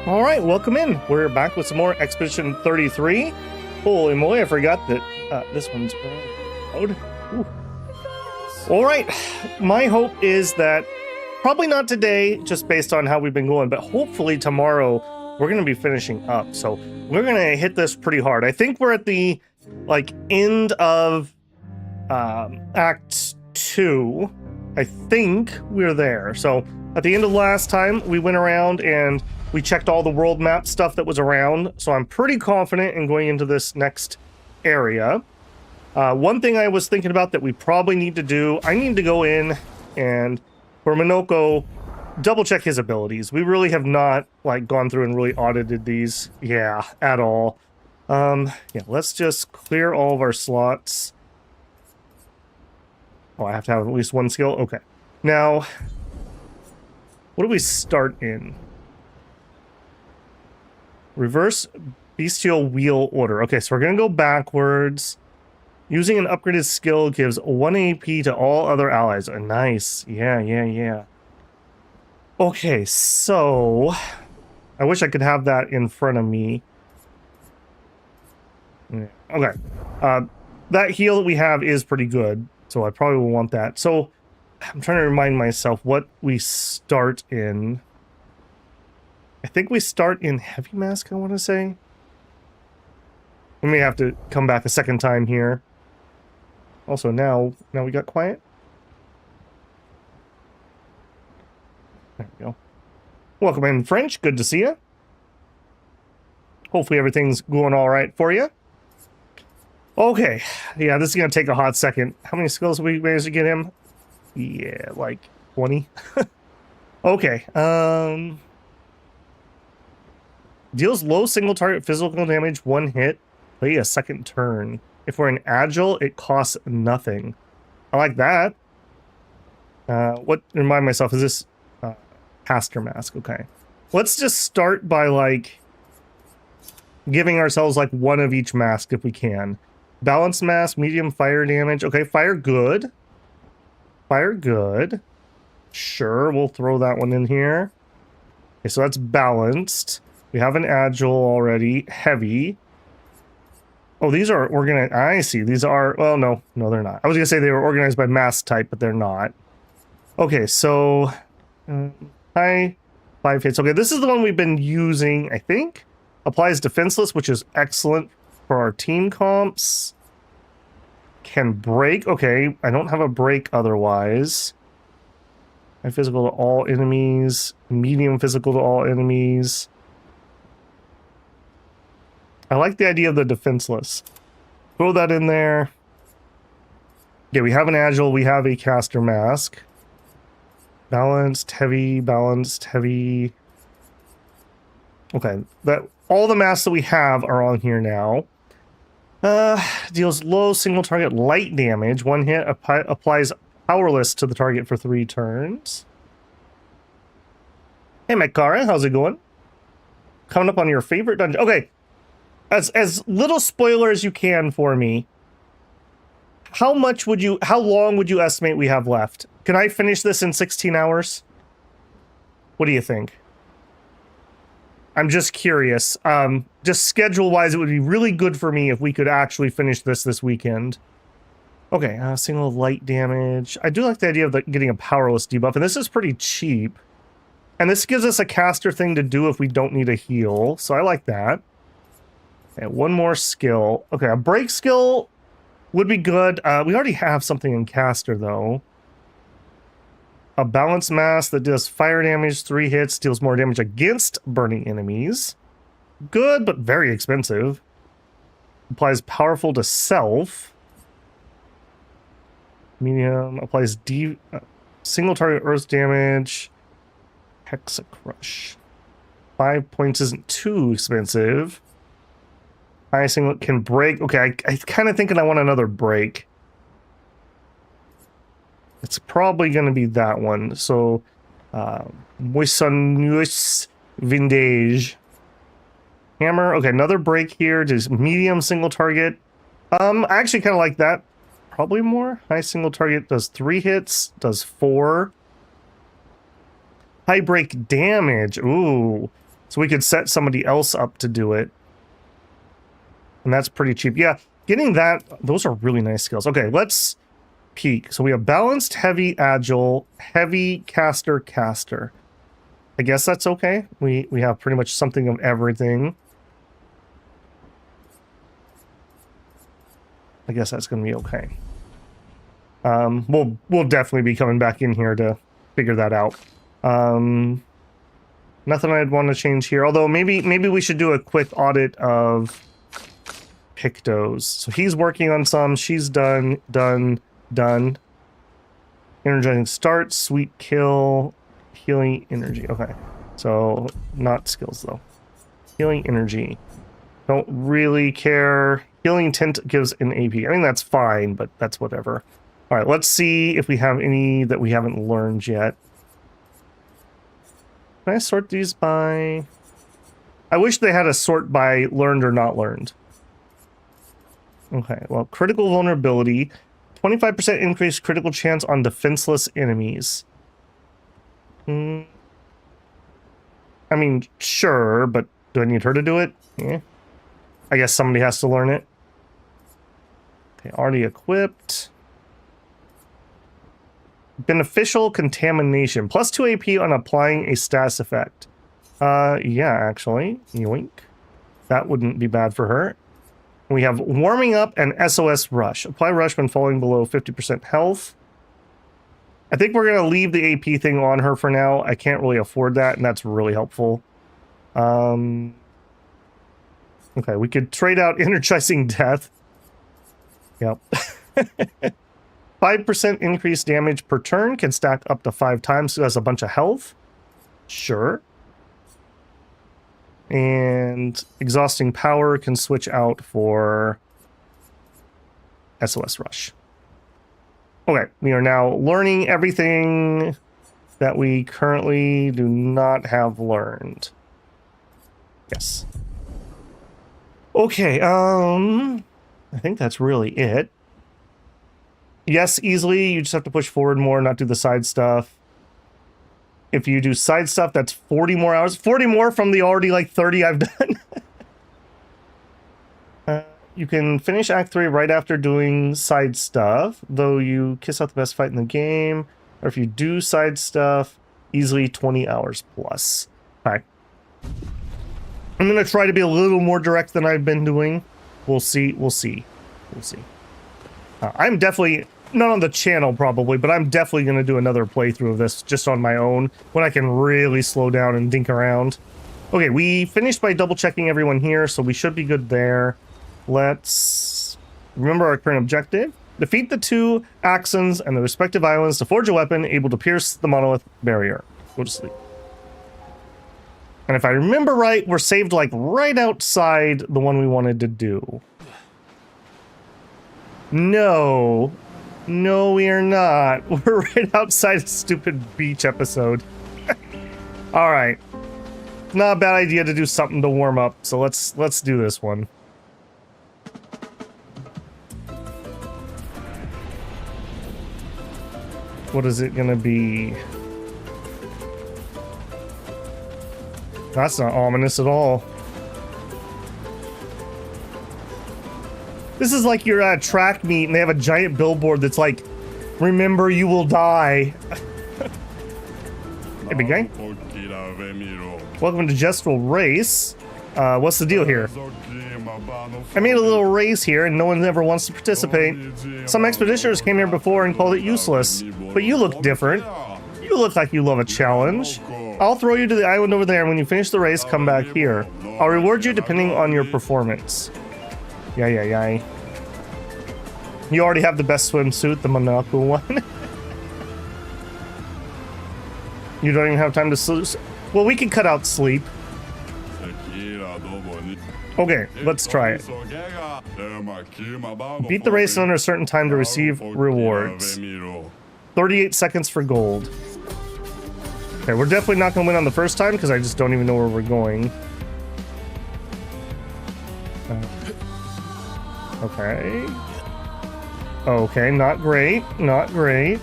All right, welcome in. We're back with some more Expedition 33. Holy moly, I forgot that this one's mode. All right, my hope is that probably not today, just based on how we've been going, but hopefully tomorrow we're going to be finishing up. So we're going to hit this pretty hard. I think we're at the end of Act 2. I think we're there. So at the end of last time, we went around and we checked all the world map stuff that was around, so I'm pretty confident in going into this next area. One thing I was thinking about that we probably need to do, I need to go in and, for Minoko, double check his abilities. We really have not gone through and really audited these, at all. Let's just clear all of our slots. Oh, I have to have at least one skill? Okay. Now, what do we start in? Reverse bestial wheel order. Okay, so we're going to go backwards. Using an upgraded skill gives 1 AP to all other allies. Nice. Yeah. Okay, so I wish I could have that in front of me. Yeah. Okay. That heal that we have is pretty good, so I probably will want that. So I'm trying to remind myself what we start in. I think we start in Heavy Mask, I want to say. We may have to come back a second time here. Also, now we got quiet. There we go. Welcome in, French. Good to see you. Hopefully everything's going all right for you. Okay. Yeah, this is going to take a hot second. How many skills did we manage to get him? Yeah, 20. Okay. Deals low single target physical damage, 1 hit, play a second turn. If we're in agile, it costs nothing. I like that. Remind myself, is this Caster Mask? Okay. Let's just start by giving ourselves one of each mask if we can. Balance Mask, medium fire damage. Okay, fire good. Fire good. Sure, we'll throw that one in here. Okay, so that's balanced. We have an agile already. Heavy. Oh, these are organized. I see. These are... Well, no, they're not. I was going to say they were organized by mask type, but they're not. Okay, so... high 5 hits. Okay, this is the one we've been using, I think. Applies defenseless, which is excellent for our team comps. Can break. Okay, I don't have a break otherwise. High physical to all enemies. Medium physical to all enemies. I like the idea of the defenseless. Throw that in there. Yeah, we have an agile. We have a caster mask. Balanced, heavy, balanced, heavy. Okay, all the masks that we have are on here now. Deals low single target light damage. 1 hit, applies powerless to the target for 3 turns. Hey, Makara, how's it going? Coming up on your favorite dungeon. Okay. As little spoiler as you can for me, how long would you estimate we have left? Can I finish this in 16 hours? What do you think? I'm just curious. Just schedule-wise, it would be really good for me if we could actually finish this weekend. Okay, single light damage. I do like the idea of getting a powerless debuff, and this is pretty cheap. And this gives us a caster thing to do if we don't need a heal, so I like that. Okay, 1 more skill. Okay, a break skill would be good. We already have something in caster, though. A balance mask that does fire damage, 3 hits, deals more damage against burning enemies. Good, but very expensive. Applies powerful to self. Medium applies single target earth damage. Hexa Crush. 5 points isn't too expensive. High single can break. Okay, I kind of thinking I want another break. It's probably going to be that one. So, Moissonneux Vindage. Hammer. Okay, another break here. Just medium single target. I actually kind of like that. Probably more. High single target does 3 hits. Does 4. High break damage. Ooh. So we could set somebody else up to do it. And that's pretty cheap. Yeah, getting that, those are really nice skills. Okay, let's peek. So we have balanced, heavy, agile, heavy, caster, caster. I guess that's okay. We have pretty much something of everything. I guess that's going to be okay. We'll definitely be coming back in here to figure that out. Nothing I'd want to change here. Although maybe we should do a quick audit of Pictos. So he's working on some. She's done. Energizing start, sweet kill, healing energy. Okay, so not skills though. Healing energy. Don't really care. Healing tint gives an AP. I mean, that's fine, but that's whatever. All right, let's see if we have any that we haven't learned yet. Can I sort these by... I wish they had a sort by learned or not learned. Okay, well, critical vulnerability. 25% increased critical chance on defenseless enemies. I mean, sure, but do I need her to do it? Yeah. I guess somebody has to learn it. Okay, already equipped. Beneficial contamination. Plus 2 AP on applying a status effect. Yeah, actually. Yoink. That wouldn't be bad for her. We have warming up and SOS rush. Apply rush when falling below 50% health. I think we're going to leave the AP thing on her for now. I can't really afford that, and that's really helpful. Okay, we could trade out energizing death. Yep. 5% increased damage per turn, can stack up to 5 times, so that's a bunch of health. Sure. And exhausting power can switch out for SOS rush. Okay, we are now learning everything that we currently do not have learned. Yes. Okay, I think that's really it. Yes, easily, you just have to push forward more, not do the side stuff. If you do side stuff, that's 40 more hours. 40 more from the already, like, 30 I've done. You can finish Act 3 right after doing side stuff, though you kiss out the best fight in the game. Or if you do side stuff, easily 20 hours plus. Alright. I'm going to try to be a little more direct than I've been doing. We'll see. We'll see. We'll see. I'm definitely... not on the channel probably, but I'm definitely going to do another playthrough of this just on my own when I can really slow down and dink around. Okay, we finished by double checking everyone here, so we should be good there. Let's remember our current objective. Defeat the 2 Axons and the respective islands to forge a weapon able to pierce the monolith barrier. Go to sleep. And if I remember right, we're saved like right outside the one we wanted to do. No. No, we are not. We're right outside a stupid beach episode. Alright. Not a bad idea to do something to warm up, so let's do this one. What is it gonna be? That's not ominous at all. This is like you're at a track meet and they have a giant billboard that's like, remember you will die. Hey, big guy. Welcome to Gestural Race. What's the deal here? I made a little race here and no one ever wants to participate. Some expeditioners came here before and called it useless. But you look different. You look like you love a challenge. I'll throw you to the island over there and when you finish the race, come back here. I'll reward you depending on your performance. Yay. You already have the best swimsuit, the Monaco one. You don't even have time to sleep. Well, we can cut out sleep. Okay, let's try it. Beat the race under a certain time to receive rewards. 38 seconds for gold. Okay, we're definitely not going to win on the first time because I just don't even know where we're going. Okay. Okay, not great. Not great.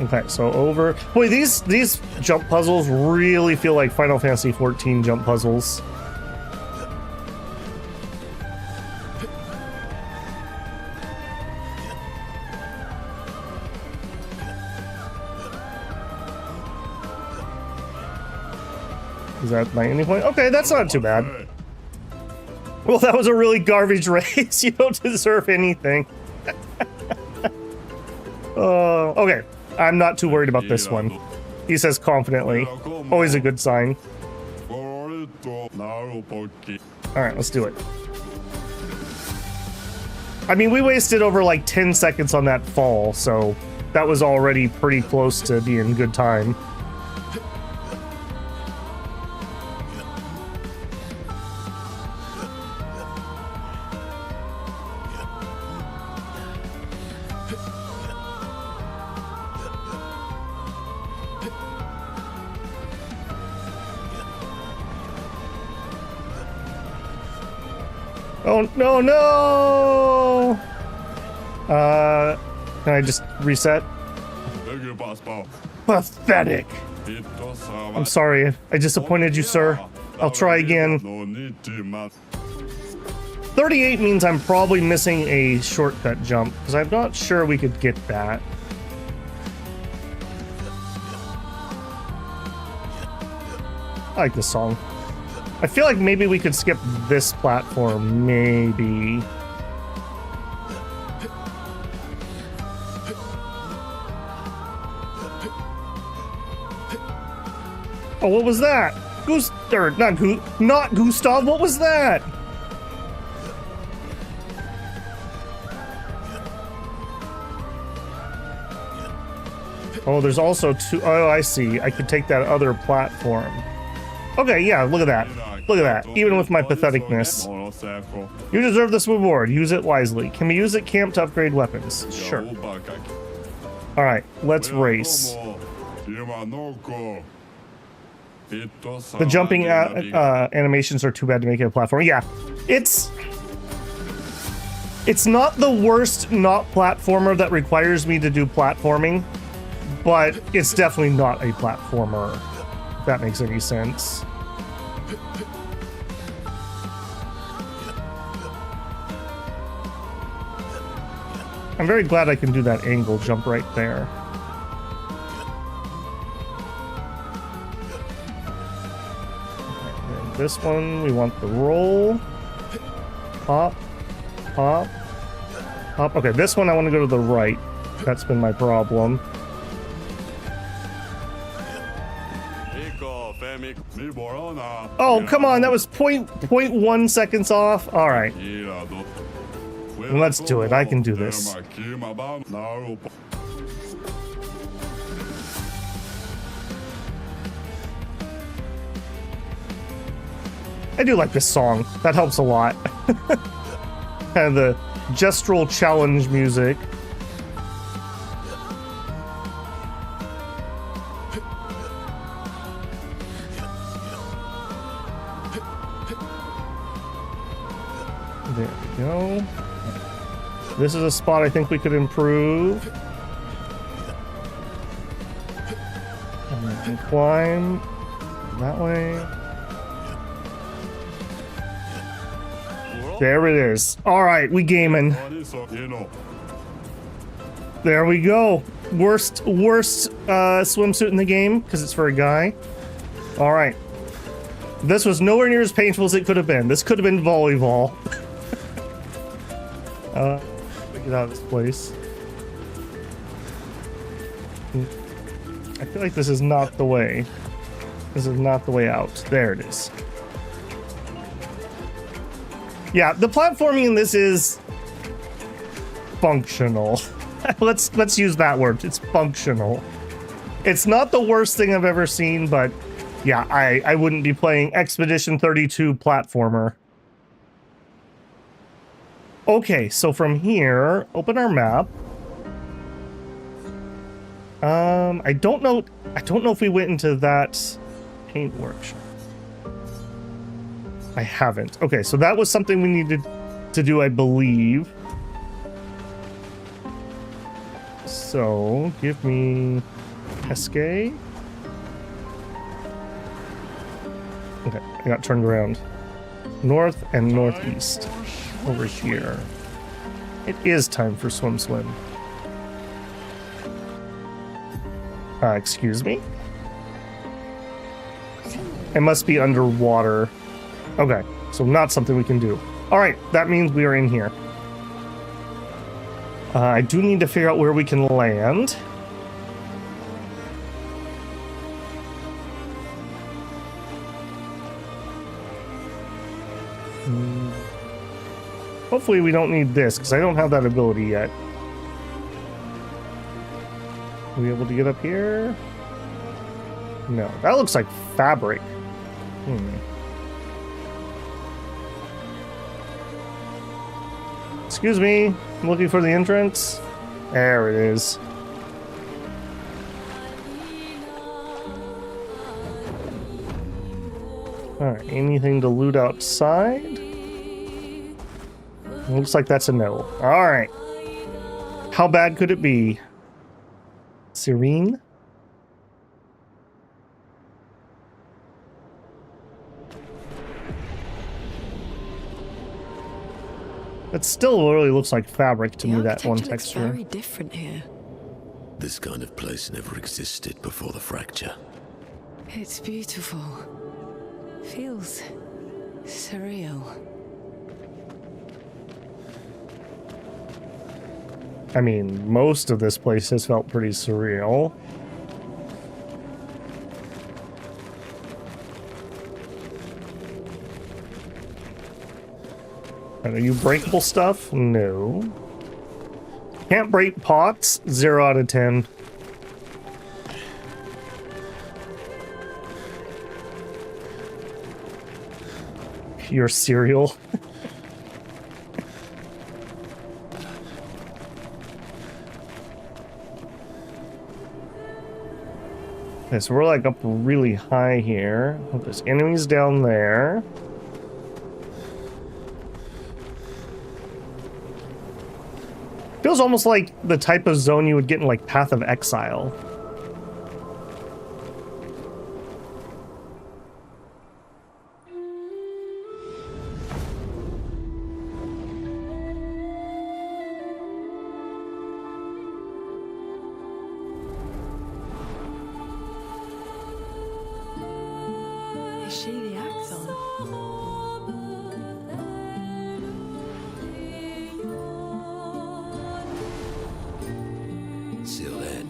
Okay, so over. Boy, these jump puzzles really feel like Final Fantasy 14 jump puzzles. Is that my ending point? Okay, that's not too bad. Well, that was a really garbage race. You don't deserve anything. Okay. I'm not too worried about this one. He says confidently. Always a good sign. Alright, let's do it. I mean, we wasted over like 10 seconds on that fall, so that was already pretty close to being good time. Oh, no, no! Can I just reset? Pathetic! I'm sorry, I disappointed you, sir. I'll try again. 38 means I'm probably missing a shortcut jump, because I'm not sure we could get that. I like this song. I feel like maybe we could skip this platform, maybe. Oh, what was that? Not Gustav, what was that? Oh, there's also two. Oh, I see. I could take that other platform. Okay, yeah, look at that. Look at that. Even with my patheticness. You deserve this reward. Use it wisely. Can we use it camp to upgrade weapons? Sure. Alright, let's race. The jumping animations are too bad to make it a platform. Yeah, it's not the worst not platformer that requires me to do platforming, but it's definitely not a platformer, if that makes any sense. I'm very glad I can do that angle jump right there. And this one, we want the roll. Pop. Pop. Pop. Okay, this one I want to go to the right. That's been my problem. Oh, come on, that was 0.1 seconds off. All right. Let's do it. I can do this. I do like this song. That helps a lot. And the gestural challenge music. There we go. This is a spot I think we could improve. And we can climb that way. There it is. All right, we gaming. There we go. Worst swimsuit in the game because it's for a guy. All right. This was nowhere near as painful as it could have been. This could have been volleyball. Get out of this place. I feel like this is not the way. This is not the way out. There it is. Yeah, the platforming in this is functional. Let's use that word. It's functional. It's not the worst thing I've ever seen, but yeah, I wouldn't be playing Expedition 32 platformer. Okay, so from here, open our map. I don't know if we went into that paint workshop. I haven't. Okay, so that was something we needed to do, I believe. So, give me Escape. Okay, I got turned around. North and northeast. Over here. It is time for swim. Excuse me? It must be underwater. Okay, so not something we can do. Alright, that means we are in here. I do need to figure out where we can land. Hopefully we don't need this, because I don't have that ability yet. Are we able to get up here? No, that looks like fabric. Excuse me, I'm looking for the entrance. There it is. Alright, anything to loot outside? Looks like that's a no. Alright. How bad could it be? Serene? It still really looks like fabric to me, that one texture. Looks very different here. This kind of place never existed before the fracture. It's beautiful. Feels surreal. I mean, most of this place has felt pretty surreal. Are you breakable stuff? No. Can't break pots? 0 out of 10. Pure cereal. Okay, so we're like up really high here. Oh, there's enemies down there. Feels almost like the type of zone you would get in like Path of Exile. Is she the Axon? Till then,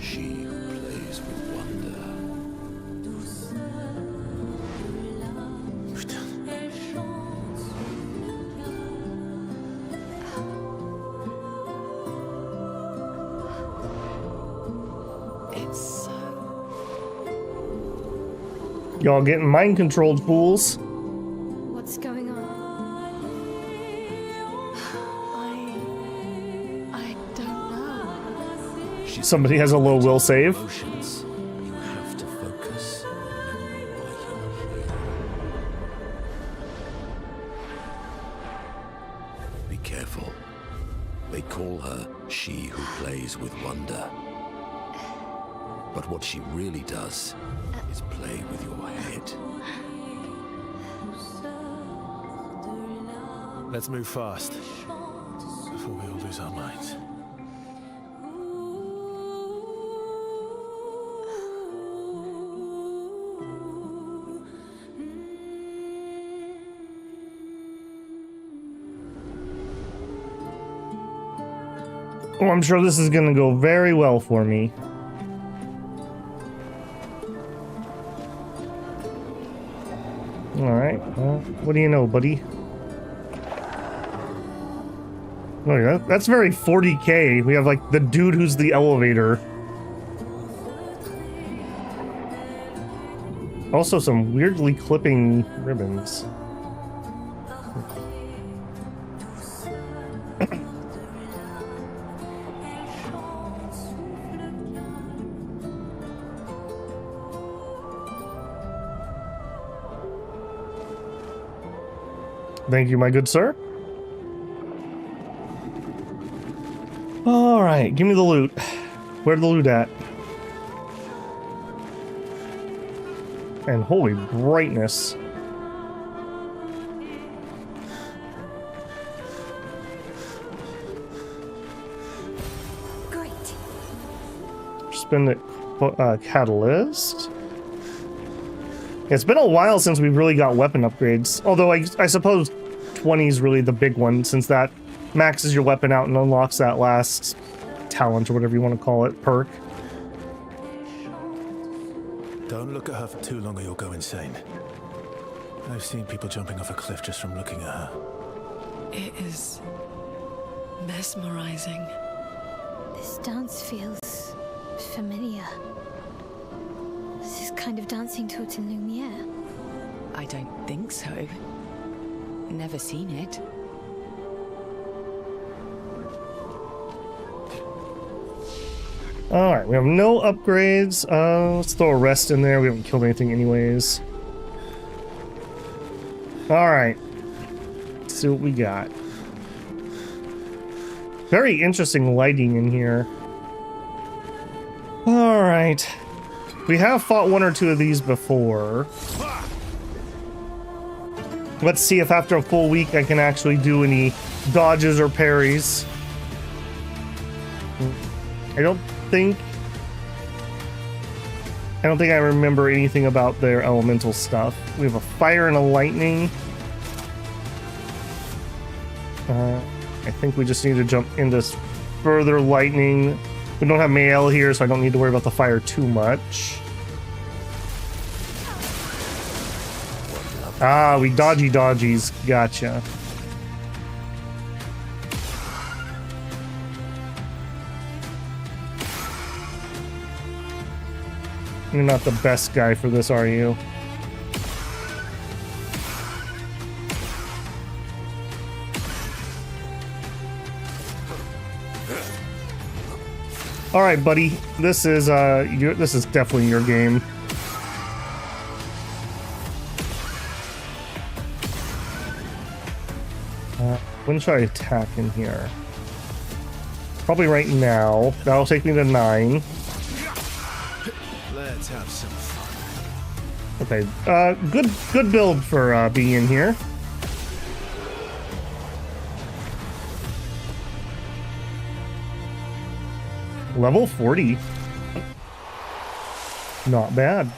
she who plays with wonder. It's so... Y'all getting mind controlled, fools. What's going on? I don't know. Somebody has a low will save. Emotions. You have to focus. Remember why you're here. Be careful. They call her she who plays with wonder. But what she really does is play with your head. Let's move fast before we all lose our minds. Oh, I'm sure this is gonna go very well for me. Alright, well, what do you know, buddy? Oh yeah, that's very 40k. We have like the dude who's the elevator. Also some weirdly clipping ribbons. Thank you, my good sir. All right, give me the loot. Where's the loot at? And holy brightness. Great. Spin it, catalyst. It's been a while since we've really got weapon upgrades. Although I suppose 20 is really the big one, since that maxes your weapon out and unlocks that last talent or whatever you want to call it, perk. Don't look at her for too long or you'll go insane. I've seen people jumping off a cliff just from looking at her. It is mesmerizing. This dance feels familiar. This is kind of dancing to it in Lumiere. I don't think so. Never seen it. Alright, we have no upgrades. Let's throw a rest in there. We haven't killed anything anyways. Alright. Let's see what we got. Very interesting lighting in here. Alright. We have fought one or two of these before. Let's see if after a full week I can actually do any dodges or parries. I don't think I remember anything about their elemental stuff. We have a fire and a lightning. I think we just need to jump into further lightning. We don't have Mael here, so I don't need to worry about the fire too much. Ah, we dodgies. Gotcha. You're not the best guy for this, are you? All right, buddy. This is definitely your game. When should I attack in here? Probably right now. That'll take me to 9. Let's have some fun. Okay, good build for being in here. Level 40. Not bad.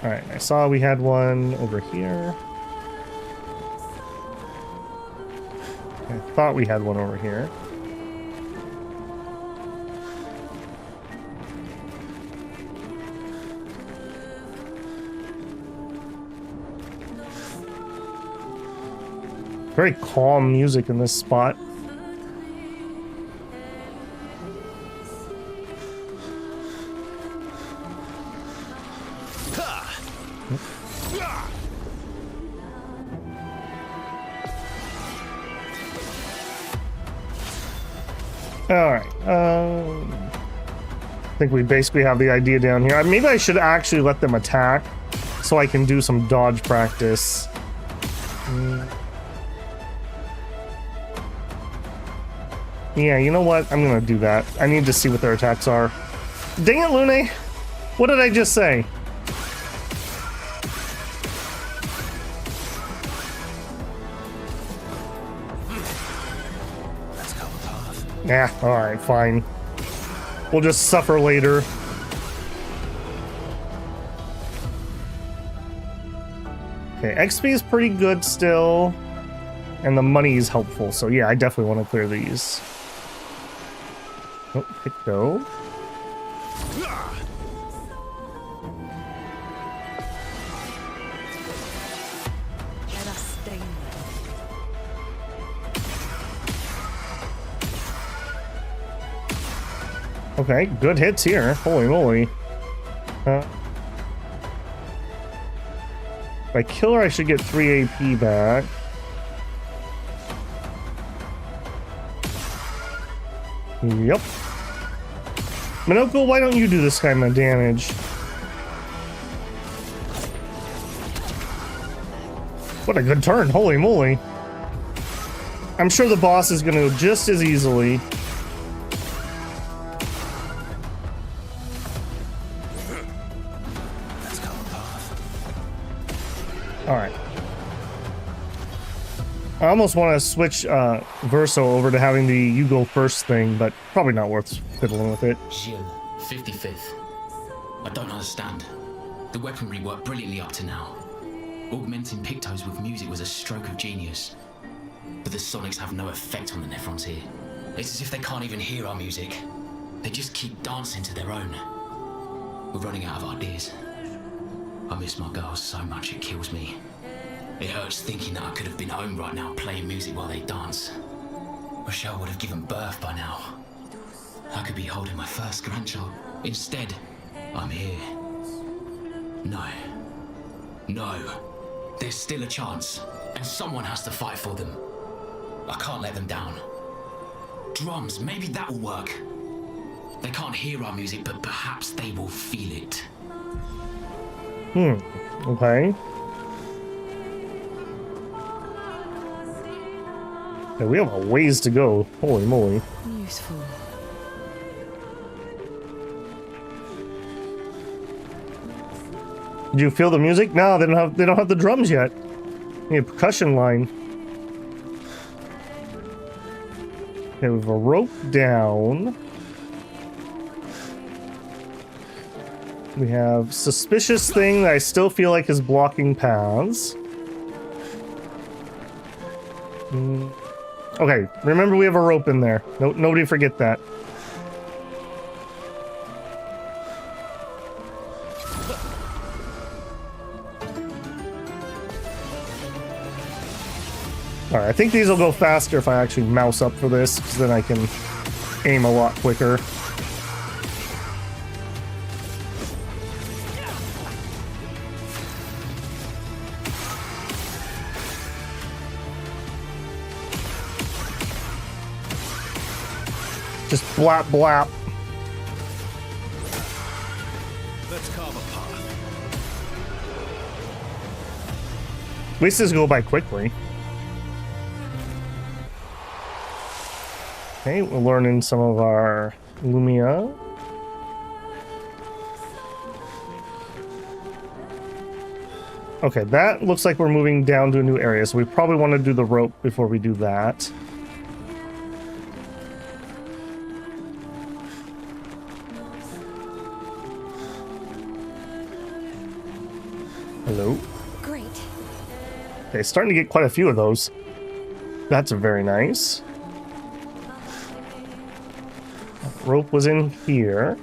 Alright, I saw we had one over here. I thought we had one over here. Very calm music in this spot. Alright, I think we basically have the idea down here. Maybe I should actually let them attack so I can do some dodge practice. Yeah, you know what? I'm gonna do that. I need to see what their attacks are. Dang it, Lune! What did I just say? Yeah, alright, fine. We'll just suffer later. Okay, XP is pretty good still. And the money is helpful, so yeah, I definitely want to clear these. Oh, pick go. Let us stay. Okay, good hits here. Holy moly. If I kill her, I should get 3 AP back. Yep. Minoko, why don't you do this kind of damage? What a good turn. Holy moly. I'm sure the boss is going to just as easily. All right. I almost want to switch Verso over to having the you go first thing, but probably not worth fiddling with it. Gilles, 55th. I don't understand. The weaponry worked brilliantly up to now. Augmenting Pictos with music was a stroke of genius. But the sonics have no effect on the Nephrons here. It's as if they can't even hear our music. They just keep dancing to their own. We're running out of ideas. I miss my girls so much it kills me. It hurts thinking that I could have been home right now playing music while they dance. Rochelle would have given birth by now. I could be holding my first grandchild. Instead, I'm here. No. No. There's still a chance, and someone has to fight for them. I can't let them down. Drums, maybe that will work. They can't hear our music, but perhaps they will feel it. Okay. Yeah, we have a ways to go. Holy moly. Useful. Did you feel the music? No, they don't have the drums yet. Need a percussion line. Okay, we have a rope down. We have suspicious thing that I still feel like is blocking paths. Okay, remember we have a rope in there. No, nobody forget that. Alright, I think these will go faster if I actually mouse up for this, because then I can aim a lot quicker. Just blap blap. Let's carve a path. At least this go by quickly. Okay, we're learning some of our Lumia. Okay, that looks like we're moving down to a new area, so we probably want to do the rope before we do that. Hello? Great. Okay, starting to get quite a few of those. That's very nice. Rope was in here.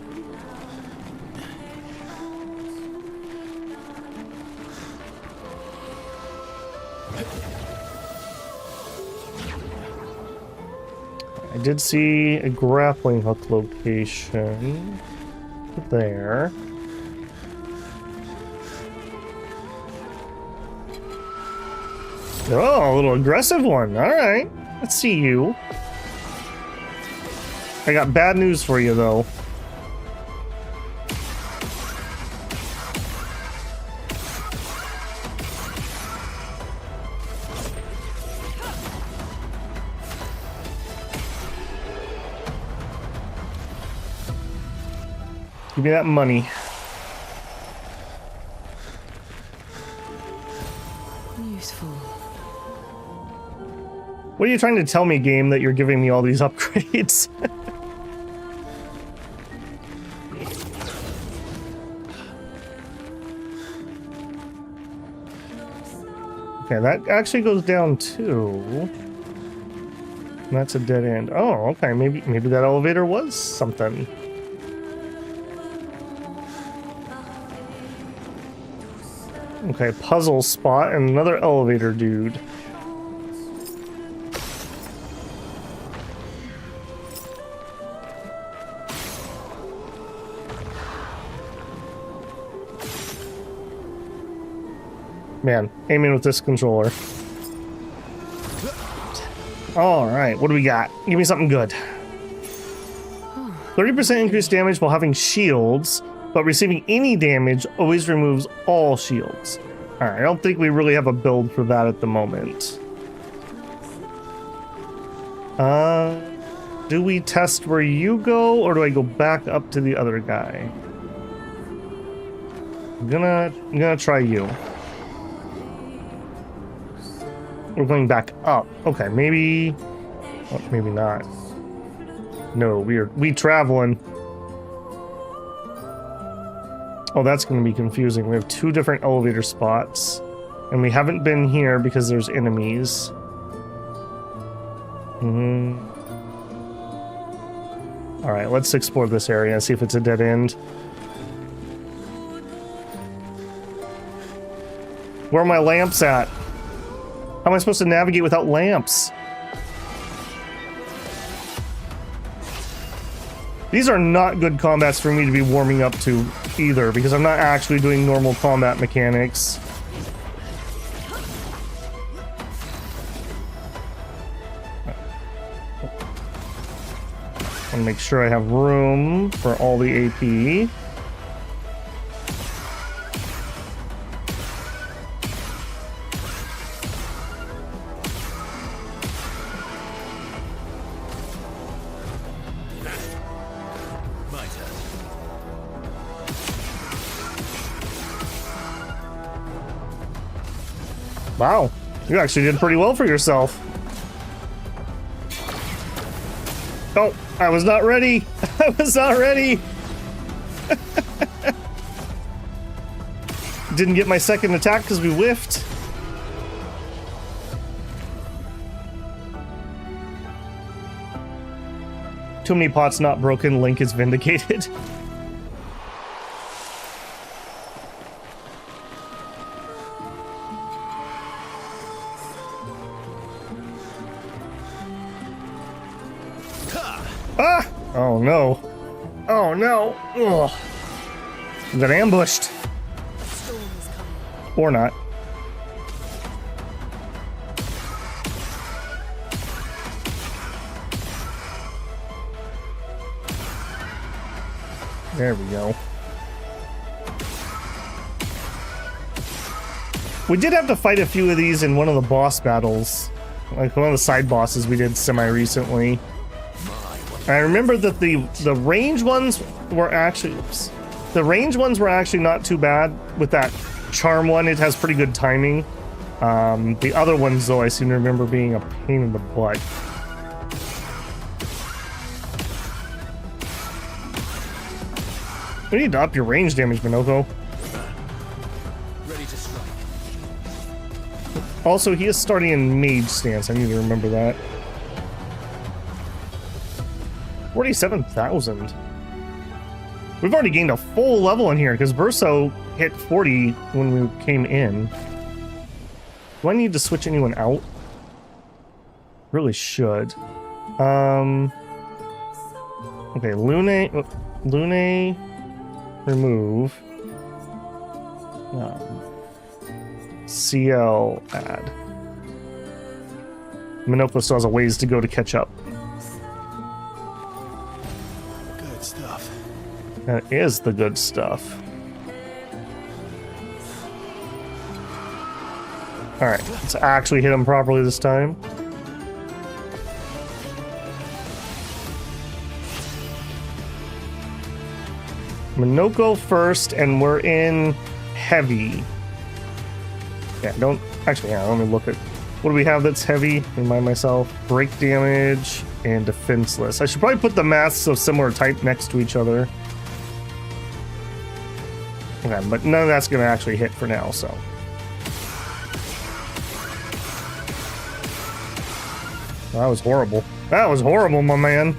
I did see a grappling hook location there. Oh, a little aggressive one. All right, let's see you. I got bad news for you, though. Give me that money. Useful. What are you trying to tell me, game, that you're giving me all these upgrades? Okay, that actually goes down too. And that's a dead end. Oh, okay, maybe that elevator was something. Okay, puzzle spot and another elevator dude. Man, aiming with this controller. Alright, what do we got? Give me something good. 30% increased damage while having shields, but receiving any damage always removes all shields. Alright, I don't think we really have a build for that at the moment. Do we test where you go, or do I go back up to the other guy? I'm gonna try you. We're going back up. Okay, maybe... oh, maybe not. No, we traveling. Oh, that's going to be confusing. We have 2 different elevator spots. And we haven't been here because there's enemies. Alright, let's explore this area and see if it's a dead end. Where are my lamps at? How am I supposed to navigate without lamps? These are not good combats for me to be warming up to either, because I'm not actually doing normal combat mechanics. I want to make sure I have room for all the AP. Wow, you actually did pretty well for yourself. Oh, I was not ready. I was not ready. Didn't get my second attack because we whiffed. Too many pots not broken. Link is vindicated. Ah! Oh no. Oh no. Ugh. We got ambushed. Or not. There we go. We did have to fight a few of these in one of the boss battles. Like one of the side bosses we did semi-recently. I remember that the range ones were actually... oops. The range ones were actually not too bad. With that charm one, it has pretty good timing. The other ones, though, I seem to remember being a pain in the butt. We need to up your range damage, Minoko. Ready to strike. Also, he is starting in mage stance. I need to remember that. 47,000. We've already gained a full level in here because Verso hit 40 when we came in. Do I need to switch anyone out? Really should. Okay, Lune, remove. CL add. Minoko still has a ways to go to catch up. Good stuff. That is the good stuff. Alright, let's actually hit him properly this time. Minoko first, and we're in heavy. Yeah, don't... actually, yeah, let me look at... what do we have that's heavy? Remind myself. Break damage and defenseless. I should probably put the masks of similar type next to each other. Okay, but none of that's going to actually hit for now, so... that was horrible. That was horrible, my man.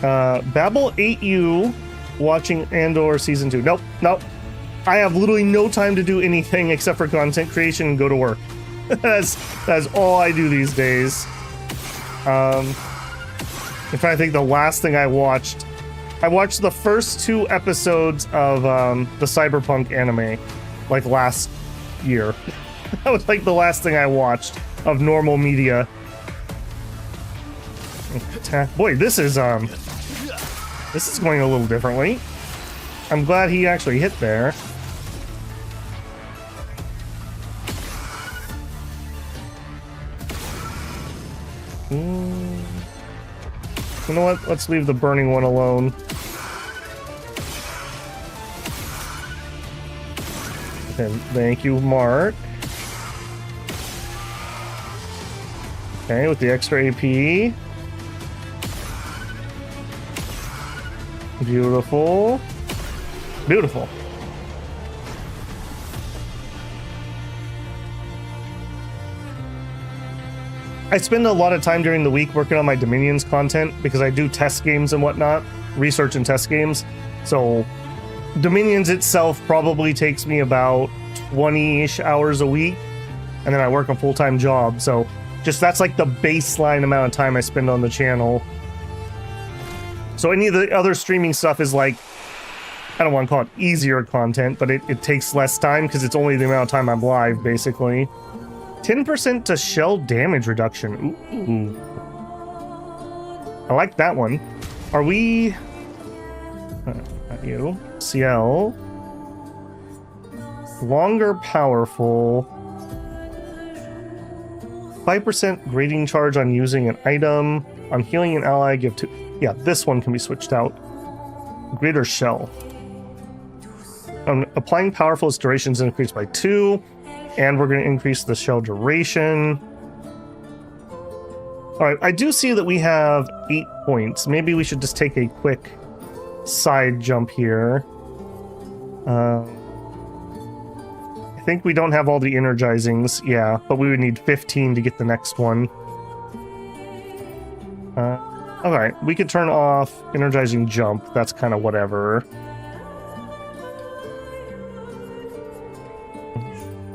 Babel 8U watching Andor Season 2. Nope, nope. I have literally no time to do anything except for content creation and go to work. that's all I do these days. If I think the last thing I watched the first 2 episodes of the Cyberpunk anime, like last year. That was like the last thing I watched of normal media. Boy, this is going a little differently. I'm glad he actually hit there. You know what? Let's leave the burning one alone. And thank you, Mark. Okay, with the extra AP. Beautiful. Beautiful. I spend a lot of time during the week working on my Dominions content because I do test games and whatnot, research and test games. So Dominions itself probably takes me about 20-ish hours a week, and then I work a full-time job. So just that's like the baseline amount of time I spend on the channel. So any of the other streaming stuff is like, I don't want to call it easier content, but it takes less time because it's only the amount of time I'm live, basically. 10% to shell damage reduction. Ooh. I like that one. Are we... not you. CL. Longer powerful. 5% grading charge on using an item. On healing an ally, give 2... Yeah, this one can be switched out. Greater shell. Applying powerful durations increased by 2. And we're going to increase the shell duration. Alright, I do see that we have 8 points. Maybe we should just take a quick side jump here. I think we don't have all the energizings. Yeah, but we would need 15 to get the next one. Alright, we could turn off energizing jump. That's kind of whatever.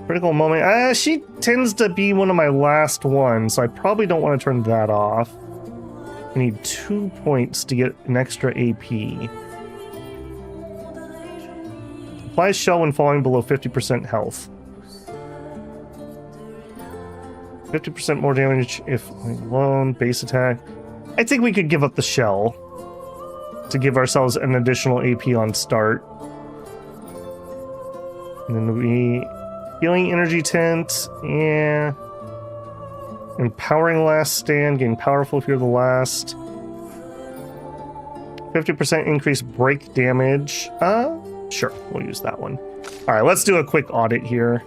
Critical moment. She tends to be one of my last ones, so I probably don't want to turn that off. We need 2 points to get an extra AP. Applies shell when falling below 50% health. 50% more damage if alone. Base attack. I think we could give up the shell to give ourselves an additional AP on start. And then we... Healing energy tent, yeah. Empowering last stand, getting powerful if you're the last. 50% increased break damage. Sure, we'll use that one. Alright, let's do a quick audit here.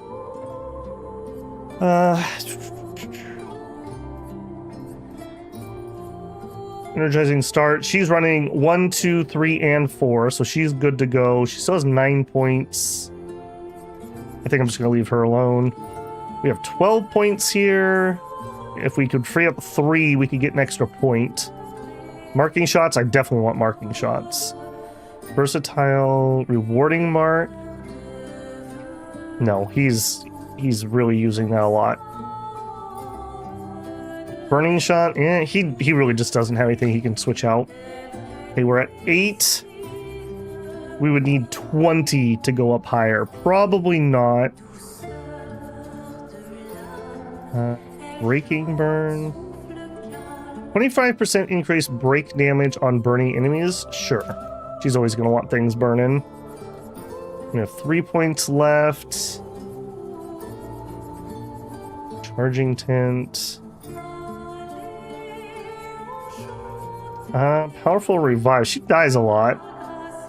Energizing start. She's running 1, 2, 3, and 4, so she's good to go. She still has 9 points. I think I'm just going to leave her alone. We have 12 points here. If we could free up 3, we could get an extra point. Marking shots, I definitely want marking shots. Versatile, rewarding mark. No, he's really using that a lot. Burning shot, he really just doesn't have anything he can switch out. Okay, we're at 8. We would need 20 to go up higher. Probably not. Breaking burn. 25% increased break damage on burning enemies? Sure. She's always going to want things burning. We have 3 points left. Charging tent. Powerful revive. She dies a lot.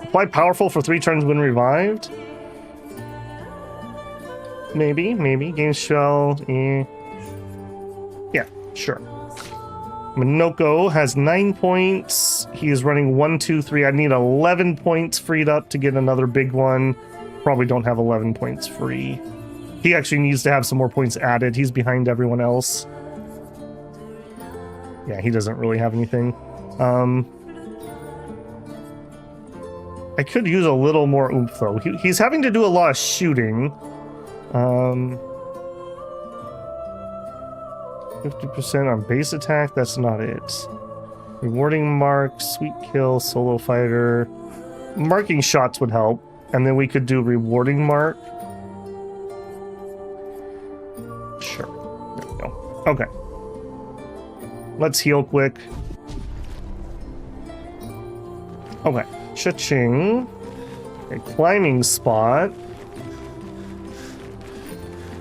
Apply powerful for 3 turns when revived? Maybe. Gain shell. Yeah, sure. Minoko has 9 points. He is running 1, 2, 3. I need 11 points freed up to get another big one. Probably don't have 11 points free. He actually needs to have some more points added. He's behind everyone else. Yeah, he doesn't really have anything. I could use a little more oomph, though. He's having to do a lot of shooting. 50% on base attack, that's not it. Rewarding mark, sweet kill, solo fighter. Marking shots would help. And then we could do rewarding mark. Sure. There we go. Okay. Let's heal quick. Okay. Cha-ching. A climbing spot.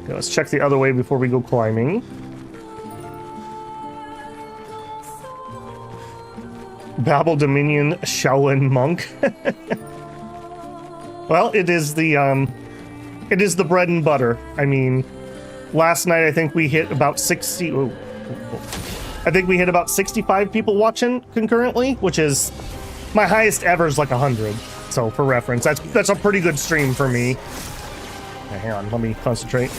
Okay, let's check the other way before we go climbing. Babel Dominion Shaolin Monk. Well, it is the It is the bread and butter. I mean, last night I think we hit about 60. I think we hit about 65 people watching concurrently, which is my highest ever is like 100. So for reference, that's a pretty good stream for me. Okay, hang on, let me concentrate.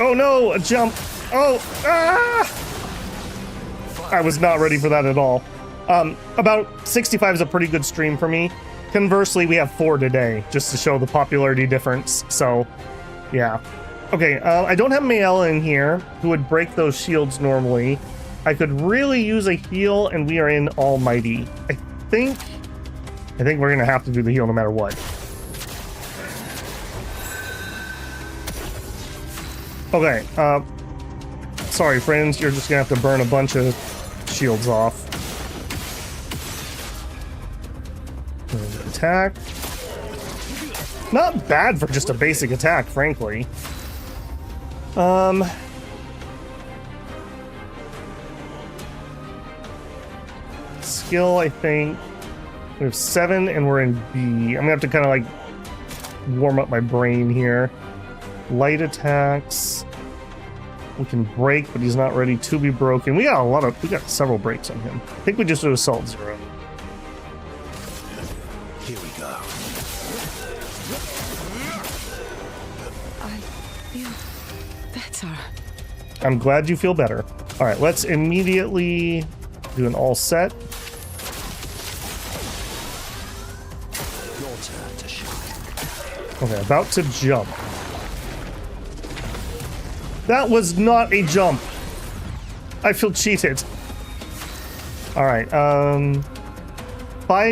Oh no, a jump. Oh, ah! I was not ready for that at all. About 65 is a pretty good stream for me. Conversely, we have 4 today, just to show the popularity difference. So, yeah. Okay, I don't have Mael in here, who would break those shields normally. I could really use a heal, and we are in Almighty. I think we're gonna have to do the heal no matter what. Okay, sorry friends, you're just gonna have to burn a bunch of shields off. Attack. Not bad for just a basic attack, frankly. Skill, I think. We have 7 and we're in B. I'm gonna have to kind of like warm up my brain here. Light attacks. We can break, but he's not ready to be broken. We got several breaks on him. I think we just do Assault 0. Here we go. I feel better. I'm glad you feel better. All right, let's immediately do an all set. Your turn to shine. Okay, about to jump. That was not a jump. I feel cheated. All right, 5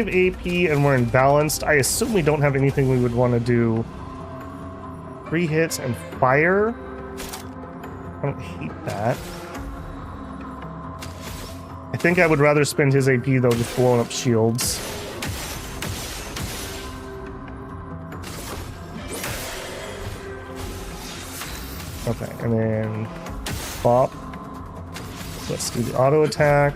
AP and we're imbalanced. I assume we don't have anything we would want to do. 3 hits and fire. I don't hate that. I think I would rather spend his AP though, just blowing up shields. Okay, and then pop. Let's do the auto attack.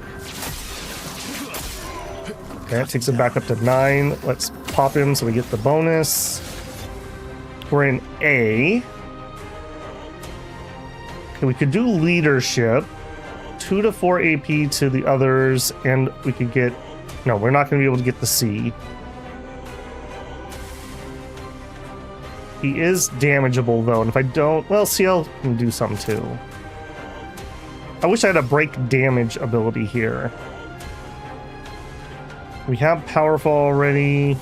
Okay, it takes him back up to 9. Let's pop him so we get the bonus. We're in A. Okay, we could do leadership. 2 to 4 AP to the others, and we could get... No, we're not going to be able to get the C. He is damageable, though, and if I don't... Well, CL can do something, too. I wish I had a break damage ability here. We have Powerful already.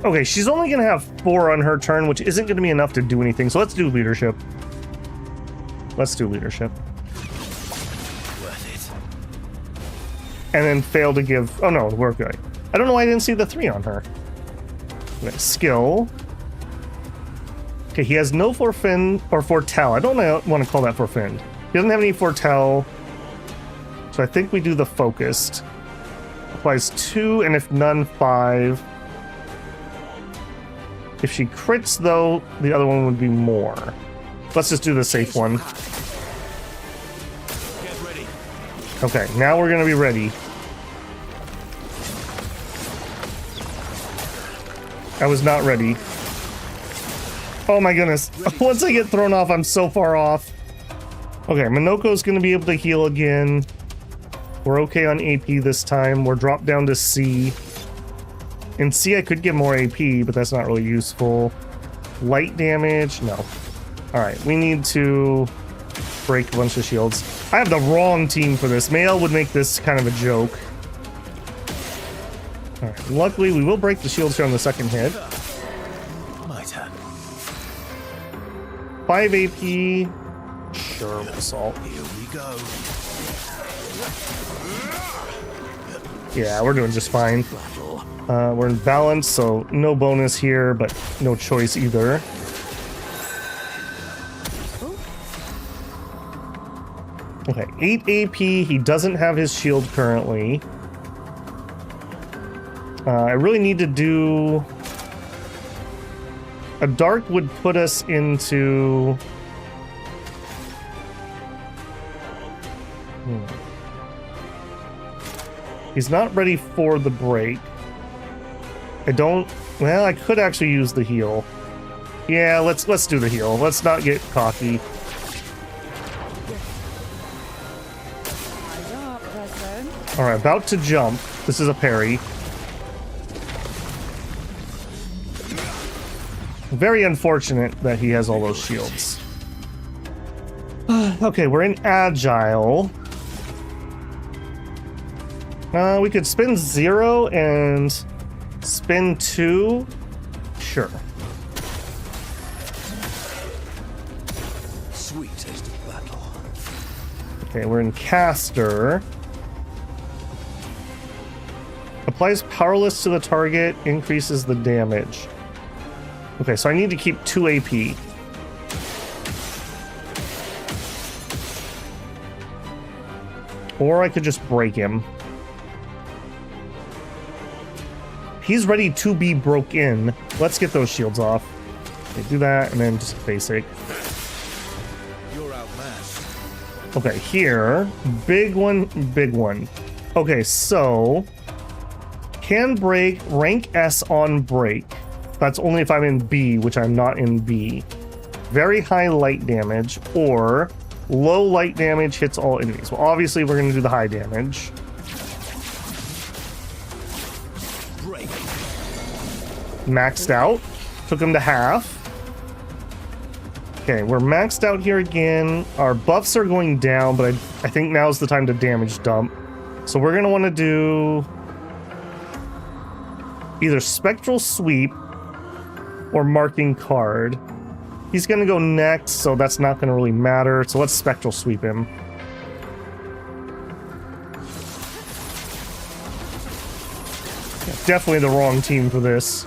Okay, she's only going to have 4 on her turn, which isn't going to be enough to do anything, so let's do leadership. Let's do leadership. Worth it. And then fail to give... Oh, no, we're good. I don't know why I didn't see the 3 on her. Okay, skill. Okay, he has no forefend or foretell. I don't want to call that forefend. He doesn't have any foretell. So I think we do the focused. Applies 2, and if none, 5. If she crits, though, the other one would be more. Let's just do the safe one. Get ready. Okay, now we're going to be ready. I was not ready. Oh my goodness. Once I get thrown off, I'm so far off. Okay, Minoko's going to be able to heal again. We're okay on AP this time. We're dropped down to C. In C, I could get more AP, but that's not really useful. Light damage? No. Alright, we need to break a bunch of shields. I have the wrong team for this. Mael would make this kind of a joke. Alright, luckily we will break the shields here on the second hit. My turn. 5 AP. Sure, assault. Here we go. Yeah, we're doing just fine. We're in balance, so no bonus here, but no choice either. Okay, 8 AP. He doesn't have his shield currently. I really need to do... A dark would put us into... He's not ready for the break. I don't... Well, I could actually use the heal. Yeah, let's do the heal. Let's not get cocky. Alright, about to jump. This is a parry. Very unfortunate that he has all those shields. Okay, we're in Agile. We could spin 0 and spin 2. Sure. Sweet taste of battle. Okay, we're in Caster. Applies powerless to the target, increases the damage. Okay, so I need to keep 2 AP. Or I could just break him. He's ready to be broken. Let's get those shields off. Okay, do that, and then just basic. You're outmatched. Okay, here. Big one, big one. Okay, so... Can break, rank S on break. That's only if I'm in B, which I'm not in B. Very high light damage, or low light damage hits all enemies. Well, obviously we're going to do the high damage. Break. Maxed out. Took him to half. Okay, we're maxed out here again. Our buffs are going down, but I think now's the time to damage dump. So we're going to want to do either Spectral Sweep or Marking Card. He's going to go next, so that's not going to really matter. So let's Spectral Sweep him. Yeah, definitely the wrong team for this.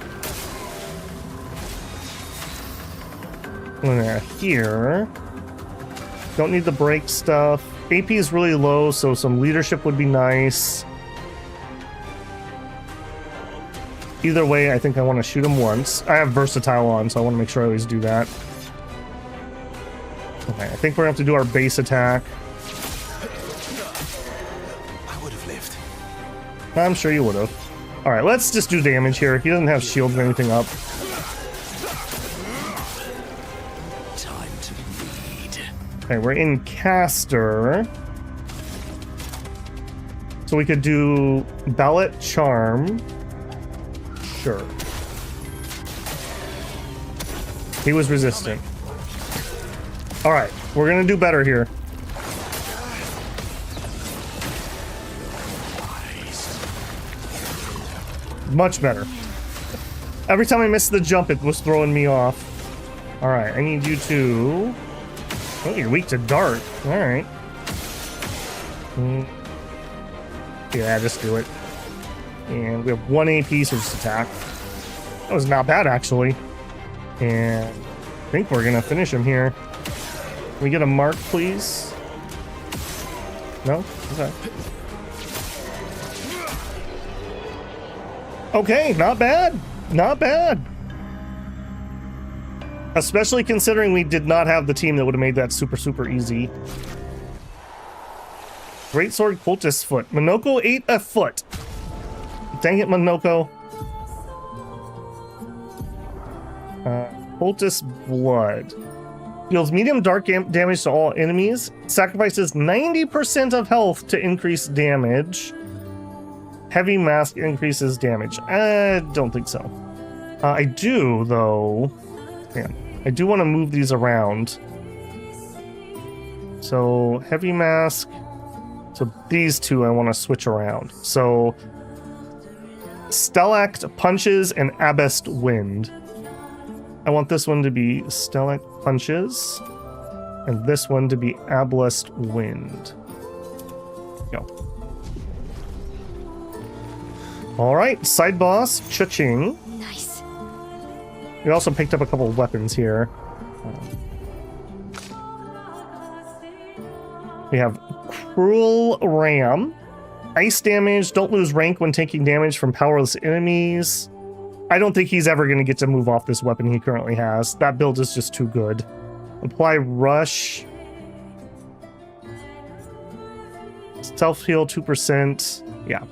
Here. Don't need the break stuff. AP is really low, so some leadership would be nice. Either way, I think I want to shoot him once. I have Versatile on, so I want to make sure I always do that. Okay, I think we're going to have to do our base attack. I would have lived. I'm sure you would have. Alright, let's just do damage here. He doesn't have shields or anything up. Time to bleed. Okay, we're in Caster. So we could do Ballot Charm. Sure. He was resistant. Alright, we're gonna do better here. Much better. Every time I missed the jump, it was throwing me off. Alright, I need you to... Oh, you're weak to dart. Alright. Yeah, just do it. And we have 1 AP, so just attack. That was not bad, actually. And I think we're gonna finish him here. Can we get a mark, please? No? Okay. Okay, not bad. Not bad. Especially considering we did not have the team that would have made that super, super easy. Greatsword Cultist Foot. Minoko ate a foot. Dang it, Minoko. Cultist Blood. Deals medium dark damage to all enemies. Sacrifices 90% of health to increase damage. Heavy Mask increases damage. I don't think so. I do, though. Man, I do want to move these around. So, Heavy Mask. So these two I want to switch around. So, Stellact Punches and Abyssed Wind. I want this one to be Stellact Punches, and this one to be Abyssed Wind. Go. Alright, side boss, Cha-ching. Nice. We also picked up a couple of weapons here. We have Cruel Ram. Ice damage, don't lose rank when taking damage from powerless enemies. I don't think he's ever going to get to move off this weapon he currently has. That build is just too good. Apply Rush. Self heal 2%. Yeah.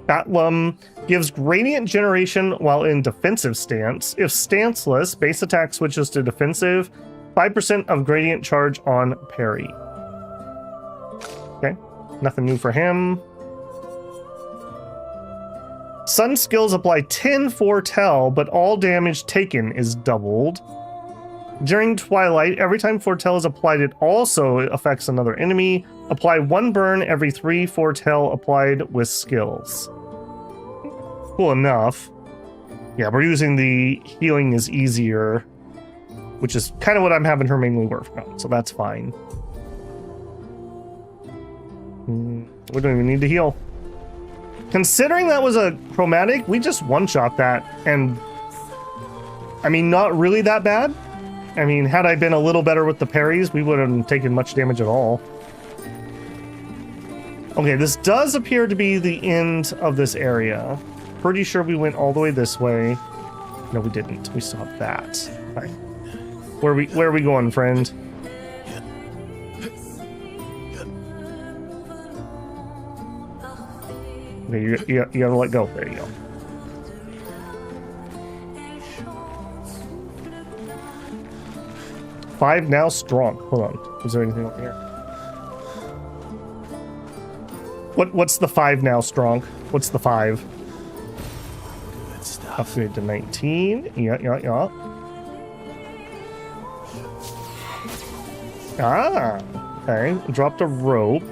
Batlum gives gradient generation while in defensive stance. If stanceless, base attack switches to defensive. 5% of gradient charge on parry. Okay, nothing new for him. Sun skills apply 10 foretell, but all damage taken is doubled. During Twilight, every time foretell is applied, it also affects another enemy. Apply 1 burn every 3 foretell applied with skills. Cool enough. Yeah, we're using the healing is easier, which is kind of what I'm having her mainly work on, so that's fine. We don't even need to heal. Considering that was a chromatic, we just one-shot that, and I mean, not really that bad. I mean, had I been a little better with the parries, we wouldn't have taken much damage at all. Okay, this does appear to be the end of this area. Pretty sure we went all the way this way. No, we didn't. We still have that. All right. Where are we going, friend? Okay, you gotta let go. There you go. Five now strong. Hold on. Is there anything over here? What's the 5 now strong? What's the 5? Good stuff. Upgrade to 19. Yeah. Ah, okay. Dropped a rope.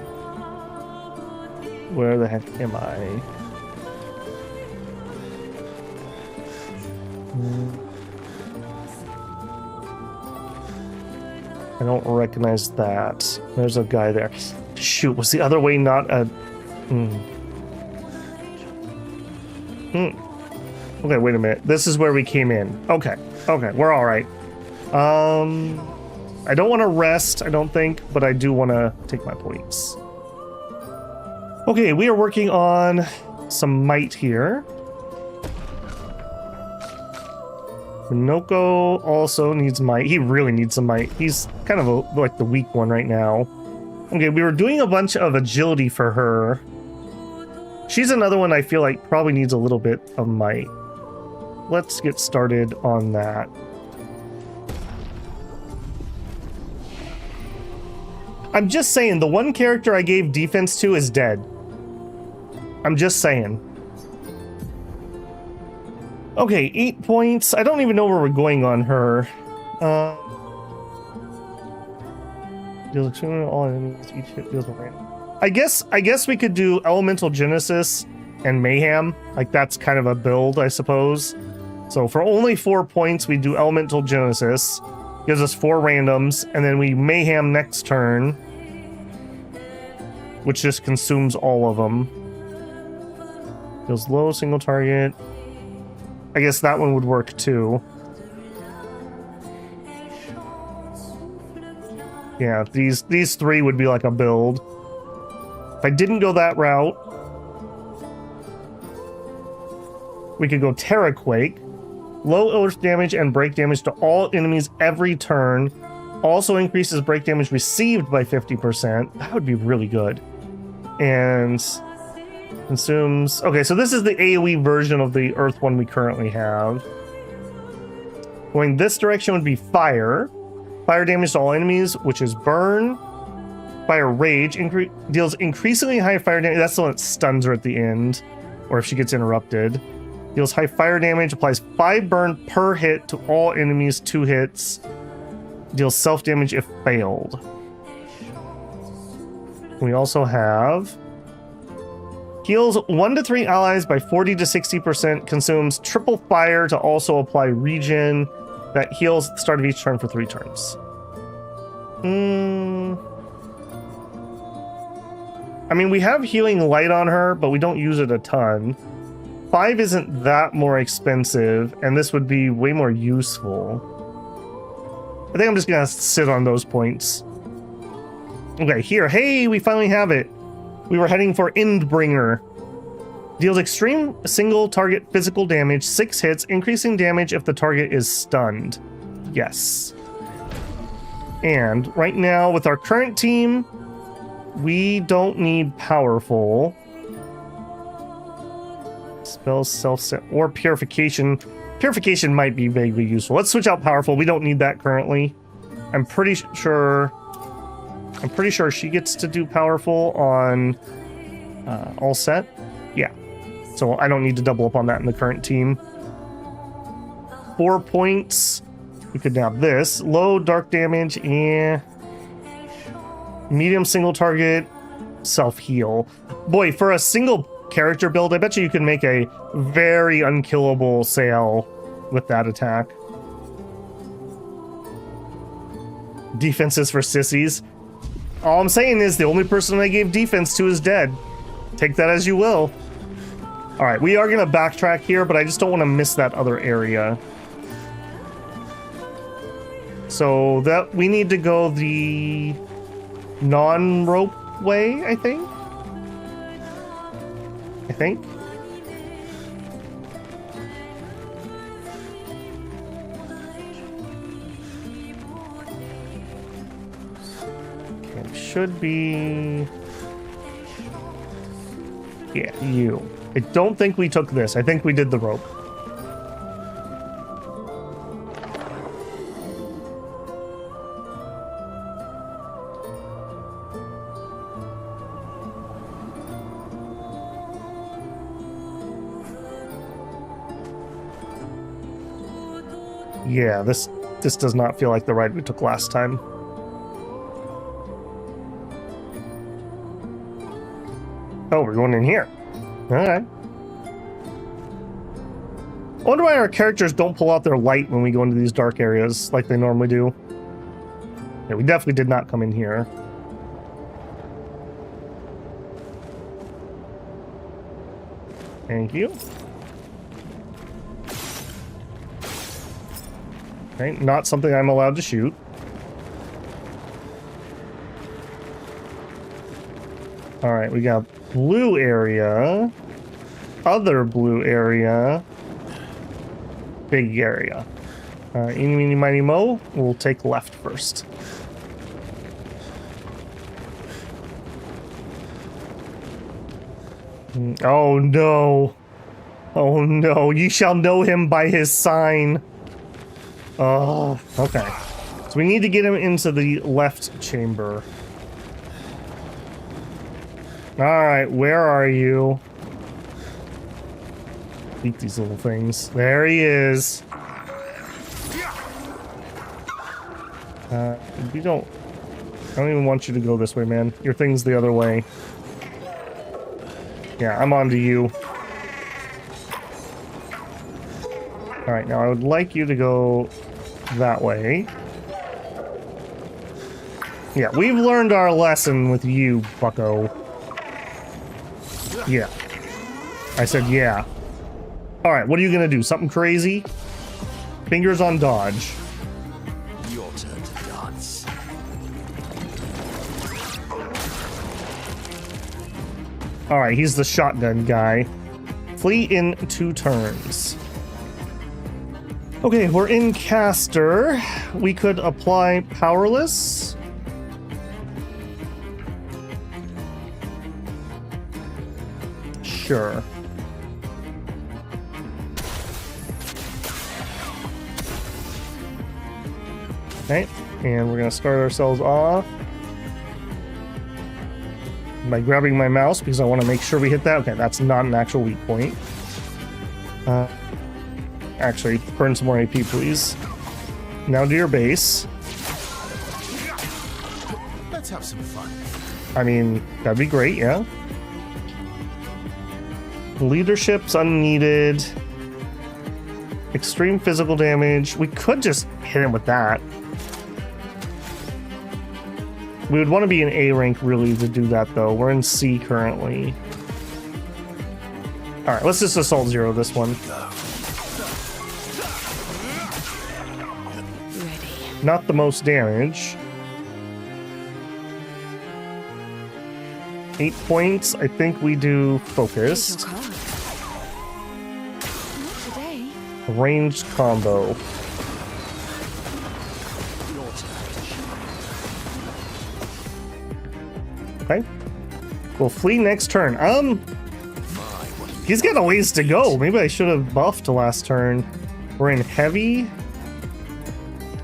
Where the heck am I? I don't recognize that. There's a guy there. Shoot, was the other way not a... Okay, wait a minute. This is where we came in. Okay, we're all right. I don't want to rest, I don't think, but I do want to take my points. Okay, we are working on some might here. Minoko also needs might. He really needs some might. He's kind of like the weak one right now. Okay, we were doing a bunch of agility for her. She's another one I feel like probably needs a little bit of might. Let's get started on that. I'm just saying, the one character I gave defense to is dead. I'm just saying. Okay, 8 points. I don't even know where we're going on her. Deals extremely all enemies. Each hit deals with random. I guess we could do Elemental Genesis and Mayhem. Like, that's kind of a build, I suppose. So for only 4 points, we do Elemental Genesis. Gives us 4 randoms, and then we Mayhem next turn, which just consumes all of them. Deals low single target. I guess that one would work too. Yeah, these 3 would be like a build. If I didn't go that route, we could go Terraquake. Low earth damage and break damage to all enemies every turn. Also increases break damage received by 50%. That would be really good. And consumes... Okay, so this is the AoE version of the earth one we currently have. Going this direction would be fire. Fire damage to all enemies, which is burn. Fire rage deals increasingly high fire damage. That's the one that stuns her at the end, or if she gets interrupted. Deals high fire damage, applies 5 burn per hit to all enemies, 2 hits. Deals self damage if failed. We also have heals 1 to 3 allies by 40 to 60%. Consumes triple fire to also apply regen. That heals at the start of each turn for 3 turns. I mean, we have healing light on her, but we don't use it a ton. 5 isn't that more expensive, and this would be way more useful. I think I'm just gonna sit on those points. Okay, here. Hey, we finally have it. We were heading for Endbringer. Deals extreme single target physical damage, 6 hits, increasing damage if the target is stunned. Yes. And right now, with our current team, we don't need powerful. Spells self-set or purification. Purification might be vaguely useful. Let's switch out powerful. We don't need that currently. I'm pretty sure she gets to do powerful on all set. Yeah. So I don't need to double up on that in the current team. 4 points. We could have this. Low dark damage and medium single target self-heal. Boy, for a single character build, I bet you can make a very unkillable sail with that attack. Defenses for sissies. All I'm saying is the only person I gave defense to is dead. Take that as you will. All right, we are going to backtrack here, but I just don't want to miss that other area. So that we need to go the non-rope way, I think. Okay, should be... Yeah, you. I don't think we took this. I think we did the rope. Yeah, this does not feel like the ride we took last time. Oh, we're going in here. Alright. I wonder why our characters don't pull out their light when we go into these dark areas like they normally do. Yeah, we definitely did not come in here. Thank you. Okay, not something I'm allowed to shoot. Alright, we got blue area, other blue area, big area. Eeny, meeny, miny, mo, we'll take left first. Oh no. Oh no, ye shall know him by his sign. Oh, okay. So we need to get him into the left chamber. Alright, where are you? Eat these little things. There he is. I don't even want you to go this way, man. Your thing's the other way. Yeah, I'm on to you. Alright, now I would like you to go that way. Yeah, we've learned our lesson with you, bucko. Yeah. I said yeah. Alright, what are you gonna do? Something crazy? Fingers on dodge. Your turn to dance. Alright, he's the shotgun guy. Flee in 2 turns. Okay, we're in caster. We could apply powerless. Sure. Okay, and we're gonna start ourselves off by grabbing my mouse because I want to make sure we hit that. Okay, that's not an actual weak point. Actually, burn some more AP, please. Now do your base. Let's have some fun. I mean, that'd be great, yeah. Leadership's unneeded. Extreme physical damage. We could just hit him with that. We would want to be in A rank really to do that though. We're in C currently. Alright, let's just assault 0 this one. Ready. Not the most damage. 8 points. I think we do focused. Here's your card. Not today. Ranged combo. Your turn. Okay. We'll flee next turn. My, what He's got a ways to go. Maybe I should have buffed last turn. We're in heavy.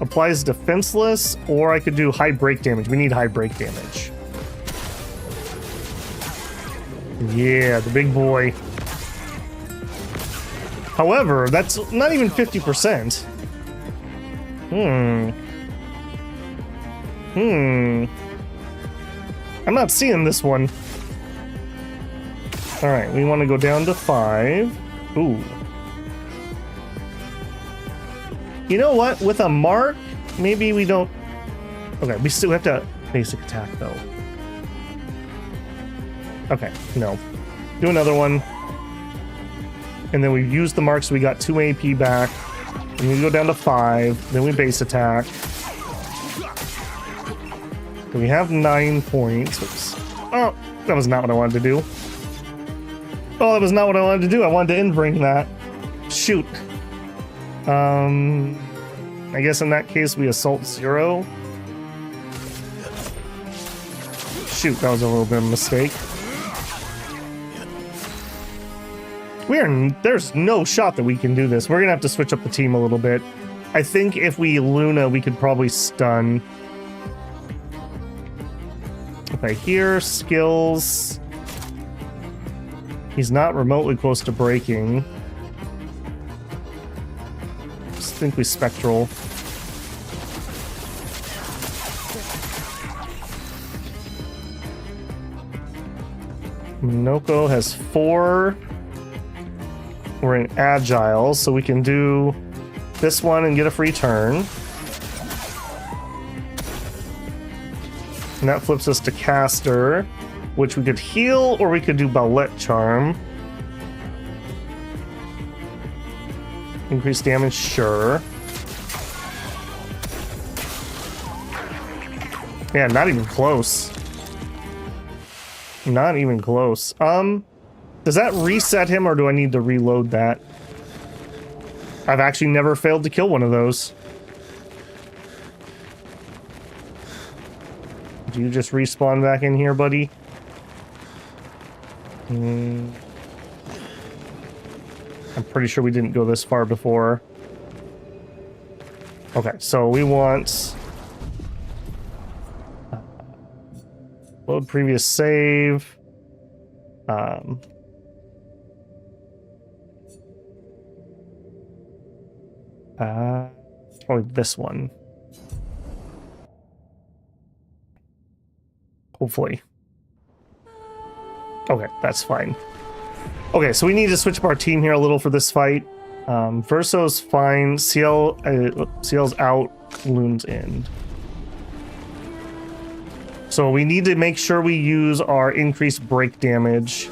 Applies defenseless, or I could do high break damage. We need high break damage. Yeah, the big boy. However, that's not even 50%. I'm not seeing this one. Alright, we want to go down to 5. Ooh. You know what? With a mark, maybe we don't... Okay, we still have to basic attack, though. Okay, no. Do another one. And then we use the mark, so we got 2 AP back. And we go down to 5. Then we base attack. So we have 9 points. Oops. Oh, that was not what I wanted to do. Oh, that was not what I wanted to do. I wanted to in-bring that. Shoot. I guess in that case we assault 0. Shoot, that was a little bit of a mistake. There's no shot that we can do this. We're gonna have to switch up the team a little bit. I think if we Luna, we could probably stun. Okay, here, skills. He's not remotely close to breaking. Just think we spectral. Minoko has 4. We're in agile, so we can do this one and get a free turn. And that flips us to caster, which we could heal or we could do ballet charm. Increase damage, sure. Yeah, not even close. Not even close. Does that reset him or do I need to reload that? I've actually never failed to kill one of those. Do you just respawn back in here, buddy? I'm pretty sure we didn't go this far before. Okay, so we want... load previous save. Probably this one. Hopefully. Okay, that's fine. Okay, so we need to switch up our team here a little for this fight. Verso's fine. CL's out. Loon's in. So we need to make sure we use our increased break damage.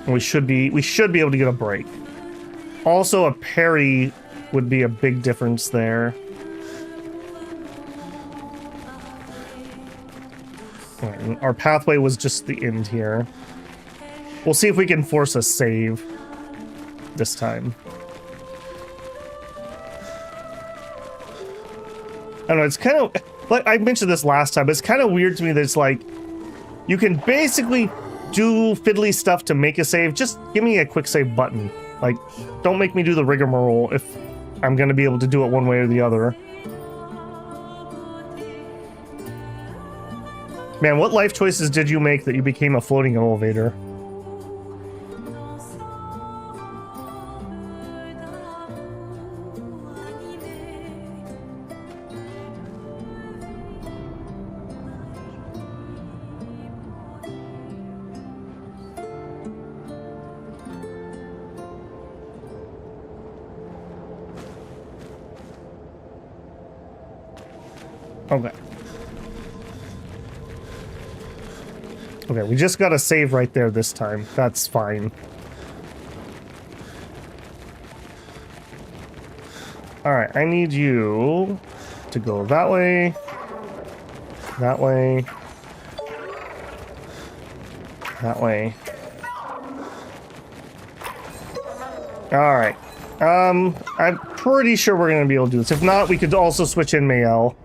And we should be able to get a break. Also, a parry would be a big difference there. Right, our pathway was just the end here. We'll see if we can force a save this time. I don't know, it's kind of... like I mentioned this last time, but it's kind of weird to me that it's like... you can basically do fiddly stuff to make a save. Just give me a quick save button. Like, don't make me do the rigmarole if I'm going to be able to do it one way or the other. Man, what life choices did you make that you became a floating elevator? Okay. Okay, we just got a save right there this time. That's fine. Alright, I need you to go that way. That way. That way. Alright. I'm pretty sure we're gonna be able to do this. If not, we could also switch in Mayel.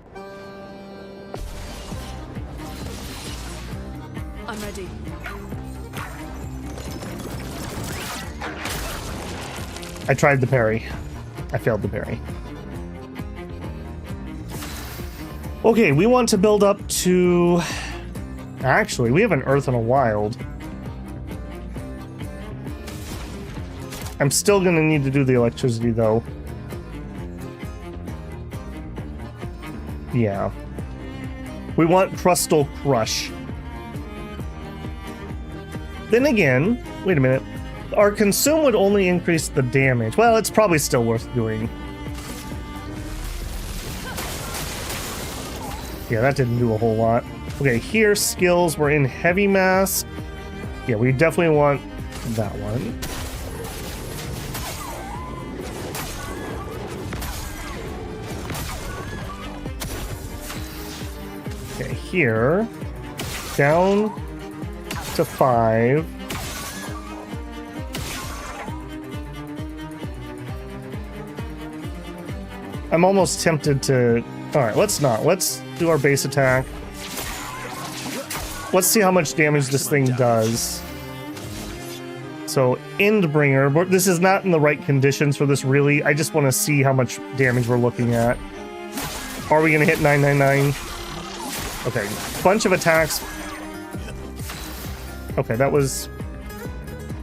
I tried the parry. I failed the parry. Okay, we want to build up to... Actually, we have an Earth and a Wild. I'm still gonna need to do the electricity, though. Yeah. We want Crustal Crush. Then again, wait a minute. Our consume would only increase the damage. Well, it's probably still worth doing. Yeah, that didn't do a whole lot. Okay, here, skills. We're in Heavy Mask. Yeah, we definitely want that one. Okay, here. Down to 5. I'm almost tempted to... Alright, let's not. Let's do our base attack. Let's see how much damage this thing does. So, Endbringer. This is not in the right conditions for this, really. I just want to see how much damage we're looking at. Are we going to hit 999? Okay, bunch of attacks. Okay, that was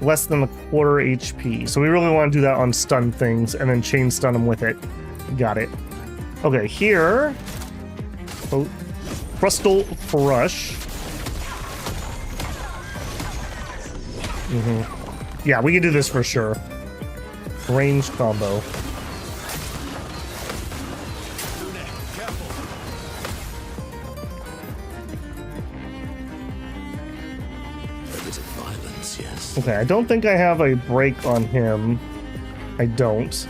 less than a quarter HP. So we really want to do that on stun things and then chain stun them with it. Got it. Okay, here. Oh, Crustal Crush. Yeah, we can do this for sure. Ranged combo. Violence, yes. Okay, I don't think I have a break on him. I don't.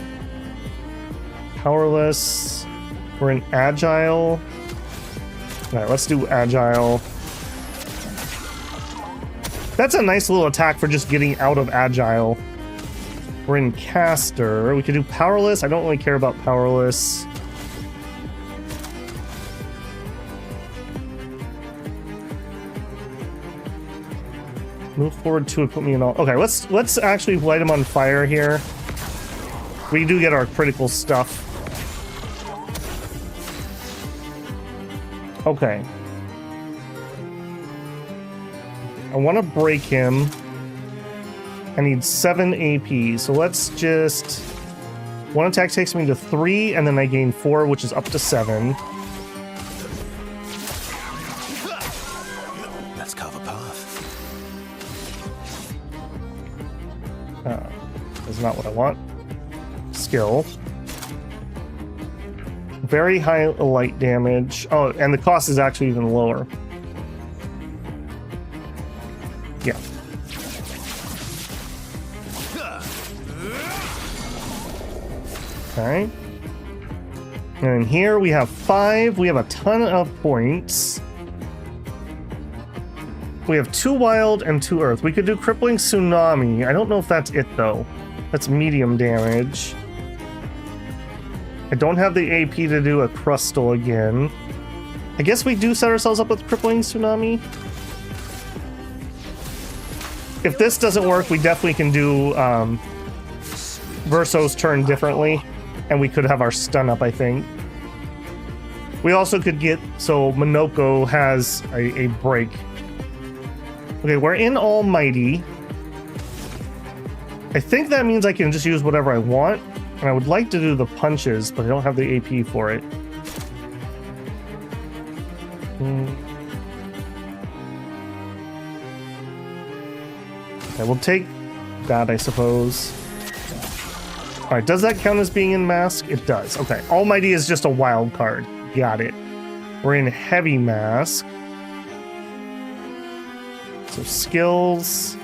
Powerless. We're in Agile. Alright, let's do Agile. That's a nice little attack for just getting out of Agile. We're in Caster. We could do Powerless. I don't really care about Powerless. Move forward 2 and put me in all... Okay, let's actually light him on fire here. We do get our critical stuff. Okay. I want to break him. I need 7 AP, so let's just... One attack takes me to 3, and then I gain 4, which is up to 7. Let's carve a path. That's not what I want. Skill. Very high light damage. Oh, and the cost is actually even lower. Yeah. Okay. And here we have 5. We have a ton of points. We have 2 wild and 2 earth. We could do crippling tsunami. I don't know if that's it though. That's medium damage. I don't have the AP to do a crustal again. I guess we do set ourselves up with crippling tsunami. If this doesn't work, we definitely can do Verso's turn differently, and we could have our stun up, I think. We also could get... So Minoko has a break. Okay, we're in Almighty. I think that means I can just use whatever I want, and I would like to do the punches, but I don't have the AP for it. Okay, we'll take that, I suppose. Alright, does that count as being in Mask? It does. Okay, Almighty is just a wild card. Got it. We're in Heavy Mask. So skills...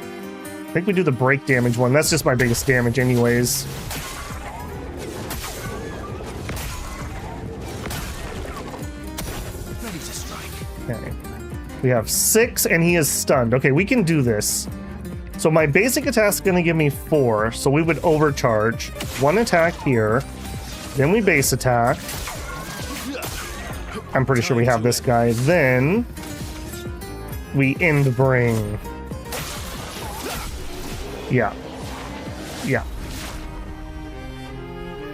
I think we do the break damage one. That's just my biggest damage anyways. Ready to strike. Okay. We have 6 and he is stunned. Okay, we can do this. So my basic attack is going to give me 4. So we would overcharge. 1 attack here. Then we base attack. I'm pretty sure we have this guy. Then we end bring. Yeah. Yeah.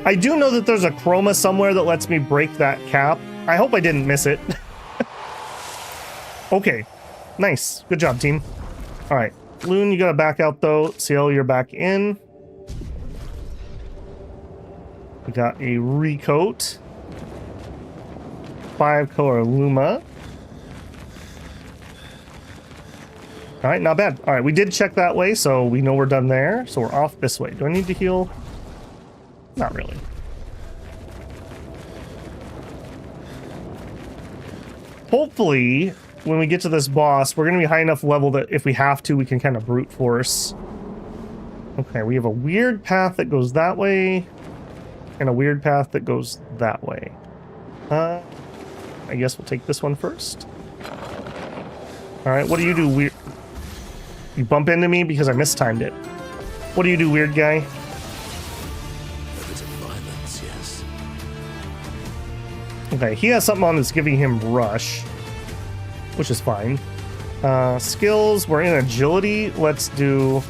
I do know that there's a chroma somewhere that lets me break that cap. I hope I didn't miss it. Okay, nice. Good job, team. All right, Loon, you gotta back out though. Ciel, you're back in. We got a recoat. 5-color Luma. All right, not bad. All right, we did check that way, so we know we're done there. So we're off this way. Do I need to heal? Not really. Hopefully, when we get to this boss, we're going to be high enough level that if we have to, we can kind of brute force. Okay, we have a weird path that goes that way, and a weird path that goes that way. I guess we'll take this one first. All right, what do you do, weird? You bump into me because I mistimed it. What do you do, weird guy? A bit of violence, yes. Okay, he has something on that's giving him rush, which is fine. Skills, we're in agility. Let's do...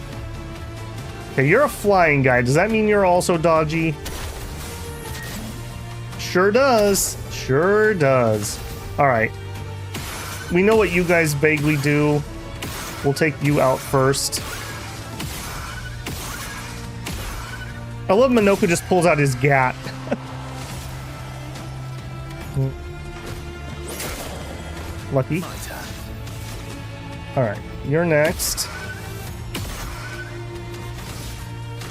Okay, you're a flying guy. Does that mean you're also dodgy? Sure does. Sure does. All right. We know what you guys vaguely do. We'll take you out first. I love Minoko just pulls out his gat. Lucky. Alright, you're next.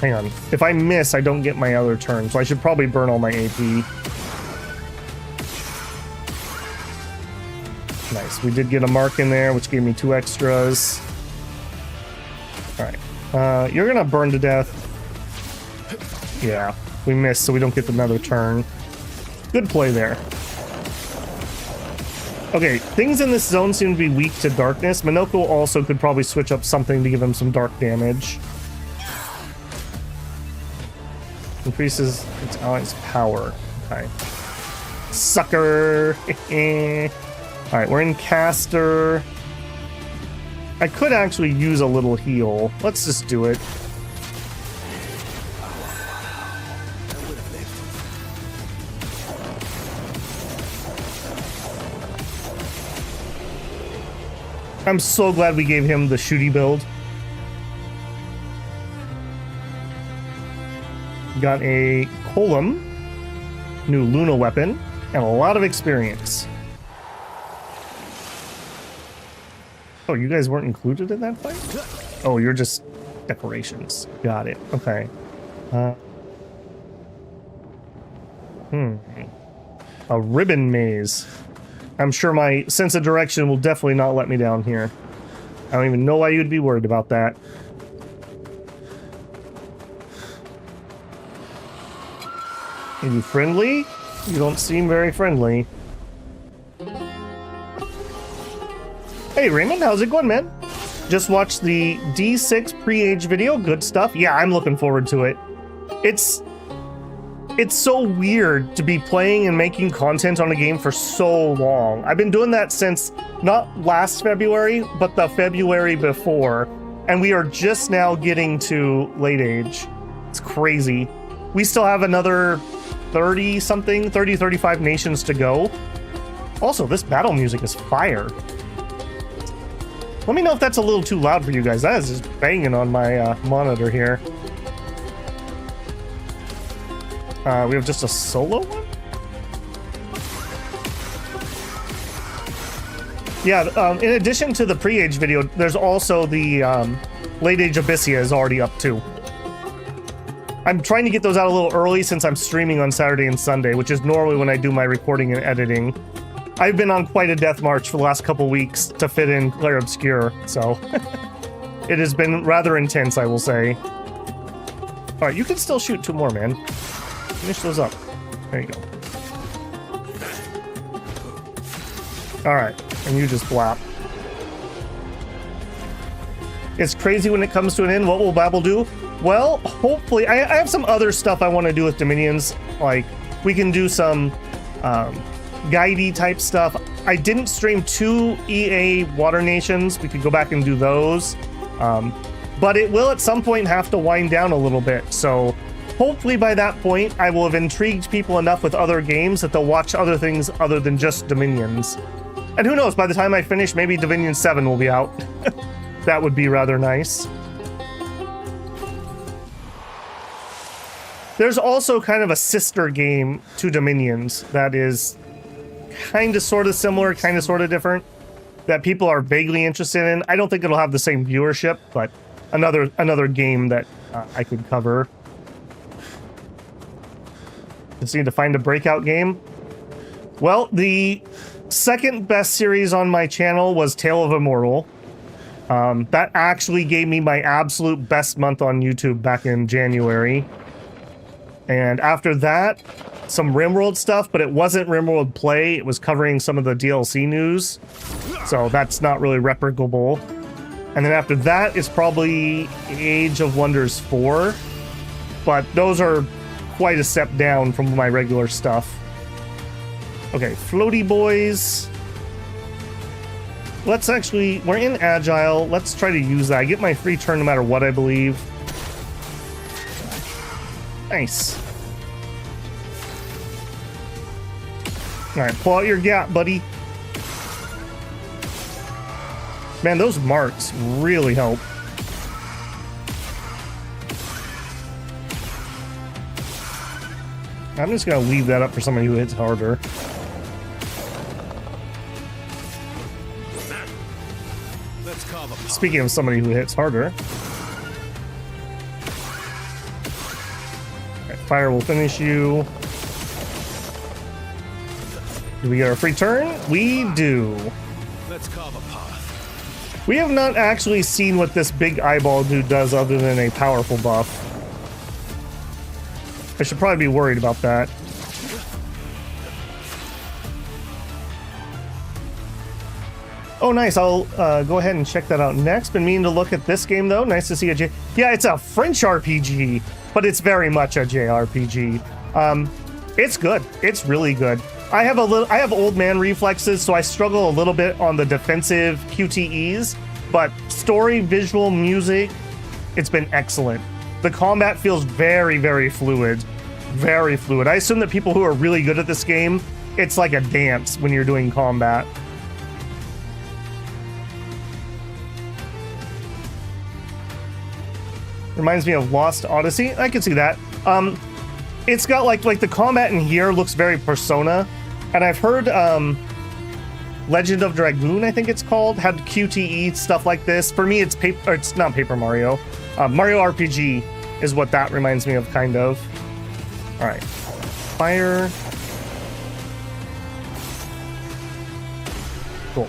Hang on. If I miss, I don't get my other turn, so I should probably burn all my AP. Nice. We did get a mark in there, which gave me 2 extras. Alright. You're gonna burn to death. Yeah, we missed, so we don't get another turn. Good play there. Okay, things in this zone seem to be weak to darkness. Minoko also could probably switch up something to give him some dark damage. Increases its allies' power. Okay. Sucker! Alright, we're in caster. I could actually use a little heal. Let's just do it. I'm so glad we gave him the shooty build. Got a Column, new Luna weapon, and a lot of experience. Oh, you guys weren't included in that fight? Oh, you're just decorations. Got it. Okay. A ribbon maze. I'm sure my sense of direction will definitely not let me down here. I don't even know why you'd be worried about that. Are you friendly? You don't seem very friendly. Hey Raymond, how's it going, man? Just watched the D6 pre-age video. Good stuff. Yeah, I'm looking forward to it. It's so weird to be playing and making content on a game for so long. I've been doing that since not last February, but the February before. And we are just now getting to late age. It's crazy. We still have another 30 something, 30, 35 nations to go. Also, this battle music is fire. Let me know if that's a little too loud for you guys. That is just banging on my monitor here. We have just a solo one? Yeah, in addition to the pre-age video, there's also the late age Abyssia is already up too. I'm trying to get those out a little early since I'm streaming on Saturday and Sunday, which is normally when I do my recording and editing. I've been on quite a death march for the last couple weeks to fit in Clair Obscur, so it has been rather intense, I will say. Alright, you can still shoot 2 more, man. Finish those up. There you go. Alright, and you just blap. It's crazy when it comes to an end. What will Babel do? Well, hopefully, I have some other stuff I want to do with Dominions. Like, we can do some guidey type stuff. I didn't stream 2 EA Water Nations. We could go back and do those. But it will at some point have to wind down a little bit. So hopefully by that point, I will have intrigued people enough with other games that they'll watch other things other than just Dominions. And who knows, by the time I finish, maybe Dominion 7 will be out. That would be rather nice. There's also kind of a sister game to Dominions that is kind of sort of similar, kind of sort of different, that people are vaguely interested in. I don't think it'll have the same viewership, but another game that I could cover. Just need to find a breakout game. Well, the second best series on my channel was Tale of Immortal. That actually gave me my absolute best month on YouTube back in January. And after that, some RimWorld stuff, but it wasn't RimWorld Play. It was covering some of the DLC news. So that's not really replicable. And then after that is probably Age of Wonders 4. But those are quite a step down from my regular stuff. Okay, Floaty Boys. Let's actually, we're in Agile. Let's try to use that. I get my free turn no matter what, I believe. Nice. Alright, pull out your gap, buddy. Man, those marks really help. I'm just gonna leave that up for somebody who hits harder. Speaking of somebody who hits harder. Right, fire will finish you. Do we get our free turn? We do. Let's carve a path. We have not actually seen what this big eyeball dude does other than a powerful buff. I should probably be worried about that. Oh, nice. I'll go ahead and check that out next. Been meaning to look at this game, though. Nice to see a J... Yeah, it's a French RPG, but it's very much a JRPG. It's good. It's really good. I have old man reflexes, so I struggle a little bit on the defensive QTEs, but story, visual, music, it's been excellent. The combat feels very, very fluid. Very fluid. I assume that people who are really good at this game, it's like a dance when you're doing combat. Reminds me of Lost Odyssey. I can see that. It's got like the combat in here looks very Persona, and I've heard Legend of Dragoon, I think it's called, had QTE stuff like this. For me, it's not Paper Mario. Mario RPG is what that reminds me of, kind of. All right, fire. Cool.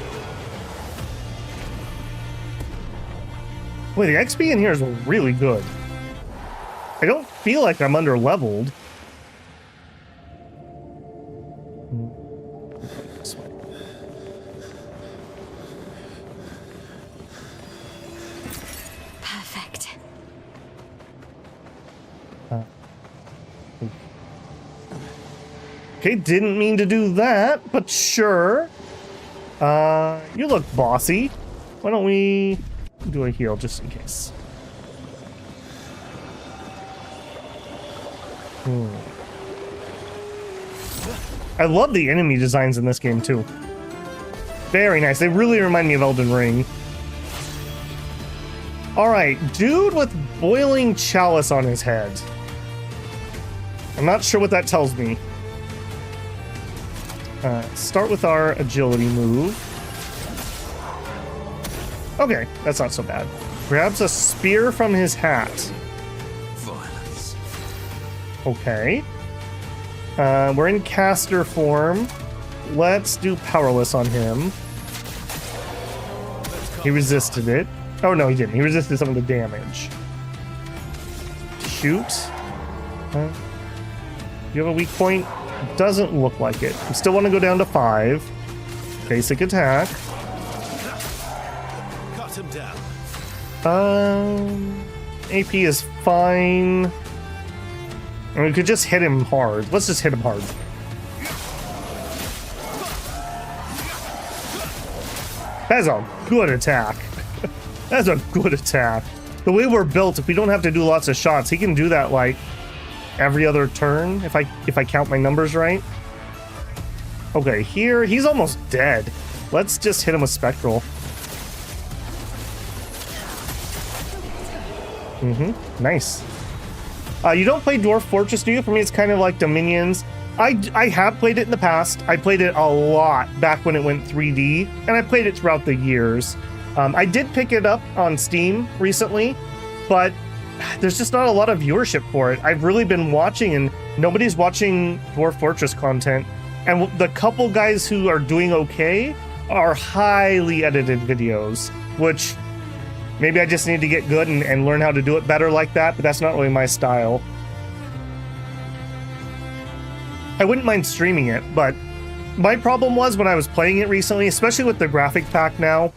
Wait, the XP in here is really good. I don't feel like I'm under-leveled. Perfect. Okay, didn't mean to do that, but sure. You look bossy. Why don't we do a heal just in case? I love the enemy designs in this game too. Very nice. They really remind me of Elden Ring. Alright, dude with boiling chalice on his head. I'm not sure what that tells me. Start with our agility move. Okay, that's not so bad. Grabs a spear from his hat. Violence. Okay. We're in caster form. Let's do powerless on him. He resisted it. Oh, no, he didn't. He resisted some of the damage. Shoot. Do you have a weak point? Doesn't look like it. We still want to go down to 5. Basic attack. Cut him down. AP is fine. And we could just hit him hard. Let's just hit him hard. That's a good attack. That's a good attack. The way we're built, if we don't have to do lots of shots, he can do that like every other turn, if I count my numbers right. Okay, here, he's almost dead. Let's just hit him with Spectral. Nice. You don't play Dwarf Fortress, do you? For me, it's kind of like Dominions. I have played it in the past. I played it a lot back when it went 3D, and I played it throughout the years. I did pick it up on Steam recently, but there's just not a lot of viewership for it. I've really been watching, and nobody's watching Dwarf Fortress content. And the couple guys who are doing okay are highly edited videos, which maybe I just need to get good and learn how to do it better like that, but that's not really my style. I wouldn't mind streaming it, but my problem was when I was playing it recently, especially with the graphic pack now,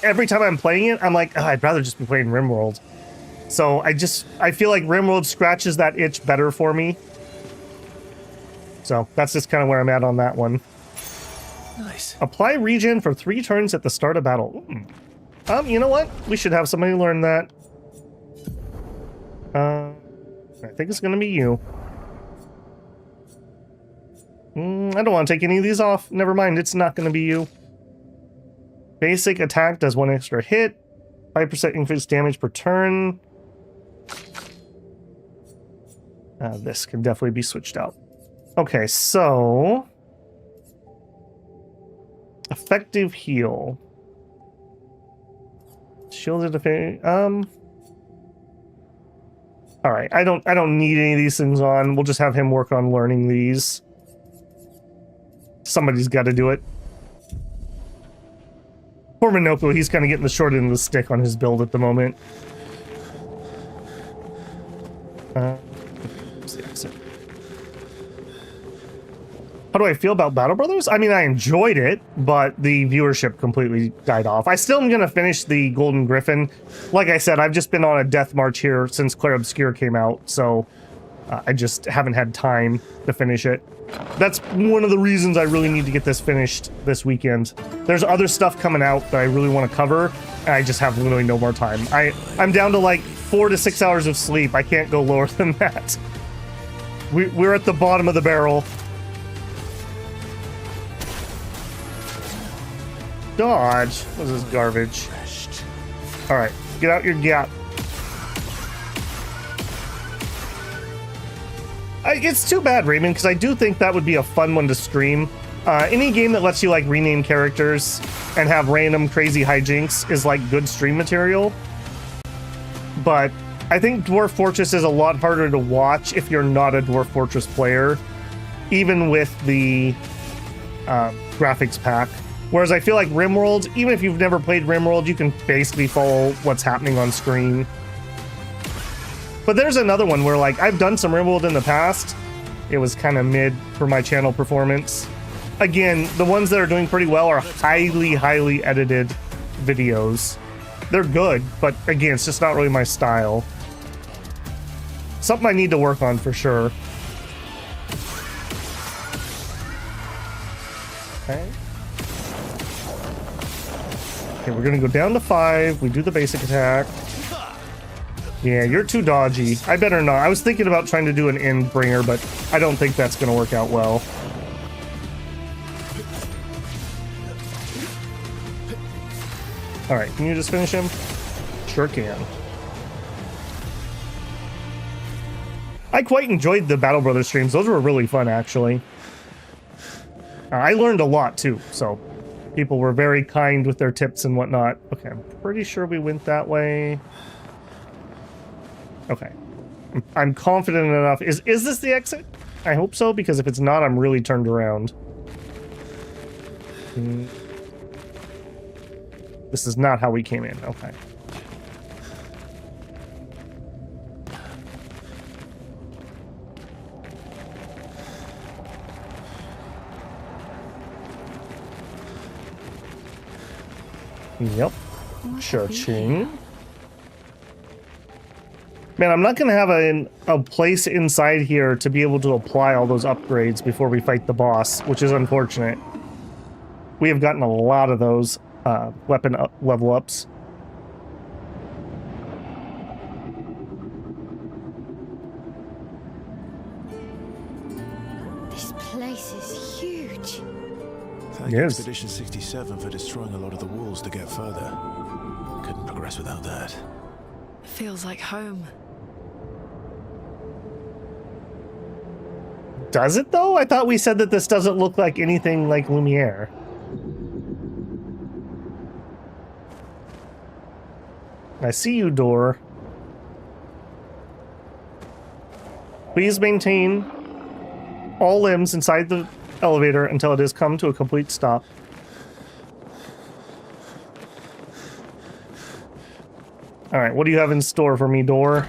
every time I'm playing it, I'm like, oh, I'd rather just be playing RimWorld. So I feel like RimWorld scratches that itch better for me. So that's just kind of where I'm at on that one. Nice. Apply regen for 3 turns at the start of battle. You know what? We should have somebody learn that. I think it's gonna be you. I don't want to take any of these off. Never mind, it's not gonna be you. Basic attack does 1 extra hit. 5% increased damage per turn. This can definitely be switched out. Okay, so... effective heal. Shielded effect. Alright, I don't need any of these things on. We'll just have him work on learning these. Somebody's got to do it. Poor Minoko, he's kind of getting the short end of the stick on his build at the moment. What's the exit? How do I feel about Battle Brothers? I mean, I enjoyed it, but the viewership completely died off. I still am going to finish the Golden Griffin. Like I said, I've just been on a death march here since Clair Obscur came out, so I just haven't had time to finish it. That's one of the reasons I really need to get this finished this weekend. There's other stuff coming out that I really want to cover, and I just have literally no more time. I'm down to like 4 to 6 hours of sleep. I can't go lower than that. We're at the bottom of the barrel. Dodge. What is this garbage? Alright, get out your gap. It's too bad, Raymond, because I do think that would be a fun one to stream. Any game that lets you like rename characters and have random crazy hijinks is like good stream material. But I think Dwarf Fortress is a lot harder to watch if you're not a Dwarf Fortress player, even with the graphics pack. Whereas I feel like RimWorld, even if you've never played RimWorld, you can basically follow what's happening on screen. But there's another one where, like, I've done some RimWorld in the past. It was kind of mid for my channel performance. Again, the ones that are doing pretty well are highly, highly edited videos. They're good, but again, it's just not really my style. Something I need to work on for sure. Okay. Okay, we're gonna go down to 5. We do the basic attack. Yeah, you're too dodgy. I better not. I was thinking about trying to do an Endbringer, but I don't think that's gonna work out well. Alright, can you just finish him? Sure can. I quite enjoyed the Battle Brothers streams. Those were really fun, actually. I learned a lot, too, so people were very kind with their tips and whatnot. Okay, I'm pretty sure we went that way. Okay. I'm confident enough. Is this the exit? I hope so, because if it's not, I'm really turned around. This is not how we came in. Okay. Yep. Sure, Ching. Man, I'm not going to have a place inside here to be able to apply all those upgrades before we fight the boss, which is unfortunate. We have gotten a lot of those weapon level ups. Thank Yes. Expedition 67 for destroying a lot of the walls to get further. Couldn't progress without that. Feels like home. Does it though? I thought we said that this doesn't look like anything like Lumiere. I see you, door. Please maintain all limbs inside the elevator until it has come to a complete stop. All right, what do you have in store for me, door?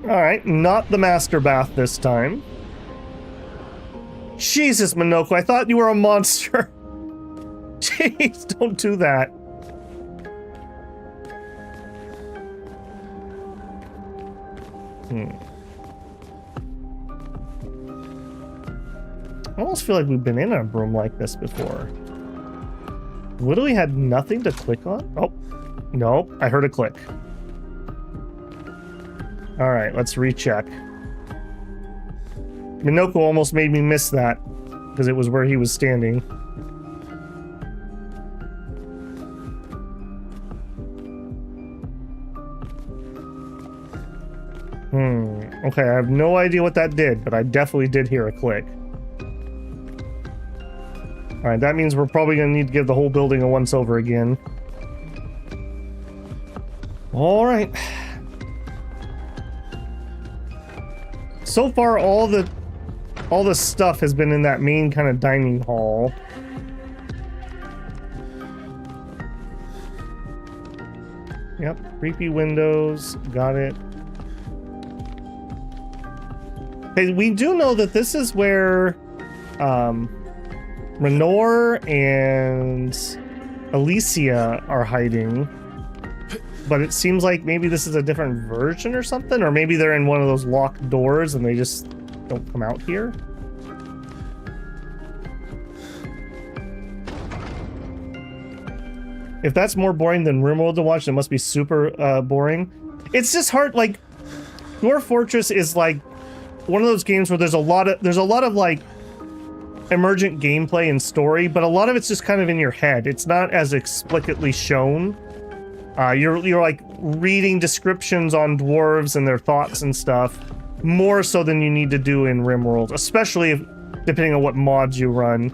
All right, not the master bath this time. Jesus, Minoko, I thought you were a monster. Jeez, don't do that. I almost feel like we've been in a room like this before. Literally had nothing to click on? Oh, no, I heard a click. All right, let's recheck. Minoko almost made me miss that because it was where he was standing. Okay, I have no idea what that did, but I definitely did hear a click. Alright, that means we're probably going to need to give the whole building a once over again. Alright. So far, all the stuff has been in that main kind of dining hall. Yep, creepy windows, got it. Hey, we do know that this is where Renor and Alicia are hiding, but it seems like maybe this is a different version or something, or maybe they're in one of those locked doors and they just don't come out here. If that's more boring than RimWorld to watch, it must be super boring. It's just hard. Like, Dwarf Fortress is like one of those games where there's a lot of like emergent gameplay and story, but a lot of it's just kind of in your head. It's not as explicitly shown. You're like reading descriptions on dwarves and their thoughts and stuff more so than you need to do in RimWorld, especially if, depending on what mods you run.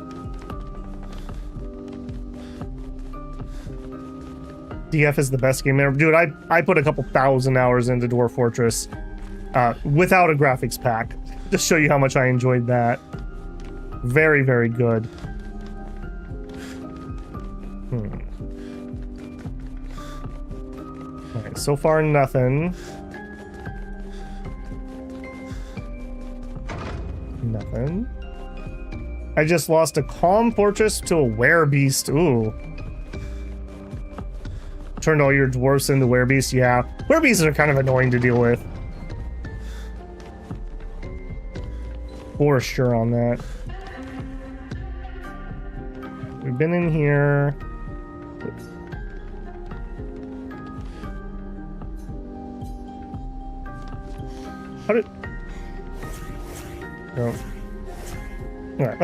DF is the best game ever. Dude, I put a couple thousand hours into Dwarf Fortress without a graphics pack. Just show you how much I enjoyed that. Very, very good. Alright, so far nothing. Nothing. I just lost a calm fortress to a werebeast. Ooh. Turned all your dwarfs into werebeasts. Yeah, werebeasts are kind of annoying to deal with. For sure on that. We've been in here. How did... Oh. Alright,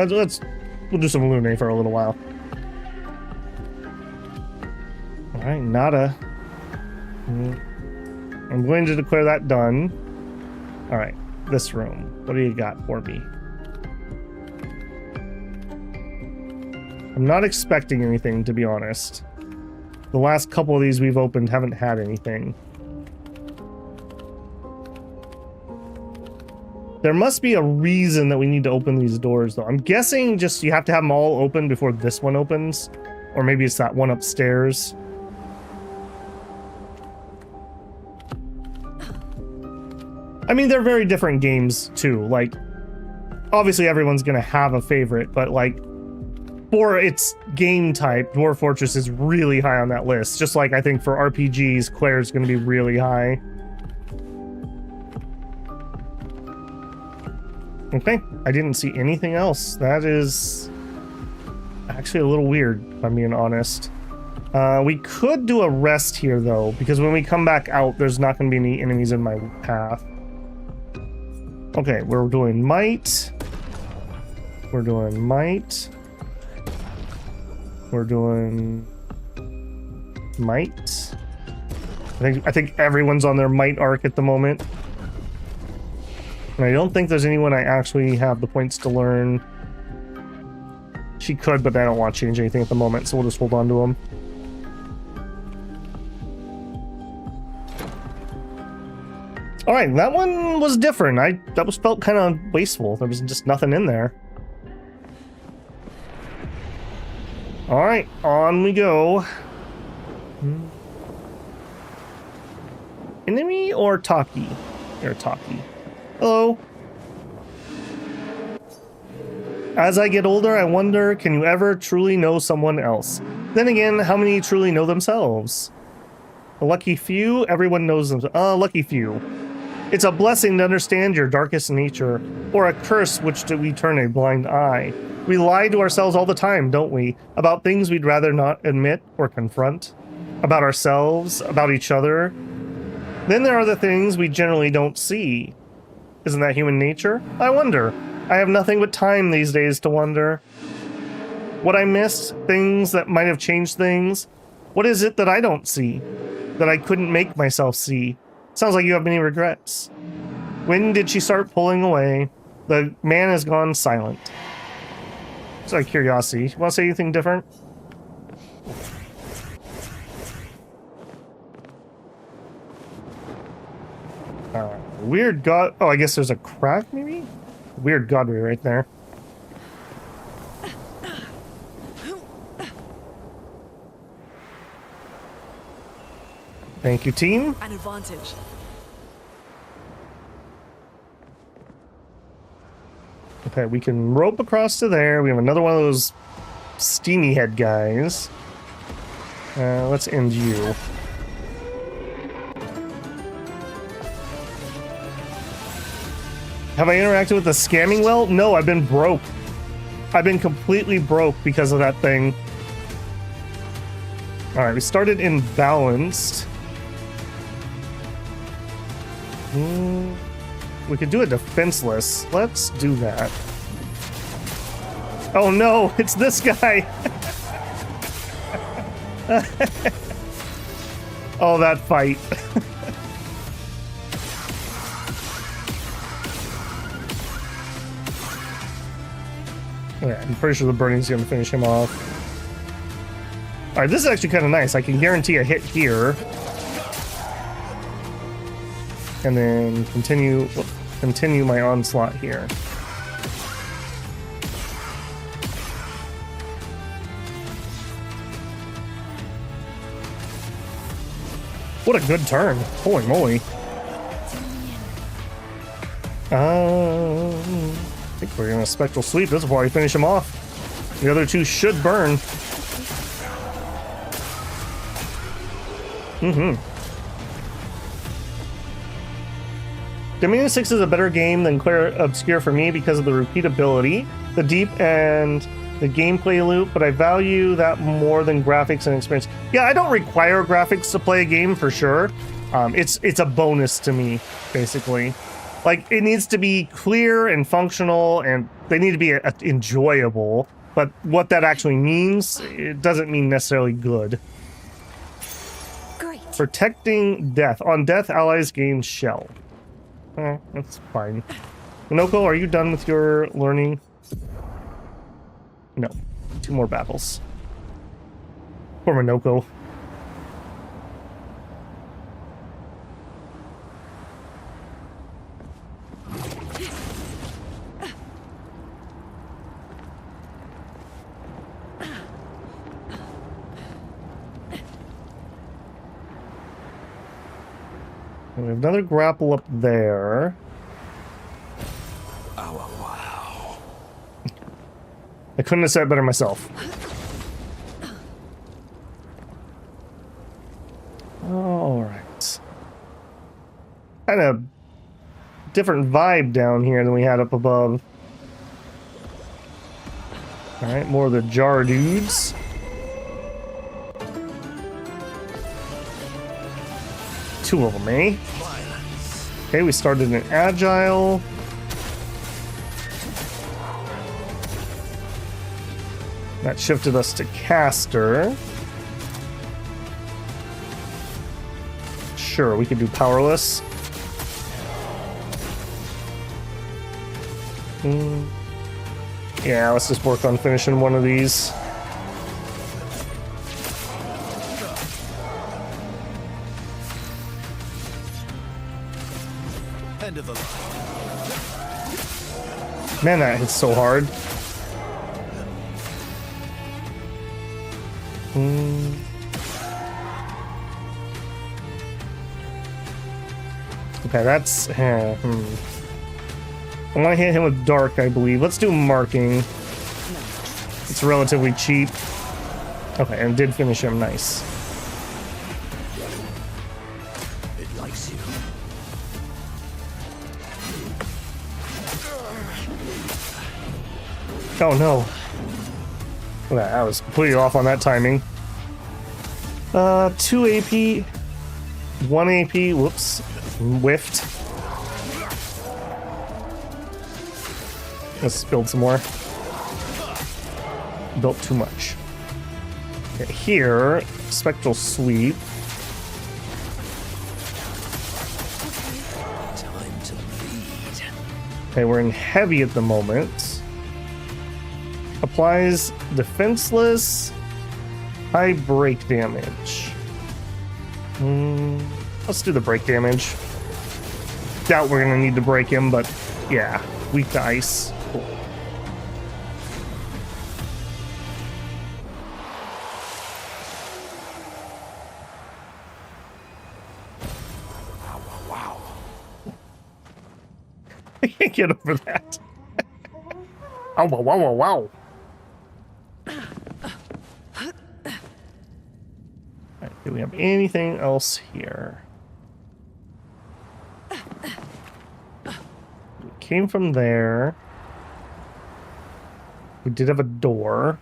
we'll do some Lune for a little while. Alright, nada. I'm going to declare that done. Alright, this room. What do you got for me? I'm not expecting anything, to be honest. The last couple of these we've opened haven't had anything. There must be a reason that we need to open these doors, though. I'm guessing just you have to have them all open before this one opens. Or maybe it's that one upstairs. I mean, they're very different games, too. Like, obviously everyone's gonna have a favorite, but, like, for its game type, Dwarf Fortress is really high on that list. Just like I think for RPGs, Claire's gonna be really high. Okay, I didn't see anything else. That is actually a little weird, if I'm being honest. We could do a rest here, though, because when we come back out, there's not going to be any enemies in my path. Okay, we're doing might. We're doing might. We're doing might. I think everyone's on their might arc at the moment. And I don't think there's anyone I actually have the points to learn. She could, but I don't want to change anything at the moment, so we'll just hold on to them. All right, that one was different. That was felt kind of wasteful. There was just nothing in there. All right, on we go. Enemy or Taki? Or Taki. Hello. As I get older, I wonder, can you ever truly know someone else? Then again, how many truly know themselves? A lucky few, everyone knows them. Lucky few. It's a blessing to understand your darkest nature, or a curse which do we turn a blind eye. We lie to ourselves all the time, don't we? About things we'd rather not admit or confront. About ourselves, about each other. Then there are the things we generally don't see. Isn't that human nature? I wonder. I have nothing but time these days to wonder. What I missed, things that might have changed things. What is it that I don't see? That I couldn't make myself see? Sounds like you have many regrets. When did she start pulling away? The man has gone silent. Just out of curiosity, you want to say anything different? Weird god. Oh, I guess there's a crack, maybe? Weird godry right there. Thank you, team. An advantage. Okay, we can rope across to there. We have another one of those steamy head guys. Let's end you. Have I interacted with the scamming well? No, I've been broke. I've been completely broke because of that thing. Alright, we started imbalanced. We could do a defenseless. Let's do that. Oh no, it's this guy! Oh, that fight. Okay, I'm pretty sure the burning's gonna finish him off. Alright, this is actually kind of nice. I can guarantee a hit here. And then continue my onslaught here. What a good turn. Holy moly. I think we're gonna spectral sweep. This will probably finish him off. The other two should burn. Dominion 6 is a better game than Clair Obscur for me because of the repeatability, the deep, and the gameplay loop, but I value that more than graphics and experience. Yeah, I don't require graphics to play a game for sure. It's a bonus to me, basically. Like, it needs to be clear and functional, and they need to be enjoyable, but what that actually means, it doesn't mean necessarily good. Great. Protecting death. On death, allies gain shell. That's fine. Minoko, are you done with your learning? No. 2 more battles. Poor Minoko. We have another grapple up there. Oh, wow. I couldn't have said it better myself. Alright. Kind of different vibe down here than we had up above. Alright, more of the jar dudes. Two of them, eh? Okay, we started an agile. That shifted us to caster. Sure, we could do powerless. Yeah, let's just work on finishing one of these. End of the line. Man, that hits so hard. Okay, that's... I want to hit him with dark, I believe. Let's do marking. It's relatively cheap. Okay, and did finish him. Nice. It likes you. Oh no. Okay, I was completely off on that timing. 2 AP. 1 AP. Whoops. Whiffed. Let's build some more. Built too much. Okay, here, Spectral Sweep. Time to bleed. Okay, we're in heavy at the moment. Applies defenseless, high break damage. Let's do the break damage. Doubt we're gonna need to break him, but yeah, weak to ice. Cool. Wow. I can't get over that. Oh, wow, wow, wow, wow. Alright, do we have anything else here? We came from there. We did have a door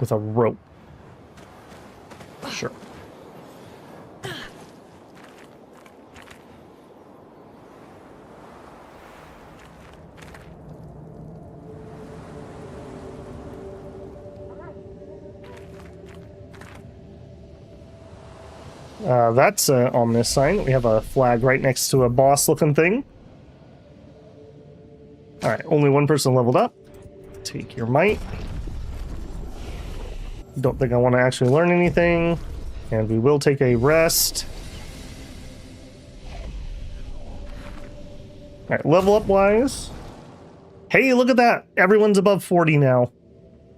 with a rope. Sure. That's an ominous sign. We have a flag right next to a boss-looking thing. Alright, only one person leveled up. Take your might. Don't think I want to actually learn anything. And we will take a rest. Alright, level up wise. Hey, look at that! Everyone's above 40 now.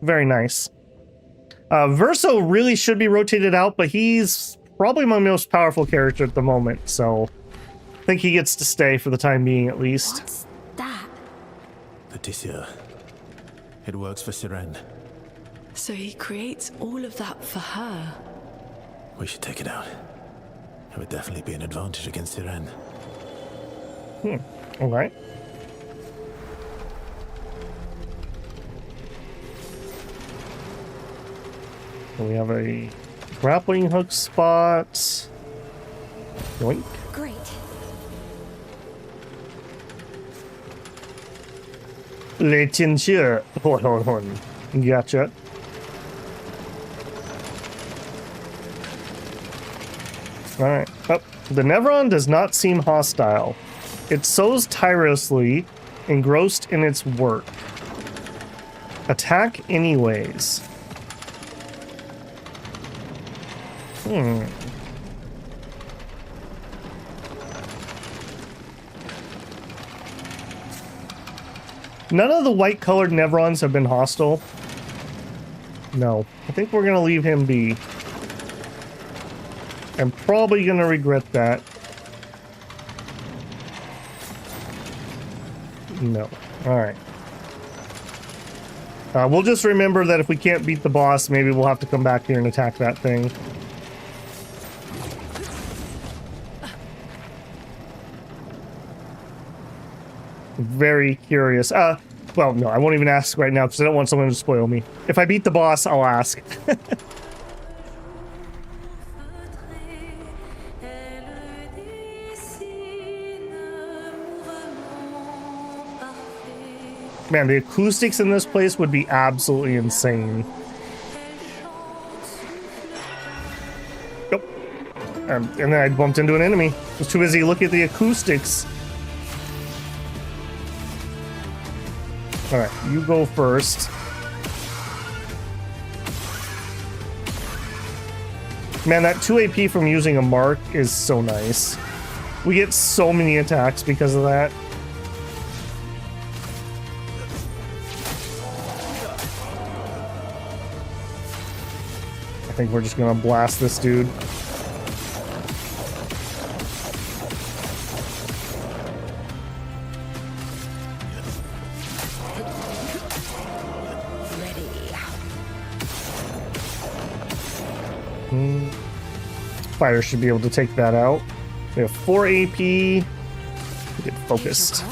Very nice. Verso really should be rotated out, but he's probably my most powerful character at the moment, so I think he gets to stay for the time being at least. What's that? The Tissue. It works for Siren. So he creates all of that for her. We should take it out. It would definitely be an advantage against Siren. Alright. So we have a grappling hook spot. Yoink. Great. Gotcha. Alright. Oh, the Nevron does not seem hostile. It sows tirelessly, engrossed in its work. Attack anyways. None of the white-colored Nevrons have been hostile. No. I think we're going to leave him be. I'm probably going to regret that. No. Alright. We'll just remember that if we can't beat the boss, maybe we'll have to come back here and attack that thing. Very curious. Well, no, I won't even ask right now because I don't want someone to spoil me. If I beat the boss, I'll ask. Man, the acoustics in this place would be absolutely insane. Yep. And then I bumped into an enemy. I was too busy looking at the acoustics. Alright, you go first. Man, that 2 AP from using a mark is so nice. We get so many attacks because of that. I think we're just gonna blast this dude. Fire should be able to take that out. We have 4 AP. We get focused.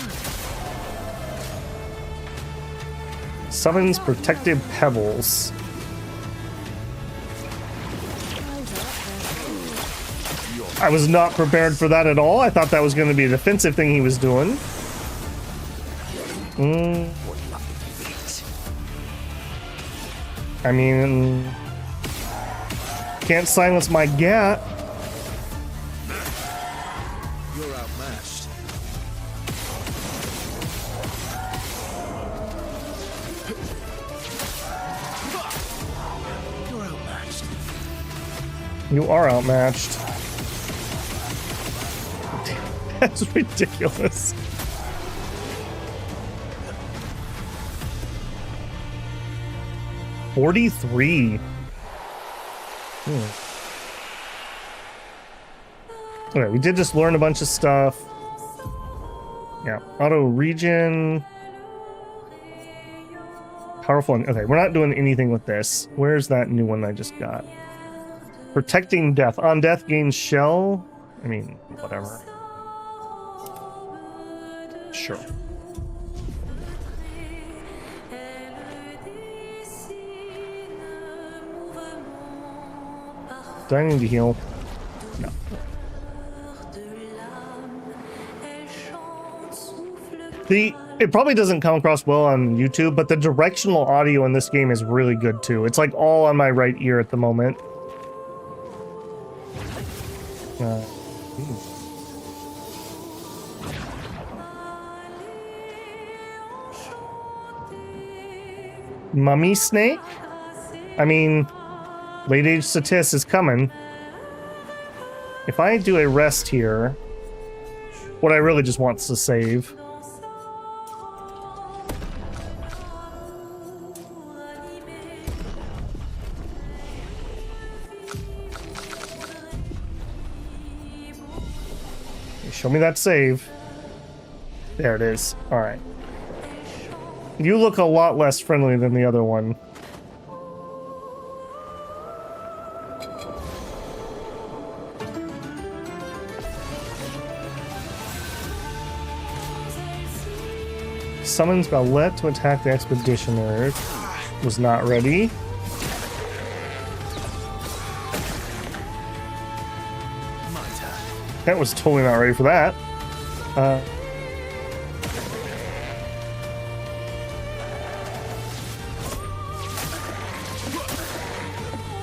Summons protective pebbles. I was not prepared for that at all. I thought that was going to be a defensive thing he was doing. I mean, can't silence my gat. You're outmatched. You're outmatched. You are outmatched. That's ridiculous. $43. Okay, we did just learn a bunch of stuff. Yeah, auto regen. Powerful. Okay, we're not doing anything with this. Where's that new one I just got? Protecting death. On death gains shell. I mean, whatever. Sure. Do I need to heal? No. It probably doesn't come across well on YouTube, but the directional audio in this game is really good too. It's like all on my right ear at the moment. Mummy snake? I mean, late age Satis is coming. If I do a rest here, what I really just want is to save. Show me that save. There it is. All right. You look a lot less friendly than the other one. Summons Ballet to attack the Expeditioner. Was not ready. That was totally not ready for that.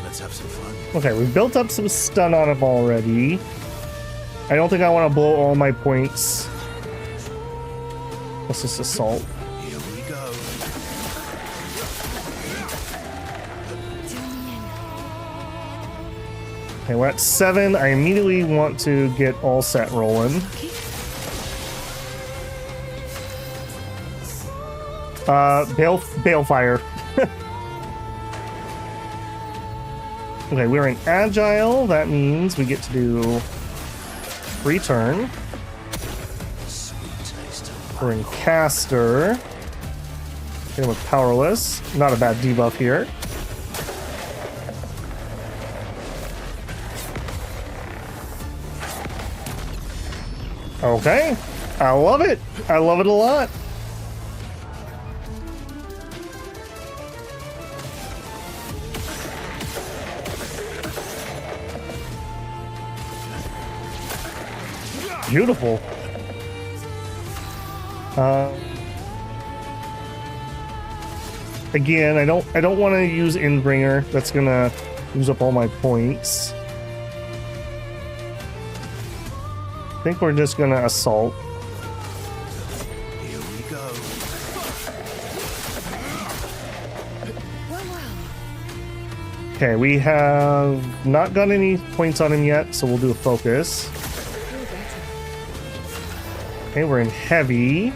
Let's have some fun. Okay, we've built up some stun on him already. I don't think I want to blow all my points. What's this assault? Here we go. Okay, we're at 7. I immediately want to get all set rolling. Balefire. Okay, we're in Agile. That means we get to do free turn. We're in Caster. Hit him with Powerless. Not a bad debuff here. Okay. I love it. I love it a lot. Beautiful. Again, I don't want to use Endbringer. That's gonna use up all my points. I think we're just gonna assault. Here we go. Okay, we have not got any points on him yet, so we'll do a focus. Okay, we're in heavy.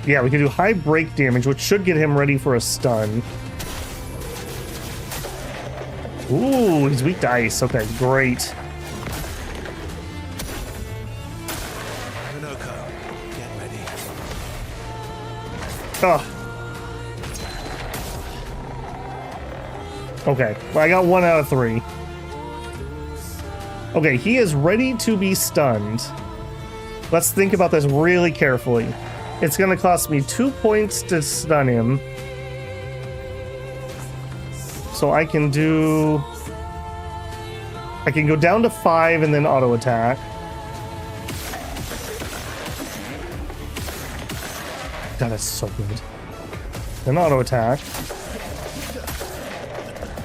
Yeah, we can do high break damage, which should get him ready for a stun. Ooh, he's weak to ice. Okay, great. Minoko, get ready. Oh. Okay, well, I got 1 out of 3. Okay, he is ready to be stunned. Let's think about this really carefully. It's going to cost me 2 points to stun him. So I can go down to 5 and then auto attack. God, that's so good. Then auto attack.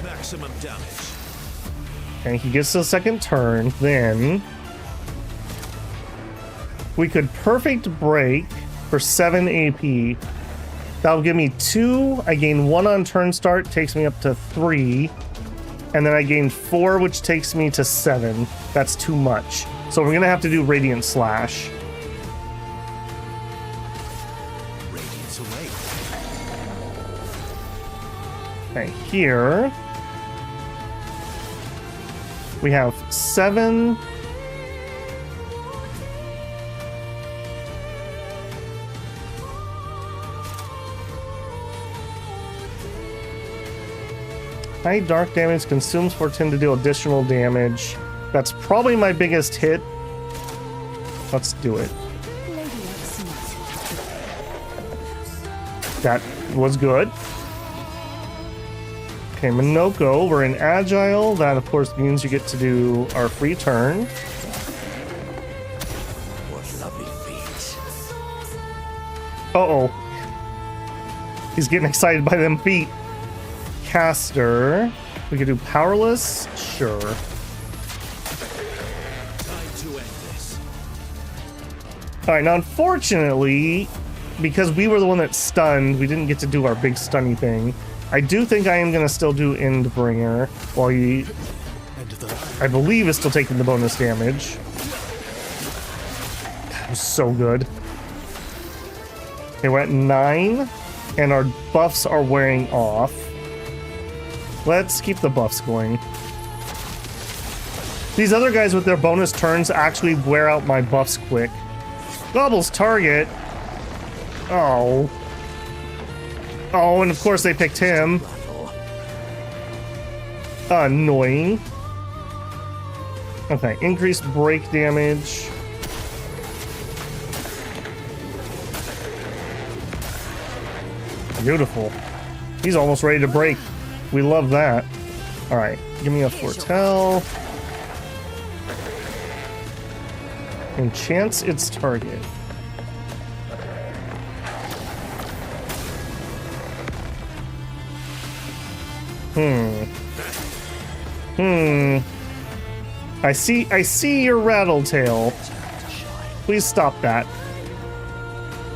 Maximum damage. And he gets the second turn. Then we could perfect break for 7 AP. That'll give me 2. I gain 1 on turn start, takes me up to 3. And then I gain 4, which takes me to 7. That's too much. So we're gonna have to do Radiant Slash. Radiance away. Okay, here we have 7. High dark damage consumes for 10 to deal additional damage. That's probably my biggest hit. Let's do it. That was good. Okay, Minoko, we're in Agile. That, of course, means you get to do our free turn. What lovely feet. Uh-oh. He's getting excited by them feet. Caster. We could do Powerless? Sure. Time to end this. Alright, now unfortunately, because we were the one that stunned, we didn't get to do our big stunny thing. I do think I am going to still do Endbringer, while he, End of the line. I believe, is still taking the bonus damage. That was so good. Okay, we're at 9, and our buffs are wearing off. Let's keep the buffs going. These other guys with their bonus turns actually wear out my buffs quick. Gobble's target. Oh. Oh, and of course they picked him. Annoying. Okay, increased break damage. Beautiful. He's almost ready to break. We love that. Alright, give me a Foretell. Enchants its target. I see your Rattletail. Please stop that.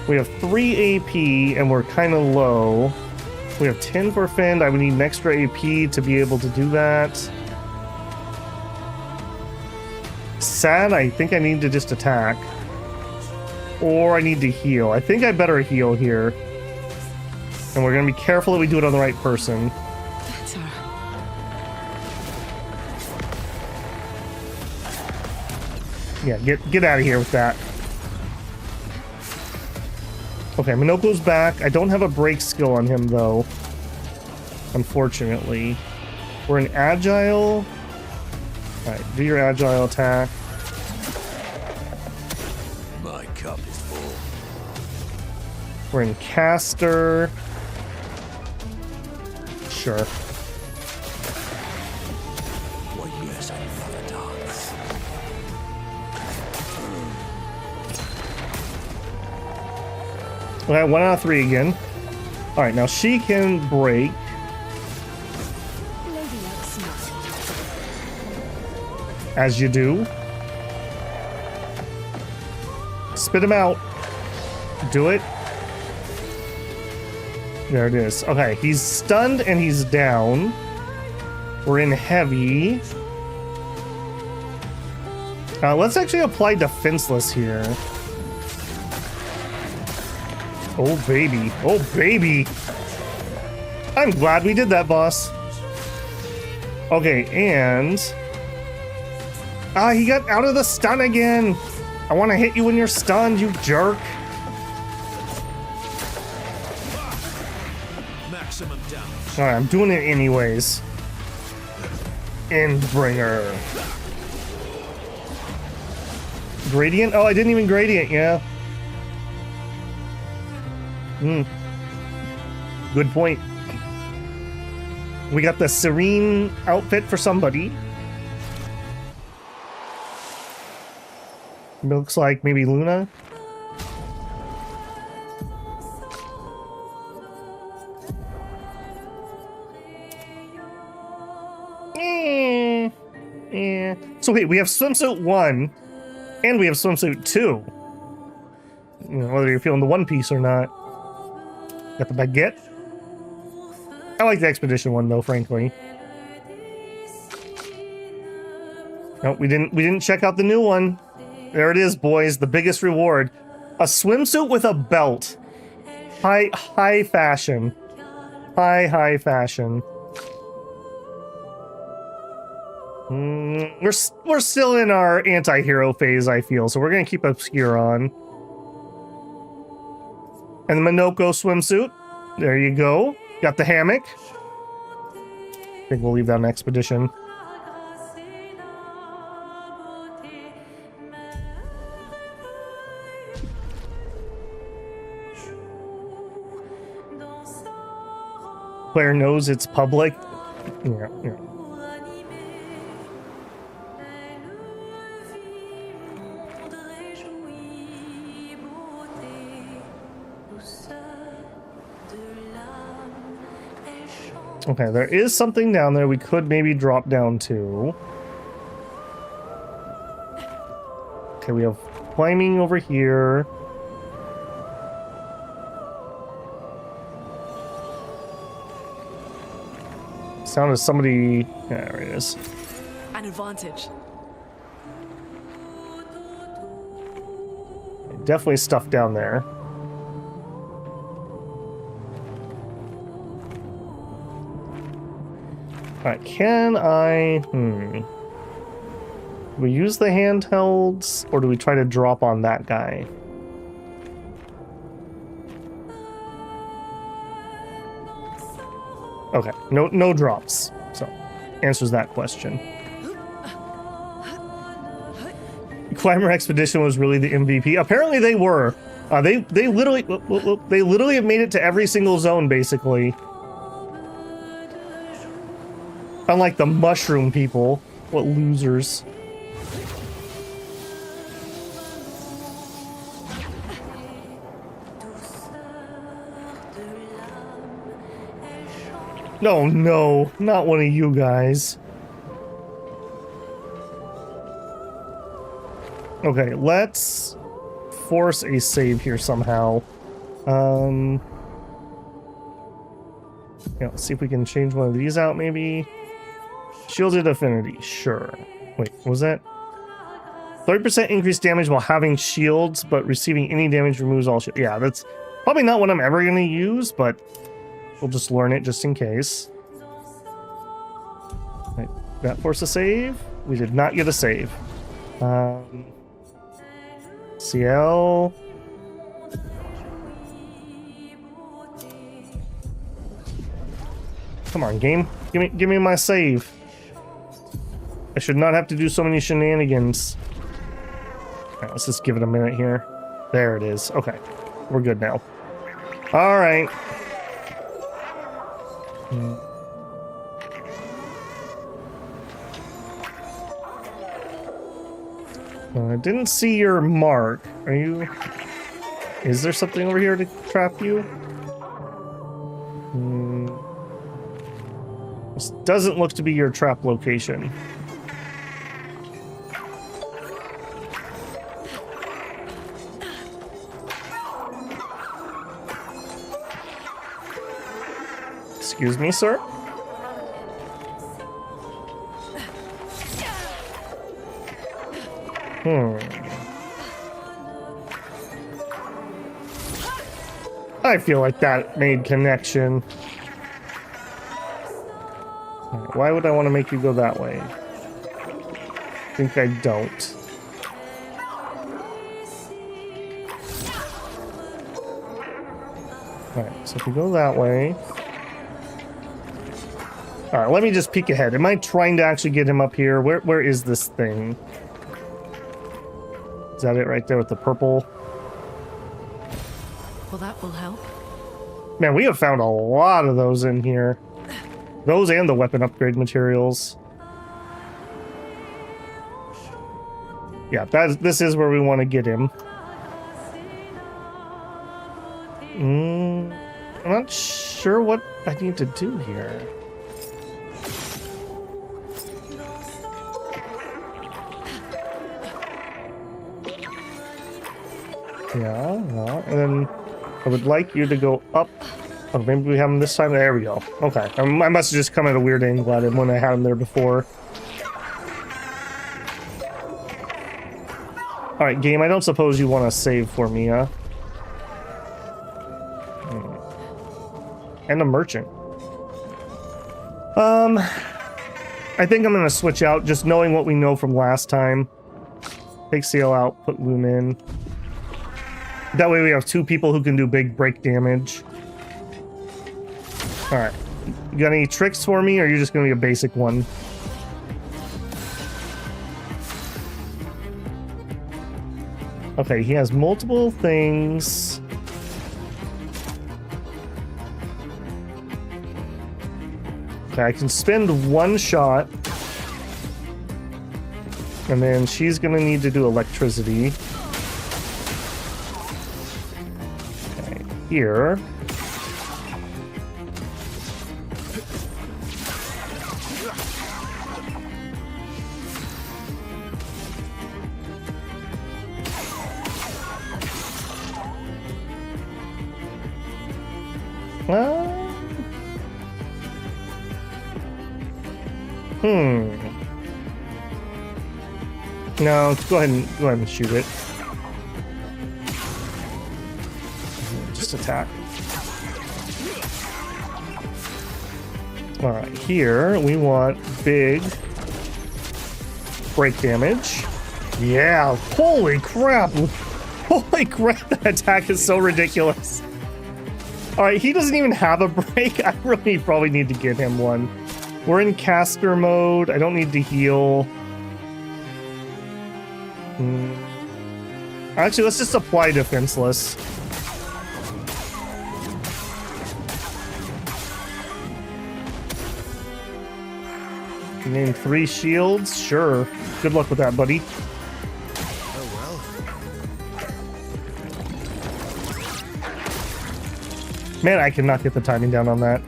We have 3 AP and we're kind of low. We have 10 for Fend. I would need an extra AP to be able to do that. Sad, I think I need to just attack. Or I need to heal. I think I better heal here. And we're going to be careful that we do it on the right person. That's her. Yeah, get out of here with that. Okay, Minoko's back. I don't have a break skill on him, though. Unfortunately. We're in Agile. Alright, do your Agile attack. My cup is full. We're in Caster. Sure. Why, yes, I love a dance. Okay, 1 out of 3 again. All right, now she can break. Ladylike smart. As you do. Spit him out. Do it. There it is. Okay, he's stunned and he's down. We're in heavy. Let's actually apply defenseless here. Oh, baby. Oh, baby. I'm glad we did that, boss. Okay, and... he got out of the stun again. I want to hit you when you're stunned, you jerk. Maximum damage. Alright, I'm doing it anyways. Endbringer. Gradient? Oh, I didn't even gradient, yeah. Good point. We got the serene outfit for somebody. Looks like maybe Luna. So wait, we have swimsuit 1 and we have swimsuit 2. You know, whether you're feeling the one piece or not. Got the baguette. I like the expedition one though, frankly. Nope, we didn't check out the new one. There it is, boys. The biggest reward. A swimsuit with a belt. High fashion. High fashion. We're still in our anti-hero phase, I feel, so we're gonna keep Obscur on. And the Minoko swimsuit. There you go. Got the hammock. I think we'll leave that on expedition. Claire knows it's public. Yeah. Okay, there is something down there we could maybe drop down to. Okay, we have climbing over here. Sound of somebody... Yeah, there it is. An advantage. Definitely stuff down there. Alright, can I... Do we use the handhelds, or do we try to drop on that guy? Okay, no drops. So, answers that question. Climber Expedition was really the MVP. Apparently they were. They literally have made it to every single zone, basically. Unlike the mushroom people. What losers. No, not one of you guys. Okay, let's force a save here somehow. Yeah, let's see if we can change one of these out, maybe. Shielded affinity, sure. Wait, what was that? 30% increased damage while having shields, but receiving any damage removes all shields. Yeah, that's probably not what I'm ever going to use, but we'll just learn it just in case. Right, that forced a save. We did not get a save. CL. Come on, game. Give me my save. I should not have to do so many shenanigans. Alright, let's just give it a minute here. There it is. Okay. We're good now. Alright. I didn't see your mark. Are you... Is there something over here to trap you? This doesn't look to be your trap location. Excuse me, sir? I feel like that made connection. Alright, why would I want to make you go that way? I think I don't. Alright, so if we go that way... Alright, let me just peek ahead. Am I trying to actually get him up here? Where is this thing? Is that it right there with the purple? Well, that will help. Man, we have found a lot of those in here. Those and the weapon upgrade materials. Yeah, this is where we want to get him. I'm not sure what I need to do here. Yeah, and then I would like you to go up. Oh, maybe we have him this time. There we go. Okay, I must have just come at a weird angle at him when I had him there before. All right, game. I don't suppose you want to save for me, huh? And a merchant. I think I'm gonna switch out, just knowing what we know from last time. Take Seal out, put Loom in. That way we have two people who can do big break damage. Alright. You got any tricks for me, or are you just gonna be a basic one? Okay, he has multiple things. Okay, I can spend one shot. And then she's gonna need to do electricity. Okay, here. No, go ahead and shoot it. Just attack. All right, here we want big break damage. Yeah, holy crap. Holy crap, that attack is so ridiculous. All right, he doesn't even have a break. I really probably need to get him one. We're in caster mode. I don't need to heal. Actually, let's just apply defenseless. Name 3 shields? Sure. Good luck with that, buddy. Man, I cannot get the timing down on that.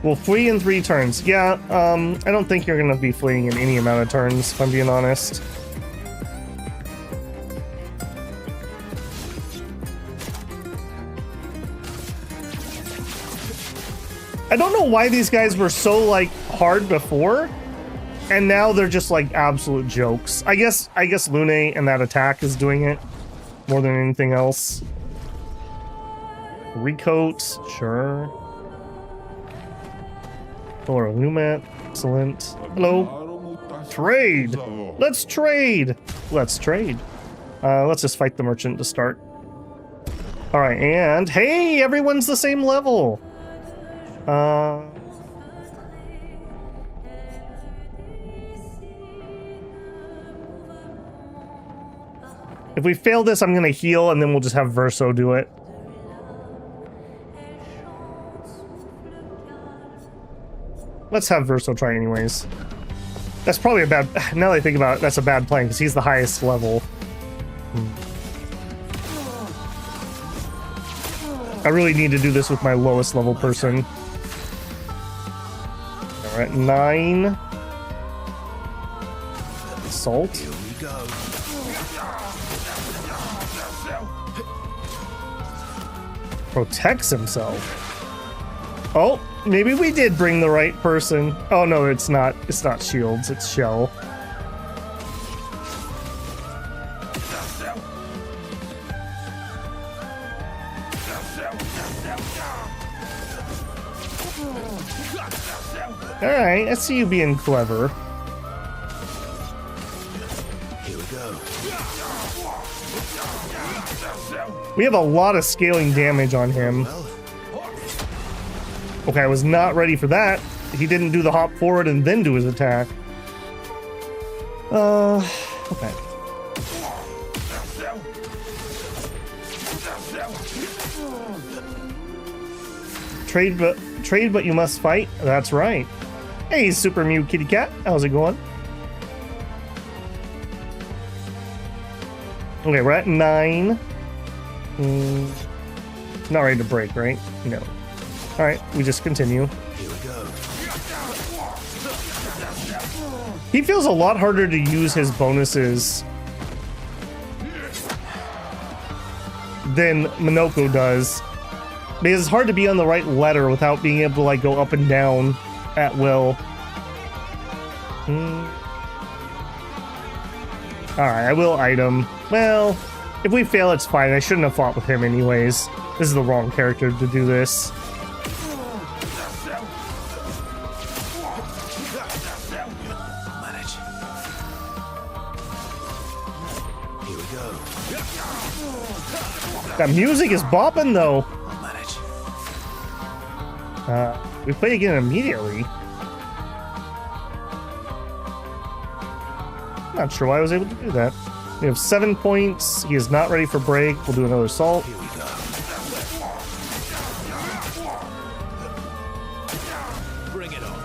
Well, flee in 3 turns. Yeah, I don't think you're going to be fleeing in any amount of turns, if I'm being honest. I don't know why these guys were so, like, hard before, and now they're just, like, absolute jokes. I guess Lune and that attack is doing it more than anything else. Recoat, sure. Or Lumet, excellent. Hello. Trade. Let's trade. Let's trade. Let's just fight the merchant to start. All right, and hey, everyone's the same level. If we fail this, I'm gonna heal, and then we'll just have Verso do it. Let's have Verso try anyways. That's probably a bad... Now that I think about it, that's a bad plan, because he's the highest level. I really need to do this with my lowest level person. We're at 9. Salt. Here we go. Protects himself. Oh, maybe we did bring the right person. Oh no, it's not. It's not shields. It's shell. All right, I see you being clever. Here we go. We have a lot of scaling damage on him. Okay, I was not ready for that. He didn't do the hop forward and then do his attack. Okay. Trade, but you must fight. That's right. Hey, Super Mew Kitty Cat. How's it going? Okay, we're at 9. Not ready to break, right? No. Alright, we just continue. Here we go. He feels a lot harder to use his bonuses than Minoko does. Because it's hard to be on the right letter without being able to like go up and down at will. Alright, I will item. Well, if we fail, it's fine. I shouldn't have fought with him anyways. This is the wrong character to do this. Manage. Here we go. That music is bopping though. I'll manage. We play again immediately. Not sure why I was able to do that. We have 7 points. He is not ready for break. We'll do another assault. Here we go. Bring it on.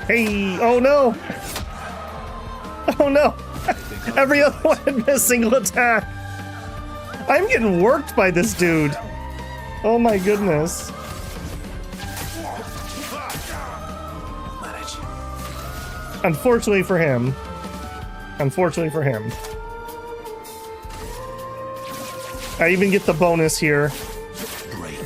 Hey! Oh no! Oh no! Every other one had a single attack. I'm getting worked by this dude. Oh my goodness. Manage. Unfortunately for him. Unfortunately for him. I even get the bonus here. Break.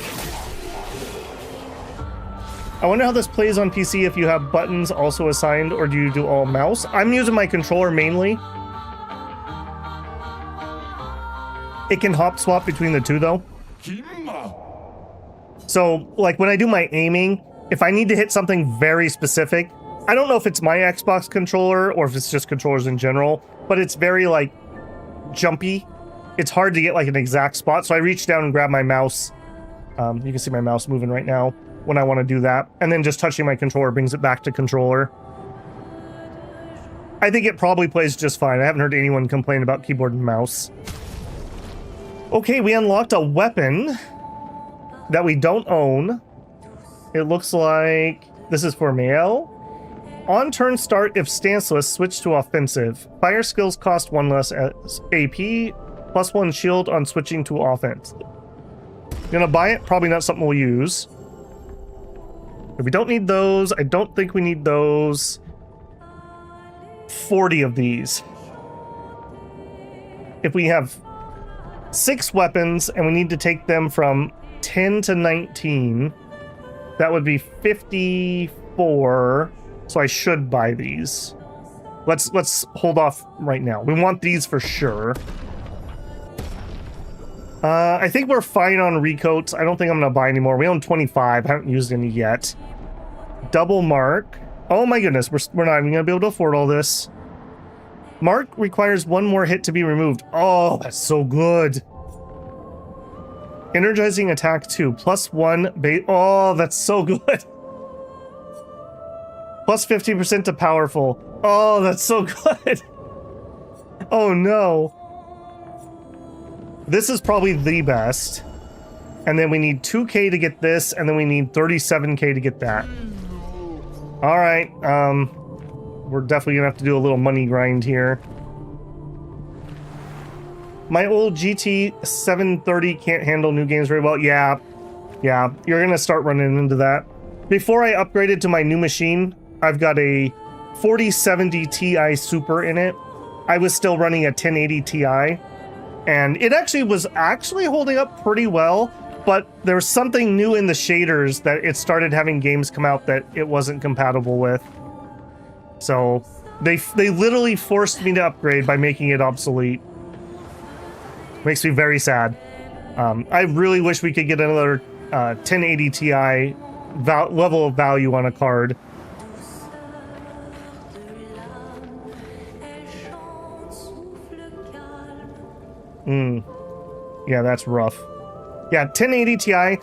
I wonder how this plays on PC if you have buttons also assigned, or do you do all mouse? I'm using my controller mainly. It can hop swap between the two though. So like when I do my aiming, if I need to hit something very specific, I don't know if it's my Xbox controller or if it's just controllers in general, but it's very like jumpy. It's hard to get like an exact spot. So I reach down and grab my mouse. You can see my mouse moving right now when I want to do that. And then just touching my controller brings it back to controller. I think it probably plays just fine. I haven't heard anyone complain about keyboard and mouse. Okay, we unlocked a weapon that we don't own. It looks like this is for Mael. On turn start, if stanceless, switch to offensive. Fire skills cost 1 less AP, +1 shield on switching to offense. Gonna buy it, probably not something we'll use. If we don't need those, I don't think we need those. 40 of these. If we have 6 weapons and we need to take them from 10 to 19, that would be 54. So I should buy these. Let's hold off right now. We want these for sure. I think we're fine on recoats. I don't think I'm gonna buy any more. We own 25. Haven't used any yet. Double mark. Oh my goodness, we're not even gonna be able to afford all this. Mark requires 1 more hit to be removed. Oh, that's so good. Energizing attack 2, +1 bait. Oh, that's so good. Plus 50% to powerful. Oh, that's so good. Oh no. This is probably the best. And then we need 2k to get this, and then we need 37k to get that. All right, we're definitely gonna have to do a little money grind here. My old GT 730 can't handle new games very well. Yeah, you're gonna start running into that. Before I upgraded to my new machine, I've got a 4070 Ti Super in it. I was still running a 1080 Ti, and it actually was holding up pretty well, but there was something new in the shaders that it started having games come out that it wasn't compatible with. So they literally forced me to upgrade by making it obsolete. Makes me very sad. I really wish we could get another 1080 Ti level of value on a card. Yeah, that's rough. Yeah, 1080 Ti,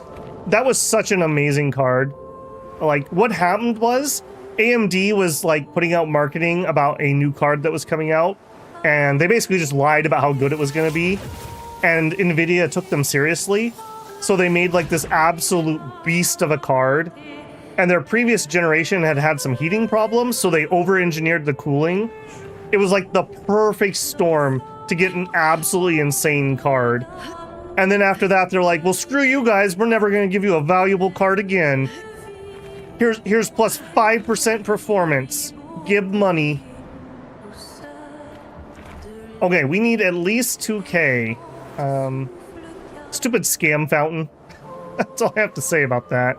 that was such an amazing card. Like, what happened was AMD was like putting out marketing about a new card that was coming out, and they basically just lied about how good it was going to be, and Nvidia took them seriously. So they made like this absolute beast of a card, and their previous generation had some heating problems, so they over-engineered the cooling. It was like the perfect storm to get an absolutely insane card. And then after that, they're like, well, screw you guys, we're never going to give you a valuable card again. Here's plus 5% performance. Give money. Okay, we need at least 2K. Stupid scam fountain. That's all I have to say about that.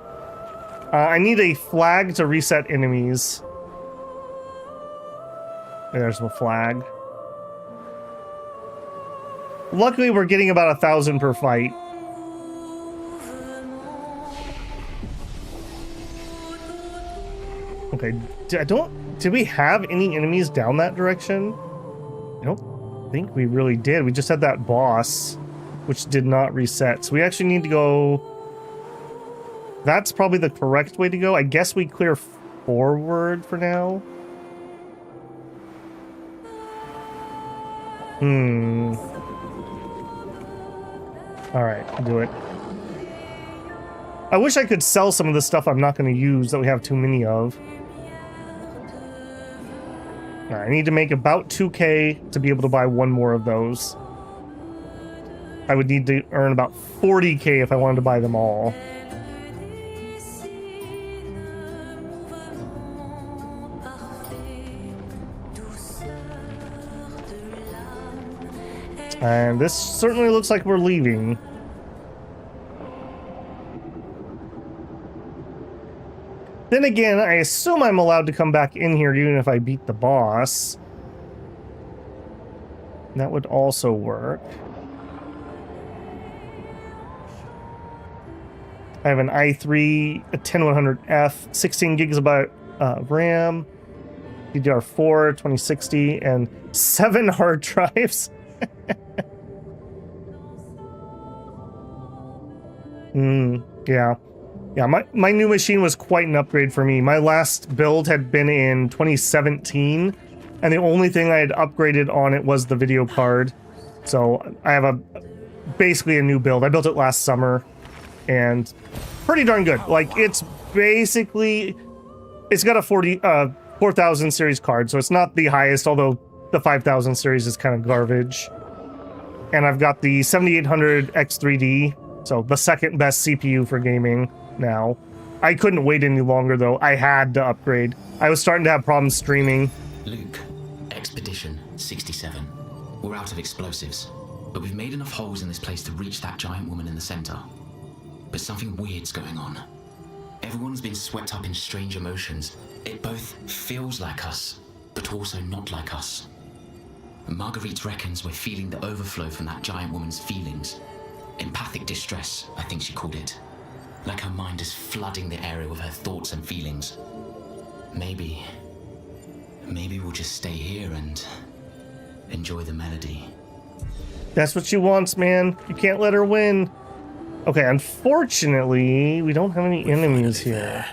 I need a flag to reset enemies. There's the flag. Luckily, we're getting about 1,000 per fight. Okay, did we have any enemies down that direction? I don't think we really did. We just had that boss, which did not reset. So we actually need to go... That's probably the correct way to go. I guess we clear forward for now. Alright, do it. I wish I could sell some of the stuff I'm not going to use that we have too many of. I need to make about 2K to be able to buy one more of those. I would need to earn about 40K if I wanted to buy them all. And this certainly looks like we're leaving. Then again, I assume I'm allowed to come back in here even if I beat the boss. That would also work. I have an i3, a 10100F, 16 gigs of RAM, DDR4, 2060, and 7 hard drives. Yeah, my new machine was quite an upgrade for me. My last build had been in 2017, and the only thing I had upgraded on it was the video card. So I have basically a new build. I built it last summer, and pretty darn good. Like, it's got a 4000 series card, so it's not the highest, although the 5000 series is kind of garbage. And I've got the 7800 X3D, so the second best CPU for gaming now. I couldn't wait any longer, though. I had to upgrade. I was starting to have problems streaming. Luke, Expedition 67. We're out of explosives, but we've made enough holes in this place to reach that giant woman in the center. But something weird's going on. Everyone's been swept up in strange emotions. It both feels like us, but also not like us. Marguerite reckons we're feeling the overflow from that giant woman's feelings. Empathic distress, I think she called it. Like her mind is flooding the area with her thoughts and feelings. Maybe we'll just stay here and enjoy the melody. That's what she wants, man. You can't let her win. Okay, unfortunately, we don't have any enemies here.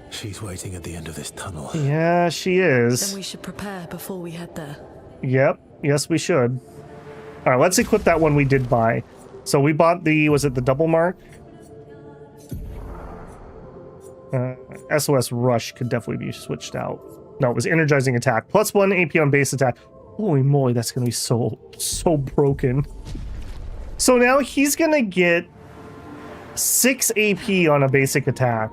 She's waiting at the end of this tunnel. Yeah, she is. Then we should prepare before we head there. Yep. Yes, we should. All right, let's equip that one we did buy. So we bought was it the double mark? SOS Rush could definitely be switched out. No, it was energizing attack. +1 AP on base attack. Holy moly, that's gonna be so broken. So now he's gonna get 6 AP on a basic attack.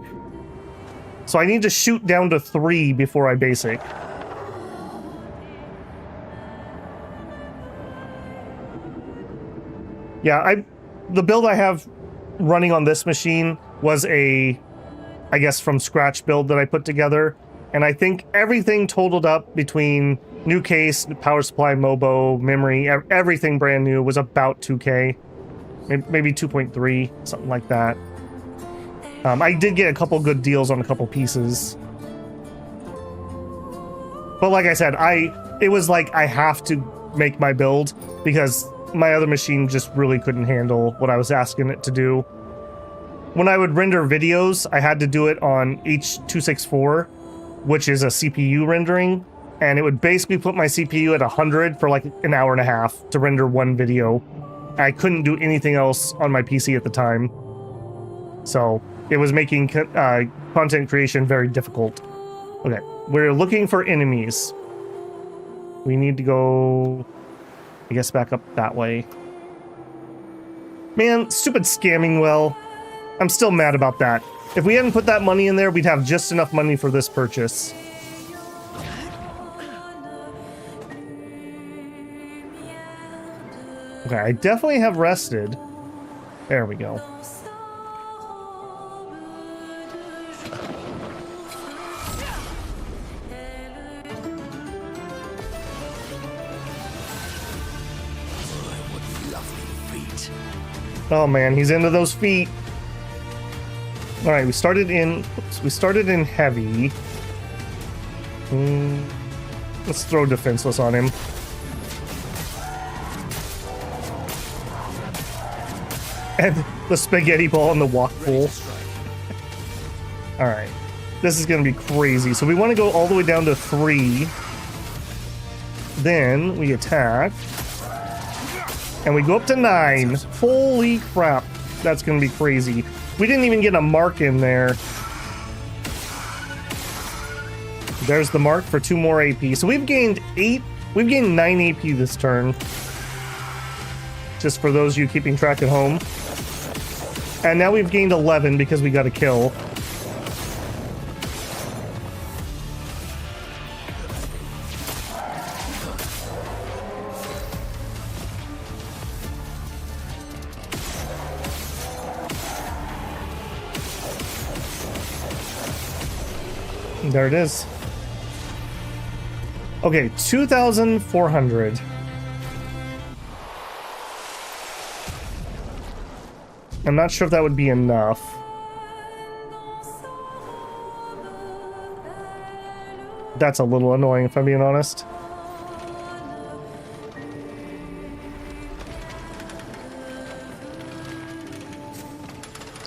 So I need to shoot down to 3 before I basic. Yeah, the build I have running on this machine was I guess from scratch build that I put together. And I think everything totaled up between new case, power supply, MOBO, memory, everything brand new was about 2K. Maybe 2.3, something like that. I did get a couple good deals on a couple pieces. But like I said, it was like I have to make my build because my other machine just really couldn't handle what I was asking it to do. When I would render videos, I had to do it on H.264, which is a CPU rendering, and it would basically put my CPU at 100 for like an hour and a half to render one video. I couldn't do anything else on my PC at the time. So it was making content creation very difficult. Okay, we're looking for enemies. We need to go, I guess, back up that way. Man, stupid scamming well. I'm still mad about that. If we hadn't put that money in there, we'd have just enough money for this purchase. Okay, I definitely have rested. There we go. Oh man, he's into those feet. All right, we started in heavy. Let's throw defenseless on him. And the spaghetti ball and the walk pool. All right, this is gonna be crazy. So we want to go all the way down to 3. Then we attack. And we go up to 9. Holy crap. That's going to be crazy. We didn't even get a mark in there. There's the mark for 2 more AP. So we've gained 9 AP this turn. Just for those of you keeping track at home. And now we've gained 11 because we got a kill. There it is. Okay, 2,400. I'm not sure if that would be enough. That's a little annoying, if I'm being honest.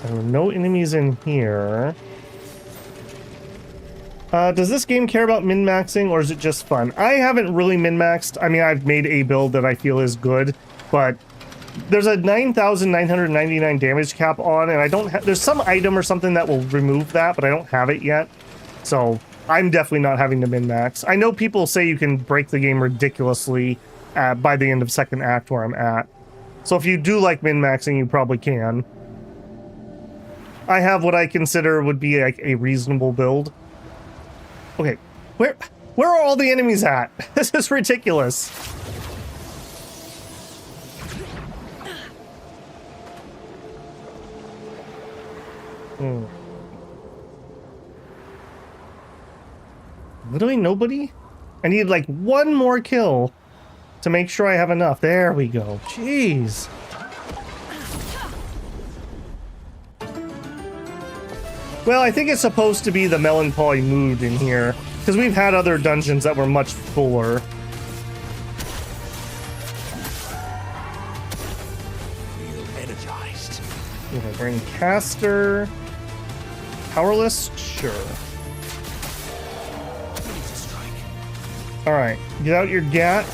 There were no enemies in here. Does this game care about min-maxing, or is it just fun? I haven't really min-maxed. I mean, I've made a build that I feel is good, but there's a 9,999 damage cap on, and I don't have... There's some item or something that will remove that, but I don't have it yet. So I'm definitely not having to min-max. I know people say you can break the game ridiculously by the end of second act where I'm at. So if you do like min-maxing, you probably can. I have what I consider would be like a reasonable build. Okay, where are all the enemies at? This is ridiculous. Literally nobody? I need like 1 more kill to make sure I have enough. There we go. Jeez. Well, I think it's supposed to be the melancholy mood in here, because we've had other dungeons that were much fuller. Feel energized. Okay, we're in caster. Powerless? Sure. Alright, get out your gat.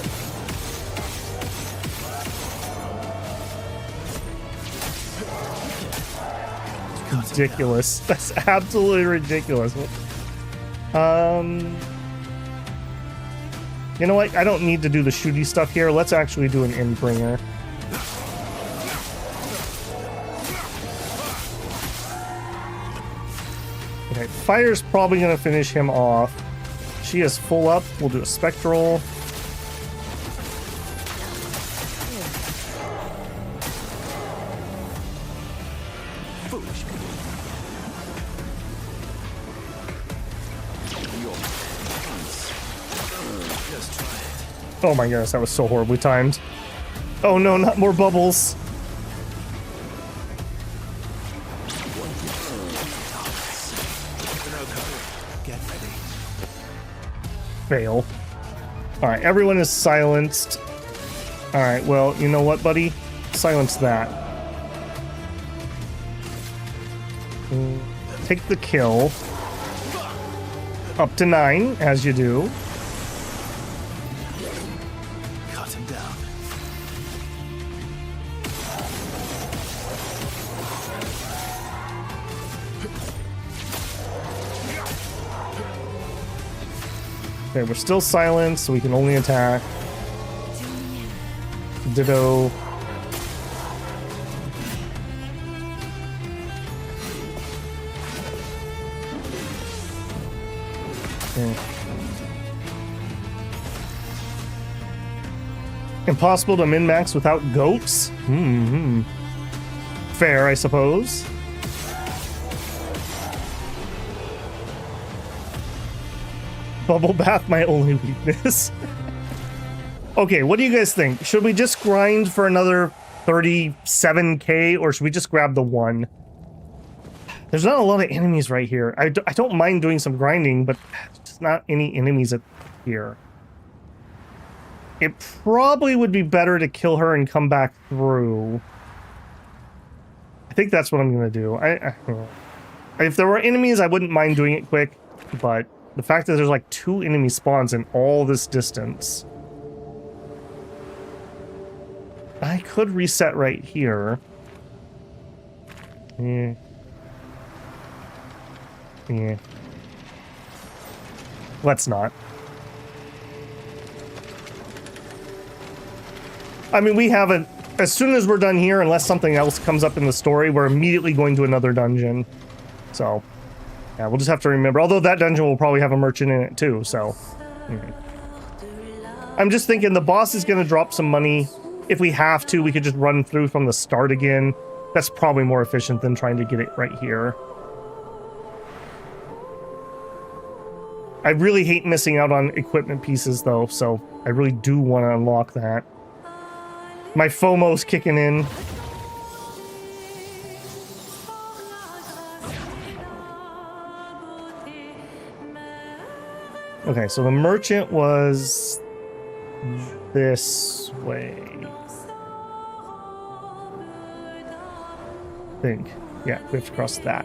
Ridiculous. That's absolutely ridiculous. Yeah, You know what? I don't need to do the shooty stuff here. Let's actually do an Endbringer. Okay, Fire's probably going to finish him off. She is full up. We'll do a Spectral. Oh my gosh, that was so horribly timed. Oh no, not more bubbles. Get ready. Fail. Alright, everyone is silenced. Alright, well, you know what, buddy? Silence that. Take the kill. Up to 9, as you do. Cut him down. Okay, we're still silent, so we can only attack. Ditto. Okay. Impossible to min-max without goats? Fair, I suppose. Bubble bath, my only weakness. Okay, what do you guys think? Should we just grind for another 37k, or should we just grab the 1? There's not a lot of enemies right here. I don't mind doing some grinding, but just not any enemies here. It probably would be better to kill her and come back through. I think that's what I'm gonna do. If there were enemies, I wouldn't mind doing it quick, but the fact that there's like 2 enemy spawns in all this distance. I could reset right here. Yeah. Yeah. Let's not. I mean, we haven't... As soon as we're done here, unless something else comes up in the story, we're immediately going to another dungeon. So, yeah, we'll just have to remember. Although that dungeon will probably have a merchant in it too, so... I'm just thinking the boss is going to drop some money. If we have to, we could just run through from the start again. That's probably more efficient than trying to get it right here. I really hate missing out on equipment pieces, though, so I really do want to unlock that. My FOMO's kicking in. Okay, so the merchant was this way. I think. Yeah, we have to cross that.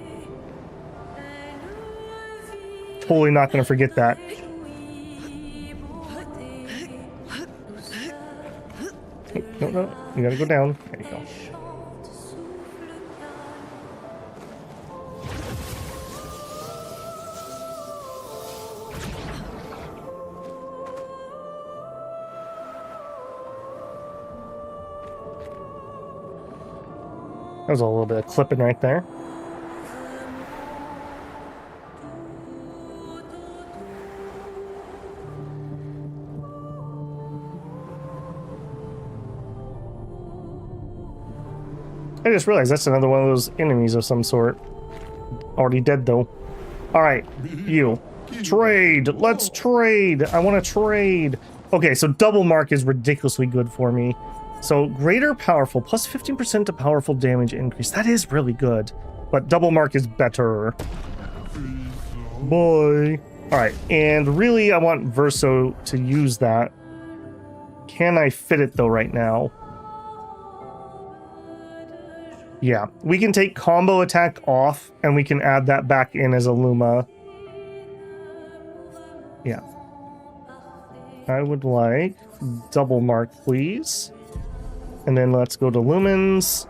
Totally not going to forget that. No, you gotta go down. There you go. That was a little bit of clipping right there. I just realized that's another one of those enemies of some sort. Already dead, though. Alright, you. Trade! Let's trade! I want to trade! Okay, so double mark is ridiculously good for me. So, greater powerful, plus 15% to powerful damage increase. That is really good. But double mark is better. Boy. Alright, and really I want Verso to use that. Can I fit it, though, right now? Yeah, we can take combo attack off, and we can add that back in as a Luma. Yeah. I would like double mark, please. And then let's go to Lumens.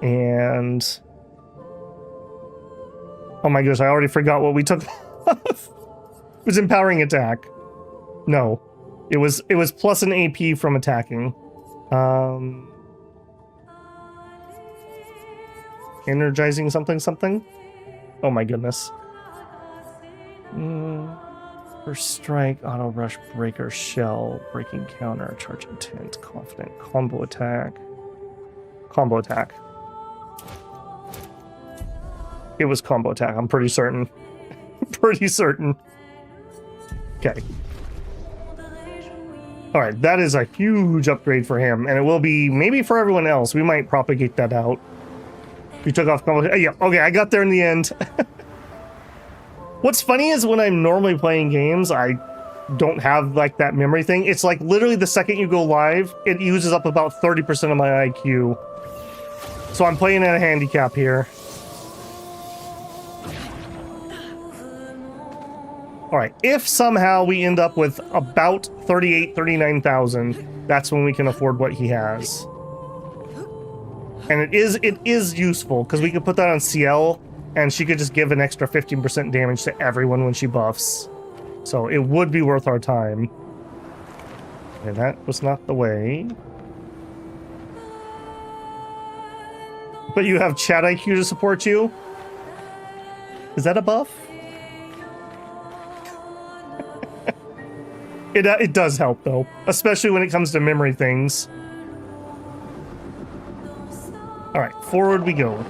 And... oh my gosh, I already forgot what we took off. It was empowering attack. No. It was plus an AP from attacking. Energizing something. Oh my goodness. First strike, auto rush, breaker, shell, breaking counter, charge intent, confident, combo attack. Combo attack. It was combo attack, I'm pretty certain. Pretty certain. Okay. Alright, that is a huge upgrade for him, and it will be maybe for everyone else. We might propagate that out. We took off combo. Yeah, okay, I got there in the end. What's funny is when I'm normally playing games, I don't have like that memory thing. It's like literally the second you go live, it uses up about 30% of my IQ. So I'm playing at a handicap here. All right, if somehow we end up with about 39,000, that's when we can afford what he has. And it is useful because we could put that on CL and she could just give an extra 15% damage to everyone when she buffs. So it would be worth our time. And that was not the way. But you have chat IQ to support you? Is that a buff? It does help though, especially when it comes to memory things. All right, forward we go.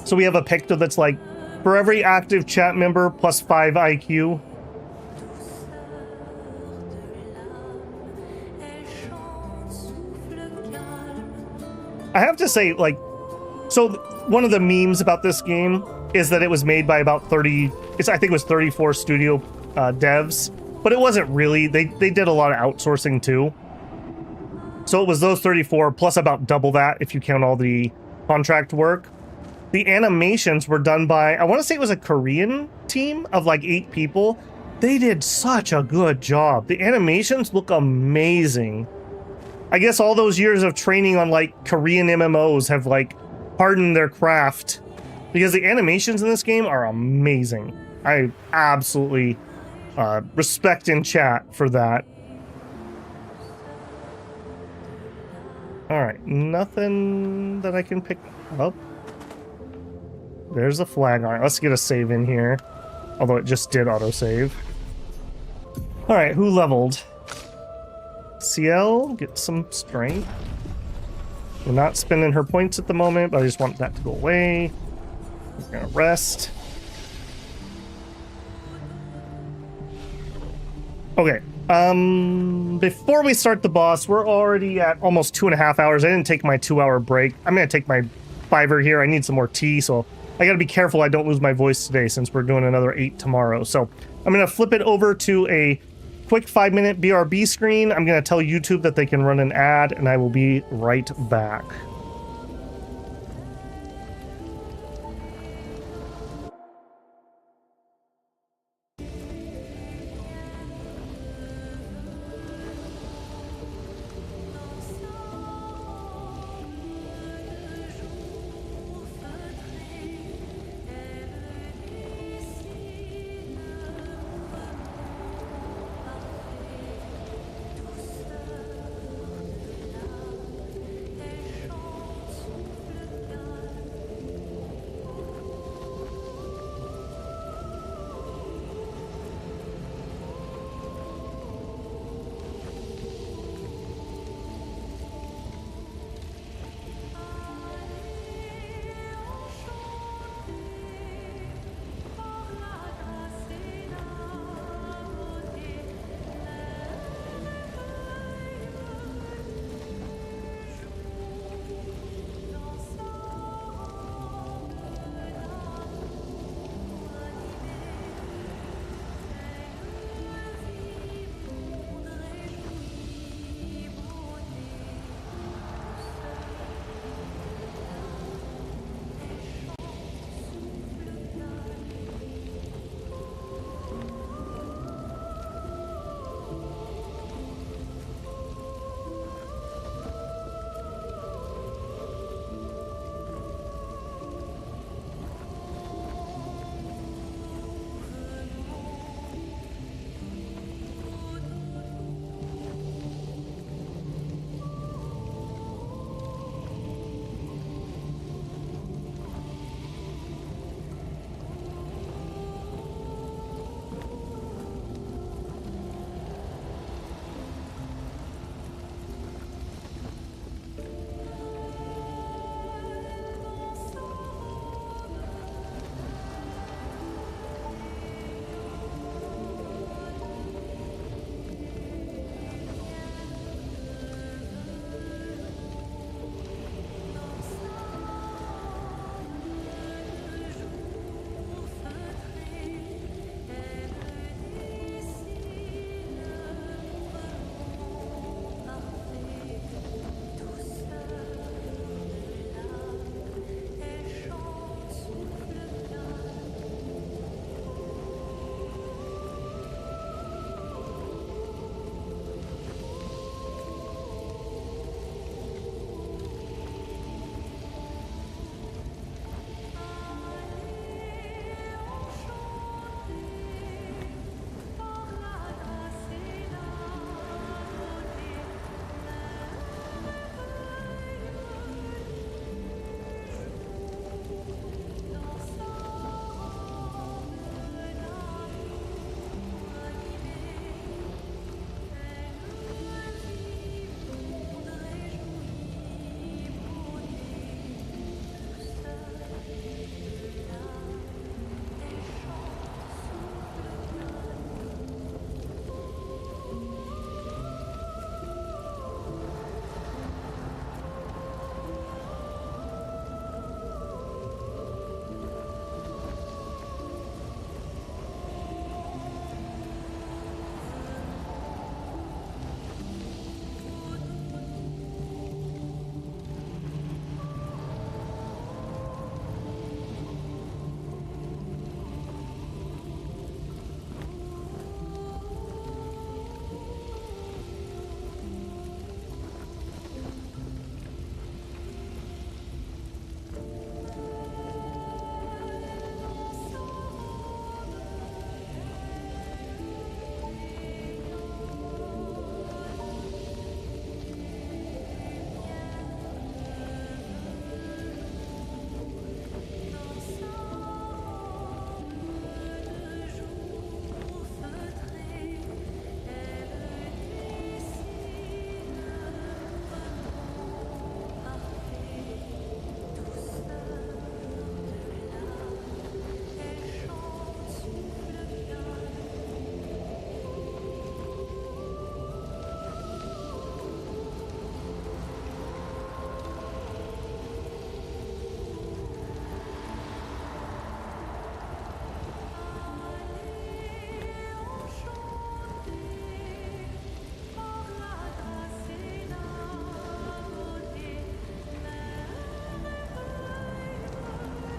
So we have a Picto that's like, for every active chat member, plus 5 IQ. I have to say, like, so one of the memes about this game is that it was made by about 30, I think it was 34 studio devs, but it wasn't really. They did a lot of outsourcing too. So it was those 34 plus about double that if you count all the contract work. The animations were done by, I want to say it was a Korean team of like 8 people. They did such a good job. The animations look amazing. I guess all those years of training on like Korean MMOs have like hardened their craft, because the animations in this game are amazing. I absolutely respect in chat for that. All right, nothing that I can pick up. There's a flag. All right, let's get a save in here. Although it just did autosave. All right, who leveled? CL, get some strength. We're not spending her points at the moment, but I just want that to go away. We're gonna rest. Okay, before we start the boss, we're already at almost 2.5 hours. I didn't take my 2-hour break. I'm gonna take my 5-er here. I need some more tea, so I gotta be careful I don't lose my voice today since we're doing another 8 tomorrow. So I'm gonna flip it over to a quick 5-minute BRB screen. I'm gonna tell YouTube that they can run an ad, and I will be right back.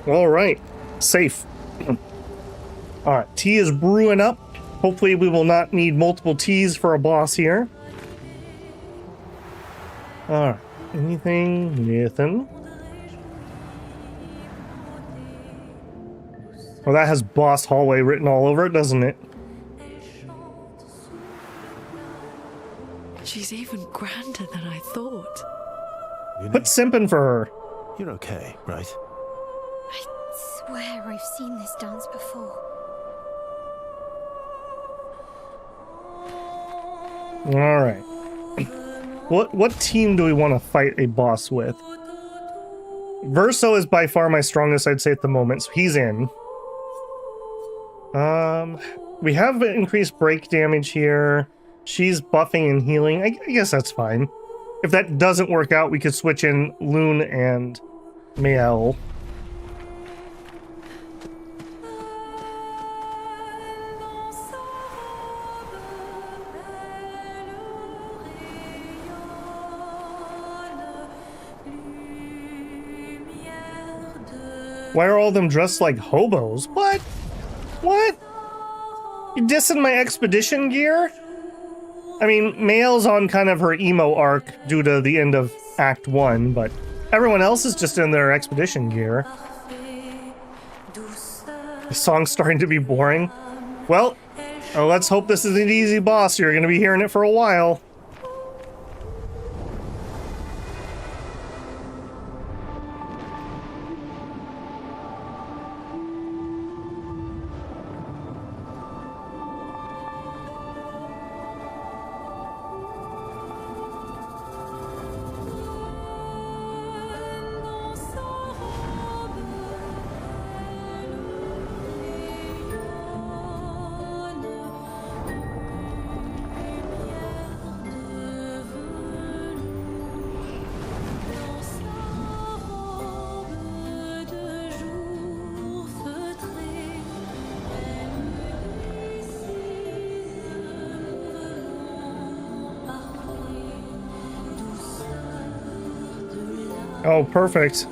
All right, safe. All right, tea is brewing up. Hopefully we will not need multiple teas for a boss here. All right, anything? Nothing. Well, that has boss hallway written all over it, doesn't it? She's even grander than I thought. Put simping for her. You're okay, right? I swear I've seen this dance before. All right. What team do we want to fight a boss with? Verso is by far my strongest, I'd say, at the moment, so he's in. We have increased break damage here. She's buffing and healing. I guess that's fine. If that doesn't work out, we could switch in Loon and Mael. Why are all of them dressed like hobos? What? What? You dissing my expedition gear? I mean, Mael's on kind of her emo arc due to the end of Act 1, but everyone else is just in their expedition gear. The song's starting to be boring. Well, let's hope this is an easy boss. You're going to be hearing it for a while. Oh, perfect.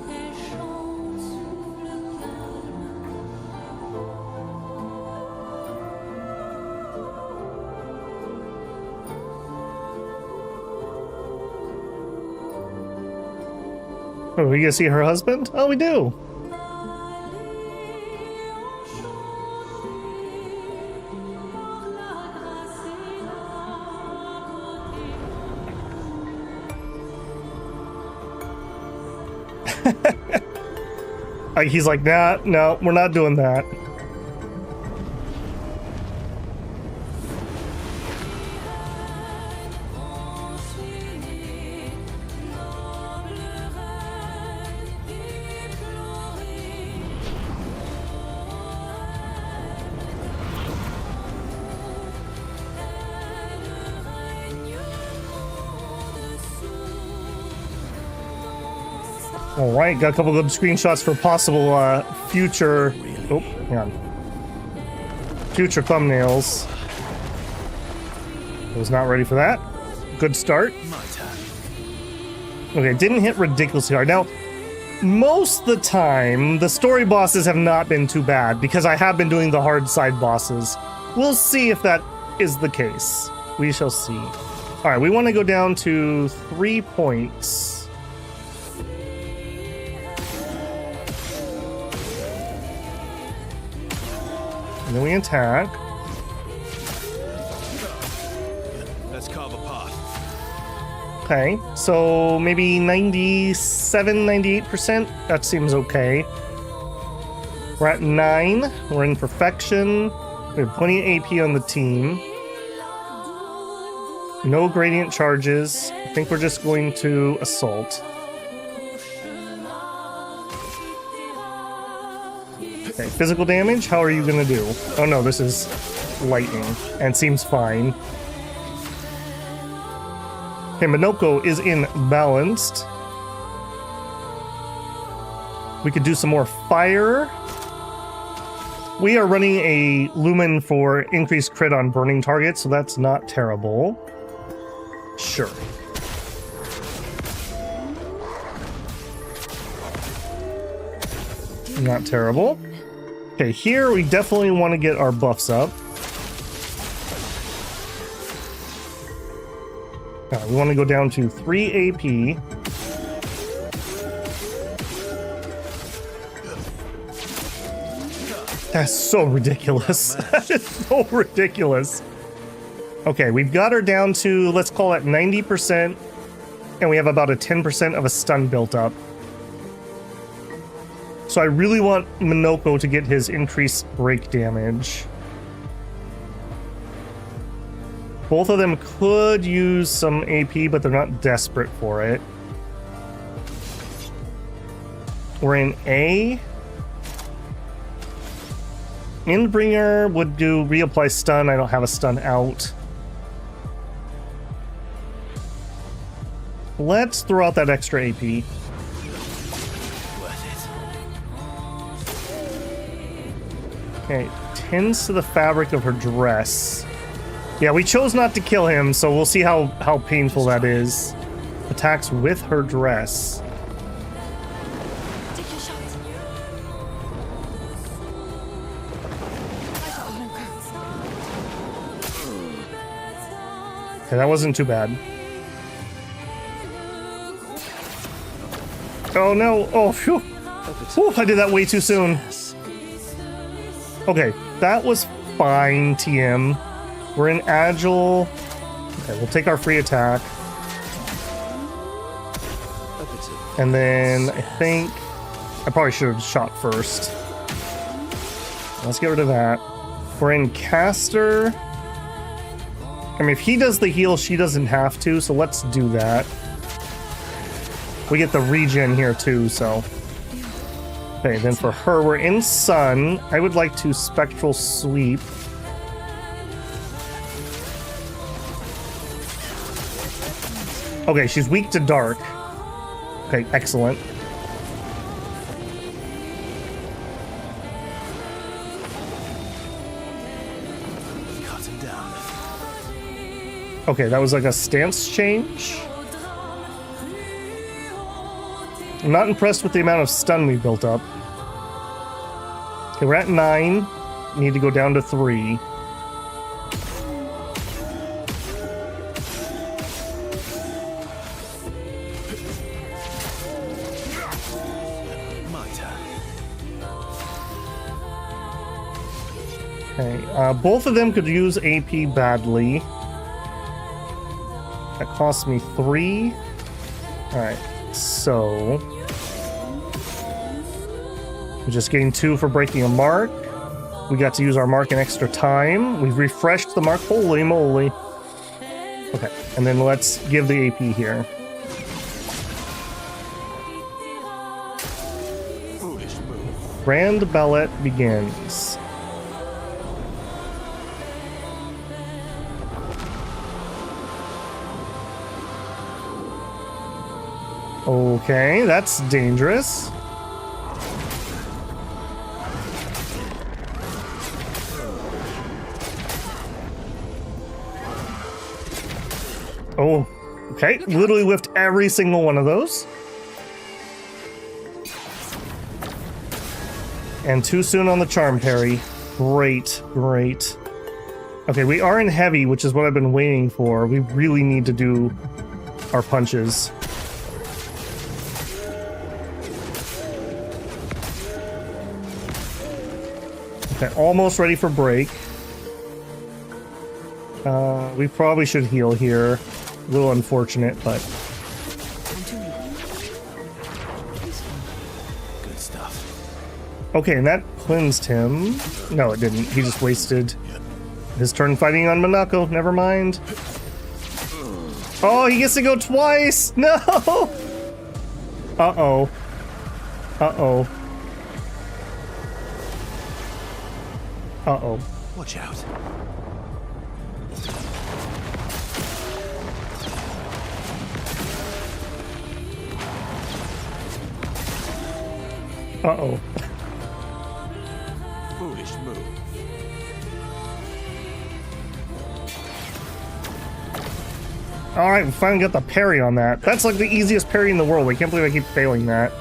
Oh, we gonna see her husband? Oh, we do. He's like, nah, no, we're not doing that. All right, got a couple of good screenshots for possible future. Oh, hang on. Future thumbnails. I was not ready for that. Good start. Okay, didn't hit ridiculously hard. Now, most of the time, the story bosses have not been too bad because I have been doing the hard side bosses. We'll see if that is the case. We shall see. All right, we want to go down to 3 points. And then we attack. Let's carve a path. Okay, so maybe 97, 98%. That seems okay. We're at 9. We're in perfection. We have plenty of AP on the team. No gradient charges. I think we're just going to assault. Okay, physical damage, how are you gonna do? Oh no, this is lightning, and seems fine. Okay, Minoko is in balanced. We could do some more fire. We are running a Lumen for increased crit on burning targets, so that's not terrible. Sure. Not terrible. Okay, here we definitely want to get our buffs up. We want to go down to 3 AP. That's so ridiculous. That is so ridiculous. Okay, we've got her down to, let's call it 90%, and we have about a 10% of a stun built up. So I really want Minoko to get his increased break damage. Both of them could use some AP, but they're not desperate for it. We're in A. Endbringer would do reapply stun. I don't have a stun out. Let's throw out that extra AP. Okay, tends to the fabric of her dress. Yeah, we chose not to kill him, so we'll see how painful that is. Attacks with her dress. Take your shot. I got Minoko. Okay, that wasn't too bad. Oh no! Oh, phew! Whew, I did that way too soon. Okay, that was fine, TM. We're in Agile. Okay, we'll take our free attack. And then I think I probably should have shot first. Let's get rid of that. We're in Caster. I mean, if he does the heal, she doesn't have to, so let's do that. We get the regen here too, so. Okay, then for her, we're in Sun. I would like to Spectral Sweep. Okay, she's weak to dark. Okay, excellent. Cut him down. Okay, that was like a stance change. I'm not impressed with the amount of stun we built up. Okay, we're at 9. Need to go down to 3. My turn. Okay, both of them could use AP badly. That costs me 3. Alright, so... we just gained 2 for breaking a mark. We got to use our mark in extra time. We've refreshed the mark. Holy moly. Okay, and then let's give the AP here. Grand Ballet begins. Okay, that's dangerous. Oh, okay. Literally whiffed every single one of those. And too soon on the charm parry. Great, great. Okay, we are in heavy, which is what I've been waiting for. We really need to do our punches. Okay, almost ready for break. We probably should heal here. A little unfortunate, but... Good stuff. okay, and that cleansed him. No, it didn't. He just wasted his turn fighting on Minako. Never mind. Oh, he gets to go twice! No! Uh-oh. Uh-oh. Uh-oh. Watch out. Uh-oh. Foolish move. Alright, we finally got the parry on that. That's like the easiest parry in the world. I can't believe I keep failing that.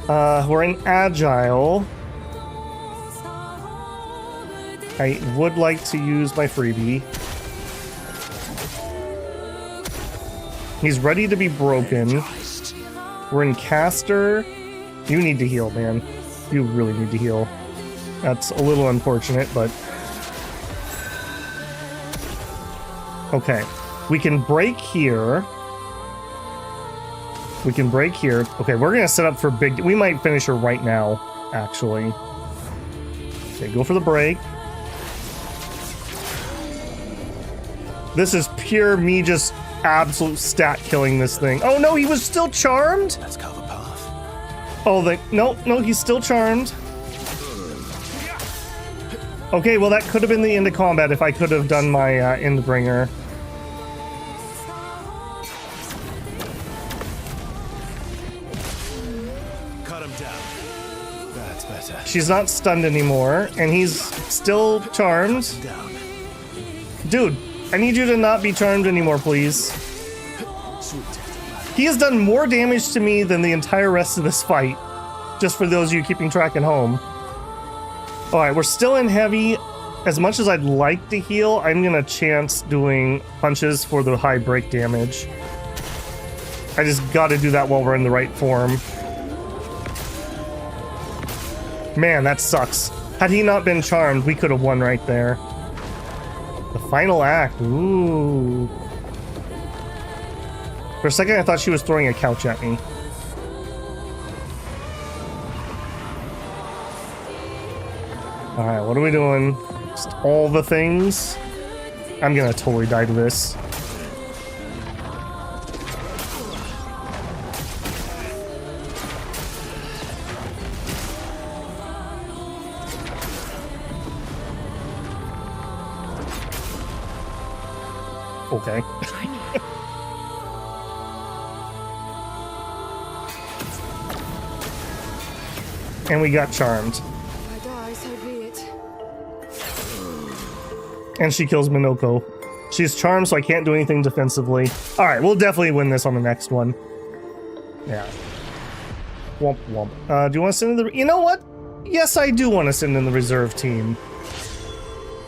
We're in agile. I would like to use my freebie. He's ready to be broken. We're in caster. You need to heal, man. You really need to heal. That's a little unfortunate, but... Okay. We can break here. We can break here. Okay, we're gonna set up for big... We might finish her right now, actually. Okay, go for the break. This is pure me just absolute stat killing this thing. Oh no, he was still charmed? Let's cover path. Oh, no, he's still charmed. Okay, well that could have been the end of combat if I could have done my Endbringer. Cut him down. That's better. She's not stunned anymore, and he's still charmed. Down. Dude, I need you to not be charmed anymore, please. Sweet. He has done more damage to me than the entire rest of this fight. Just for those of you keeping track at home. Alright, we're still in heavy. As much as I'd like to heal, I'm gonna chance doing punches for the high break damage. I just gotta do that while we're in the right form. Man, that sucks. Had he not been charmed, we could have won right there. The final act. Ooh. For a second, I thought she was throwing a couch at me. Alright, what are we doing? Just all the things? I'm gonna totally die to this. Okay. And we got charmed. I die, so be it. And she kills Minoko. She's charmed, so I can't do anything defensively. Alright, we'll definitely win this on the next one. Yeah. Womp womp. Do you want to send in the... You know what? Yes, I do want to send in the reserve team.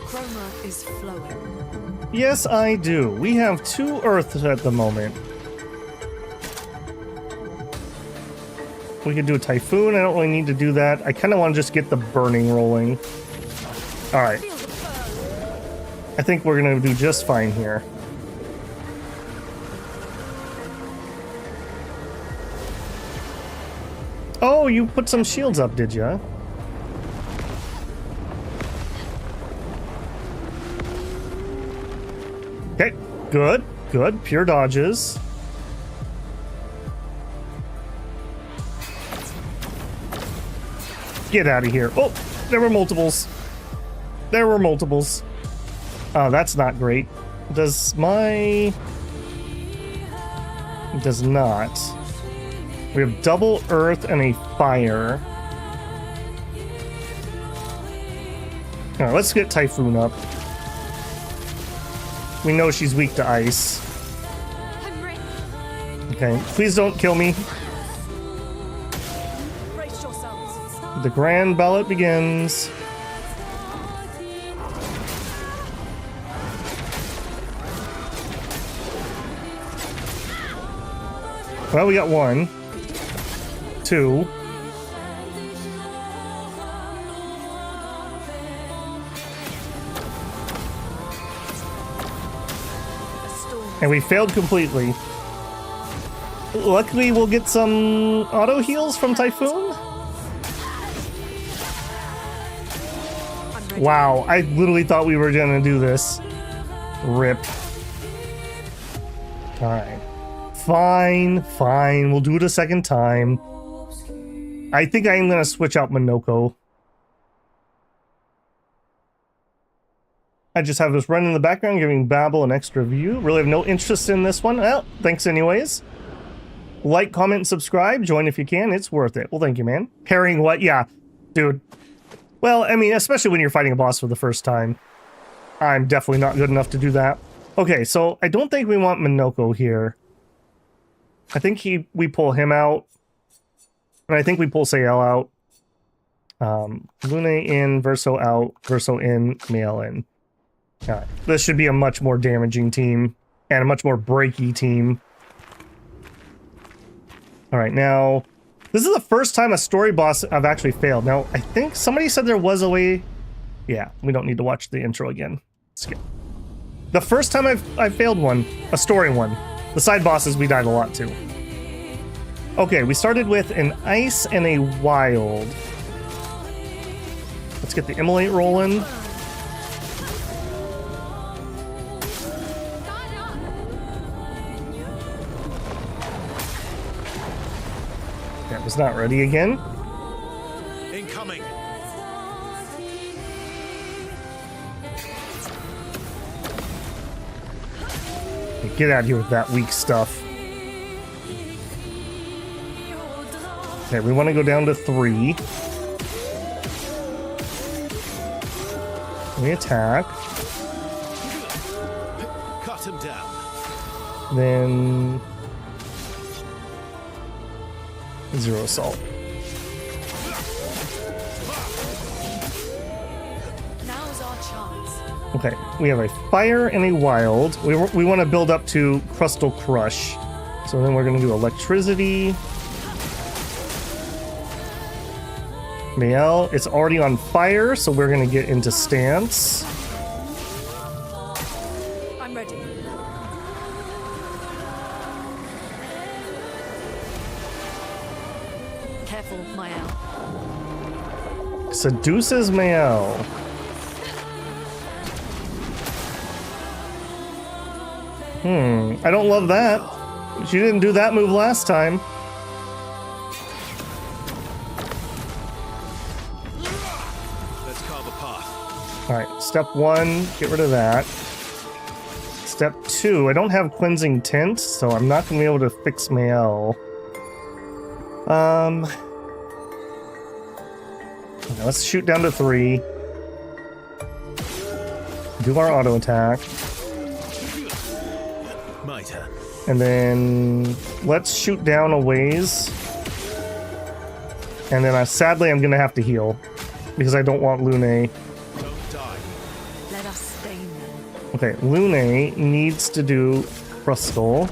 Chroma is flowing. Yes, I do. We have 2 Earths at the moment. We could do a Typhoon. I don't really need to do that. I kind of want to just get the burning rolling. Alright. I think we're going to do just fine here. Oh, you put some shields up, did ya? Okay, good, good. Pure dodges. Get out of here. Oh, there were multiples. There were multiples. Oh, that's not great. Does my... It does not. We have double earth and a fire. Alright, let's get Typhoon up. We know she's weak to ice. Okay, please don't kill me. The grand ballot begins. Well, we got 1, 2. And we failed completely. Luckily, we'll get some auto heals from Typhoon. Wow, I literally thought we were gonna do this. Rip. Alright. Fine, fine. We'll do it a second time. I think I am gonna switch out Minoko. I just have this run in the background giving Babel an extra view. Really have no interest in this one. Well, thanks anyways. Like, comment, and subscribe. Join if you can. It's worth it. Well, thank you, man. Parrying what? Yeah, dude. Well, I mean, especially when you're fighting a boss for the first time. I'm definitely not good enough to do that. Okay, so I don't think we want Minoko here. I think we pull him out. And I think we pull Sayel out. Lune in, Verso out, Verso in, Mael in. Alright. This should be a much more damaging team. And a much more breaky team. Alright, now... This is the first time a story boss I've actually failed. Now, I think somebody said there was a way... Yeah, we don't need to watch the intro again. Skip. The first time I've failed one, a story one. The side bosses we died a lot too. Okay, we started with an ice and a wild. Let's get the immolate rolling. That was not ready again. Incoming. Okay, get out of here with that weak stuff. Okay, we want to go down to 3. We attack. Cut him down. Then... 0 assault. Now's our chance. Okay, we have a fire and a wild. We want to build up to Crustal Crush. So then we're going to do electricity. Mael, it's already on fire, so we're going to get into stance. I'm ready. Careful, Mael. Seduces Mael. I don't love that. She didn't do that move last time. Let's carve a path. Alright, step 1, get rid of that. Step 2, I don't have cleansing tint, so I'm not going to be able to fix Mael. Okay, let's shoot down to 3. Do our auto attack. My turn. And then let's shoot down a ways. And then sadly I'm going to have to heal. Because I don't want Lune. Don't die. Let us stain them. Okay, Lune needs to do Crustal.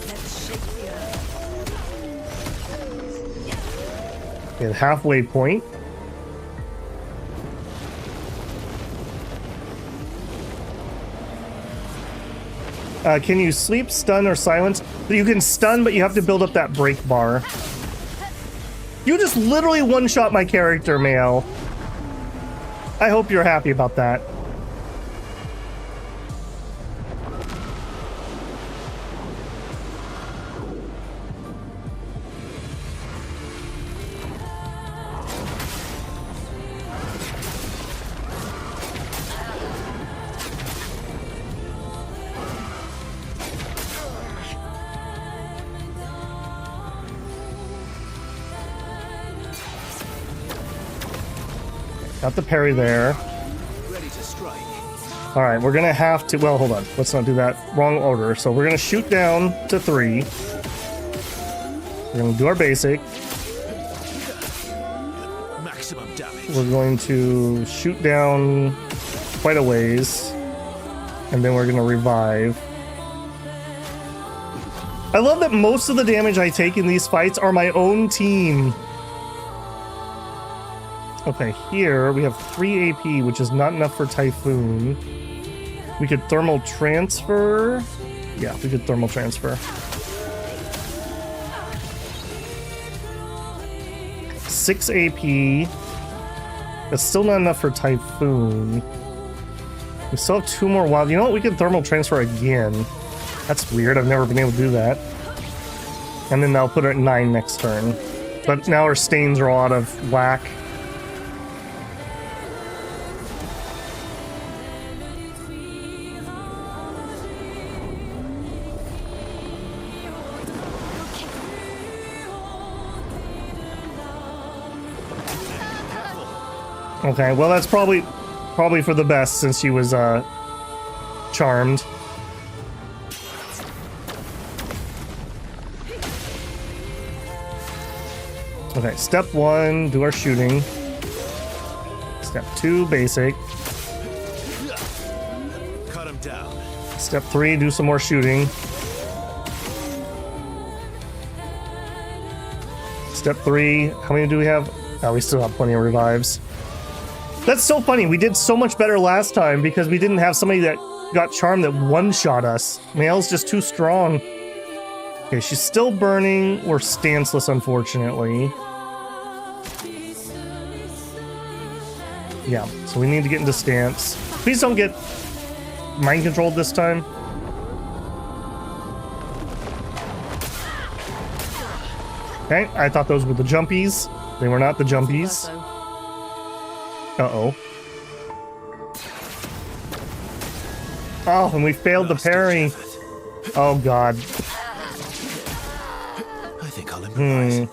Let's shake the earth. At halfway point. Can you sleep, stun, or silence? You can stun, but you have to build up that break bar. You just literally one-shot my character, Mael. I hope you're happy about that. Got the parry there. Ready to strike. All right, we're gonna have to. Well, hold on. Let's not do that. Wrong order. So we're gonna shoot down to 3. We're gonna do our basic. Maximum damage. We're going to shoot down quite a ways, and then we're gonna revive. I love that most of the damage I take in these fights are my own team. Okay, here we have 3 AP, which is not enough for Typhoon. We could thermal transfer. Yeah, we could thermal transfer. 6 AP. That's still not enough for Typhoon. We still have 2 more wild. You know what? We could thermal transfer again. That's weird. I've never been able to do that. And then I'll put her at 9 next turn. But now our stains are all out of whack. Okay, well that's probably for the best since she was charmed. Okay, step 1, do our shooting. Step 2, basic. Cut him down. Step 3, do some more shooting. Step 3, how many do we have? Oh, we still have plenty of revives. That's so funny. We did so much better last time because we didn't have somebody that got charmed that one-shot us. Mael's just too strong. Okay, she's still burning. We're stanceless, unfortunately. Yeah, so we need to get into stance. Please don't get mind controlled this time. Okay, I thought those were the jumpies. They were not the jumpies. Uh-oh. Oh, and we failed the parry. Oh, God. I think I'll improvise.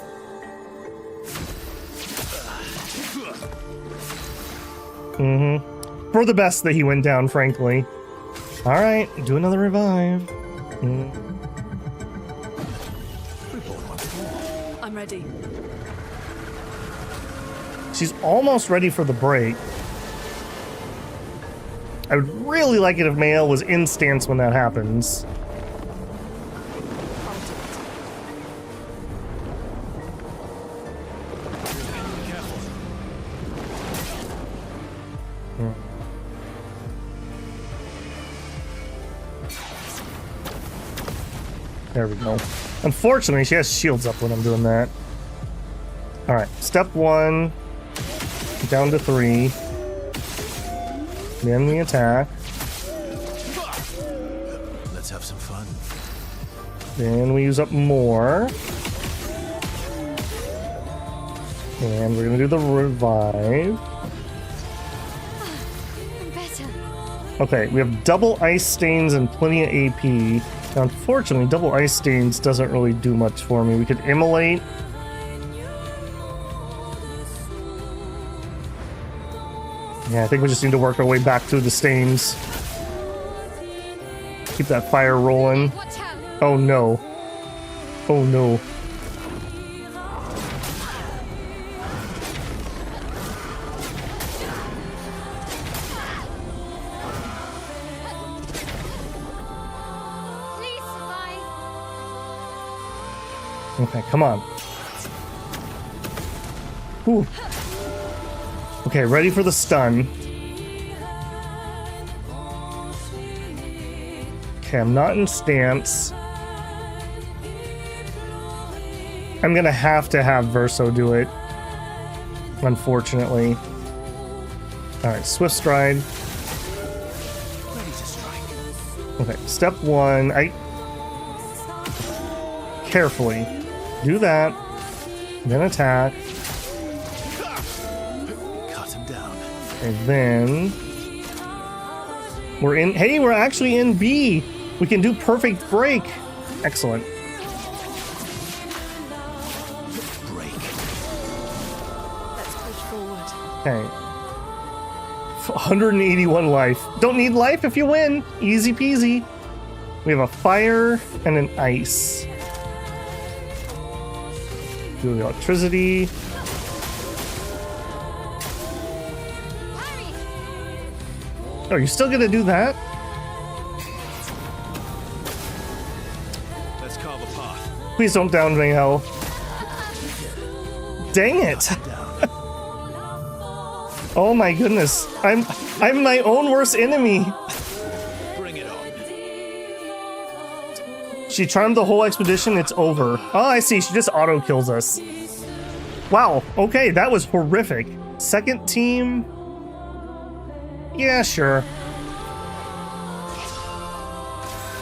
For the best that he went down, frankly. All right, do another revive. I'm ready. She's almost ready for the break. I would really like it if Mael was in stance when that happens. There we go. Unfortunately, she has shields up when I'm doing that. Alright, step 1. Down to 3. Then we attack. Let's have some fun. Then we use up more. And we're gonna do the revive. I'm better. Okay, we have double ice stains and plenty of AP. Now, unfortunately, double ice stains doesn't really do much for me. We could immolate. Yeah, I think we just need to work our way back through the stains. Keep that fire rolling. Watch out. Oh no. Oh no. Please survive. Okay, come on. Whew. Okay, ready for the stun. Okay, I'm not in stance. I'm gonna have to have Verso do it. Unfortunately. Alright, Swift Stride. Ready to strike. Okay, step 1. Carefully. Do that. Then attack. Cut him down. And then we're in. Hey, we're actually in B. We can do perfect break. Excellent. Break. Let's push forward. Okay. 181 life. Don't need life if you win. Easy peasy. We have a fire and an ice. Do the electricity. Oh, you're still gonna do that? Let's carve a path. Please don't down me, hell. Dang it. Oh my goodness. I'm my own worst enemy. Bring it on. She charmed the whole expedition, it's over. Oh, I see, she just auto kills us. Wow, okay, that was horrific. Second team? Yeah, sure.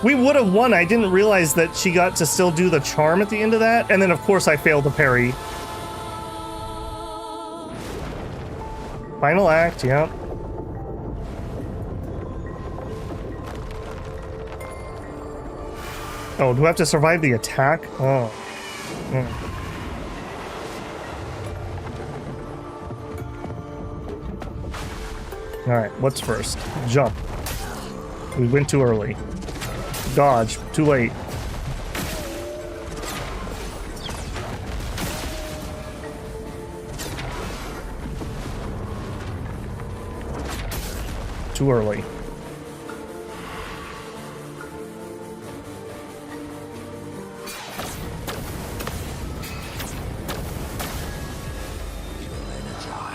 We would have won. I didn't realize that she got to still do the charm at the end of that. And then, of course, I failed the parry. Final act, yeah. Oh, do I have to survive the attack? Oh. Alright, what's first? Jump. We went too early. Dodge. Too late. too early.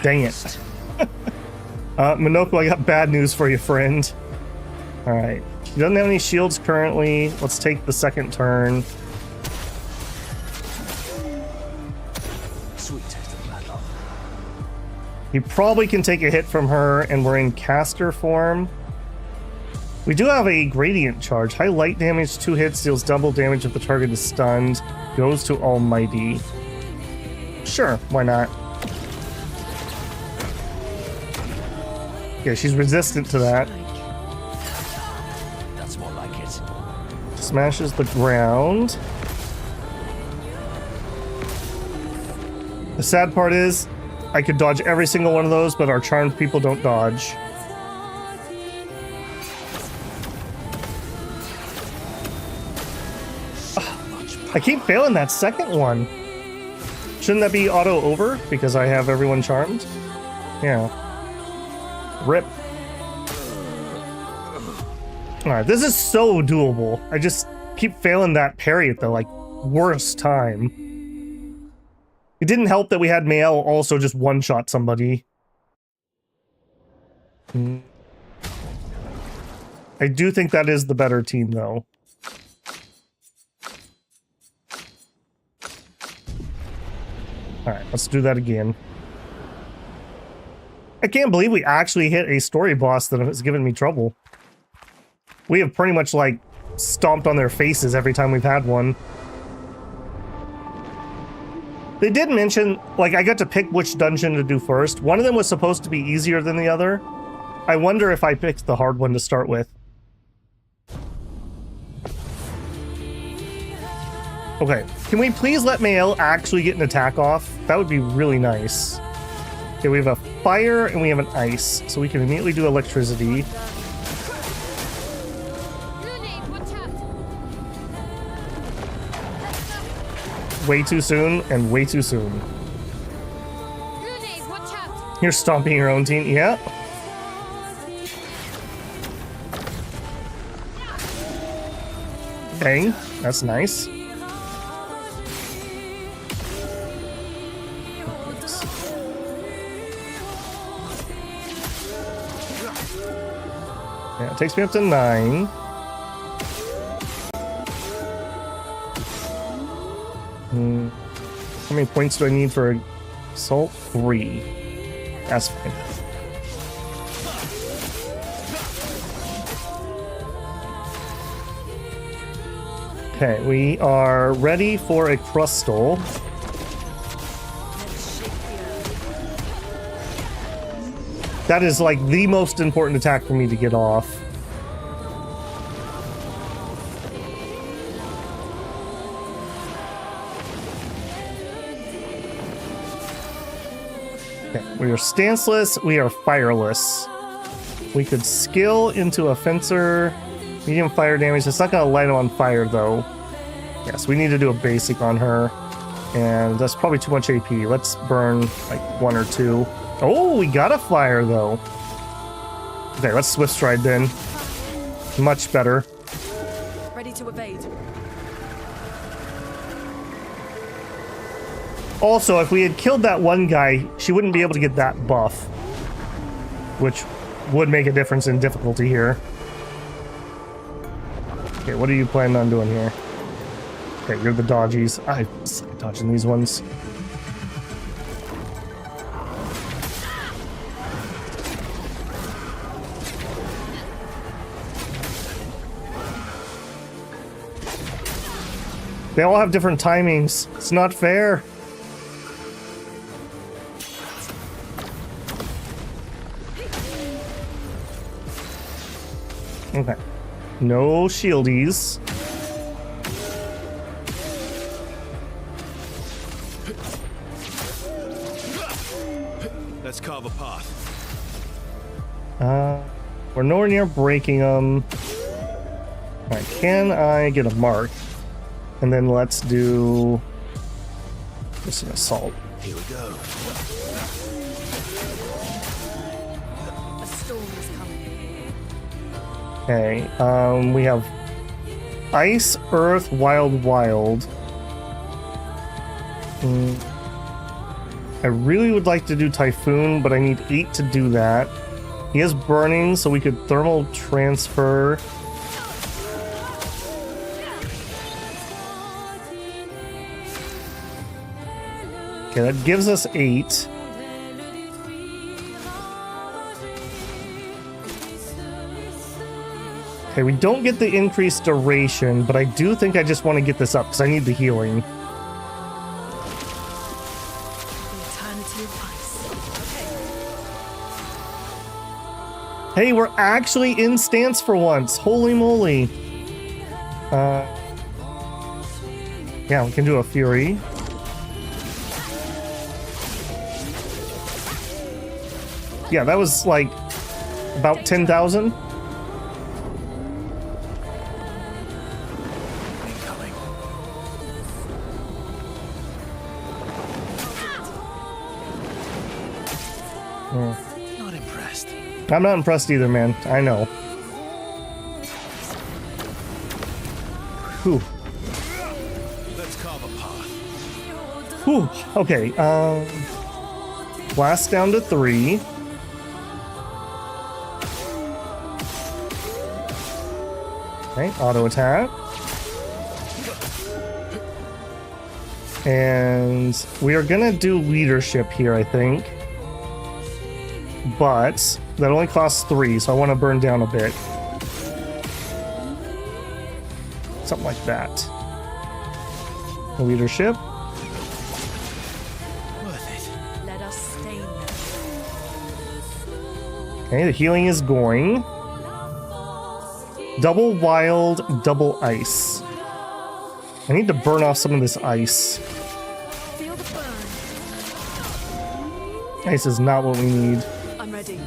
Dang it. Minoko, I got bad news for you, friend. Alright. She doesn't have any shields currently. Let's take the second turn. Sweet taste of battle. He probably can take a hit from her, and we're in caster form. We do have a gradient charge. High light damage, 2 hits, deals double damage if the target is stunned. Goes to Almighty. Sure, why not? Yeah, she's resistant to that. That's more like it. Smashes the ground. The sad part is, I could dodge every single one of those, but our charmed people don't dodge. I keep failing that second one. Shouldn't that be auto over because I have everyone charmed? Yeah. Rip. Alright, this is so doable. I just keep failing that parry at the, like, worst time. It didn't help that we had Mael also just one-shot somebody. I do think that is the better team, though. Alright, let's do that again. I can't believe we actually hit a story boss that has given me trouble. We have pretty much, like, stomped on their faces every time we've had one. They did mention, like, I got to pick which dungeon to do first. One of them was supposed to be easier than the other. I wonder if I picked the hard one to start with. Okay, can we please let Mael actually get an attack off? That would be really nice. Okay, we have a fire and we have an ice, so we can immediately do electricity. Way too soon and way too soon. You're stomping your own team, yeah. Dang, that's nice. Yeah, it takes me up to 9. How many points do I need for assault? 3. That's fine. Okay, we are ready for a crustal. That is like the most important attack for me to get off. Okay, we are stanceless, we are fireless. We could skill into a fencer. Medium fire damage. It's not going to light him on fire, though. Yes, we need to do a basic on her. And that's probably too much AP. Let's burn, like, 1 or 2. Oh, we got a fire, though. Okay, let's Swift Stride, then. Much better. Ready to evade. Also, if we had killed that one guy, she wouldn't be able to get that buff. Which would make a difference in difficulty here. Okay, what are you planning on doing here? Okay, you're the dodgies. I suck at dodging these ones. They all have different timings. It's not fair. Okay. No shieldies. Let's carve a path. We're nowhere near breaking them. Alright, can I get a mark? And then let's do just an assault. Here we go. A storm is coming. Okay, we have Ice, Earth, Wild, Wild. I really would like to do Typhoon, but I need 8 to do that. He has Burning, so we could Thermal Transfer. Okay, that gives us 8. Okay, we don't get the increased duration, but I do think I just want to get this up because I need the healing. Hey, we're actually in stance for once. Holy moly. Yeah, we can do a Fury. Yeah, that was like about 10,000. Not impressed. I'm not impressed either, man. I know. Whew. Let's carve a path. Whew. Okay, blast down to 3. Okay, auto attack. And we are gonna do leadership here, I think. But that only costs 3, so I want to burn down a bit. Something like that. Leadership. Worth it. Let us stay now. Okay, the healing is going. Double wild, double ice. I need to burn off some of this ice. Feel the burn. Ice is not what we need. I'm ready.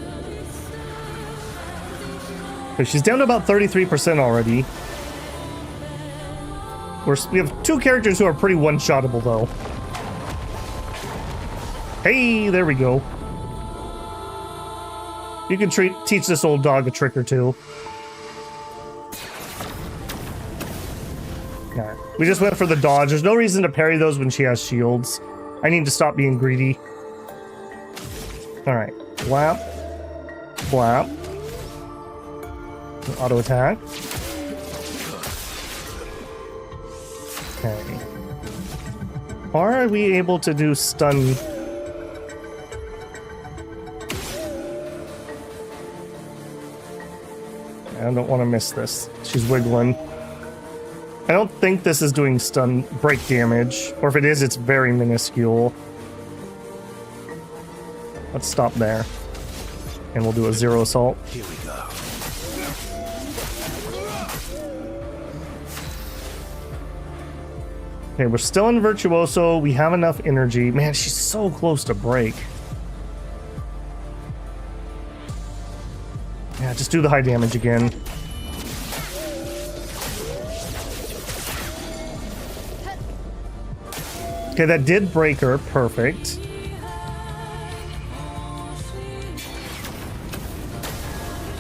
Okay, she's down to about 33% already. We have 2 characters who are pretty one-shottable, though. Hey, there we go. You can teach this old dog a trick or two. Alright, we just went for the dodge. There's no reason to parry those when she has shields. I need to stop being greedy. Alright, blap. Blap. Auto attack. Okay. Are we able to do stun? I don't want to miss this. She's wiggling. I don't think this is doing stun break damage, or if it is, it's very minuscule. Let's stop there. And we'll do a 0 assault. Here we go. Okay, we're still in Virtuoso. We have enough energy. Man, she's so close to break. Yeah, just do the high damage again. Okay, that did break her. Perfect.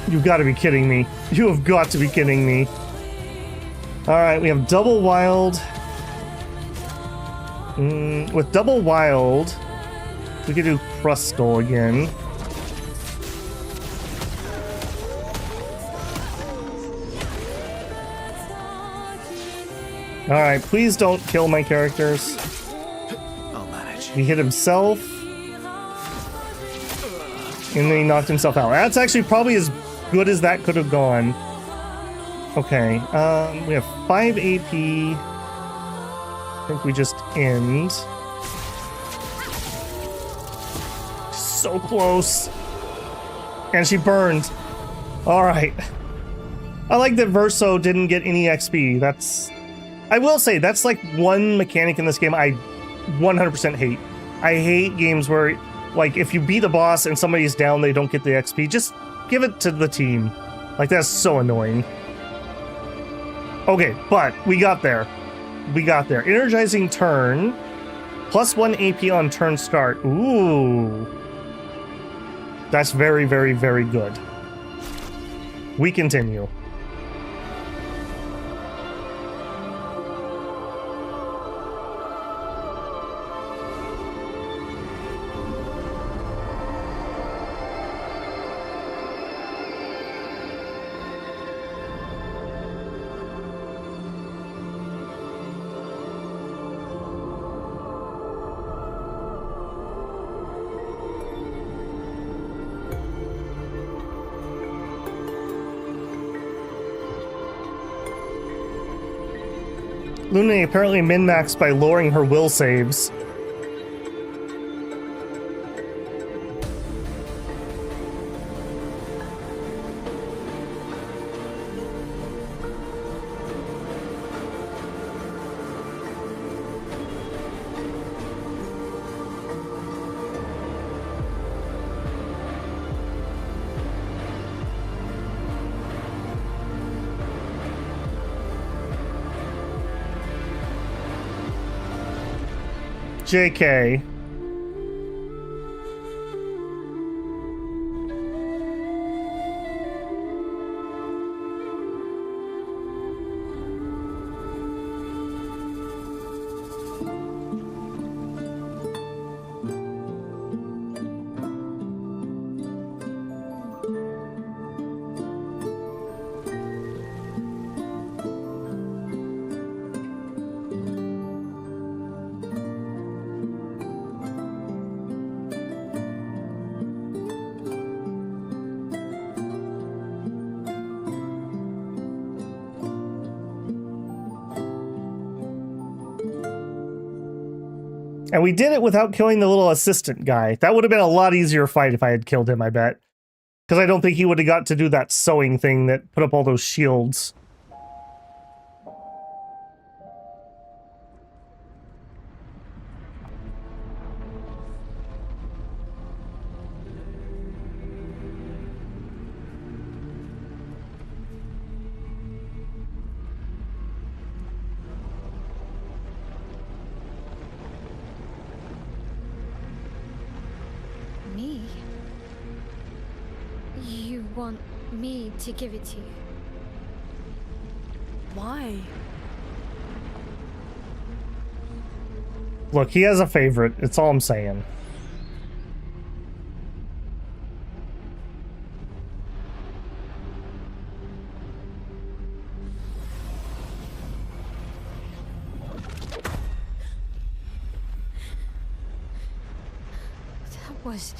You've got to be kidding me. You have got to be kidding me. Alright, we have double wild. With double wild, we could do Crustal again. Alright, please don't kill my characters. I'll manage. He hit himself. And then he knocked himself out. That's actually probably as good as that could have gone. Okay, we have 5 AP. I think we just end. So close. And she burned. Alright. I like that Verso didn't get any XP. I will say, that's like one mechanic in this game I 100% hate. I hate games where, like, if you beat a boss and somebody's down, they don't get the XP. Just give it to the team. Like, that's so annoying. Okay, but we got there. We got there. Energizing turn. +1 AP on turn start. Ooh. That's very, very, very good. We continue. Luna apparently min-maxed by lowering her will saves. JK. And we did it without killing the little assistant guy. That would have been a lot easier fight if I had killed him, I bet. Because I don't think he would have got to do that sewing thing that put up all those shields. Me? You want me to give it to you? Why? Look, he has a favorite. It's all I'm saying. That was...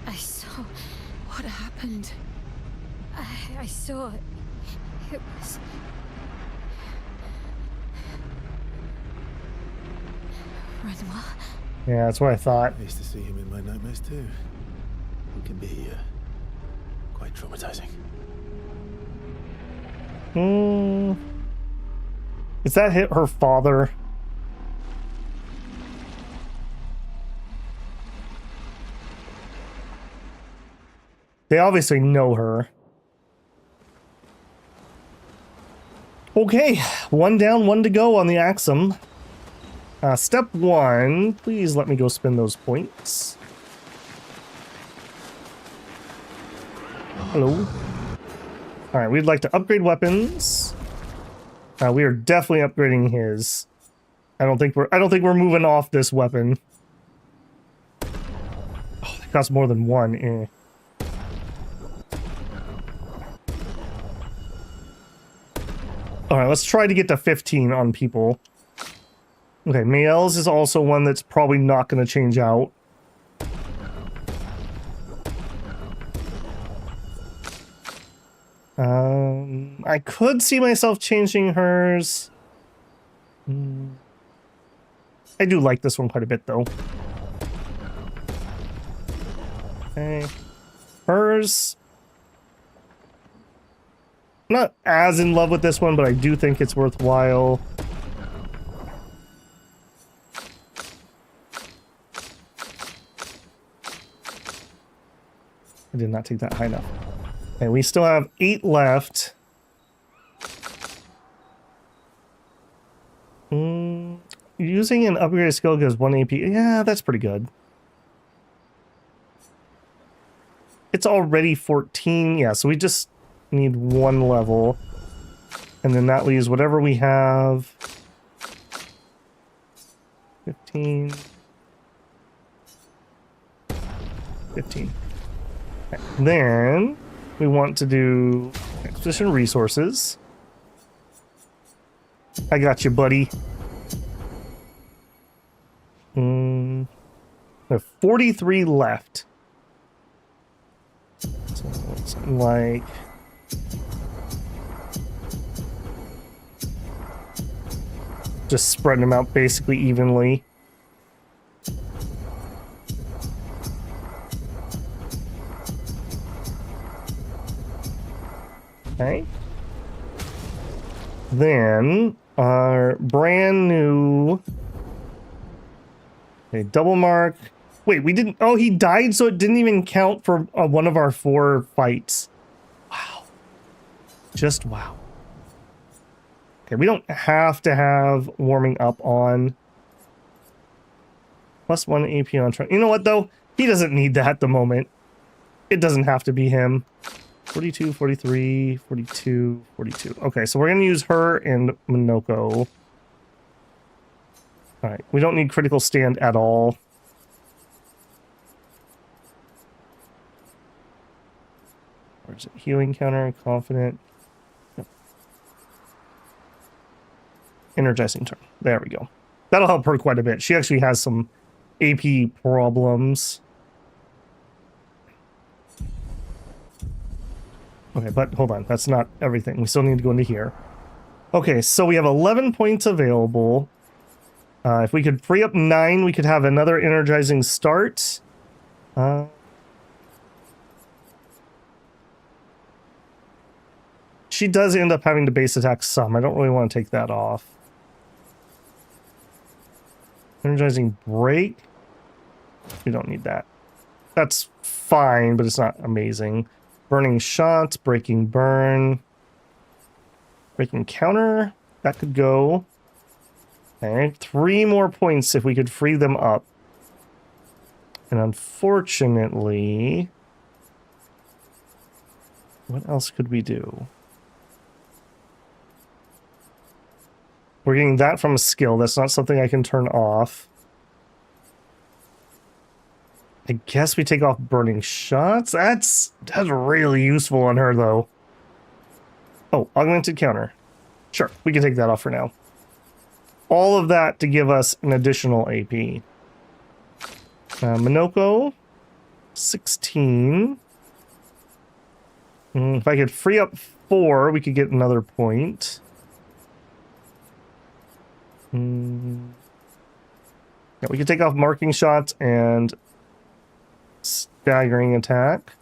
I saw... What happened? I saw... It was... Renoir? Yeah, that's what I thought. I used to see him in my nightmares too. He can be quite traumatizing. Is that her father? They obviously know her. Okay, one down, one to go on the Axum. Step one, please let me go spend those points. Hello. All right, we'd like to upgrade weapons. We are definitely upgrading his. I don't think we're moving off this weapon. Oh, it costs more than one. Eh. All right, let's try to get to 15 on people. Okay, Mael's is also one that's probably not going to change out. I could see myself changing hers. I do like this one quite a bit, though. Okay. Hers. I'm not as in love with this one, but I do think it's worthwhile. I did not take that high enough. Okay, we still have 8 left. Using an upgraded skill gives 1 AP. Yeah, that's pretty good. It's already 14. Yeah, so we just need 1 level. And then that leaves whatever we have. 15. 15. Okay. Then we want to do Expedition Resources. I got you, buddy. We have 43 left. So it's like... Just spreading them out basically evenly. Okay. Then our brand new. Okay, double mark. Wait, we didn't. Oh, he died, so it didn't even count for one of our 4 fights. Wow. Just wow. Okay, we don't have to have warming up on. +1 AP on try. You know what, though? He doesn't need that at the moment. It doesn't have to be him. 42, 43, 42, 42. Okay, so we're going to use her and Minoko. Alright, we don't need critical stand at all. Where's it? Healing counter, confident. Yep. Energizing turn. There we go. That'll help her quite a bit. She actually has some AP problems. Okay, but hold on. That's not everything. We still need to go into here. Okay, so we have 11 points available. If we could free up 9, we could have another energizing start. She does end up having to base attack some. I don't really want to take that off. Energizing break. We don't need that. That's fine, but it's not amazing. Burning shots, breaking burn. Breaking counter. That could go. Okay, 3 more points if we could free them up. And unfortunately, what else could we do? We're getting that from a skill. That's not something I can turn off. I guess we take off burning shots. That's really useful on her, though. Oh, augmented counter. Sure, we can take that off for now. All of that to give us an additional AP. Minoko, 16. If I could free up 4, we could get another point. Yeah, we could take off marking shots and staggering attack.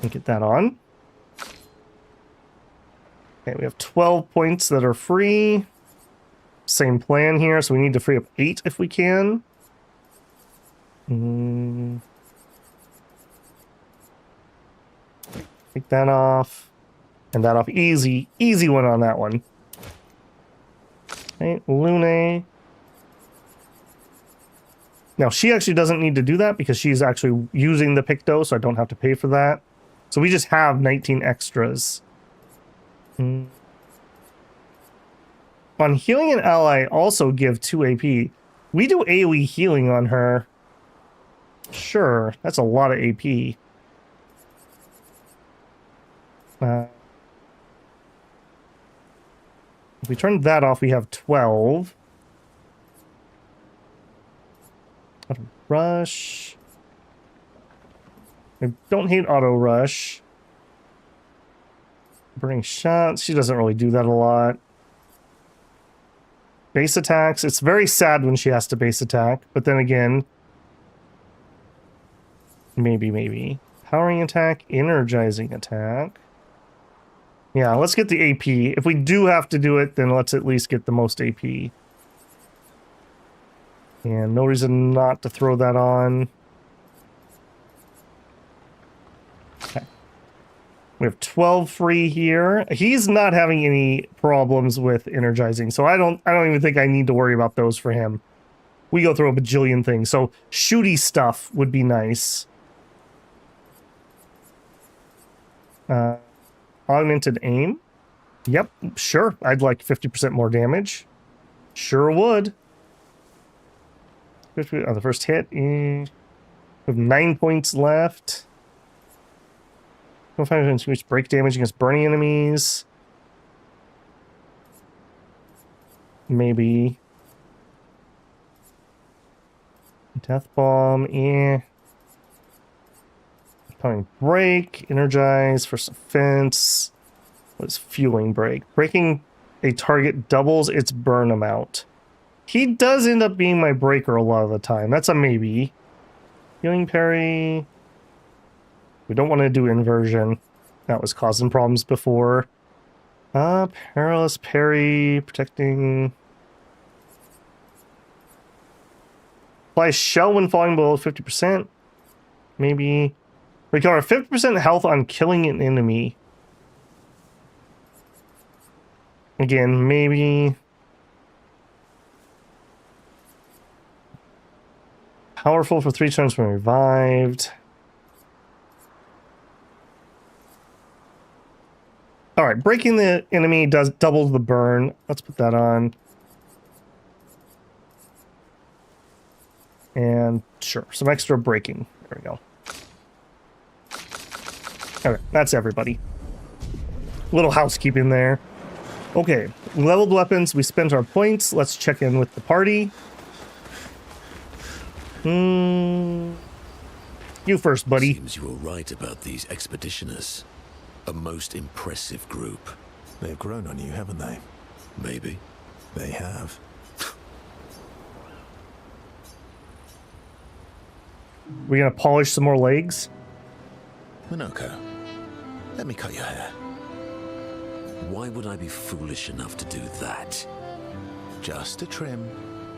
And get that on. Okay, we have 12 points that are free. Same plan here, so we need to free up 8 if we can. Take that off. And that off. Easy. Easy one on that one. Okay, Lune. Now, she actually doesn't need to do that because she's actually using the Picto, so I don't have to pay for that. So we just have 19 extras. On healing an ally, also give 2 AP. We do AoE healing on her. Sure, that's a lot of AP. If we turn that off, we have 12. Auto rush. I don't hate auto rush. Burning shots. She doesn't really do that a lot. Base attacks. It's very sad when she has to base attack, but then again, maybe. Powering attack, energizing attack. Yeah, let's get the AP. If we do have to do it, then let's at least get the most AP. And no reason not to throw that on. Okay. We have 12 free here. He's not having any problems with energizing, so I don't even think I need to worry about those for him. We go through a bajillion things, so shooty stuff would be nice. Augmented aim. Yep, sure. I'd like 50% more damage. Sure would. On the first hit. We have 9 points left. 25 increased break damage against burning enemies. Maybe. Death bomb. Powering break. Energize. First offense. What is fueling break? Breaking a target doubles its burn amount. He does end up being my breaker a lot of the time. That's a maybe. Healing parry. We don't want to do inversion. That was causing problems before. Perilous parry, protecting. Apply shell when falling below 50%. Maybe. Recover 50% health on killing an enemy. Again, maybe. Powerful for 3 turns when revived. Alright, breaking the enemy does double the burn. Let's put that on. And sure, some extra breaking. There we go. Okay, that's everybody. Little housekeeping there. Okay, leveled weapons. We spent our points. Let's check in with the party. You first, buddy. Seems you were right about these expeditioners. A most impressive group. They've grown on you, haven't they? Maybe. They have. We gonna polish some more legs? Minoko, let me cut your hair. Why would I be foolish enough to do that? Just a trim.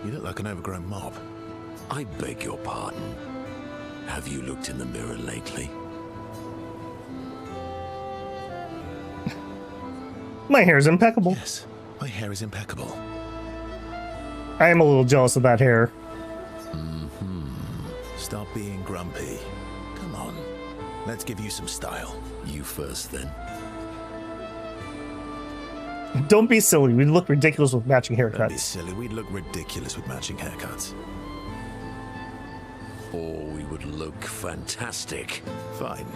You look like an overgrown mob. I beg your pardon. Have you looked in the mirror lately? My hair's impeccable. Yes, my hair is impeccable. I am a little jealous of that hair. Stop being grumpy. Come on, let's give you some style. You first, then. Don't be silly. We look ridiculous with matching Don't be haircuts. silly, we'd look ridiculous with matching haircuts. Or we would look fantastic. Fine.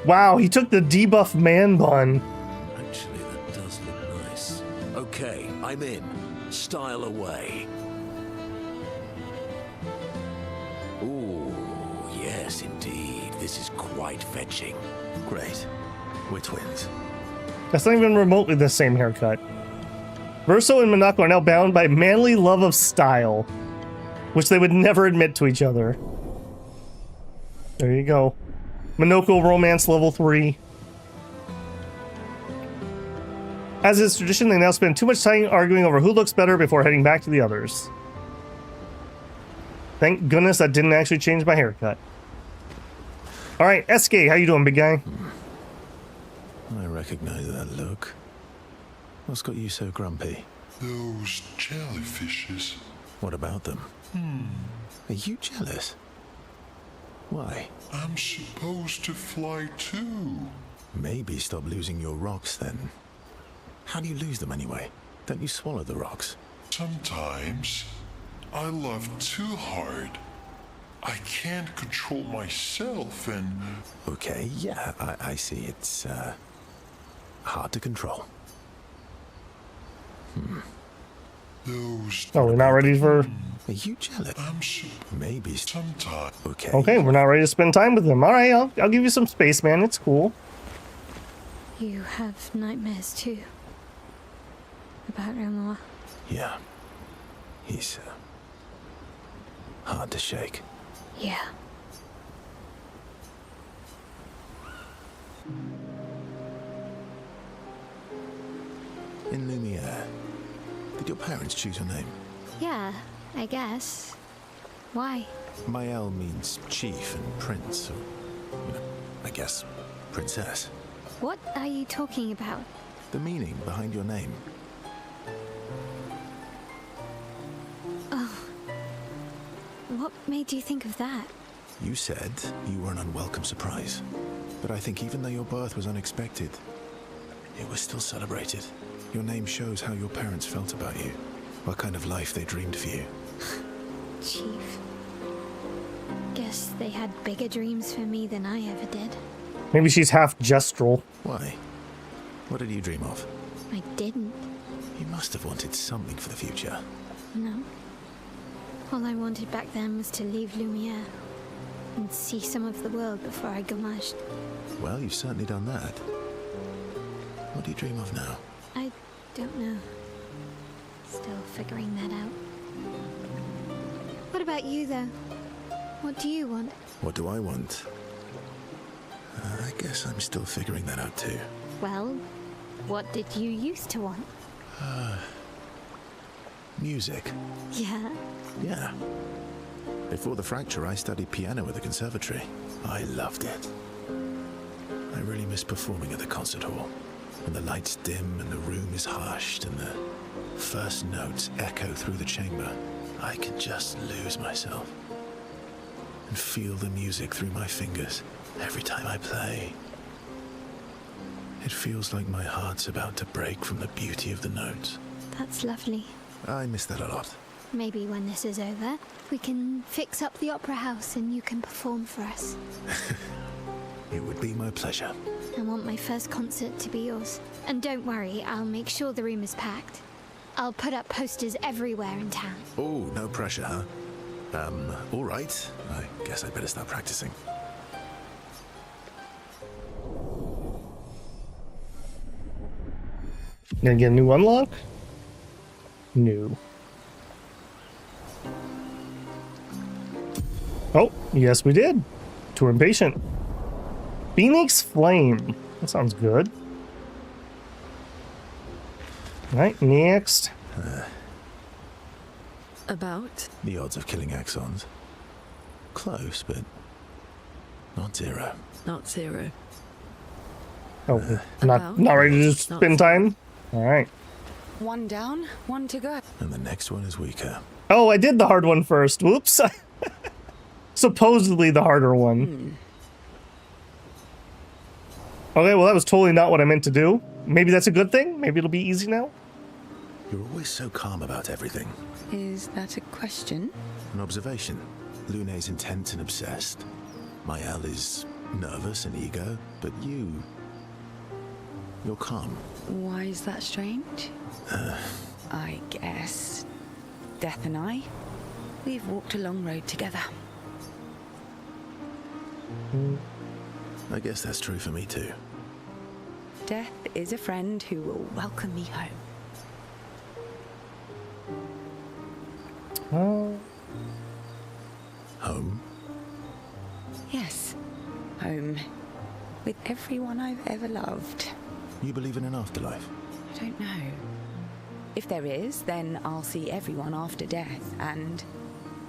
Wow, he took the debuff man bun. Actually, that does look nice. Okay, I'm in. Style away. Ooh, yes, indeed. This is quite fetching. Great. We're twins. That's not even remotely the same haircut. Verso and Minako are now bound by manly love of style, which they would never admit to each other. There you go. Minoko romance level 3. As is tradition, they now spend too much time arguing over who looks better before heading back to the others. Thank goodness that didn't actually change my haircut. Alright, SK, how you doing, big guy? I recognize that look. What's got you so grumpy? Those jellyfishes. What about them? Are you jealous? Why? I'm supposed to fly too. Maybe stop losing your rocks then. How do you lose them anyway? Don't you swallow the rocks? Sometimes I love too hard. I can't control myself and... Okay, yeah, I see. It's hard to control. Those... Oh, we're not ready for... Are you jealous? Maybe. Sometimes... Okay. Okay, we're not ready to spend time with them. Alright, I'll give you some space, man. It's cool. You have nightmares too. About Renoir. Yeah. He's hard to shake. Yeah. In Lumiere, did your parents choose your name? Yeah, I guess. Why? Mael means chief and prince, or, I guess, princess. What are you talking about? The meaning behind your name. What made you think of that? You said you were an unwelcome surprise. But I think even though your birth was unexpected, it was still celebrated. Your name shows how your parents felt about you. What kind of life they dreamed for you. Chief. Guess they had bigger dreams for me than I ever did. Maybe she's half gestural. Why? What did you dream of? I didn't. You must have wanted something for the future. No. All I wanted back then was to leave Lumiere. and see some of the world before I go mashed. Well, you've certainly done that. What do you dream of now? I don't know. Still figuring that out. What about you, though? What do you want? What do I want? I guess I'm still figuring that out too. Well, what did you used to want? Music. Yeah? Yeah. Before the fracture, I studied piano at the conservatory. I loved it. I really miss performing at the concert hall. When the lights dim and the room is hushed and the first notes echo through the chamber, I can just lose myself and feel the music through my fingers every time I play. It feels like my heart's about to break from the beauty of the notes. That's lovely. I miss that a lot. Maybe when this is over, we can fix up the opera house and you can perform for us. It would be my pleasure. I want my first concert to be yours. And don't worry, I'll make sure the room is packed. I'll put up posters everywhere in town. Oh, no pressure, huh? All right. I guess I'd better start practicing. Gonna get a new unlock? New. Oh, yes we did. Too impatient. Phoenix Flame. That sounds good. Right, next. About? The odds of killing axons. Close, but not zero. Not zero. Oh, about? not ready to just Not spend time? Alright. One down, one to go. And the next one is weaker. Oh, I did the hard one first. Whoops. Supposedly the harder one. Okay, well that was totally not what I meant to do. Maybe that's a good thing? Maybe it'll be easy now? You're always so calm about everything. Is that a question? An observation. Lune's intense and obsessed. Mael is nervous and eager, but you're calm. Why is that strange? I guess Death and we've walked a long road together. I guess that's true for me too. Death is a friend who will welcome me home. Oh. Home? Yes, home. With everyone I've ever loved. You believe in an afterlife? I don't know. If there is, then I'll see everyone after death, and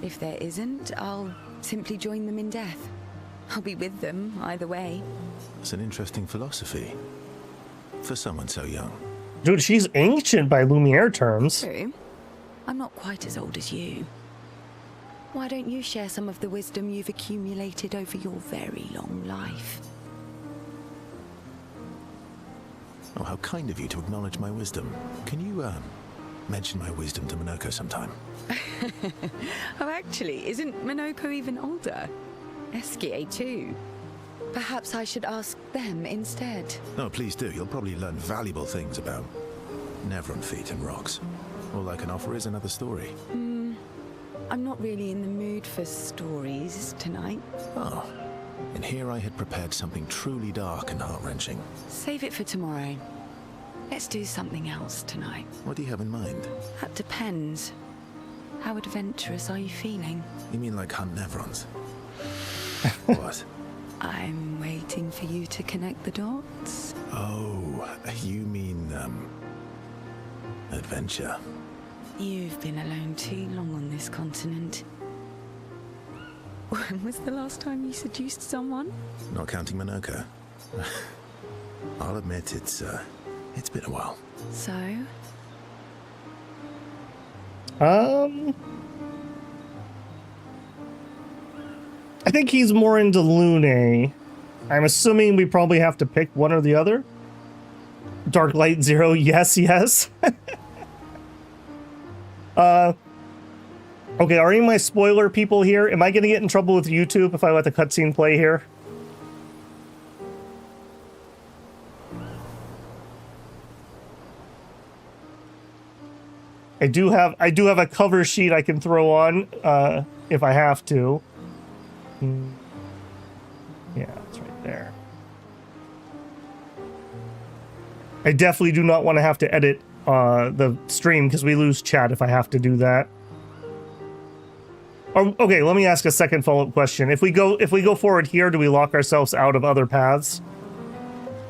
if there isn't, I'll simply join them in death. I'll be with them either way. It's an interesting philosophy. For someone so young. Dude, she's ancient by Lumiere terms. True. I'm not quite as old as you. Why don't you share some of the wisdom you've accumulated over your very long life? Oh, how kind of you to acknowledge my wisdom. Can you, mention my wisdom to Minoko sometime? Oh, actually, isn't Minoko even older? Eskie too. Perhaps I should ask them instead. No, please do. You'll probably learn valuable things about Nevron feet and rocks. All I can offer is another story. I'm not really in the mood for stories tonight. Oh, and here I had prepared something truly dark and heart-wrenching. Save it for tomorrow. Let's do something else tonight. What do you have in mind? That depends. How adventurous are you feeling? You mean like hunt Nevrons? What? I'm waiting for you to connect the dots. Oh, you mean, adventure. You've been alone too long on this continent. When was the last time you seduced someone? Not counting Minoko. I'll admit it's been a while. So? I think he's more into Lune. I'm assuming we probably have to pick one or the other. Dark Light Zero, yes, yes. Okay, are any of my spoiler people here? Am I gonna get in trouble with YouTube if I let the cutscene play here? I do have a cover sheet I can throw on if I have to. I definitely do not want to have to edit the stream because we lose chat if I have to do that. Or, okay, let me ask a second follow-up question. If we go forward here, do we lock ourselves out of other paths?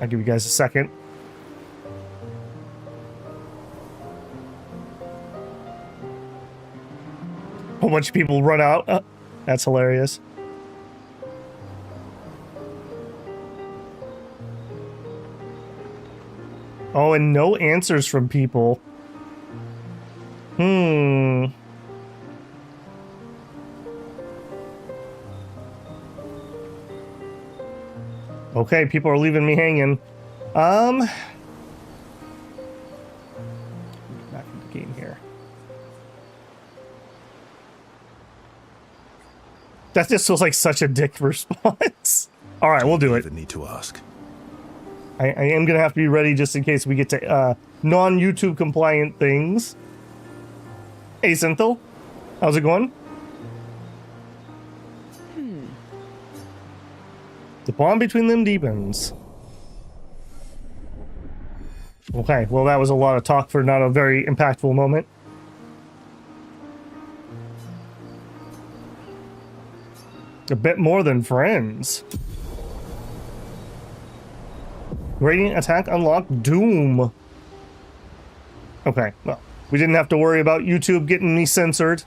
I'll give you guys a second. A whole bunch of people run out. That's hilarious. Oh, and no answers from people. Okay, people are leaving me hanging. Back in the game here. That just feels like such a dick response. All right, we'll do it. Even need to ask. I am gonna have to be ready just in case we get to non-YouTube compliant things. Hey, Synthil, how's it going? The bond between them deepens. Okay, well that was a lot of talk for not a very impactful moment. A bit more than friends. Radiant attack unlocked. Doom. Okay, well, we didn't have to worry about YouTube getting me censored.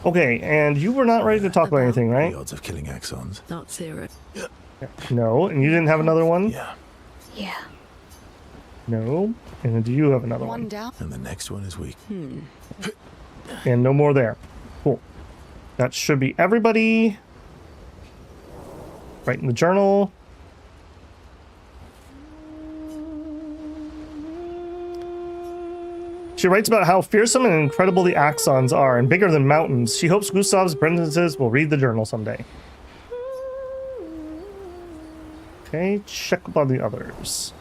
Okay, and you were not ready to talk about anything, right? The odds of killing axons. Not zero. No, and you didn't have another one? Yeah. Yeah. No, and do you have another One one? down. And the next one is weak. And no more there. Cool. That should be everybody. Right in the journal. She writes about how fearsome and incredible the axons are and bigger than mountains. She hopes Gustav's apprentices will read the journal someday. Okay, check up on the others.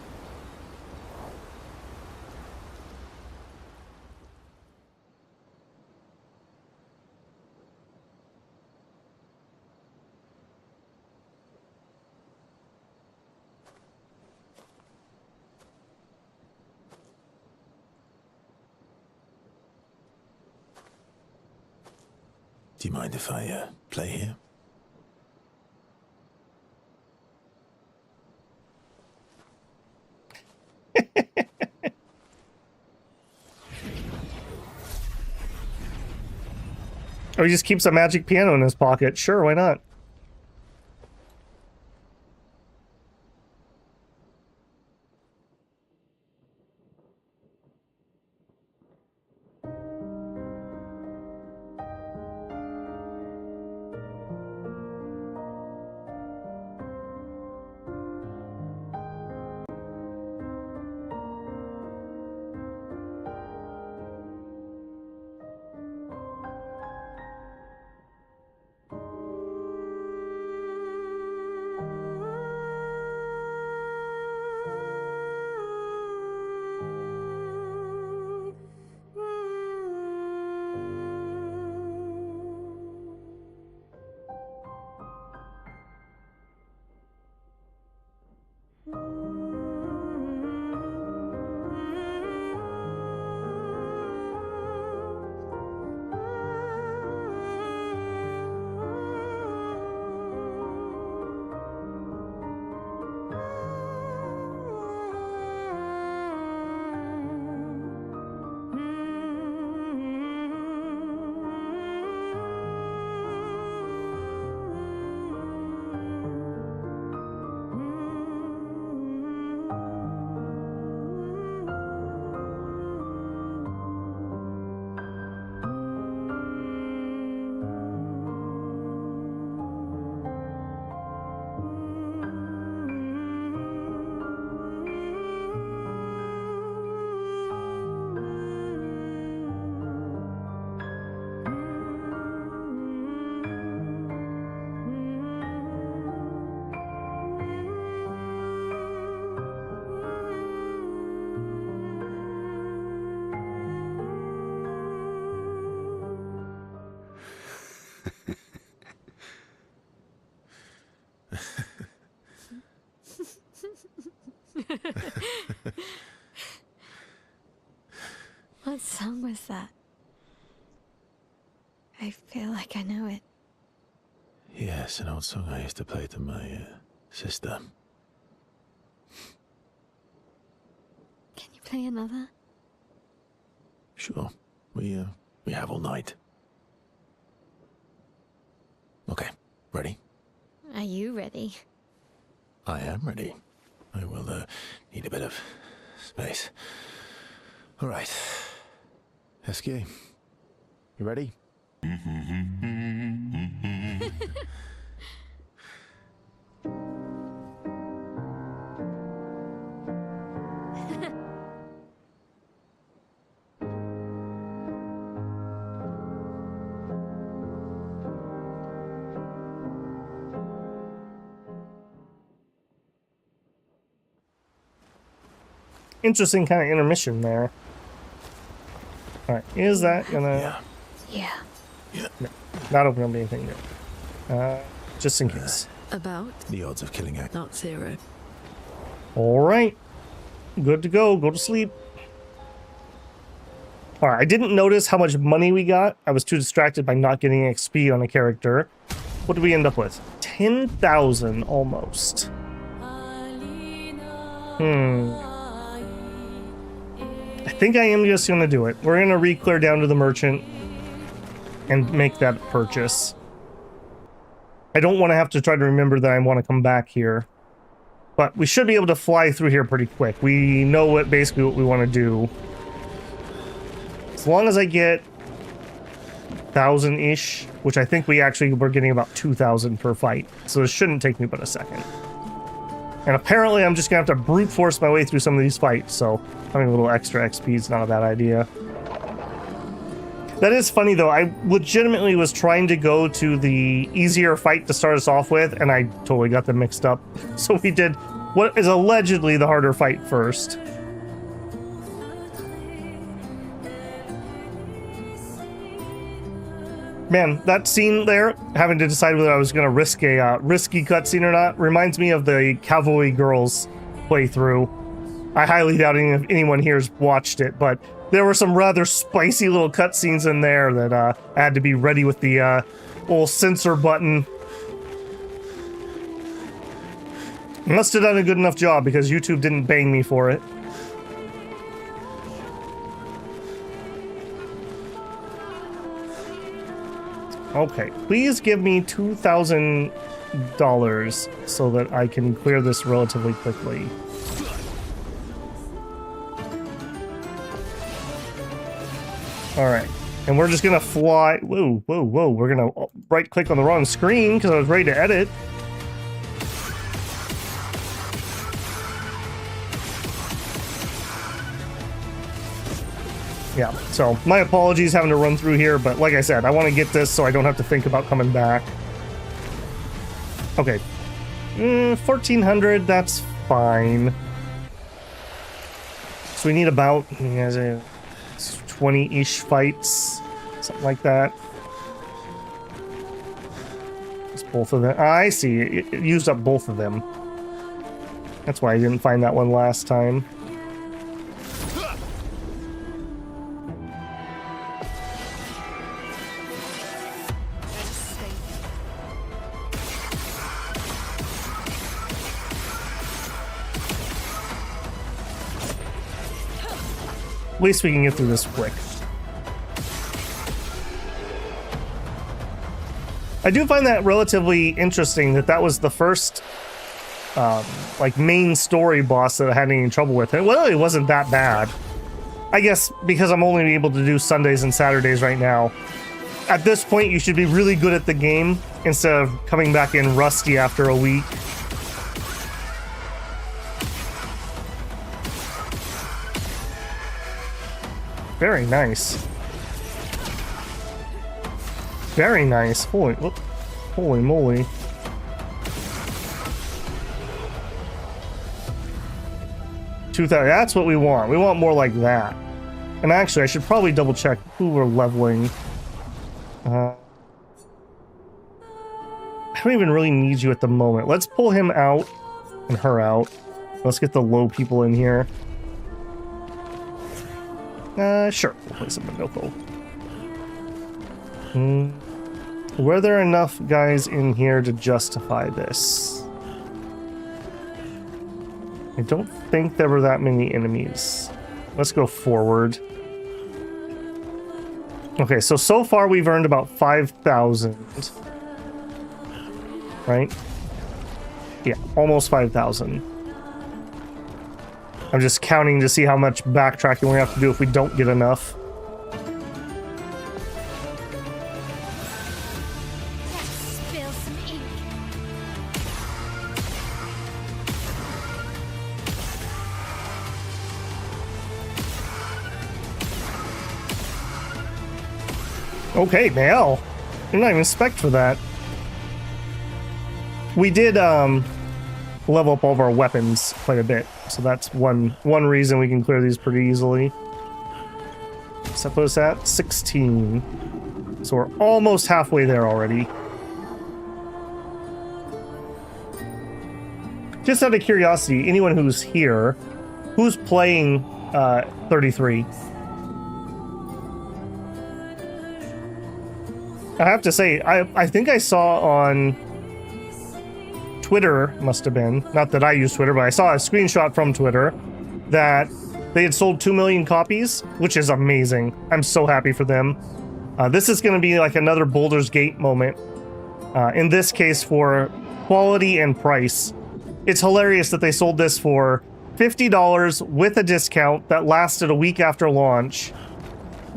Do you mind if I play here? Or he just keeps a magic piano in his pocket. Sure, why not? was that? I feel like I know it. Yes, an old song I used to play to my sister. Can you play another? Sure. We have all night. Okay, ready? Are you ready? I am ready. I will need a bit of space. All right. Escape. You ready? Interesting kind of intermission there. All right, is that gonna? Yeah. Yeah. No, not open up anything new. Just in case. About? The odds of killing it. Not 0. All right, good to go. Go to sleep. All right, I didn't notice how much money we got. I was too distracted by not getting XP on a character. What did we end up with? 10,000 almost. I think I am just gonna do it. We're gonna re-clear down to the merchant and make that purchase. I don't want to have to try to remember that I want to come back here. But we should be able to fly through here pretty quick. We know basically what we want to do. As long as I get 1,000-ish, which I think we're getting about 2,000 per fight. So this shouldn't take me but a second. And apparently I'm just gonna have to brute force my way through some of these fights, so having a little extra XP is not a bad idea. That is funny though, I legitimately was trying to go to the easier fight to start us off with, and I totally got them mixed up. So we did what is allegedly the harder fight first. Man, that scene there, having to decide whether I was going to risk a risky cutscene or not, reminds me of the Cavalry Girls playthrough. I highly doubt if anyone here's watched it, but there were some rather spicy little cutscenes in there that I had to be ready with the old censor button. Must have done a good enough job because YouTube didn't bang me for it. Okay, please give me $2,000 so that I can clear this relatively quickly. Alright, and we're just gonna fly. Whoa, whoa, whoa. We're gonna right click on the wrong screen because I was ready to edit. Yeah, so my apologies having to run through here, but like I said, I want to get this so I don't have to think about coming back. Okay. 1,400, that's fine. So we need about 20-ish fights, something like that. It's both of them. I see, it used up both of them. That's why I didn't find that one last time. At least we can get through this quick. I do find that relatively interesting that was the first like main story boss that I had any trouble with. Well, it wasn't that bad. I guess because I'm only able to do Sundays and Saturdays right now. At this point, you should be really good at the game instead of coming back in rusty after a week. Very nice. Very nice. Holy moly. That's what we want. We want more like that. And actually, I should probably double check who we're leveling. I don't even really need you at the moment. Let's pull him out and her out. Let's get the low people in here. Sure. We'll place a Minoko. Were there enough guys in here to justify this? I don't think there were that many enemies. Let's go forward. Okay, so far we've earned about 5,000. Right? Yeah, almost 5,000. I'm just counting to see how much backtracking we have to do if we don't get enough. Spill some ink. Okay, Nael. You're not even spec'd for that. We did level up all of our weapons quite a bit, so that's one reason we can clear these pretty easily. So that put us at 16. So we're almost halfway there already. Just out of curiosity, anyone who's here, who's playing 33? I have to say, I think I saw on Twitter, must have been, not that I use Twitter, but I saw a screenshot from Twitter that they had sold 2 million copies, which is amazing. I'm so happy for them. This is going to be like another Baldur's Gate moment. In this case, for quality and price. It's hilarious that they sold this for $50 with a discount that lasted a week after launch.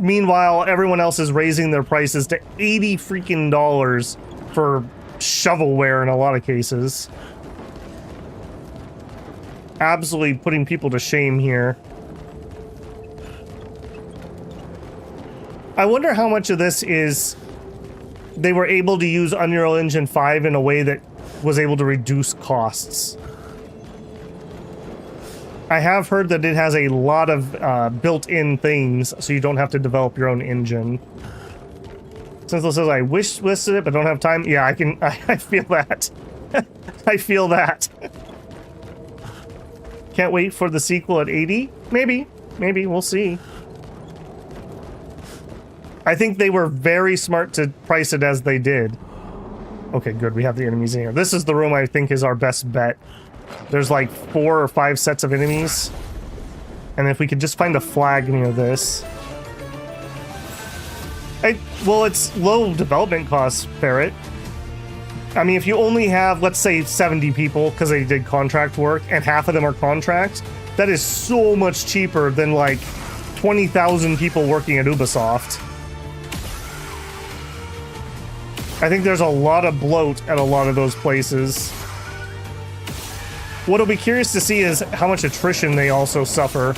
Meanwhile, everyone else is raising their prices to $80 freaking dollars for shovelware in a lot of cases. Absolutely putting people to shame here. I wonder how much of this is they were able to use Unreal Engine 5 in a way that was able to reduce costs. I have heard that it has a lot of built-in things, so you don't have to develop your own engine. Since it says I wish listed it, but don't have time. Yeah, I feel that. I feel that. Can't wait for the sequel at 80? Maybe, we'll see. I think they were very smart to price it as they did. Okay, good, we have the enemies in here. This is the room I think is our best bet. There's like 4 or 5 sets of enemies. And if we could just find a flag near this. Well, it's low development costs, Ferret. I mean, if you only have, let's say, 70 people, because they did contract work, and half of them are contract, that is so much cheaper than, like, 20,000 people working at Ubisoft. I think there's a lot of bloat at a lot of those places. What'll be curious to see is how much attrition they also suffer.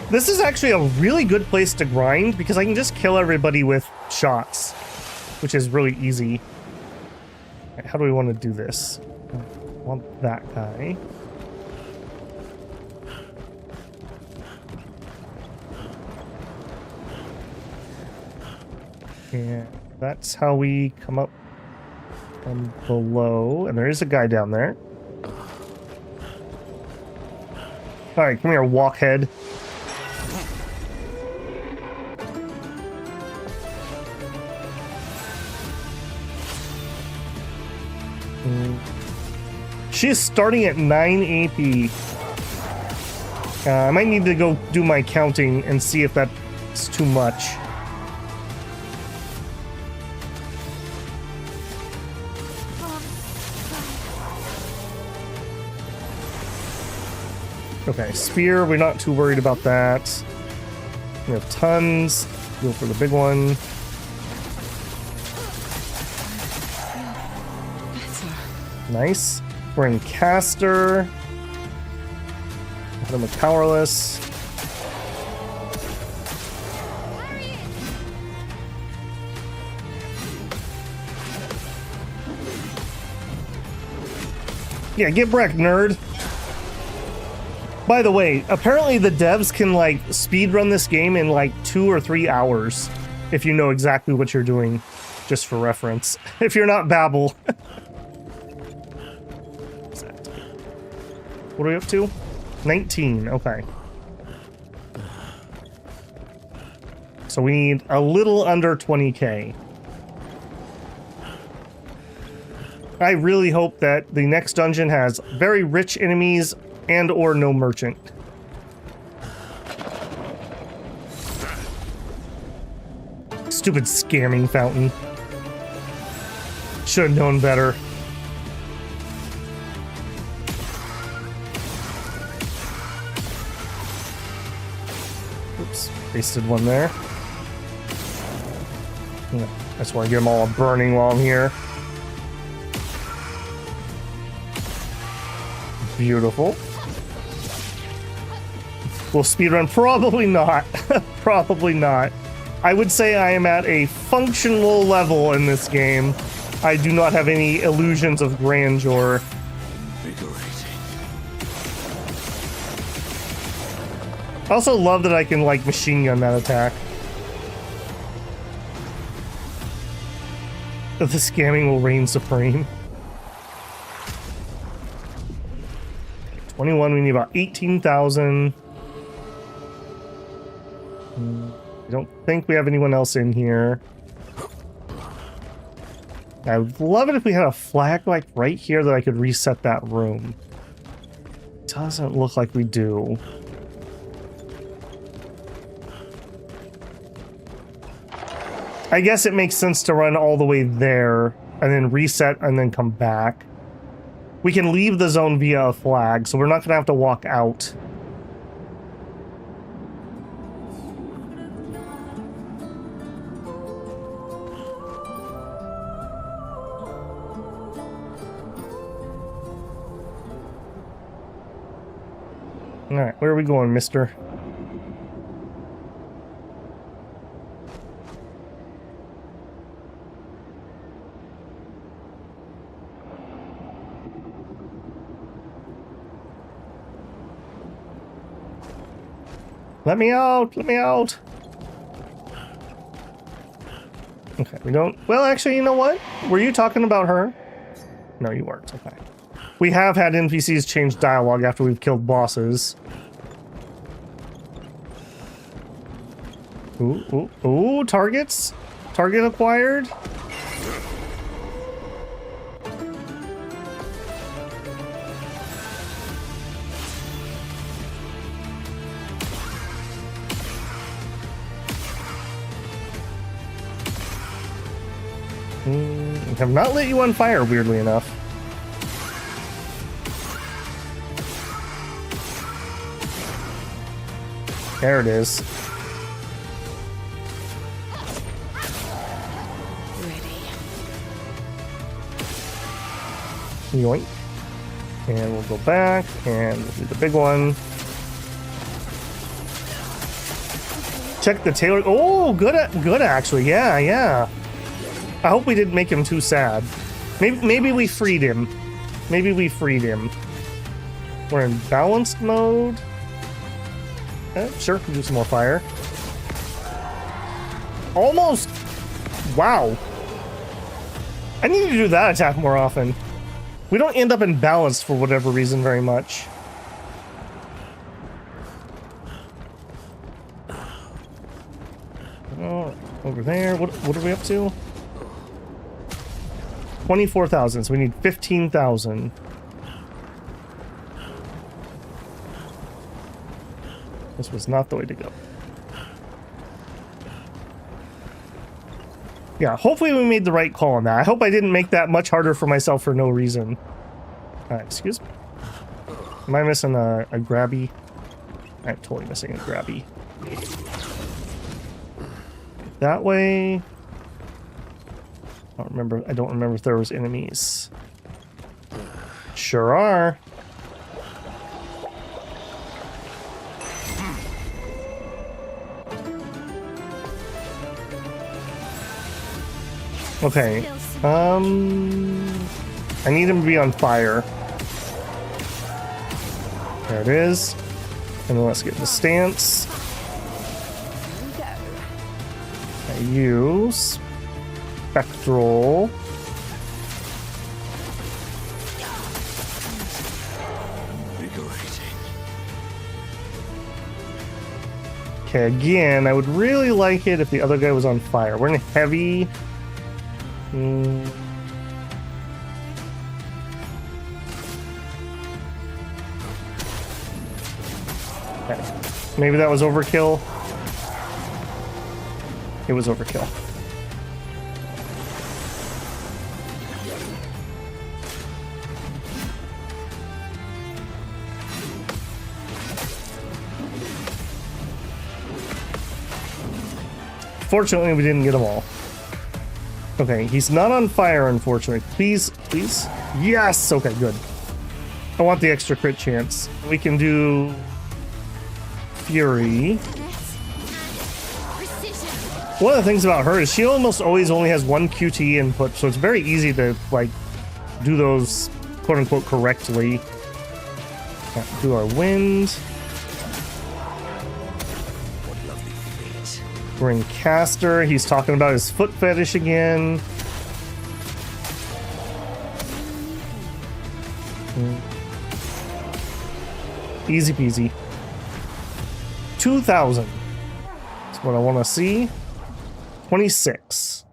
This is actually a really good place to grind because I can just kill everybody with shots, which is really easy. Okay, how do we want to do this? I want that guy. And that's how we come up from below. And there is a guy down there. Alright, come here, walkhead. She is starting at 9 AP. I might need to go do my counting and see if that's too much. Okay, spear, we're not too worried about that. We have tons. Go for the big one. Nice. We're in caster. Hit him with powerless. Yeah, get wrecked, nerd. By the way, apparently the devs can like speedrun this game in like 2 or 3 hours if you know exactly what you're doing. just for reference. If you're not Babel. What are we up to? 19, okay. So we need a little under 20k. I really hope that the next dungeon has very rich enemies and or no merchant. Stupid scamming fountain. Should have known better. Oops, wasted one there. Yeah, I just want to get them all burning while I'm here. Beautiful. Will speedrun? Probably not. Probably not. I would say I am at a functional level in this game. I do not have any illusions of grandeur. I also love that I can, like, machine gun that attack. The scamming will reign supreme. 21, we need about 18,000. I don't think we have anyone else in here. I would love it if we had a flag like right here that I could reset that room. Doesn't look like we do. I guess it makes sense to run all the way there and then reset and then come back. We can leave the zone via a flag, so we're not gonna have to walk out. Alright, where are we going, mister? Let me out! Let me out! Okay, we don't... Well, actually, you know what? Were you talking about her? No, you weren't. Okay. We have had NPCs change dialogue after we've killed bosses. Ooh, ooh, ooh, targets? Target acquired? Have not lit you on fire, weirdly enough. There it is. Yoink. And we'll go back and we'll do the big one. Check the tailor. Oh, good actually. Yeah, yeah. I hope we didn't make him too sad. Maybe we freed him. Maybe we freed him. We're in balanced mode. Sure, do some more fire. Almost. Wow. I need to do that attack more often. We don't end up in balanced for whatever reason very much. Oh, over there. What are we up to? 24,000, so we need 15,000. This was not the way to go. Yeah, hopefully we made the right call on that. I hope I didn't make that much harder for myself for no reason. Excuse me. Am I missing a grabby? I'm totally missing a grabby. That way. I don't remember if there was enemies. Sure are. Okay. I need him to be on fire. There it is. And then let's get the stance. I use spectral. Okay, again, I would really like it if the other guy was on fire. We're in heavy. Okay. Maybe that was overkill. It was overkill. Fortunately, we didn't get them all. Okay, he's not on fire, unfortunately. Please, please. Yes! Okay, good. I want the extra crit chance. We can do Fury. One of the things about her is she almost always only has one QT input, so it's very easy to, like, do those quote-unquote correctly. Do our wind. We're in caster. He's talking about his foot fetish again. Easy peasy. 2,000. That's what I want to see. 26.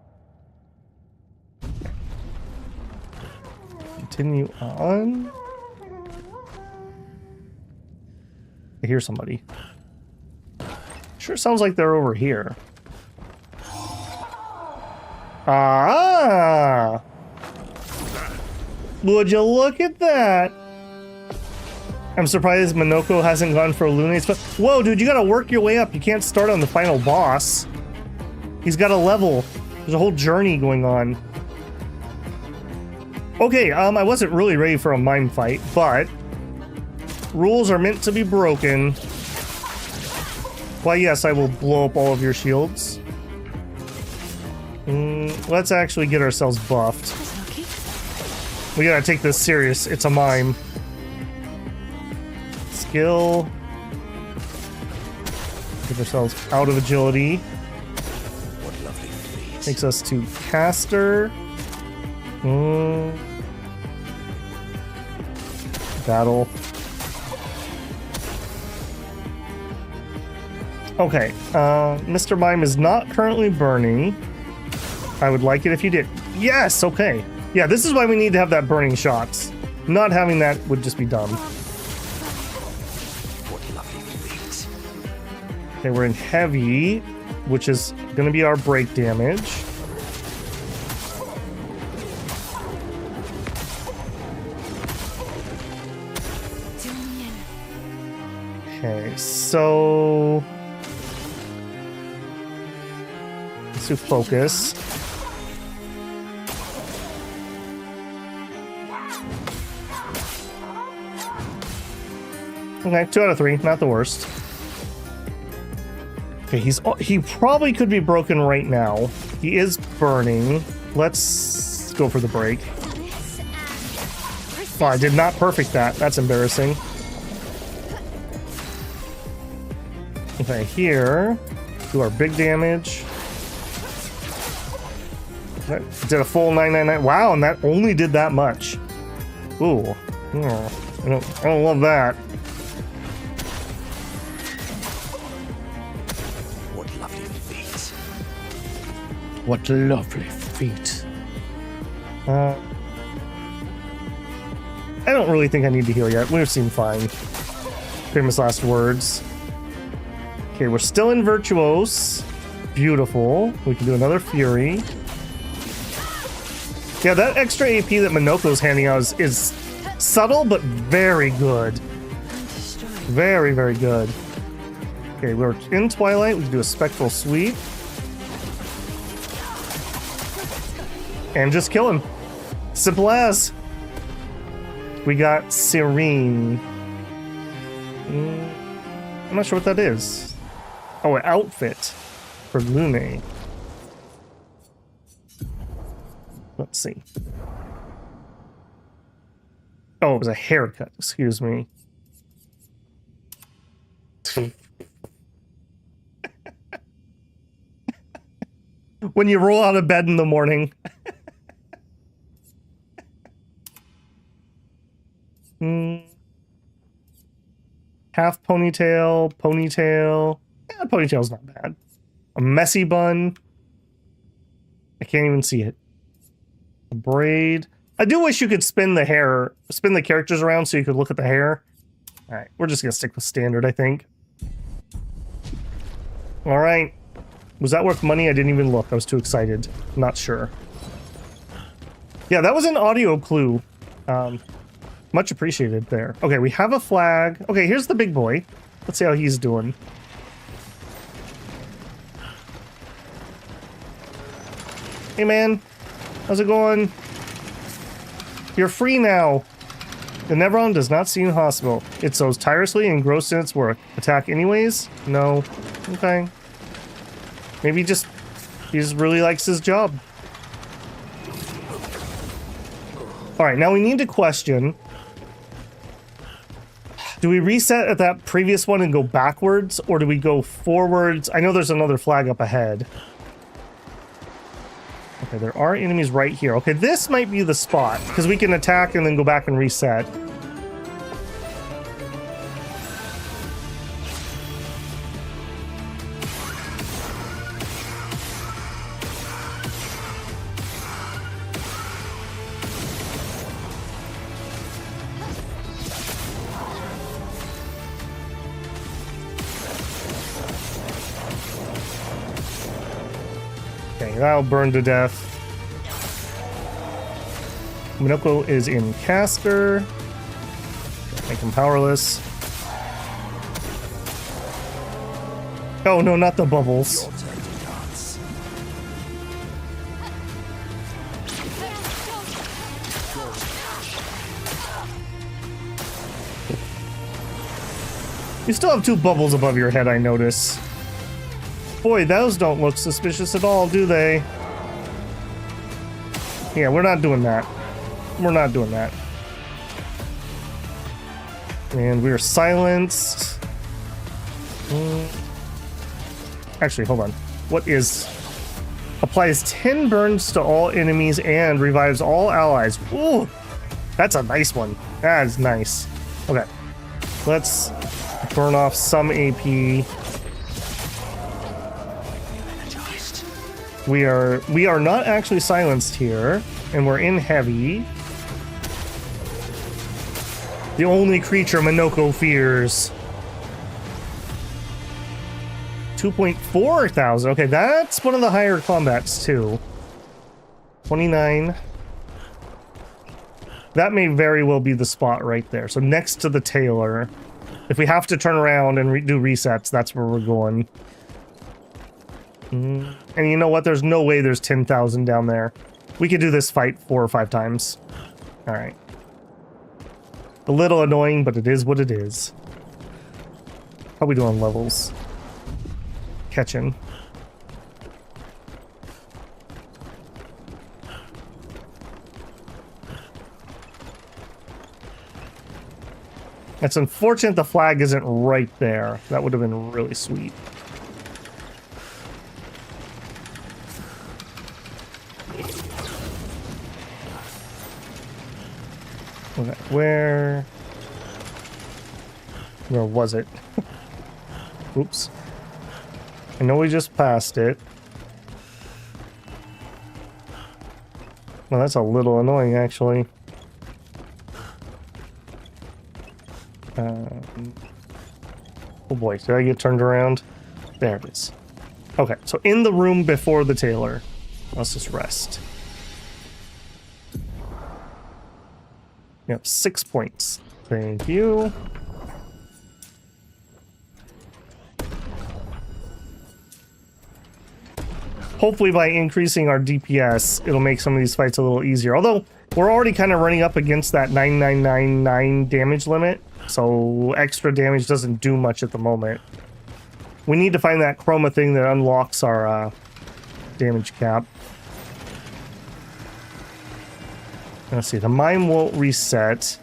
Continue on. I hear somebody. Sure sounds like they're over here. Ah! Would you look at that? I'm surprised Minoko hasn't gone for a Luna's. Whoa, dude, you gotta work your way up. You can't start on the final boss. He's got a level. There's a whole journey going on. Okay, I wasn't really ready for a mime fight, but rules are meant to be broken. Why, yes, I will blow up all of your shields. Let's actually get ourselves buffed. We gotta take this serious. It's a mime. Skill. Get ourselves out of agility. Takes us to caster. Battle. Okay, Mr. Mime is not currently burning. I would like it if you did. Yes, okay. Yeah, this is why we need to have that burning shots. Not having that would just be dumb. Okay, we're in heavy, which is going to be our break damage. Okay, so let's do focus. Okay, 2 out of 3, not the worst. Okay, he probably could be broken right now. He is burning. Let's go for the break. Oh, I did not perfect that. That's embarrassing. Okay, here. Do our big damage. That did a full 999. Wow, and that only did that much. Ooh. Oh, I don't love that. What lovely feet. I don't really think I need to heal yet. We've seen fine. Famous last words. Okay, we're still in Virtuose. Beautiful. We can do another Fury. Yeah, that extra AP that Minoko's handing out is subtle, but very good. Very, very good. Okay, we're in Twilight. We can do a Spectral Sweep. And just kill him. Simple as. We got Serene. I'm not sure what that is. Oh, an outfit for Lune. Let's see. Oh, it was a haircut. Excuse me. When you roll out of bed in the morning. Half ponytail, ponytail. Yeah, ponytail's not bad. A messy bun. I can't even see it. A braid. I do wish you could spin the hair, spin the characters around so you could look at the hair. All right, we're just gonna stick with standard, I think. All right. Was that worth money? I didn't even look. I was too excited. Not sure. Yeah, that was an audio clue. Much appreciated there. Okay, we have a flag. Okay, here's the big boy. Let's see how he's doing. Hey, man. How's it going? You're free now. The Nevron does not seem hostile. It's so tirelessly engrossed in its work. Attack anyways? No. Okay. Maybe he just really likes his job. Alright, now we need to question. Do we reset at that previous one and go backwards? Or do we go forwards? I know there's another flag up ahead. Okay, there are enemies right here. Okay, this might be the spot. Because we can attack and then go back and reset. Okay, that'll burn to death. Minoko is in caster. Make him powerless. Oh no, not the bubbles. You still have two bubbles above your head, I notice. Boy, those don't look suspicious at all, do they? Yeah, we're not doing that. We're not doing that. And we're silenced. Actually, hold on. What is... Applies 10 burns to all enemies and revives all allies. Ooh! That's a nice one. That is nice. Okay. Let's burn off some AP. We are not actually silenced here, and we're in heavy. The only creature Minoko fears. 2.4 thousand. Okay, that's one of the higher combats too. 29. That may very well be the spot right there. So next to the tailor. If we have to turn around and do resets, that's where we're going. And you know what? There's no way there's 10,000 down there. We could do this fight 4 or 5 times. Alright. A little annoying, but it is what it is. How we doing on levels? Catching. It's unfortunate the flag isn't right there. That would have been really sweet. Okay, where was it? Oops. I know we just passed it. Well, that's a little annoying, actually. Oh boy, did I get turned around? There it is. Okay, so in the room before the tailor. Let's just rest. Yep, 6 points. Thank you. Hopefully by increasing our DPS, it'll make some of these fights a little easier. Although, we're already kind of running up against that 9999 damage limit. So, extra damage doesn't do much at the moment. We need to find that chroma thing that unlocks our damage cap. Let's see, the mine won't reset.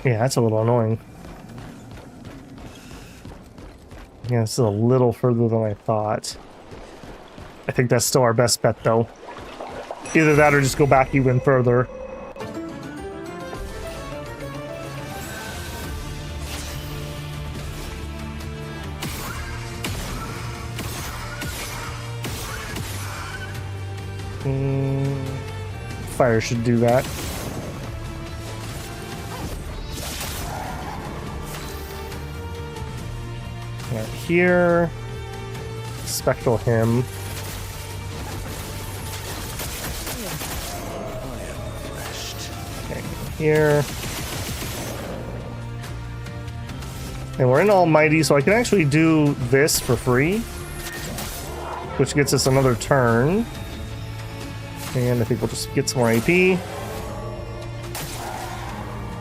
Yeah, that's a little annoying. Yeah, this is a little further than I thought. I think that's still our best bet, though. Either that or just go back even further. Fire should do that. Right here. Spectral him. Okay, here. And we're in Almighty, so I can actually do this for free, which gets us another turn. And I think we'll just get some more AP.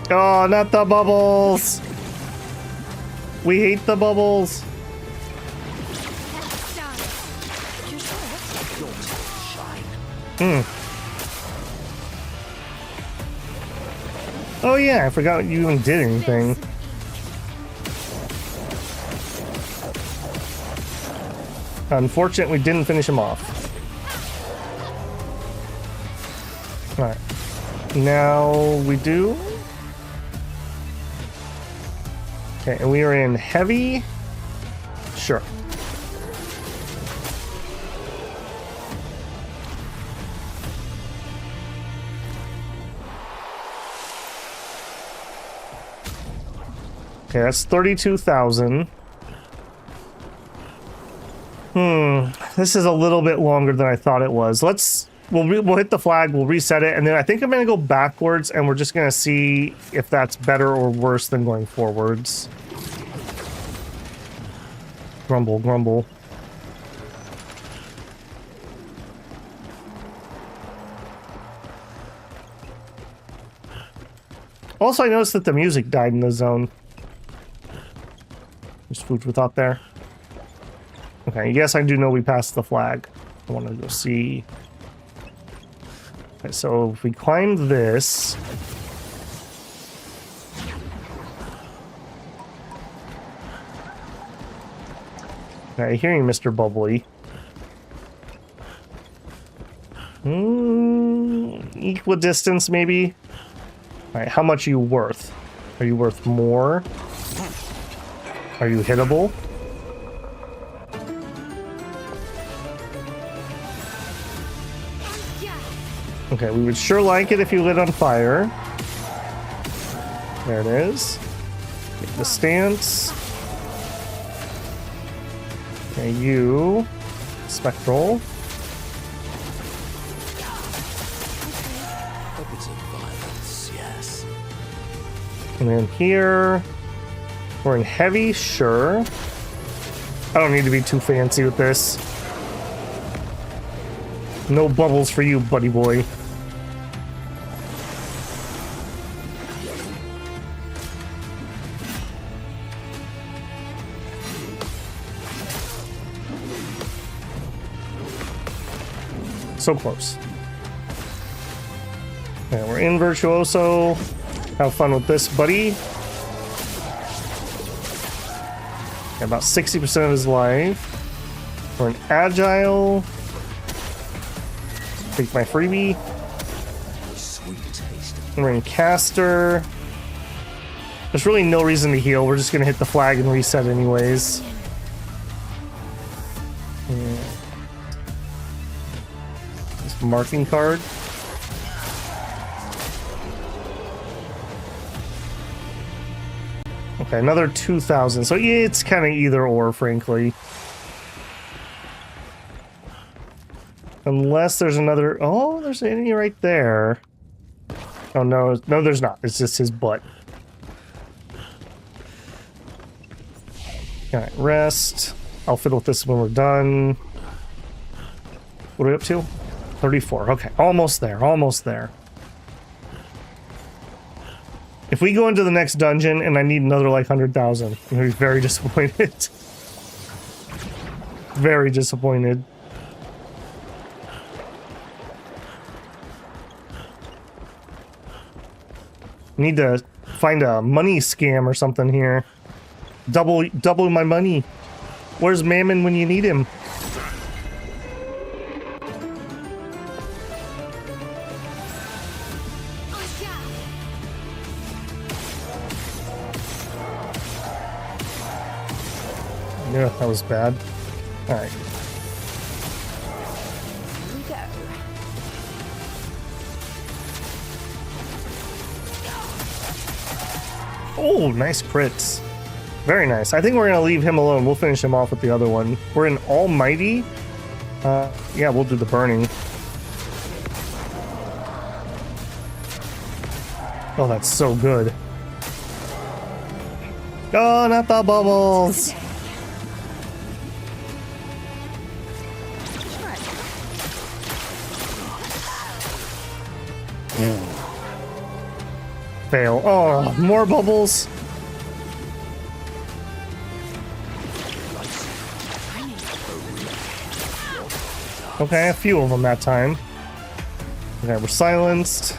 Oh, not the bubbles! We hate the bubbles! Oh yeah, I forgot you even did anything. Unfortunate we didn't finish him off. Alright. Now we do. Okay, and we are in heavy. Sure. Okay, that's 32,000. This is a little bit longer than I thought it was. We'll hit the flag, we'll reset it, and then I think I'm gonna go backwards, and we're just gonna see if that's better or worse than going forwards. Grumble, grumble. Also, I noticed that the music died in the zone. There's food for thought there. Okay, yes, I do know we passed the flag. I want to go see. Okay, so if we climb this. Okay, hearing Mr. Bubbly. Equidistance, maybe? Alright, how much are you worth? Are you worth more? Are you hittable? Okay, we would sure like it if you lit on fire. There it is. Get the stance. Okay, you. Spectral. And then here, we're in heavy, sure. I don't need to be too fancy with this. No bubbles for you, buddy boy. So close. Okay, we're in Virtuoso. Have fun with this, buddy. Okay, about 60% of his life. We're in Agile. Take my freebie. We're in Caster. There's really no reason to heal. We're just gonna hit the flag and reset anyways. Yeah. This marking card. Okay, another 2,000. So it's kind of either or, frankly. Unless there's another... Oh, there's any right there. Oh, no. No, there's not. It's just his butt. Alright, rest. I'll fiddle with this when we're done. What are we up to? 34. Okay, almost there. Almost there. If we go into the next dungeon and I need another, like, 100,000, I'm gonna be very disappointed. Very disappointed. Need to find a money scam or something here. Double my money. Where's Mammon when you need him? Yeah, that was bad. All right. Here we go. Oh, nice crits. Very nice. I think we're going to leave him alone. We'll finish him off with the other one. We're in Almighty. Yeah, we'll do the burning. Oh, that's so good. Oh, not the bubbles. Fail. Oh, more bubbles. Okay, a few of them that time. Okay, we're silenced.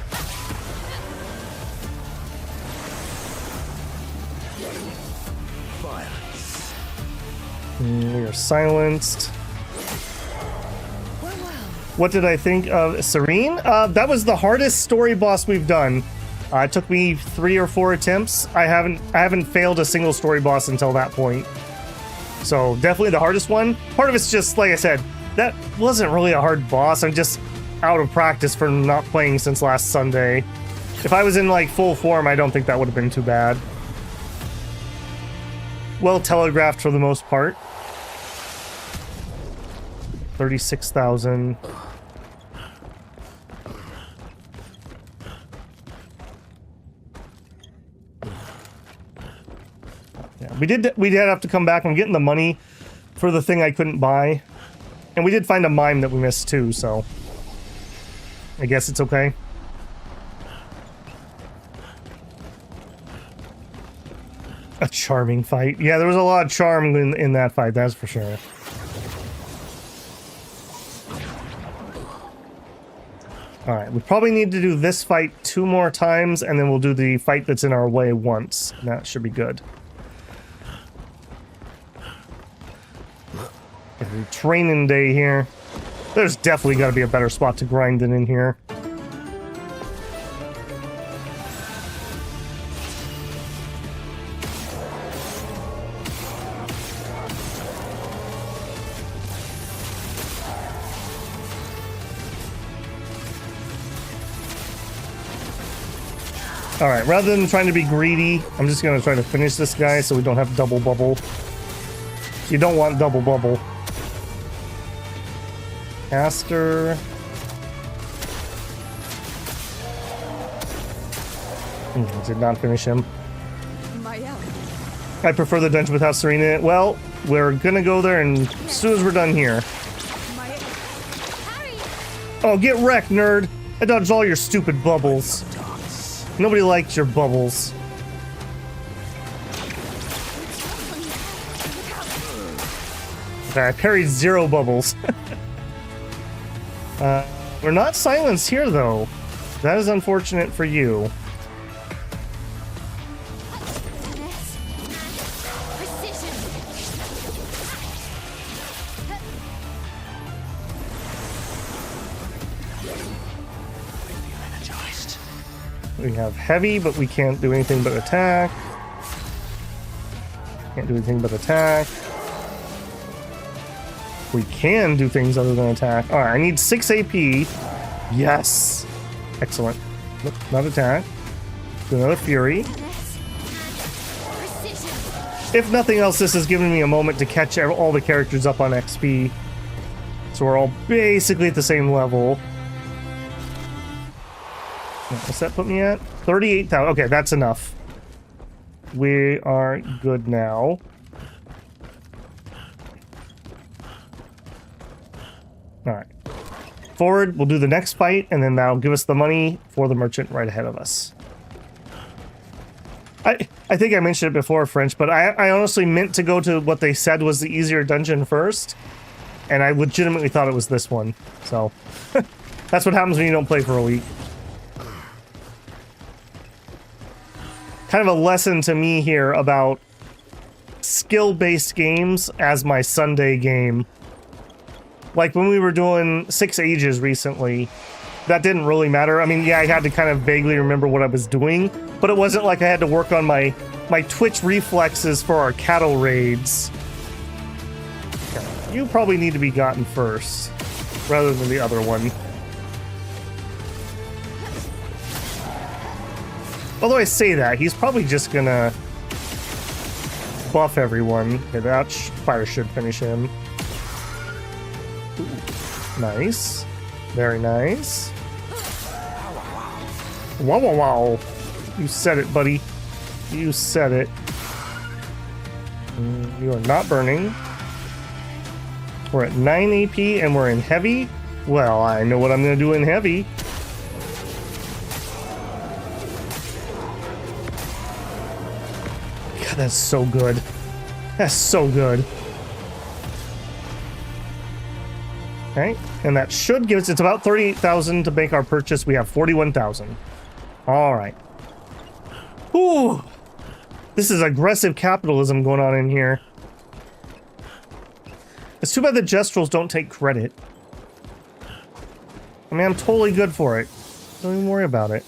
We are silenced. What did I think of Serene? That was the hardest story boss we've done. It took me 3 or 4 attempts. I haven't failed a single story boss until that point. So definitely the hardest one. Part of it's just, like I said, that wasn't really a hard boss. I'm just out of practice for not playing since last Sunday. If I was in like full form, I don't think that would have been too bad. Well telegraphed for the most part. 36,000. Yeah, we did have to come back. I'm getting the money for the thing I couldn't buy. And we did find a mime that we missed too, so I guess it's okay. A charming fight. Yeah, there was a lot of charm in that fight, that's for sure. Alright, we probably need to do this fight 2 more times, and then we'll do the fight that's in our way once. That should be good. Training day here. There's definitely got to be a better spot to grind than in here. Alright, rather than trying to be greedy, I'm just going to try to finish this guy so we don't have double bubble. You don't want double bubble. Caster. Did not finish him. I prefer the dungeon without Serena in it. Well, we're gonna go there and as soon as we're done here. Oh, get wrecked, nerd! I dodged all your stupid bubbles. Nobody likes your bubbles. Okay, I parried 0 bubbles. We're not silenced here, though. That is unfortunate for you. We have heavy, but we can't do anything but attack. Can't do anything but attack. We can do things other than attack. Alright, I need 6 AP. Yes! Excellent. Nope, not attack. Do another Fury. If nothing else, this has given me a moment to catch all the characters up on XP. So we're all basically at the same level. What's that put me at? 38,000. Okay, that's enough. We are good now. Alright. Forward, we'll do the next fight, and then that'll give us the money for the merchant right ahead of us. I think I mentioned it before, French, but I honestly meant to go to what they said was the easier dungeon first, and I legitimately thought it was this one. So, that's what happens when you don't play for a week. Kind of a lesson to me here about skill-based games as my Sunday game. Like when we were doing 6 Ages recently, that didn't really matter. I mean, yeah, I had to kind of vaguely remember what I was doing, but it wasn't like I had to work on my twitch reflexes for our cattle raids. You probably need to be gotten first, rather than the other one. Although I say that, he's probably just gonna buff everyone. Okay, that fire should finish him. Ooh, nice. Very nice. Wow, wow, wow. You said it, buddy. You said it. You are not burning. We're at 9 AP and we're in heavy. Well, I know what I'm going to do in heavy. God, that's so good. That's so good. Okay, and that should give us, it's about 38,000 to make our purchase. We have 41,000. All right. Ooh, this is aggressive capitalism going on in here. It's too bad the Jestrels don't take credit. I mean, I'm totally good for it. Don't even worry about it.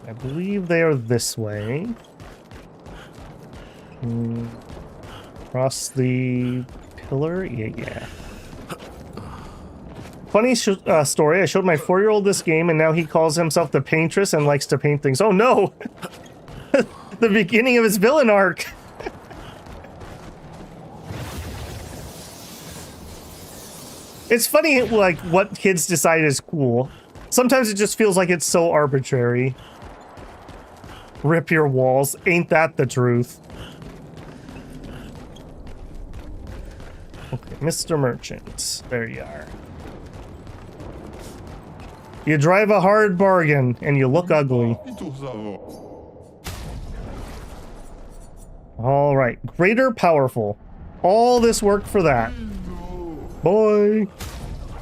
I believe they are this way. Across the pillar? Yeah. Funny story, I showed my 4-year-old this game and now he calls himself the Paintress and likes to paint things. Oh no! The beginning of his villain arc! It's funny, like, what kids decide is cool. Sometimes it just feels like it's so arbitrary. Rip your walls. Ain't that the truth? Okay, Mr. Merchant. There you are. You drive a hard bargain, and you look ugly. Alright, greater powerful. All this work for that. Boy.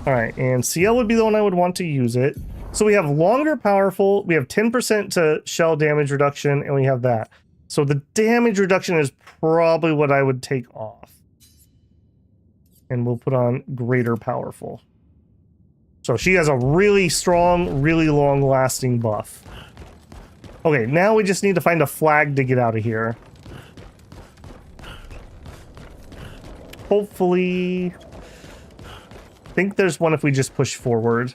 Alright, and CL would be the one I would want to use it. So we have longer powerful, we have 10% to shell damage reduction, and we have that. So the damage reduction is probably what I would take off. And we'll put on greater powerful. So she has a really strong, really long-lasting buff. Okay, now we just need to find a flag to get out of here. Hopefully... I think there's one if we just push forward.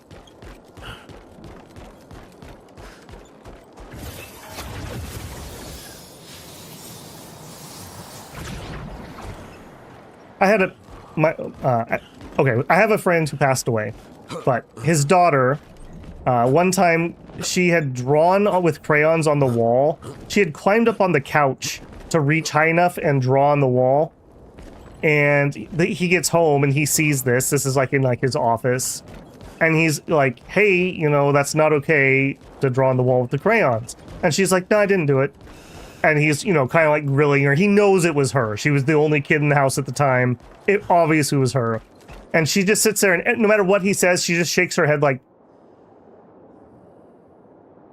I had I have a friend who passed away, but his daughter, one time she had drawn with crayons on the wall. She had climbed up on the couch to reach high enough and draw on the wall. And he gets home and he sees this. This is like in like his office. And he's like, hey, you know, that's not okay to draw on the wall with the crayons. And she's like, no, I didn't do it. And he's, you know, kind of like grilling her. He knows it was her. She was the only kid in the house at the time. It obviously was her. And she just sits there and no matter what he says, she just shakes her head like,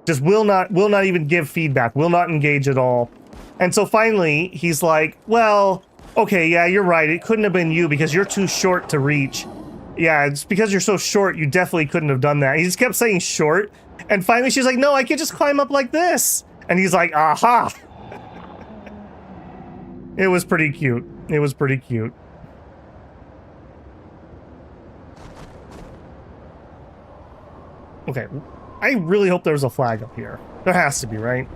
just will not even give feedback, will not engage at all. And so finally he's like, well, okay, yeah, you're right. It couldn't have been you because you're too short to reach. Yeah, it's because you're so short, you definitely couldn't have done that. He just kept saying short. And finally she's like, no, I could just climb up like this. And he's like, aha. It was pretty cute. It was pretty cute. Okay, I really hope there's a flag up here. There has to be, right?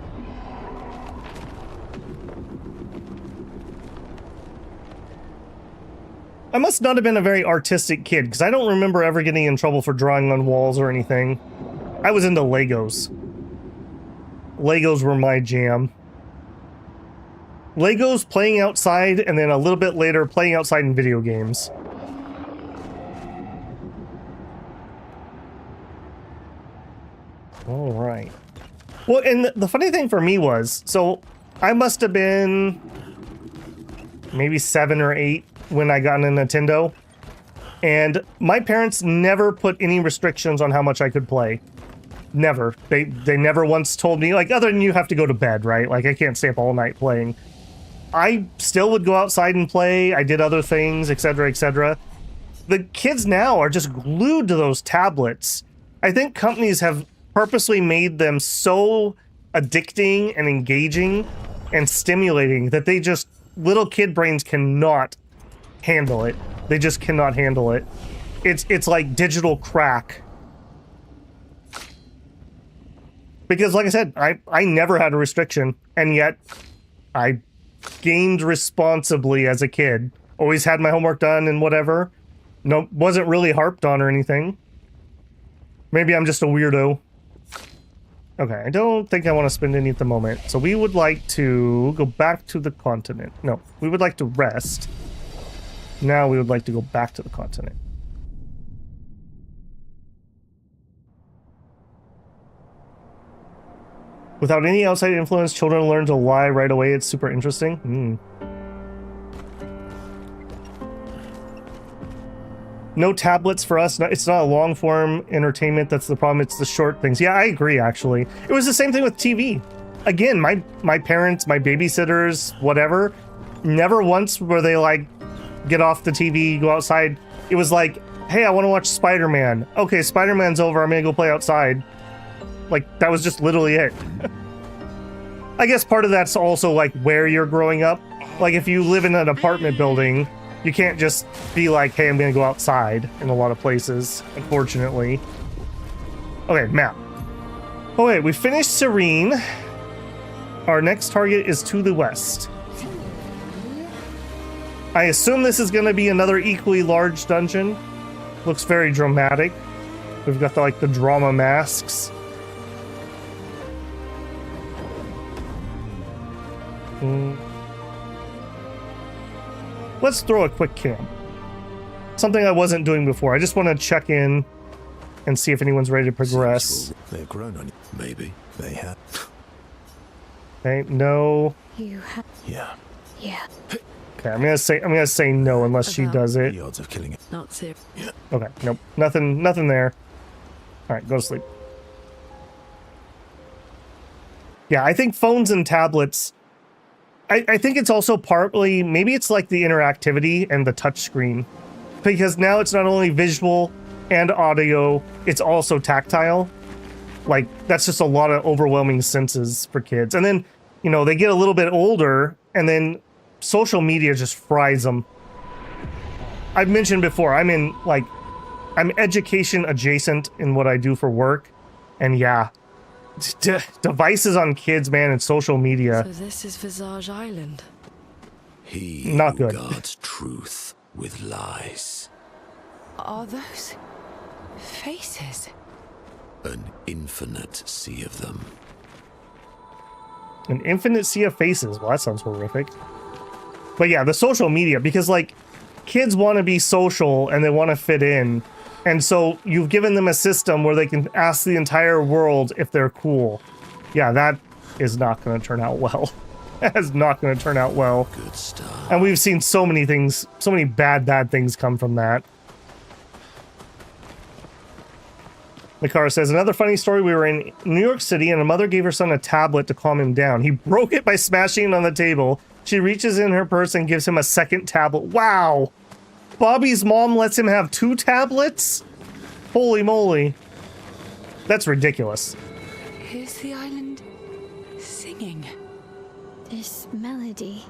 I must not have been a very artistic kid, because I don't remember ever getting in trouble for drawing on walls or anything. I was into Legos. Legos were my jam. Legos, playing outside, and then a little bit later, playing outside in video games. All right. Well, and the funny thing for me was, so I must have been maybe 7 or 8 when I got a Nintendo, and my parents never put any restrictions on how much I could play. Never. They never once told me, like, other than you have to go to bed, right? Like, I can't stay up all night playing. I still would go outside and play. I did other things, etc., etc. The kids now are just glued to those tablets. I think companies have purposely made them so addicting and engaging and stimulating that they just, little kid brains cannot handle it. They just cannot handle it. It's like digital crack. Because like I said, I never had a restriction, and yet I gamed responsibly as a kid. Always had my homework done and whatever. No, wasn't really harped on or anything. Maybe I'm just a weirdo. Okay, I don't think I want to spend any at the moment. So we would like to go back to the continent. No, we would like to rest. Now we would like to go back to the continent. Without any outside influence, children learn to lie right away. It's super interesting. No tablets for us. It's not a long form entertainment. That's the problem. It's the short things. Yeah, I agree, actually. It was the same thing with TV. Again, my parents, my babysitters, whatever, never once were they like, get off the TV, go outside. It was like, hey, I want to watch Spider-Man. Okay, Spider-Man's over. I'm going to go play outside. Like, that was just literally it. I guess part of that's also like where you're growing up. Like, if you live in an apartment building, you can't just be like, hey, I'm gonna go outside in a lot of places, unfortunately. Okay, map. Oh wait, we finished Serene. Our next target is to the west. I assume this is gonna be another equally large dungeon. Looks very dramatic. We've got the drama masks. Let's throw a quick cam. Something I wasn't doing before. I just want to check in and see if anyone's ready to progress. They've grown on you. Maybe. They have. Okay, no. You have. Yeah. Yeah. Okay, I'm gonna say no unless she does it. The odds of killing it. Not serious. Okay, nope. Nothing there. Alright, go to sleep. Yeah, I think phones and tablets, I think it's also partly, maybe it's like the interactivity and the touch screen. Because now it's not only visual and audio, it's also tactile. Like, that's just a lot of overwhelming senses for kids. And then, you know, they get a little bit older, and then social media just fries them. I've mentioned before, I'm education adjacent in what I do for work. And yeah, devices on kids, man, and social media. So this is Visage Island. He Not who good. guards truth with lies. Are those faces? An infinite sea of them. An infinite sea of faces. Well, that sounds horrific. But yeah, the social media, because like kids want to be social and they want to fit in. And so you've given them a system where they can ask the entire world if they're cool. Yeah, that is not going to turn out well. That is not going to turn out well. Good stuff. And we've seen so many things, so many bad things come from that. Mikara says, another funny story, we were in New York City and a mother gave her son a tablet to calm him down. He broke it by smashing it on the table. She reaches in her purse and gives him a second tablet. Wow! Bobby's mom lets him have 2 tablets? Holy moly. That's ridiculous. Is the island singing? This melody.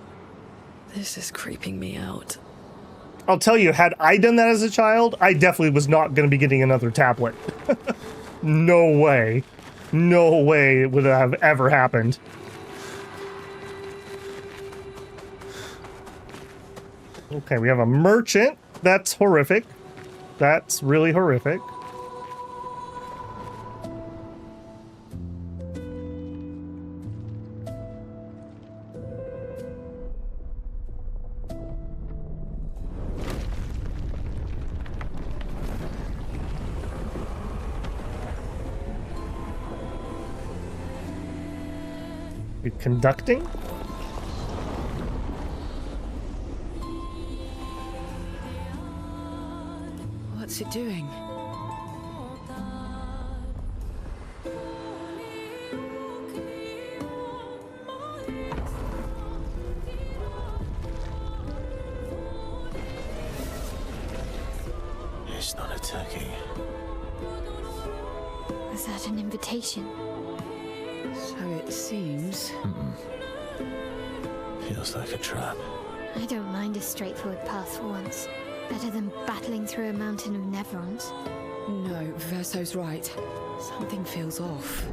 This is creeping me out. I'll tell you, had I done that as a child, I definitely was not going to be getting another tablet. No way. No way it would have ever happened. Okay, we have a merchant. That's horrific. That's really horrific. You're conducting? What's it doing? turkey. Was that an invitation? So it seems. Feels like a trap. I don't mind a straightforward path for once. Better than battling through a mountain of Neverons. No, Verso's right. Something feels off.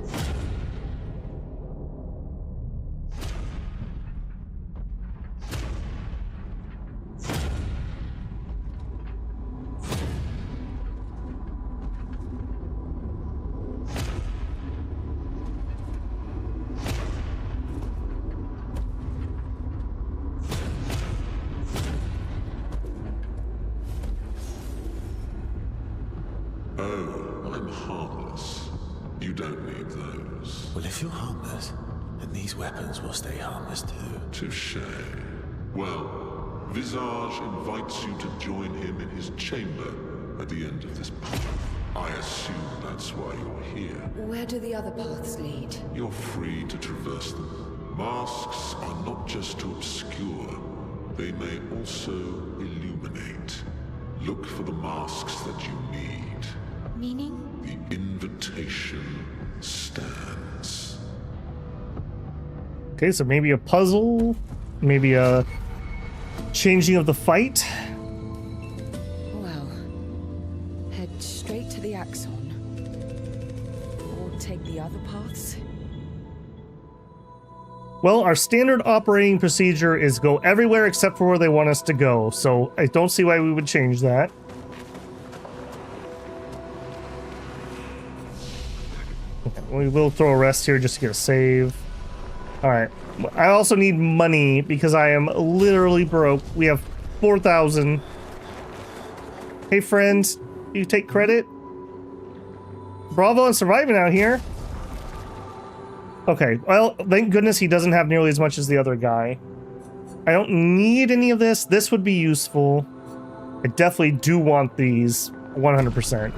Oh, I'm harmless. You don't need those. Well, if you're harmless, then these weapons will stay harmless too. Touché. Well, Visage invites you to join him in his chamber at the end of this path. I assume that's why you're here. Where do the other paths lead? You're free to traverse them. Masks are not just to obscure, they may also illuminate. Look for the masks that you need. Meaning? The invitation stands. Okay, so maybe a puzzle, maybe a changing of the fight. Well, head straight to the Axon. Or take the other paths. Well, our standard operating procedure is go everywhere except for where they want us to go, so I don't see why we would change that. Okay, we will throw a rest here just to get a save. Alright. I also need money because I am literally broke. We have 4,000. Hey friends, you take credit? Bravo on surviving out here. Okay, well, thank goodness he doesn't have nearly as much as the other guy. I don't need any of this. This would be useful. I definitely do want these 100%.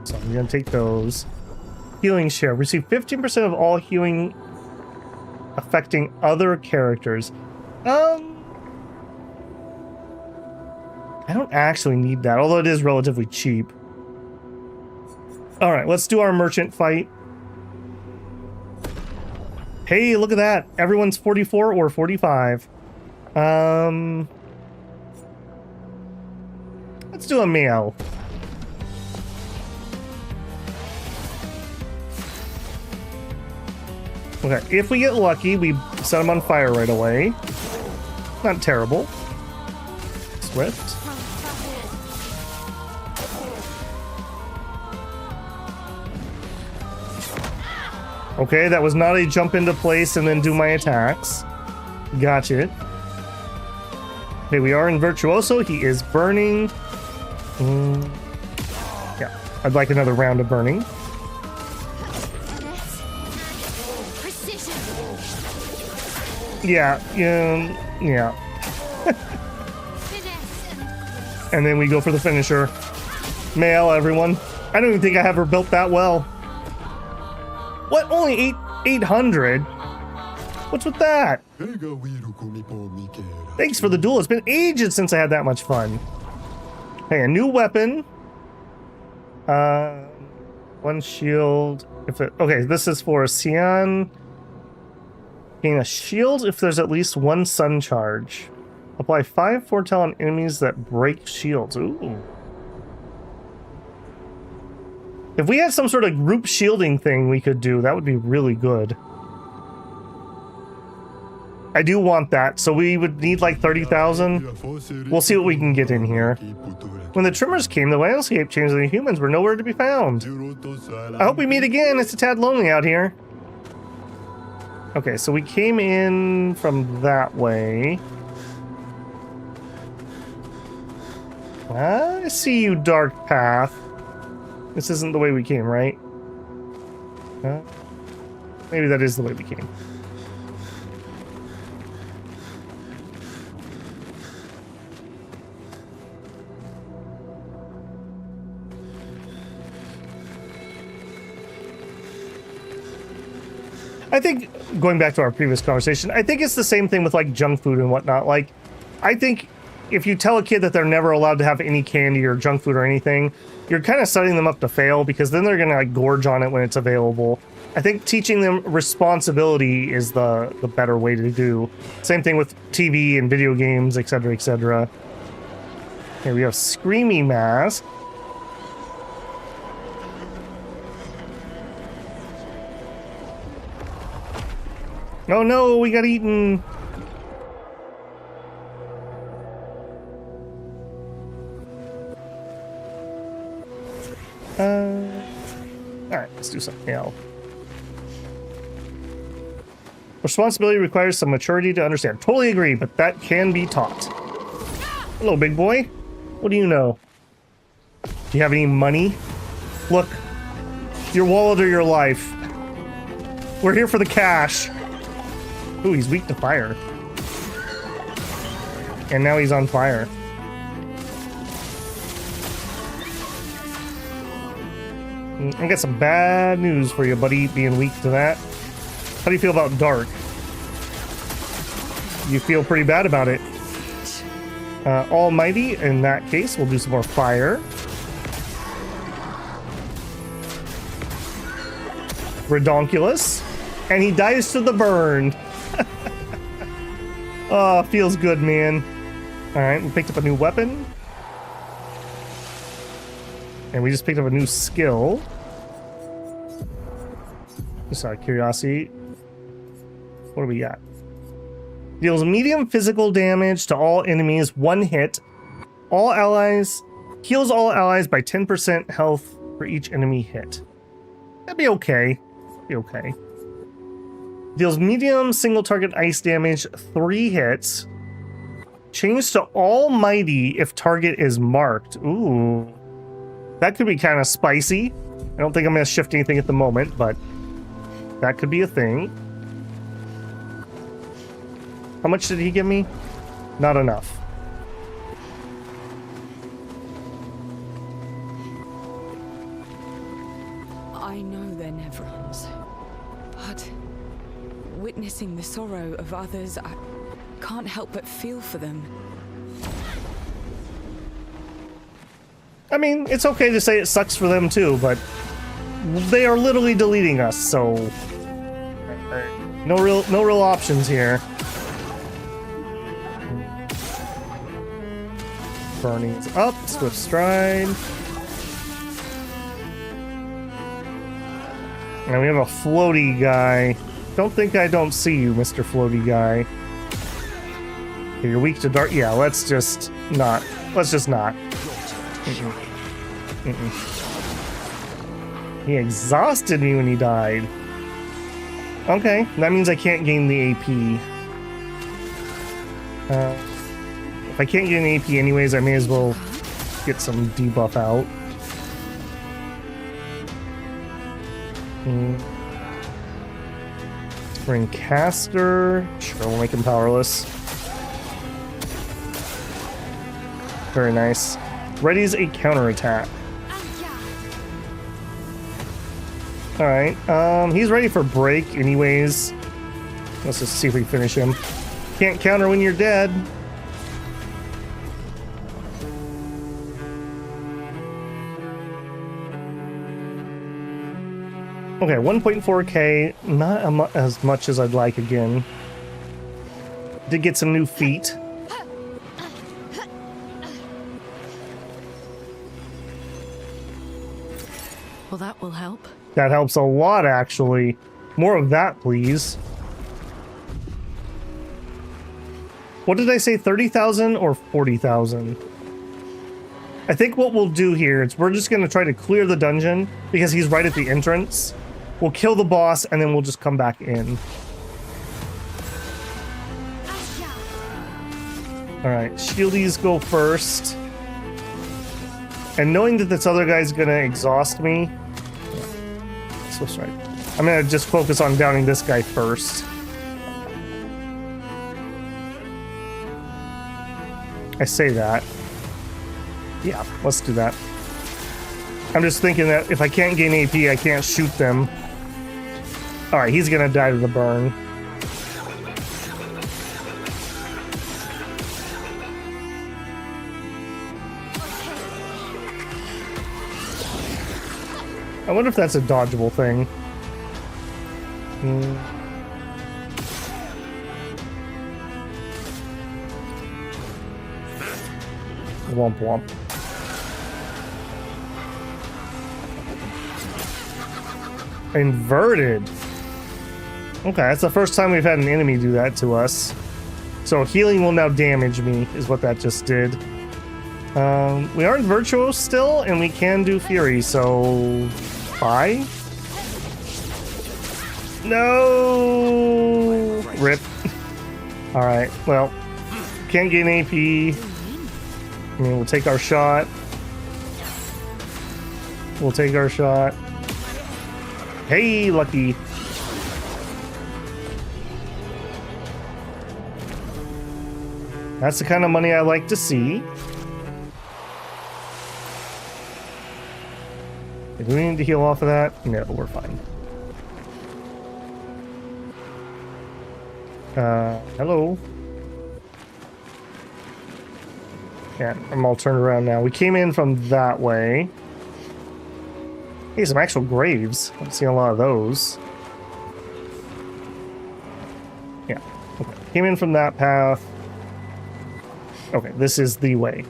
So I'm going to take those. Healing share. Receive 15% of all healing affecting other characters. I don't actually need that, although it is relatively cheap. Alright, let's do our merchant fight. Hey, look at that. Everyone's 44 or 45. Let's do a male. Okay, if we get lucky, we set him on fire right away. Not terrible. Swift. Okay, that was not a jump into place and then do my attacks. Gotcha. Okay, we are in Virtuoso. He is burning. Yeah, I'd like another round of burning. Precision. Yeah. Finesse. And then we go for the finisher. Male, everyone. I don't even think I have her built that well. What? Only 800? What's with that? Thanks for the duel. It's been ages since I had that much fun. Hey, a new weapon. One shield. Okay, this is for Xian. Gain a shield if there's at least one sun charge. Apply 5 foretell on enemies that break shields. Ooh. If we had some sort of group shielding thing we could do, that would be really good. I do want that, so we would need like 30,000. We'll see what we can get in here. When the Trimmers came, the landscape changed and the humans were nowhere to be found. I hope we meet again. It's a tad lonely out here. Okay, so we came in from that way. I see you, Dark Path. This isn't the way we came, right? Maybe that is the way we came. I think, going back to our previous conversation, I think it's the same thing with like junk food and whatnot. Like, I think if you tell a kid that they're never allowed to have any candy or junk food or anything, you're kind of setting them up to fail, because then they're gonna like gorge on it when it's available. I think teaching them responsibility is the better way to do. Same thing with TV and video games, etc., etc. Here we have Screamy Mask. Oh no, we got eaten. Alright, let's do something else. Responsibility requires some maturity to understand. Totally agree, but that can be taught. Hello, big boy. What do you know? Do you have any money? Look, your wallet or your life. We're here for the cash. Ooh, he's weak to fire. And now he's on fire. I got some bad news for you, buddy, being weak to that. How do you feel about dark? You feel pretty bad about it. Almighty, in that case, we'll do some more fire. Redonkulous. And he dies to the burn. Oh, feels good, man. Alright, we picked up a new weapon. And we just picked up a new skill. Just out of curiosity. What do we got? Deals medium physical damage to all enemies, 1 hit. All allies. Heals all allies by 10% health for each enemy hit. That'd be okay. Be okay. Deals medium single target ice damage, 3 hits. Change to Almighty if target is marked. Ooh. That could be kind of spicy. I don't think I'm going to shift anything at the moment, but that could be a thing. How much did he give me? Not enough. I know they're Nevrons, but witnessing the sorrow of others, I can't help but feel for them. I mean, it's okay to say it sucks for them too, but they are literally deleting us, so no real options here. Burning's up, Swift Stride. And we have a floaty guy. Don't think I don't see you, Mr. Floaty guy. Okay, you're weak to dark. Yeah, let's just not. He exhausted me when he died. Okay, that means I can't gain the AP. If I can't get an AP anyways, I may as well get some debuff out. Bring Caster. Sure, we'll make him powerless. Very nice. Readies a counterattack. Alright, he's ready for break anyways. Let's just see if we finish him. Can't counter when you're dead. Okay, 1.4k, not as much as I'd like again. Did get some new feet. Well, that will help. That helps a lot, actually. More of that, please. What did I say, 30,000 or 40,000? I think what we'll do here is we're just going to try to clear the dungeon because he's right at the entrance. We'll kill the boss and then we'll just come back in. Alright, shieldies go first. And knowing that this other guy's going to exhaust me... Swift right. I'm going to just focus on downing this guy first. I say that. Yeah, let's do that. I'm just thinking that if I can't gain AP, I can't shoot them. Alright, he's gonna die to the burn. I wonder if that's a dodgeable thing. Womp womp. Inverted. Okay, that's the first time we've had an enemy do that to us. So healing will now damage me, is what that just did. We aren't virtuos still, and we can do fury, so... Bye? No! Rip. Alright, well, can't gain AP. I mean, we'll take our shot. We'll take our shot. Hey, lucky. That's the kind of money I like to see. Do we need to heal off of that? No, we're fine. Hello. Yeah, I'm all turned around now. We came in from that way. Hey, some actual graves. I'm seeing a lot of those. Yeah. Okay. Came in from that path. Okay, this is the way.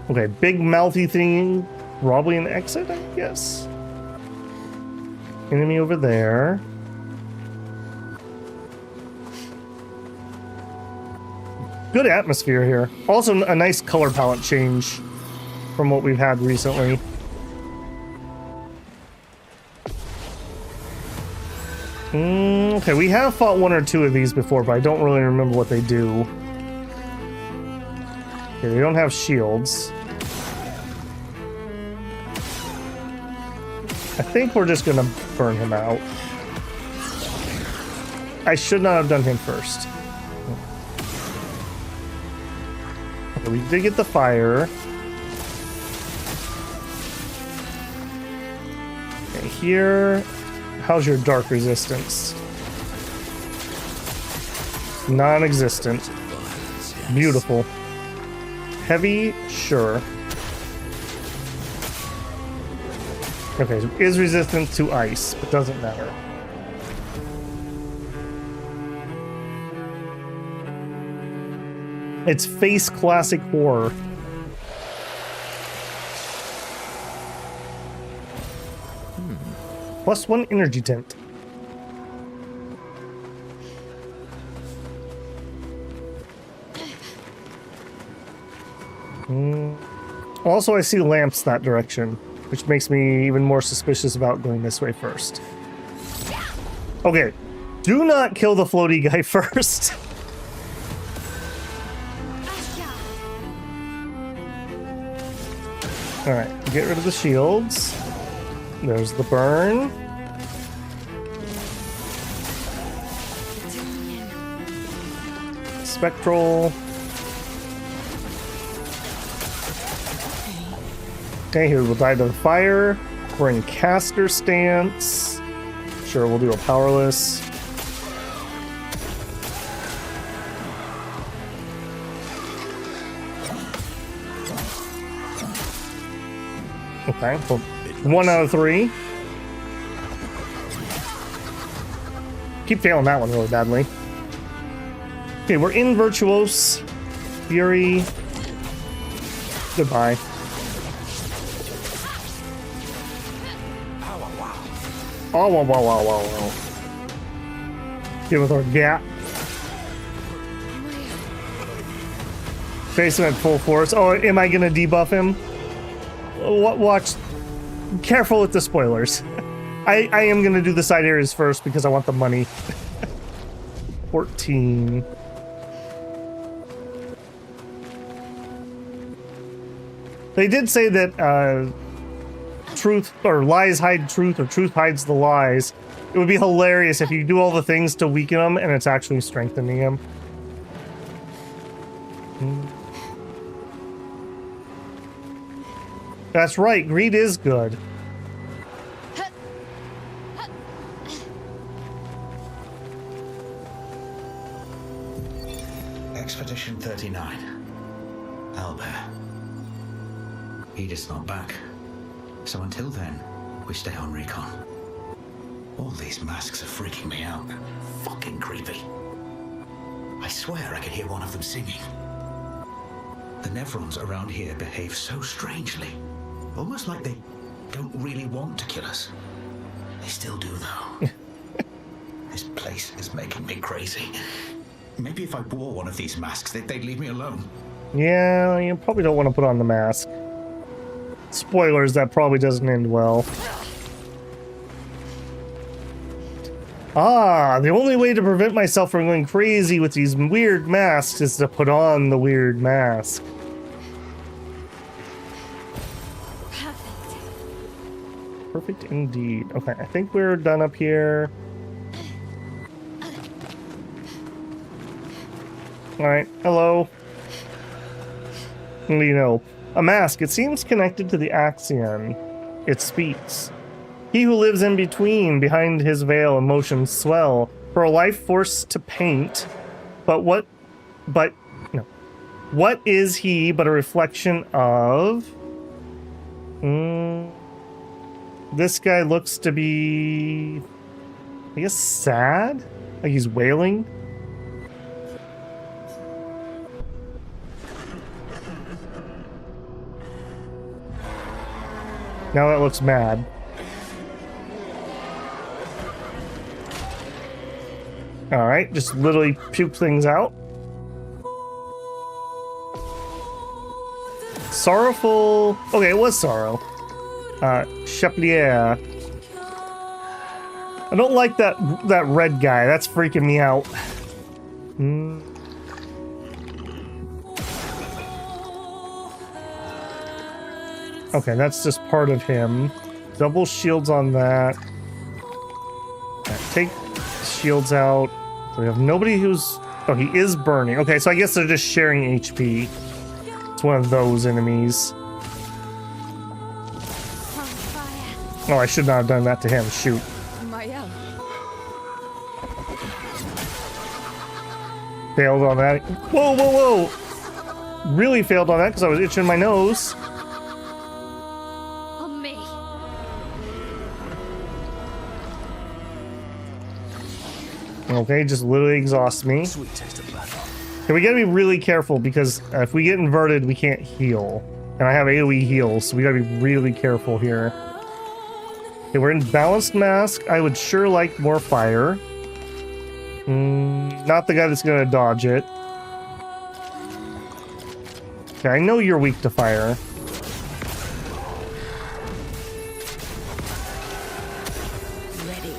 Okay, big mouthy thing. Probably an exit, I guess. Enemy over there. Good atmosphere here. Also, a nice color palette change from what we've had recently. Okay, we have fought one or two of these before, but I don't really remember what they do. Okay, they don't have shields. I think we're just gonna burn him out. I should not have done him first. Okay, we did get the fire. Okay, here. How's your dark resistance? Non-existent. Beautiful. Heavy, sure. Okay, so is resistant to ice, but doesn't matter. It's face classic horror. +1 energy tint. Also, I see lamps that direction, which makes me even more suspicious about going this way first. Okay, do not kill the floaty guy first. Alright, get rid of the shields. There's the burn. Spectral. Okay, here we'll die to the fire. We're in caster stance. Sure, we'll do a powerless. Okay, well, 1 out of 3. Keep failing that one really badly. Okay, we're in Virtuos. Fury. Goodbye. Oh, wow, wow, wow, wow, wow. Get with our gap. Face him at full force. Oh, am I gonna debuff him? Watch. Careful with the spoilers. I am gonna do the side areas first because I want the money. 14. They did say that truth or lies hide truth or truth hides the lies. It would be hilarious if you do all the things to weaken them and it's actually strengthening them. That's right, greed is good. Expedition 39. Albert. Edith's not back. So until then, we stay on recon. All these masks are freaking me out. Fucking creepy. I swear I could hear one of them singing. The Nevrons around here behave so strangely. Almost like they don't really want to kill us. They still do, though. This place is making me crazy. Maybe if I wore one of these masks, they'd leave me alone. Yeah, you probably don't want to put on the mask. Spoilers, that probably doesn't end well. Ah, the only way to prevent myself from going crazy with these weird masks is to put on the weird mask. Perfect indeed. Okay, I think we're done up here. Alright, hello. What do you know? A mask. It seems connected to the Axion. It speaks. He who lives in between, behind his veil, emotions swell. For a life forced to paint. What is he but a reflection of? This guy looks to be, I guess, sad? Like he's wailing? Now that looks mad. Alright, just literally puke things out. Sorrowful. Okay, it was sorrow. Chapelier. I don't like that red guy. That's freaking me out. Okay, that's just part of him. Double shields on that. Right, take shields out. So we have nobody who's... Oh, he is burning. Okay, so I guess they're just sharing HP. It's one of those enemies. Oh, I should not have done that to him. Shoot. Failed on that. Whoa, whoa, whoa! Really failed on that because I was itching my nose. On me. Okay, just literally exhaust me. Sweet taste of battle. Okay, we gotta be really careful because if we get inverted, we can't heal. And I have AoE heals, so we gotta be really careful here. Okay, we're in balanced mask. I would sure like more fire. Not the guy that's gonna dodge it. Okay, I know you're weak to fire. Ready.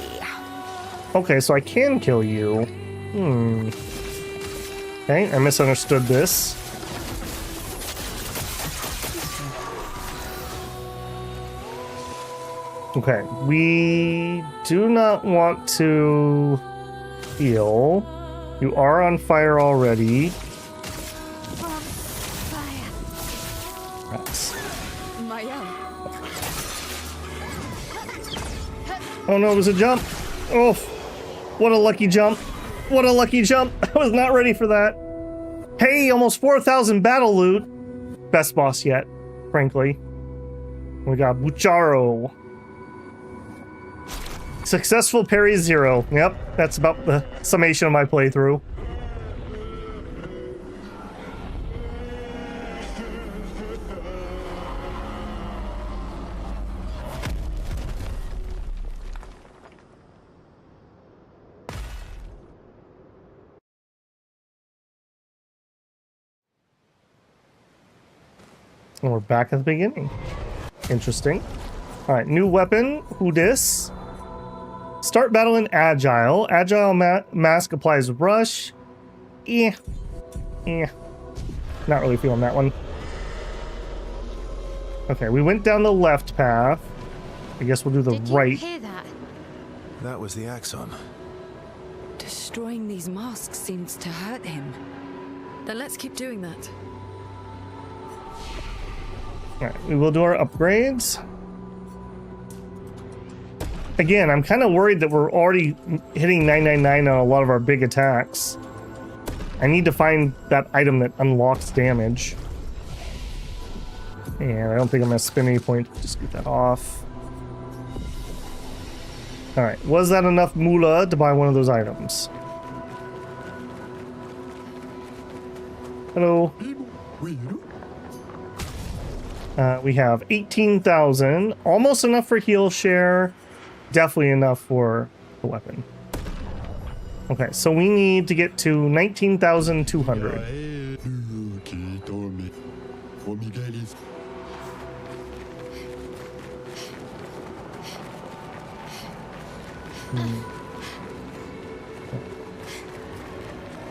Okay, so I can kill you. Okay, I misunderstood this. Okay, we do not want to heal. You are on fire already. That's... Oh no, it was a jump. Oh, what a lucky jump. What a lucky jump. I was not ready for that. Hey, almost 4,000 battle loot. Best boss yet, frankly. We got Bucharo. Successful parry 0. Yep, that's about the summation of my playthrough. And we're back at the beginning. Interesting. Alright, new weapon. Who dis? Start battle in Agile. Agile mask applies rush. Not really feeling that one. Okay, we went down the left path. I guess we'll do the Did right. you hear that? That was the Axon. Destroying these masks seems to hurt him. Then let's keep doing that. Alright, we will do our upgrades. Again, I'm kind of worried that we're already hitting 999 on a lot of our big attacks. I need to find that item that unlocks damage. And I don't think I'm gonna spend any point. Just get that off. Alright, was that enough moolah to buy one of those items? Hello. We have 18,000. Almost enough for heal share. Definitely enough for the weapon. Okay, so we need to get to 19,200.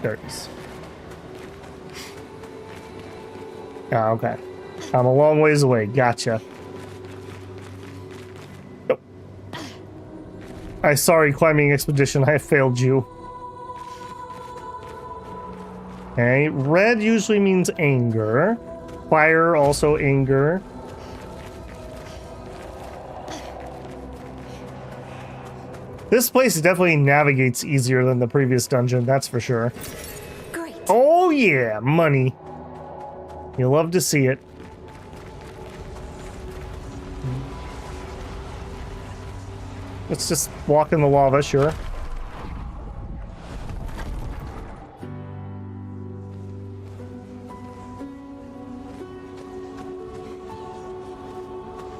There it is. Ah, okay. I'm a long ways away. Gotcha. Nope. Sorry, climbing expedition. I have failed you. Okay. Red usually means anger. Fire also anger. This place definitely navigates easier than the previous dungeon, that's for sure. Great. Oh yeah, money. You love to see it. Let's just walk in the lava, sure.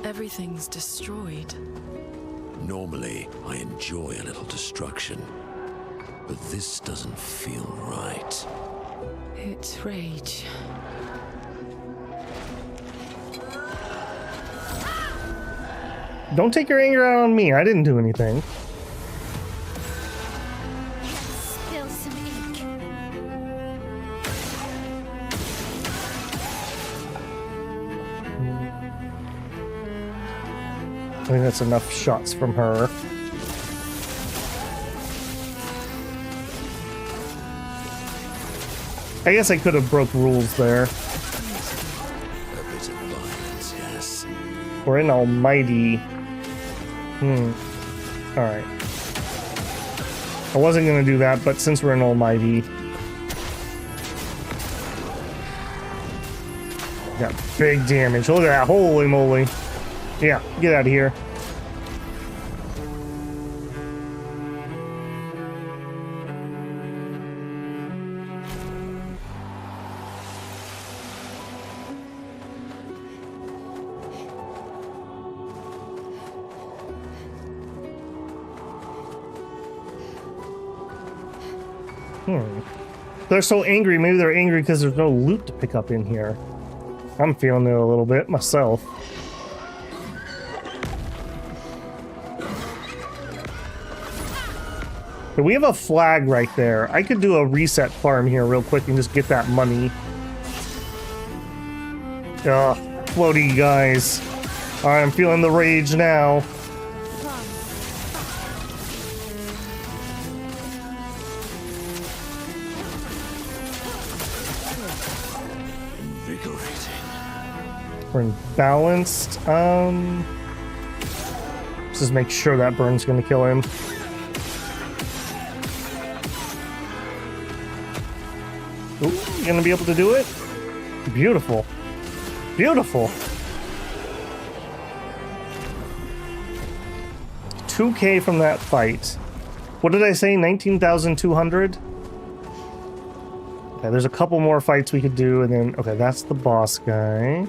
Everything's destroyed. Normally, I enjoy a little destruction, but this doesn't feel right. It's rage. Don't take your anger out on me. I didn't do anything. Spill some ink. I think that's enough shots from her. I guess I could have broke rules there. A bit of violence, yes. We're in Almighty. Alright. I wasn't gonna do that, but since we're in Almighty. Got big damage. Look at that. Holy moly. Yeah, get out of here. They're so angry. Maybe they're angry because there's no loot to pick up in here. I'm feeling it a little bit myself. Okay, we have a flag right there. I could do a reset farm here real quick and just get that money. Ugh, floaty guys. Alright, I'm feeling the rage now. We're balanced. Let's just make sure that burn's gonna kill him. Ooh, you gonna be able to do it? Beautiful. Beautiful. 2K from that fight. What did I say? 19,200? Okay, there's a couple more fights we could do, and then... Okay, that's the boss guy.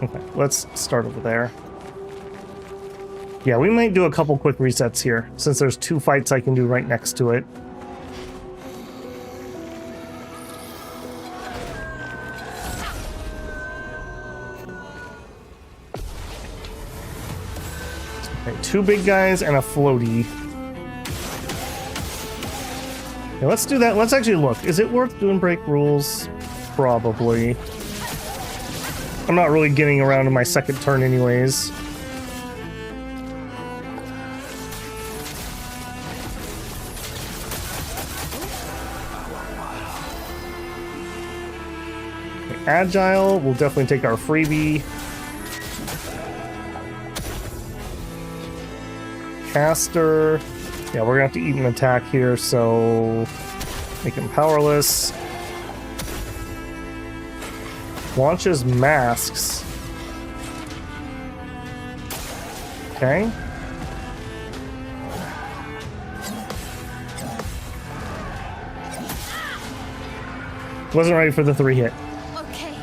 Okay, let's start over there. Yeah, we might do a couple quick resets here, since there's 2 fights I can do right next to it. Okay, 2 big guys and a floaty. Okay, let's do that. Let's actually look. Is it worth doing break rules? Probably. I'm not really getting around to my second turn anyways. Okay, Agile, we'll definitely take our freebie. Caster. Yeah, we're gonna have to eat an attack here, so make him powerless. Launches masks. Okay. Wasn't ready for the 3-hit. Okay.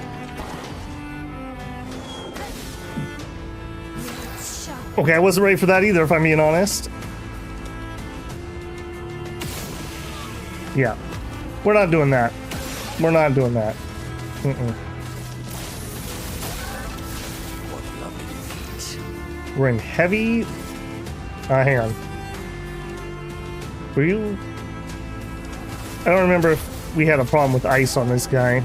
Sharp. Okay, I wasn't ready for that either, if I'm being honest. Yeah. We're not doing that. We're not doing that. Mm-mm. We're in heavy. Hang on. Were you? I don't remember if we had a problem with ice on this guy.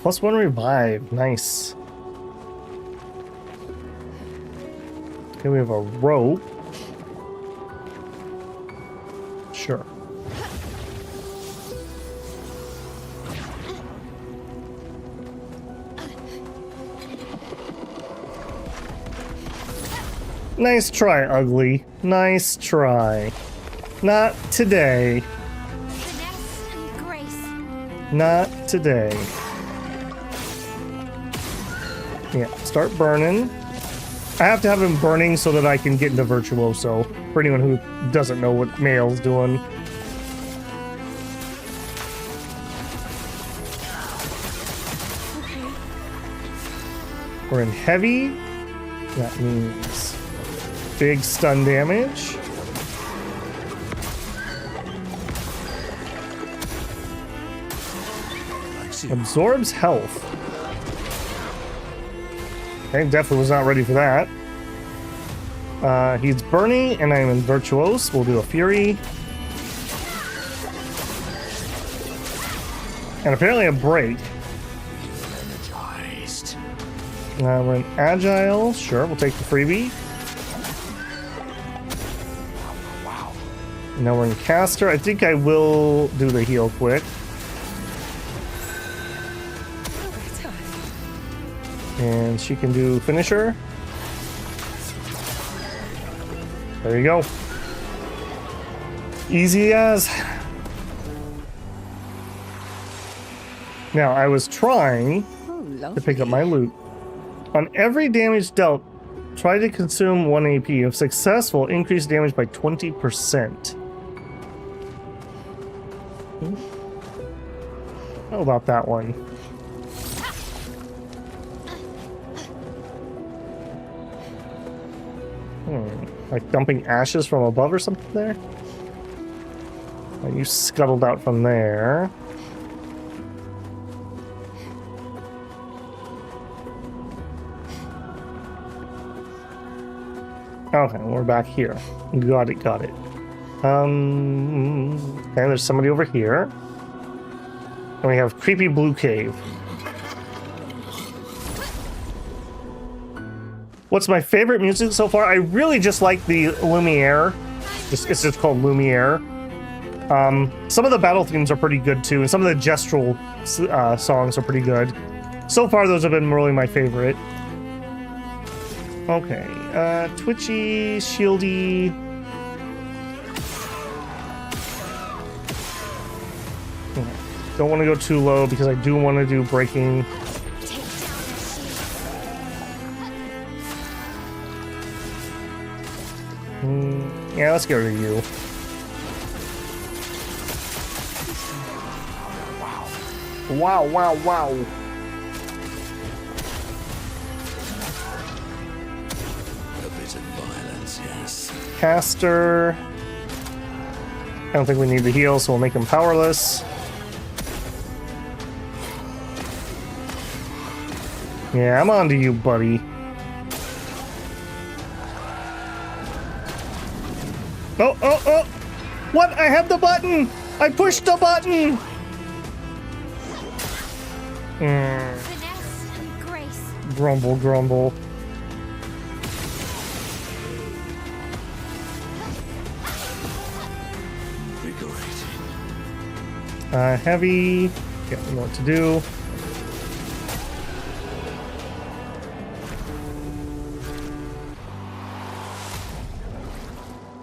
+1 revive. Nice. Okay, we have a rope. Sure. Nice try, ugly. Nice try. Not today. Finesse and grace. Not today. Yeah, start burning. I have to have him burning so that I can get into Virtuoso. For anyone who doesn't know what Mail's doing. We're in heavy. That means big stun damage. Absorbs health. Okay, definitely was not ready for that. He's burning, and I'm in Virtuose. We'll do a Fury. And apparently a break. We're in Agile. Sure, we'll take the freebie. Now we're in Caster. I think I will do the heal quick. And she can do Finisher. There you go. Easy as. Now, I was trying to pick up my loot. On every damage dealt, try to consume 1 AP. If successful, increase damage by 20%. How about that one? Like dumping ashes from above or something there? You scuttled out from there. Okay, we're back here. Got it, got it. Okay, there's somebody over here. And we have Creepy Blue Cave. What's my favorite music so far? I really just like the Lumiere. It's just called Lumiere. Some of the battle themes are pretty good too, and some of the gestural songs are pretty good. So far, those have been really my favorite. Okay, twitchy, shieldy. Don't want to go too low because I do want to do breaking. Yeah, let's get rid of you. Wow, wow, wow. A bit of violence, yes. Caster. I don't think we need the heal, so we'll make him powerless. Yeah, I'm on to you, buddy. Oh, oh, oh! What? I have the button! I pushed the button! Finesse and grace. Grumble, grumble. Heavy. Yeah, I know what to do.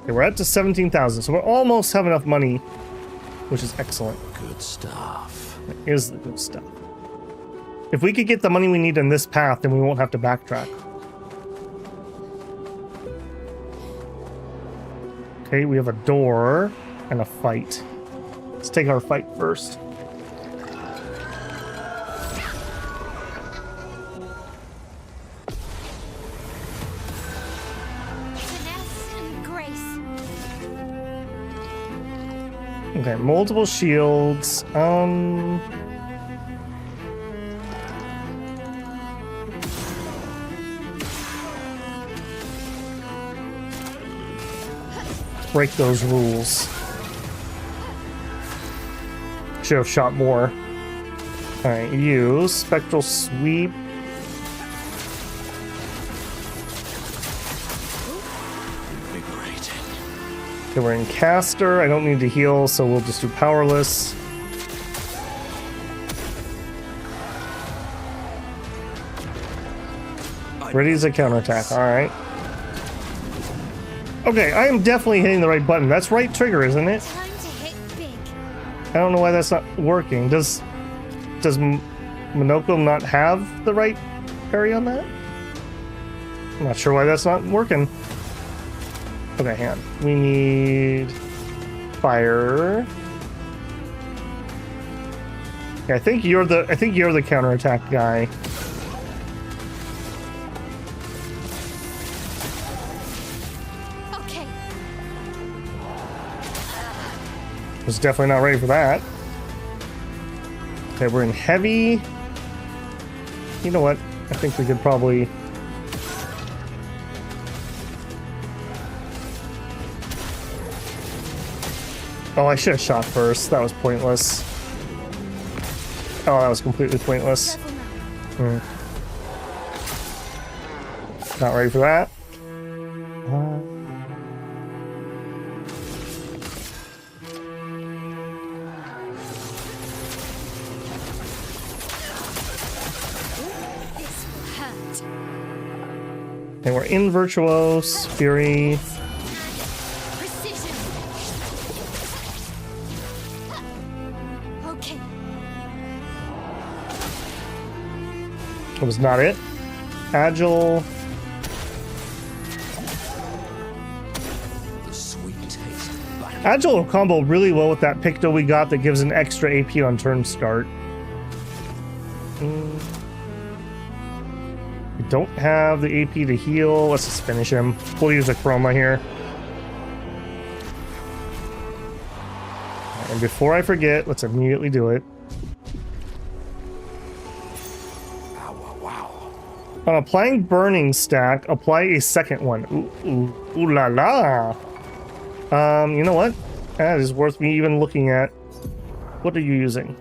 Okay, we're up to 17,000, so we're almost have enough money, which is excellent. Good stuff. That is the good stuff. If we could get the money we need in this path, then we won't have to backtrack. Okay, we have a door and a fight. Let's take our fight first. Finesse and grace. Okay, multiple shields. Break those rules. Should have shot more. Alright, use spectral sweep. Invigorating. Okay, we're in caster. I don't need to heal, so we'll just do powerless. Ready as a counterattack. Alright. Okay, I am definitely hitting the right button. That's right trigger, isn't it? Time to hit big. I don't know why that's not working. Does Monoko not have the right parry on that? I'm not sure why that's not working. Okay, hang on. We need fire. Yeah, I think you're the counterattack guy. Okay. Was definitely not ready for that. Okay, we're in heavy. You know what? I think we could probably... Oh, I should have shot first. That was pointless. Oh, that was completely pointless. Not ready for that. This will hurt. And we're in Virtuose, Fury. Precision. Okay. That was not it. Agile. The sweet taste. Agile will combo really well with that Picto we got that gives an extra AP on turn start. We don't have the AP to heal. Let's just finish him. We'll use a Chroma here. And before I forget, let's immediately do it. On applying Burning Stack, apply a second one. Ooh la la. You know what? That is worth me even looking at. What are you using?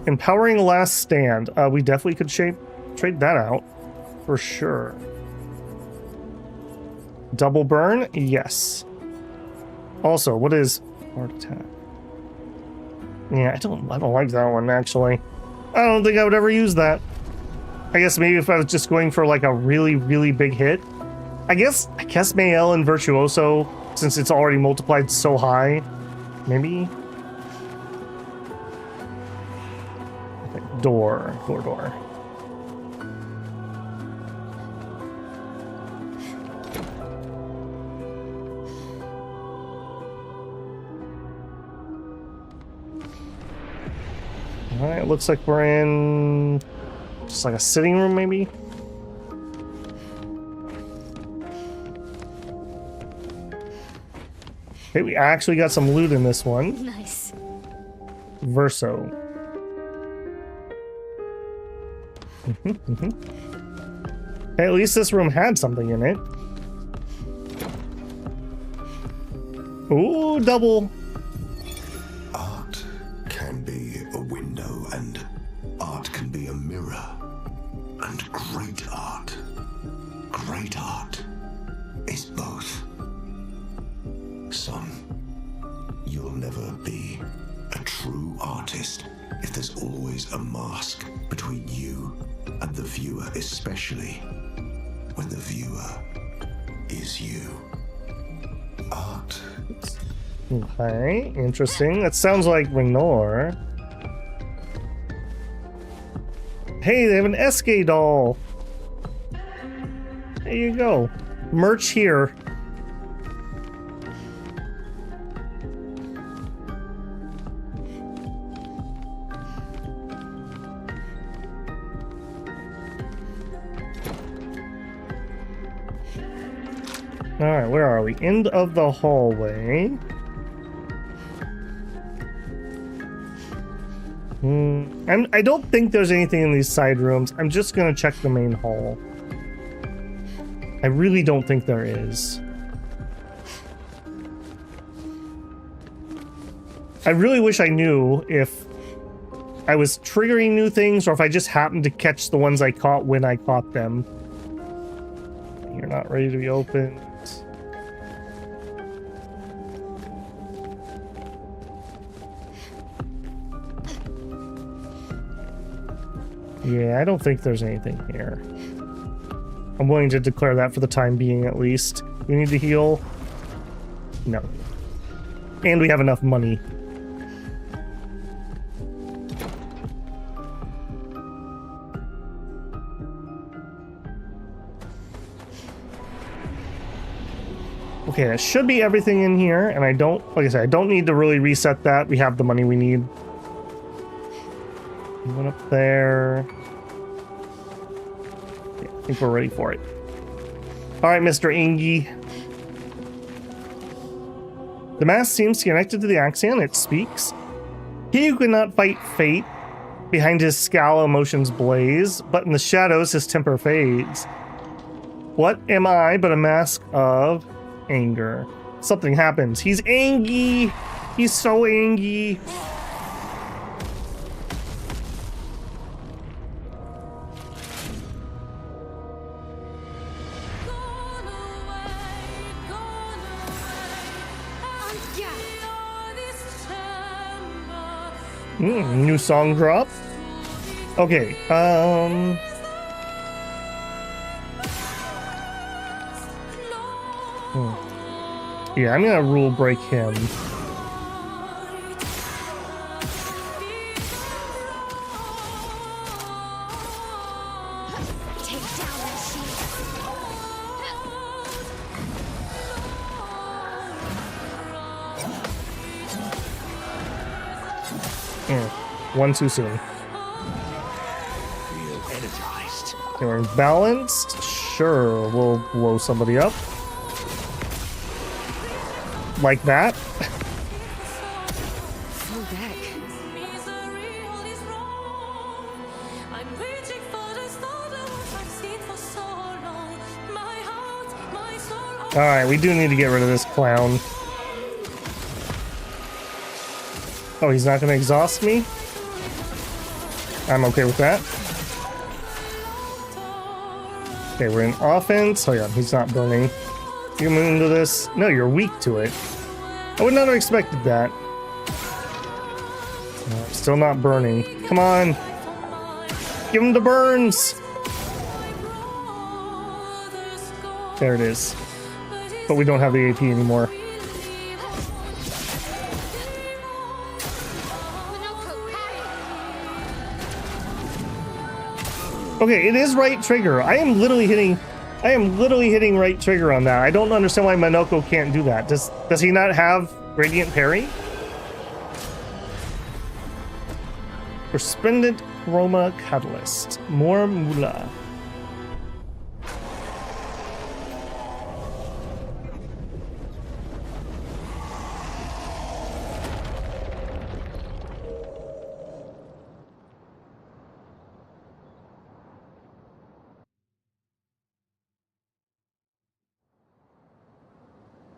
Empowering Last Stand. We definitely could trade that out. For sure. Double burn? Yes. Also, what is Heart Attack? Yeah, I don't like that one, actually. I don't think I would ever use that. I guess maybe if I was just going for like a really, really big hit. I guess Mael and Virtuoso, since it's already multiplied so high, maybe. Okay, door. Alright, looks like we're in just like a sitting room, maybe? Okay, we actually got some loot in this one. Nice. Verso. Hey, at least this room had something in it. Ooh, double. Art can be a window, and art can be a mirror. And great art is both. Son, you'll never be a true artist if there's always a mask between you and the viewer, especially when the viewer is you. art. Okay, interesting. That sounds like Renor. Hey, they have an SK doll. There you go. Merch here. Alright, where are we? End of the hallway. I don't think there's anything in these side rooms. I'm just gonna check the main hall. I really don't think there is. I really wish I knew if I was triggering new things or if I just happened to catch the ones I caught when I caught them. You're not ready to be opened. Yeah, I don't think there's anything here. I'm willing to declare that for the time being, at least. We need to heal? No. And we have enough money. Okay, that should be everything in here, and I don't, like I said, I don't need to really reset that. We have the money we need. One up there. Yeah, I think we're ready for it. All right, Mr. Ingy. The mask seems connected to the Axion. It speaks. He who could not fight fate, behind his scowl emotions blaze, but in the shadows his temper fades. What am I but a mask of anger? Something happens. He's angry. He's so angry. New song drop. Okay, yeah, I'm gonna rule break him. One too soon. Okay, we're balanced. Sure, we'll blow somebody up. Like that. Full deck. Alright, we do need to get rid of this clown. Oh, he's not gonna exhaust me? I'm okay with that. Okay, we're in offense. Oh yeah, he's not burning. You move into this. No, you're weak to it. I would not have expected that. No, still not burning. Come on. Give him the burns. There it is. But we don't have the AP anymore. Okay, it is right trigger. I am literally hitting right trigger on that. I don't understand why Monoko can't do that. Does he not have Radiant Parry? Resplendent Chroma Catalyst. More Moolah.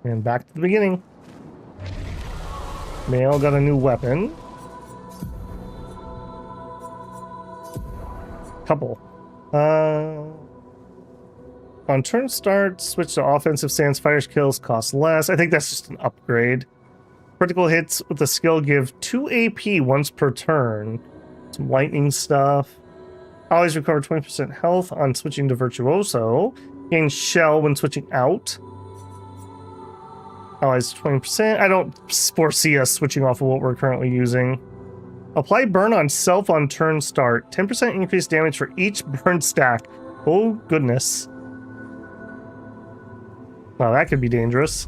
And back to the beginning. Male got a new weapon. Couple. On turn start, switch to offensive stance. Fires kills cost less. I think that's just an upgrade. Critical hits with the skill give 2 AP once per turn. Some lightning stuff. Always recover 20% health on switching to Virtuoso. Gain shell when switching out. Allies 20%. I don't foresee us switching off of what we're currently using. Apply burn on self on turn start. 10% increased damage for each burn stack. Oh, goodness. Wow, that could be dangerous.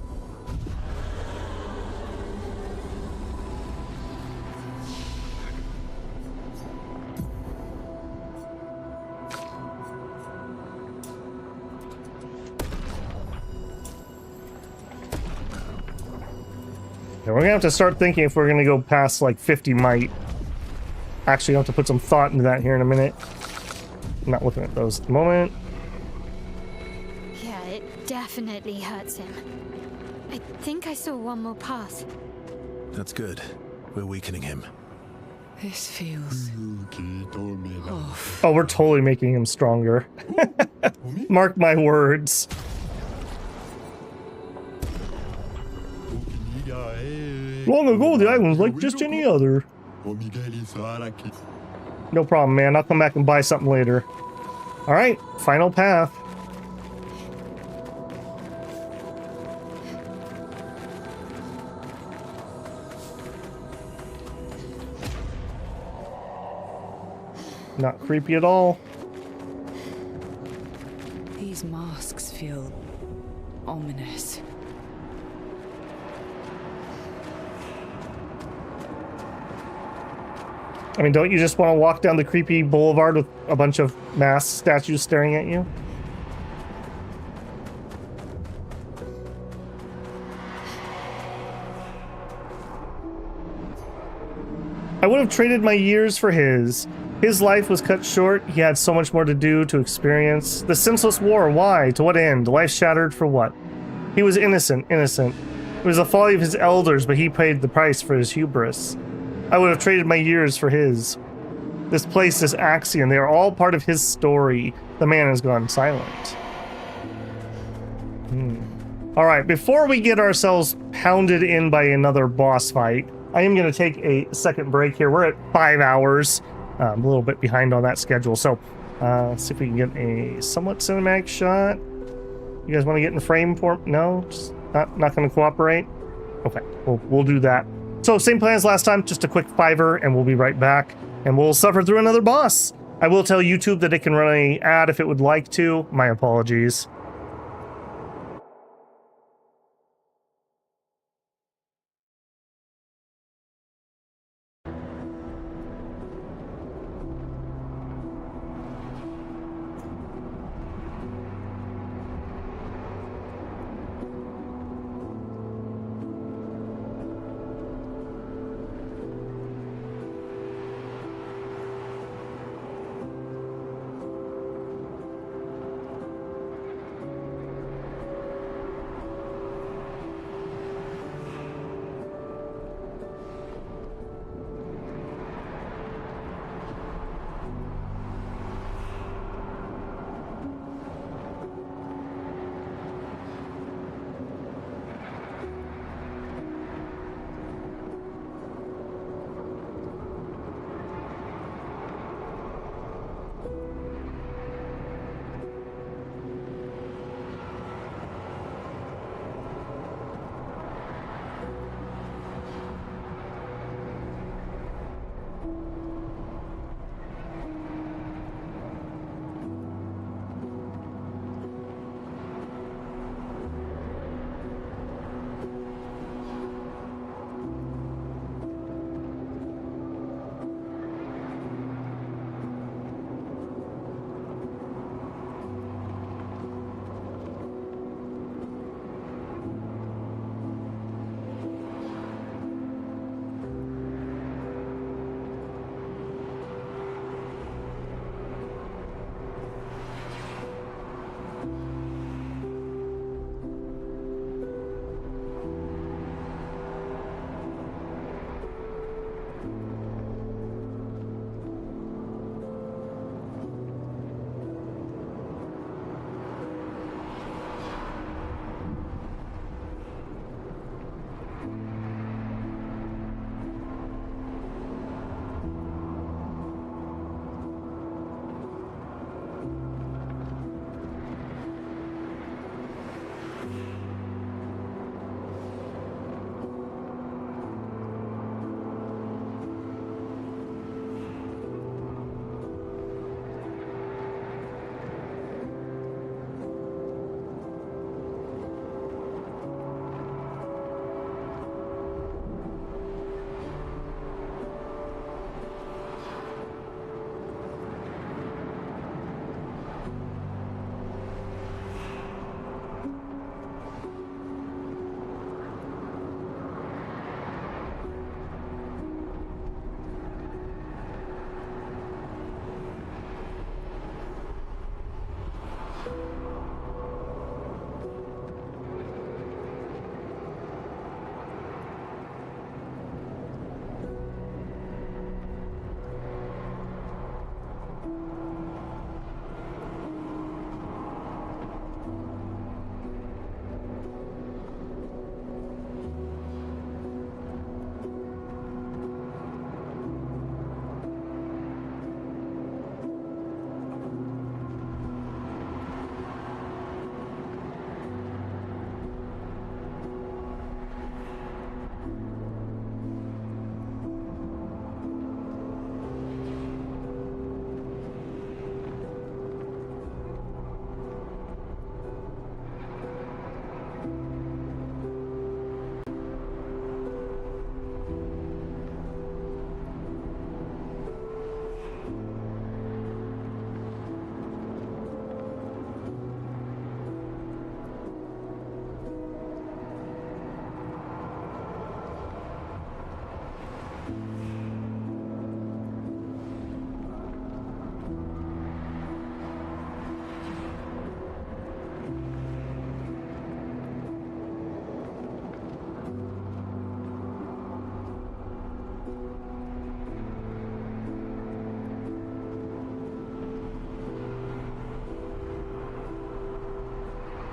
Yeah, we're gonna have to start thinking if we're gonna go past like 50 might. Actually, I'll have to put some thought into that here in a minute. I'm not looking at those at the moment. Yeah, it definitely hurts him. I think I saw one more pass. That's good. We're weakening him. This feels off. Oh, we're totally making him stronger. Mark my words. Long ago, the island was like just any other. No problem, man. I'll come back and buy something later. All right, final path. Not creepy at all. These masks feel ominous. I mean, don't you just want to walk down the creepy boulevard with a bunch of masked statues staring at you? I would have traded my years for his. His life was cut short. He had so much more to do, to experience. The senseless war, why? To what end? Life shattered for what? He was innocent. It was the folly of his elders, but he paid the price for his hubris. I would have traded my years for his. This place, this Axion, they are all part of his story. The man has gone silent. All right, before we get ourselves pounded in by another boss fight, I am going to take a second break here. We're at 5 hours. I'm a little bit behind on that schedule, so let's see if we can get a somewhat cinematic shot. You guys want to get in frame for? No, just not going to cooperate. Okay, we'll do that. So same plan as last time, just a quick 5-er, and we'll be right back, and we'll suffer through another boss. I will tell YouTube that it can run an ad if it would like to. My apologies.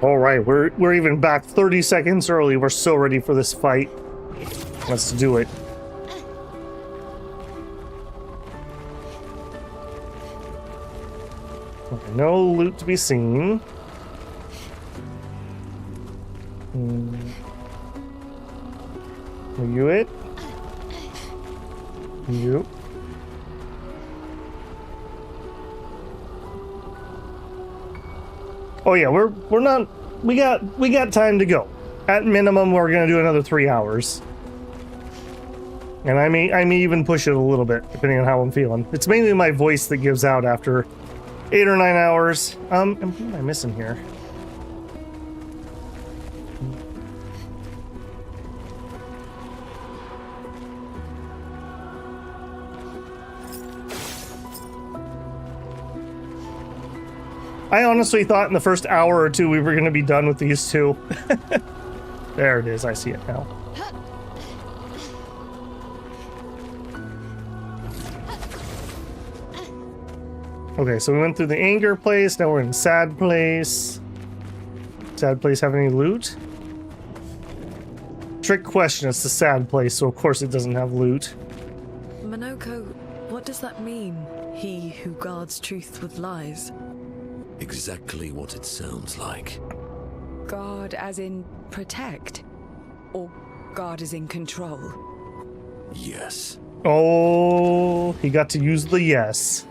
All right, we're even back 30 seconds early. We're so ready for this fight. Let's do it. Okay, no loot to be seen. Are you it? You. Oh yeah, we're not. We got time to go. At minimum, we're gonna do another 3 hours, and I may even push it a little bit depending on how I'm feeling. It's mainly my voice that gives out after 8 or 9 hours. And what am I missing here? I honestly thought in the first hour or two we were going to be done with these two. There it is. I see it now. Okay, so we went through the anger place. Now we're in sad place. Sad place have any loot? Trick question. It's the sad place, so of course it doesn't have loot. Monoko, what does that mean? He who guards truth with lies. Exactly what it sounds like. Guard as in protect? Or guard as in control? Yes. Oh, he got to use the yes.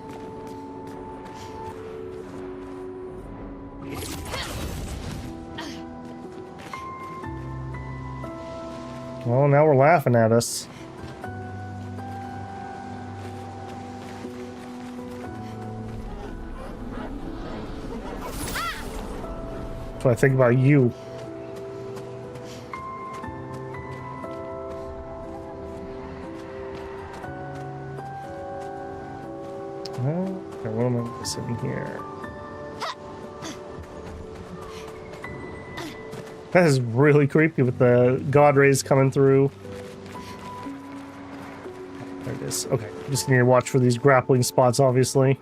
Well, now we're laughing at us. That's what I think about you. Okay, what am I missing here? That is really creepy with the god rays coming through. There it is. Okay, just need to watch for these grappling spots, obviously.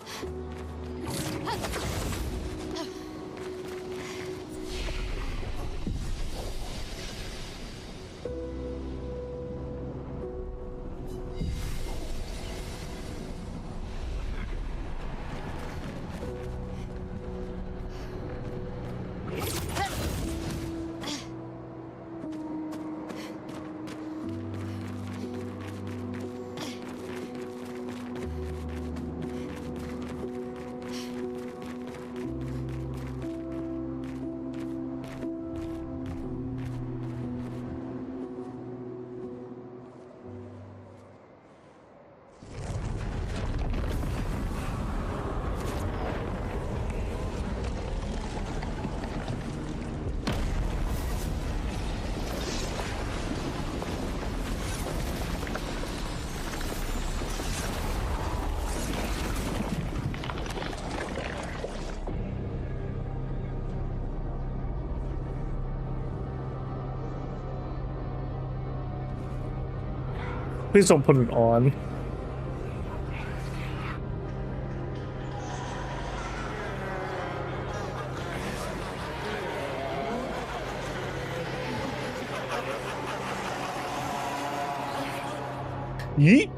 Please don't put it on. Yeet.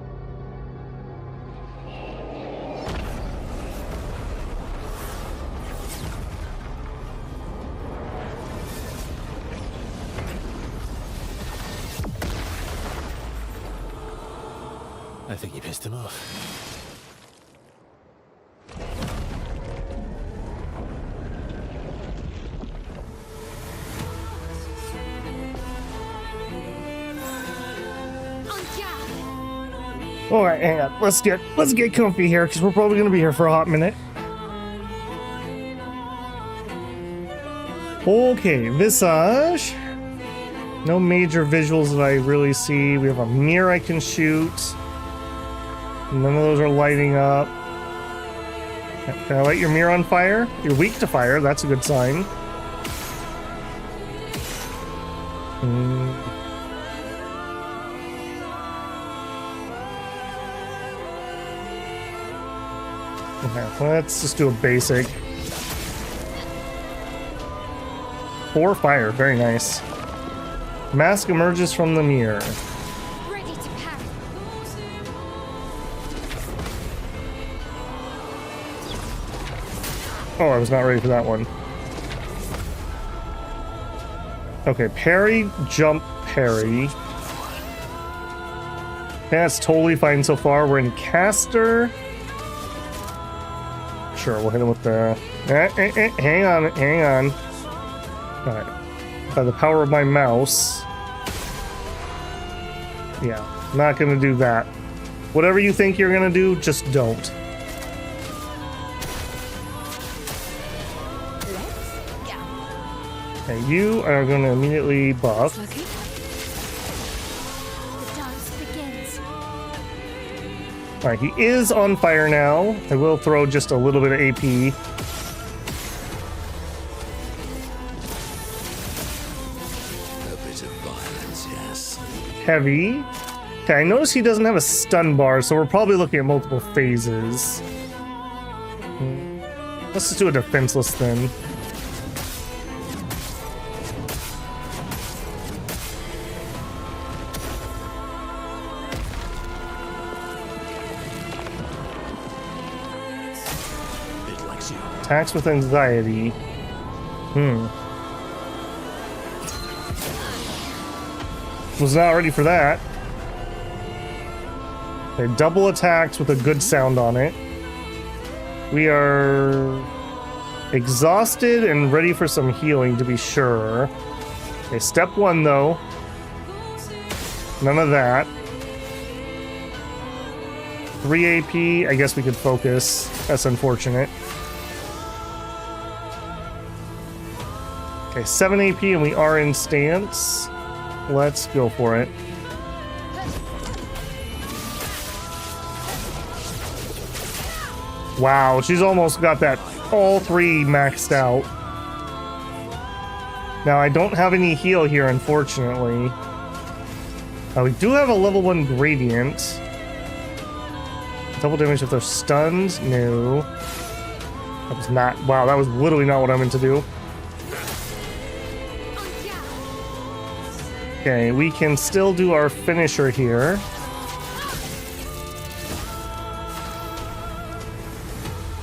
I think you pissed him off. All right, hang on. Let's get comfy here because we're probably gonna be here for a hot minute. Okay, visage. No major visuals that I really see. We have a mirror I can shoot. None of those are lighting up. Can I light your mirror on fire? You're weak to fire. That's a good sign. Okay, let's just do a basic. 4 fire, very nice. Mask emerges from the mirror. Ready to parry. Oh, I was not ready for that one. Okay, parry, jump, parry. That's totally fine so far. We're in caster. Sure, we'll hit him with the... hang on, hang on. Alright. By the power of my mouse. Yeah, not gonna do that. Whatever you think you're gonna do, just don't. Okay, you are gonna immediately buff. Okay. The dance begins. Alright, he is on fire now. I will throw just a little bit of AP. A bit of violence, yes. Heavy. Okay, I notice he doesn't have a stun bar, so we're probably looking at multiple phases. Let's just do a defenseless then. It likes you. Attacks with anxiety. Was not ready for that. Okay, double attacks with a good sound on it. We are exhausted and ready for some healing to be sure. Okay, step 1 though. None of that. 3 AP, I guess we could focus. That's unfortunate. Okay, 7 AP and we are in stance. Let's go for it. Wow, she's almost got that all 3 maxed out. Now, I don't have any heal here, unfortunately. We do have a level 1 gradient. Double damage if they're stunned? No. That was not... Wow, that was literally not what I meant to do. Okay, we can still do our finisher here.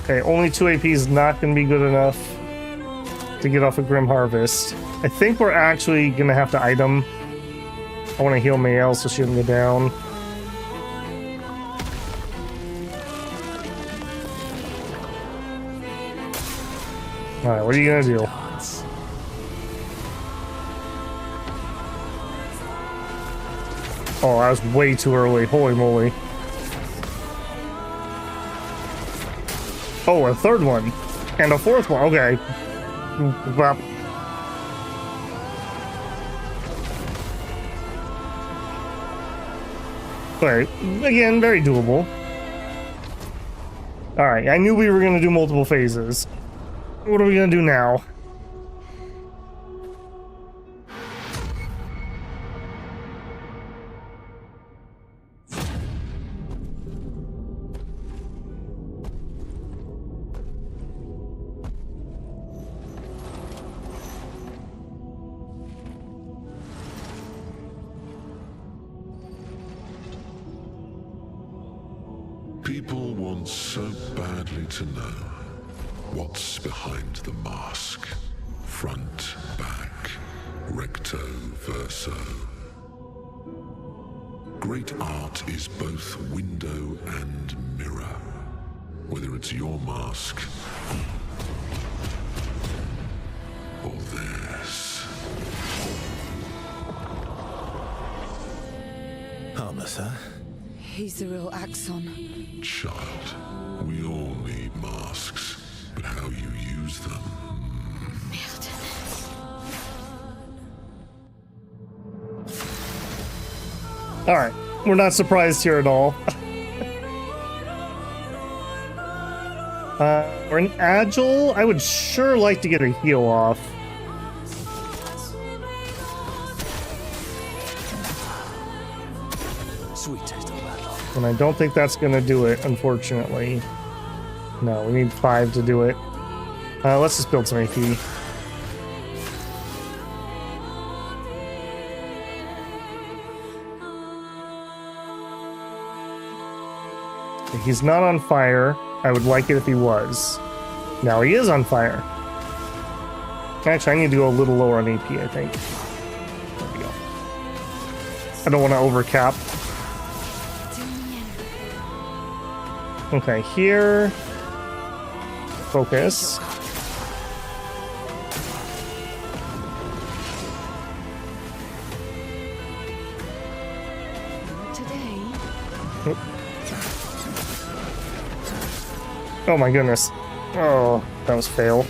Okay, only 2 AP is not going to be good enough to get off a Grim Harvest. I think we're actually going to have to item. I want to heal Mael so she doesn't go down. Alright, what are you going to do? Oh, that was way too early. Holy moly. Oh, a 3rd one. And a 4th one. Okay. Well. Okay. Again, very doable. Alright, I knew we were going to do multiple phases. What are we going to do now? People want so badly to know what's behind the mask. Front, back, recto, verso. Great art is both window and mirror. Whether it's your mask or theirs. Harmless, huh? He's the real Axon. Child, we all need masks, but how you use them. Alright, we're not surprised here at all. We're an agile. I would sure like to get a heal off. Sweet taste of battle. And I don't think that's going to do it, unfortunately. No, we need 5 to do it. Let's just build some AP. He's not on fire. I would like it if he was. Now he is on fire. Actually, I need to go a little lower on AP, I think. There we go. I don't want to overcap. Okay, here. Focus. Oh my goodness. Oh, that was fail.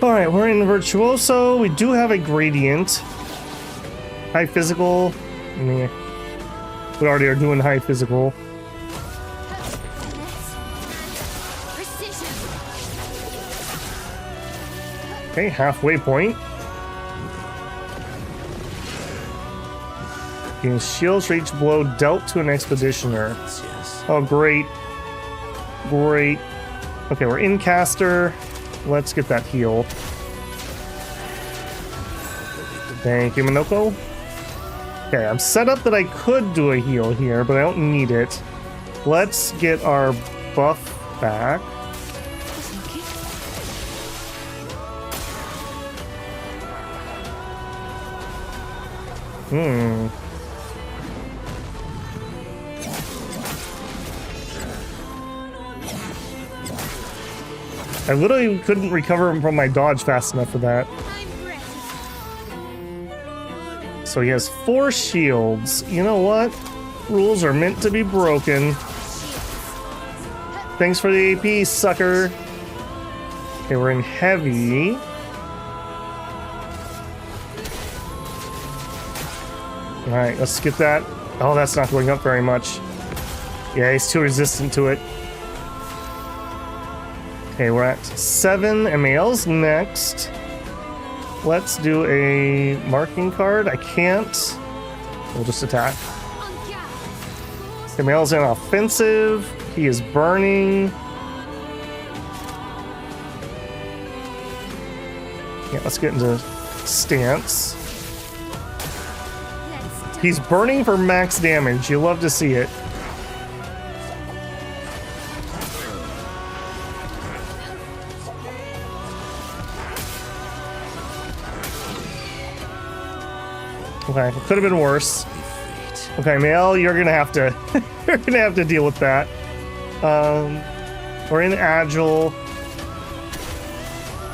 Alright, we're in Virtuoso. We do have a gradient. High physical. Meh. We already are doing high physical. Okay, halfway point. Gain shields for each blow dealt to an expeditioner. Oh, great. Great. Okay, we're in caster. Let's get that heal. Thank you, Minoko. Okay, I'm set up that I could do a heal here, but I don't need it. Let's get our buff back. I literally couldn't recover from my dodge fast enough for that. So he has 4 shields. You know what? Rules are meant to be broken. Thanks for the AP, sucker. Okay, we're in heavy. Alright, let's get that. Oh, that's not going up very much. Yeah, he's too resistant to it. Okay, we're at 7. MAL's next. Let's do a marking card. I can't. We'll just attack. MAL's in offensive. He is burning. Yeah, let's get into stance. He's burning for max damage. You love to see it. Okay, it could have been worse. Okay, Male, you're gonna have to you're gonna have to deal with that. We're in agile.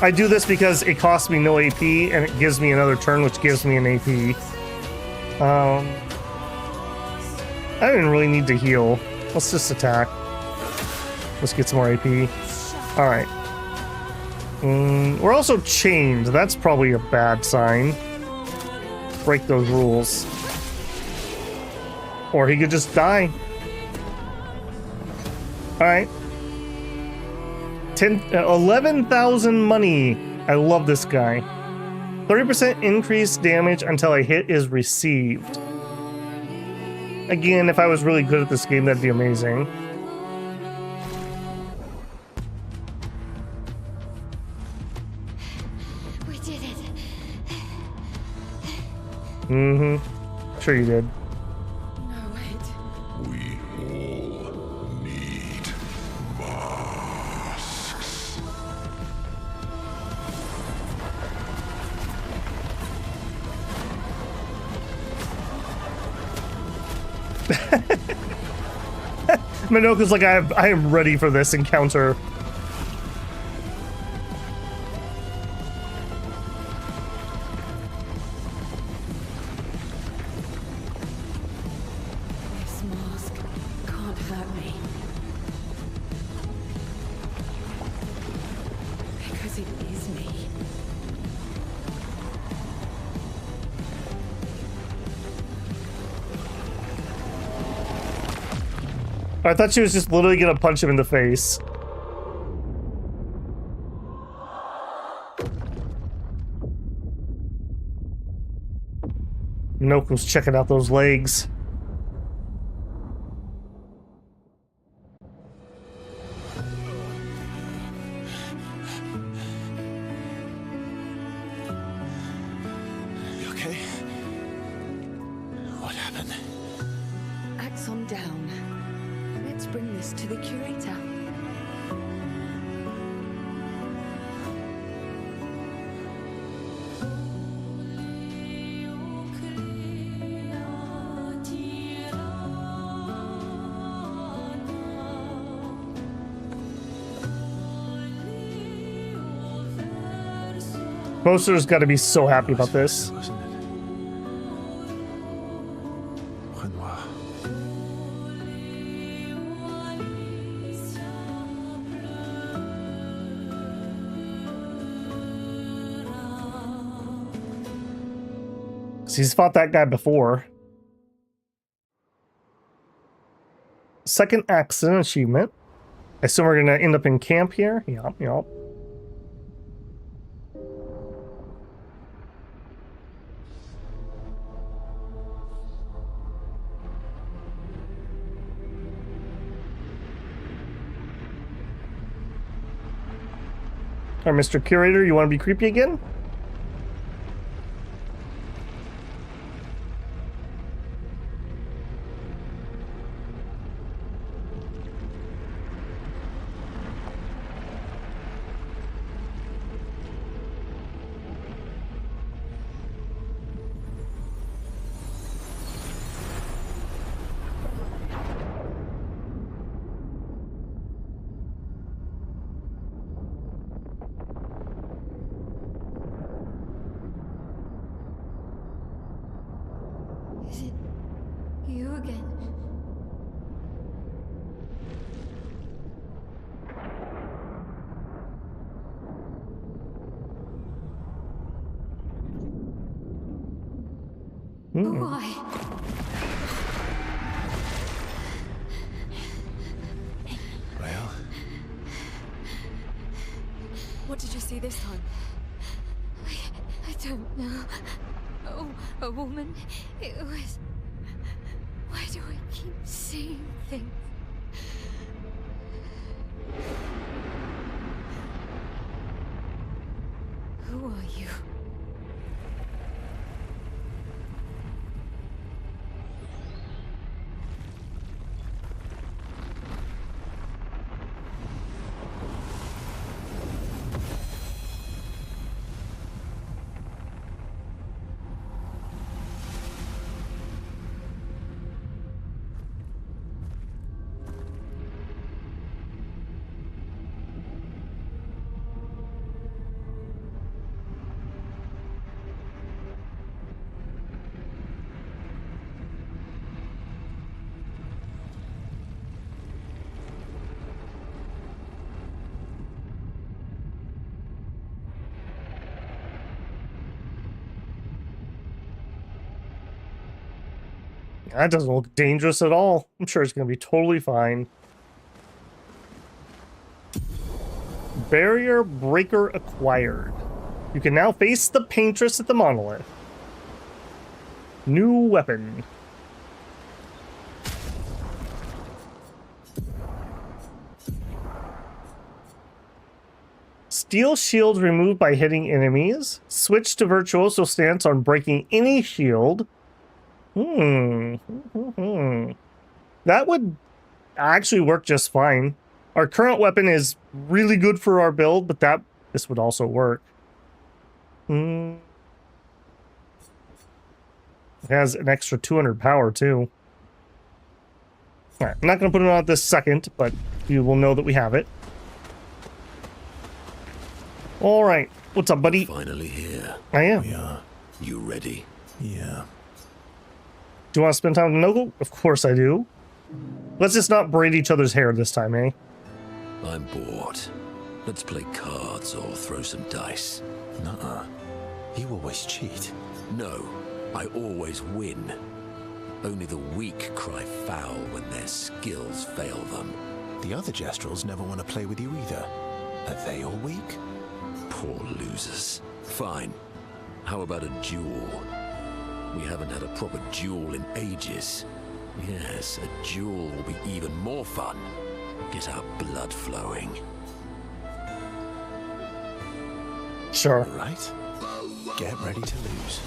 I do this because it costs me no AP and it gives me another turn, which gives me an AP. I didn't really need to heal. Let's just attack. Let's get some more AP. Alright. We're also chained. That's probably a bad sign. Break those rules. Or he could just die. Alright. 11,000 money. I love this guy. 30% increased damage until a hit is received. Again, if I was really good at this game, that'd be amazing. We did it. Mm-hmm. Sure you did. No, wait. We all need masks. Minoka's like, I am ready for this encounter. This mask can't hurt me. Because it is me. I thought she was just literally gonna punch him in the face. Minoko's checking out those legs. You okay? What happened? Axon down. Let's bring this to the curator. Poster's got to be so happy about this. Wasn't it? Renoir. He's fought that guy before. Second accident achievement. I assume we're gonna end up in camp here. Yup, yup. All right, Mr. Curator, you want to be creepy again? Is it you again? Why? Well, What did you see this time? I don't know. Oh, a woman. It was. Why do I keep seeing things? Who are you? That doesn't look dangerous at all. I'm sure it's going to be totally fine. Barrier breaker acquired. You can now face the paintress at the monolith. New weapon. Steel shield removed by hitting enemies. Switch to virtuoso stance on breaking any shield. That would actually work just fine. Our current weapon is really good for our build, but this would also work. It has an extra 200 power too. Alright, I'm not going to put it on this second, but you will know that we have it. Alright, what's up, buddy? Finally here. I am. we are. You ready? Yeah. Do you want to spend time with Nogo? Of course I do. Let's just not braid each other's hair this time, eh? I'm bored. Let's play cards or throw some dice. Nuh-uh. You always cheat. No, I always win. Only the weak cry foul when their skills fail them. The other Jestrels never want to play with you either. Are they all weak? Poor losers. Fine. How about a duel? We haven't had a proper duel in ages. Yes, a duel will be even more fun. Get our blood flowing. Sure. All right. Get ready to lose.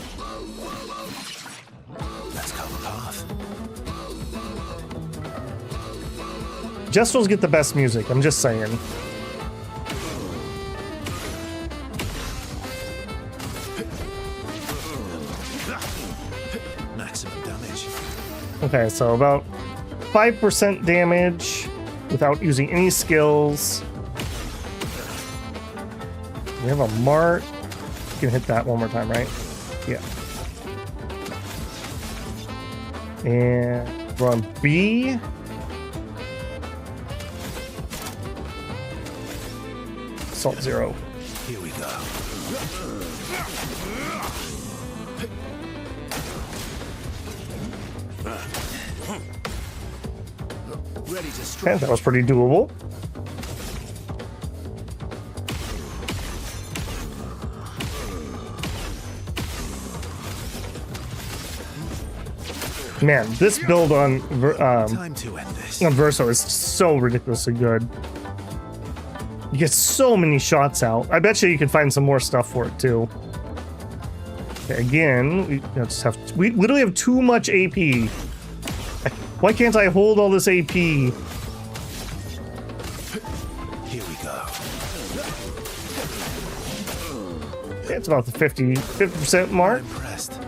Let's cover path. Jestrels get the best music, I'm just saying. Maximum damage. Okay, so about 5% damage without using any skills. We have a mark. You can hit that one more time, right? Yeah. And we're on B. Salt 0. Here we go. Ready to strike. Okay, that was pretty doable. Man, this build on Time to end this. Verso is so ridiculously good. You get so many shots out. I bet you can find some more stuff for it too. Okay, again, we literally have too much AP. Why can't I hold all this AP? Here we go. It's about the 50% mark. Impressed.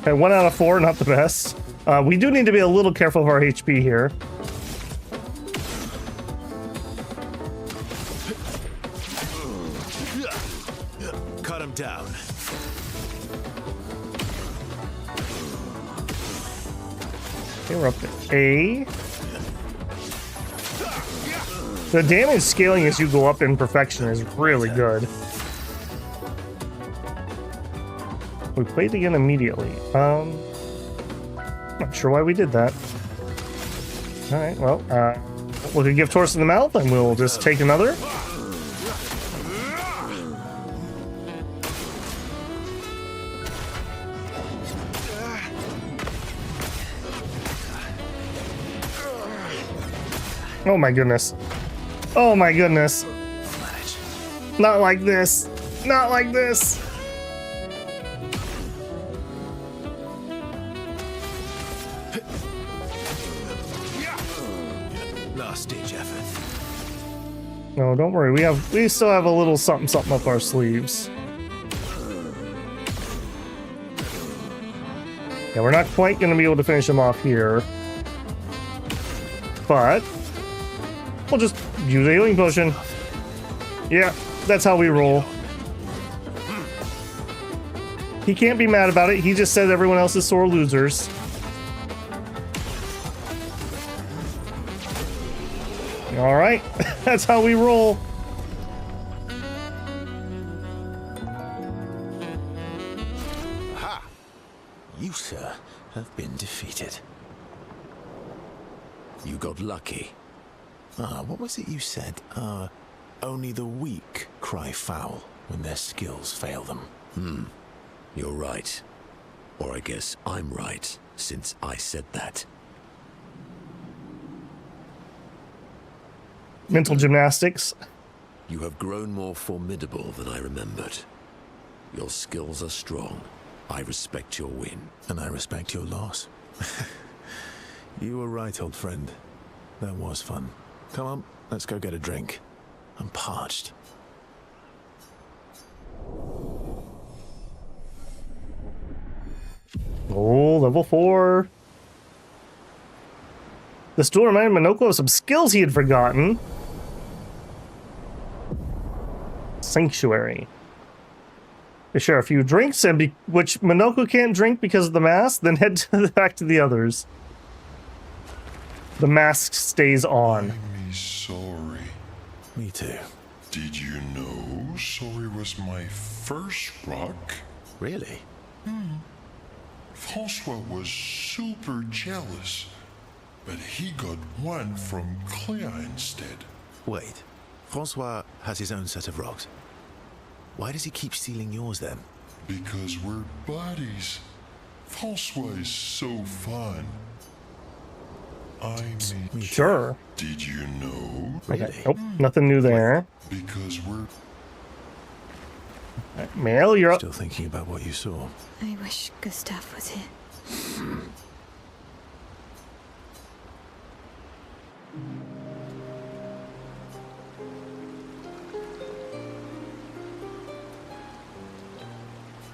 Okay, 1 out of 4, not the best. We do need to be a little careful of our HP here. Cut him down. Okay, we're up to A. The damage scaling as you go up in perfection is really good. We played again immediately. Not sure why we did that. Alright, well, we'll give Taurus in the mouth and we'll just take another. Oh my goodness. Oh my goodness. Not like this. Not like this. Last ditch effort. No, don't worry. We still have a little something up our sleeves. Yeah, we're not quite going to be able to finish him off here. But we'll just use a healing potion. Yeah, that's how we roll. He can't be mad about it. He just said everyone else is sore losers. All right, that's how we roll. Ha! You, sir, have been defeated. You got lucky. What was it you said? Only the weak cry foul when their skills fail them. You're right. Or I guess I'm right, since I said that. Mental gymnastics. You have grown more formidable than I remembered. Your skills are strong. I respect your win. And I respect your loss. You were right, old friend. That was fun. Come on, let's go get a drink. I'm parched. Oh, level 4. This duel reminded Minoko of some skills he had forgotten. Sanctuary. They share a few drinks, and which Minoko can't drink because of the mask, then head back to the others. The mask stays on. I'm sorry. Me too. Did you know sorry was my first rock? Really? Francois was super jealous, but he got one from Clair instead. Wait. Francois has his own set of rocks. Why does he keep stealing yours then? Because we're buddies. Francois is so fun. I mean, Sure. did you know? Okay. Nope, nothing new there. Because we're Male, you're up. Still thinking about what you saw? I wish Gustav was here.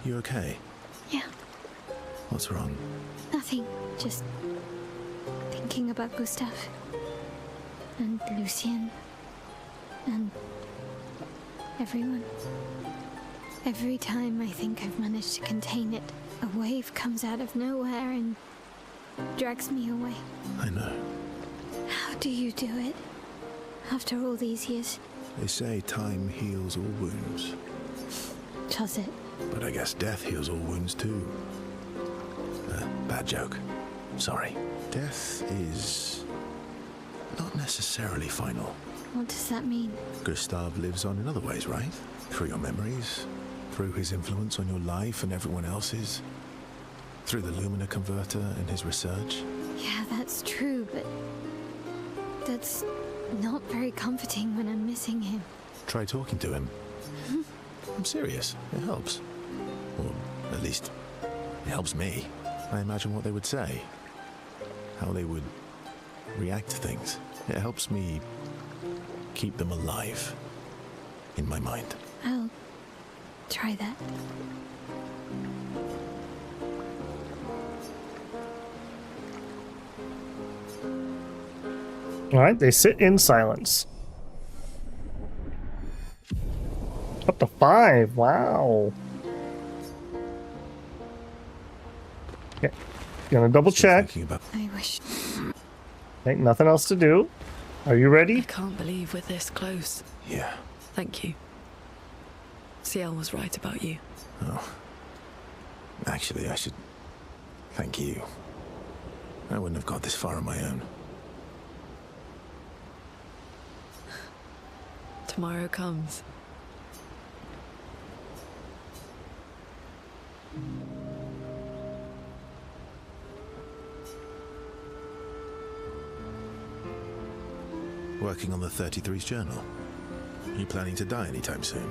You okay? Yeah, What's wrong? nothing. Just thinking about Gustav. And Lucien. And everyone. Every time I think I've managed to contain it, a wave comes out of nowhere and drags me away. I know. How do you do it? After all these years? They say time heals all wounds. Does it? But I guess death heals all wounds too. Bad joke. Sorry. Death is not necessarily final. What does that mean? Gustav lives on in other ways, right? Through your memories, through his influence on your life and everyone else's, through the Lumina converter and his research. Yeah, that's true, but that's not very comforting when I'm missing him. Try talking to him. I'm serious. It helps. Or at least, it helps me. I imagine what they would say. How they would react to things. It helps me keep them alive in my mind. I'll try that. All right, they sit in silence. Up to 5. Wow. Okay. Gonna double check. Thinking about I wish. Okay, nothing else to do. Are you I ready? can't believe we're this close. Yeah. Thank you. Ciel was right about you. Oh. Actually, I should thank you. I wouldn't have got this far on my own. Tomorrow comes. Working on the 33's journal. You planning to die anytime soon?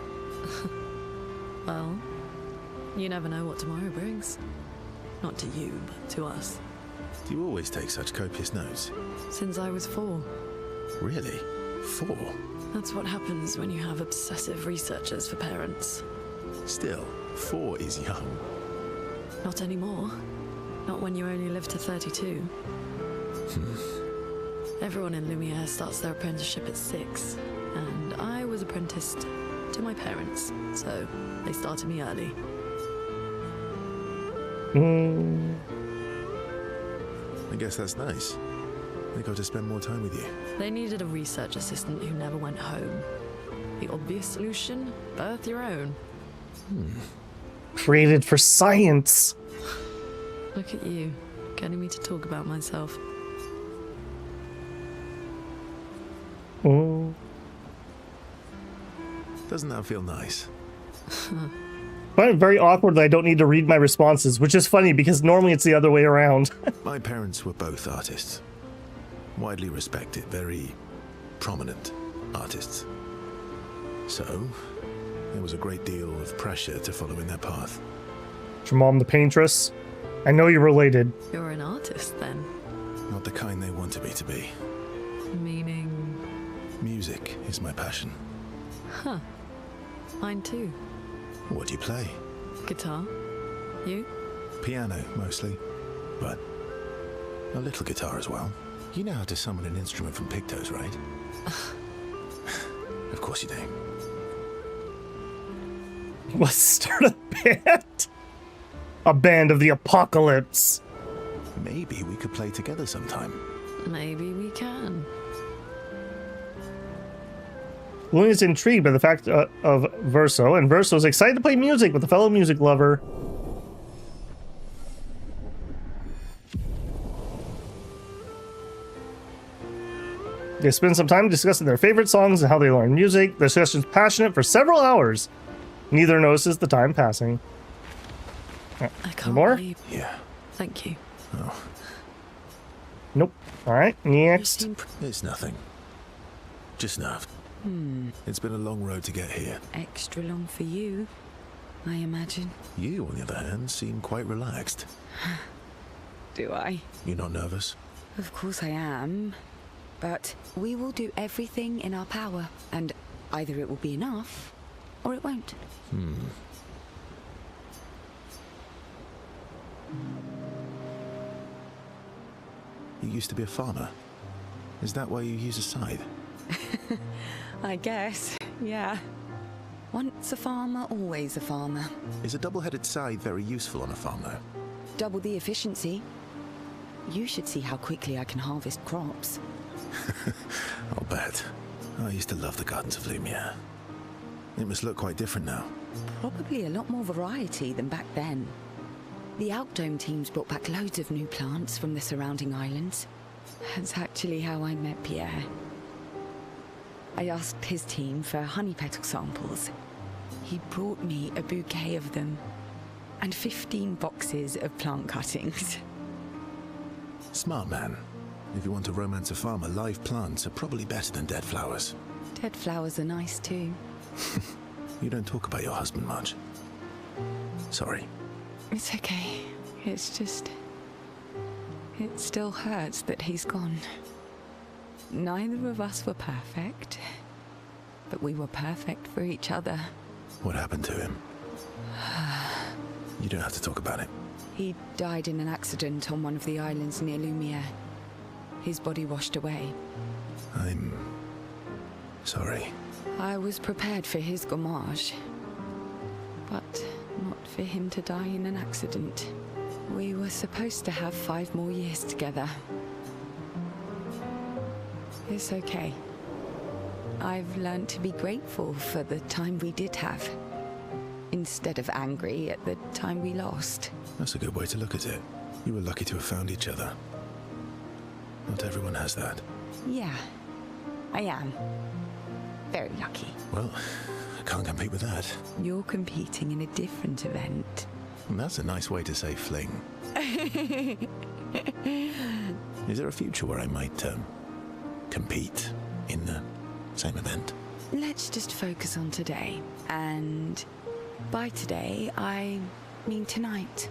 Well, you never know what tomorrow brings. Not to you, but to us. Do you always take such copious notes? Since I was 4. Really? 4? That's what happens when you have obsessive researchers for parents. Still, 4 is young. Not anymore. Not when you only live to 32. Everyone in Lumiere starts their apprenticeship at 6, and I was apprenticed to my parents, so they started me early. I guess that's nice. They got to spend more time with you. They needed a research assistant who never went home. The obvious solution? Birth your own. Created for science. Look at you, getting me to talk about myself. Oh. Doesn't that feel nice? I find it very awkward that I don't need to read my responses, which is funny because normally it's the other way around. My parents were both artists. Widely respected, very prominent artists. So, there was a great deal of pressure to follow in their path. Is your mom the paintress? I know you're related. You're an artist, then? Not the kind they wanted me to be. Meaning... Music is my passion. Huh. Mine too. What do you play? Guitar. You? Piano, mostly. But a little guitar as well. You know how to summon an instrument from Pictos, right? Of course you do. Let's start a band. A band of the apocalypse. Maybe we could play together sometime. Maybe we can. Luna is intrigued by the fact of Verso, and Verso is excited to play music with a fellow music lover. They spend some time discussing their favorite songs and how they learn music. The discussion is passionate for several hours. Neither notices the time passing. I can't more? believe... Yeah. Thank you. Oh, Nope. All right, You next. seem it's nothing. Just nerve. It's been a long road to get here. Extra long for you. I imagine. You, on the other hand, seem quite relaxed. Do I? You're not nervous? Of course I am. But we will do everything in our power, and either it will be enough, or it won't. You used to be a farmer. Is that why you use a scythe? I guess, yeah. Once a farmer, always a farmer. Is a double-headed scythe very useful on a farm, though? Double the efficiency. You should see how quickly I can harvest crops. I'll bet. I used to love the gardens of Lumiere. It must look quite different now. Probably a lot more variety than back then. The Outdome teams brought back loads of new plants from the surrounding islands. That's actually how I met Pierre. I asked his team for honey petal samples. He brought me a bouquet of them, and 15 boxes of plant cuttings. Smart man. If you want to romance a farmer, live plants are probably better than dead flowers. Dead flowers are nice too. You don't talk about your husband much. Sorry. It's okay. It's just... it still hurts that he's gone. Neither of us were perfect, but we were perfect for each other. What happened to him? You don't have to talk about it. He died in an accident on one of the islands near Lumiere. His body washed away. I'm... sorry. I was prepared for his gommage, but not for him to die in an accident. We were supposed to have 5 more years together. It's okay. I've learned to be grateful for the time we did have, instead of angry at the time we lost. That's a good way to look at it. You were lucky to have found each other. Not everyone has that. Yeah, I am. Very lucky. Well, I can't compete with that. You're competing in a different event. And that's a nice way to say fling. Is there a future where I might, compete in the same event? Let's just focus on today. And by today, I mean tonight.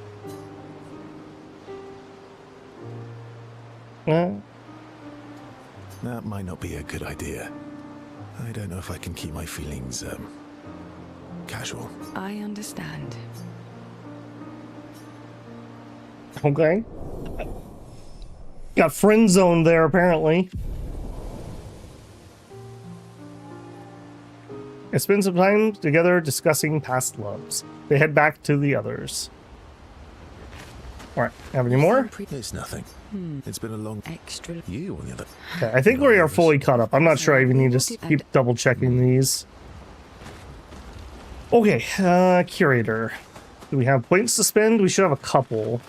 That might not be a good idea. I don't know if I can keep my feelings, casual. I understand. Okay. Got friend zoned there, apparently. They spend some time together discussing past loves. They head back to the others. Alright, have any more? It's nothing. It's been a long... Extra. You, on the other... Okay, I think we are fully caught up. I'm not sure I even need to keep double checking these. Okay, curator. Do we have points to spend? We should have a couple.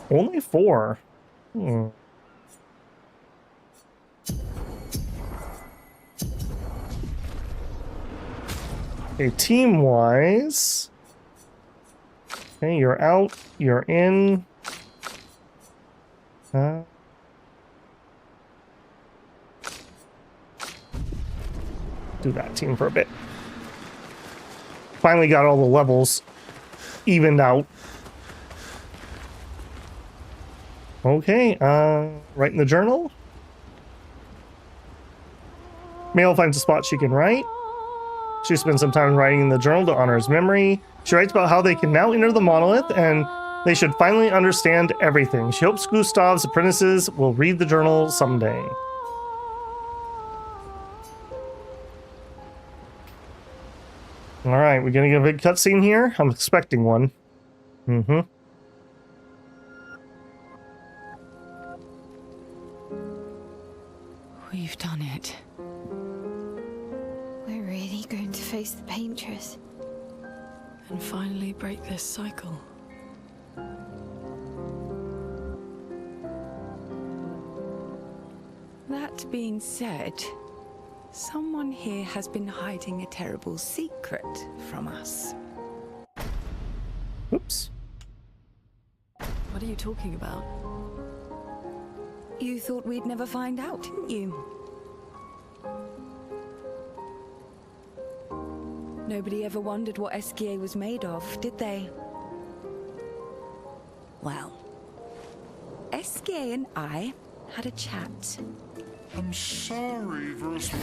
Only 4. Okay, team-wise. Okay, you're out. You're in. Do that team for a bit. Finally got all the levels evened out. Okay, write in the journal. Male finds a spot she can write. She spends some time writing in the journal to honor his memory. She writes about how they can now enter the monolith and they should finally understand everything. She hopes Gustav's apprentices will read the journal someday. Alright, we're gonna get a big cutscene here? I'm expecting one. We've done it. We're really going to face the paintress. And finally break this cycle. That being said, someone here has been hiding a terrible secret from us. Oops. What are you talking about? You thought we'd never find out, didn't you? Nobody ever wondered what Esquier was made of, did they? Well, Esquier and I had a chat. I'm sorry, Versman.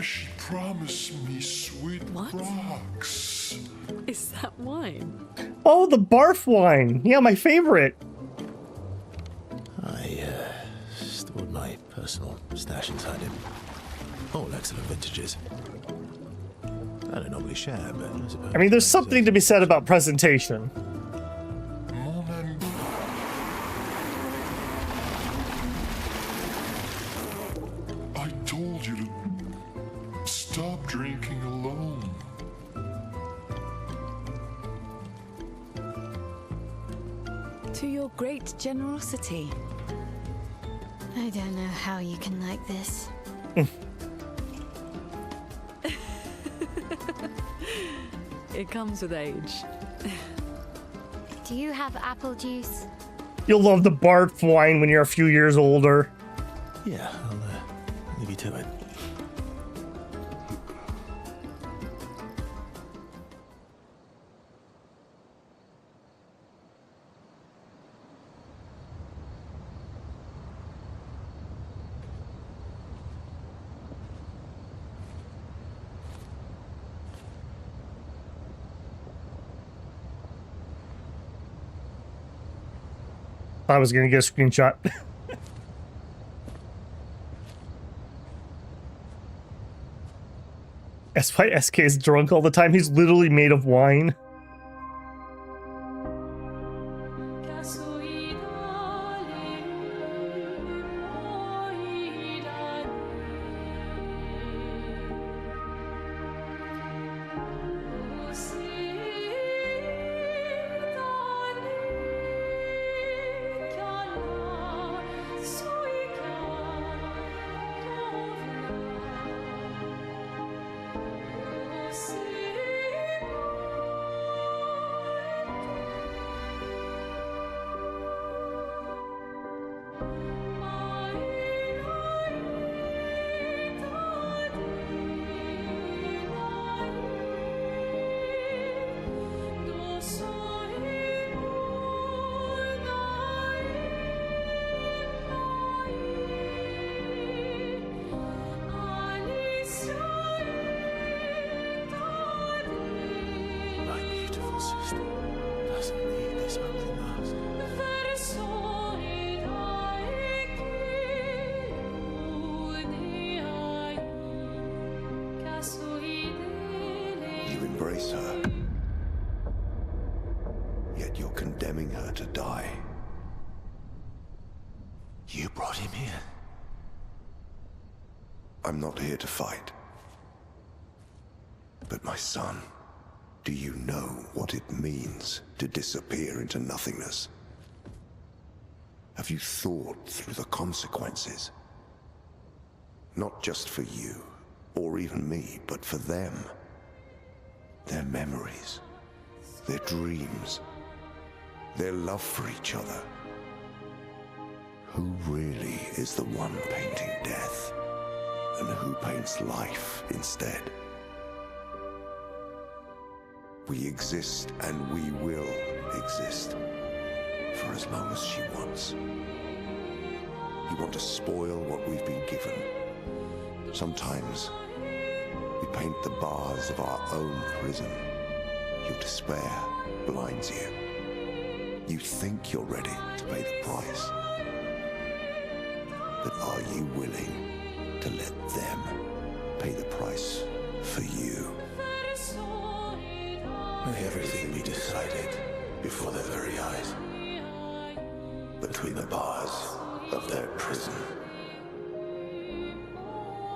She promised me sweet What? rocks. Is that wine? Oh, the barf wine. Yeah, my favorite. I stored my personal stash inside him. All excellent vintages. I don't normally share, but I suppose... I mean, there's something to be said about presentation. Moment. I told you to stop drinking alone. To your great generosity. I don't know how you can like this. It comes with age. Do you have apple juice? You'll love the barf wine when you're a few years older. Yeah, I'll leave you to it. I was gonna get a screenshot. That's why SK is drunk all the time. He's literally made of wine. You embrace her, yet you're condemning her to die. You brought him here. I'm not here to fight. But my son, do you know what it means to disappear into nothingness? Have you thought through the consequences? Not just for you, or even me, but for them. Their memories, their dreams, their love for each other. Who really is the one painting death, and who paints life instead? We exist and we will exist for as long as she wants. You want to spoil what we've been given. Sometimes we paint the bars of our own prison. Your despair blinds you. You think you're ready to pay the price. But are you willing to let them pay the price for you? May everything be decided before their very eyes. Between the bars of their prison.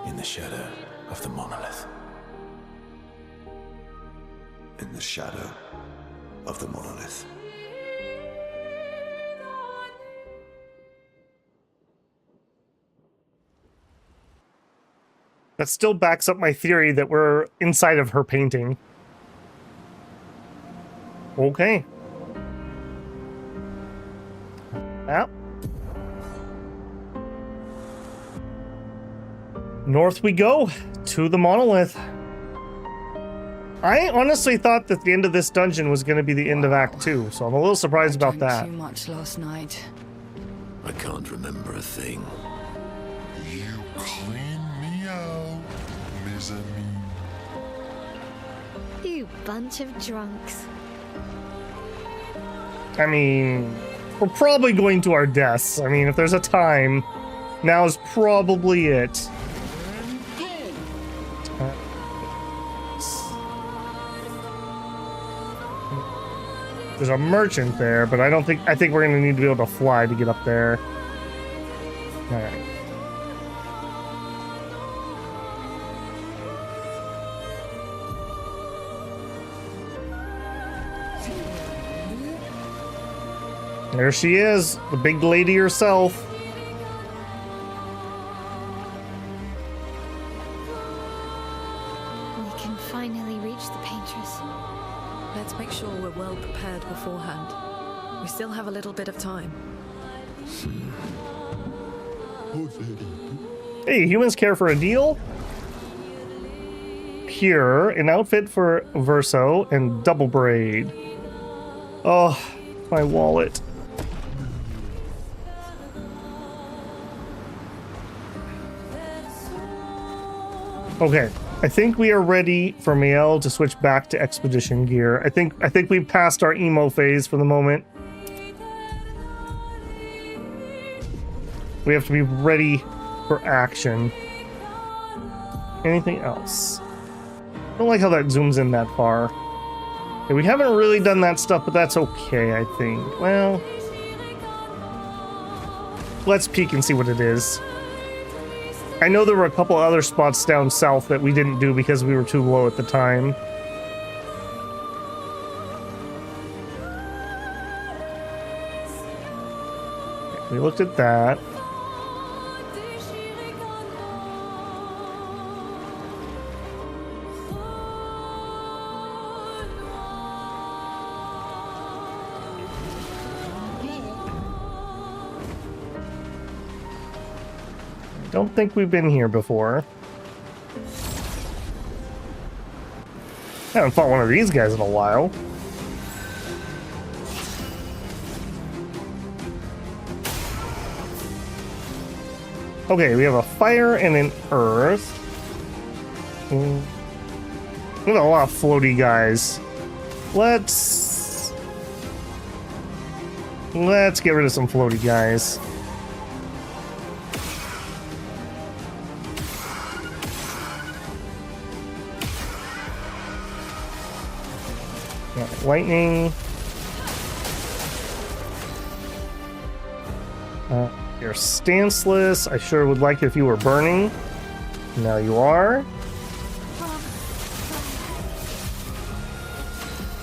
In the shadow of the monolith. In the shadow of the monolith. That still backs up my theory that we're inside of her painting. Okay. North we go to the monolith. I honestly thought that the end of this dungeon was going to be the end of Act 2, so I'm a little surprised about that. Too much last night. I can't remember a thing. You clean me out, mezzanine. You bunch of drunks. I mean, we're probably going to our deaths. I mean, if there's a time, now is probably it. There's a merchant there, but I think we're gonna need to be able to fly to get up there. Alright. There she is, the big lady herself. We can finally reach the painters. Let's make sure we're well prepared beforehand. We still have a little bit of time. Hey, humans care for a deal? Here, an outfit for Verso and double braid. Oh, my wallet. Okay, I think we are ready for Mael to switch back to expedition gear. I think we've passed our emo phase for the moment. We have to be ready for action. Anything else? I don't like how that zooms in that far. Okay, we haven't really done that stuff, but that's okay, I think. Well, let's peek and see what it is. I know there were a couple other spots down south that we didn't do because we were too low at the time. We looked at that. Don't think we've been here before. Haven't fought one of these guys in a while. Okay, we have a fire and an earth. We got a lot of floaty guys. Let's get rid of some floaty guys. Lightning. You're stanceless. I sure would like it if you were burning. Now you are.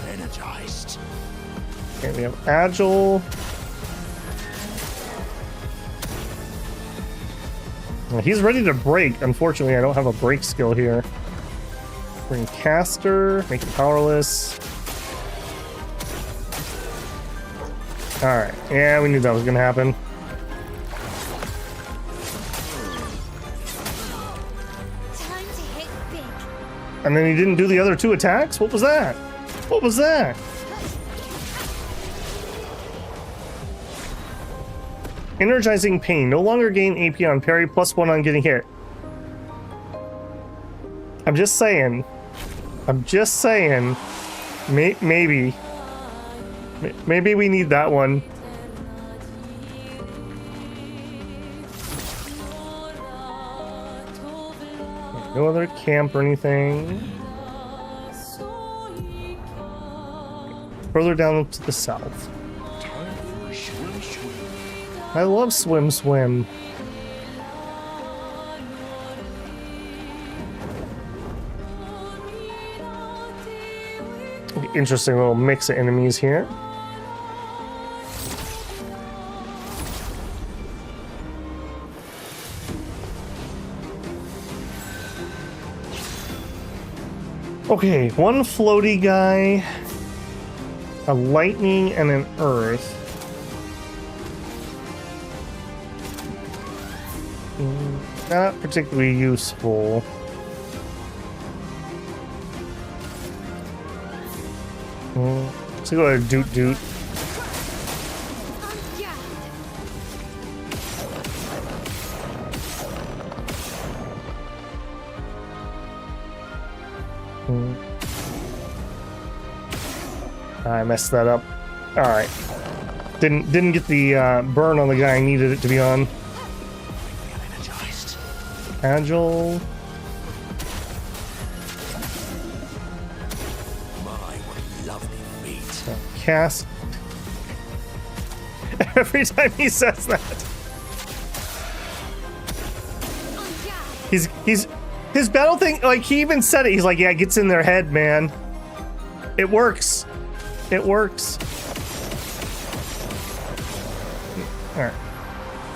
Energized. Okay, we have agile. Well, he's ready to break. Unfortunately, I don't have a break skill here. Bring caster, make it powerless. Alright, yeah, we knew that was gonna happen. Time to hit big. And then he didn't do the other two attacks? What was that? What was that? Energizing pain. No longer gain AP on parry, +1 on getting hit. I'm just saying. I'm just saying. Maybe. Maybe we need that one. No other camp or anything. Further down to the south. Time for a swim, swim. I love swim, swim. Interesting little mix of enemies here. Okay, one floaty guy, a lightning, and an earth. Not particularly useful. Let's go to Doot Doot. I messed that up. All right. Didn't get the burn on the guy I needed it to be on. Agile. Cast. Every time he says that, his battle thing. Like he even said it. He's like, yeah, it gets in their head, man. It works. It works. All right.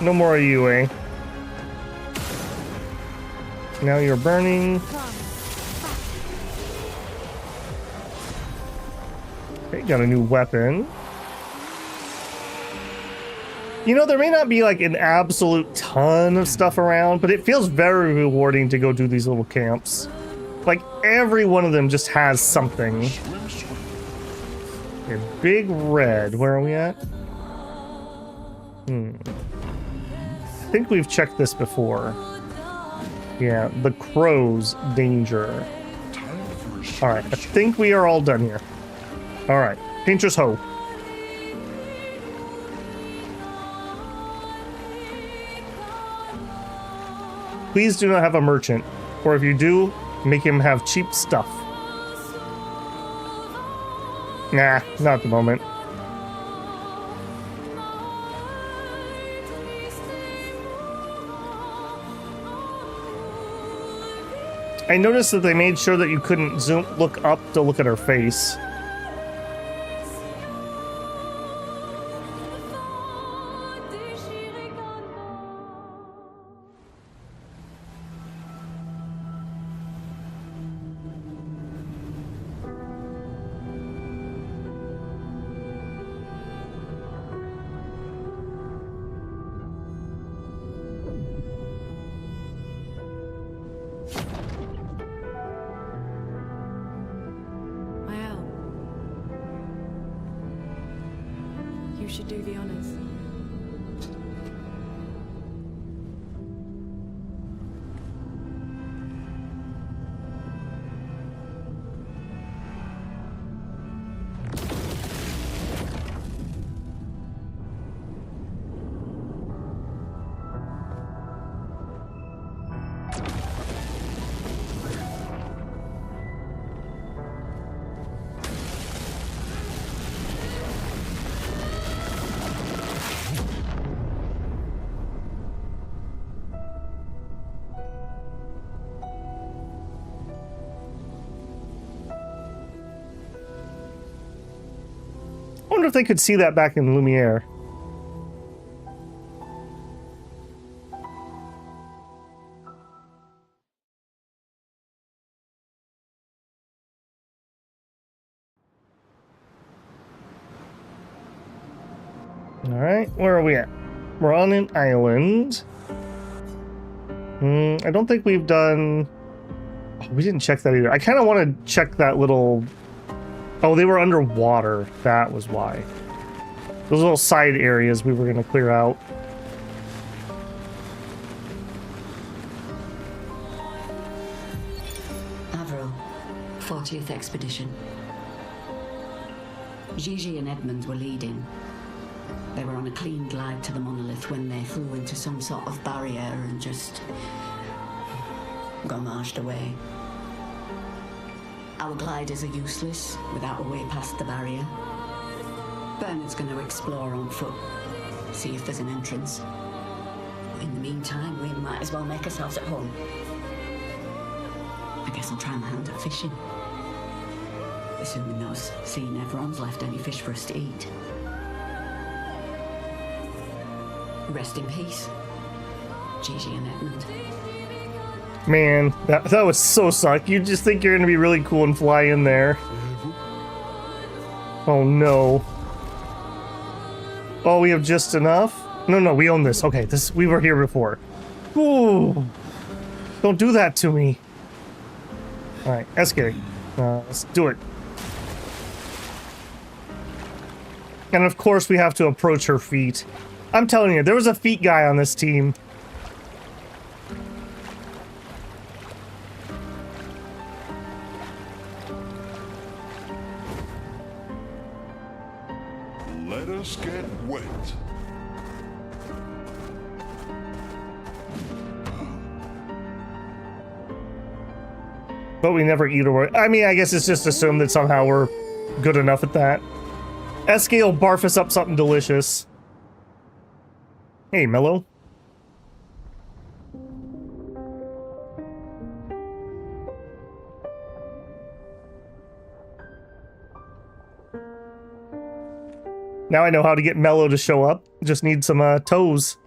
No more of you, eh? Now you're burning. Okay, got a new weapon. You know, there may not be like an absolute ton of stuff around, but it feels very rewarding to go do these little camps. Like every one of them just has something. Okay, Big Red, where are we at? I think we've checked this before. Yeah, the crow's danger. Alright, I think we are all done here. Alright, Painter's Hoe. Please do not have a merchant, or if you do, make him have cheap stuff. Nah, not at the moment. I noticed that they made sure that you couldn't look up to look at her face. Should do the honors. I wonder if they could see that back in Lumiere. Alright, where are we at? We're on an island. I don't think we've done... Oh, we didn't check that either. I kind of want to check that little... Oh, they were underwater. That was why. Those little side areas we were going to clear out. Avril, 40th Expedition. Gigi and Edmund were leading. They were on a clean glide to the monolith when they flew into some sort of barrier and just gommaged away. Our gliders are useless without a way past the barrier. Bernard's going to explore on foot, see if there's an entrance. In the meantime, we might as well make ourselves at home. I guess I'll try my hand at fishing. Assuming us seeing everyone's left any fish for us to eat. Rest in peace, Gigi and Edmund. Man, that was so suck. You just think you're gonna be really cool and fly in there. Oh no. Oh, we have just enough? No, we own this. Okay, we were here before. Ooh. Don't do that to me. Alright, escape. Let's do it. And of course we have to approach her feet. I'm telling you, there was a feet guy on this team. Let us get wet. But we never eat or... I mean, I guess it's just assumed that somehow we're good enough at that. SK will barf us up something delicious. Hey, Mello. Now I know how to get Mello to show up. Just need some toes.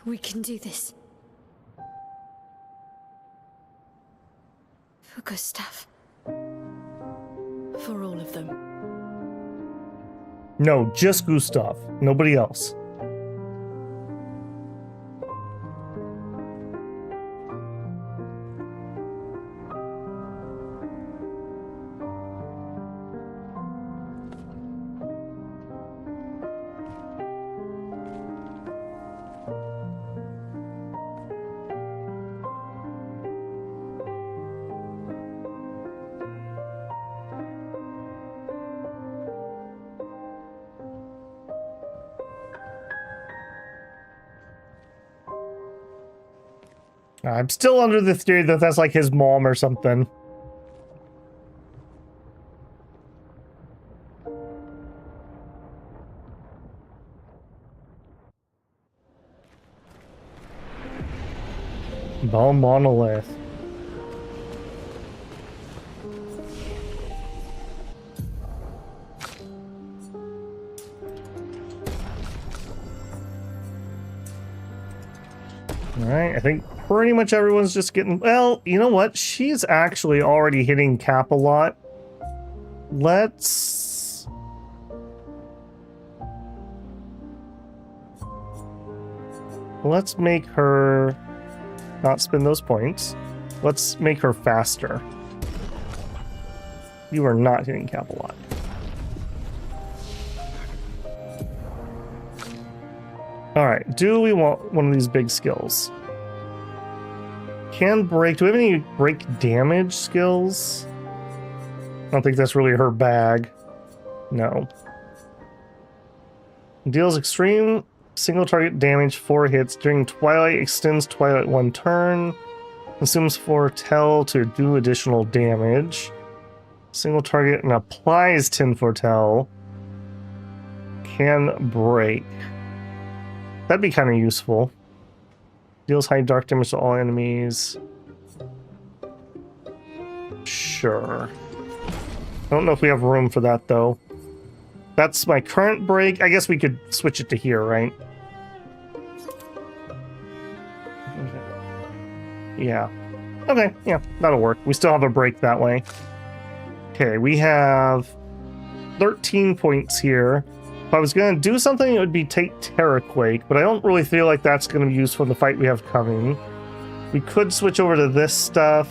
We can do this. For Gustav. For all of them. No, just Gustav. Nobody else. I'm still under the theory that that's like his mom or something. Bone monolith. Alright, I think pretty much everyone's just getting... Well, you know what? She's actually already hitting cap a lot. Let's make her not spend those points. Let's make her faster. You are not hitting cap a lot. Alright, do we want one of these big skills? Can break. Do we have any break damage skills? I don't think that's really her bag. No. Deals extreme single target damage 4 hits during Twilight, extends Twilight 1 turn. Consumes Foretell to do additional damage. Single target and applies 10 Foretell. Can break. That'd be kind of useful. Deals high dark damage to all enemies. Sure. I don't know if we have room for that, though. That's my current break. I guess we could switch it to here, right? Yeah. Okay, yeah, that'll work. We still have a break that way. Okay, we have 13 points here. If I was going to do something, it would be take Terraquake, but I don't really feel like that's going to be useful in the fight we have coming. We could switch over to this stuff.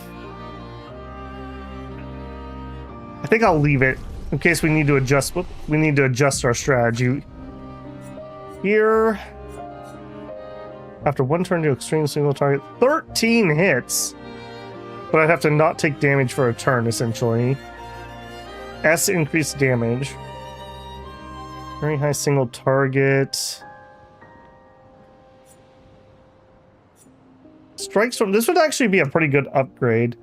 I think I'll leave it in case we need to adjust. We need to adjust our strategy. Here, after 1 turn to extreme single target, 13 hits, but I'd have to not take damage for a turn essentially. S increased damage. Very high single target. Strike Storm. This would actually be a pretty good upgrade.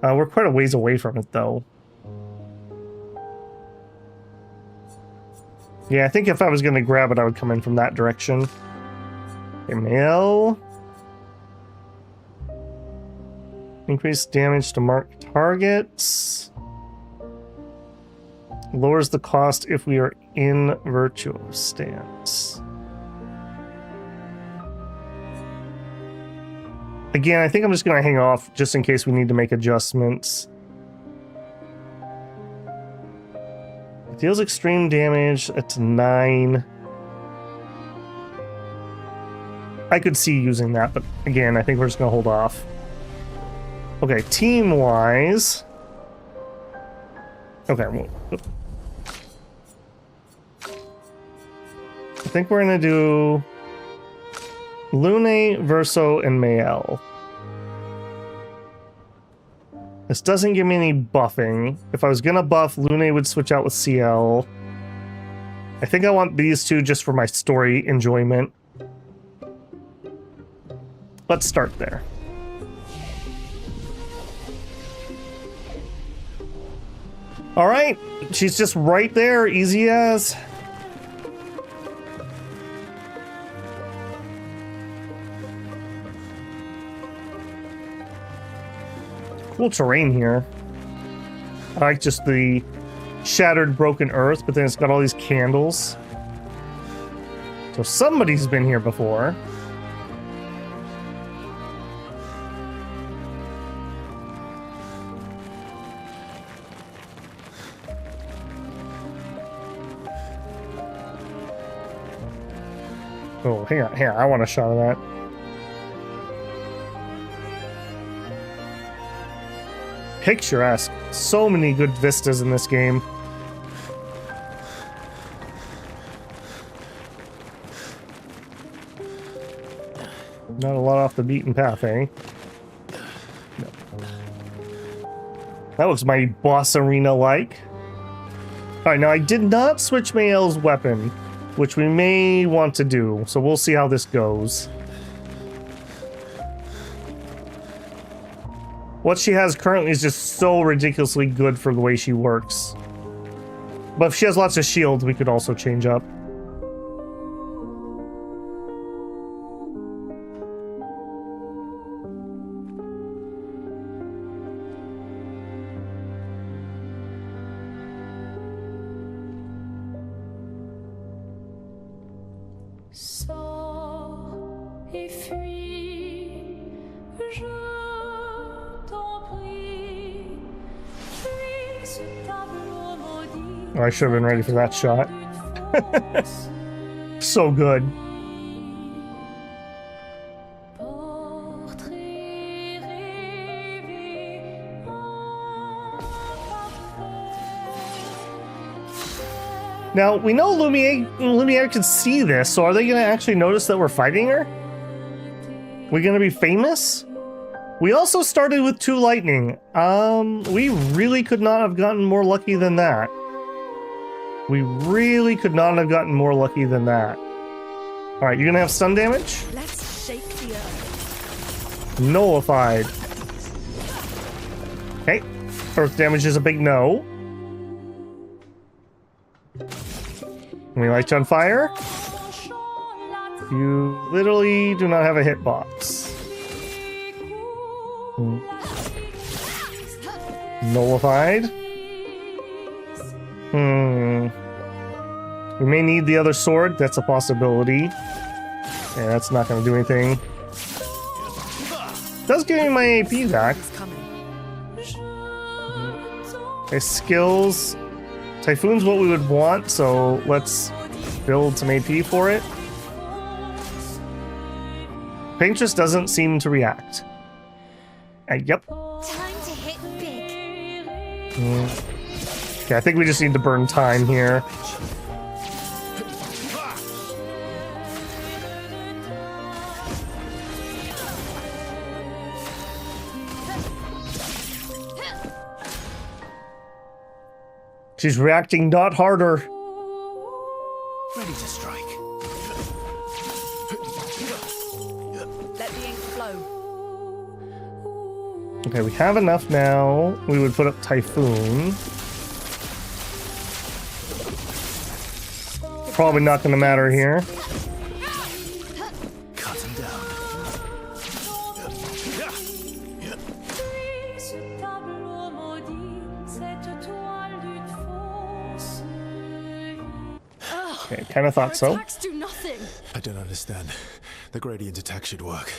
We're quite a ways away from it, though. Yeah, I think if I was going to grab it, I would come in from that direction. Okay, mail. Increase damage to marked targets. Lowers the cost if we are in virtual stance. Again, I think I'm just going to hang off just in case we need to make adjustments. It deals extreme damage at 9. I could see using that, but again, I think we're just going to hold off. Okay, team-wise... Okay, well... I think we're going to do... Lune, Verso, and Mael. This doesn't give me any buffing. If I was gonna buff, Lune would switch out with CL. I think I want these two just for my story enjoyment. Let's start there. Alright, she's just right there, easy as. Cool terrain here. I like just the shattered broken earth, but then it's got all these candles. So somebody's been here before. Oh, hang on, I want a shot of that. Picturesque. So many good vistas in this game. Not a lot off the beaten path, eh? No. That looks mighty boss arena-like. Alright, now I did not switch Mael's weapon, which we may want to do, so we'll see how this goes. What she has currently is just so ridiculously good for the way she works. But if she has lots of shields, we could also change up. Oh, I should have been ready for that shot. So good. Now, we know Lumiere can see this, so are they going to actually notice that we're fighting her? We going to be famous? We also started with 2 lightning. We really could not have gotten more lucky than that. We really could not have gotten more lucky than that. Alright, you're gonna have stun damage? Let's shake the earth. Nullified. Okay. Earth damage is a big no. We light you on fire. You literally do not have a hitbox. Nullified. We may need the other sword. That's a possibility. Yeah, that's not going to do anything. Does give me my AP back. Okay, skills. Typhoon's what we would want, so let's build some AP for it. Paint just doesn't seem to react. Yep. Time to hit big. Okay, I think we just need to burn time here. She's reacting not harder. Ready to strike. Let the ink flow. Okay, we have enough now. We would put up Typhoon. Probably not going to matter here. Cut him down. Okay, kind of thought so. Attacks do nothing. I don't understand. The gradient attack should work.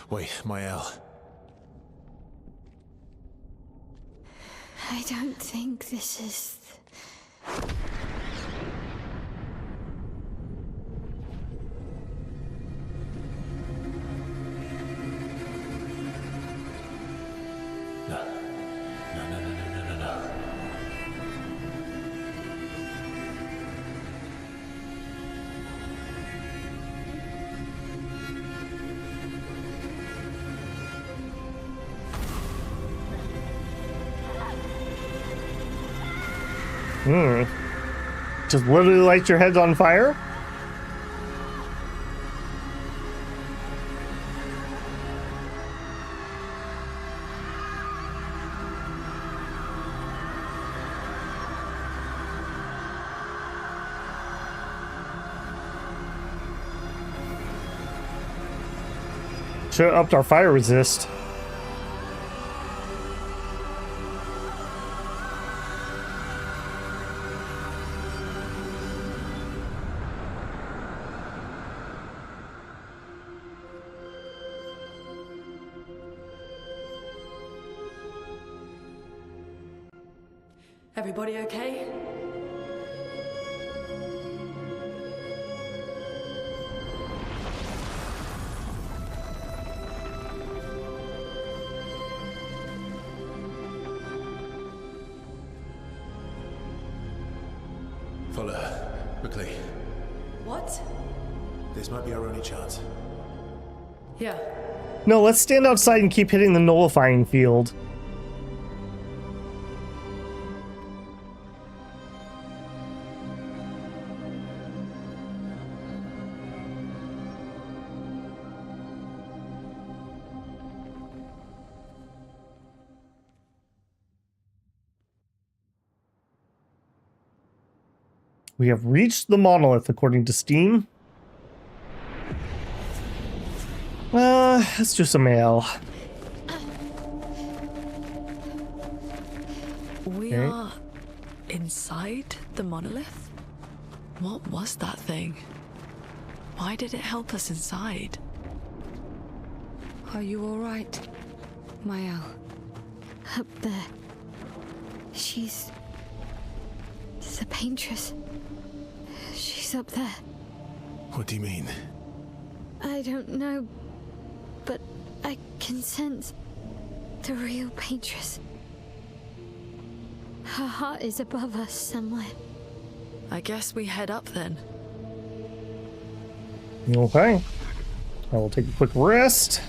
Wait, Mael. I don't think this is... No. Just literally light your heads on fire? Should have upped our fire resist. Everybody okay? Follow her. Quickly. What? This might be our only chance. Yeah. No, let's stand outside and keep hitting the nullifying field. We have reached the monolith, according to Steam. Let's do some ale. We are inside the monolith? What was that thing? Why did it help us inside? Are you all right, Mael? Up there. She's... the paintress. She's up there. What do you mean? I don't know, but I can sense the real paintress. Her heart is above us somewhere. I guess we head up then. Okay. I will take a quick rest.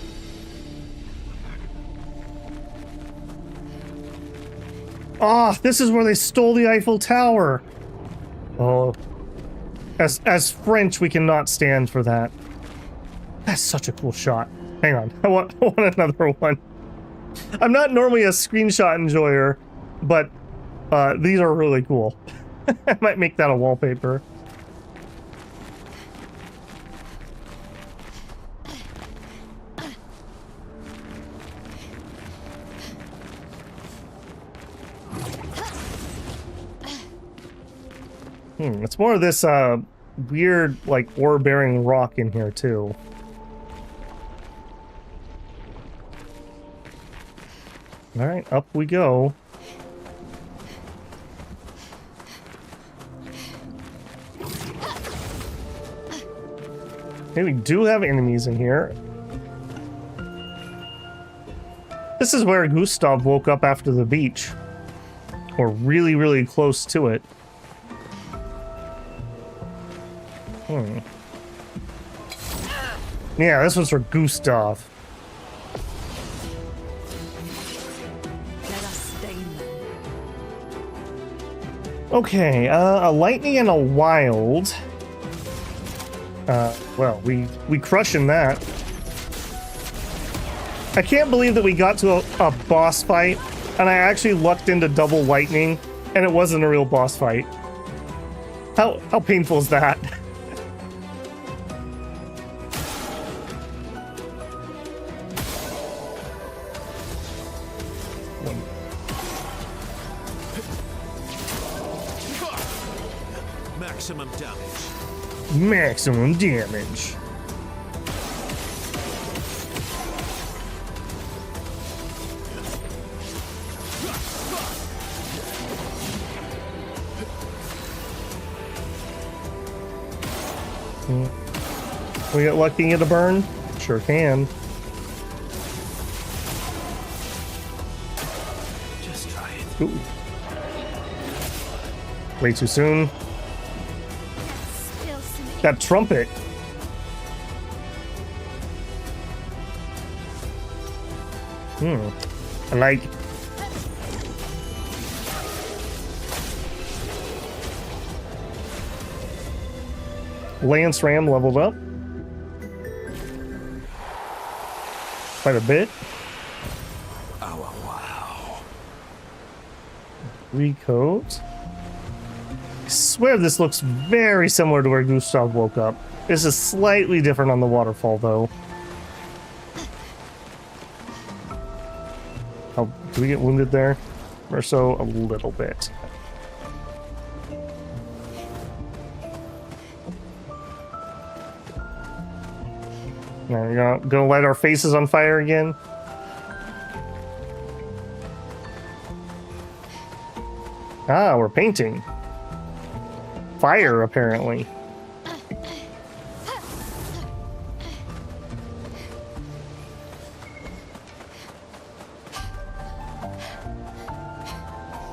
Ah, this is where they stole the Eiffel Tower. Oh. As French, we cannot stand for that. That's such a cool shot. Hang on, I want another one. I'm not normally a screenshot enjoyer, but these are really cool. I might make that a wallpaper. It's more of this weird, like, ore-bearing rock in here, too. Alright, up we go. Okay, we do have enemies in here. This is where Gustav woke up after the beach. Or really, really close to it. Yeah, this one's for Gustav. Let us stain them. Okay, a lightning and a wild. Well, we crushing that. I can't believe that we got to a boss fight, and I actually lucked into double lightning, and it wasn't a real boss fight. How painful is that? Maximum damage. Maximum damage. We get lucky and get a burn? Sure can. Just try it. Ooh. Way too soon. That trumpet. I like. Lance Ram leveled up. Quite a bit. Oh, wow. Recoat. I swear this looks very similar to where Gustav woke up. This is slightly different on the waterfall, though. Oh, do we get wounded there? Or so? A little bit. Now you're gonna light our faces on fire again? Ah, we're painting. Fire, apparently.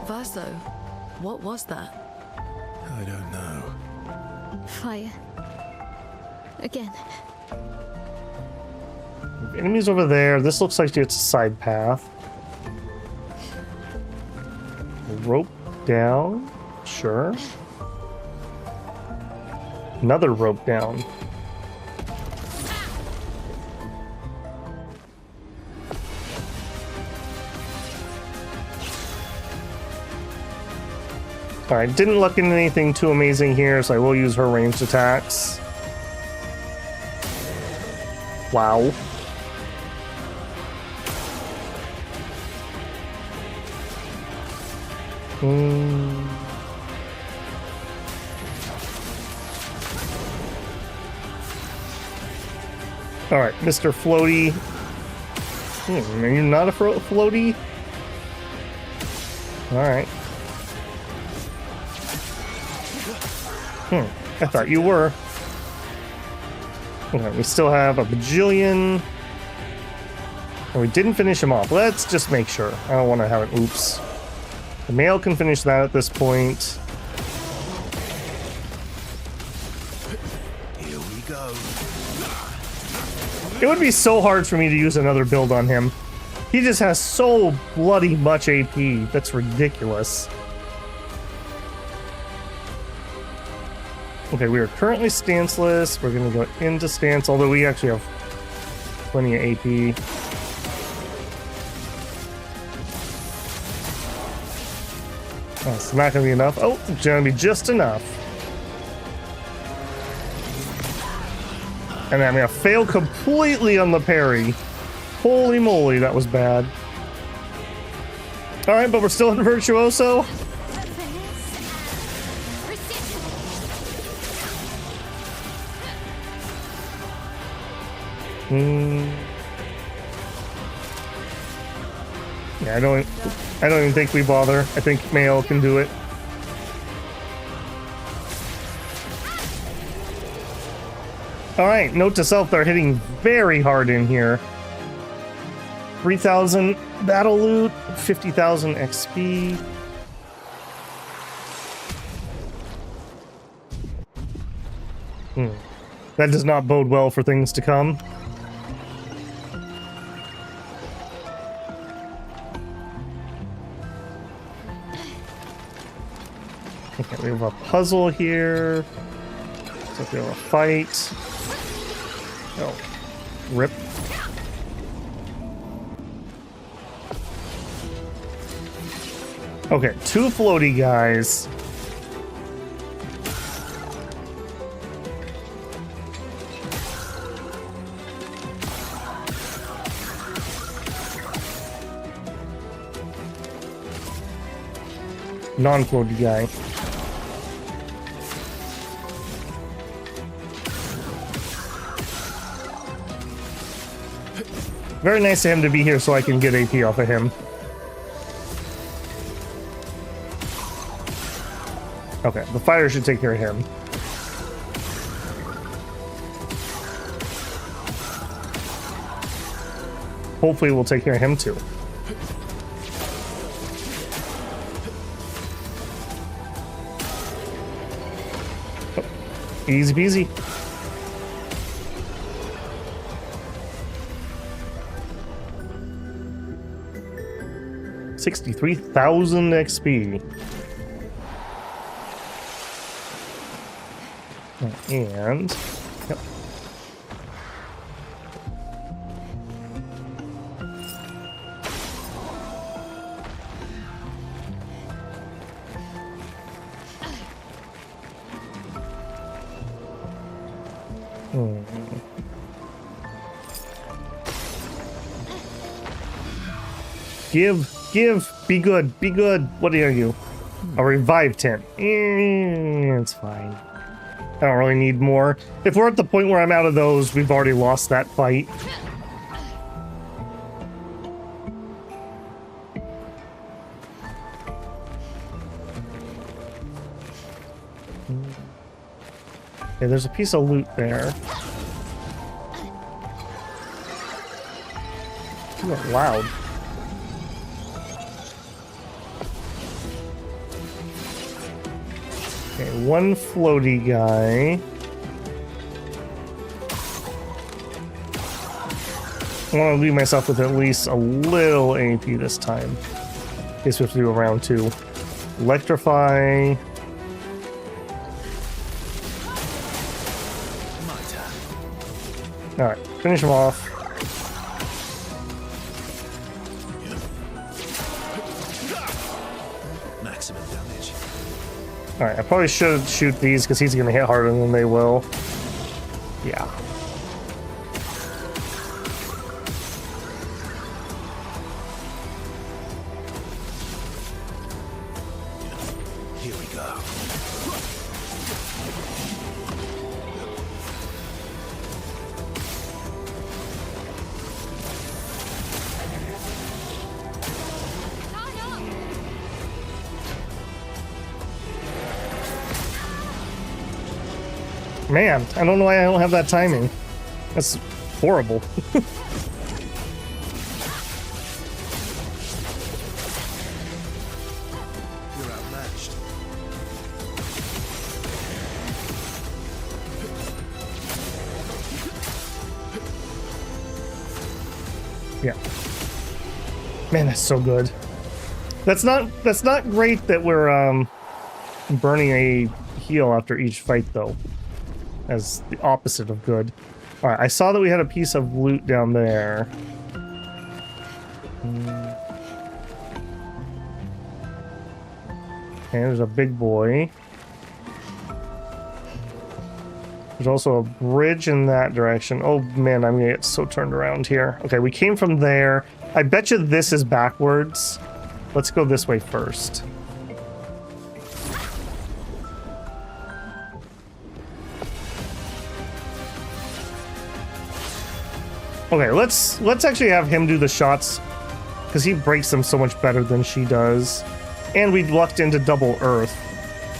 Vaso, what was that? I don't know. Fire. Again. Enemies over there. This looks like it's a side path. Rope down. Sure. Another rope down. Alright, didn't look into anything too amazing here, so I will use her ranged attacks. Wow. Alright, Mr. Floaty. Are you not a floaty? Alright. I thought you were. Okay, we still have a bajillion. And we didn't finish him off. Let's just make sure. I don't want to have an oops. The male can finish that at this point. Here we go. It would be so hard for me to use another build on him. He just has so bloody much AP. That's ridiculous. Okay, we are currently stanceless. We're going to go into stance, although we actually have plenty of AP. That's not going to be enough. Oh, it's going to be just enough. And I'm going to fail completely on the parry. Holy moly, that was bad. Alright, but we're still in Virtuoso. Yeah, I don't even think we bother. I think Mayo can do it. Alright, note to self, they're hitting very hard in here. 3,000 battle loot, 50,000 XP. That does not bode well for things to come. Okay, we have a puzzle here. So we have a fight. Oh, rip. Okay, two floaty guys. Non-floaty guy. Very nice of him to be here so I can get AP off of him. Okay, the fire should take care of him. Hopefully we'll take care of him too. Oh, easy peasy. $63,000 XP. And yep. Give, be good, be good. What are you? A revive tent. It's fine. I don't really need more. If we're at the point where I'm out of those, we've already lost that fight. Okay, there's a piece of loot there. You got loud. Okay, one floaty guy. I want to leave myself with at least a little AP this time. In case we have to do a round 2. Electrify. Alright, finish him off. Maximum damage. Alright, I probably should shoot these because he's going to hit harder than they will. Yeah. Here we go. Man, I don't know why I don't have that timing. That's horrible. You're outmatched. Yeah. Man, that's so good. That's not great that we're burning a heal after each fight though. As the opposite of good. Alright, I saw that we had a piece of loot down there. And there's a big boy. There's also a bridge in that direction. Oh man, I'm gonna get so turned around here. Okay, we came from there. I bet you this is backwards. Let's go this way first. Okay, let's actually have him do the shots because he breaks them so much better than she does. And we lucked into double earth,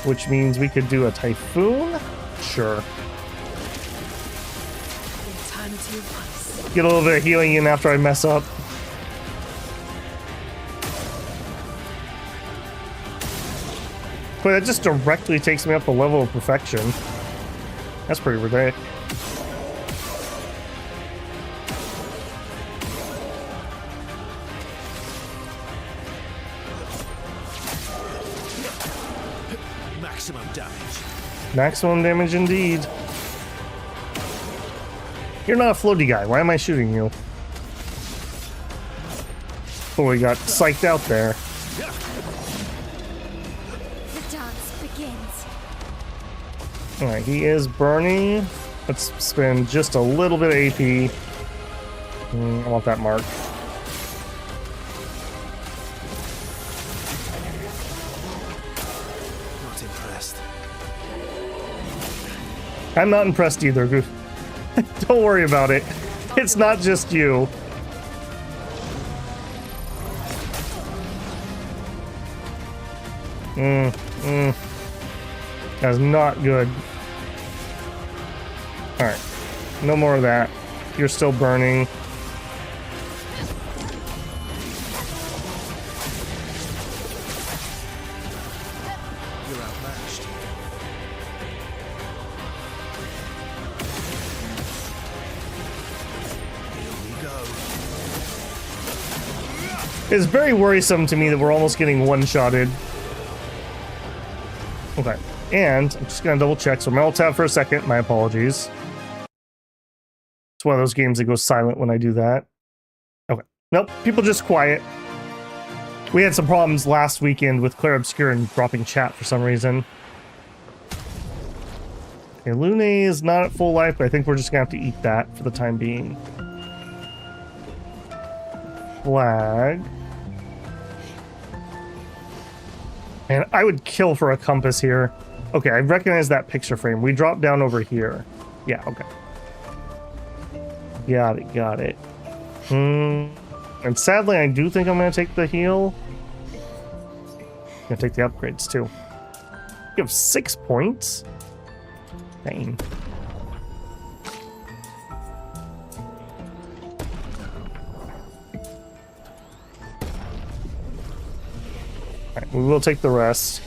which means we could do a typhoon? Sure. Get a little bit of healing in after I mess up. But that just directly takes me up a level of perfection. That's pretty ridiculous. Maximum damage. Maximum damage indeed. You're not a floaty guy. Why am I shooting you? Oh, we got psyched out there. The dance begins. Alright, he is burning. Let's spend just a little bit of AP. I want that mark. Not impressed. I'm not impressed either. Don't worry about it. It's not just you. That's not good. Alright. No more of that. You're still burning. You're outmatched. Here we go. It's very worrisome to me that we're almost getting one-shotted. Okay. And I'm just gonna double check. So I'm gonna tab for a second. My apologies. It's one of those games that goes silent when I do that. Okay. Nope. People just quiet. We had some problems last weekend with Clair Obscur and dropping chat for some reason. Okay, Lune is not at full life, but I think we're just gonna have to eat that for the time being. Flag. And I would kill for a compass here. Okay, I recognize that picture frame. We drop down over here. Yeah, okay. Got it. And sadly, I do think I'm going to take the heal. I'm going to take the upgrades, too. You have 6 points? Dang. Alright, we will take the rest.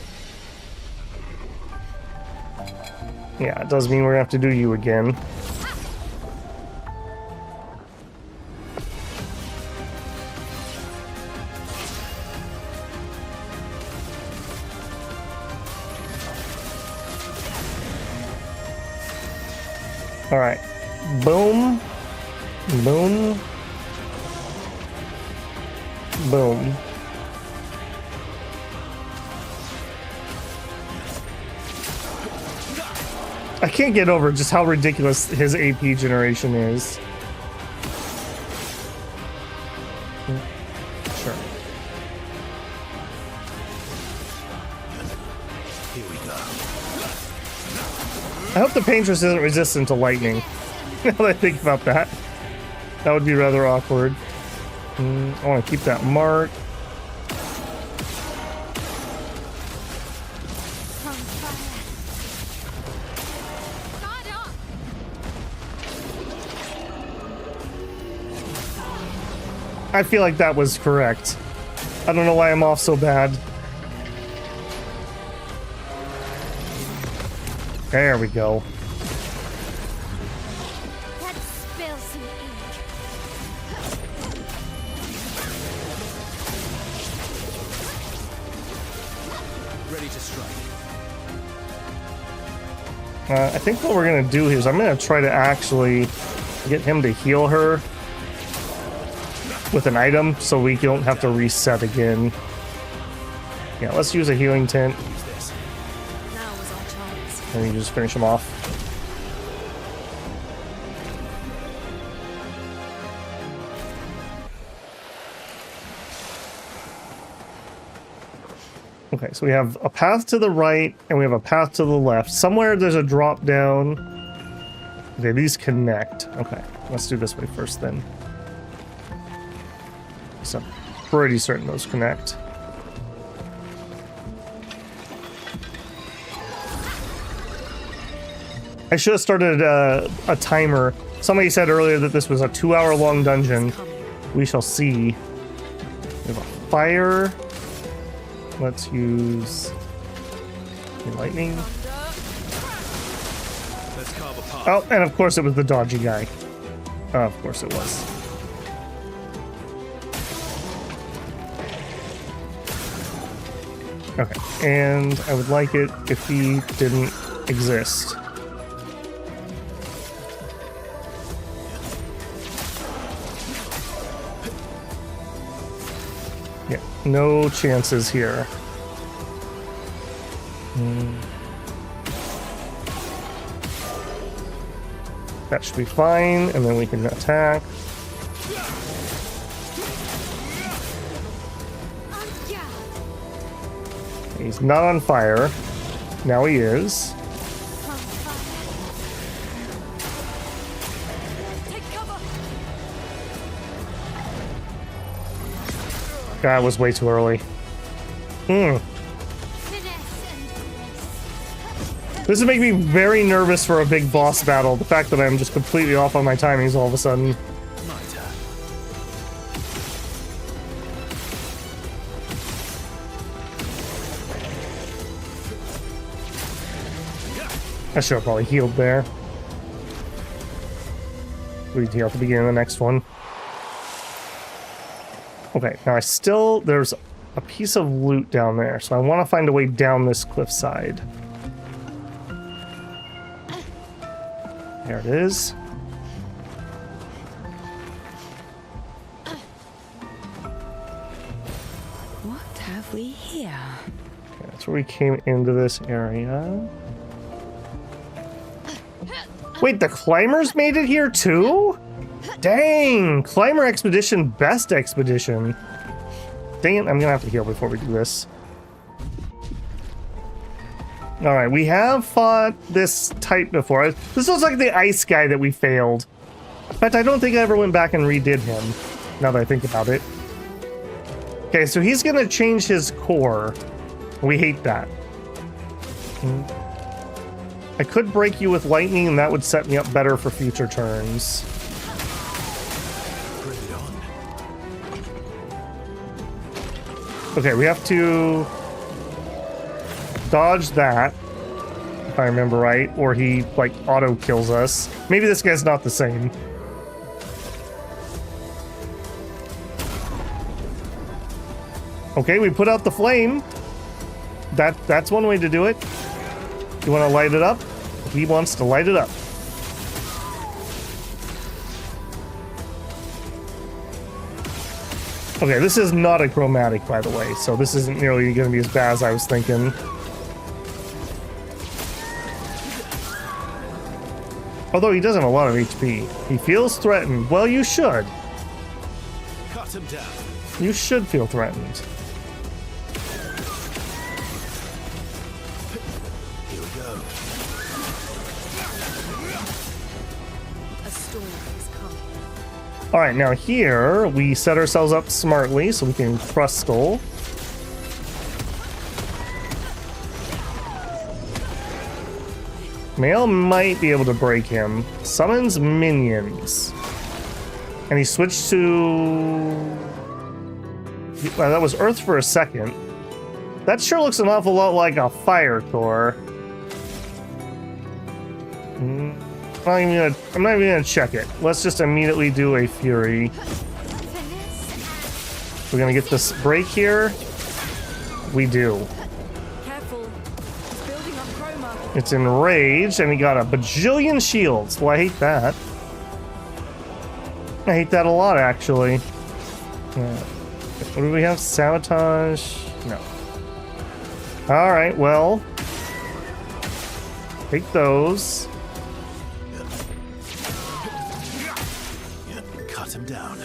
Yeah, it does mean we're going to have to do you again. Alright. Boom. Boom. Boom. I can't get over just how ridiculous his AP generation is. Sure. Here we go. I hope the Paintress isn't resistant to lightning. Now that I think about that. That would be rather awkward. I want to keep that mark. I feel like that was correct. I don't know why I'm off so bad. There we go. Let's spill some ink. Ready to strike. I think what we're gonna do here is I'm gonna try to actually get him to heal her with an item so we don't have to reset again. Yeah, let's use a healing tent. Now was our chance. And you just finish him off. Okay, so we have a path to the right and we have a path to the left. Somewhere there's a drop down. Okay, these connect. Okay, let's do this way first then. So I'm pretty certain those connect. I should have started a timer. Somebody said earlier that this was a 2-hour-long dungeon. We shall see. We have a fire. Let's use lightning. Let's carve a path. Oh, and of course it was the dodgy guy. Of course it was. Okay, and I would like it if he didn't exist. Yeah, no chances here. That should be fine, and then we can attack. He's not on fire. Now he is. That was way too early. Finish This is making me very nervous for a big boss battle. The fact that I'm just completely off on my timings all of a sudden. I should have probably healed there. We heal at the beginning of the next one. Okay, now there's a piece of loot down there, so I want to find a way down this cliffside. There it is. What have we here? Okay, that's where we came into this area. Wait, the climbers made it here too? Dang! Climber Expedition, best expedition. Dang it, I'm gonna have to heal before we do this. Alright, we have fought this type before. This was like the ice guy that we failed. In fact, I don't think I ever went back and redid him, now that I think about it. Okay, so he's gonna change his core. We hate that. I could break you with lightning, and that would set me up better for future turns. Okay, we have to dodge that, if I remember right, or he, like, auto-kills us. Maybe this guy's not the same. Okay, we put out the flame. That's one way to do it. You want to light it up? He wants to light it up. Okay, this is not a chromatic, by the way, so this isn't nearly going to be as bad as I was thinking. Although he does have a lot of HP. He feels threatened. Well, you should. Cut him down. You should feel threatened. Here we go. A storm has come. Alright, now here, we set ourselves up smartly so we can crush Skull. Mail might be able to break him. Summons minions. And he switched to... Well, that was Earth for a second. That sure looks an awful lot like a fire core. I'm not even gonna check it. Let's just immediately do a Fury. We're gonna get this break here. We do. Careful. It's building up chroma. It's enraged, and he got a bajillion shields. Well, I hate that. I hate that a lot, actually. What do we have? Sabotage? No. Alright, well. Take those. Cut him down.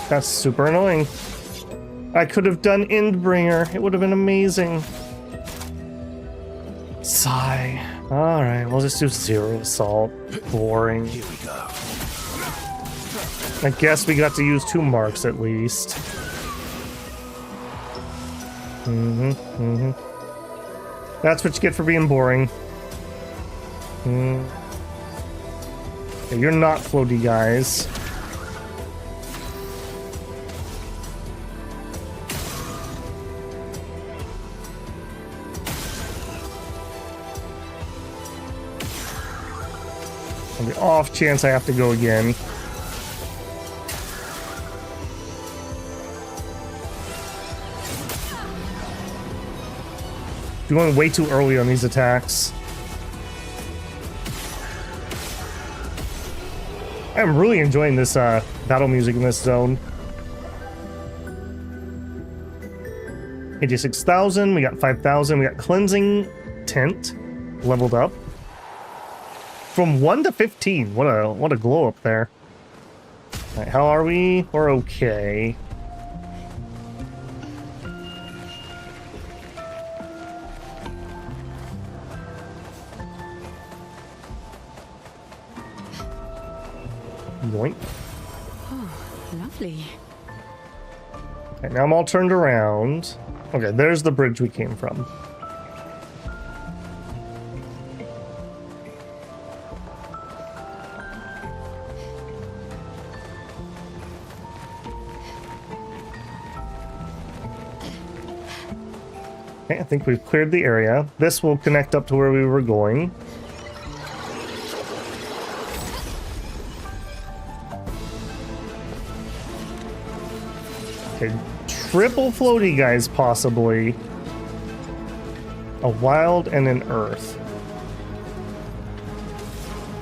That's super annoying. I could have done Endbringer. It would have been amazing. Sigh. Alright, we'll just do Zero Assault. Boring. Here we go. I guess we got to use 2 marks at least. That's what you get for being boring. Okay, you're not floaty, guys. On the off chance I have to go again. You're going way too early on these attacks. I'm really enjoying this battle music in this zone. 86,000, we got 5,000, we got Cleansing Tint leveled up. From 1 to 15, what a glow up there. All right, how are we? We're okay. Yoink. Oh, lovely. Okay, now I'm all turned around. Okay, there's the bridge we came from. Okay, I think we've cleared the area. This will connect up to where we were going. Okay, triple floaty guys, possibly. A wild and an earth.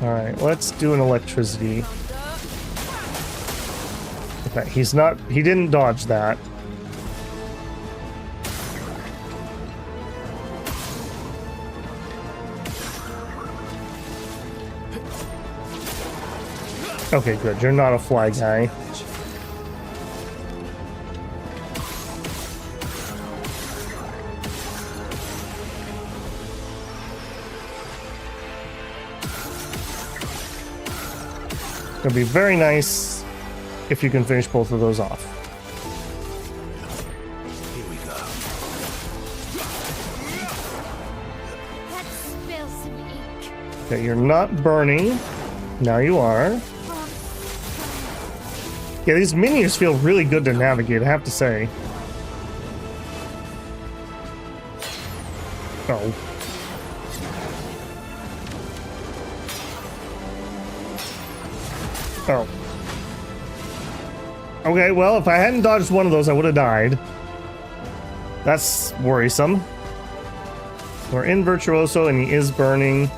Alright, let's do an electricity. Okay, he didn't dodge that. Okay, good. You're not a fly guy. It'd be very nice if you can finish both of those off. Here we go. Let's spill some ink. Okay, you're not burning. Now you are. Yeah, these menus feel really good to navigate, I have to say. Oh. Oh. Okay, well, if I hadn't dodged one of those, I would have died. That's worrisome. We're in Virtuoso, and he is burning.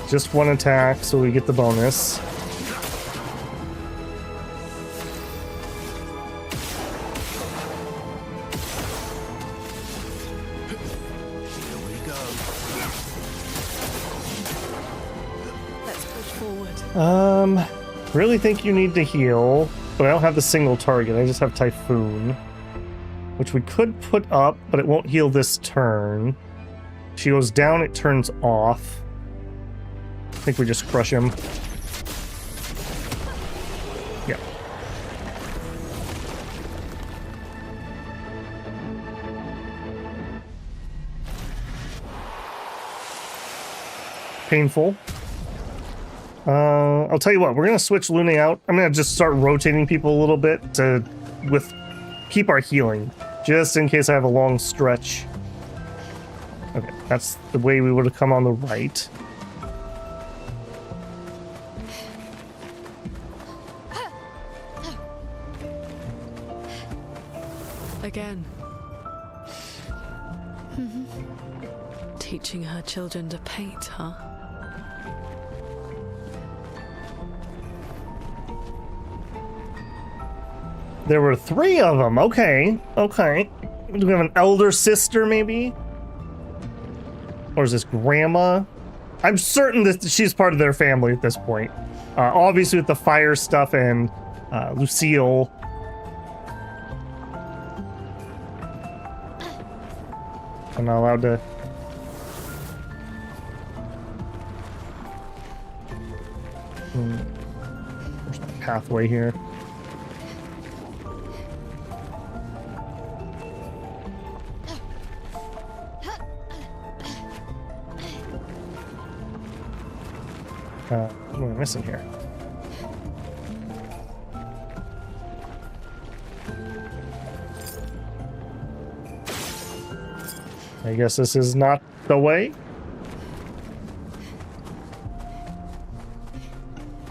Just one attack, so we get the bonus. Really think you need to heal, but I don't have the single target. I just have Typhoon, which we could put up, but it won't heal this turn. If she goes down, it turns off. I think we just crush him. Yeah. Painful. I'll tell you what, we're gonna switch Lune out. I'm gonna just start rotating people a little bit to keep our healing, just in case I have a long stretch. Okay, that's the way we would have come on the right. Again. Teaching her children to paint, huh? There were 3 of them. Okay. Okay. Do we have an elder sister, maybe? Or is this grandma? I'm certain that she's part of their family at this point. Obviously with the fire stuff and Lucille. I'm not allowed to... There's my pathway here. What am I missing here? I guess this is not the way.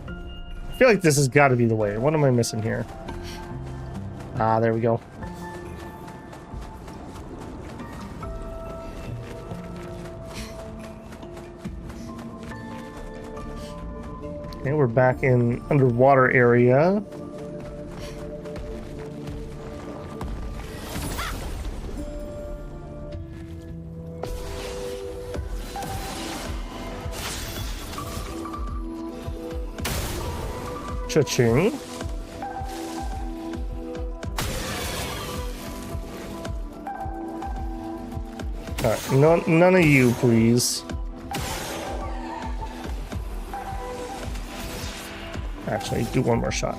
I feel like this has got to be the way. What am I missing here? Ah, there we go. Okay, we're back in underwater area. Cha-ching. Alright, none of you, please. Actually, do one more shot.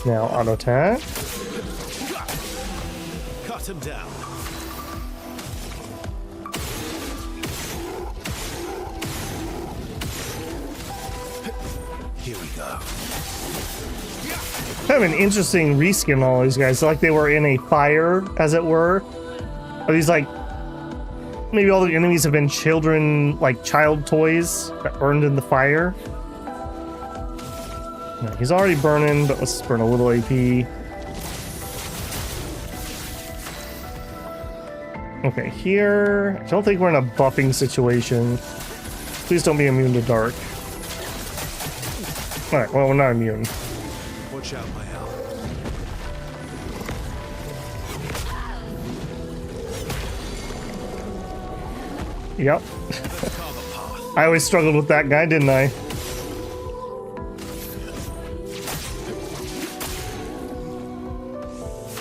Now, auto attack. Cut him down. Here we go. Kind of an interesting reskin on all these guys. Like they were in a fire, as it were. Are these like, maybe all the enemies have been children, like child toys that burned in the fire? No, he's already burning, but let's burn a little AP. Okay, here, I don't think we're in a buffing situation. Please don't be immune to dark. Alright, well, we're not immune. Watch out, my hell. Yep. I always struggled with that guy, didn't I?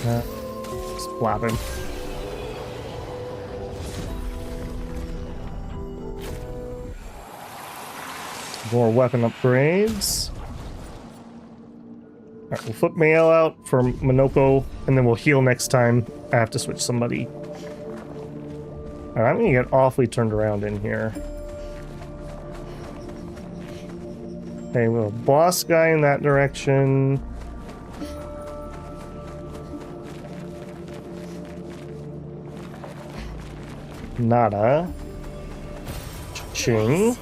Just flap him. More weapon upgrades. Alright, we'll flip Mael out for Minoko, and then we'll heal next time. I have to switch somebody. Alright, I'm gonna get awfully turned around in here. Okay, we have a boss guy in that direction. Nada. Ching.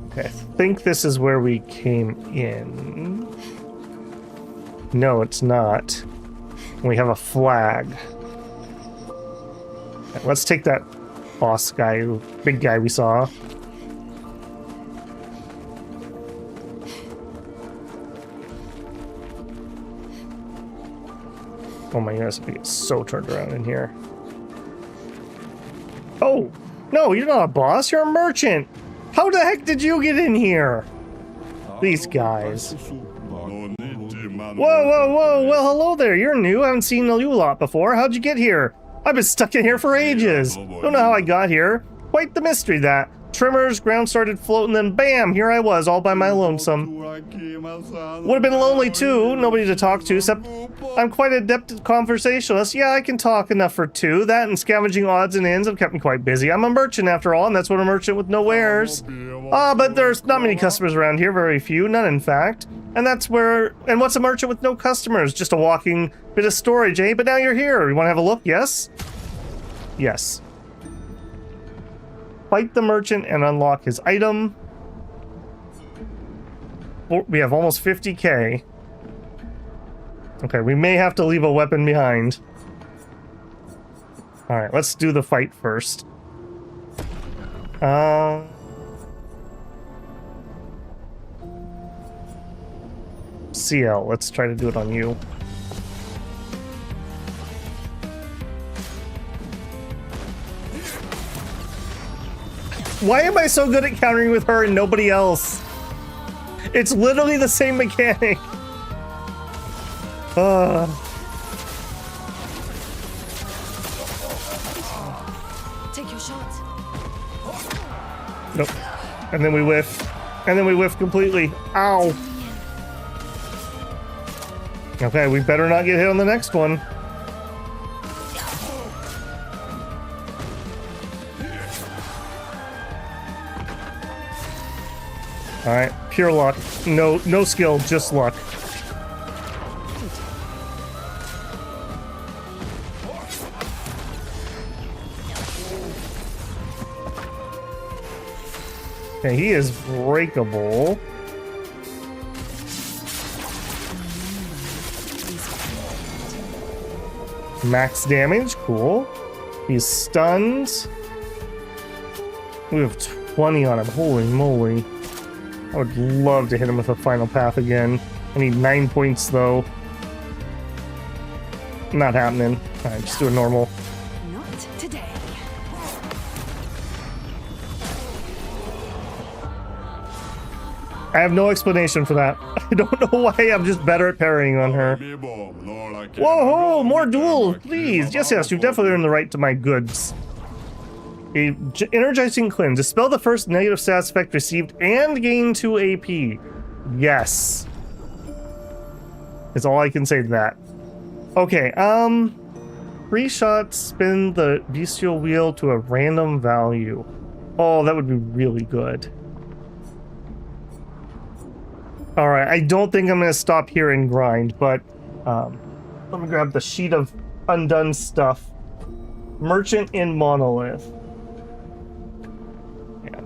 Okay, I think this is where we came in. No, it's not. We have a flag. Okay, let's take that boss guy, big guy we saw. Oh my goodness, I get so turned around in here. Oh! No, you're not a boss, you're a merchant! How the heck did you get in here? These guys. Whoa, whoa, whoa! Well, hello there, you're new, I haven't seen you a lot before. How'd you get here? I've been stuck in here for ages. Don't know how I got here. Quite the mystery, that. Tremors, ground started floating, then bam, here I was, all by my lonesome. Would have been lonely too, nobody to talk to, except I'm quite adept at conversationalist. Yeah, I can talk enough for two. That and scavenging odds and ends have kept me quite busy. I'm a merchant after all, and that's what a merchant with no wares. But there's not many customers around here, very few, none in fact. And that's where, and what's a merchant with no customers? Just a walking bit of storage, eh? But now you're here. You want to have a look? Yes? Yes. Fight the merchant and unlock his item. We have almost 50k. Okay, we may have to leave a weapon behind. Alright, let's do the fight first. CL, let's try to do it on you. Why am I so good at countering with her and nobody else? It's literally the same mechanic. Take your shot. Nope. And then we whiff. And then we whiff completely. Ow. Okay, we better not get hit on the next one. Alright, pure luck. No skill, just luck. Okay, he is breakable. Max damage, cool. He's stunned. We have 20 on him, holy moly. I would love to hit him with a final path again. I need 9 points though. Not happening. Alright, just do a normal. Not today. I have no explanation for that. I don't know why, I'm just better at parrying on her. Whoa, more duels, please. Yes, you've definitely earned the right to my goods. Energizing cleanse. Dispel the first negative stats effect received and gain 2 AP. Yes. That's all I can say to that. Okay, 3 shots, spin the bestial wheel to a random value. Oh, that would be really good. Alright, I don't think I'm going to stop here and grind, but let me grab the sheet of undone stuff. Merchant in Monolith. Yeah.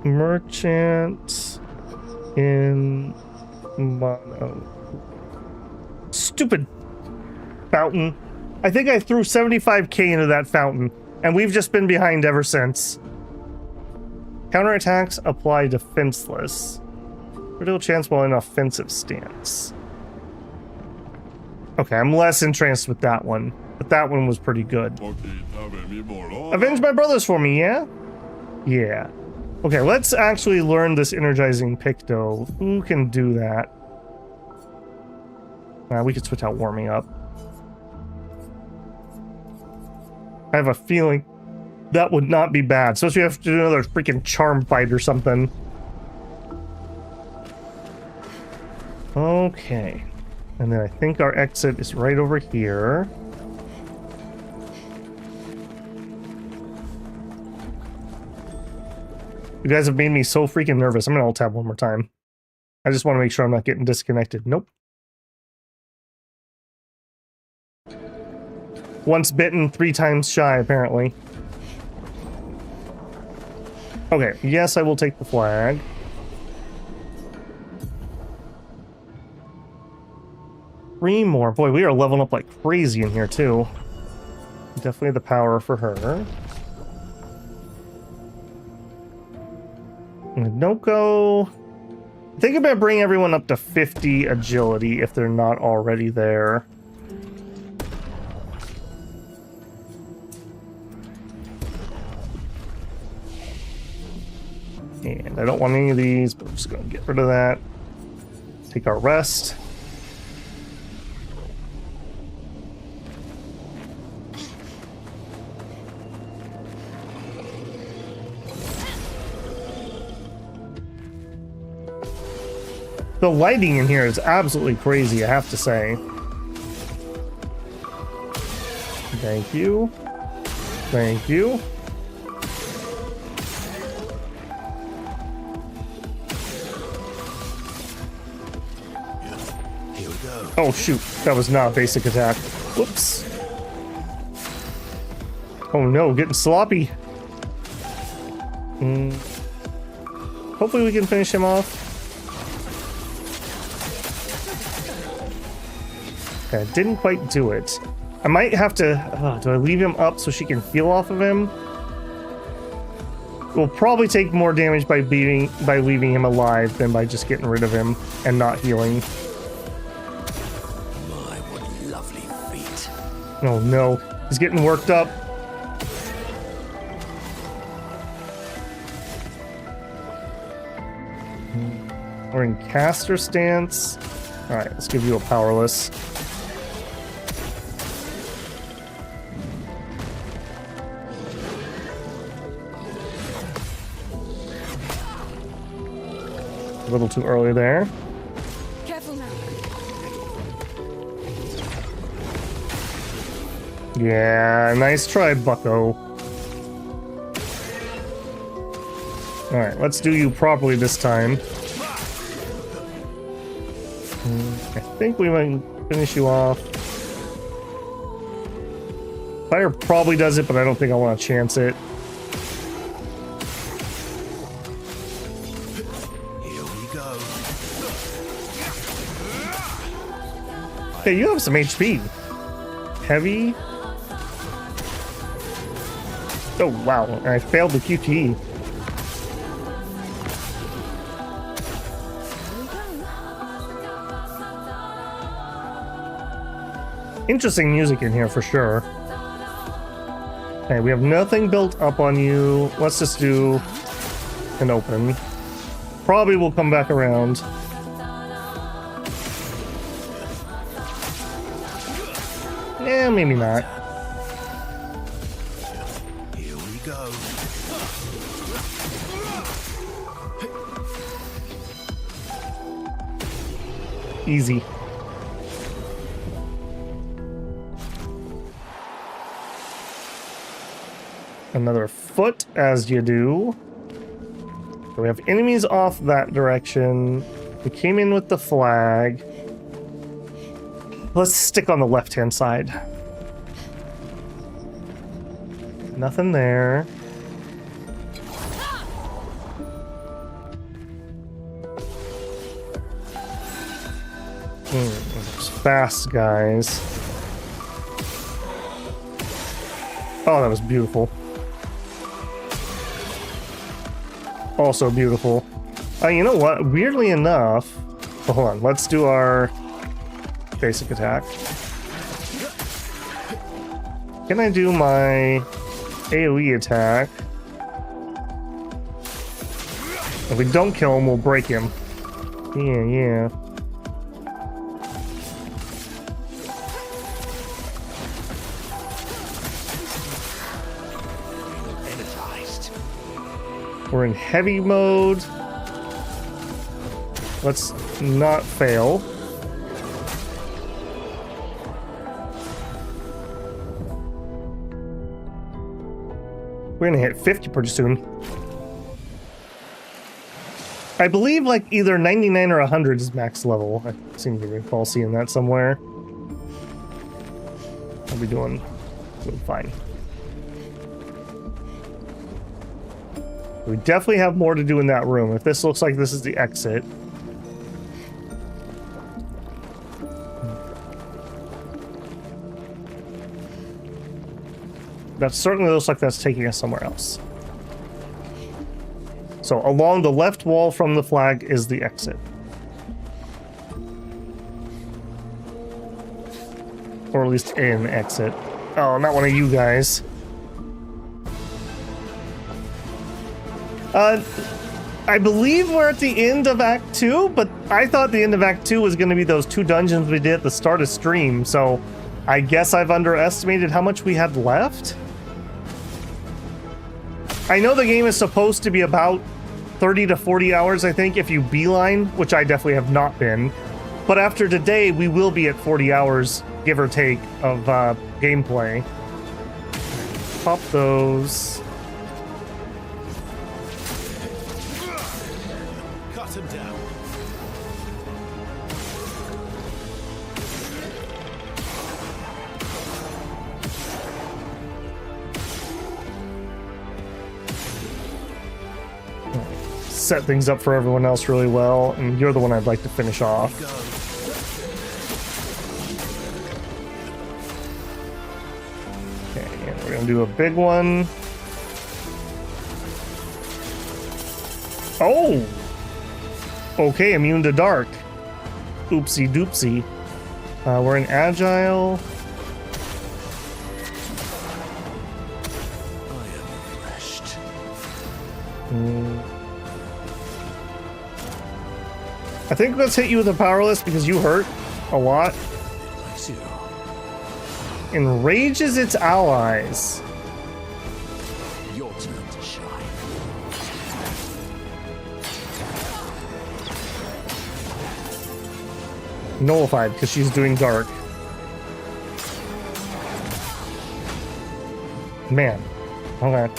Merchant in Monolith. Stupid fountain. I think I threw 75k into that fountain, and we've just been behind ever since. Counterattacks apply defenseless. Critical chance while in offensive stance. Okay, I'm less entranced with that one, but that one was pretty good. Avenge my brothers for me, yeah? Yeah. Okay, let's actually learn this energizing Picto. Who can do that? We could switch out warming up. I have a feeling that would not be bad. So we have to do another freaking charm fight or something. Okay. And then I think our exit is right over here. You guys have made me so freaking nervous. I'm gonna alt tab one more time. I just want to make sure I'm not getting disconnected. Nope. Once bitten, 3 times shy, apparently. Okay, yes, I will take the flag. Three more. Boy, we are leveling up like crazy in here, too. Definitely the power for her. Noko. I think I'm going to bring everyone up to 50 agility if they're not already there. And I don't want any of these, but I'm just going to get rid of that. Take our rest. The lighting in here is absolutely crazy, I have to say. Thank you. Thank you. Oh shoot, that was not a basic attack. Whoops. Oh no, getting sloppy. Hopefully we can finish him off. Okay, didn't quite do it. I might have to... do I leave him up so she can heal off of him? We'll probably take more damage by leaving him alive than by just getting rid of him and not healing. Oh no, he's getting worked up. We're in caster stance. Alright, let's give you a powerless. A little too early there. Careful now. Yeah, nice try, bucko. Alright, let's do you properly this time. I think we might finish you off. Fire probably does it, but I don't think I want to chance it. Here we go. Okay, you have some HP. Heavy. Oh wow, I failed the QTE. Interesting music in here for sure. Okay, we have nothing built up on you. Let's just do an open. Probably will come back around. Yeah, maybe not. go. Easy. Another foot, as you do. So we have enemies off that direction. We came in with the flag. Let's stick on the left-hand side. Nothing there. Those fast guys. Oh, that was beautiful. Also beautiful. You know what? Weirdly enough... Oh, hold on. Let's do our basic attack. Can I do my AoE attack? If we don't kill him, we'll break him. Yeah. We're in heavy mode. Let's not fail. We're gonna hit 50 pretty soon. I believe like either 99 or 100 is max level. I seem to recall seeing that somewhere. I'll be doing fine. We definitely have more to do in that room. If this looks like this is the exit. That certainly looks like that's taking us somewhere else. So along the left wall from the flag is the exit. Or at least an exit. Oh, not one of you guys. I believe we're at the end of Act 2, but I thought the end of Act 2 was going to be those 2 dungeons we did at the start of stream, so I guess I've underestimated how much we had left. I know the game is supposed to be about 30 to 40 hours, I think, if you beeline, which I definitely have not been. But after today, we will be at 40 hours, give or take, of gameplay. Pop those. Cut him down. Set things up for everyone else really well, and you're the one I'd like to finish off. Okay, and we're gonna do a big one. Oh! Okay, immune to dark. Oopsie doopsie. We're in agile. I think let's hit you with a powerless because you hurt a lot. Enrages its allies. Your turn to shine. Nullified because she's doing dark. Man. Okay.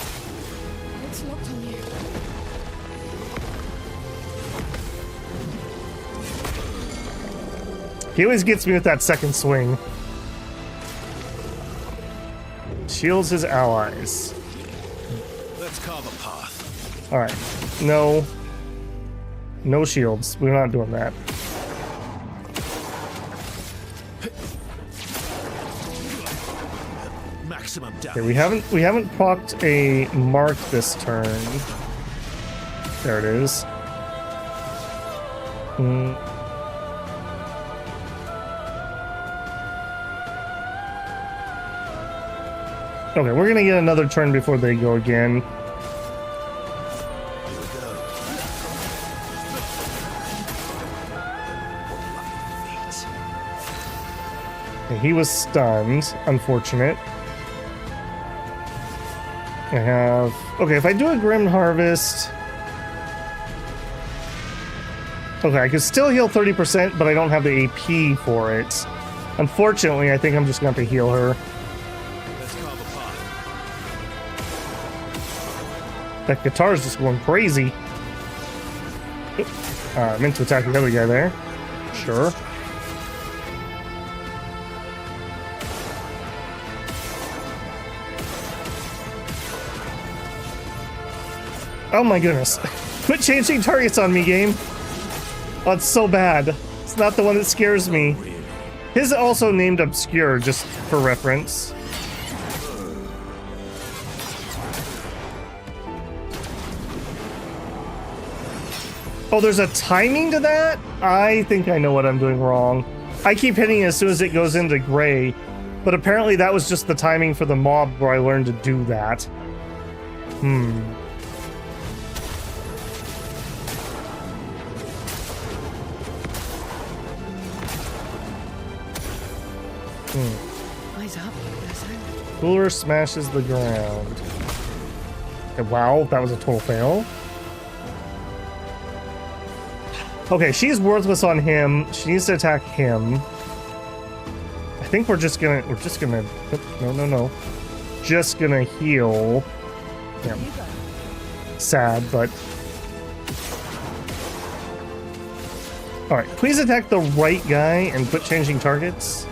It's locked on you. He always gets me with that second swing. Shields his allies. Let's carve a path. Alright. No. No shields. We're not doing that. Maximum damage. Okay, we haven't procced a mark this turn. There it is. Okay, we're gonna get another turn before they go again. Okay, he was stunned. Unfortunate. I have... Okay, if I do a Grim Harvest... Okay, I can still heal 30%, but I don't have the AP for it. Unfortunately, I think I'm just going to have to heal her. That guitar is just going crazy. I meant to attack the other guy there. Sure. Oh my goodness. Quit changing targets on me, game. Oh, it's so bad. It's not the one that scares me. His also named Obscure, just for reference. Oh, there's a timing to that? I think I know what I'm doing wrong. I keep hitting it as soon as it goes into gray, but apparently that was just the timing for the mob where I learned to do that. Eyes up, Cooler smashes the ground. Okay, wow, that was a total fail. Okay, she's worthless on him. She needs to attack him. I think we're just gonna no. Just gonna heal him. Sad, but alright, please attack the right guy and quit changing targets.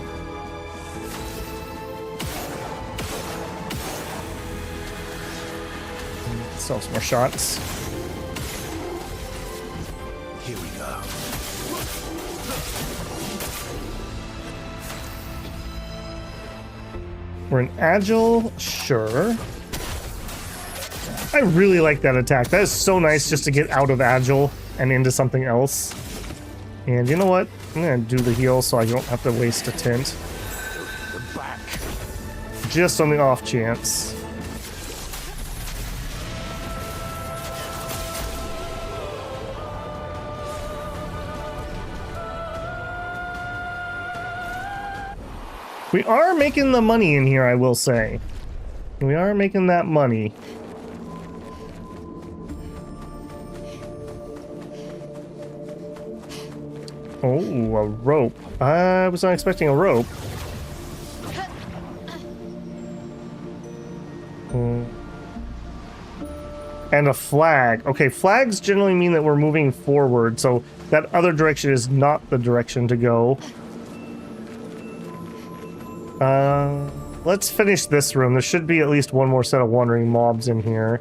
Still some more shots. Here we go. We're an agile, sure. I really like that attack. That is so nice just to get out of agile and into something else. And you know what? I'm gonna do the heal so I don't have to waste a tint. Just on the off chance. We are making the money in here, I will say. We are making that money. Oh, a rope. I was not expecting a rope. And a flag. Okay, flags generally mean that we're moving forward, so that other direction is not the direction to go. Let's finish this room. There should be at least one more set of wandering mobs in here.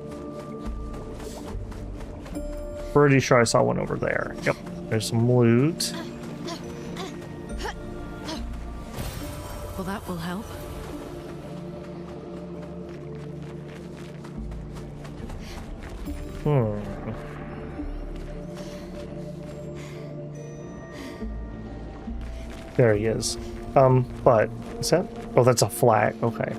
Pretty sure I saw one over there. Yep, there's some loot. Well, that will help. There he is. But is that? Oh, that's a flag. Okay.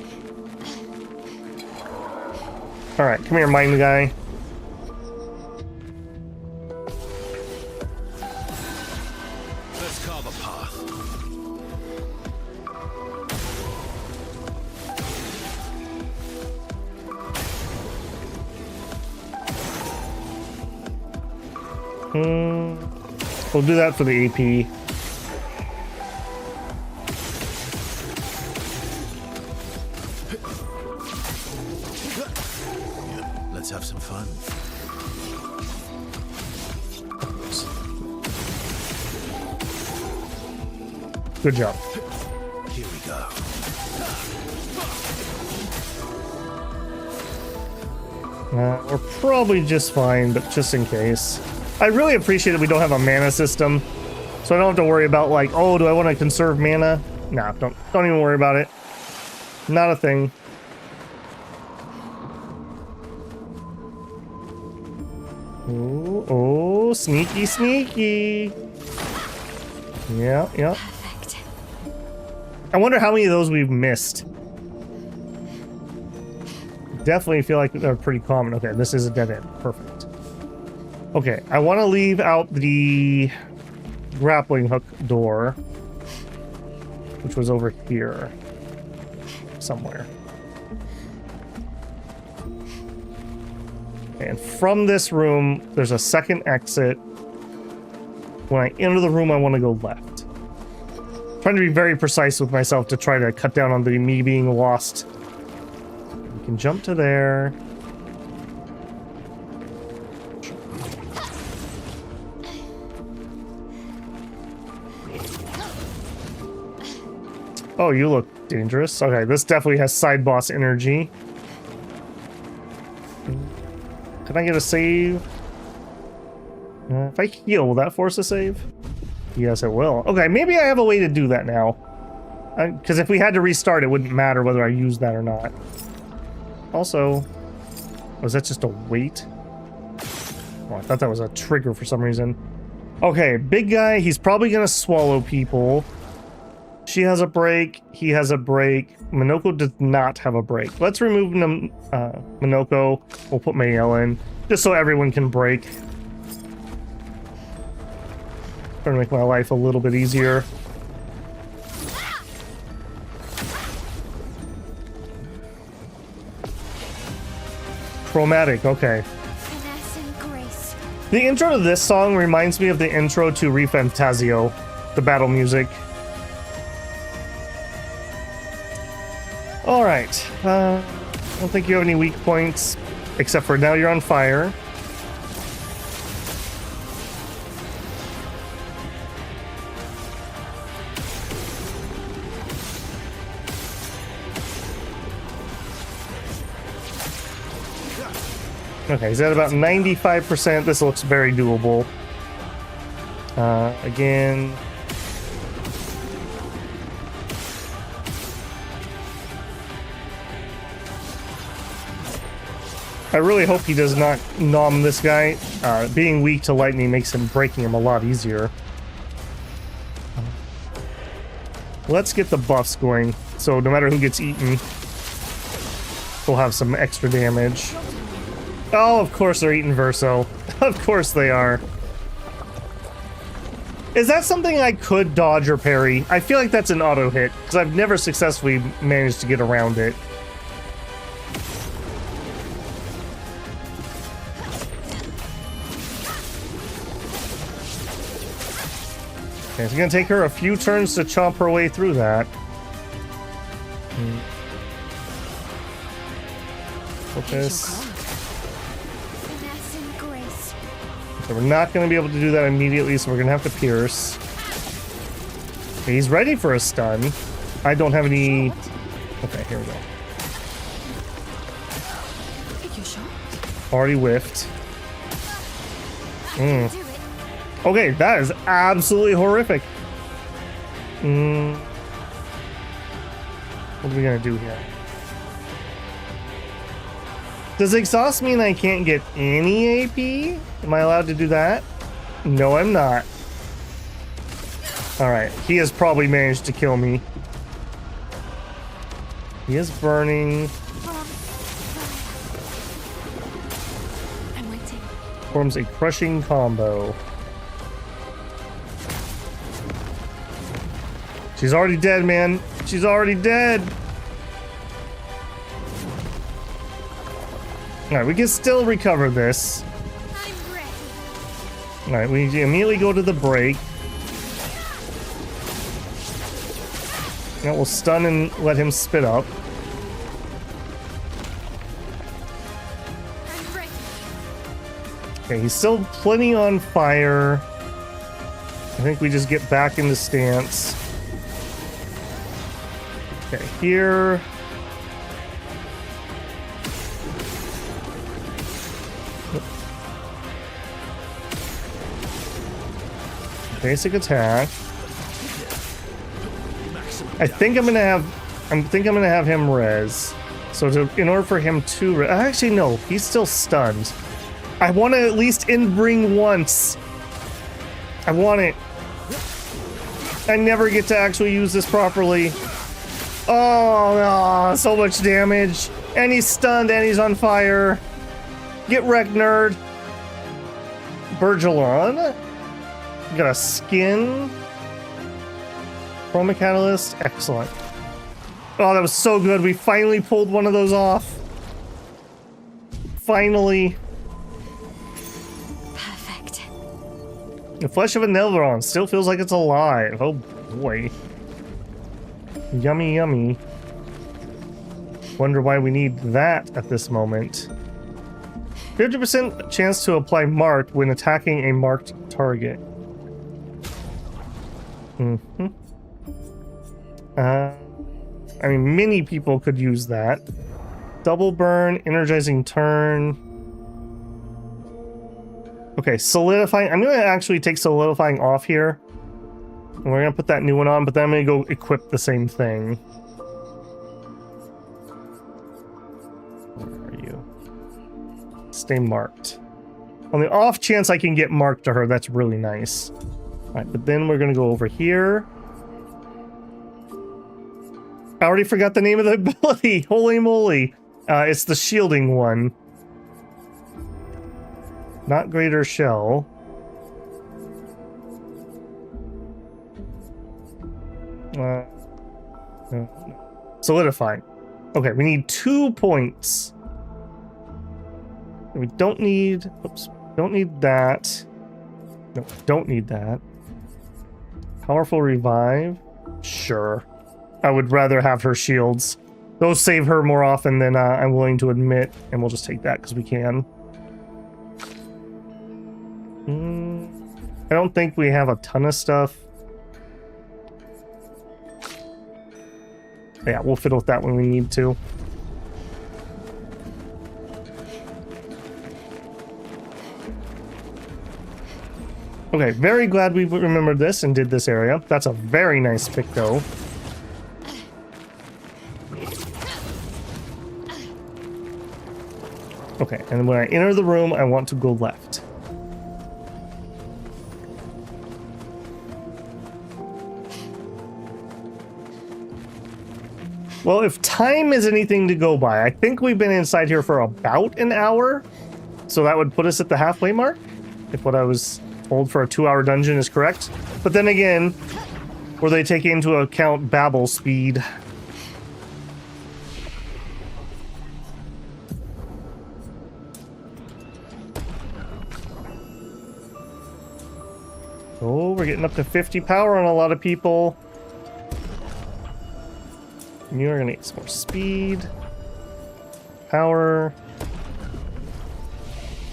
All right, come here, mine guy. Let's carve a path. We'll do that for the AP. Let's have some fun. Good job. Here we go. We're probably just fine, but just in case. I really appreciate that we don't have a mana system, so I don't have to worry about like, oh, do I want to conserve mana? Nah, don't even worry about it. Not a thing. Oh, sneaky, sneaky. Yeah. Perfect. I wonder how many of those we've missed. Definitely feel like they're pretty common. Okay, this is a dead end. Perfect. Okay, I want to leave out the grappling hook door, which was over here somewhere. And from this room, there's a second exit. When I enter the room, I want to go left. Trying to be very precise with myself to try to cut down on me being lost. We can jump to there. Oh, you look dangerous. Okay, this definitely has side boss energy. Can I get a save? If I heal, will that force a save? Yes, it will. Okay, maybe I have a way to do that now. Because if we had to restart, it wouldn't matter whether I used that or not. Also, was that just a wait? Oh, I thought that was a trigger for some reason. Okay, big guy. He's probably going to swallow people. She has a break. He has a break. Minoko does not have a break. Let's remove Minoko. We'll put Mayel in, just so everyone can break. Trying to make my life a little bit easier. Chromatic, okay. The intro to this song reminds me of the intro to Refantasio, the battle music. Alright, I don't think you have any weak points, except for now you're on fire. Okay, he's at about 95%. This looks very doable. Again. I really hope he does not nom this guy. Being weak to lightning makes him breaking him a lot easier. Let's get the buffs going, so no matter who gets eaten, we'll have some extra damage. Oh, of course they're eating Verso. Of course they are. Is that something I could dodge or parry? I feel like that's an auto hit, because I've never successfully managed to get around it. Okay, it's gonna take her a few turns to chomp her way through that. Focus. So we're not going to be able to do that immediately, so we're going to have to pierce. Okay, he's ready for a stun. I don't have any... Okay, here we go. Already whiffed. Okay, that is absolutely horrific. What are we going to do here? Does exhaust mean I can't get any AP? Am I allowed to do that? No, I'm not. Alright, he has probably managed to kill me. He is burning. I'm waiting. Forms a crushing combo. She's already dead, man. She's already dead. Alright, we can still recover this. Alright, we immediately go to the break. Now we'll stun and let him spit up. Okay, he's still plenty on fire. I think we just get back into stance. Okay, here. Basic attack. I think I'm gonna have him res. So in order for him to actually no, he's still stunned. I want to at least in-bring once. I want it. I never get to actually use this properly. Oh no, so much damage. And he's stunned and he's on fire. Get wrecked, nerd. Bergelon. Got a skin. Chroma Catalyst. Excellent. Oh, that was so good. We finally pulled one of those off. Finally. The flesh of a Nelveron still feels like it's alive. Oh boy. Yummy, yummy. Wonder why we need that at this moment. 50% chance to apply marked when attacking a marked target. I mean, many people could use that. Double burn, energizing turn. Okay, solidifying. I'm going to actually take solidifying off here. And we're going to put that new one on, but then I'm going to go equip the same thing. Where are you? Stay marked. On the off chance I can get marked to her, that's really nice. Alright, but then we're going to go over here. I already forgot the name of the ability. Holy moly. It's the shielding one. Not greater shell. Solidifying. Okay, we need 2 points. We don't need... Oops. Don't need that. No, don't need that. Powerful revive. Sure. I would rather have her shields. Those save her more often than I'm willing to admit, and we'll just take that because we can. I don't think we have a ton of stuff. Yeah, we'll fiddle with that when we need to. Okay, very glad we remembered this and did this area. That's a very nice pick, though. Okay, and when I enter the room, I want to go left. Well, if time is anything to go by, I think we've been inside here for about an hour. So that would put us at the halfway mark, if what I was told for a 2-hour dungeon is correct. But then again, where they take into account babble speed. Oh, we're getting up to 50 power on a lot of people. You're gonna get some more speed. Power.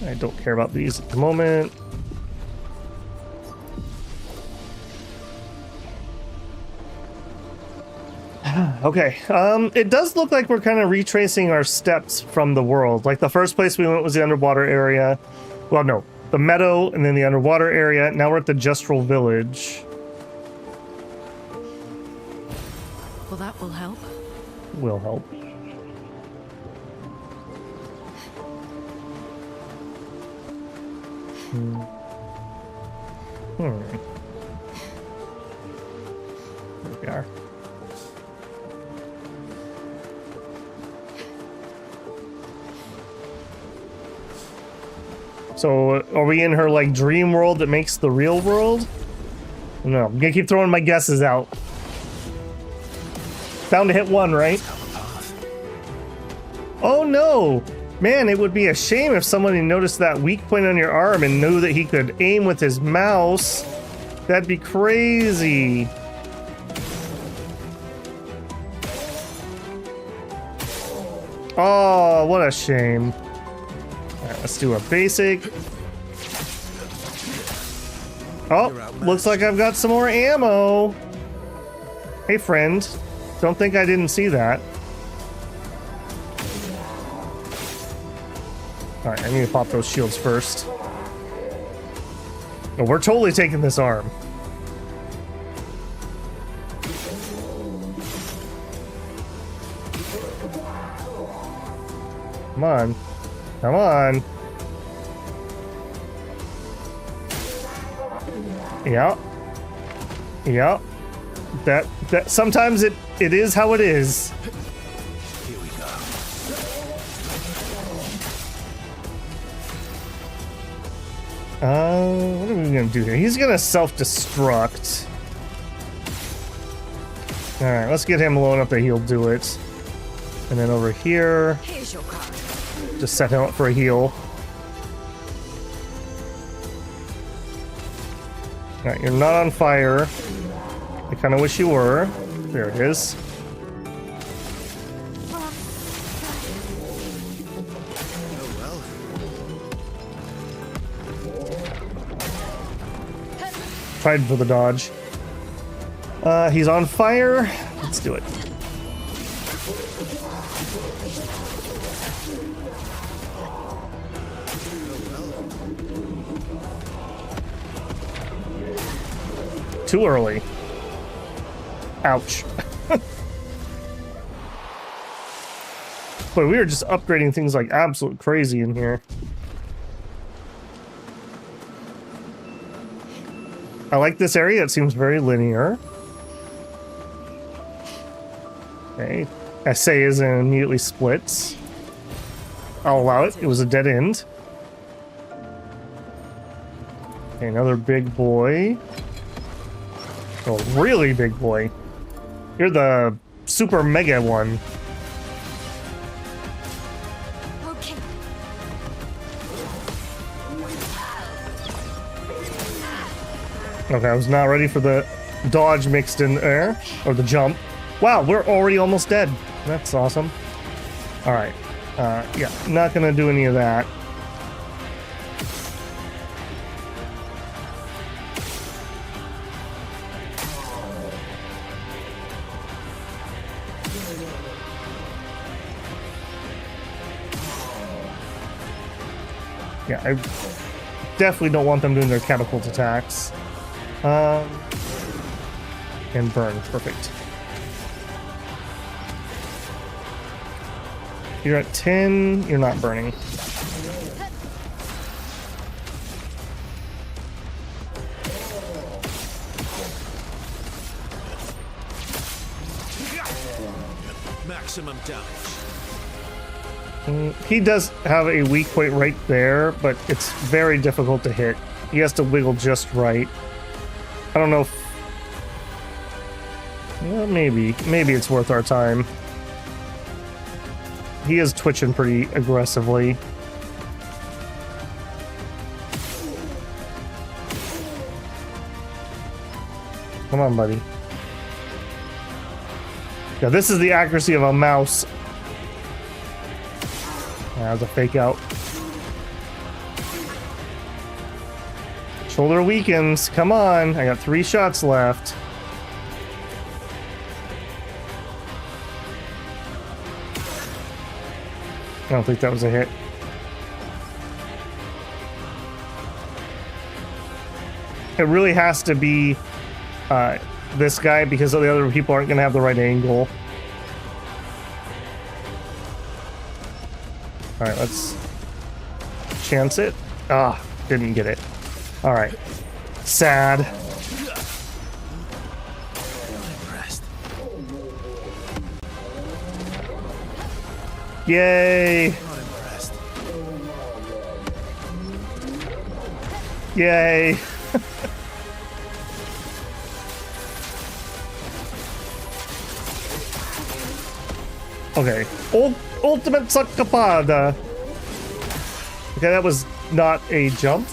I don't care about these at the moment. Okay, it does look like we're kind of retracing our steps from the world. Like the first place we went was the underwater area. Well, no, the meadow and then the underwater area. Now we're at the Gestural Village. Well, that will help. Will help. There we are. So, are we in her, like, dream world that makes the real world? No, I'm gonna keep throwing my guesses out. Bound to hit one, right? Oh no! Man, it would be a shame if somebody noticed that weak point on your arm and knew that he could aim with his mouse. That'd be crazy. Oh, what a shame. Alright, let's do a basic. Oh, looks like I've got some more ammo. Hey, friend. Don't think I didn't see that. Alright, I need to pop those shields first. Oh, we're totally taking this arm. Come on. Come on. Yeah. Yeah. That sometimes it is how it is. Here we go. What are we gonna do here? He's gonna self-destruct. Alright, let's get him low enough that he'll do it. And then over here, Here's your card. just set him up for a heal. Alright, you're not on fire. I kind of wish you were. There it is. Tried for the dodge. He's on fire. Let's do it. Too early. Ouch. Boy, we are just upgrading things like absolute crazy in here. I like this area. It seems very linear. Okay. Essay is and immediately splits. I'll allow it. It was a dead end. Okay, another big boy. Oh, really big boy. You're the super mega one. Okay. Okay, I was not ready for the dodge mixed in there, or the jump. Wow, we're already almost dead. That's awesome. All right. Yeah, not gonna do any of that. Yeah, I definitely don't want them doing their catapult attacks. And burn, perfect. You're at 10, you're not burning. Maximum damage. He does have a weak point right there, but it's very difficult to hit. He has to wiggle just right. I don't know if... Well, maybe it's worth our time. He is twitching pretty aggressively. Come on, buddy. Yeah, this is the accuracy of a mouse. That was a fake out. Shoulder weakens. Come on. I got 3 shots left. I don't think that was a hit. It really has to be this guy because the other people aren't going to have the right angle. Alright, let's chance it. Ah, didn't get it. Alright. Sad. Yay! Yay! Okay. Ultimate Saccapada. Okay, that was not a jump.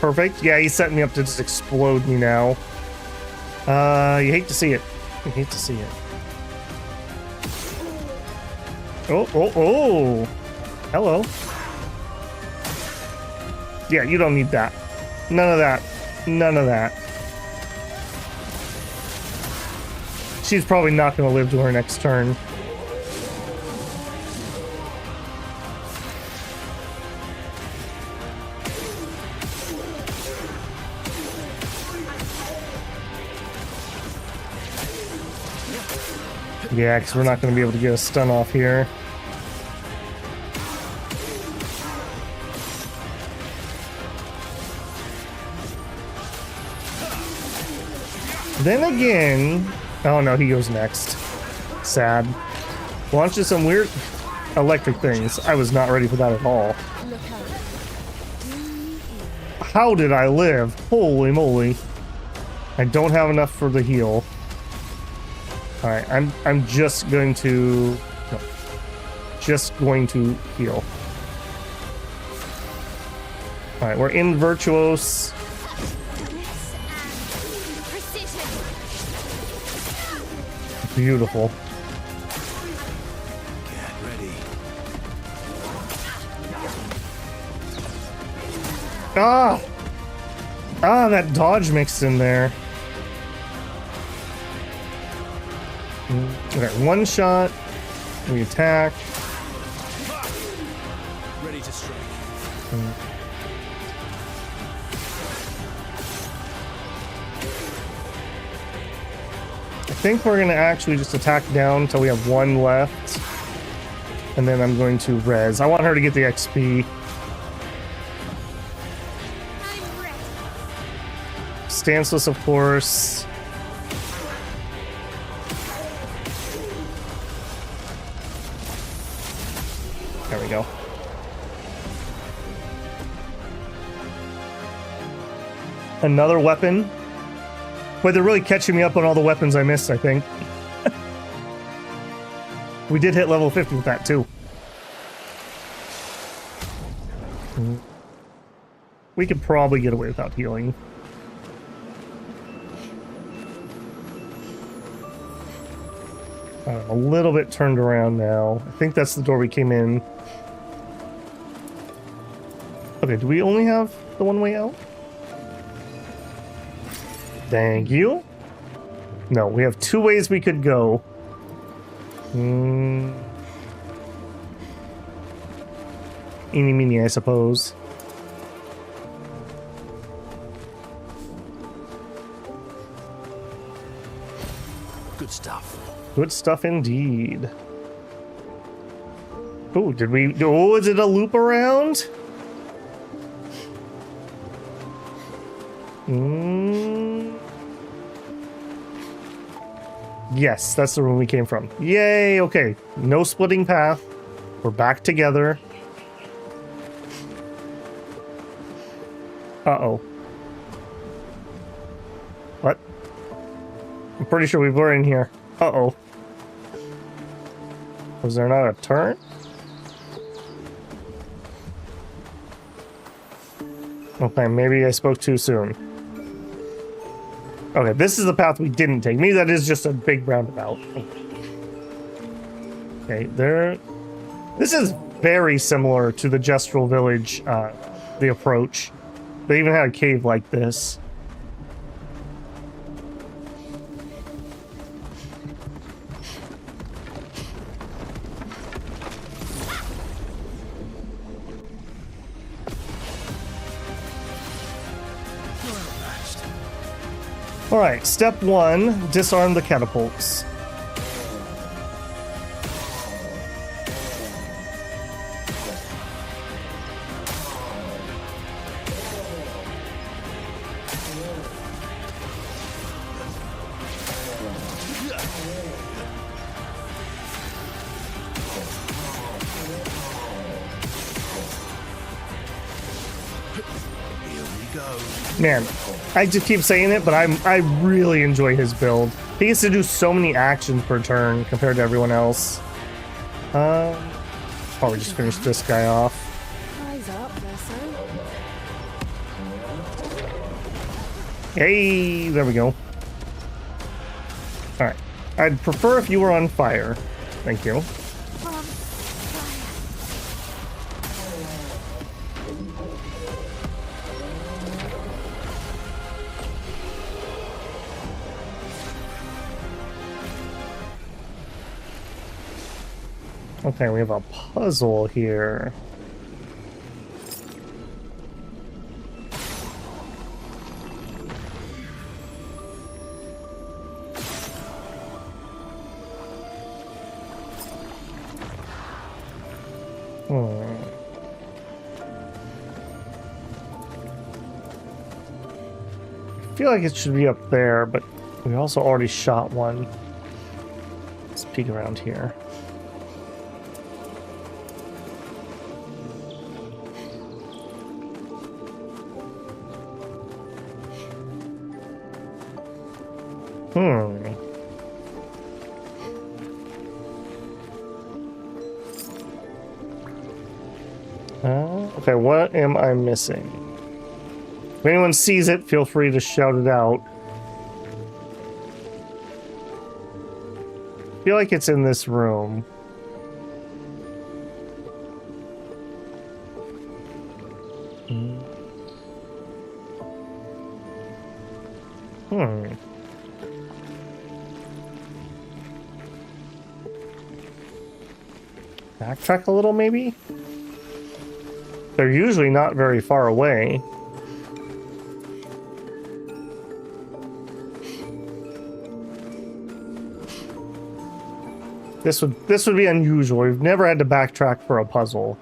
Perfect. Yeah, he's setting me up to just explode me now. You hate to see it. You hate to see it. Oh. Hello. Yeah, you don't need that. None of that. None of that. She's probably not going to live to her next turn. Yeah, because we're not going to be able to get a stun off here. Then again... Oh no, he goes next. Sad. Launches some weird electric things. I was not ready for that at all. How did I live? Holy moly. I don't have enough for the heal. Alright, I'm just going to... No. Just going to heal. Alright, we're in Virtuos. Beautiful. Get ready. Ah! Ah, that dodge mixed in there. Okay, one shot. We attack. Ready to strike. I think we're gonna actually just attack down until we have one left. And then I'm going to res. I want her to get the XP. Stanceless, of course. There we go. Another weapon. Boy, they're really catching me up on all the weapons I missed, I think. We did hit level 50 with that, too. We could probably get away without healing. A little bit turned around now. I think that's the door we came in. Okay, do we only have the one way out? Thank you. No, we have two ways we could go. Eeny meeny, I suppose. Good stuff. Good stuff indeed. Oh, did we... Oh, is it a loop around? Yes, that's the room we came from. Yay, okay. No splitting path. We're back together. Uh-oh. What? I'm pretty sure we were in here. Uh-oh. Was there not a turn? Okay, maybe I spoke too soon. Okay, this is the path we didn't take. Maybe that is just a big roundabout. Okay, there... This is very similar to the Gestural Village, the approach. They even had a cave like this. Alright, step one, disarm the catapults. Man, I just keep saying it, but I really enjoy his build. He gets to do so many actions per turn compared to everyone else. Probably just finish this guy off. Eyes up, Hey, there we go. Alright. I'd prefer if you were on fire. Thank you. Okay, we have a puzzle here. I feel like it should be up there, but we also already shot one. Let's peek around here. Okay, what am I missing? If anyone sees it, feel free to shout it out. feel like it's in this room. Backtrack a little, maybe? They're usually not very far away. This would be unusual. We've never had to backtrack for a puzzle.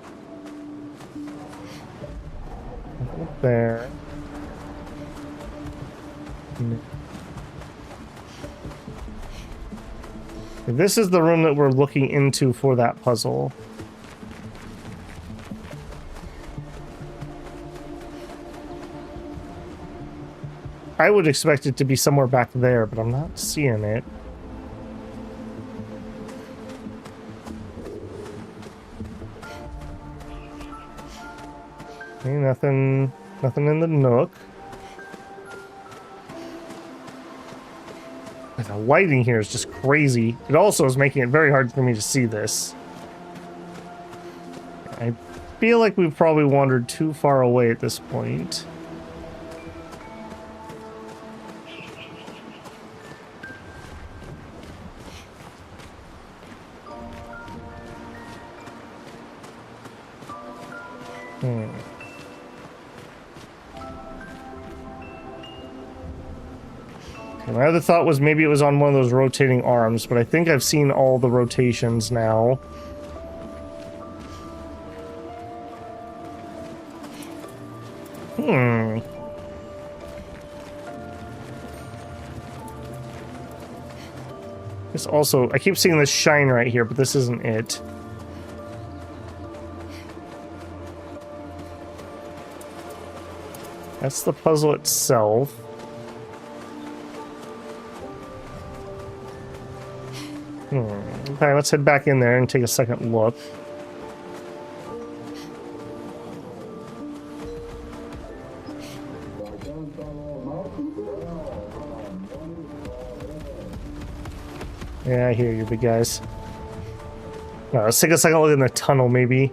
There. This is the room that we're looking into for that puzzle. I would expect it to be somewhere back there, but I'm not seeing it. Okay, nothing in the nook. The lighting here is just crazy. It also is making it very hard for me to see this. I feel like we've probably wandered too far away at this point. My other thought was maybe it was on one of those rotating arms, but I think I've seen all the rotations now. This also, I keep seeing this shine right here, but this isn't it. That's the puzzle itself. Okay, let's head back in there and take a second look. Yeah, I hear you, big guys. Alright, let's take a second look in the tunnel, maybe.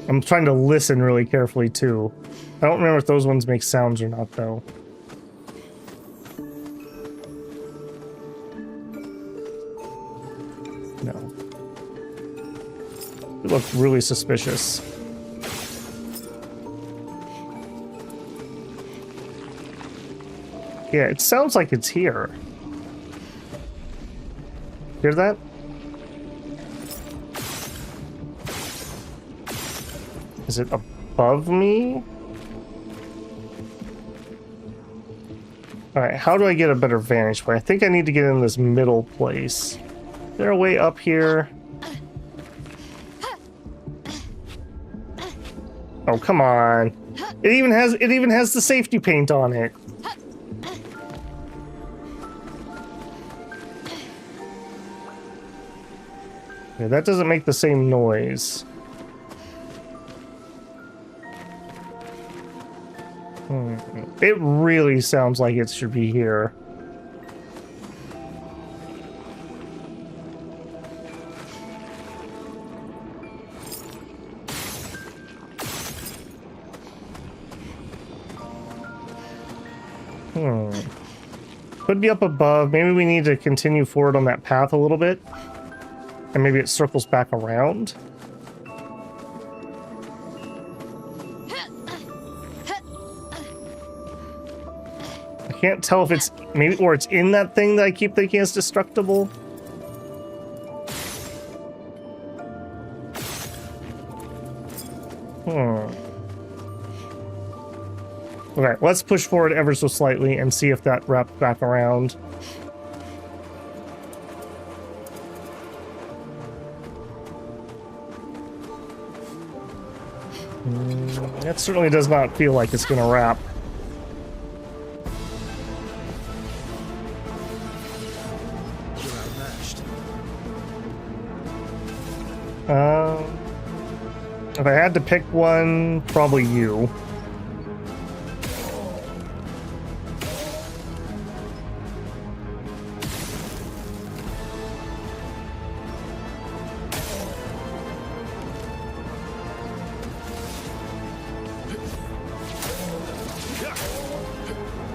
I'm trying to listen really carefully, too. I don't remember if those ones make sounds or not, though. No. They look really suspicious. Yeah, it sounds like it's here. Hear that? Is it above me? Alright, how do I get a better vantage point? I think I need to get in this middle place. Is there a way up here? Oh, come on. It even has the safety paint on it. Yeah, that doesn't make the same noise. It really sounds like it should be here. Could be up above. Maybe we need to continue forward on that path a little bit. And maybe it circles back around. I can't tell if it's maybe, or it's in that thing that I keep thinking is destructible. Okay, let's push forward ever so slightly and see if that wraps back around. That certainly does not feel like it's gonna wrap. If I had to pick one, probably you.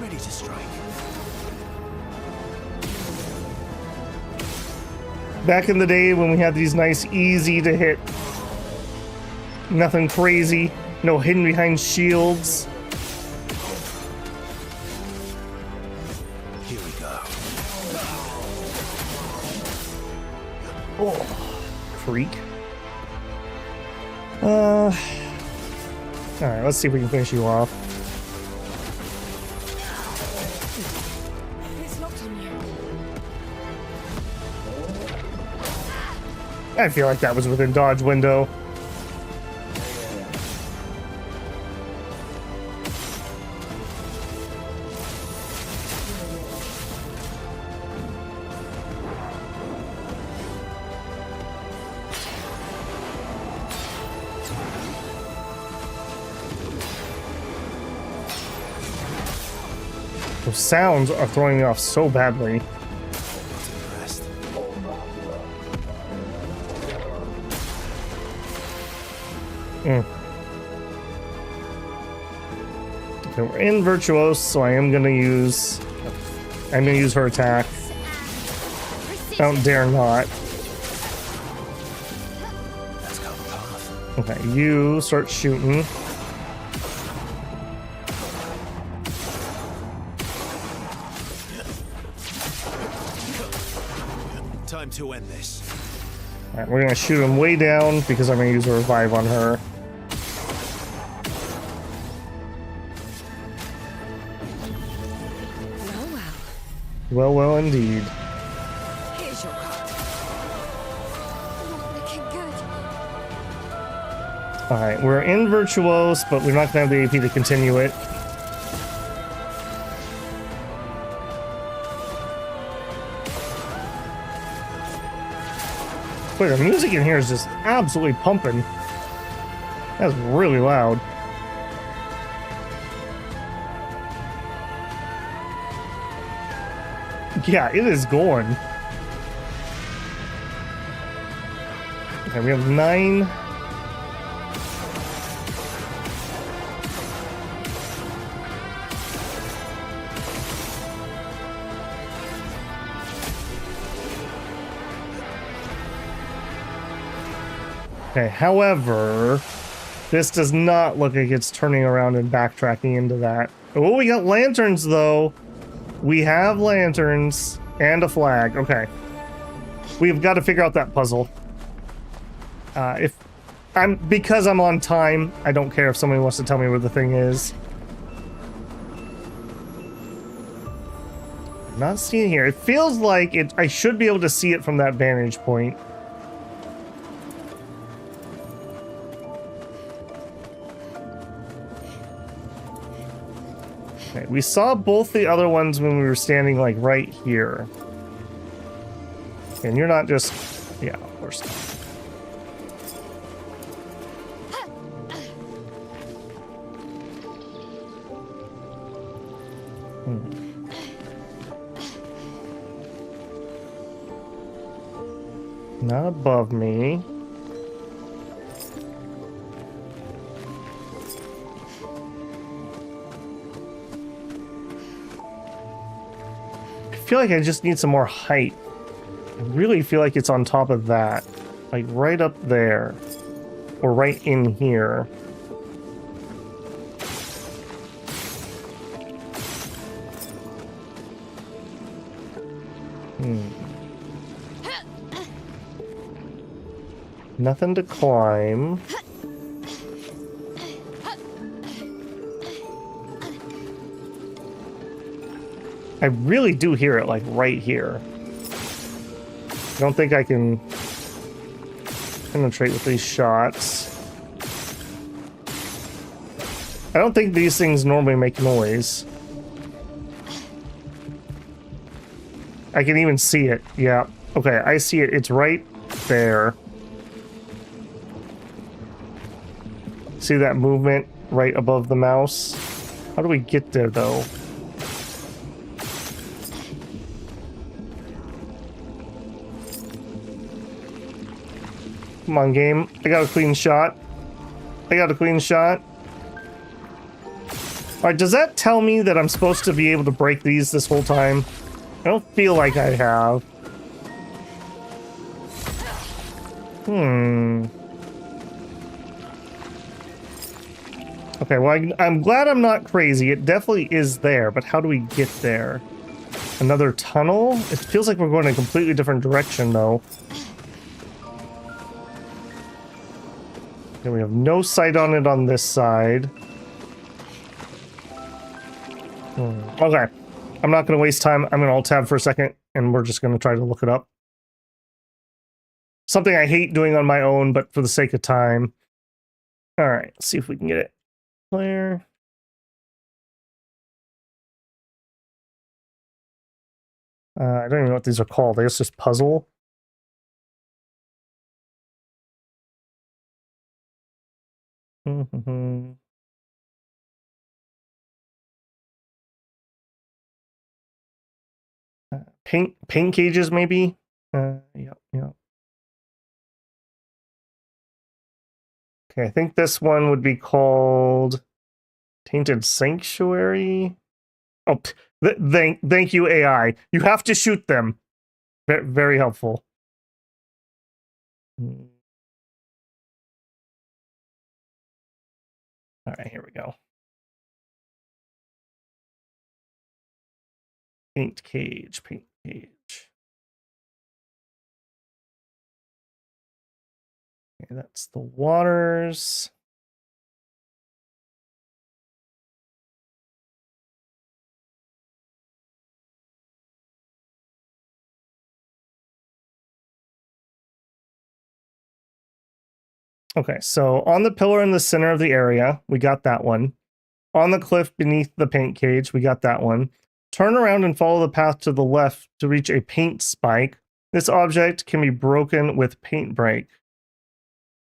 Ready to strike. Back in the day when we had these nice, easy to hit, nothing crazy, no hidden behind shields. Here we go. Oh, creak. All right, let's see if we can finish you off. It's locked on you. I feel like that was within dodge window. Those sounds are throwing me off so badly. Okay, we're in Virtuose, so I'm gonna use her attack. Don't dare not. Okay, you start shooting. Time to end this. Alright, we're gonna shoot him way down because I'm gonna use a revive on her. Well, well, indeed. Here's your card. Not looking good. Alright, we're in Virtuose, but we're not gonna have the AP to continue it. Wait, the music in here is just absolutely pumping. That's really loud. Yeah, it is going. Okay, we have 9. Okay, however, this does not look like it's turning around and backtracking into that. Oh, we got lanterns though. We have lanterns and a flag. Okay. We've got to figure out that puzzle. Because I'm on time, I don't care if somebody wants to tell me where the thing is. Not seeing here. It feels like I should be able to see it from that vantage point. Okay, we saw both the other ones when we were standing like right here. And you're not just... Yeah, of course not. Not above me. I feel like I just need some more height. I really feel like it's on top of that. Like right up there. Or right in here. Nothing to climb. I really do hear it like right here. I don't think I can penetrate with these shots. I don't think these things normally make noise. I can even see it. Yeah. Okay, I see it. It's right there. See that movement right above the mouse? How do we get there, though? Come on, game. I got a clean shot. I got a clean shot. Alright, does that tell me that I'm supposed to be able to break these this whole time? I don't feel like I have. Okay, well, I'm glad I'm not crazy. It definitely is there, but how do we get there? Another tunnel? It feels like we're going in a completely different direction, though. Okay, we have no sight on it on this side. Okay, I'm not going to waste time. I'm going to alt-tab for a second, and we're just going to try to look it up. Something I hate doing on my own, but for the sake of time. All right, let's see if we can get it. Clair. I don't even know what these are called. I guess just puzzle. Paint cages, maybe? Yep. Okay, I think this one would be called Tainted Sanctuary. Oh, thank you, AI. You have to shoot them. Very helpful. All right, here we go. Paint cage, paint cage. Okay, that's the waters. Okay, so on the pillar in the center of the area, we got that one. On the cliff beneath the paint cage, we got that one. Turn around and follow the path to the left to reach a paint spike. This object can be broken with paint break.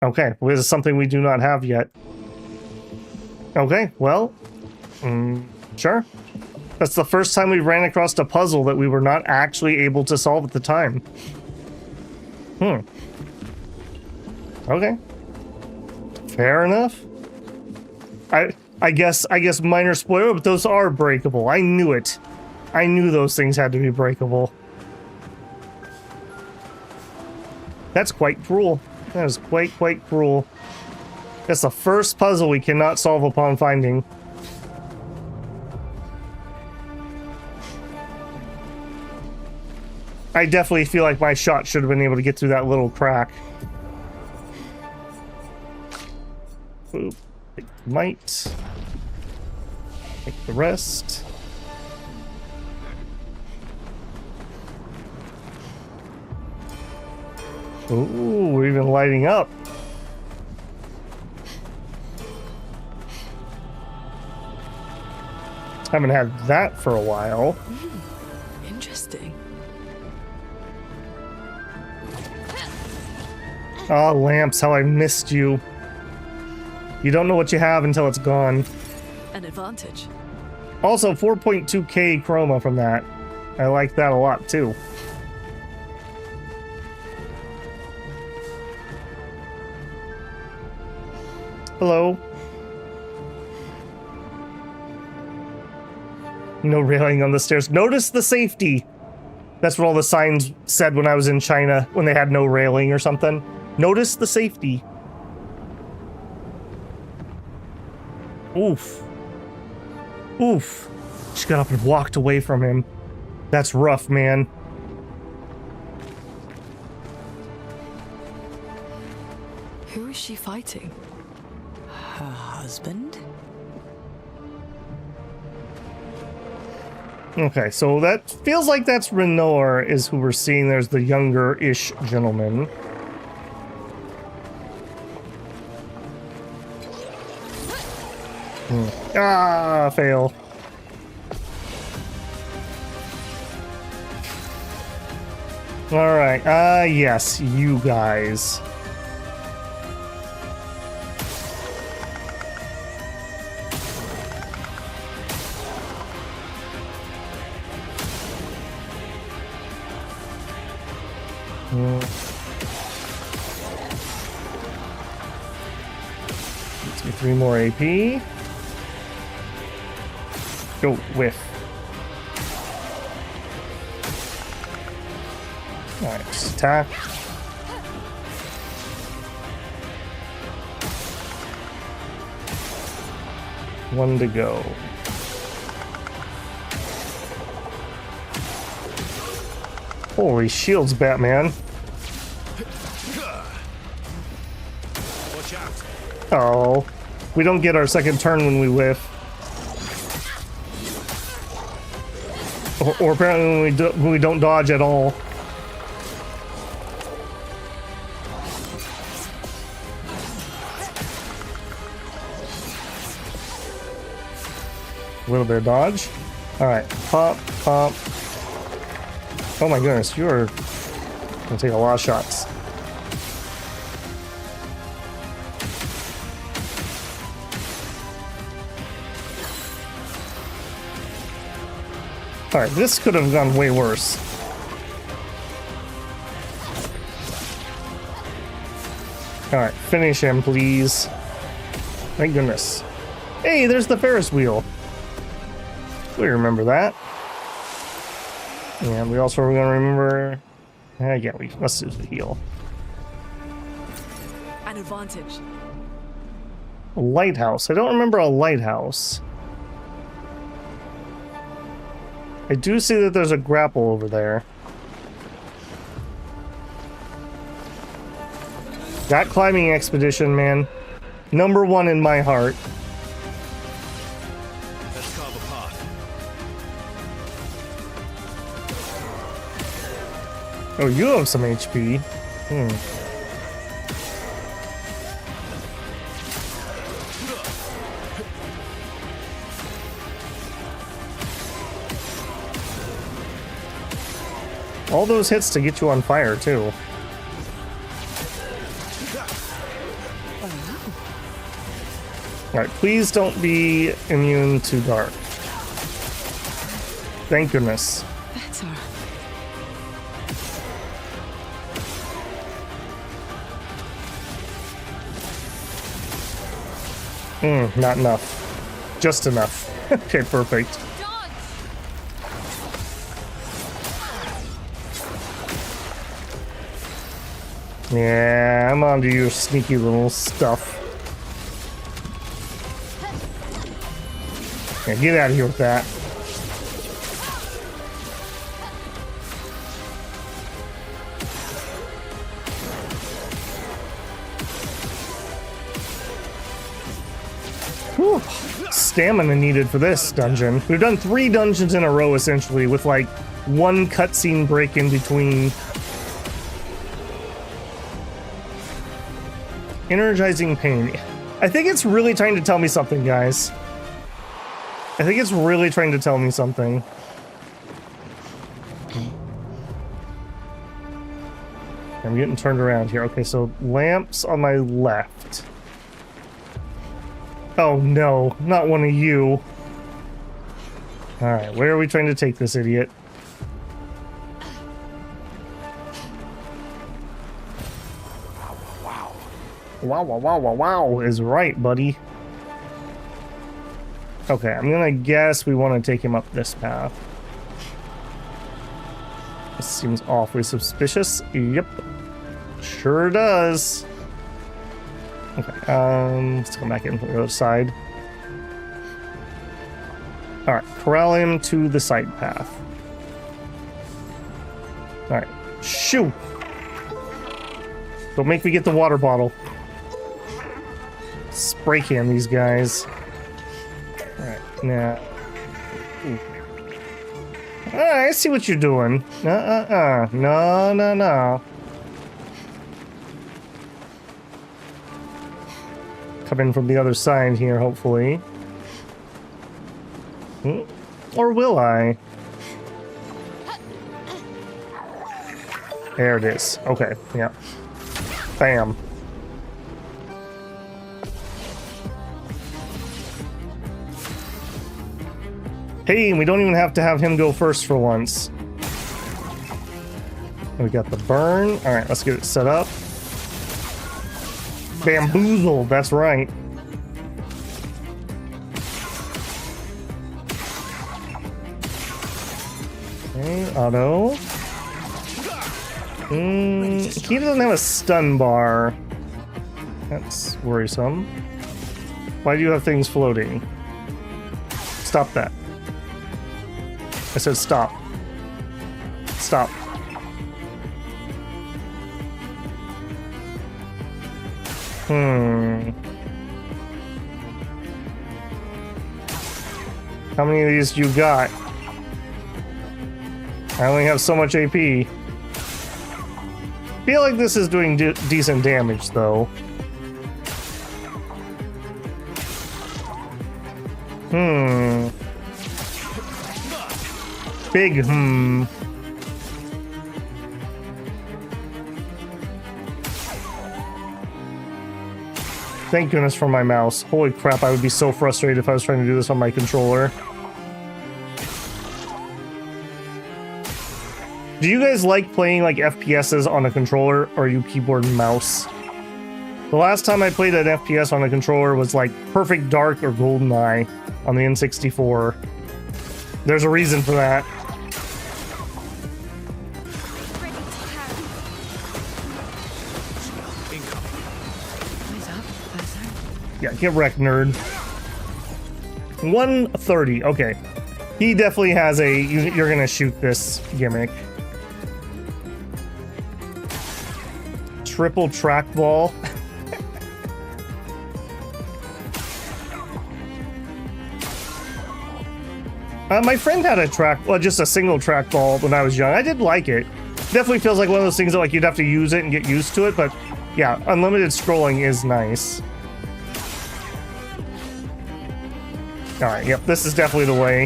Okay, well, this is something we do not have yet. Okay, well, sure. That's the first time we ran across a puzzle that we were not actually able to solve at the time. Okay. Fair enough. I guess minor spoiler, but those are breakable. I knew it. I knew those things had to be breakable. That's quite cruel. That is quite cruel. That's the first puzzle we cannot solve upon finding. I definitely feel like my shot should have been able to get through that little crack. Boop. Take the might. Take the rest. Ooh, we're even lighting up. Haven't had that for a while. Interesting. Ah, lamps, how I missed you. You don't know what you have until it's gone. An advantage. Also, 4.2K chroma from that. I like that a lot, too. Hello. No railing on the stairs. Notice the safety. That's what all the signs said when I was in China, when they had no railing or something. Notice the safety. Oof. Oof. She got up and walked away from him. That's rough, man. Who is she fighting? Her husband? Okay, so that feels like that's Renor is who we're seeing. There's the younger-ish gentleman. Ah, fail. Alright, yes, you guys. Gets me 3 more AP. Go, whiff. Alright, just attack. One to go. Holy shields, Batman. Watch out. Oh, we don't get our second turn when we whiff. Or apparently when we don't dodge at all. A little bit of dodge. Alright, pop, pop. Oh my goodness, you're gonna take a lot of shots. Alright, this could have gone way worse. Alright, finish him, please. Thank goodness. Hey, there's the Ferris wheel. We remember that. And we also are going to remember... yeah, let's do the heal. An advantage. A lighthouse. I don't remember a lighthouse. I do see that there's a grapple over there. That climbing expedition, man. #1 in my heart. Let's carve a path. Oh, you have some HP. All those hits to get you on fire, too. Alright, please don't be immune to dark. Thank goodness. Better. Not enough. Just enough. Okay, perfect. Yeah, I'm onto your sneaky little stuff. Yeah, get out of here with that. Whew. Stamina needed for this dungeon. We've done 3 dungeons in a row, essentially, with like 1 cutscene break in between. Energizing pain. I think it's really trying to tell me something, guys. I think it's really trying to tell me something. I'm getting turned around here. Okay, so lamps on my left. Oh no, not one of you. Alright, where are we trying to take this idiot? Wow, wow, wow, wow, wow is right, buddy. Okay, I'm gonna guess we want to take him up this path. This seems awfully suspicious. Yep. Sure does. Okay, let's come back in from the other side. Alright, corral him to the side path. Alright, shoo! Don't make me get the water bottle. Spray can these guys. Alright, now. I see what you're doing. No, no, no. Come in from the other side here, hopefully. Or will I? There it is. Okay, yeah. Bam. Hey, we don't even have to have him go first for once. We got the burn. Alright, let's get it set up. Bamboozled, that's right. Okay, auto. He doesn't have a stun bar. That's worrisome. Why do you have things floating? Stop that. I said stop. Stop. How many of these you got? I only have so much AP. Feel like this is doing decent damage, though. Big Thank goodness for my mouse. Holy crap, I would be so frustrated if I was trying to do this on my controller. Do you guys like playing like FPSs on a controller, or are you keyboard and mouse? The last time I played an FPS on a controller was like Perfect Dark or GoldenEye on the N64. There's a reason for that. Yeah, get wrecked, nerd. 130. Okay. He definitely has a you're gonna shoot this gimmick. Triple trackball. My friend had a just a single trackball when I was young. I did like it. Definitely feels like one of those things that like you'd have to use it and get used to it, but yeah, unlimited scrolling is nice. Alright, yep, this is definitely the way.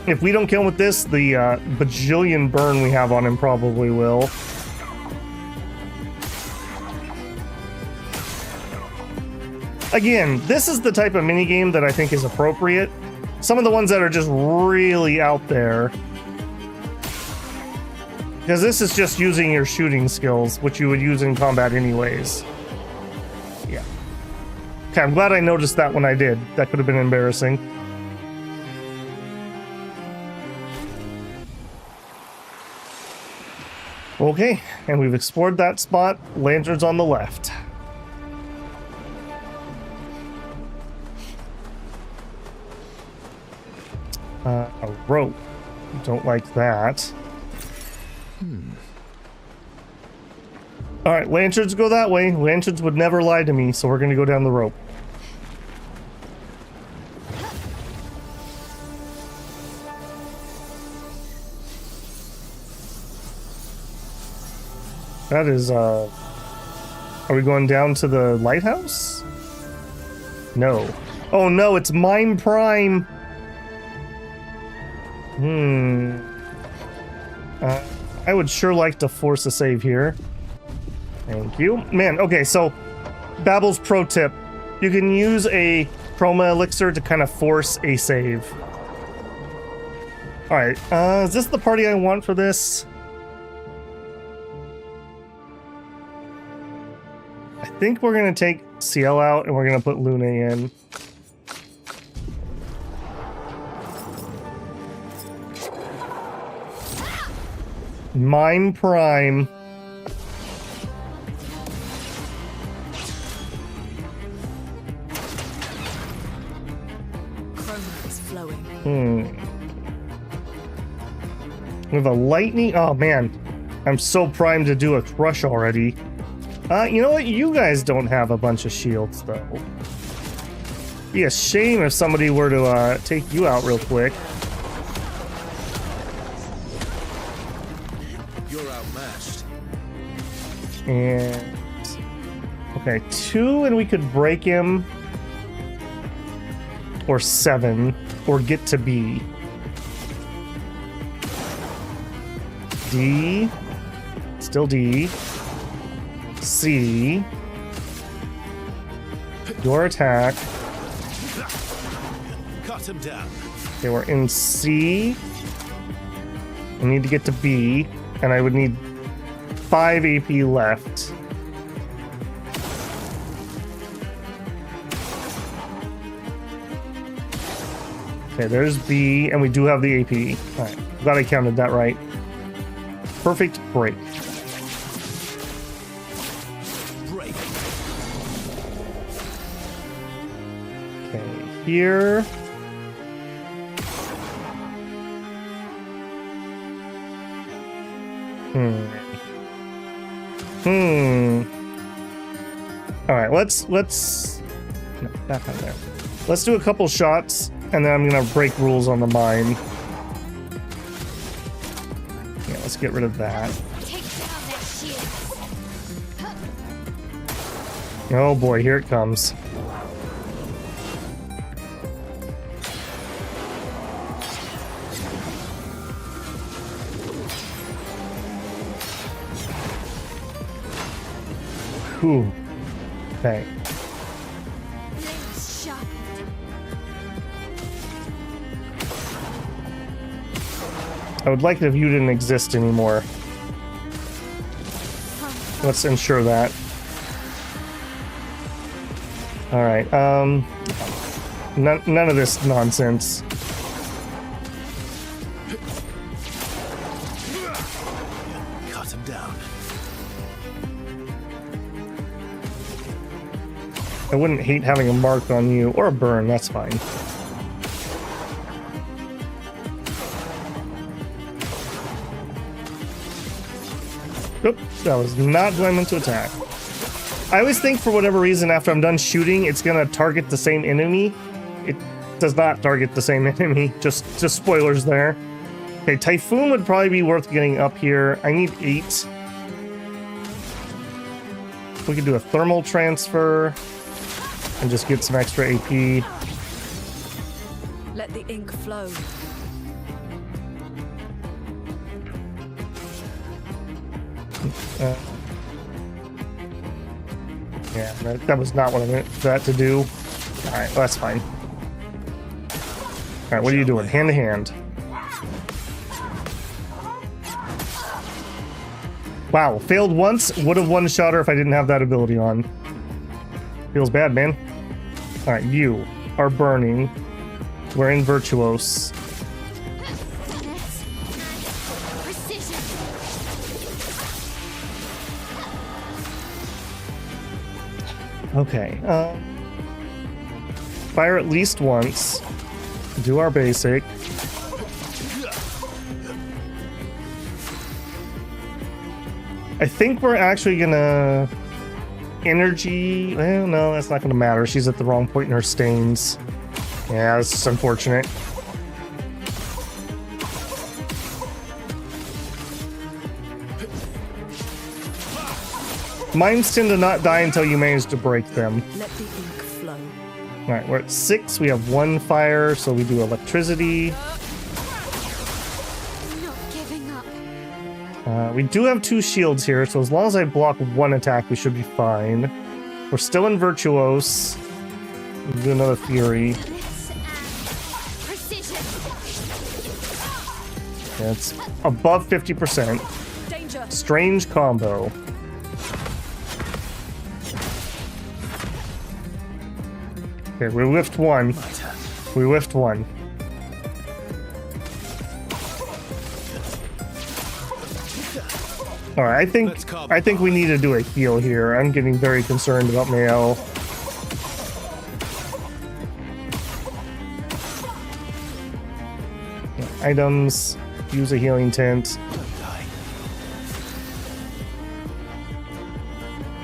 If we don't kill him with this, the bajillion burn we have on him probably will. Again, this is the type of minigame that I think is appropriate. Some of the ones that are just really out there. Because this is just using your shooting skills, which you would use in combat anyways. Yeah. Okay, I'm glad I noticed that when I did. That could have been embarrassing. Okay, and we've explored that spot. Lanterns on the left. A rope. Don't like that. Alright, lanterns go that way. Lanterns would never lie to me, so we're gonna go down the rope. That is, are we going down to the lighthouse? No. Oh no, it's Mine Prime! I would sure like to force a save here. Thank you. Man, okay, so Babble's pro tip. You can use a chroma elixir to kind of force a save. Alright, is this the party I want for this? I think we're gonna take CL out and we're gonna put Luna in. Mine Prime. Chroma is flowing. We have a lightning. Oh man, I'm so primed to do a crush already. You know what? You guys don't have a bunch of shields though. Be a shame if somebody were to take you out real quick. And okay, 2 and we could break him, or 7, or get to B. D, still D. C, your attack. Cut him down. Okay, we're in C. I need to get to B, and I would need 5 AP left. Okay, there's B, and we do have the AP. All right, glad I counted that right. Perfect break. Break. Okay, here. All right, let's no, back on there. Let's do a couple shots, and then I'm gonna break rules on the mine. Yeah, let's get rid of that. Take down their shields. Oh boy, here it comes. Whew. Okay. Blades sharpened. I would like it if you didn't exist anymore. Let's ensure that. All right. None of this nonsense. Cut him down. I wouldn't hate having a mark on you, or a burn, that's fine. Oop, that was not who I meant to attack. I always think for whatever reason after I'm done shooting, it's gonna target the same enemy. It does not target the same enemy, just spoilers there. Okay, Typhoon would probably be worth getting up here. I need 8. We could do a thermal transfer and just get some extra AP. Let the ink flow. Yeah, that was not what I meant that to do. Alright, well, that's fine. Alright, what are you doing? Hand to hand. Wow, failed once. Would have one-shot her if I didn't have that ability on. Feels bad, man. Alright, you are burning. We're in Virtuose. Precision. Okay, fire at least once. Do our basic. I think we're actually gonna energy. Well, no, that's not gonna matter. She's at the wrong point in her stains. Yeah, this is unfortunate. Mines tend to not die until you manage to break them. Let the ink flow. Alright, we're at 6. We have 1 fire, so we do electricity. Not giving up. We do have 2 shields here, so as long as I block 1 attack, we should be fine. We're still in Virtuose. We'll do another Fury. Precision. Yeah, it's above 50%. Danger. Strange combo. Okay, we whiffed 1. We whiffed 1. All right, I think we need to do a heal here. I'm getting very concerned about Mael. Yeah, items. Use a healing tent.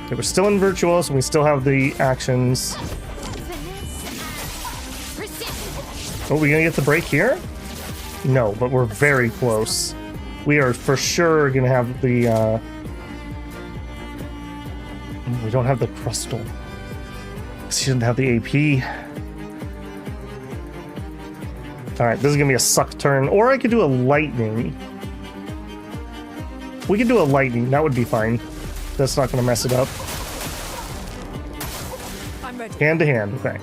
Okay, we're still in Virtuose and we still have the actions. Oh, we gonna get the break here? No, but we're very close. We are for sure gonna have the, we don't have the crustal. She doesn't have the AP. Alright, this is gonna be a suck turn. Or I could do a lightning. We could do a lightning, that would be fine. That's not gonna mess it up. I'm ready. Hand to hand, okay.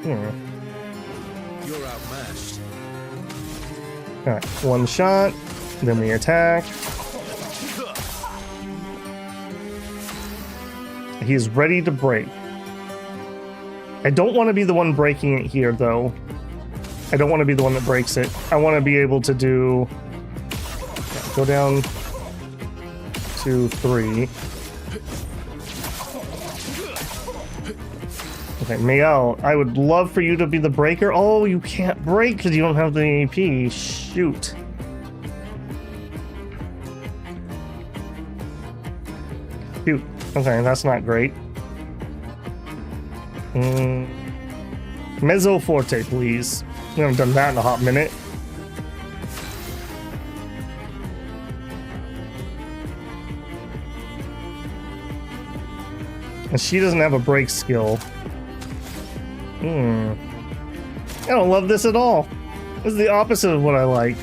You're outmatched. Alright, 1 shot, then we attack. He is ready to break. I don't want to be the one breaking it here, though. I don't want to be the one that breaks it. I want to be able to do... Go down to 3. Okay, Mael, I would love for you to be the breaker. Oh, you can't break because you don't have the AP. Shoot. Shoot. Okay, that's not great. Mezzo Forte, please. We haven't done that in a hot minute. And she doesn't have a break skill. I don't love this at all. This is the opposite of what I like.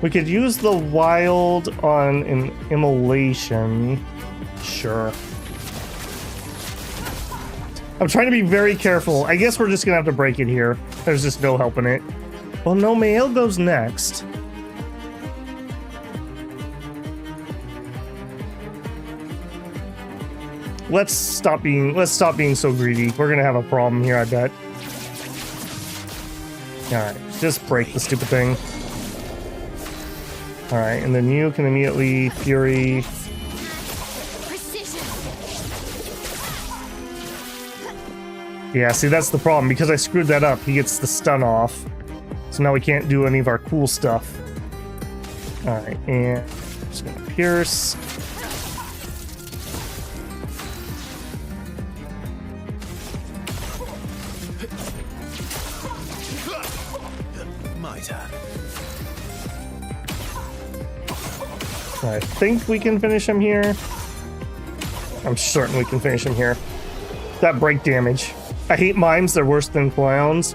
We could use the wild on an immolation. Sure. I'm trying to be very careful. I guess we're just gonna have to break it here. There's just no helping it. Well, no, Mael goes next. Let's stop being so greedy. We're gonna have a problem here, I bet. Alright, just break the stupid thing. Alright, and then you can immediately Fury. Yeah, see, that's the problem. Because I screwed that up, he gets the stun off. So now we can't do any of our cool stuff. Alright, and I'm just gonna Pierce. My turn. I think we can finish him here. I'm certain we can finish him here. That break damage. I hate mimes, they're worse than clowns.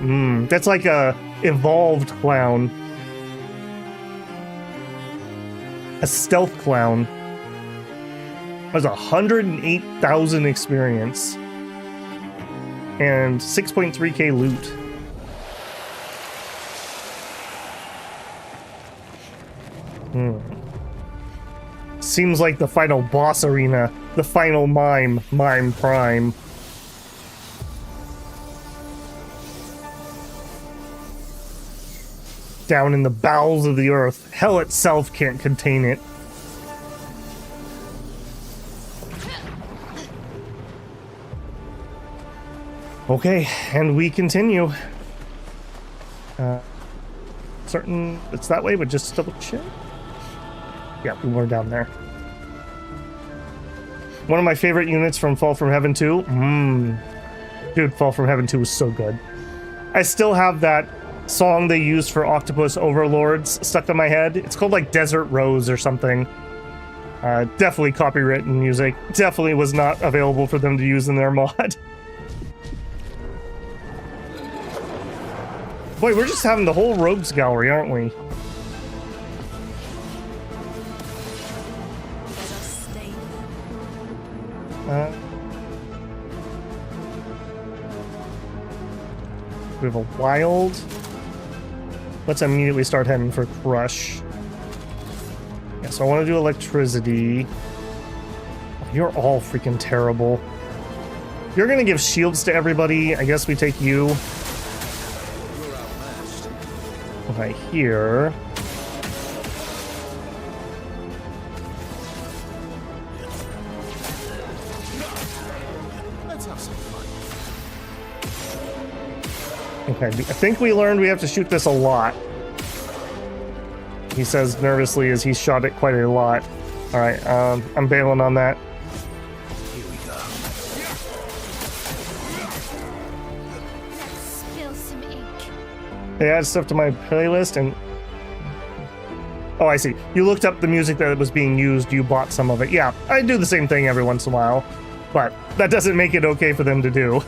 That's like a evolved clown. A stealth clown. Has 108,000 experience. And 6.3k loot. Seems like the final boss arena. The final mime prime. Down in the bowels of the earth. Hell itself can't contain it. Okay, and we continue. Certain it's that way, but just double check. Yeah, we were down there. One of my favorite units from Fall from Heaven 2. Dude, Fall from Heaven 2 was so good. I still have that song they used for Octopus Overlords stuck in my head. It's called like Desert Rose or something. Definitely copywritten music. Definitely was not available for them to use in their mod. Boy, we're just having the whole rogues gallery, aren't we? We have a wild. Let's immediately start heading for Crush. Yeah, so I want to do electricity. You're all freaking terrible. You're gonna give shields to everybody. I guess we take you. Okay, here. Okay, I think we learned we have to shoot this a lot. He says nervously as he's shot it quite a lot. Alright, I'm bailing on that. Here we go. Spill some ink. They add stuff to my playlist and... Oh, I see. You looked up the music that was being used, you bought some of it. Yeah, I do the same thing every once in a while. But that doesn't make it okay for them to do.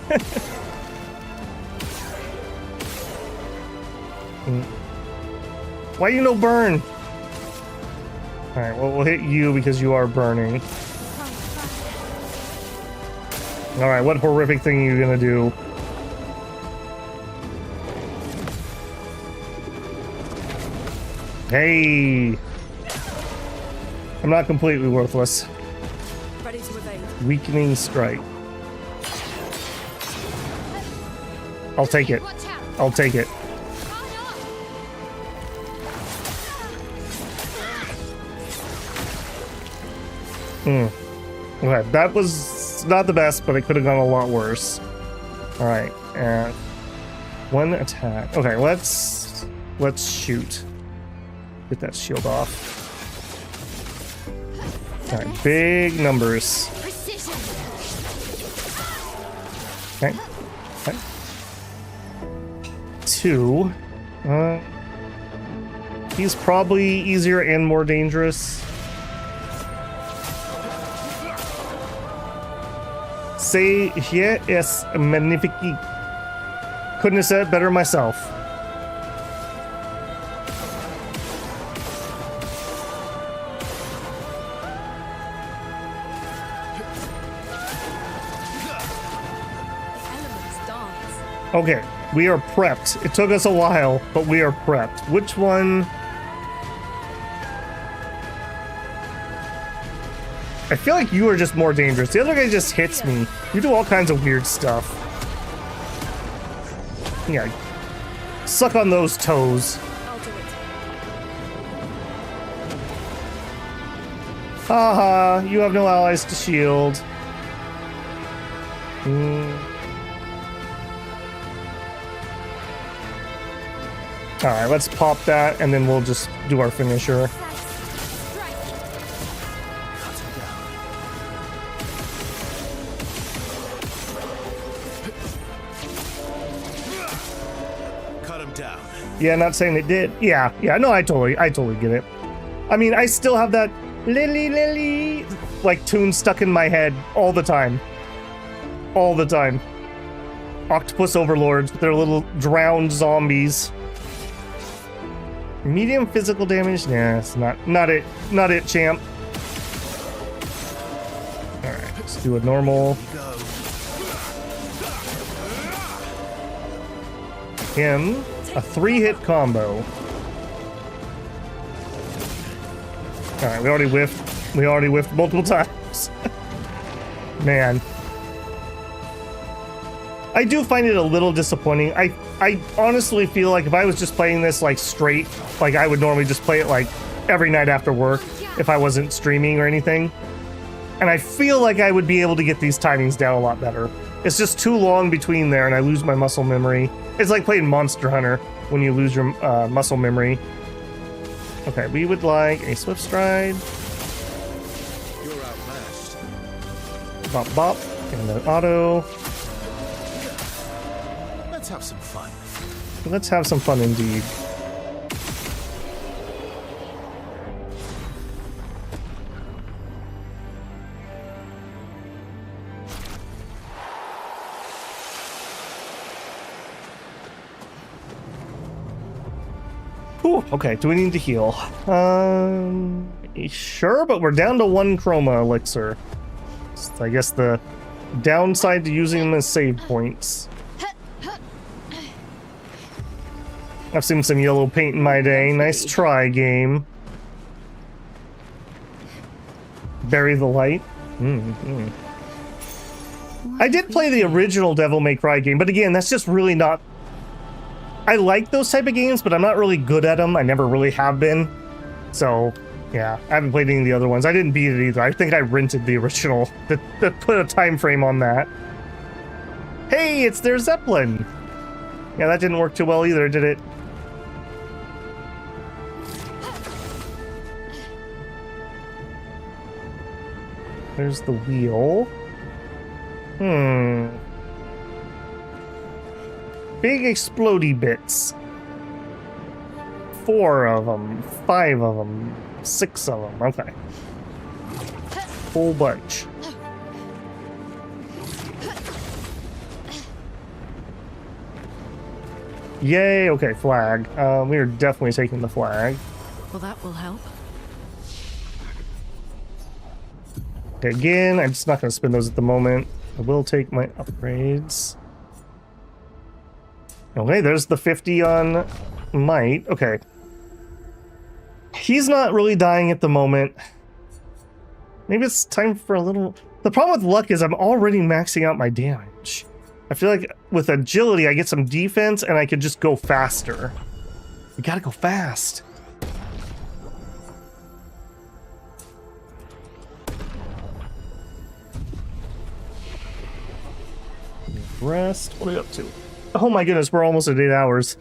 Why you no burn? Alright, well, we'll hit you because you are burning. Alright, what horrific thing are you gonna do? Hey! I'm not completely worthless. Ready to evade. Weakening strike. I'll take it. I'll take it. Okay, that was not the best, but it could have gone a lot worse. All right, and one attack. Okay, let's shoot. Get that shield off. All right, big numbers. Okay. Okay. 2. He's probably easier and more dangerous. Say here es magnifique. Couldn't have said it better myself. Okay, we are prepped. It took us a while, but we are prepped. Which one? I feel like you are just more dangerous. The other guy just hits me. You do all kinds of weird stuff. Yeah. Suck on those toes. Haha, you have no allies to shield. Alright, let's pop that and then we'll just do our finisher. Yeah, not saying it did. Yeah, no, I totally get it. I mean, I still have that Lily like tune stuck in my head all the time. All the time. Octopus overlords with their little drowned zombies. Medium physical damage? Nah, it's not it. Not it, champ. Alright, let's do a normal. Him. A 3-hit combo. Alright, we already whiffed. We already whiffed multiple times. Man. I do find it a little disappointing. I honestly feel like if I was just playing this like straight, like I would normally just play it like every night after work if I wasn't streaming or anything. And I feel like I would be able to get these timings down a lot better. It's just too long between there and I lose my muscle memory. It's like playing Monster Hunter when you lose your muscle memory. Okay, we would like a Swift Stride. You're outmatched. Bop bop. And an auto. Let's have some fun. Let's have some fun indeed. Ooh, okay, do we need to heal? Sure, but we're down to 1 chroma elixir. So I guess the downside to using them as save points. I've seen some yellow paint in my day. Nice try, game. Bury the light. I did play the original Devil May Cry game, but again, that's just really not... I like those type of games, but I'm not really good at them. I never really have been. So, yeah, I haven't played any of the other ones. I didn't beat it either. I think I rented the original to put a time frame on that. Hey, it's their Zeppelin. Yeah, that didn't work too well either, did it? There's the wheel. Big explodey bits. 4 of them, 5 of them, 6 of them. Okay. Whole bunch. Yay, okay, flag. We are definitely taking the flag. Well, that will help. Okay, again, I'm just not going to spend those at the moment. I will take my upgrades. Okay, there's the 50 on might. Okay. He's not really dying at the moment. Maybe it's time for a little... The problem with luck is I'm already maxing out my damage. I feel like with agility, I get some defense and I could just go faster. You gotta go fast. Rest. What are we up to? Oh my goodness, we're almost at 8 hours.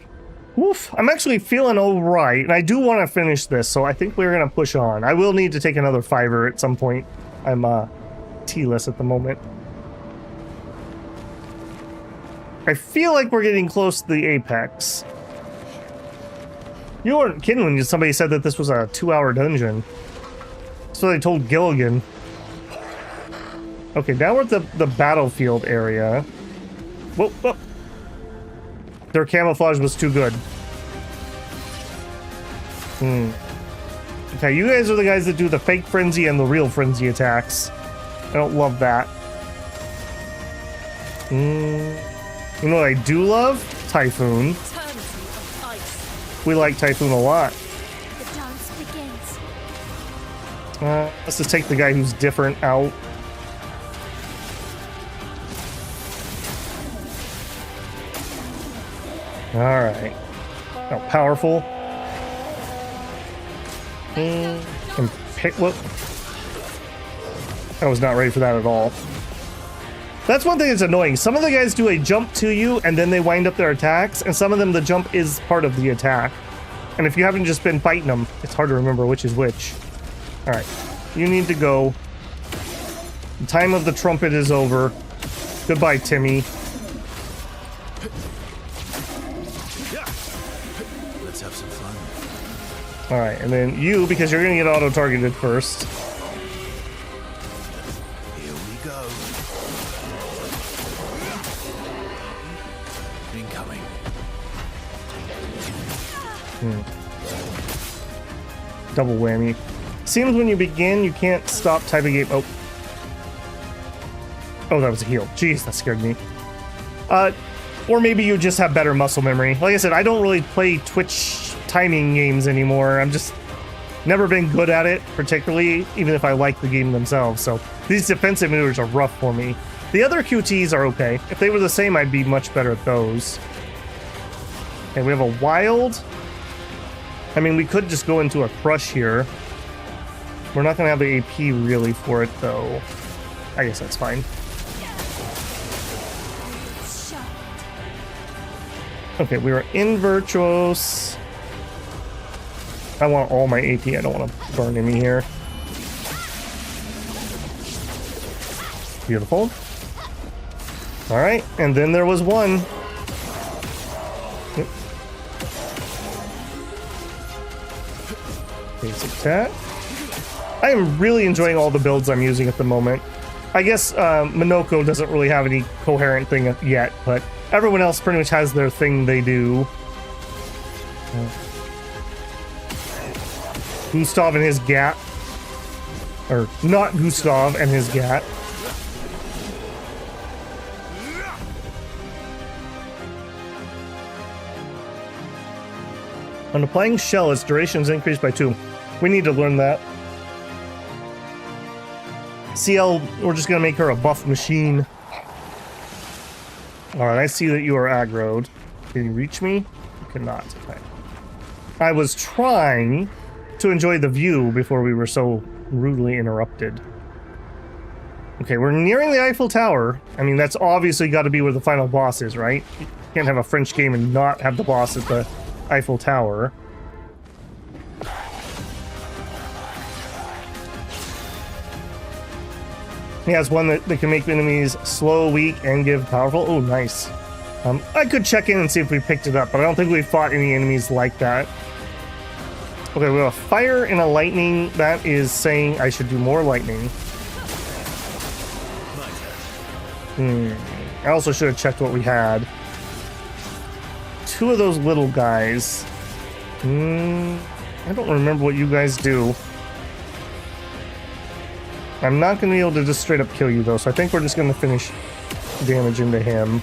Woof. I'm actually feeling all right, and I do want to finish this, so I think we're gonna push on. I will need to take another fiver at some point. I'm T-less at the moment. I feel like we're getting close to the apex. You weren't kidding when somebody said that this was a 2-hour dungeon. That's what I told Gilligan. Okay, now we're at the battlefield area. Whoa, whoa. Their camouflage was too good. Okay, you guys are the guys that do the fake frenzy and the real frenzy attacks. I don't love that. You know what I do love? Typhoon. We like Typhoon a lot. The dance begins. Let's just take the guy who's different out. Alright. Oh, powerful. And pick. Whoop. I was not ready for that at all. That's one thing that's annoying. Some of the guys do a jump to you and then they wind up their attacks, and some of them the jump is part of the attack. And if you haven't just been fighting them, it's hard to remember which is which. Alright. You need to go. The time of the trumpet is over. Goodbye, Timmy. Let's have some fun. Alright, and then you, because you're gonna get auto-targeted first. Here we go. Incoming. Double whammy. Seems when you begin, you can't stop typing game. Oh. Oh, that was a heal. Jeez, that scared me. Or maybe you just have better muscle memory. Like I said, I don't really play Twitch timing games anymore. I'm just never been good at it, particularly, even if I like the game themselves. So these defensive maneuvers are rough for me. The other QTs are okay. If they were the same, I'd be much better at those. Okay, we have a wild. I mean, we could just go into a crush here. We're not going to have the AP really for it, though. I guess that's fine. Okay, we are in Virtuos. I want all my AP. I don't want to burn any here. Beautiful. All right, and then there was one. Yep. Basic attack. I am really enjoying all the builds I'm using at the moment. I guess Minoko doesn't really have any coherent thing yet, but everyone else pretty much has their thing they do. Gustav and his Gat. Or not Gustav and his Gat. When applying shell, its duration is increased by 2. We need to learn that. CL, we're just going to make her a buff machine. Alright, I see that you are aggroed. Can you reach me? You cannot. Okay. I was trying to enjoy the view before we were so rudely interrupted. Okay, we're nearing the Eiffel Tower. I mean, that's obviously got to be where the final boss is, right? You can't have a French game and not have the boss at the Eiffel Tower. He has one that can make enemies slow, weak, and give powerful. Oh, nice. I could check in and see if we picked it up, but I don't think we fought any enemies like that. Okay, we have a fire and a lightning. That is saying I should do more lightning. I also should have checked what we had. 2 of those little guys. I don't remember what you guys do. I'm not going to be able to just straight up kill you, though, so I think we're just going to finish damage into him.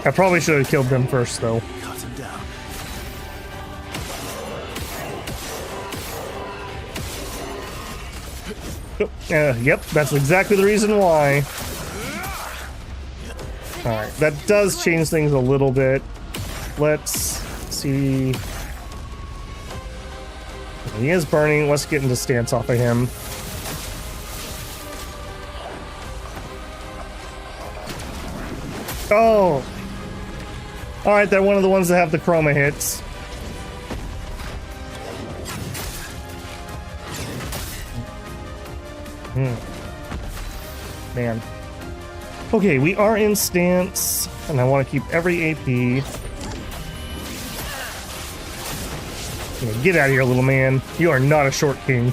I probably should have killed them first, though. Cut him down. Yep, that's exactly the reason why. Alright, that does change things a little bit. Let's see. He is burning. Let's get into stance off of him. Oh! Alright, they're one of the ones that have the chroma hits. Man. Okay, we are in stance, and I want to keep every AP. Yeah, get out of here, little man. You are not a short king.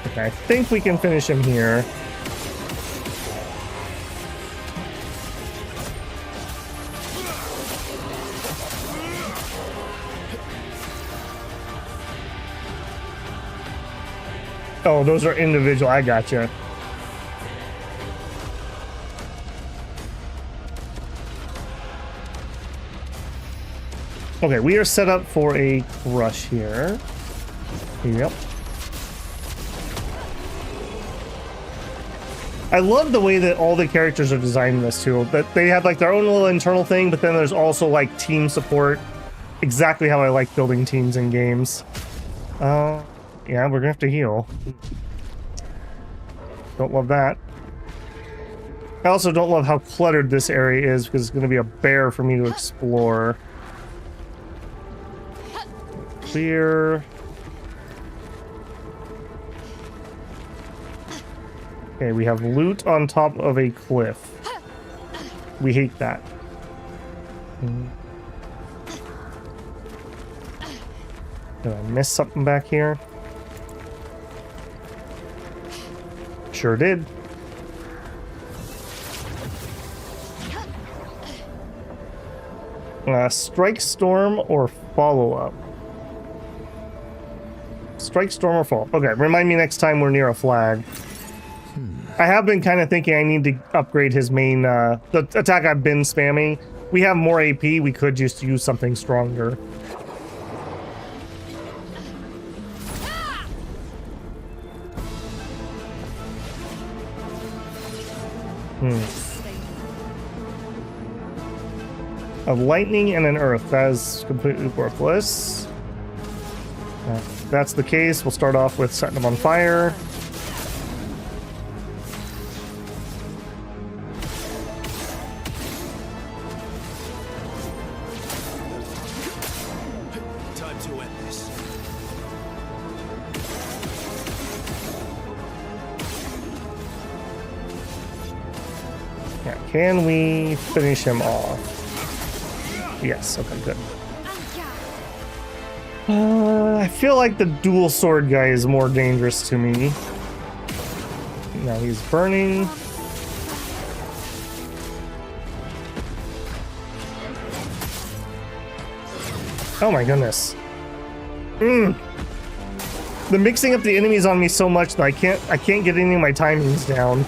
Okay, I think we can finish him here. Oh, those are individual. I gotcha. Okay, we are set up for a crush here. Yep. I love the way that all the characters are designed in this too. That they have like their own little internal thing, but then there's also like team support. Exactly how I like building teams in games. Yeah, we're gonna have to heal. Don't love that. I also don't love how cluttered this area is because it's gonna be a bear for me to explore. Clear. Okay, we have loot on top of a cliff. We hate that. Did I miss something back here? Sure did. Strike storm or follow up? Strike storm or follow up. Okay, remind me next time we're near a flag. I have been kind of thinking I need to upgrade his main, the attack I've been spamming. We have more AP, we could just use something stronger. A lightning and an earth, that is completely worthless. If that's the case, we'll start off with setting them on fire. Time to end this. Yeah, can we finish him off? Yes, okay, good. I feel like the dual sword guy is more dangerous to me. Now he's burning. Oh my goodness. The mixing up the enemies on me so much that I can't get any of my timings down.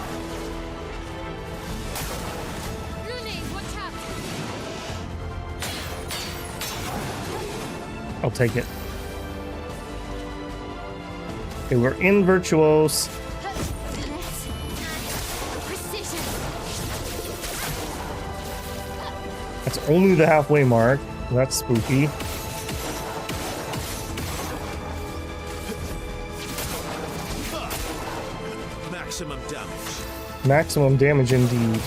I'll take it. Okay, we're in Virtuose. That's only the halfway mark. That's spooky. Maximum damage. Maximum damage indeed.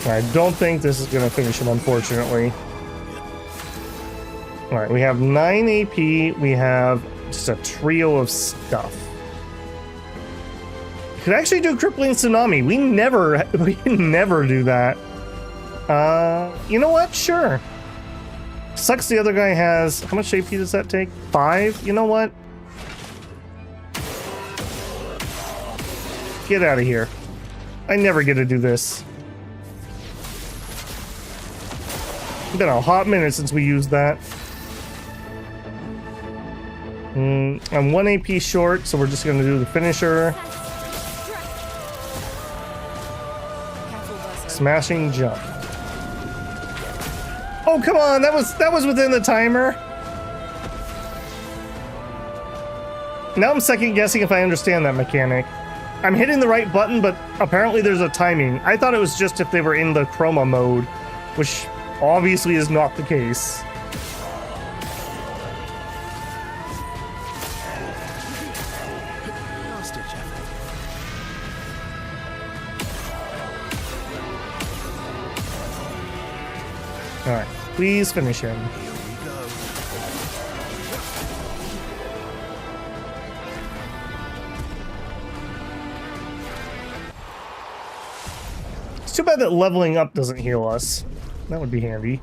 I don't think this is going to finish him, unfortunately. Alright, we have 9 AP. We have just a trio of stuff. We could actually do Crippling Tsunami. We never do that. You know what? Sure. Sucks the other guy has... How much AP does that take? 5? You know what? Get out of here. I never get to do this. It's been a hot minute since we used that. I'm 1 AP short, so we're just going to do the finisher. Smashing jump. Oh, come on, that was within the timer. Now I'm second guessing if I understand that mechanic. I'm hitting the right button, but apparently there's a timing. I thought it was just if they were in the chroma mode, which obviously is not the case. Alright, please finish him. It's too bad that leveling up doesn't heal us. That would be handy.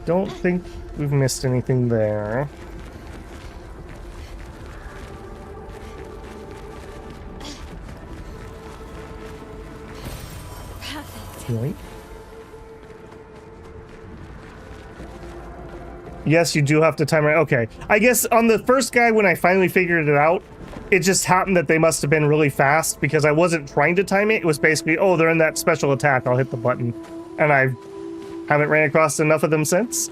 Don't think we've missed anything there. Right. Yes, you do have to time it. Okay. I guess on the first guy, when I finally figured it out, it just happened that they must have been really fast because I wasn't trying to time it. It was basically, oh, they're in that special attack. I'll hit the button. And I haven't ran across enough of them since.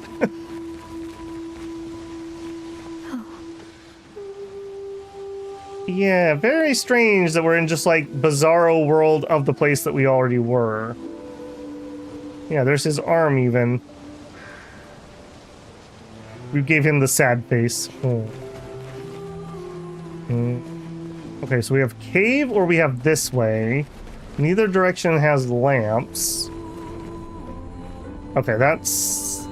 Yeah, very strange that we're in just like bizarro world of the place that we already were. Yeah, there's his arm even. We gave him the sad face. Oh. Okay, so we have cave or we have this way. Neither direction has lamps. Okay, that's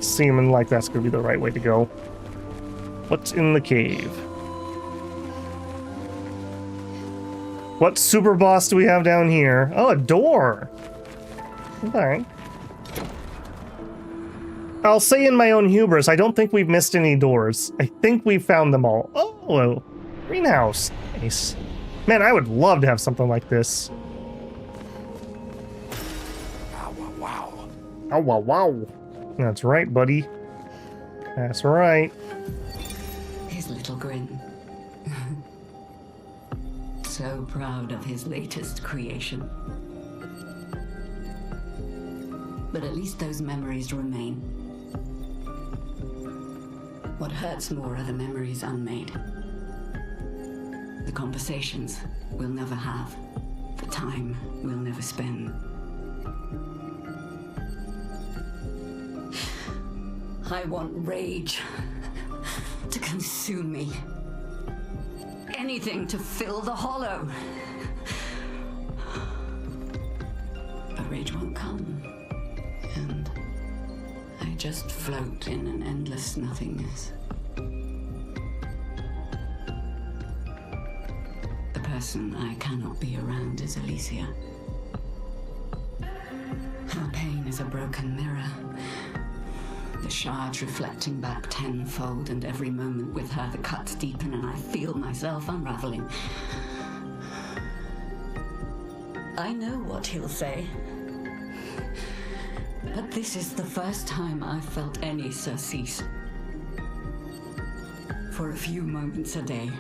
seeming like that's gonna be the right way to go. What's in the cave? What super boss do we have down here? Oh, a door. Alright. I'll say in my own hubris, I don't think we've missed any doors. I think we've found them all. Oh, greenhouse. Nice. Man, I would love to have something like this. Wow, wow, wow. Oh, wow, wow. That's right, buddy. That's right. His little grin. So proud of his latest creation. But at least those memories remain. What hurts more are the memories unmade. The conversations we'll never have. The time we'll never spend. I want rage to consume me. Anything to fill the hollow. But rage won't come. And I just float in an endless nothingness. The person I cannot be around is Alicia. Her pain is a broken mirror. The shards reflecting back tenfold, and every moment with her the cuts deepen and I feel myself unraveling. I know what he'll say. But this is the first time I've felt any surcease. For a few moments a day,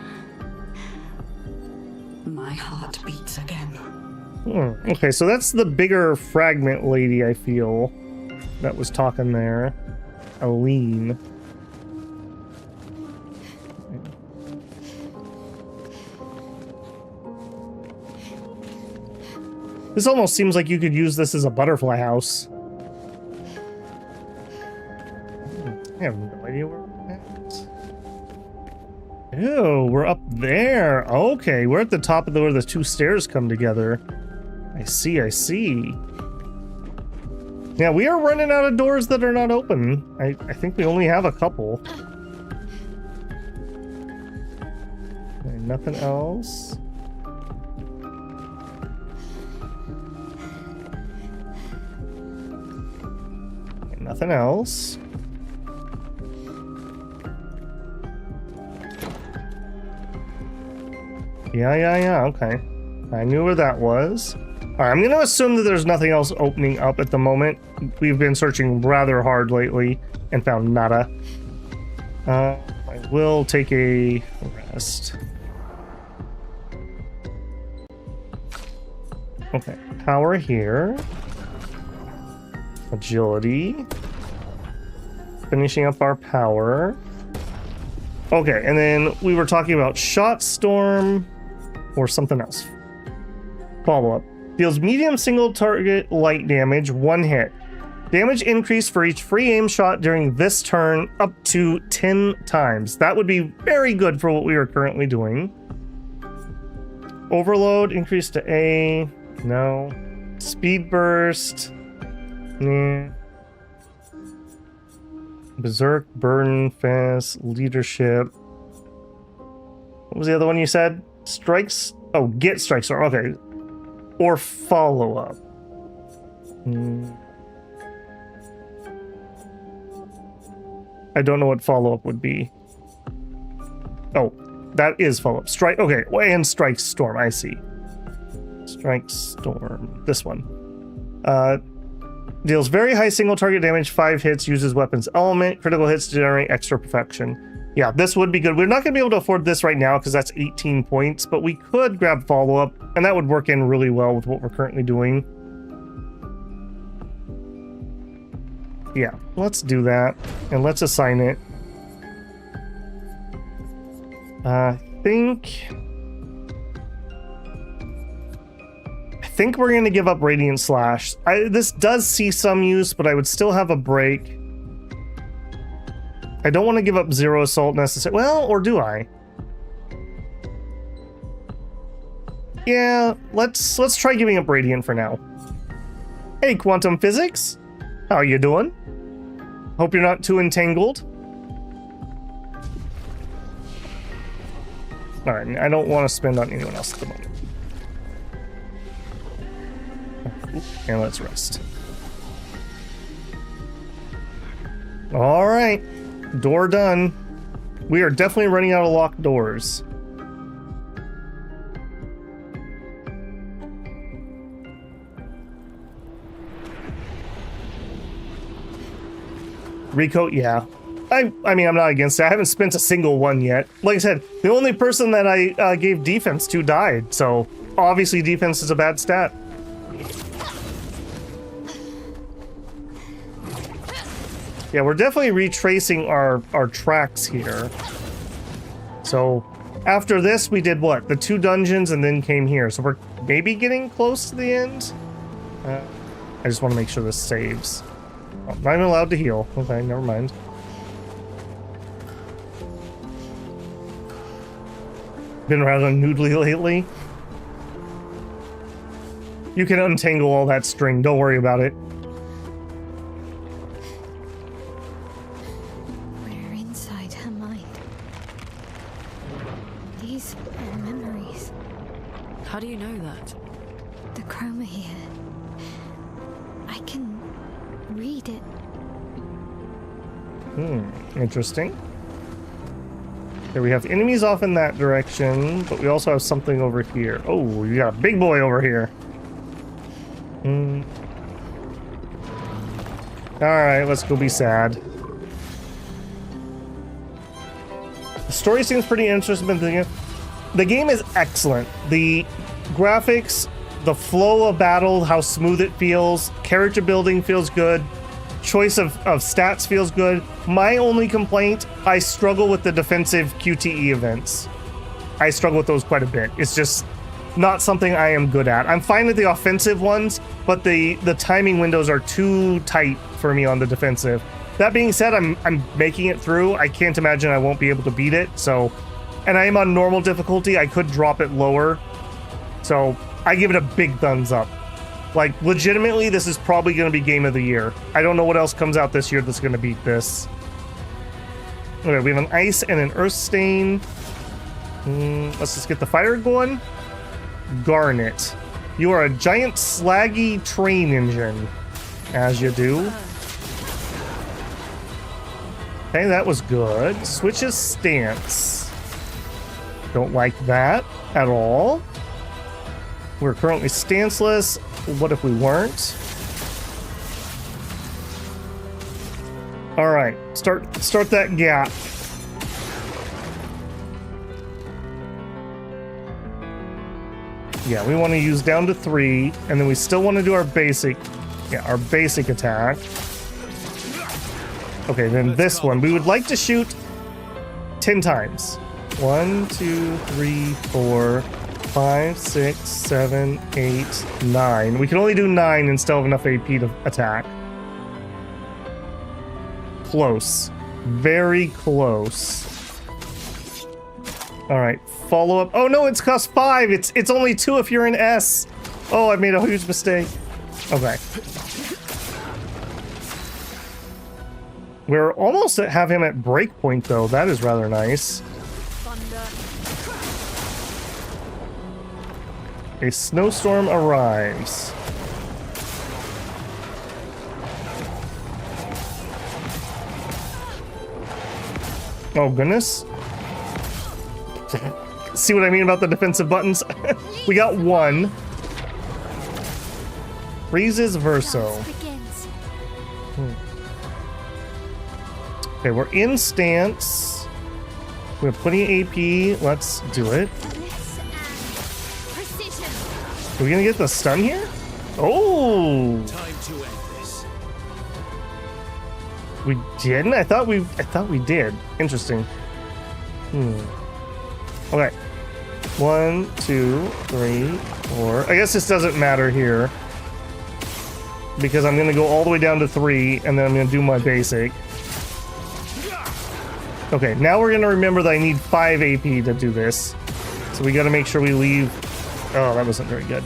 my heart beats again. Okay, so that's the bigger fragment lady, I feel, that was talking there. Aline. This almost seems like you could use this as a butterfly house. I have no idea where we're at. Ew, we're up there. Okay, we're at the top of where the two stairs come together. I see, I see. Yeah, we are running out of doors that are not open. I think we only have a couple. Okay, nothing else. Okay, nothing else. Yeah, okay. I knew where that was. Alright, I'm gonna assume that there's nothing else opening up at the moment. We've been searching rather hard lately and found nada. I will take a rest. Okay, power here. Agility. Finishing up our power. Okay, and then we were talking about Shot Storm or something else. Follow-up. Deals medium single target light damage, 1 hit. Damage increase for each free aim shot during this turn up to 10 times. That would be very good for what we are currently doing. Overload, increase to A. No. Speed burst. Nah. Berserk, Burn, Fast, Leadership. What was the other one you said? Strikes? Oh, get strikes. Okay. Or follow-up. I don't know what follow-up would be. Oh, that is follow-up. Strike. Okay, and Strike Storm. I see. Strike Storm. This one. Deals very high single target damage, 5 hits, uses weapons element, critical hits to generate extra perfection. Yeah, this would be good. We're not going to be able to afford this right now because that's 18 points, but we could grab follow-up, and that would work in really well with what we're currently doing. Yeah, let's do that, and let's assign it. I think we're going to give up Radiant Slash. This does see some use, but I would still have a break. I don't want to give up Zero Assault necessarily. Well, or do I? Yeah, let's try giving up Radiant for now. Hey, Quantum Physics. How you doing? Hope you're not too entangled. Alright, I don't want to spend on anyone else at the moment. And let's rest. Alright. Door done. We are definitely running out of locked doors. Recoat, yeah. I mean, I'm not against it. I haven't spent a single one yet. Like I said, the only person that I gave defense to died, so obviously defense is a bad stat. Yeah, we're definitely retracing our tracks here. So after this, we did what? The 2 dungeons and then came here. So we're maybe getting close to the end. I just want to make sure this saves. Oh, not even allowed to heal. Okay, never mind. Been rather noodly lately. You can untangle all that string. Don't worry about it. We're inside her mind. These are memories. How do you know that? The chroma here. I can read it. Interesting. Okay, we have enemies off in that direction, but we also have something over here. Oh, we got a big boy over here. Alright, let's go be sad. The story seems pretty interesting. The game is excellent. The graphics, the flow of battle, how smooth it feels, character building feels good, choice of stats feels good. My only complaint, I struggle with the defensive QTE events. I struggle with those quite a bit. It's just not something I am good at. I'm fine with the offensive ones, but the timing windows are too tight for me on the defensive. That being said, I'm making it through. I can't imagine I won't be able to beat it. So, and I am on normal difficulty. I could drop it lower. So I give it a big thumbs up. Like, legitimately, this is probably going to be Game of the Year. I don't know what else comes out this year that's going to beat this. Okay, we have an ice and an earth stain. Let's just get the fire going. Garnet. You are a giant slaggy train engine. As you do. Okay, that was good. Switches stance. Don't like that at all. We're currently stanceless. What if we weren't? All right, start that gap. Yeah, we want to use down to 3, and then we still want to do our basic, our basic attack. Okay, then this one, we would like to shoot 10 times. 1, 2, 3, 4, 5, 6, 7, 8, 9. We can only do 9 and still have enough AP to attack. Close. Very close. Alright, follow up. Oh no, it's cost 5! It's only 2 if you're in S! Oh, I made a huge mistake. Okay. We're almost at have him at breakpoint though. That is rather nice. A snowstorm arrives. Oh goodness. See what I mean about the defensive buttons? We got 1. Freezes Verso. Okay, we're in stance. We have plenty of AP. Let's do it. Are we gonna get the stun here? Oh! Time to end this. We didn't? I thought we did. Interesting. Okay. 1, 2, 3, 4. I guess this doesn't matter here. Because I'm gonna go all the way down to 3, and then I'm gonna do my basic. Okay, now we're gonna remember that I need 5 AP to do this. So we gotta make sure we leave. Oh, that wasn't very good.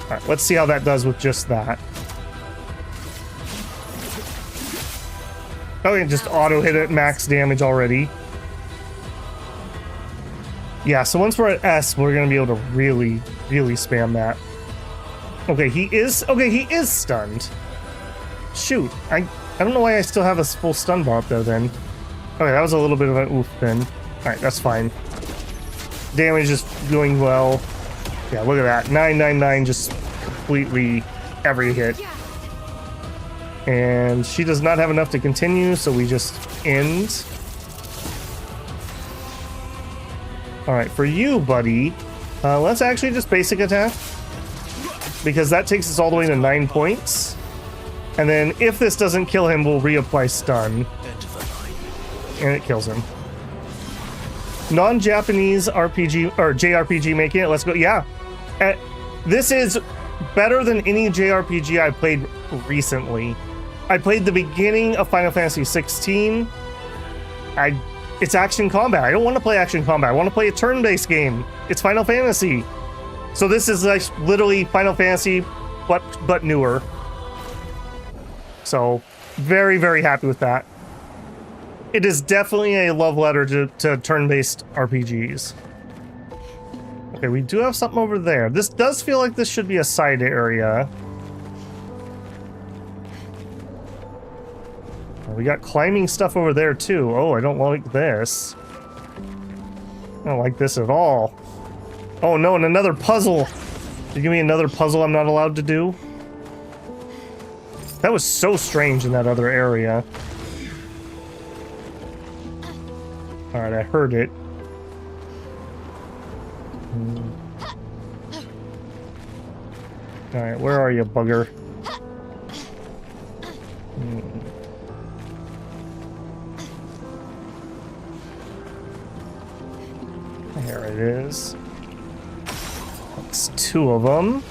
Alright, let's see how that does with just that. Okay, just auto hit it, max damage already. Yeah, so once we're at S, we're gonna be able to really, really spam that. Okay, he is stunned. Shoot, I don't know why I still have a full stun bar up there then. Okay, that was a little bit of an oof then. Alright, that's fine. Damage is doing well. Yeah, look at that. 999 just completely every hit. And she does not have enough to continue, so we just end. Alright, for you, buddy, let's actually just basic attack. Because that takes us all the way to 9 points. And then if this doesn't kill him, we'll reapply stun. And it kills him. Non-Japanese RPG, or JRPG making it. Let's go. Yeah. This is better than any JRPG I played recently. I played the beginning of Final Fantasy 16. It's action combat. I don't want to play action combat. I want to play a turn-based game. It's Final Fantasy. So this is like literally Final Fantasy, but newer. So very, very happy with that. It is definitely a love letter to turn-based RPGs. Okay, we do have something over there. This does feel like this should be a side area. We got climbing stuff over there too. Oh, I don't like this. I don't like this at all. Oh no, and another puzzle. You give me another puzzle I'm not allowed to do? That was so strange in that other area. Alright, I heard it. Alright, where are you, bugger? There it is. That's 2 of them.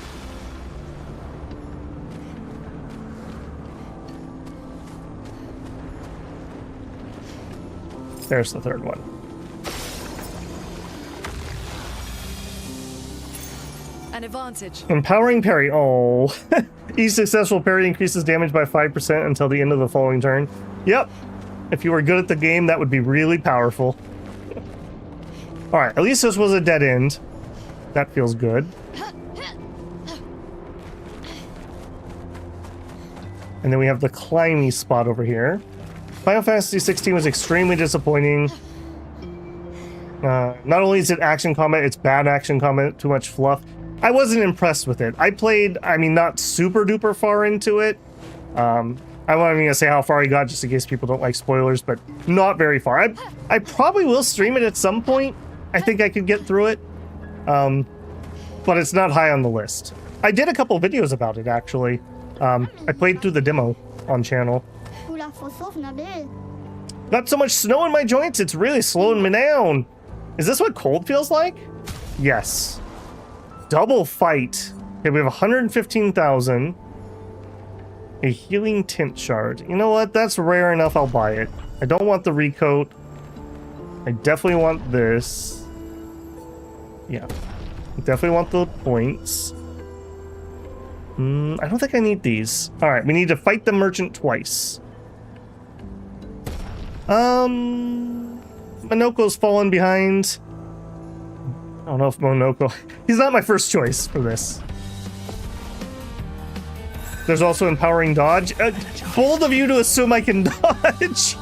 There's the 3rd one. An advantage. Empowering parry. Oh. Each successful parry increases damage by 5% until the end of the following turn. Yep. If you were good at the game, that would be really powerful. Alright, at least this was a dead end. That feels good. And then we have the climby spot over here. Final Fantasy 16 was extremely disappointing. Not only is it action combat, it's bad action combat, too much fluff. I wasn't impressed with it. I played, I mean, not super duper far into it. I'm not even gonna say how far I got just in case people don't like spoilers, but not very far. I probably will stream it at some point. I think I could get through it. but it's not high on the list. I did a couple videos about it, actually. I played through the demo on channel. Got so much snow in my joints, it's really slowing me down. Is this what cold feels like? Yes. Double fight. Okay, we have 115,000. A healing tint shard. You know what? That's rare enough, I'll buy it. I don't want the recoat. I definitely want this. Yeah. Definitely want the points. I don't think I need these. Alright, we need to fight the merchant twice. Monoko's fallen behind. I don't know if Monoko... He's not my first choice for this. There's also empowering dodge. Bold of you to assume I can dodge.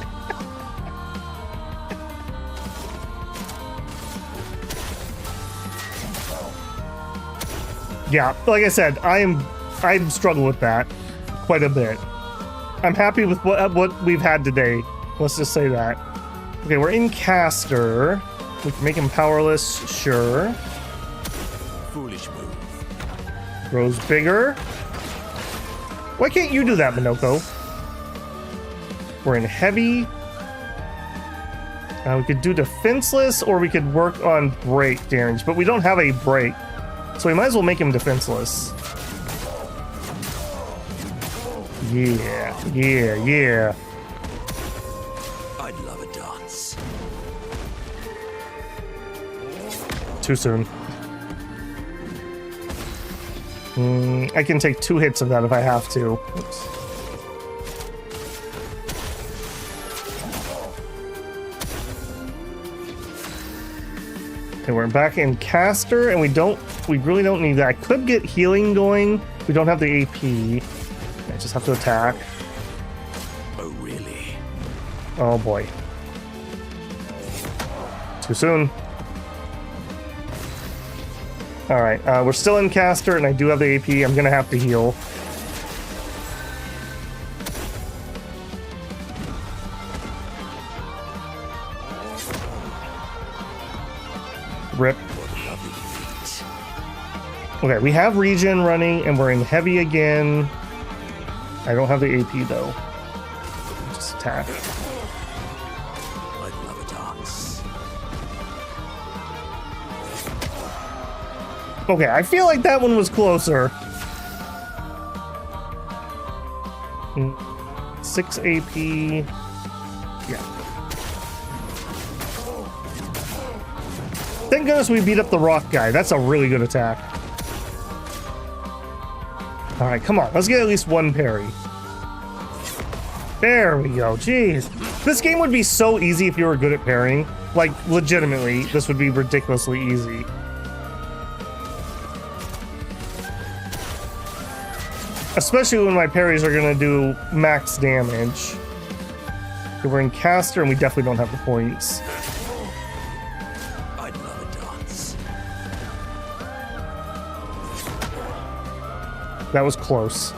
Yeah, like I said, I struggle with that quite a bit. I'm happy with what we've had today. Let's just say that. Okay, we're in caster. We can make him powerless, sure. Foolish move. Grows bigger. Why can't you do that, Monoko? We're in heavy. We could do defenseless, or we could work on break damage, but we don't have a break. So we might as well make him defenseless. Yeah, yeah, yeah. I'd love a dance. Too soon. I can take 2 hits of that if I have to. Oops. Okay, we're back in caster, and we really don't need that. I could get healing going. We don't have the AP. I just have to attack. Oh, really? Oh boy. Too soon. Alright, we're still in caster, and I do have the AP. I'm gonna have to heal. Rip. Okay, we have regen running, and we're in heavy again. I don't have the AP, though. Just attack. I'd love a dance. Okay, I feel like that one was closer. 6 AP. Yeah. Thank goodness we beat up the rock guy. That's a really good attack. Alright, come on. Let's get at least one parry. There we go. Jeez. This game would be so easy if you were good at parrying. Like, legitimately, this would be ridiculously easy. Especially when my parries are going to do max damage. Okay, we're in caster, and we definitely don't have the points. I'd love a dance. That was close.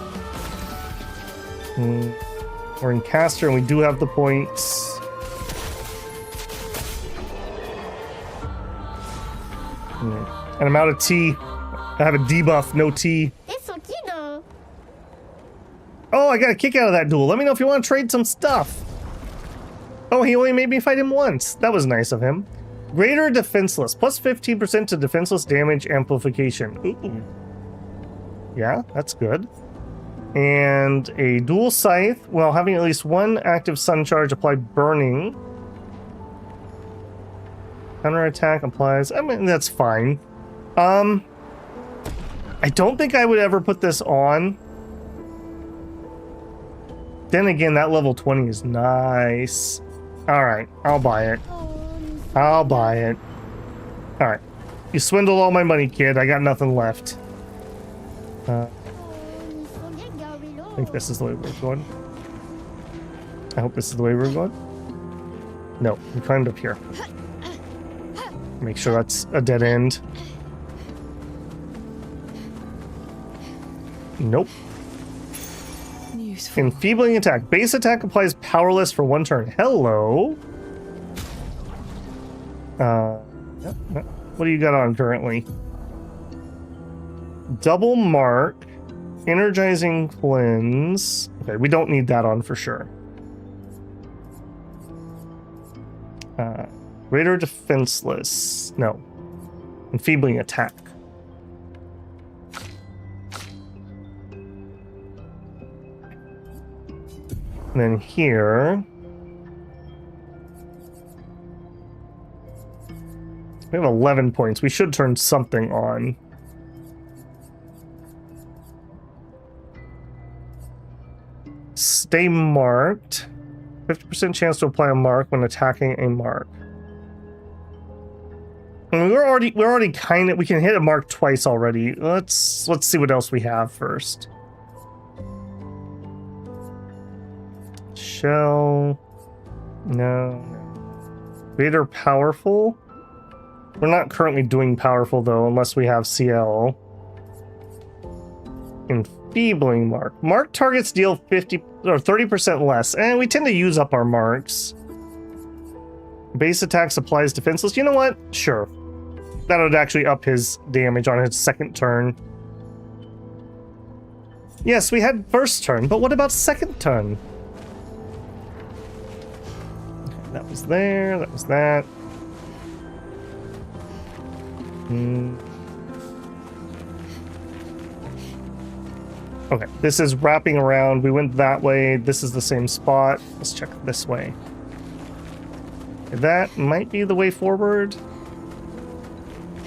We're in caster, and we do have the points. And I'm out of T. I have a debuff, no T. Oh, I got a kick out of that duel. Let me know if you want to trade some stuff. Oh, he only made me fight him once. That was nice of him. Greater defenseless. Plus 15% to defenseless damage amplification. Ooh. Yeah, that's good. And a dual scythe. While having at least one active sun charge, apply burning. Counterattack applies. I mean, that's fine. I don't think I would ever put this on. Then again, that level 20 is nice. Alright, I'll buy it. I'll buy it. Alright. You swindled all my money, kid. I got nothing left. I think this is the way we're going. I hope this is the way we're going. No, we climbed up here. Make sure that's a dead end. Nope. Useful. Enfeebling attack. Base attack applies powerless for 1 turn. Hello. What do you got on currently? Double mark. Energizing cleanse. Okay, we don't need that on for sure. Greater defenseless. No. Enfeebling attack. And then here. We have 11 points. We should turn something on. Stay marked. 50% chance to apply a mark when attacking a mark. I mean, we're already kind of, we can hit a mark twice already. Let's see what else we have first. Shell. No. Greater powerful. We're not currently doing powerful though, unless we have CL. Enfeebling mark. Mark targets deal 50 or 30% less, and we tend to use up our marks. Base attacks applies defenseless. You know what? Sure. That would actually up his damage on his second turn. Yes, we had first turn, but what about second turn? Okay, that was there, that was that. Okay, this is wrapping around. We went that way. This is the same spot. Let's check this way. That might be the way forward.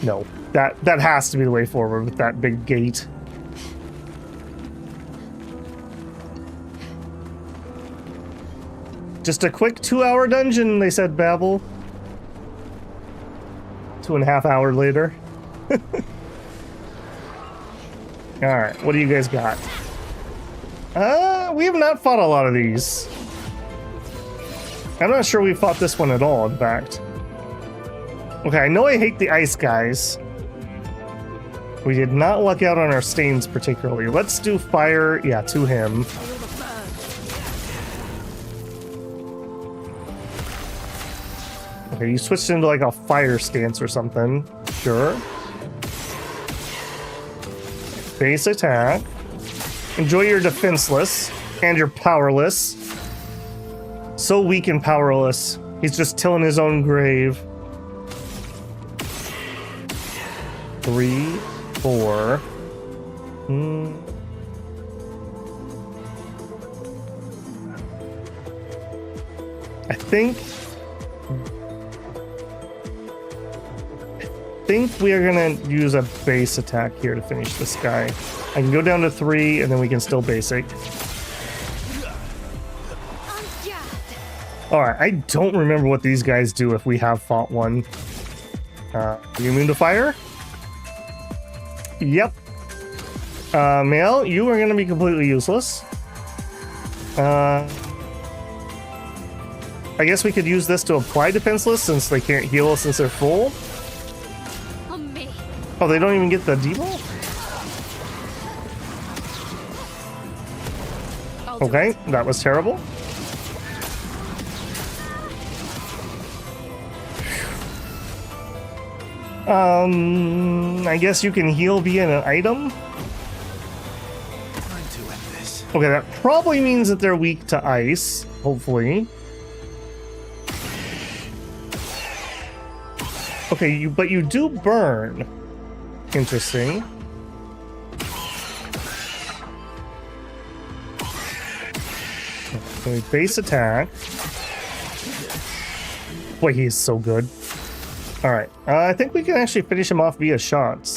No, that has to be the way forward with that big gate. Just a quick 2-hour dungeon, they said, Babel. 2.5 hours later. Alright, what do you guys got? We have not fought a lot of these. I'm not sure we fought this one at all, in fact. Okay, I know I hate the ice guys. We did not luck out on our stains particularly. Let's do fire, yeah, to him. Okay, you switched into like a fire stance or something. Sure. Base attack. Enjoy your defenseless and your powerless. So weak and powerless. He's just tilling his own grave. 3, 4. I think we are gonna use a base attack here to finish this guy. I can go down to 3 and then we can still basic. Alright, I don't remember what these guys do if we have fought one. You immune to fire? Yep. Male, you are gonna be completely useless. I guess we could use this to apply defenseless since they can't heal us since they're full. Oh, they don't even get the debuff? Okay, that was terrible. I guess you can heal via an item? Okay, that probably means that they're weak to ice, hopefully. Okay, but you do burn. Interesting. Okay, base attack. Boy, he is so good. Alright, I think we can actually finish him off via shots.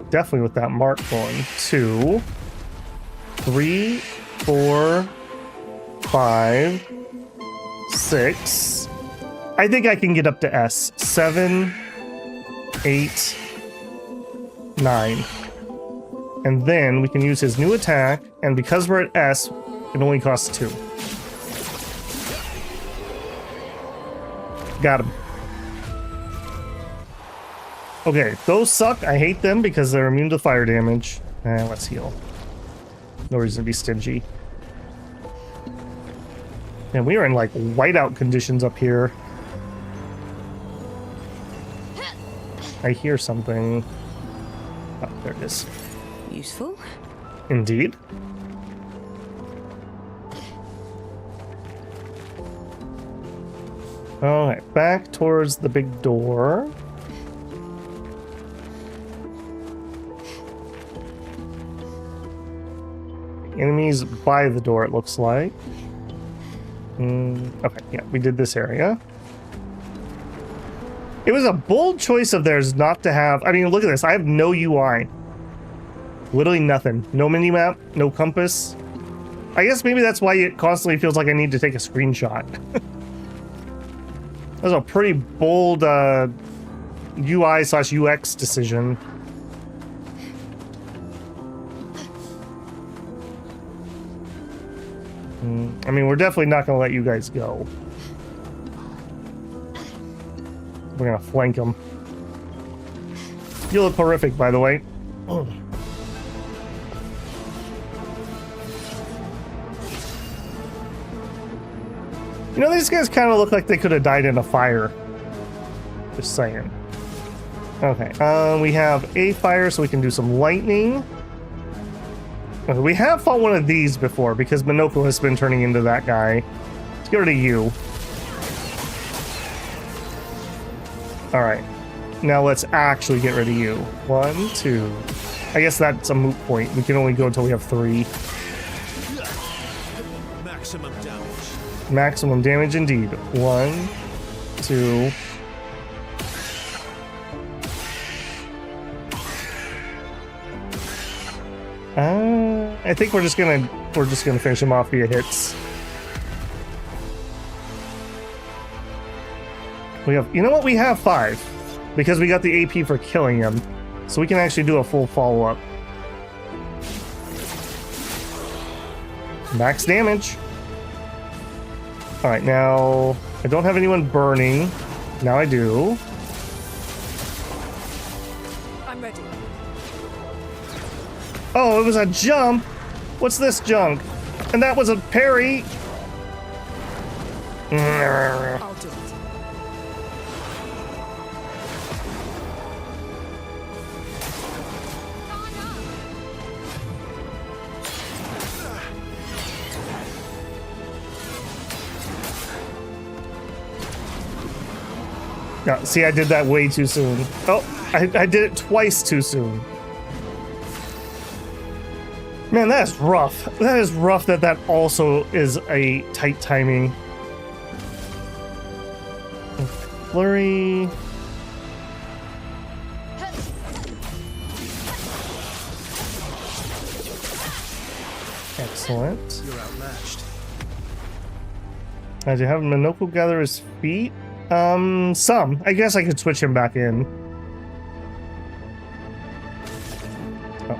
Definitely with that mark going. 2, 3, 4, 5, 6. I think I can get up to S. 7, 8, 9. And then we can use his new attack, and because we're at S, it only costs 2. Got him. Okay, those suck. I hate them because they're immune to fire damage. Let's heal. No reason to be stingy. And we are in like whiteout conditions up here. I hear something. Oh, there it is. Useful. Indeed. Alright, back towards the big door. Enemies by the door, it looks like. Okay, yeah, we did this area. It was a bold choice of theirs not to have... I mean, look at this. I have no UI. Literally nothing. No minimap, no compass. I guess maybe that's why it constantly feels like I need to take a screenshot. That was a pretty bold UI/UX decision. I mean, we're definitely not going to let you guys go. We're going to flank them. You look horrific, by the way. Oh. You know, these guys kind of look like they could have died in a fire. Just saying. Okay, we have a fire, so we can do some lightning. Okay, we have fought one of these before, because Minoko has been turning into that guy. Let's get rid of you. Alright. Now let's actually get rid of you. 1, 2. I guess that's a moot point. We can only go until we have 3. Maximum damage. Maximum damage indeed. 1, 2. I think we're just gonna finish him off via hits. We have, you know what? We have 5 because we got the AP for killing him, so we can actually do a full follow-up. Max damage. All right, now I don't have anyone burning. Now I do. I'm ready. Oh, it was a jump. What's this junk? And that was a parry. I'll do it. No, see, I did that way too soon. Oh, I did it twice too soon. Man, that is rough. That is rough that also is a tight timing. Flurry. Excellent. You're outmatched. I do have Minoko gather his feet. Some. I guess I could switch him back in.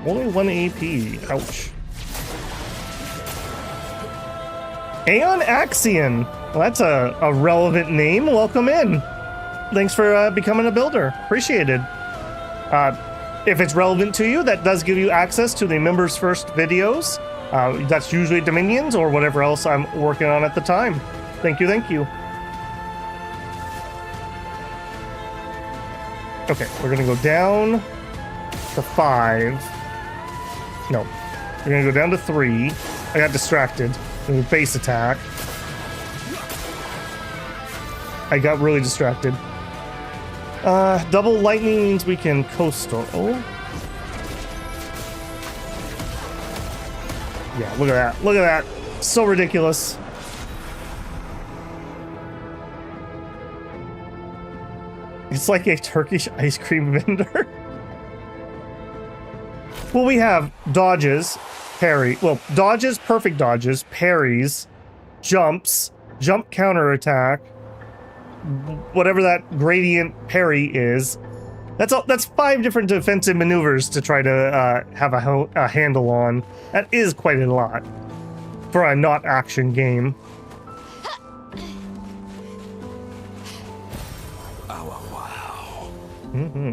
Only 1 AP. Ouch. Aeon Axion. Well, that's a relevant name. Welcome in. Thanks for becoming a builder. Appreciated. If it's relevant to you, that does give you access to the members first videos. That's usually Dominions or whatever else I'm working on at the time. Thank you, thank you. Okay, we're gonna go down to 5. No, we're gonna go down to 3. I got distracted. Base attack. I got really distracted. Double lightning means we can coastal. Oh. Yeah, look at that. Look at that. So ridiculous. It's like a Turkish ice cream vendor. Well, we have dodges, parry. Well, dodges, perfect dodges, parries, jumps, jump counter attack, whatever that gradient parry is. That's 5 different defensive maneuvers to try to have a handle on. That is quite a lot for a not action game.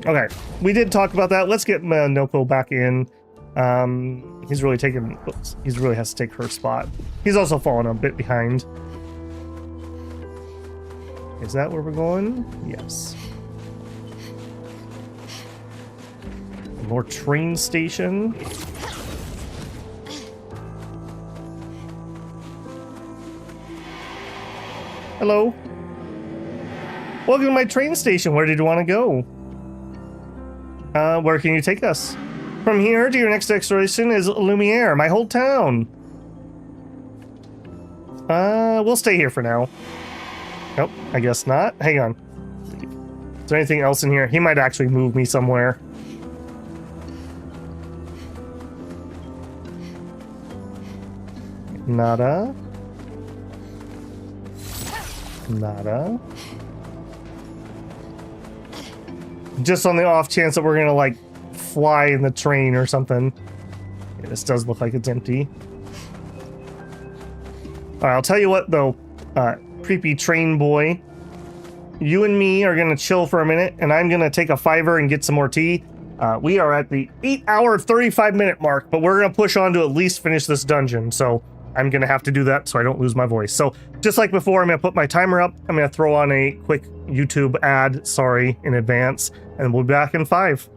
Okay, we did talk about that. Let's get Minoko back in. He's really taking. Oops, he really has to take her spot. He's also fallen a bit behind. Is that where we're going? Yes. More train station. Hello. Welcome to my train station. Where did you want to go? Where can you take us? From here to your next exploration is Lumiere, my whole town. We'll stay here for now. Nope, I guess not. Hang on. Is there anything else in here? He might actually move me somewhere. Nada. Nada. Just on the off chance that we're gonna, like, fly in the train or something. Yeah, this does look like it's empty. Alright, I'll tell you what, though. Creepy train boy. You and me are gonna chill for a minute, and I'm gonna take a $5 and get some more tea. We are at the 8-hour, 35-minute mark, but we're gonna push on to at least finish this dungeon, so I'm gonna have to do that so I don't lose my voice. So, just like before, I'm gonna put my timer up. I'm gonna throw on a quick YouTube ad, sorry, in advance, and we'll be back in 5.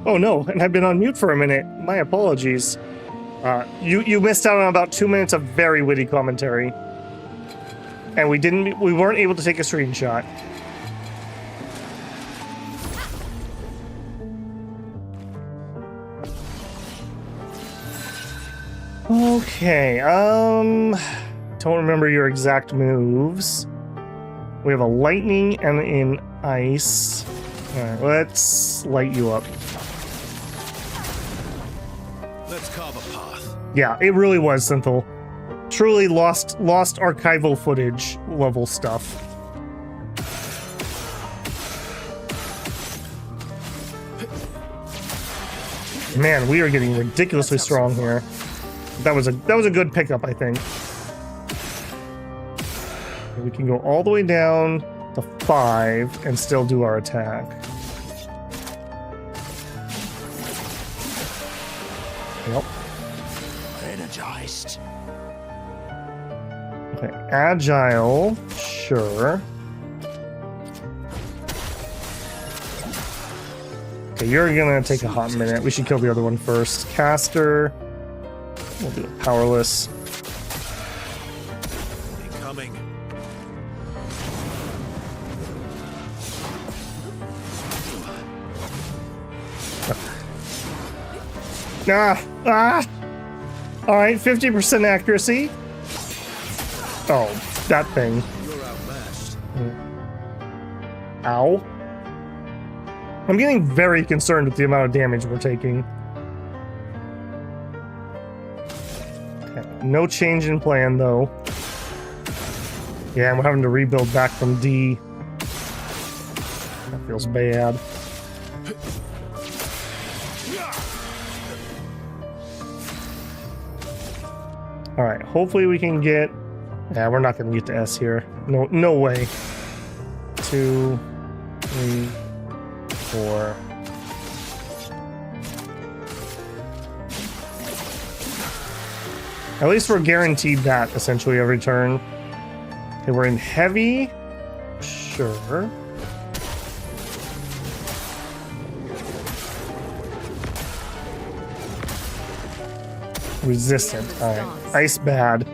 Oh no, and I've been on mute for a minute. My apologies. You missed out on about 2 minutes of very witty commentary. And we weren't able to take a screenshot. Okay, don't remember your exact moves. We have a lightning and an ice. Alright, let's light you up. Let's carve a path. Yeah, it really was, Synthel. Truly lost archival footage level stuff. Man, we are getting ridiculously strong here. That was a good pickup, I think. We can go all the way down to 5 and still do our attack. Yep. Energized. Okay, agile, sure. Okay, you're gonna take a hot minute. We should kill the other one first. Caster. We'll do it powerless. Incoming. Alright, 50% accuracy. Oh, that thing. You're outmatched. Ow. I'm getting very concerned with the amount of damage we're taking. Okay, no change in plan, though. Yeah, we're having to rebuild back from D. That feels bad. Alright, hopefully we can get... Yeah, we're not going to get to S here. No way. 2, 3, 4. At least we're guaranteed that, essentially, every turn. Okay, we're in heavy. Sure. Resistant. Alright. Ice bad.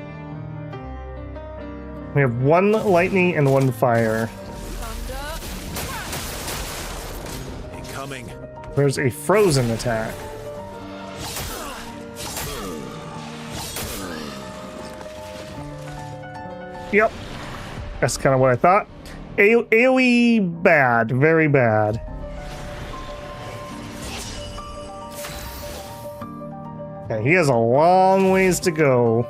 We have 1 lightning and 1 fire. Incoming. There's a frozen attack. Yep. That's kind of what I thought. AoE bad. Very bad. Okay, he has a long ways to go.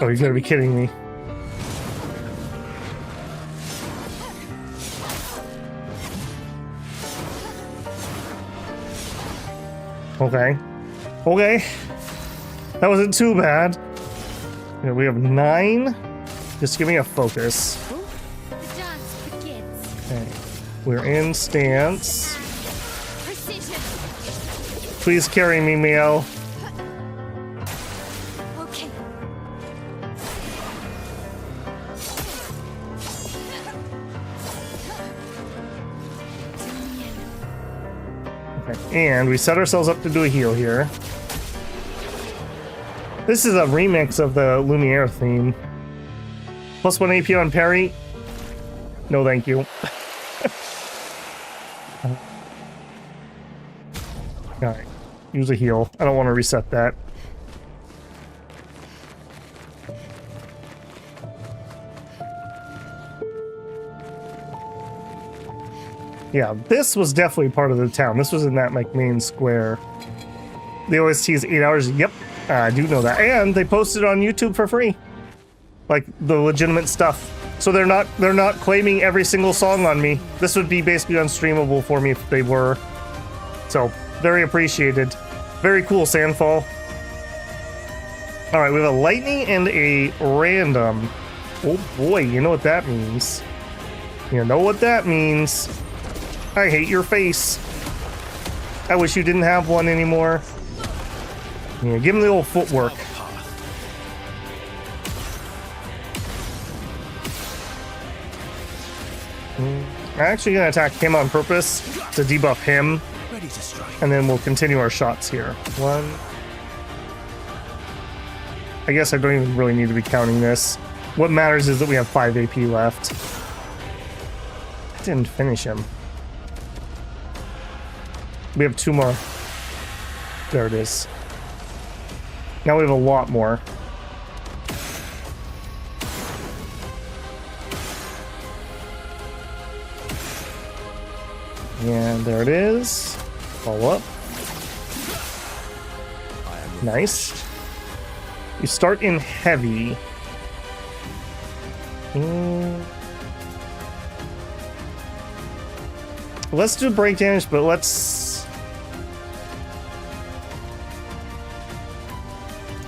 Oh, you gotta be kidding me. Okay. Okay. That wasn't too bad. Yeah, we have 9. Just give me a focus. The dance begins. Okay. We're in stance. Precision. Please carry me, Mio. Okay. Okay. And we set ourselves up to do a heal here. This is a remix of the Lumiere theme. +1 AP on parry. No, thank you. Alright. Use a heal. I don't want to reset that. Yeah, this was definitely part of the town. This was in that like main square. The OST is 8 hours. Yep, I do know that. And they posted it on YouTube for free. Like the legitimate stuff. So they're not claiming every single song on me. This would be basically unstreamable for me if they were. So, very appreciated. Very cool, Sandfall. Alright, we have a lightning and a random. Oh boy, you know what that means. You know what that means. I hate your face. I wish you didn't have one anymore. Yeah, give him the old footwork. I'm actually going to attack him on purpose to debuff him, Ready to strike. and then we'll continue our shots here. 1. I guess I don't even really need to be counting this. What matters is that we have 5 AP left. I didn't finish him. We have 2 more. There it is. Now we have a lot more. And there it is. Follow up. Nice. You start in heavy. Let's do break damage, but let's...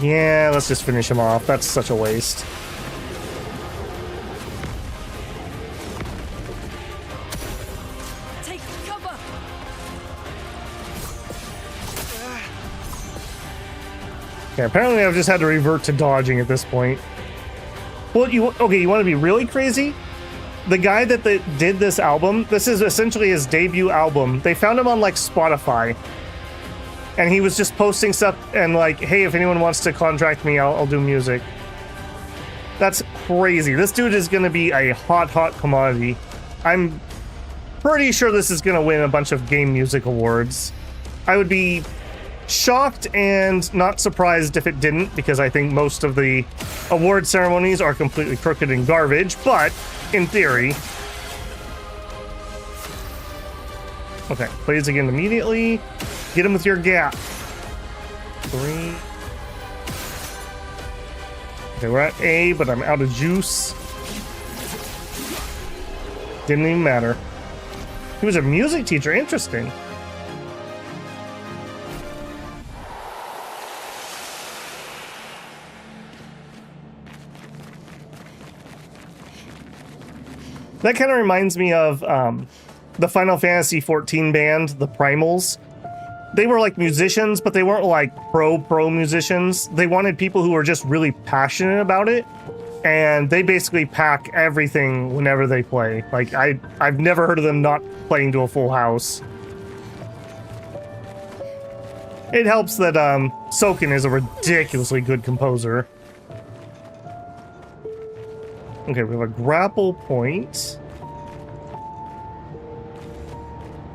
Yeah, let's just finish him off. That's such a waste. Take cover. Okay, apparently I've just had to revert to dodging at this point. Well, you want to be really crazy? The guy that did this album, this is essentially his debut album. They found him on like Spotify. And he was just posting stuff and like, hey, if anyone wants to contract me, I'll do music. That's crazy. This dude is going to be a hot commodity. I'm pretty sure this is going to win a bunch of game music awards. I would be shocked and not surprised if it didn't, because I think most of the award ceremonies are completely crooked and garbage, but in theory. Okay, plays again immediately. Get him with your gap. 3. Okay, we're at A, but I'm out of juice. Didn't even matter. He was a music teacher. Interesting. That kind of reminds me of the Final Fantasy XIV band, the Primals. They were like musicians, but they weren't like pro musicians. They wanted people who were just really passionate about it, and they basically pack everything whenever they play. Like I've never heard of them not playing to a full house. It helps that Soken is a ridiculously good composer. Okay, we have a grapple point.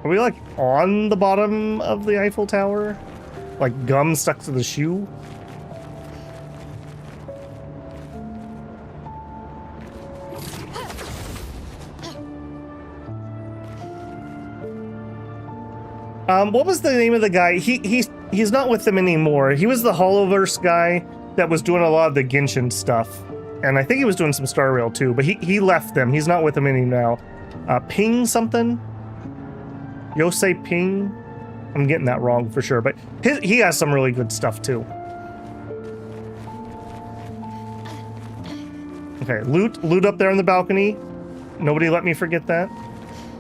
Are we like on the bottom of the Eiffel Tower? Like gum stuck to the shoe? What was the name of the guy? He's not with them anymore. He was the Holoverse guy that was doing a lot of the Genshin stuff. And I think he was doing some Star Rail too, but he left them. He's not with them anymore now. Ping something? Yosei Ping? I'm getting that wrong for sure, but he has some really good stuff too. Okay, loot up there on the balcony. Nobody let me forget that.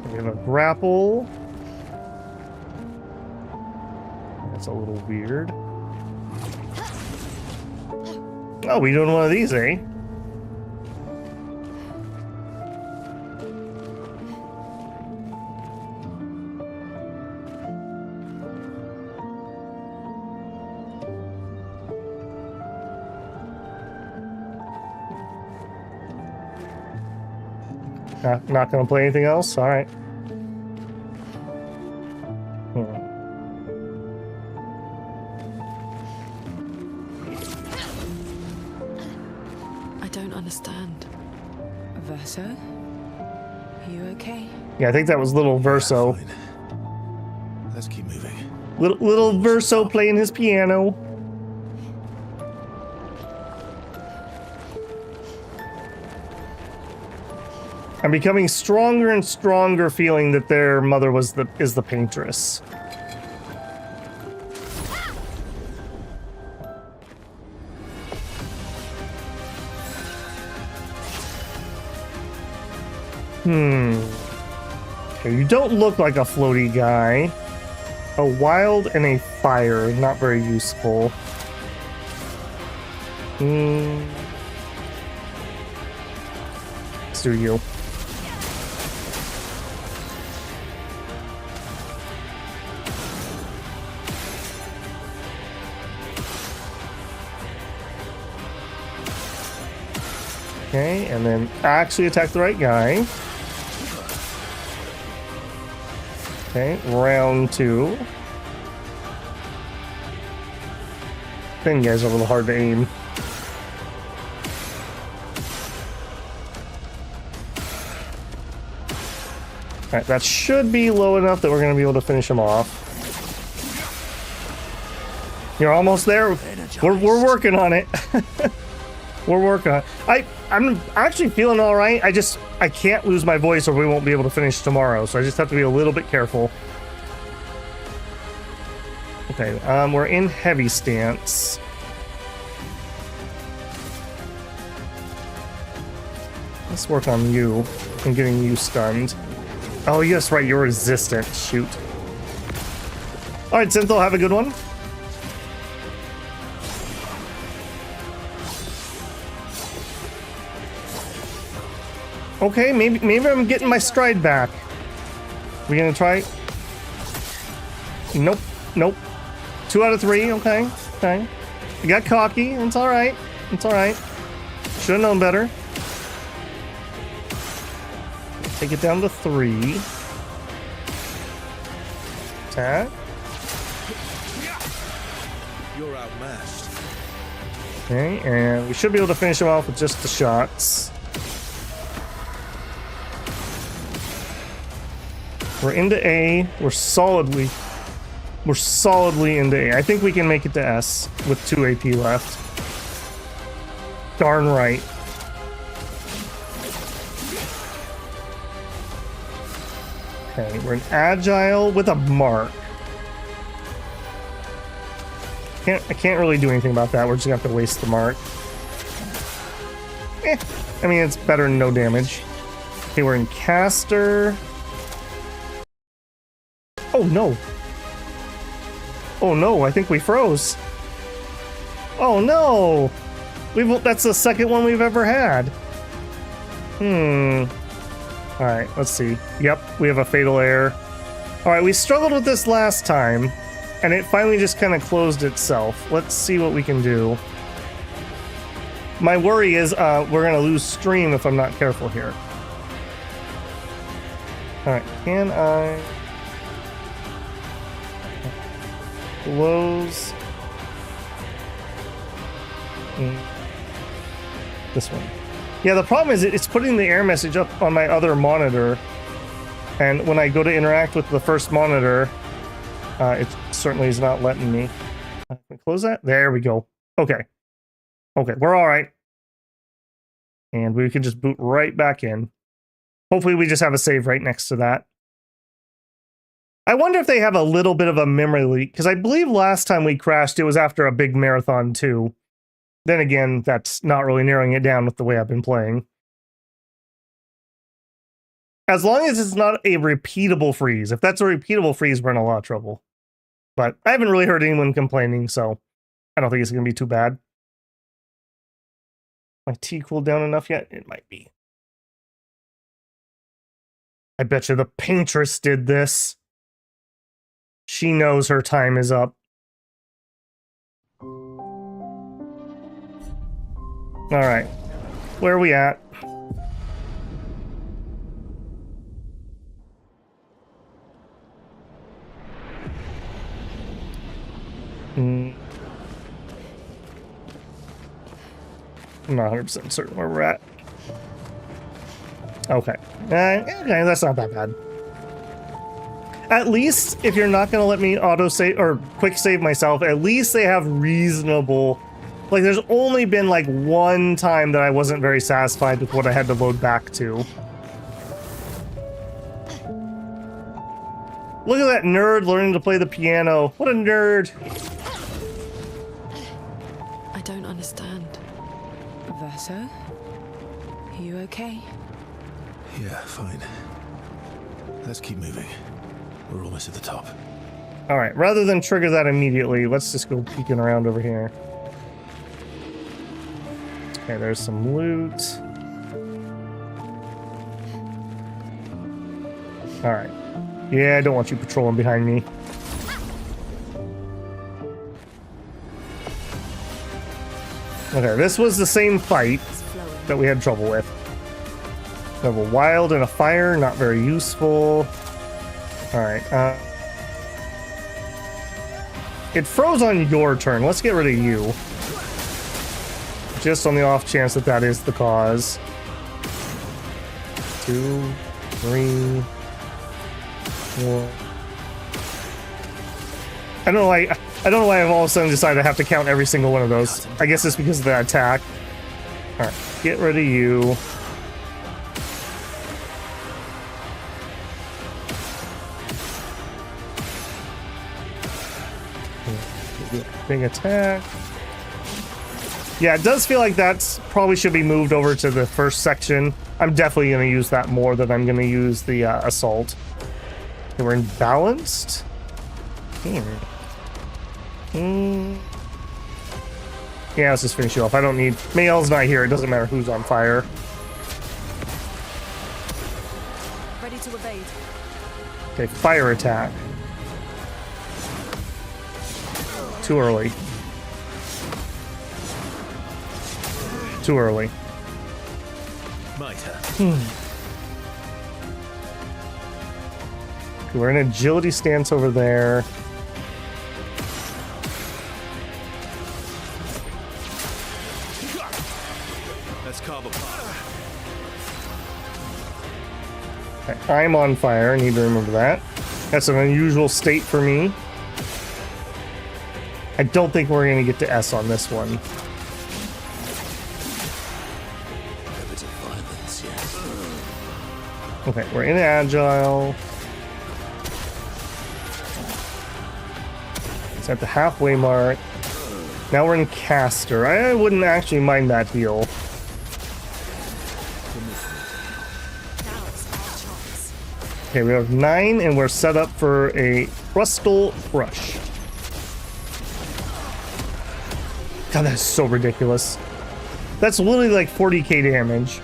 We have a grapple. That's a little weird. Oh, we doing one of these, eh? Not gonna play anything else? Alright. I don't understand. Verso? You okay? Yeah, I think that was little Verso. Yeah, fine. Let's keep moving. Little Verso playing his piano. I'm becoming stronger and stronger feeling that their mother is the paintress. Okay, you don't look like a floaty guy. A wild and a fire, not very useful. Let's do you. Okay, and then actually attack the right guy. Okay, round 2. Then you guys are a little hard to aim. Alright, that should be low enough that we're going to be able to finish him off. You're almost there. We're working on it. We're working on it. I'm actually feeling all right. I can't lose my voice or we won't be able to finish tomorrow. So I just have to be a little bit careful. Okay, we're in heavy stance. Let's work on you and getting you stunned. Oh, yes, right, you're resistant. Shoot. Alright, Synthel, have a good one. Okay, maybe I'm getting my stride back. We gonna try? Nope, nope. 2 out of 3, okay, okay. You got cocky, it's alright. It's alright. Should've known better. Take it down to 3. Attack. You're outmatched. Okay, and we should be able to finish him off with just the shots. We're into A. We're solidly into A. I think we can make it to S with 2 AP left. Darn right. Okay, we're an agile with a mark. I can't really do anything about that. We're just gonna have to waste the mark. I mean, it's better than no damage. Okay, we're in caster. Oh no. Oh no, I think we froze. Oh no. That's the second one we've ever had. Alright, let's see. Yep, we have a fatal error. Alright, we struggled with this last time, and it finally just kind of closed itself. Let's see what we can do. My worry is we're going to lose stream if I'm not careful here. Alright, can I... close... this one. Yeah, the problem is it's putting the error message up on my other monitor, and when I go to interact with the first monitor, it certainly is not letting me. Can we close that? There we go. Okay. Okay, we're all right. And we can just boot right back in. Hopefully we just have a save right next to that. I wonder if they have a little bit of a memory leak, because I believe last time we crashed, it was after a big marathon too. Then again, that's not really narrowing it down with the way I've been playing. As long as it's not a repeatable freeze. If that's a repeatable freeze, we're in a lot of trouble. But I haven't really heard anyone complaining, so I don't think it's going to be too bad. My T cooled down enough yet? It might be. I bet you the paintress did this. She knows her time is up. Alright. Where are we at? I'm not 100% certain where we're at. Okay. Okay, that's not that bad. At least, if you're not going to let me auto-save or quick-save myself, at least they have reasonable... Like, there's only been, like, one time that I wasn't very satisfied with what I had to load back to. Look at that nerd learning to play the piano. What a nerd. I don't understand. Verso? Are you okay? Yeah, fine. Let's keep moving. We're almost at the top. Alright, rather than trigger that immediately, let's just go peeking around over here. Okay, there's some loot. Alright. Yeah, I don't want you patrolling behind me. Okay, this was the same fight. that we had trouble with. We have a wild and a fire, not very useful. Alright, it froze on your turn. Let's get rid of you. Just on the off chance that that is the cause. 2, 3, 4. I don't know why I've all of a sudden decided I have to count every single one of those. I guess it's because of the attack. Alright, get rid of you. Big attack. Yeah, it does feel like that's probably should be moved over to the first section. I'm definitely going to use that more than I'm going to use the assault. Okay, we're imbalanced. Yeah, let's just finish you off. I don't need... Mael's not here. It doesn't matter who's on fire. Ready to evade. Okay, fire attack. Too early. Too early. My turn. Okay, we're in agility stance over there. Let's carve apart. Okay, I'm on fire. I need to remember that. That's an unusual state for me. I don't think we're going to get to S on this one. Okay, we're in agile. It's at the halfway mark. Now we're in caster. I wouldn't actually mind that heal. Okay, we have 9 and we're set up for a Crustal Crush. God, that's so ridiculous. That's literally like 40k damage.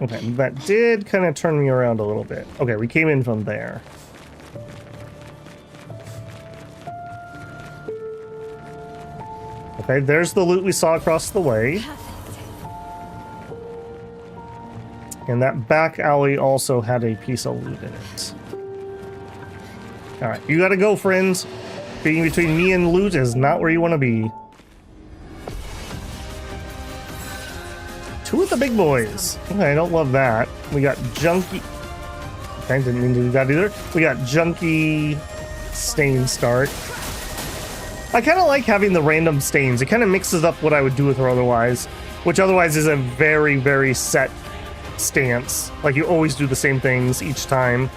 Okay, that did kind of turn me around a little bit. Okay, we came in from there. Okay, there's the loot we saw across the way. And that back alley also had a piece of loot in it. Alright, you gotta go, friends. Being between me and loot is not where you want to be. 2 of the big boys. Okay, I don't love that. We got Junkie. Okay, didn't mean to do that either. We got Junkie Stain Start. I kind of like having the random stains. It kind of mixes up what I would do with her otherwise. Which otherwise is a very, very set stance. Like you always do the same things each time.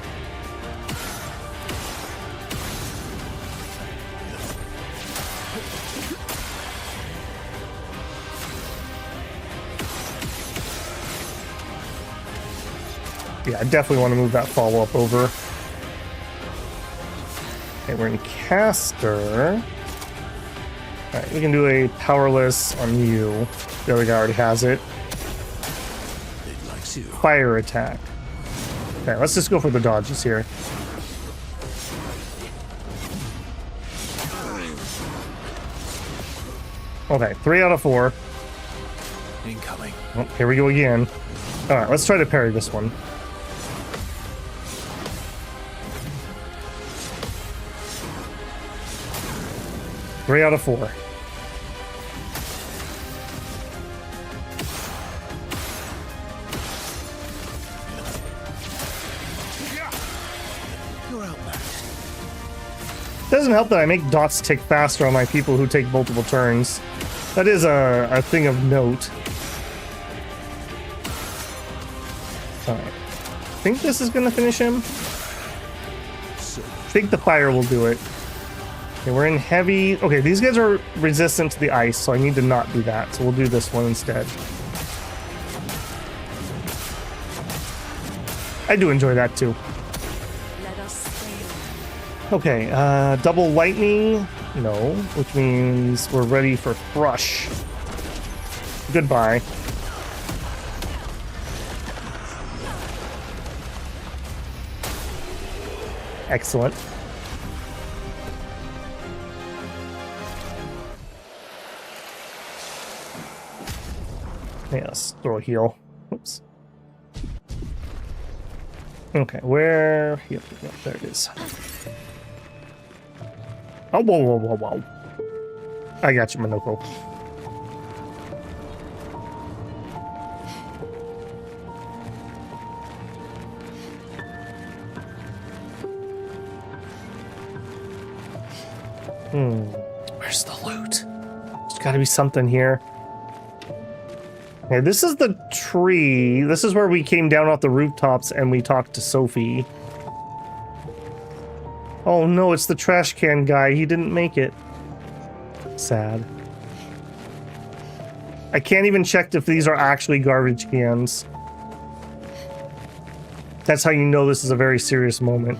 Yeah, I definitely want to move that follow-up over. Okay, we're in caster. Alright, we can do a powerless on you. The other guy already has it. Fire attack. Okay, let's just go for the dodges here. Okay, 3 out of 4. Incoming. Oh, here we go again. Alright, let's try to parry this one. Three out of 4. Doesn't help that I make dots tick faster on my people who take multiple turns. That is a thing of note. Alright. I think this is gonna finish him. I think the fire will do it. Okay, we're in heavy. Okay, these guys are resistant to the ice, so I need to not do that. So we'll do this one instead. I do enjoy that too. Okay, double lightning. No, which means we're ready for crush. Goodbye. Excellent. Yeah, let's throw a heal. Oops. Okay, where? Yep, there it is. Oh, whoa, whoa, whoa, whoa. I got you, Minoko. Where's the loot? There's gotta be something here. Okay, this is the tree. This is where we came down off the rooftops and we talked to Sophie. Oh no, it's the trash can guy. He didn't make it. Sad. I can't even check if these are actually garbage cans. That's how you know this is a very serious moment.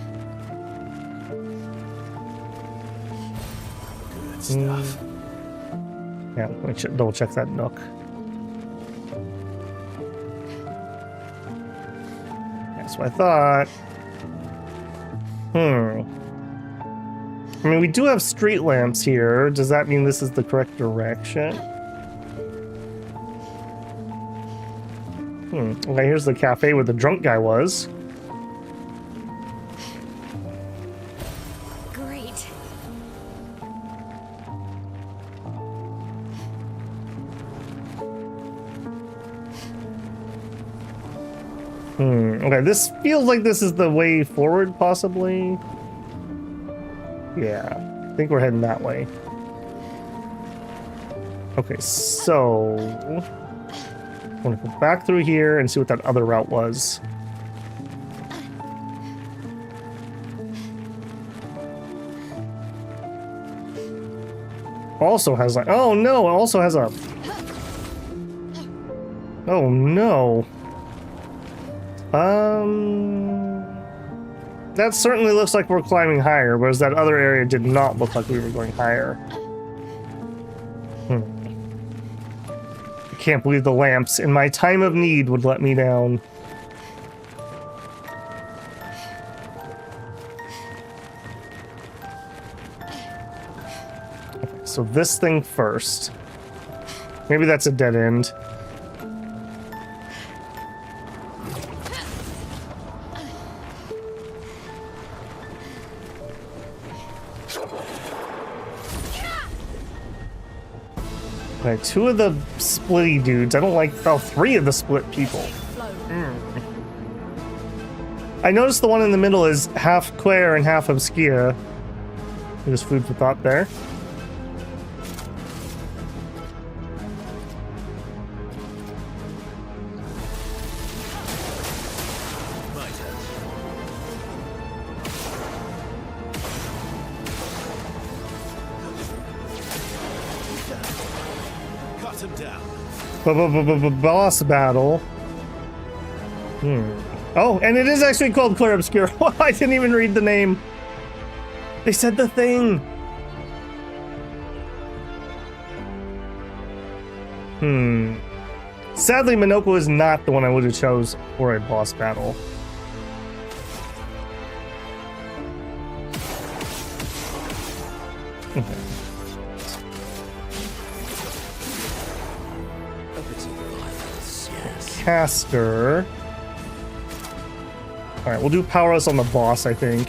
Good stuff. Yeah, let me double check that nook. That's what I thought. I mean, we do have street lamps here. Does that mean this is the correct direction? Okay, here's the cafe where the drunk guy was. Great. Okay, this feels like this is the way forward, possibly. Yeah, I think we're heading that way. Okay, so I want to go back through here and see what that other route was. Also has like, oh no, it also has a, oh no. That certainly looks like we're climbing higher, whereas that other area did not look like we were going higher. I can't believe the lamps in my time of need would let me down. Okay, so this thing first. Maybe that's a dead end. Okay, two of the splitty dudes. I don't like, oh, three of the split people. I noticed the one in the middle is half Clair and half Obscur. There's food for thought there. Boss battle. Oh, and it is actually called Clair Obscur. I didn't even read the name. They said the thing. Sadly, Minoko is not the one I would have chose for a boss battle. Caster. Alright, we'll do power-ups on the boss, I think.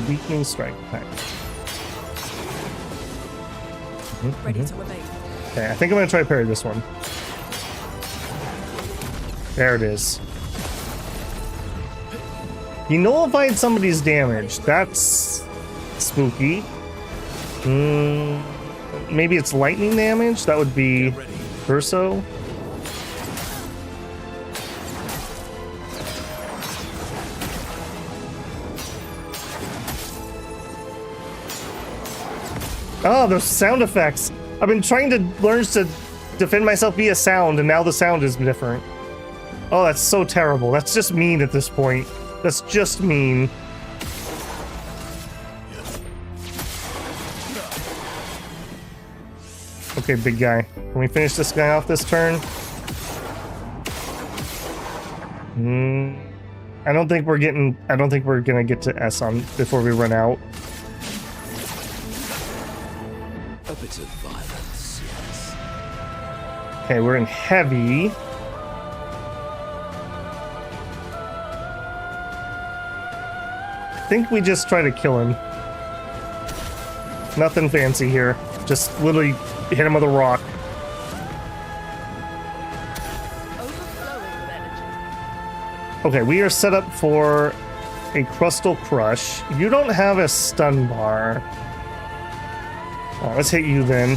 Weakening strike. Ready to obey. Okay, I think I'm gonna try to parry this one. There it is. You nullified somebody's damage. That's spooky. Maybe it's lightning damage? That would be Verso. Oh, those sound effects. I've been trying to learn to defend myself via sound, and now the sound is different. Oh, that's so terrible. That's just mean at this point. That's just mean. Okay, big guy. Can we finish this guy off this turn? I don't think we're gonna get to S on before we run out. A bit of violence, yes. Okay, we're in heavy. I think we just try to kill him. Nothing fancy here. Just literally hit him with a rock. Okay, we are set up for a Crustal Crush. You don't have a stun bar. Let's hit you then.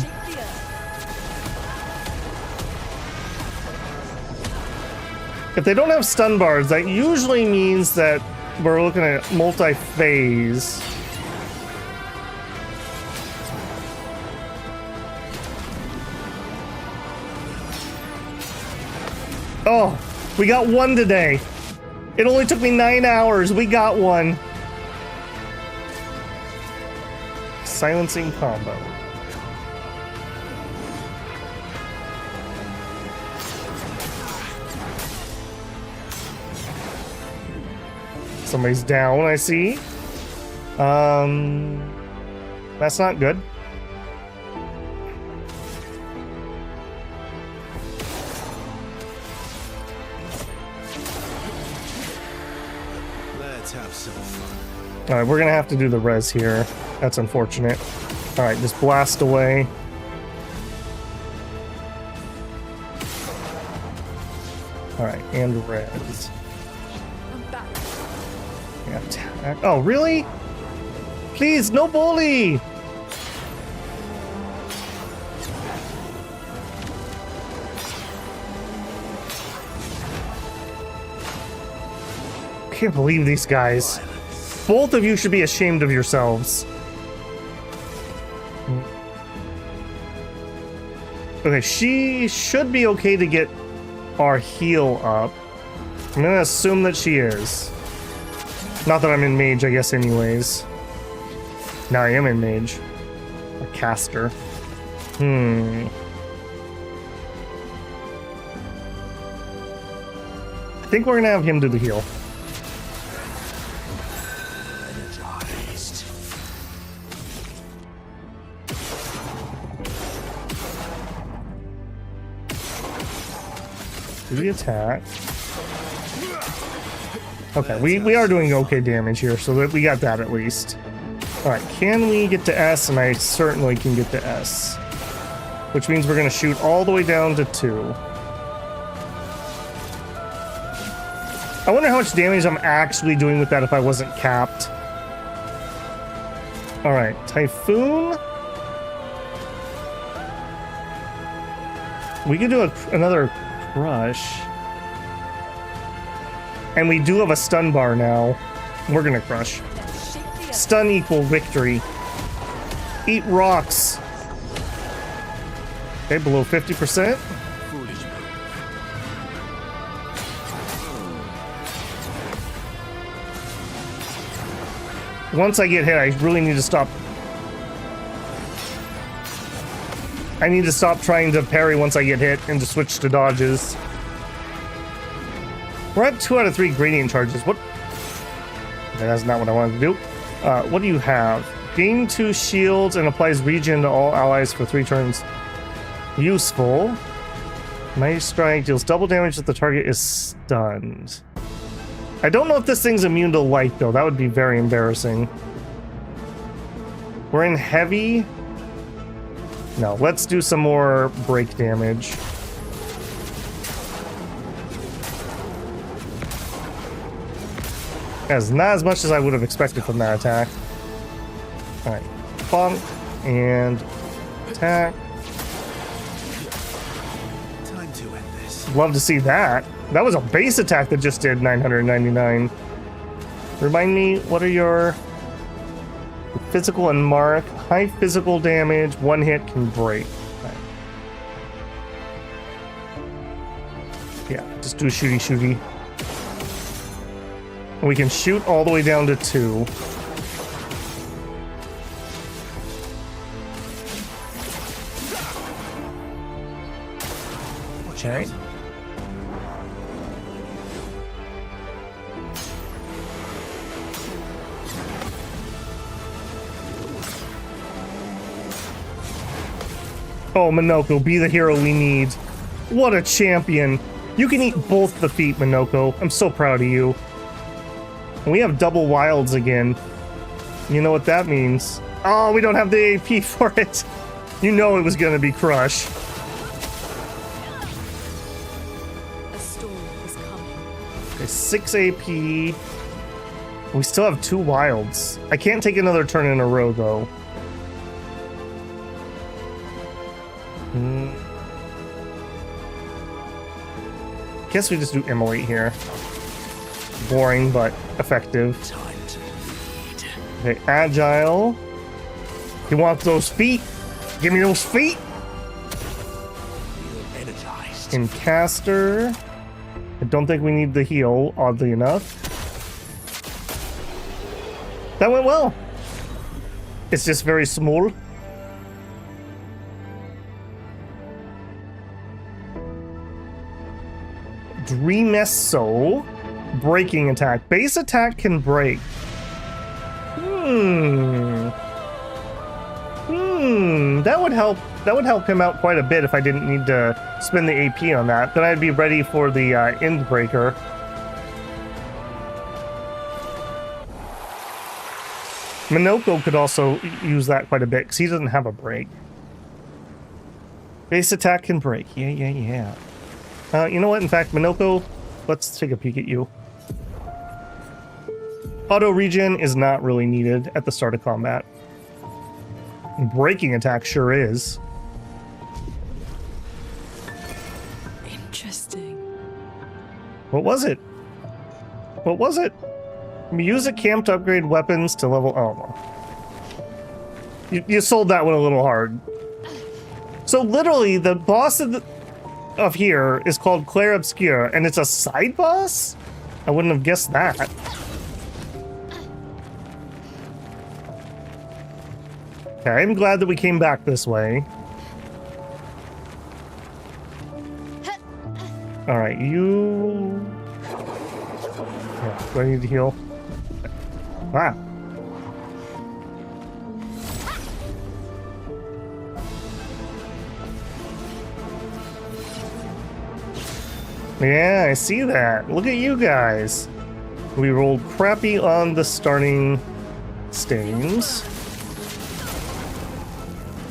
If they don't have stun bars, that usually means that we're looking at multi-phase. Oh, we got one today. It only took me 9 hours. We got one. Silencing combo. Somebody's down, I see. That's not good. Let's have some fun. All right, we're gonna have to do the res here. That's unfortunate. All right, just blast away. All right, and res. Yeah, attack. Oh, really? Please, no bully! Can't believe these guys. Both of you should be ashamed of yourselves. Okay, she should be okay to get our heal up. I'm gonna assume that she is. Not that I'm in mage, I guess, anyways. Now I am in mage. Or caster. I think we're gonna have him do the heal. Do the attack. Okay, we are doing okay damage here, so that we got that at least. Alright, can we get to S? And I certainly can get to S. Which means we're going to shoot all the way down to 2. I wonder how much damage I'm actually doing with that if I wasn't capped. Alright, Typhoon. We could do another crush. And we do have a stun bar now. We're gonna crush. Stun equal victory. Eat rocks. Okay, below 50%. Once I get hit, I really need to stop. I need to stop trying to parry once I get hit and to switch to dodges. We're at 2 out of 3 gradient charges. What? That's not what I wanted to do. What do you have? Gain 2 shields and applies regen to all allies for 3 turns. Useful. Mighty Strike deals double damage if the target is stunned. I don't know if this thing's immune to light, though. That would be very embarrassing. We're in heavy. No, let's do some more break damage. That's not as much as I would have expected from that attack. Alright. Bonk. And attack. Time to end this. Love to see that. That was a base attack that just did 999. Remind me, what are your physical and mark? High physical damage, 1 hit can break. Right. Yeah, just do shooty. We can shoot all the way down to 2. Okay. Oh, Minoko, be the hero we need. What a champion. You can eat both the feet, Minoko. I'm so proud of you. And we have double wilds again. You know what that means. Oh, we don't have the AP for it. You know it was going to be Crush. A storm is coming. Okay, 6 AP. We still have 2 wilds. I can't take another turn in a row, though. Guess we just do Immolate here. Boring, but effective. Okay, Agile. You want those feet? Give me those feet! In Caster. I don't think we need the heal, oddly enough. That went well. It's just very small. Dreamesso. Breaking attack. Base attack can break. That would help. That would help him out quite a bit if I didn't need to spend the AP on that. Then I'd be ready for the End Breaker. Minoko could also use that quite a bit because he doesn't have a break. Base attack can break. Yeah. You know what? In fact, Minoko, let's take a peek at you. Auto regen is not really needed at the start of combat. Breaking attack sure is. Interesting. What was it? What was it? Use a camp to upgrade weapons to level... Oh, no. You sold that one a little hard. So literally, the boss of here is called Clair Obscur, and it's a side boss? I wouldn't have guessed that. Okay, I'm glad that we came back this way. Alright, you... Yeah, do I need to heal? Ah. Yeah, I see that. Look at you guys. We rolled crappy on the starting stains.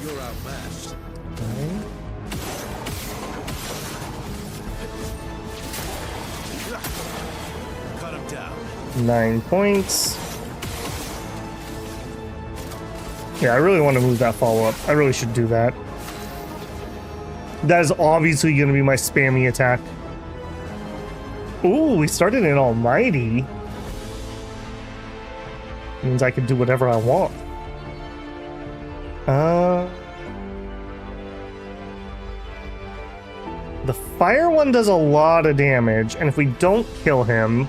You're outmatched. Okay. Cut him down. 9 points. Yeah, I really want to move that follow-up. I really should do that. That is obviously going to be my spammy attack. Ooh, we started in Almighty. Means I can do whatever I want. The fire one does a lot of damage, and if we don't kill him,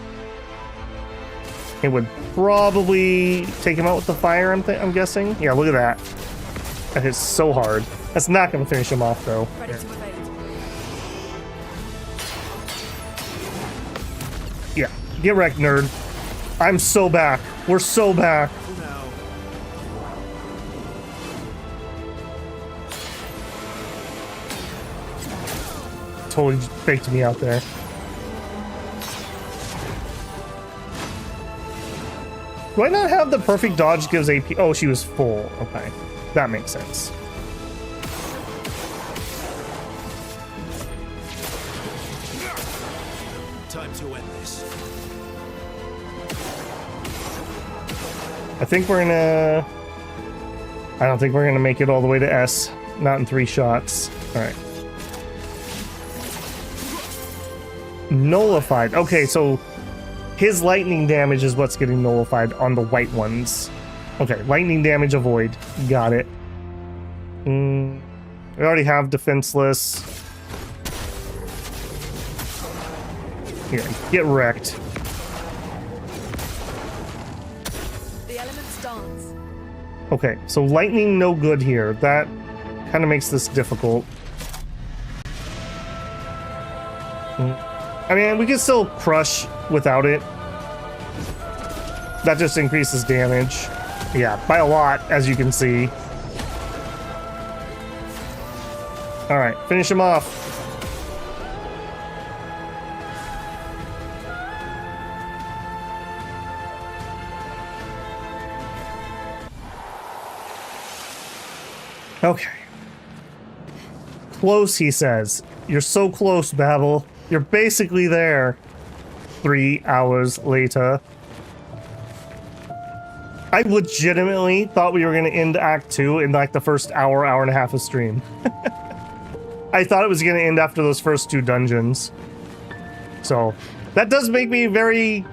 it would probably take him out with the fire, I'm guessing. Yeah, look at that. That hits so hard. That's not going to finish him off, though. Ready to evade. Yeah, get wrecked, nerd. I'm so back. We're so back. Totally faked me out there. Do I not have the perfect dodge gives AP? Oh, she was full. Okay, that makes sense. Time to end this. I think we're gonna... I don't think we're gonna make it all the way to S. Not in 3 shots. All right. Nullified. Okay, so his lightning damage is what's getting nullified on the white ones. Okay, lightning damage avoid. Got it. We already have defenseless. Yeah, get wrecked. The elements dance. Okay, so lightning no good here. That kind of makes this difficult. I mean, we can still crush without it. That just increases damage. Yeah, by a lot, as you can see. All right, finish him off. Okay. Close, he says. You're so close, Babel. You're basically there. 3 hours later. I legitimately thought we were going to end Act 2 in like the first hour, hour and a half of stream. I thought it was going to end after those first 2 dungeons. So, that does make me very...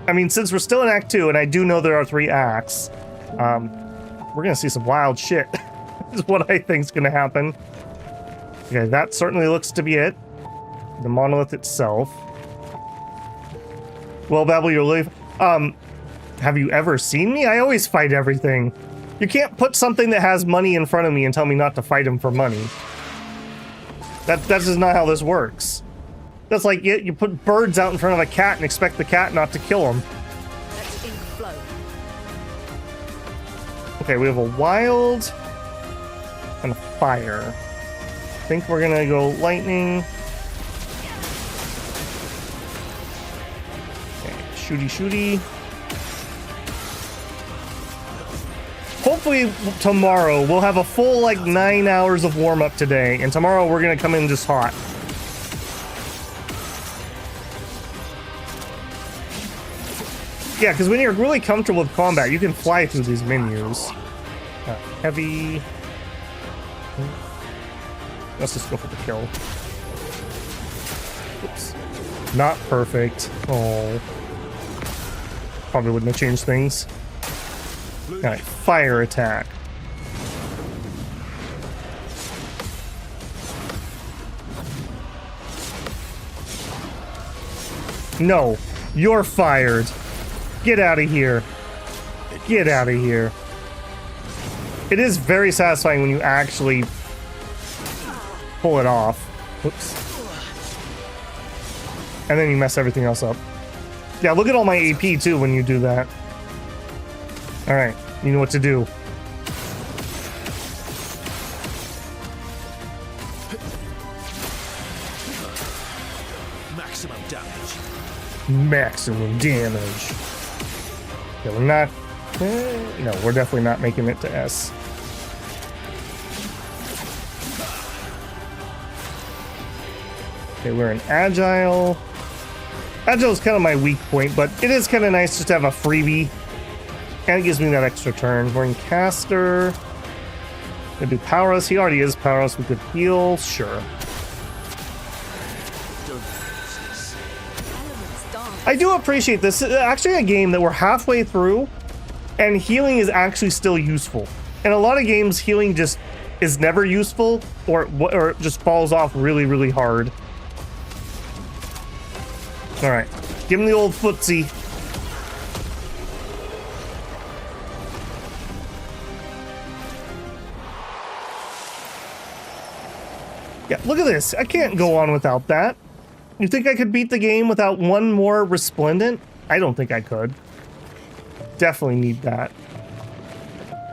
I mean, since we're still in Act 2, and I do know there are 3 acts, we're going to see some wild shit. Is what I think's going to happen. Okay, that certainly looks to be it. The monolith itself. Well, Babel, you're live. Have you ever seen me? I always fight everything. You can't put something that has money in front of me and tell me not to fight him for money. That's just not how this works. That's like you put birds out in front of a cat and expect the cat not to kill him. Okay, we have a wild and a fire. I think we're gonna go lightning. Okay, shooty shooty. Hopefully tomorrow we'll have a full like 9 hours of warm-up today, and tomorrow we're gonna come in just hot. Yeah, because when you're really comfortable with combat, you can fly through these menus. Heavy. Let's just go for the kill. Oops. Not perfect. Oh. Probably wouldn't have changed things. Alright, fire attack. No, you're fired. Get out of here. Get out of here. It is very satisfying when you actually pull it off. Whoops. And then you mess everything else up. Yeah, look at all my AP too when you do that. Alright, you know what to do. Maximum damage. Maximum damage. Yeah, we're not... no, we're definitely not making it to S. Okay, we're in Agile. Agile is kind of my weak point, but it is kind of nice just to have a freebie. And it gives me that extra turn. We're in Caster. Gonna do Powerless. He already is Powerless. We could heal. Sure. I do appreciate this. It's actually a game that we're halfway through, and healing is actually still useful. In a lot of games, healing just is never useful, or it just falls off really, really hard. All right, give him the old footsie. Yeah, look at this. I can't go on without that. You think I could beat the game without one more resplendent? I don't think I could. Definitely need that.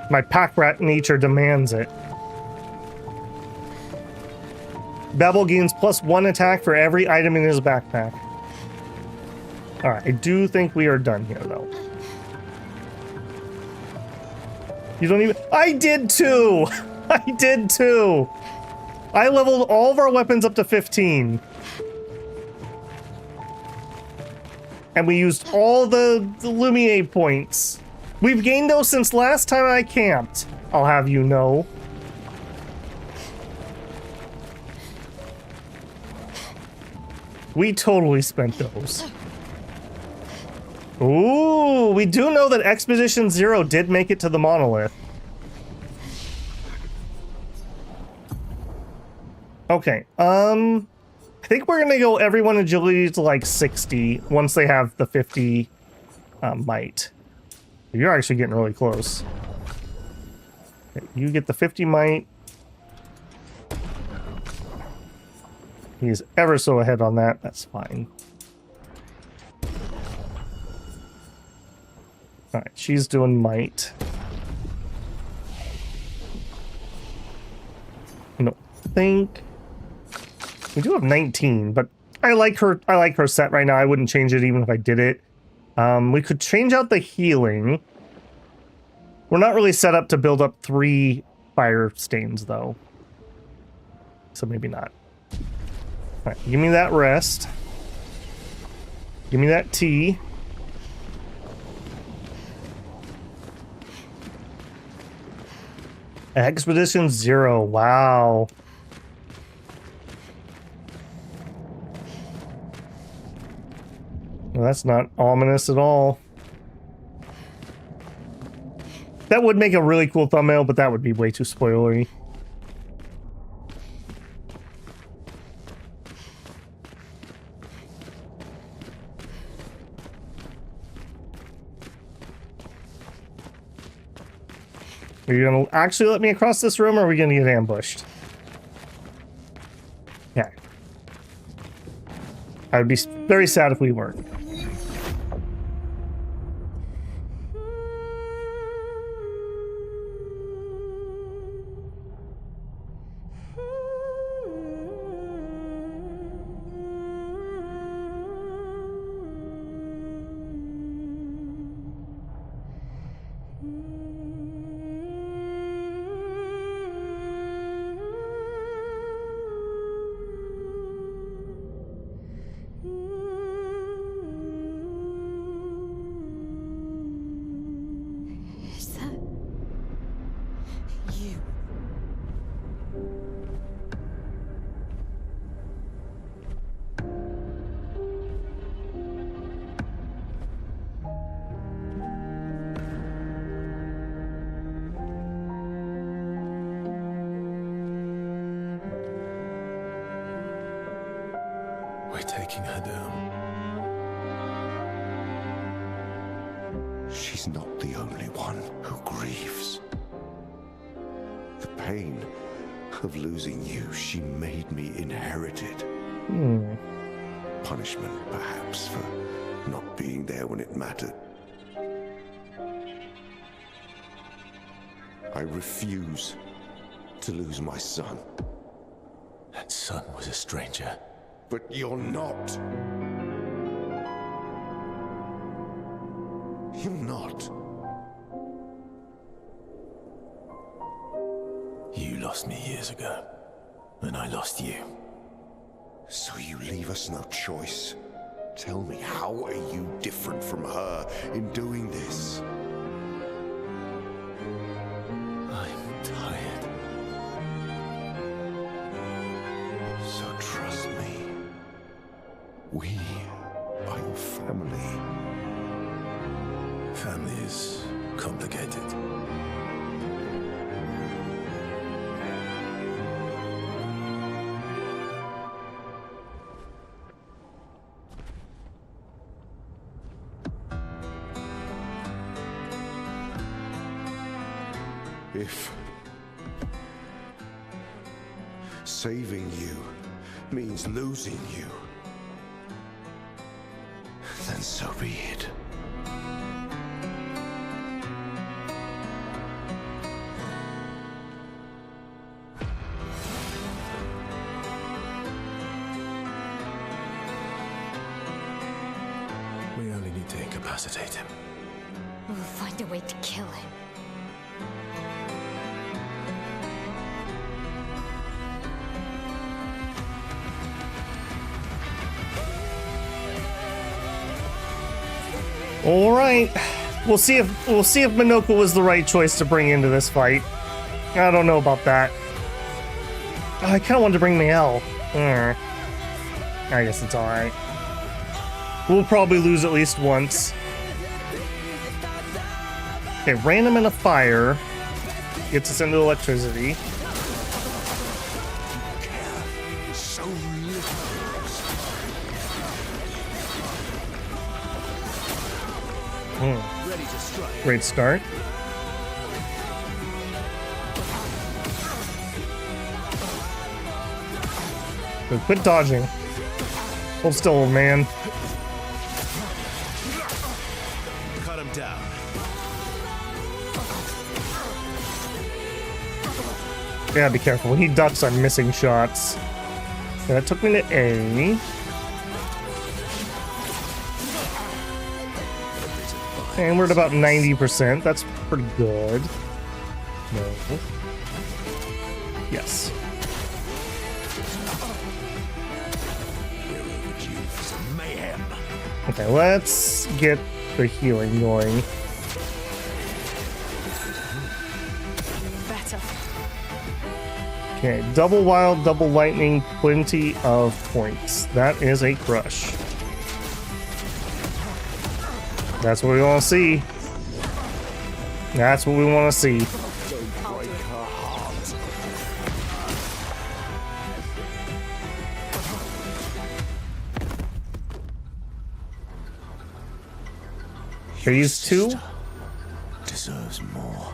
My pack rat nature demands it. Babel gains +1 attack for every item in his backpack. Alright, I do think we are done here, though. You don't even... I did too! I did too! I leveled all of our weapons up to 15. And we used all the Lumiere points. We've gained those since last time I camped, I'll have you know. We totally spent those. Ooh, we do know that Expedition 0 did make it to the monolith. Okay, I think we're gonna go everyone agility to like 60 once they have the 50 might. You're actually getting really close. Okay, you get the 50 might. He's ever so ahead on that. That's fine. Alright, she's doing might. No, think we do have 19, but I like her set right now. I wouldn't change it even if I did it. We could change out the healing. We're not really set up to build up 3 fire stains though. So maybe not. All right, give me that rest. Give me that tea. Expedition 0. Wow. Well, that's not ominous at all. That would make a really cool thumbnail, but that would be way too spoilery. Are you gonna actually let me across this room, or are we gonna get ambushed? Yeah. I would be very sad if we weren't. We're taking her down. She's not the only one who grieves. The pain of losing you, she made me inherit it. Punishment, perhaps, for not being there when it mattered. I refuse to lose my son. That son was a stranger. But you're not. You're not. You lost me years ago, and I lost you. So you leave us no choice. Tell me, how are you different from her in doing this? I'm tired. So trust me. We are your family. Family is complicated. If saving you means losing you, then so be it. We only need to incapacitate him. We'll find a way to kill him. All right, we'll see if Minoko was the right choice to bring into this fight. I don't know about that. I kind of wanted to bring Miel. I guess it's all right. We'll probably lose at least once. Okay, random in a fire gets us into electricity. So Great start. But quit dodging. Hold still, old man. Cut him down. Yeah, be careful. When he ducks, I'm missing shots. Okay, that took me to A. And we're at about 90%. That's pretty good. No. Yes. Okay, let's get the healing going. Better. Okay, double wild, double lightning, plenty of points. That is a crush. That's what we want to see. That's what we want to see. Phase 2 deserves more.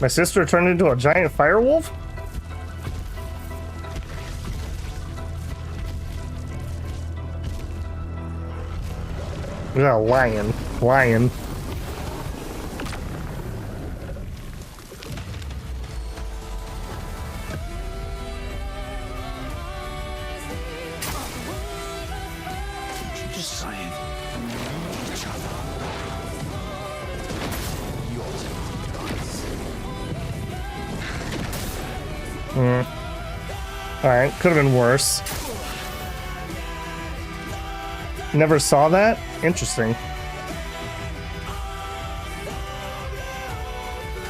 My sister turned into a giant fire wolf? We got a lion. Lion. Just saying. Alright, could have been worse. Never saw that? Interesting.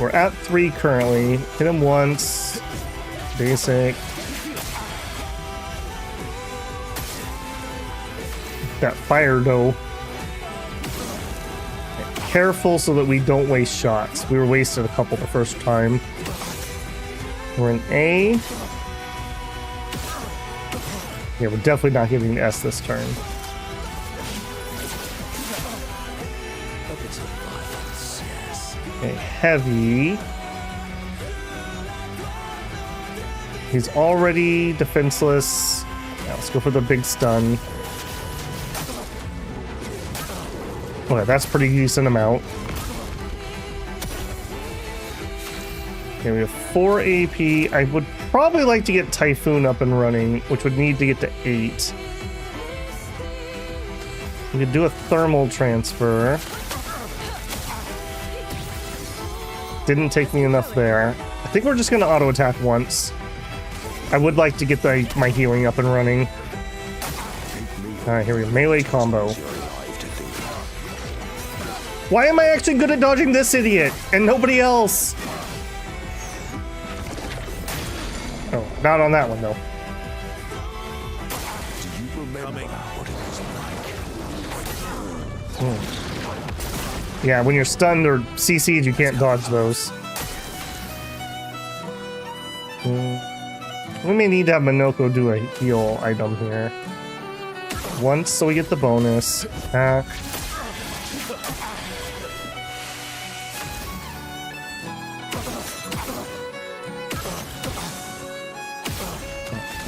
We're at 3 currently. Hit him once. Basic. That fire though. Careful so that we don't waste shots. We were wasted a couple the first time. We're in A. Yeah, we're definitely not getting S this turn. Okay, heavy. He's already defenseless. Yeah, let's go for the big stun. Okay, that's pretty decent amount. Okay, we have 4 AP. I would probably like to get Typhoon up and running, which would need to get to 8. We could do a thermal transfer. Didn't take me enough there. I think we're just going to auto attack once. I would like to get my healing up and running. Alright, here we go. Melee combo. Why am I actually good at dodging this idiot and nobody else? Oh, not on that one though. Yeah, when you're stunned or CC'd, you can't dodge those. We may need to have Minoko do a heal item here. Once, so we get the bonus. Attack.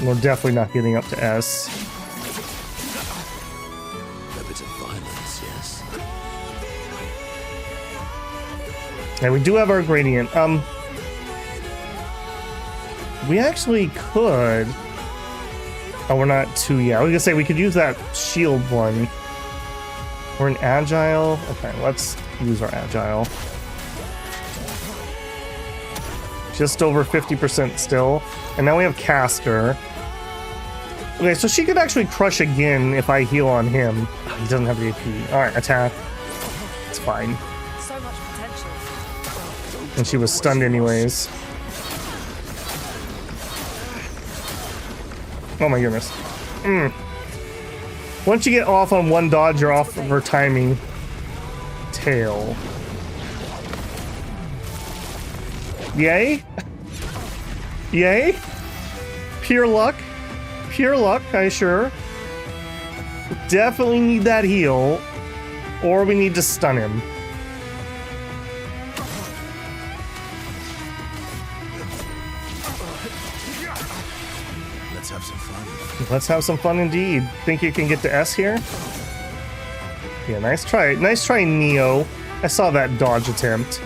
We're definitely not getting up to S. A bit of violence, yes. And we do have our gradient. We actually could. Oh, we're not 2 yet. I was gonna say we could use that shield one. We're in agile. Okay, let's use our agile. Just over 50% still. And now we have caster. Okay, so she could actually crush again if I heal on him. He doesn't have the AP. Alright, attack. It's fine. So much potential. And she was stunned anyways. Oh my goodness. Once you get off on one dodge, you're off of her timing. Tail. Yay? Yay? Pure luck. Pure luck, I assure. Definitely need that heal. Or we need to stun him. Let's have some fun. Let's have some fun indeed. Think you can get to S here? Yeah, nice try. Nice try, Neo. I saw that dodge attempt.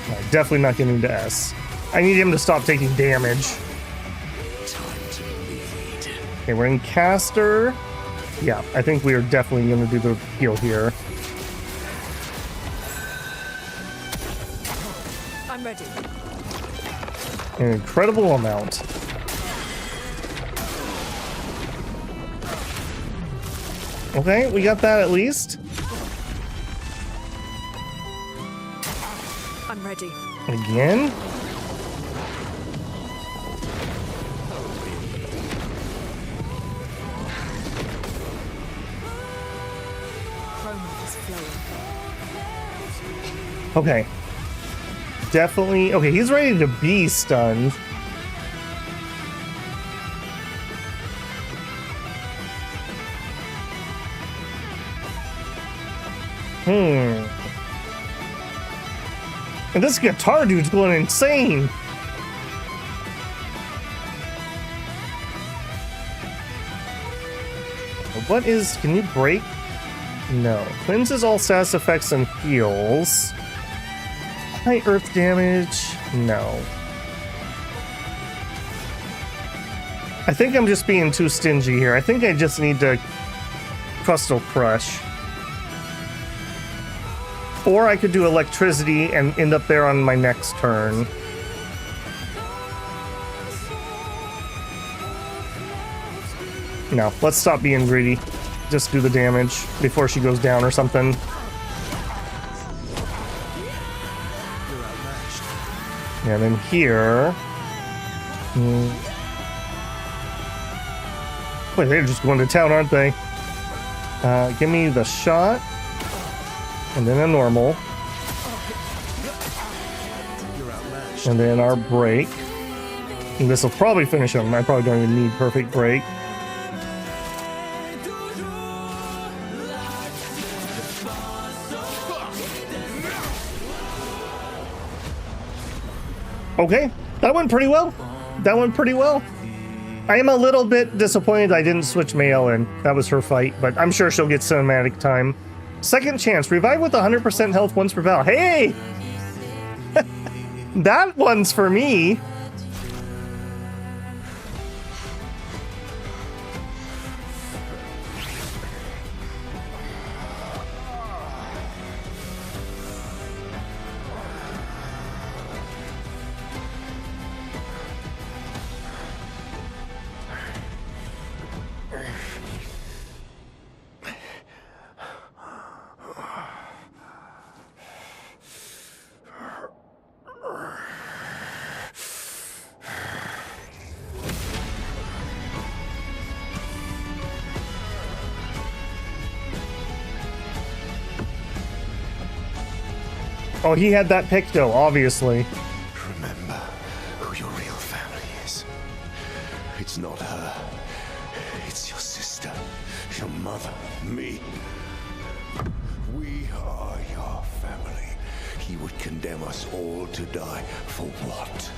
Alright, definitely not getting to S. I need him to stop taking damage. Okay, we're in caster. Yeah, I think we are definitely going to do the heal here. I'm ready. An incredible amount. Okay, we got that at least. I'm ready. Again? Chroma is flowing. Okay. Definitely. Okay, he's ready to be stunned. And this guitar dude's going insane. What is... Can you break? No. Cleanses all status effects and heals. High earth damage? No. I think I'm just being too stingy here. I think I just need to Crustal Crush. Or I could do electricity and end up there on my next turn. No, let's stop being greedy. Just do the damage before she goes down or something. And then here... Wait, they're just going to town, aren't they? Give me the shot. And then a normal. And then our break. And this will probably finish him. I probably don't even need perfect break. Okay, that went pretty well. That went pretty well. I am a little bit disappointed I didn't switch Mael in. That was her fight, but I'm sure she'll get cinematic time. Second chance, revive with 100% health once per battle. Hey! That one's for me. Oh, he had that Picto, obviously. Remember who your real family is. It's not her. It's your sister, your mother, me. We are your family. He would condemn us all to die for what?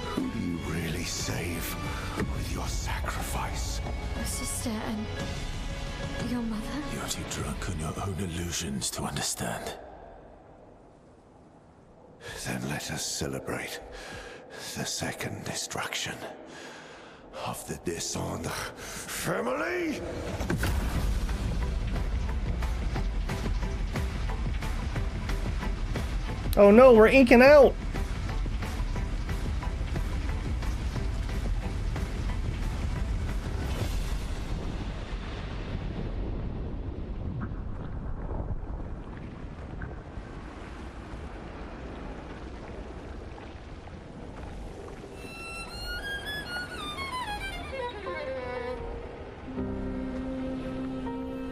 Who do you really save with your sacrifice? My sister and your mother? You're too drunk on your own illusions to understand. Then let us celebrate the second destruction of the Descendre family. Oh no, we're inking out.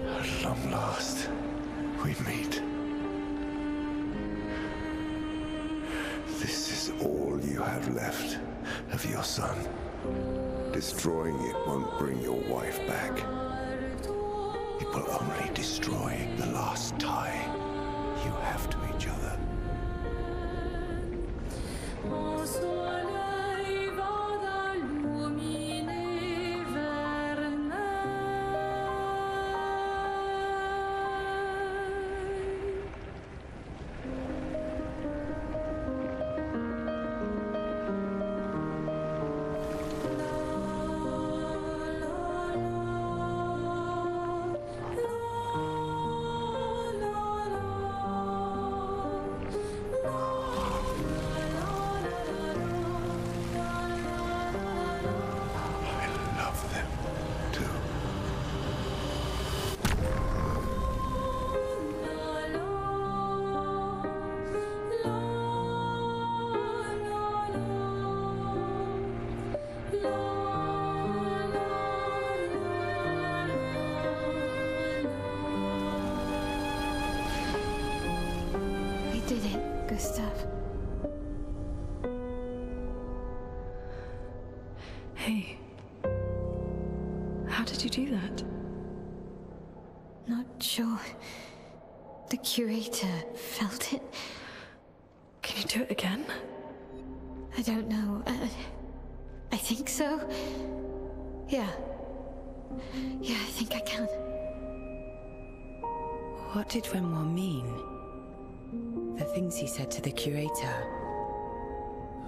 At long last, we meet. This is all you have left of your son. Destroying it won't bring your wife back. It will only destroy the last tie you have to each other. did it, Gustav. Hey. How did you do that? Not sure. The curator felt it. Can you do it again? I don't know. I think so. Yeah. Yeah, I think I can. What did Renoir mean? The things he said to the curator.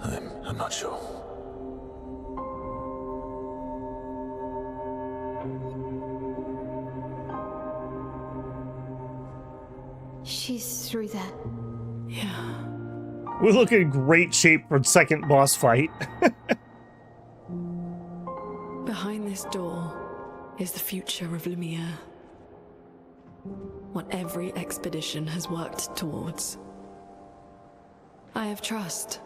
I'm not sure. She's through there. Yeah. We look in great shape for second boss fight. Behind this door is the future of Lumiere. What every expedition has worked towards. I have trust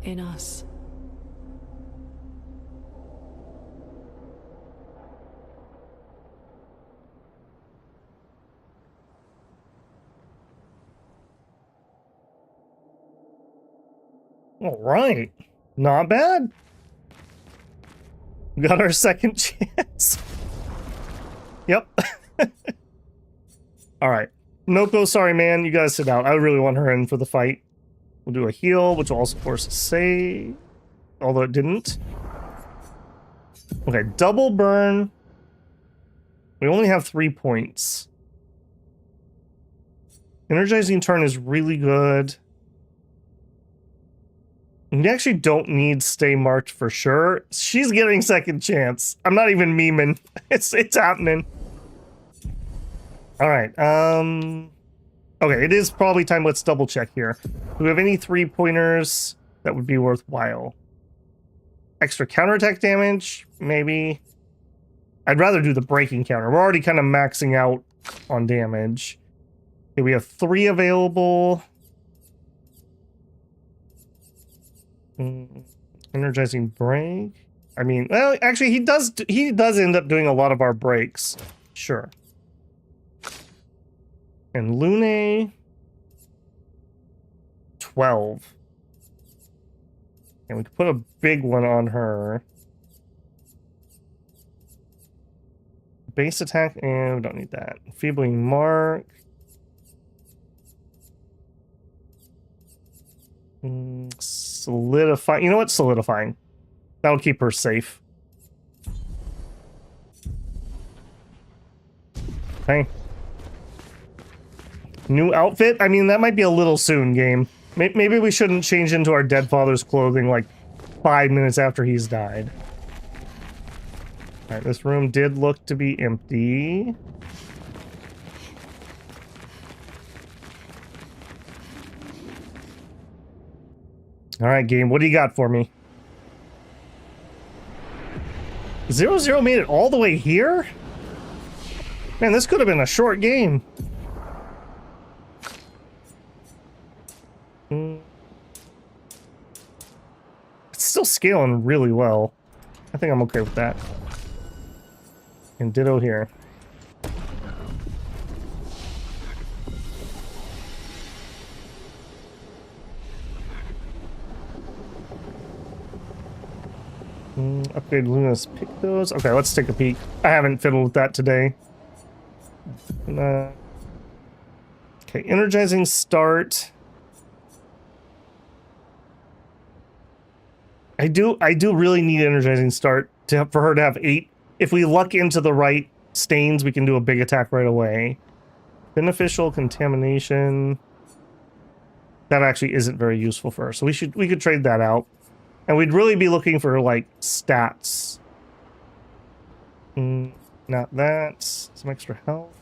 in us. All right. Not bad. We got our second chance. Yep. All right. Noko, sorry, man. You gotta sit out. I really want her in for the fight. We'll do a heal, which will also force a save. Although it didn't. Okay, double burn. We only have 3 points. Energizing turn is really good. We actually don't need stay marked for sure. She's getting second chance. I'm not even memeing. It's happening. All right. Okay, it is probably time. Let's double check here. Do we have any 3-pointers that would be worthwhile? Extra counterattack damage, maybe. I'd rather do the breaking counter. We're already kind of maxing out on damage. Okay, we have 3 available. Energizing break. I mean, well, actually, he does end up doing a lot of our breaks. Sure. And Lune 12. And we could put a big one on her. Base attack, and we don't need that. Enfeebling mark. Solidify. You know what? Solidifying. That would keep her safe. Okay. New outfit? I mean, that might be a little soon, game. Maybe we shouldn't change into our dead father's clothing like 5 minutes after he's died. Alright, this room did look to be empty. Alright, game, what do you got for me? 0-0 made it all the way here? Man, this could have been a short game. It's still scaling really well. I think I'm okay with that. And ditto here. Upgrade Luna's pick those. Okay, let's take a peek. I haven't fiddled with that today. Okay, energizing start. I do really need energizing start for her to have 8. If we luck into the right stains, we can do a big attack right away. Beneficial contamination. That actually isn't very useful for her, so we could trade that out. And we'd really be looking for like stats. Not that. Some extra health.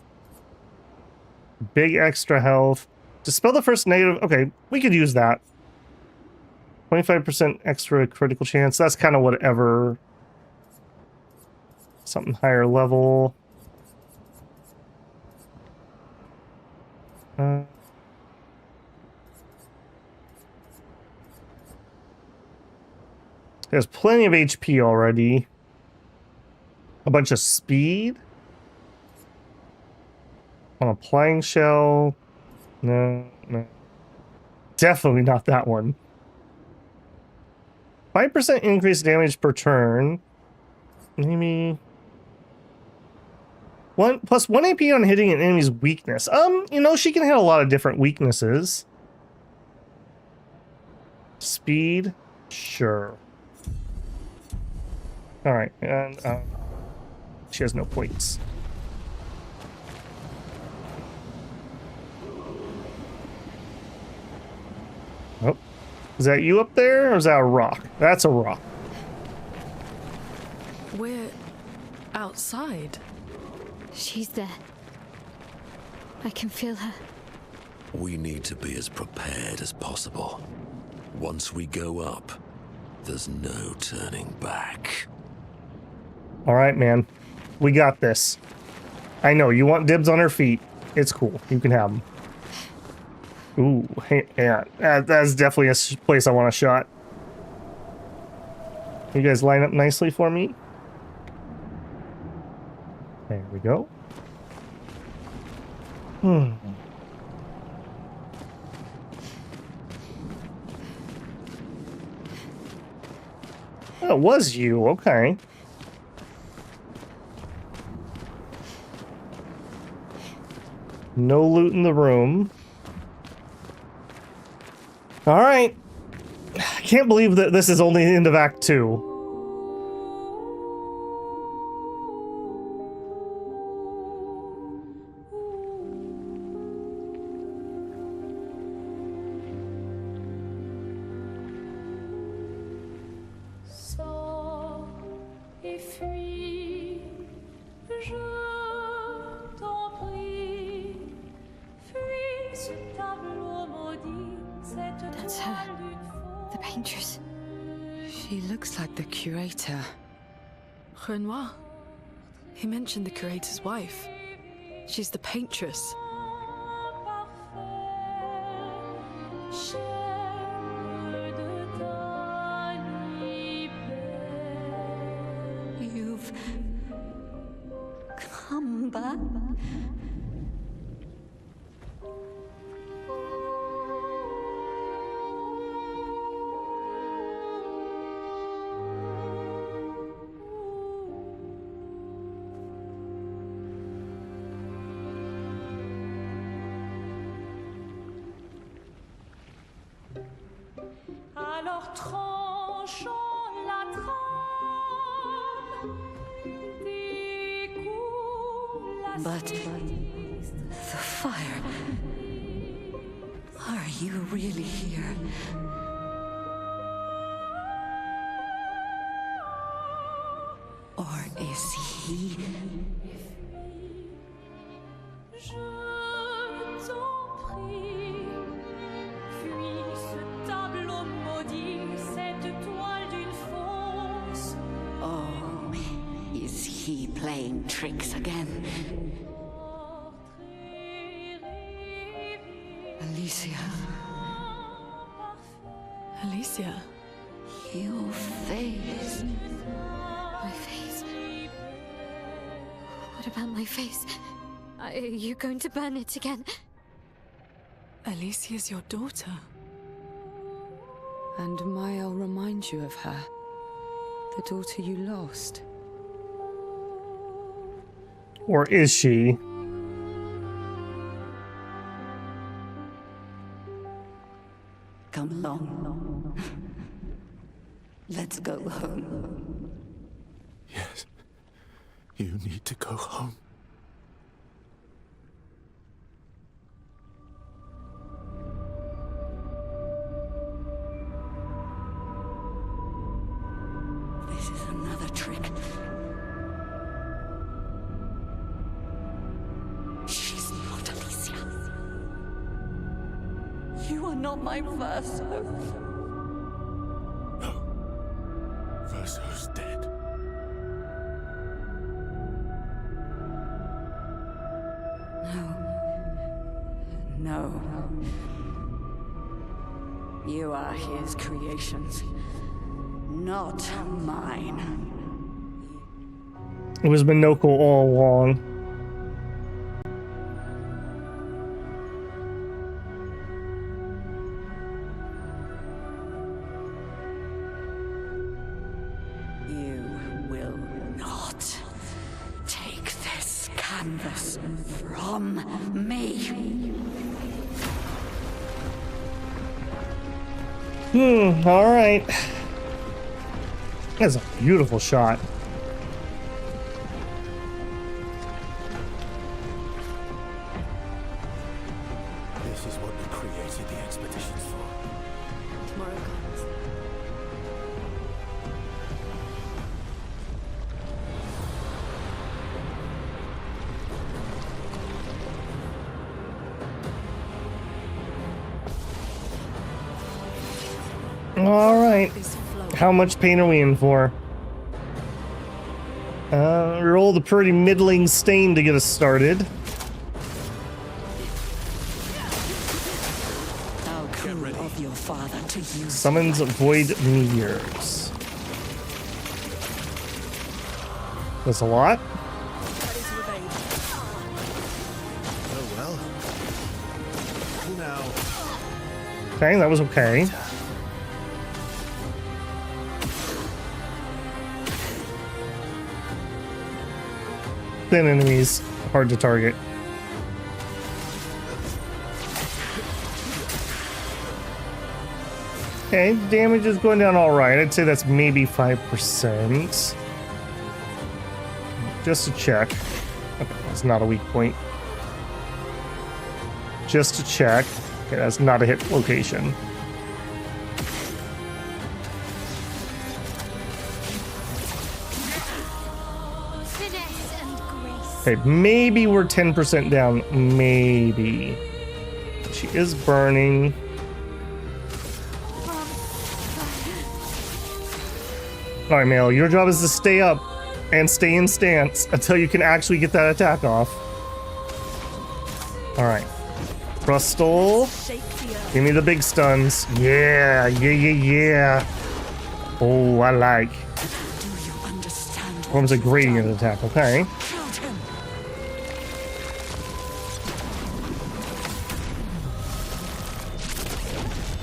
Big extra health. Dispel the first negative. Okay, we could use that. 25% extra critical chance. That's kind of whatever. Something higher level. There's plenty of HP already. A bunch of speed. On applying shell. No. No. Definitely not that one. 5% increased damage per turn. Maybe... plus 1 AP on hitting an enemy's weakness. You know, she can hit a lot of different weaknesses. Speed? Sure. Alright, and she has no points. Oh. Is that you up there, or is that a rock? That's a rock. We're outside. She's there. I can feel her. We need to be as prepared as possible. Once we go up, there's no turning back. All right, man. We got this. I know, you want dibs on her feet. It's cool. You can have them. Ooh, hey, yeah. That's definitely a place I want a shot. You guys line up nicely for me. There we go. Oh, it was you. Okay. No loot in the room. All right. I can't believe that this is only the end of Act 2. That's her. The paintress. She looks like the curator. Renoir. He mentioned the curator's wife. She's the paintress. You've come back. Alors tranchons la trame, découle la But the fire. Are you really here? Or is he? Je t'en prie, fuis ce tableau maudit, cette toile d'une fausse. Oh, is he playing tricks again? Alicia. Alicia. Your face. My face. What about my face? Are you going to burn it again? Alicia's your daughter. And I'll remind you of her. The daughter you lost. Or is she? Come along. Let's go home. Yes. You need to go home. This is another trick. She's not Alicia. You are not my Verso. No. Verso's dead. No. You are his creations, not mine. It was Minoko all along. from me. Alright. That's a beautiful shot. This is what we created the expeditions for. Tomorrow comes. Alright. How much pain are we in for? Roll the pretty middling stain to get us started. How cruel of your father to use. Summons void meteors. That's a lot. Oh well. Now. Okay, that was okay. Thin enemies, hard to target. Okay, damage is going down all right. I'd say that's maybe 5%. Just to check. Okay, that's not a weak point. Just to check. Okay, that's not a hit location. Okay, maybe we're 10% down. Maybe. She is burning. Alright, Male, your job is to stay up and stay in stance until you can actually get that attack off. Alright. Crustal. Give me the big stuns. Yeah. Oh, I like. Forms a gradient attack, okay.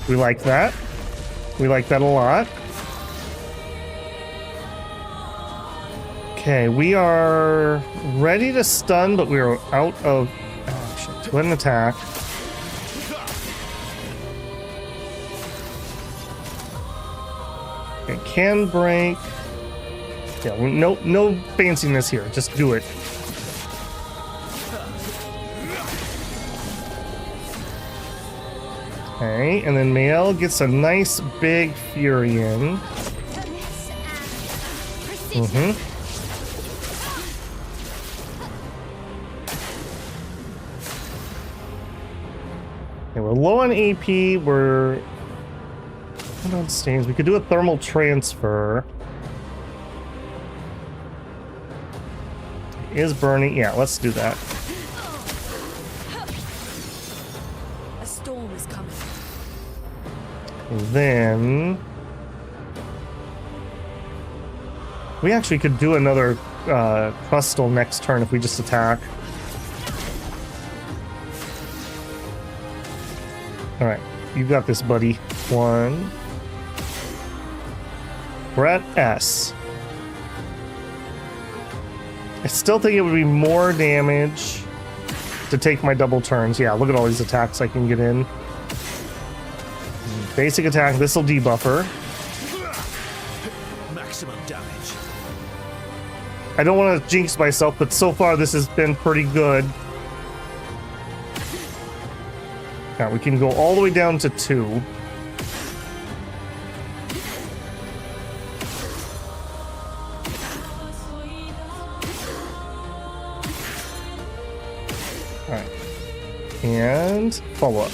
We like that. We like that a lot. Okay, we are ready to stun, but we are out of action. Go ahead and attack. Okay, can break. Yeah, no fanciness here. Just do it. Okay, and then Mael gets a nice big Fury in. Okay, we're low on AP. We're on stains. We could do a thermal transfer. It is burning. Yeah, let's do that. A storm is coming. Then we actually could do another crustal next turn if we just attack. All right, you got this, buddy. One. We're at S. I still think it would be more damage to take my double turns. Yeah, look at all these attacks I can get in. Basic attack, this will debuff her. Maximum damage. I don't want to jinx myself, but so far this has been pretty good. Now we can go all the way down to 2. Alright. And follow up.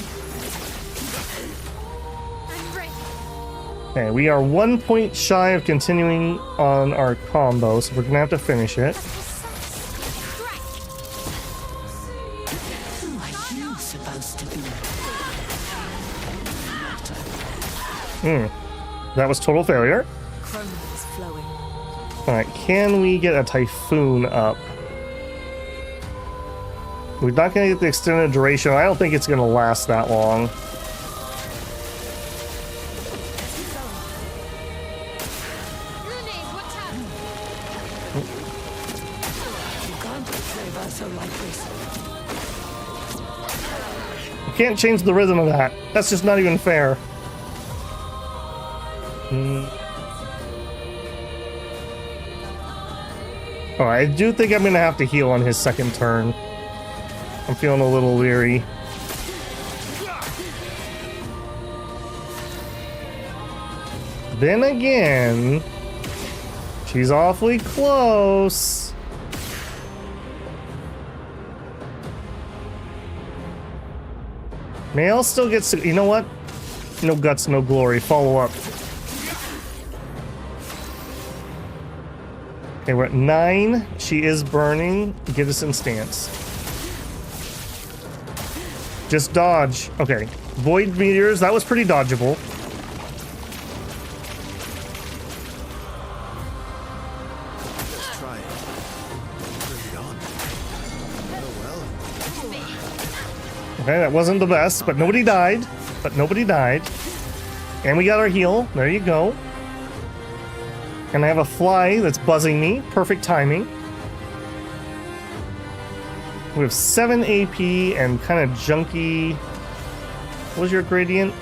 Okay, we are 1 point shy of continuing on our combo, so we're gonna have to finish it. Who are you supposed to be? That was total failure. Chroma is flowing. Alright, can we get a Typhoon up? We're not gonna get the extended duration. I don't think it's gonna last that long. You can't play Verso like this. can't change the rhythm of that. That's just not even fair. Oh, I do think I'm gonna have to heal on his second turn. I'm feeling a little leery. Then again, she's awfully close. Male still gets to, you know what? No guts, no glory. Follow up. Okay, we're at 9. She is burning. Get us in stance. Just dodge. Okay. Void meteors. That was pretty dodgeable. Let's try it. Bring it on. Oh well. Okay, that wasn't the best, but nobody died. And we got our heal. There you go. And I have a fly that's buzzing me. Perfect timing. We have 7 AP and kind of junky. What was your gradient?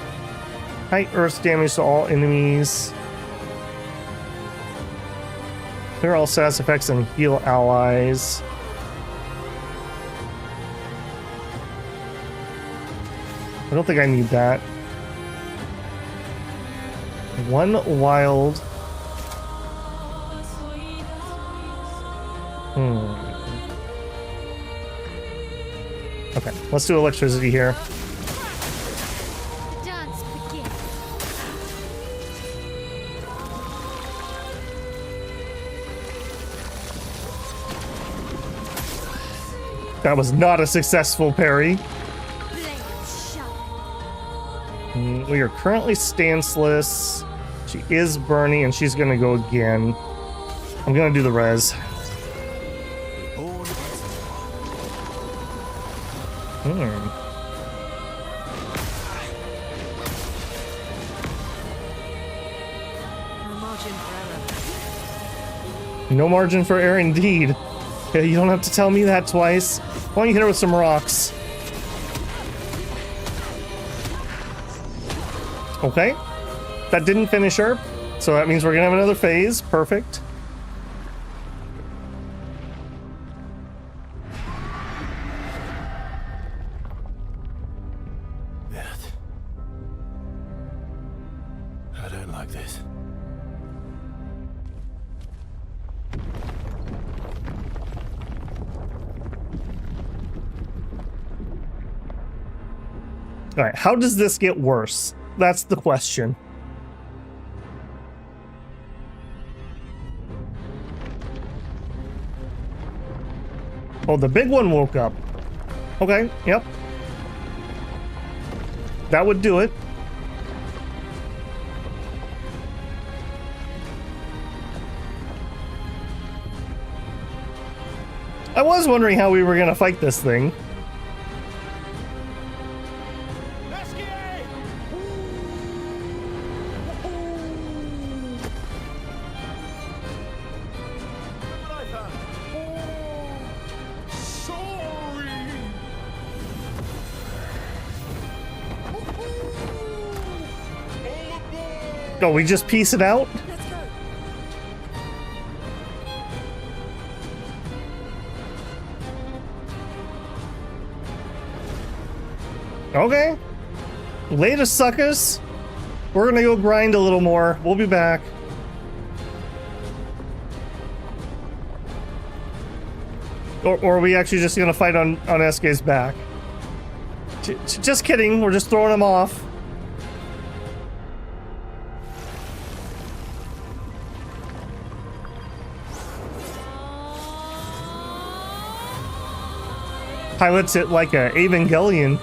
High earth damage to all enemies. Clear all status effects and heal allies. I don't think I need that. 1 wild. Okay, let's do electricity here. Dance begin. That was not a successful parry. Blades sharp. We are currently stanceless. She is burning and she's gonna go again. I'm gonna do the res. No margin for error indeed. Yeah, you don't have to tell me that twice. Why don't you hit her with some rocks? Okay. That didn't finish her, so that means we're gonna have another phase. Perfect. I don't like this. All right, how does this get worse? That's the question. Oh, the big one woke up. Okay, yep. That would do it. I was wondering how we were gonna fight this thing. Oh, we just piece it out? Okay. Later, suckers. We're gonna go grind a little more. We'll be back. Or are we actually just gonna fight on SK's back? Just kidding. We're just throwing him off. Pilots it like a Evangelion.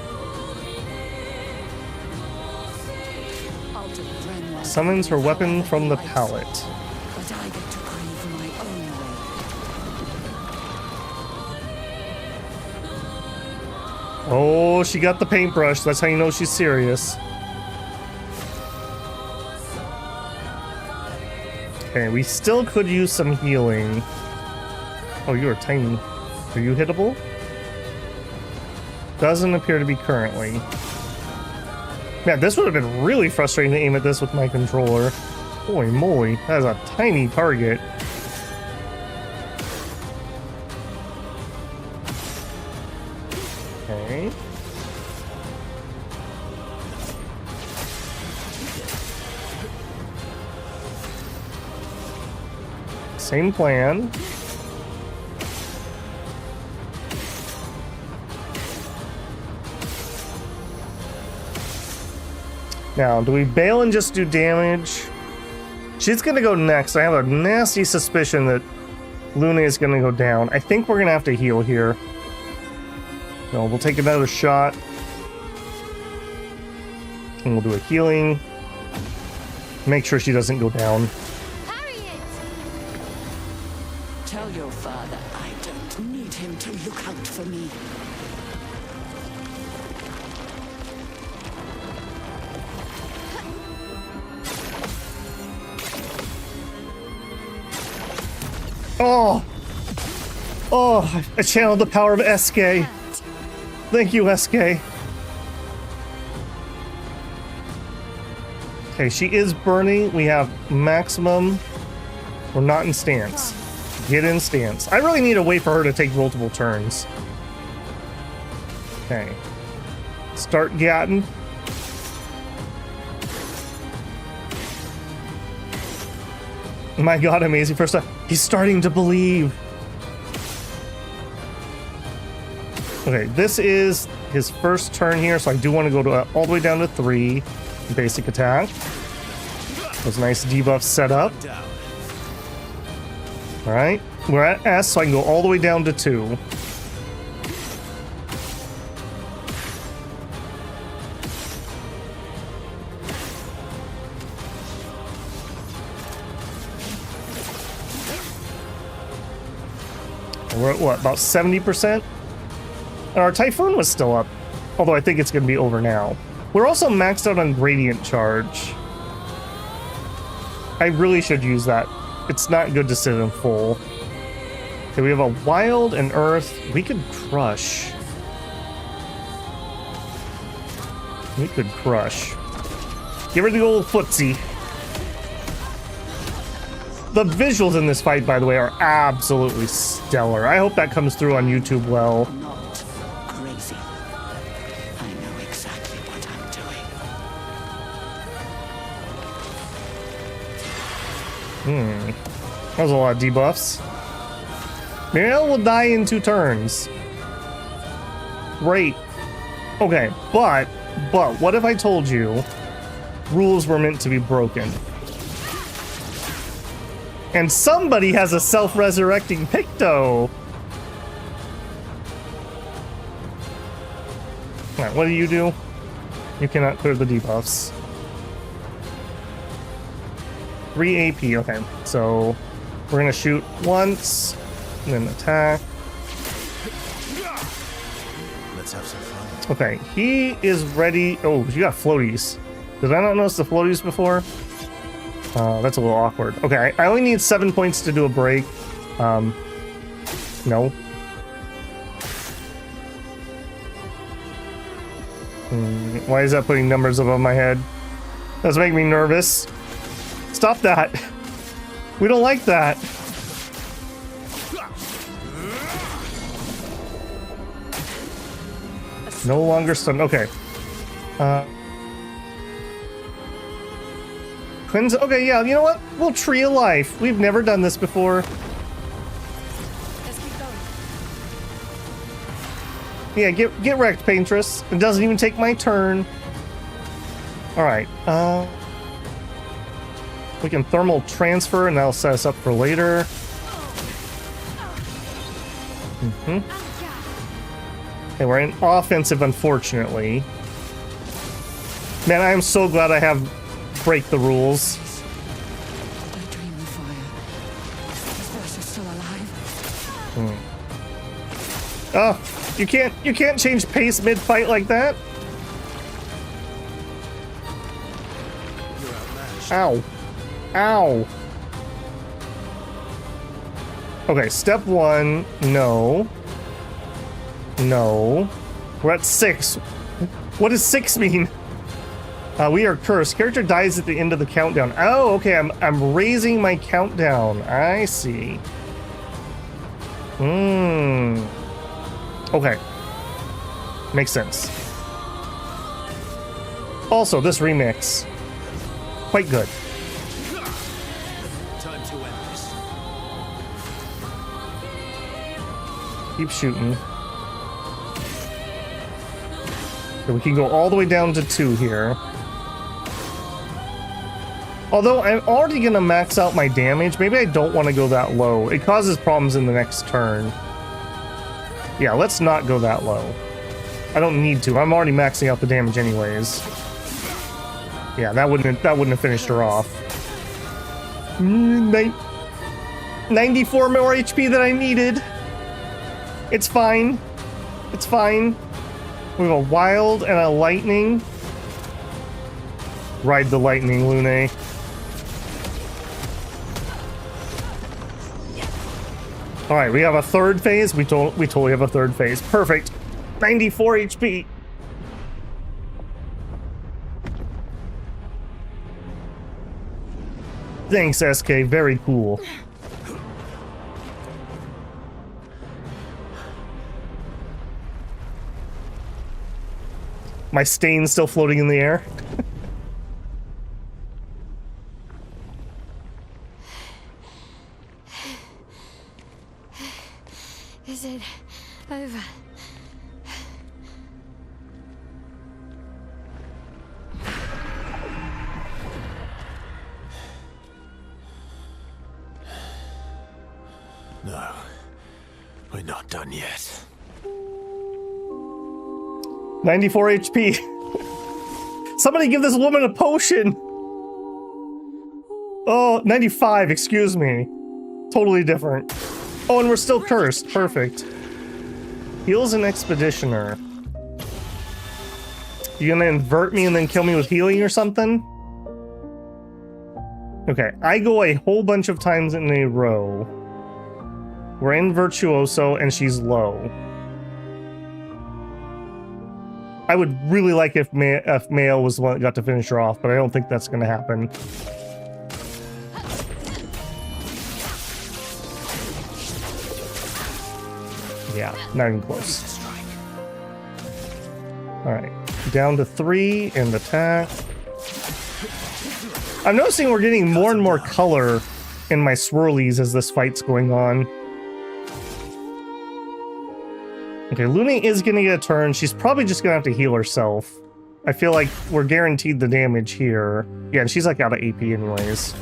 Summons her weapon from the pallet. But I get to crave my own way. Oh, she got the paintbrush. That's how you know she's serious. Okay, we still could use some healing. Oh, you are tiny. Are you hittable? Doesn't appear to be currently. Man, this would have been really frustrating to aim at this with my controller. Holy moly, that is a tiny target. Okay. Same plan. Now, do we bail and just do damage? She's gonna go next. I have a nasty suspicion that Luna is gonna go down. I think we're gonna have to heal here. No, we'll take another shot. And we'll do a healing. Make sure she doesn't go down. Tell your father I don't need him to look out for me. Oh! Oh, I channeled the power of SK. Thank you, SK. Okay, she is burning. We have maximum. We're not in stance. Get in stance. I really need to wait for her to take multiple turns. Okay. Start gatting. My god, amazing first time. He's starting to believe. Okay, this is his first turn here, so I do want to go to all the way down to 3. Basic attack. Those nice debuffs set up. Alright, we're at S, so I can go all the way down to 2. We're at what, about 70%? And our Typhoon was still up, although I think it's going to be over now. We're also maxed out on Gradient Charge. I really should use that. It's not good to sit in full. Okay, we have a Wild and Earth. We could Crush. We could Crush. Give her the old footsie. The visuals in this fight, by the way, are absolutely stellar. I hope that comes through on YouTube well. Not crazy. I know exactly what I'm doing. That was a lot of debuffs. Mariel will die in 2 turns. Great. Okay, but what if I told you rules were meant to be broken? And somebody has a self-resurrecting Picto. Alright, what do? You cannot clear the debuffs. 3 AP, okay. So we're gonna shoot once, and then attack. Let's have some fun. Okay, he is ready. Oh, you got floaties. Did I not notice the floaties before? That's a little awkward. Okay, I only need 7 points to do a break. No. Why is that putting numbers above my head? That's making me nervous. Stop that. We don't like that. No longer stunned. Okay. Cleanse. Okay, yeah, you know what? We'll Tree of Life. We've never done this before. Let's keep going. Yeah, get wrecked, Paintress. It doesn't even take my turn. Alright, we can thermal transfer and that'll set us up for later. Okay, we're in offensive, unfortunately. Man, I am so glad I have break the rules. I dream the fire. This voice is still alive. Oh, you can't change pace mid-fight like that. Ow. Ow. Okay, step 1, no. No. We're at 6. What does 6 mean? We are cursed. Character dies at the end of the countdown. Oh, okay. I'm raising my countdown. I see. Okay. Makes sense. Also, this remix, quite good. Time to end this. Keep shooting. So we can go all the way down to 2 here. Although I'm already gonna max out my damage, maybe I don't want to go that low. It causes problems in the next turn. Yeah, let's not go that low. I don't need to. I'm already maxing out the damage anyways. Yeah, that wouldn't have finished her off. 94 more HP than I needed. It's fine. It's fine. We have a wild and a lightning. Ride the lightning, Lune. Alright, we have a third phase. We totally have a third phase. Perfect. 94 HP. Thanks, SK. Very cool. My stain's still floating in the air. Is it over? No, we're not done yet. 94 HP. Somebody give this woman a potion. Oh, 95, excuse me. Totally different. Oh, and we're still cursed. Perfect. Heals an expeditioner. You gonna invert me and then kill me with healing or something? Okay, I go a whole bunch of times in a row. We're in Virtuoso and she's low. I would really like if Mayo was the one that got to finish her off, but I don't think that's gonna happen. Yeah, not even close. Alright, down to 3 in attack. I'm noticing we're getting more and more color in my swirlies as this fight's going on. Okay, Luna is gonna get a turn. She's probably just gonna have to heal herself. I feel like we're guaranteed the damage here. Yeah, and she's like out of AP anyways.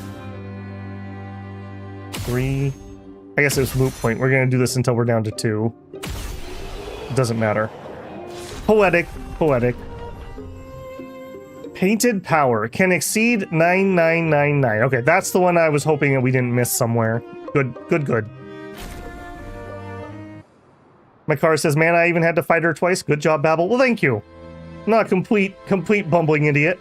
3. I guess it was moot point. We're gonna do this until we're down to 2. Doesn't matter. Poetic, poetic. Painted power can exceed 9999. Okay, that's the one I was hoping that we didn't miss somewhere. Good, good, good. My car says, man, I even had to fight her twice. Good job, Babel. Well, thank you. Not a complete bumbling idiot.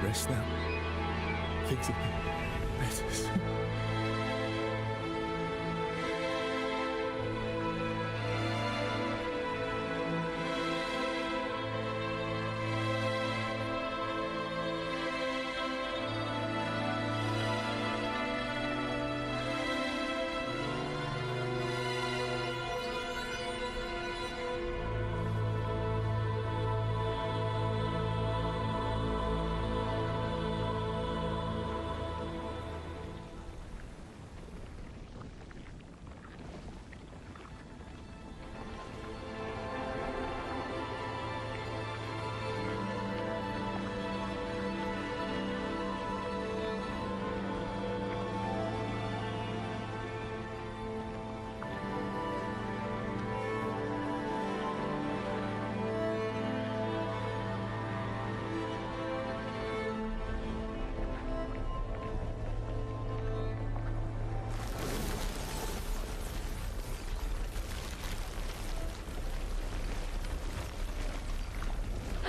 Rest now. Things have been better soon.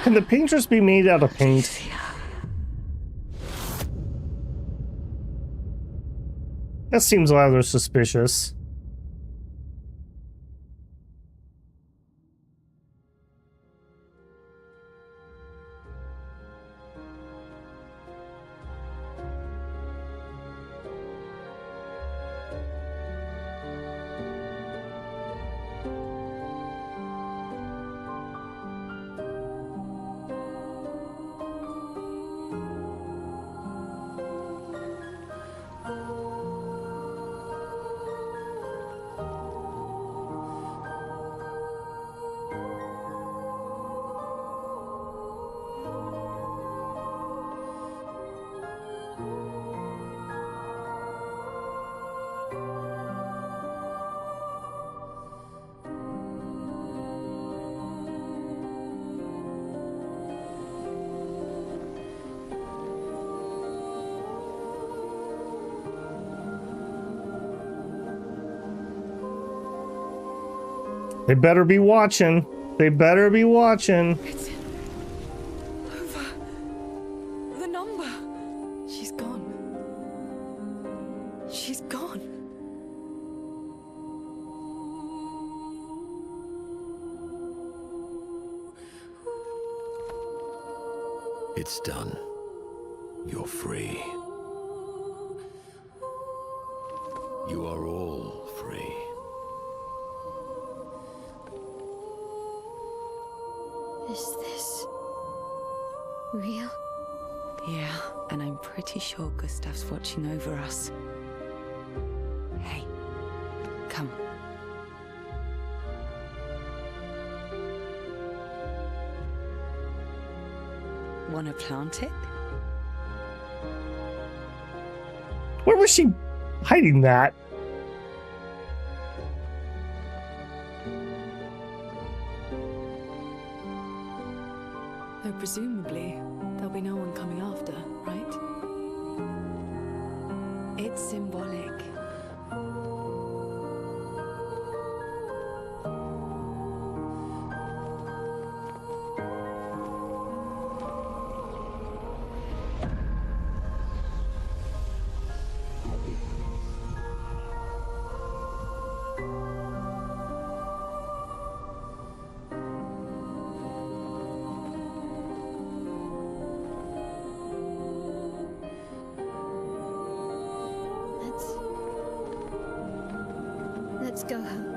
Can the painters be made out of paint? That seems rather suspicious. They better be watching. They better be watching. It's over. The number. She's gone. She's gone. It's done. You're free. You are all free. Is this real? Yeah, and I'm pretty sure Gustav's watching over us. Hey, come. Wanna plant it? Where was she hiding that? Though presumably, there'll be no one coming after, right? It's symbolic. Let's go home.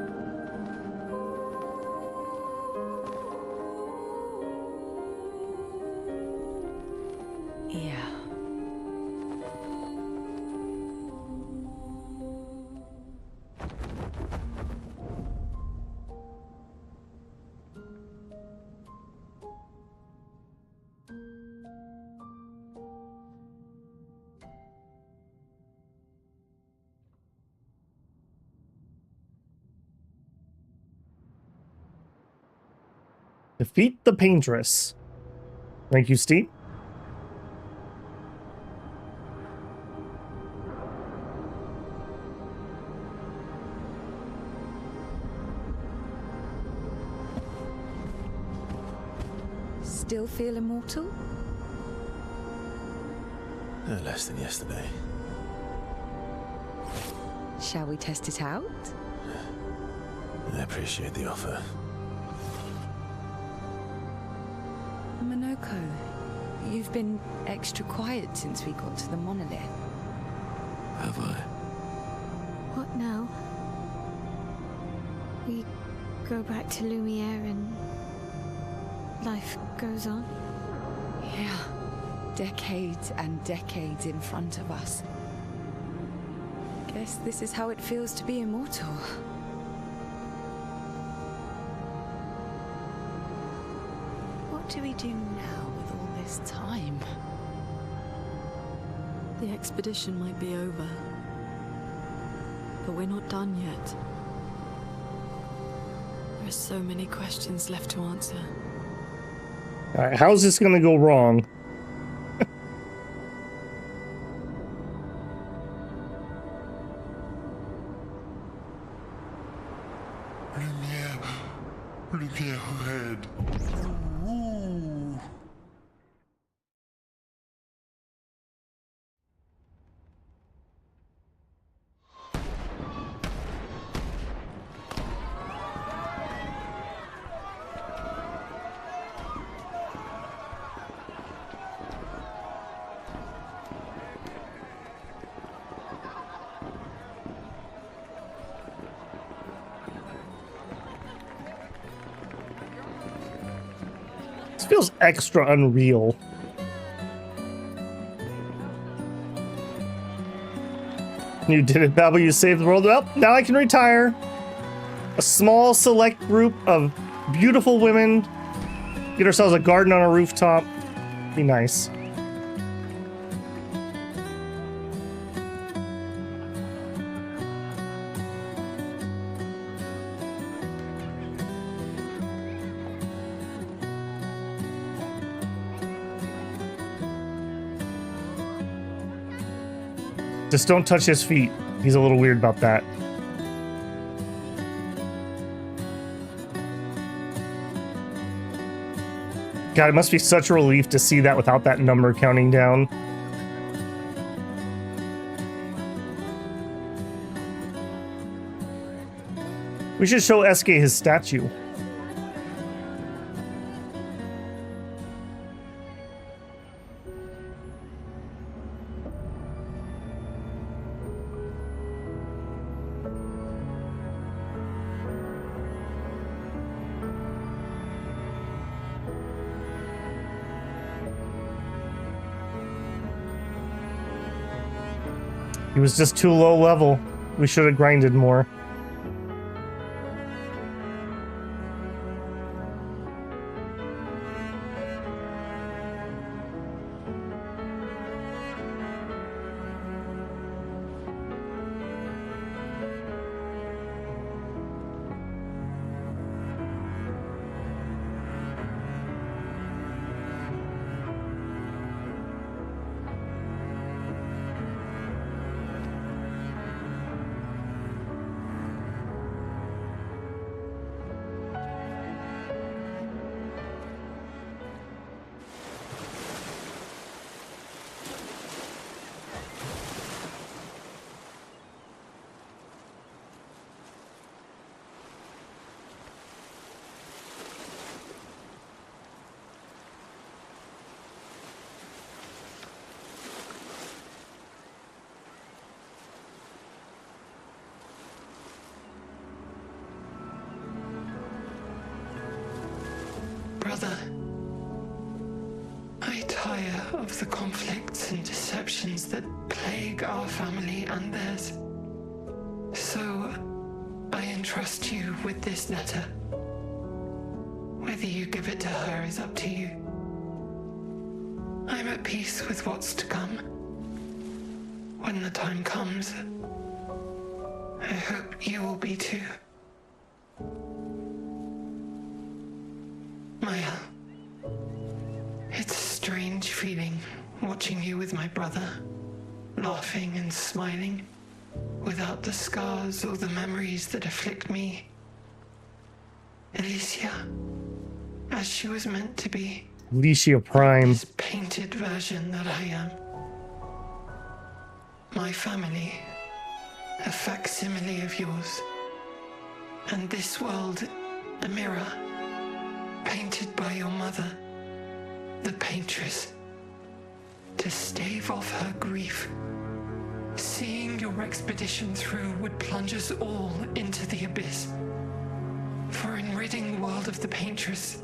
Yeah. Defeat the paintress. Thank you, Steve. Still feel immortal? Less than yesterday. Shall we test it out? I appreciate the offer. Monoko, you've been extra quiet since we got to the monolith. Have I? What now? We go back to Lumiere and life goes on? Yeah. Decades and decades in front of us. Guess this is how it feels to be immortal. What do we do now with all this time? The expedition might be over, but we're not done yet. There are so many questions left to answer. All right, how's this gonna go wrong? Lumière red. Ooh. This feels extra unreal. You did it, Babel. You saved the world. Well, now I can retire. A small select group of beautiful women. Get ourselves a garden on a rooftop. Be nice. Just don't touch his feet. He's a little weird about that. God, it must be such a relief to see that without that number counting down. We should show Eske his statue. He was just too low level. We should have grinded more. Brother, I tire of the conflicts and deceptions that plague our family and theirs. So, I entrust you with this letter. Whether you give it to her is up to you. I'm at peace with what's to come. When the time comes, I hope you will be too. Maya, it's a strange feeling watching you with my brother, laughing and smiling, without the scars or the memories that afflict me. Alicia, as she was meant to be. Alicia Prime. This painted version that I am. My family, a facsimile of yours. And this world, a mirror, painted by your mother, the paintress, to stave off her grief. Seeing your expedition through would plunge us all into the abyss. For in ridding the world of the paintress,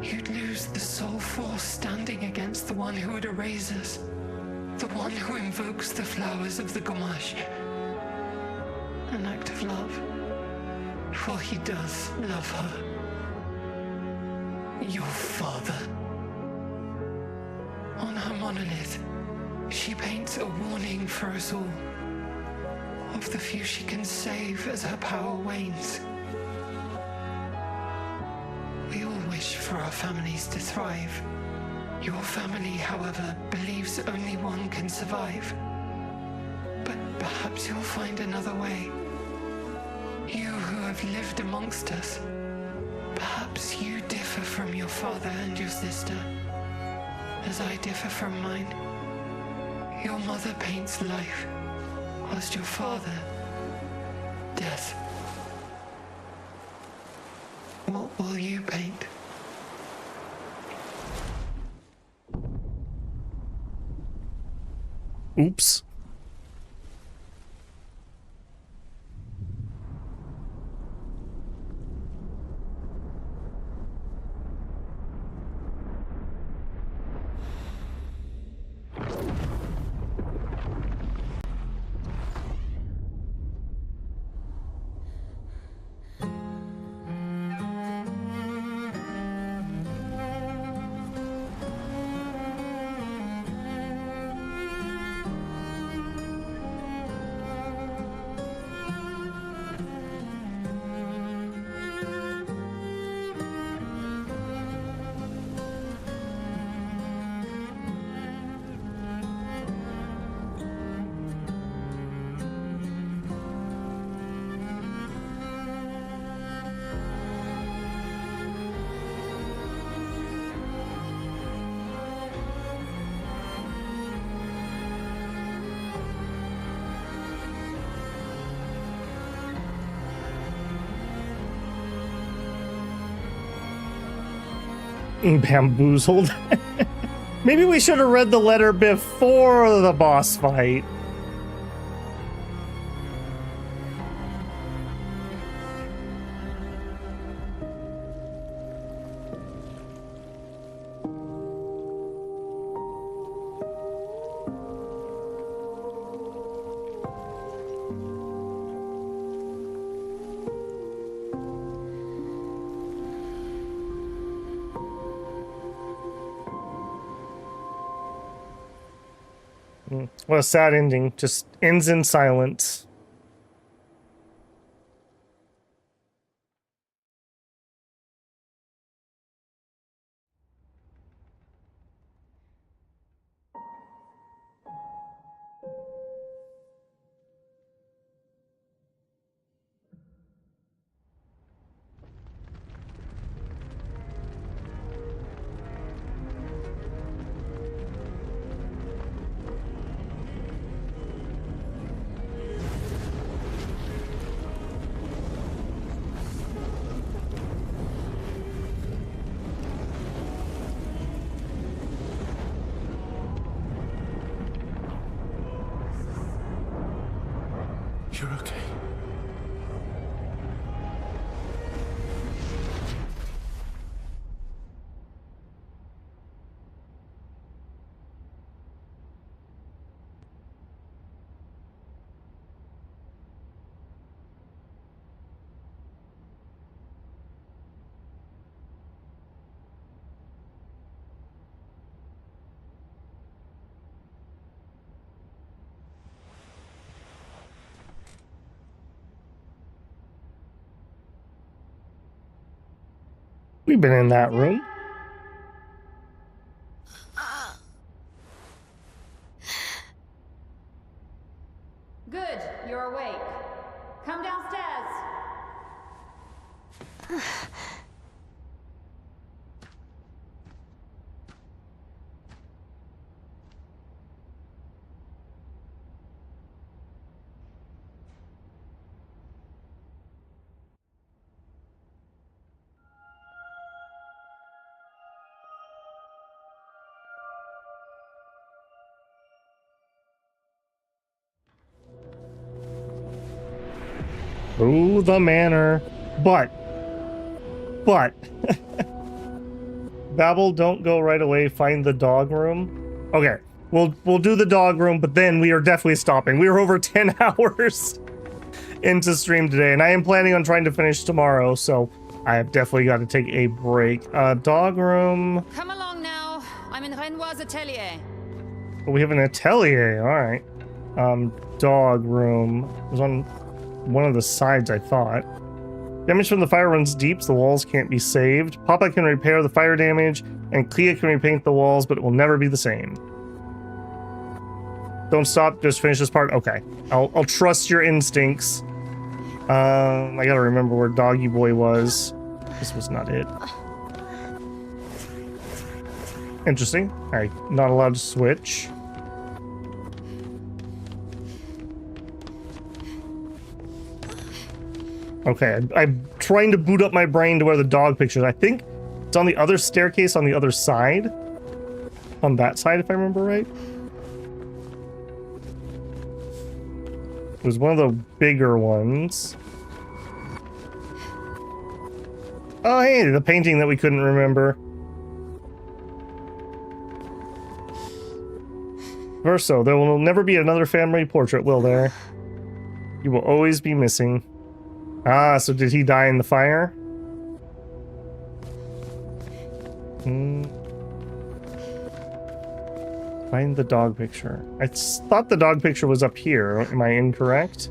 you'd lose the sole force standing against the one who would erase us, the one who invokes the flowers of the Gomash. An act of love, for he does love her. Your father. On her monolith, she paints a warning for us all, of the few she can save as her power wanes. We all wish for our families to thrive. Your family, however, believes only one can survive. But perhaps you'll find another way. You who have lived amongst us, perhaps you differ from your father and your sister, as I differ from mine. Your mother paints life, whilst your father, death. What will you paint? Oops. Bamboozled. Maybe we should have read the letter before the boss fight. What a sad ending. Just ends in silence. You're okay. We've been in that room. Good, you're awake. Come downstairs. Through the manor. But Babel, don't go right away. Find the dog room. Okay, we'll do the dog room, but then we are definitely stopping. We are over 10 hours into stream today, and I am planning on trying to finish tomorrow, so I have definitely got to take a break. Dog room. Come along now. I'm in Renoir's atelier. We have an atelier. All right. Dog room. It was on one of the sides, I thought. Damage from the fire runs deep, so the walls can't be saved. Papa can repair the fire damage, and Clea can repaint the walls, but it will never be the same. Don't stop, just finish this part. Okay, I'll trust your instincts. I gotta remember where Doggy Boy was. This was not it. Interesting. Alright, not allowed to switch. Okay, I'm trying to boot up my brain to where the dog picture is. I think it's on the other staircase on the other side. On that side, if I remember right. It was one of the bigger ones. Oh, hey, the painting that we couldn't remember. Verso, there will never be another family portrait, will there? You will always be missing. Ah, so did he die in the fire? Find the dog picture. I thought the dog picture was up here. Am I incorrect?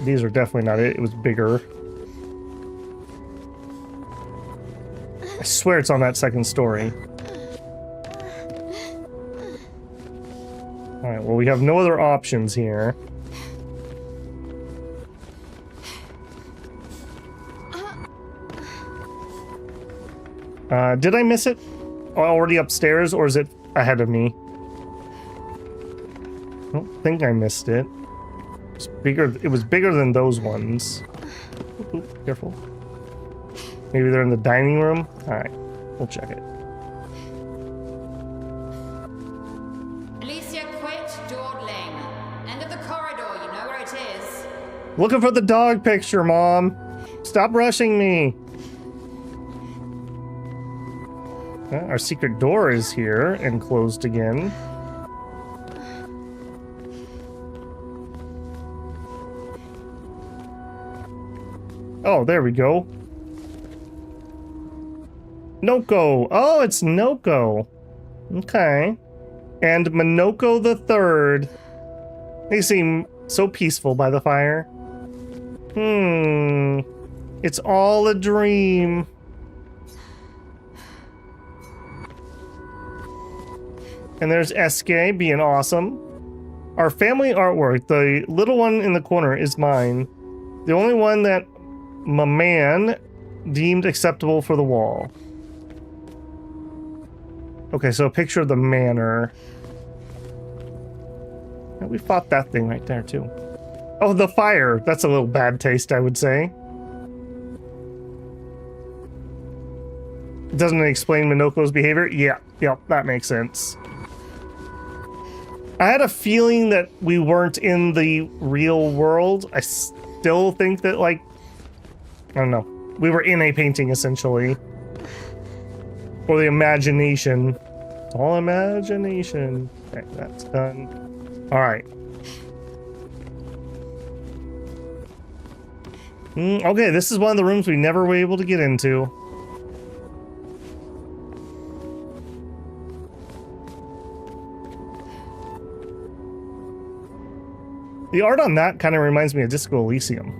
These are definitely not it. It was bigger. I swear it's on that second story. Alright, well, we have no other options here. Did I miss it? Already upstairs, or is it ahead of me? don't think I missed it. It's bigger. It was bigger than those ones. Oop, oop, careful. Maybe they're in the dining room. All right, we'll check it. Alicia, quit dawdling. End of the corridor, you know where it is. Looking for the dog picture, Mom. Stop rushing me. Our secret door is here and closed again. Oh, there we go. Noko. Oh, it's Noko. Okay. And Minoko the Third. They seem so peaceful by the fire. It's all a dream. And there's Eske being awesome. Our family artwork, the little one in the corner, is mine. The only one that my man deemed acceptable for the wall. Okay, so a picture of the manor. Yeah, we fought that thing right there, too. Oh, the fire. That's a little bad taste, I would say. Doesn't it explain Minoko's behavior? Yeah, yep, that makes sense. I had a feeling that we weren't in the real world. I still think that, like, I don't know. We were in a painting, essentially. Or the imagination. It's all imagination. Okay, that's done. Alright. Okay, this is one of the rooms we never were able to get into. The art on that kind of reminds me of Disco Elysium.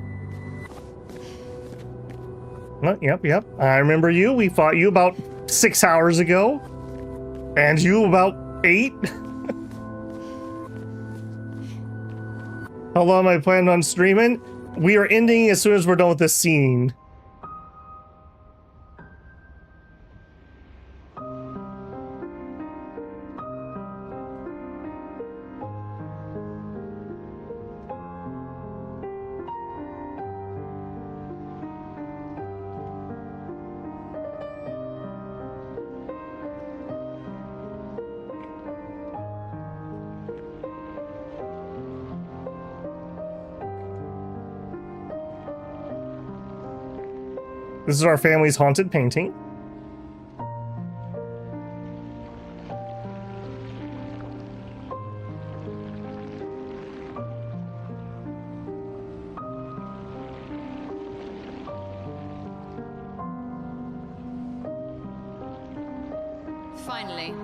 Yep. I remember you. We fought you about 6 hours ago. And you about 8. How long am I planning on streaming? We are ending as soon as we're done with this scene. This is our family's haunted painting. Finally.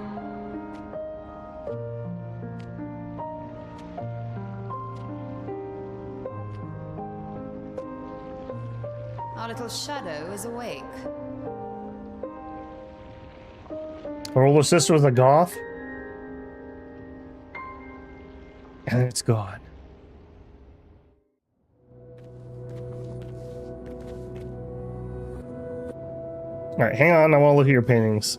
Our little shadow is awake. Our older sister was a goth. And it's gone. Alright, hang on. I want to look at your paintings.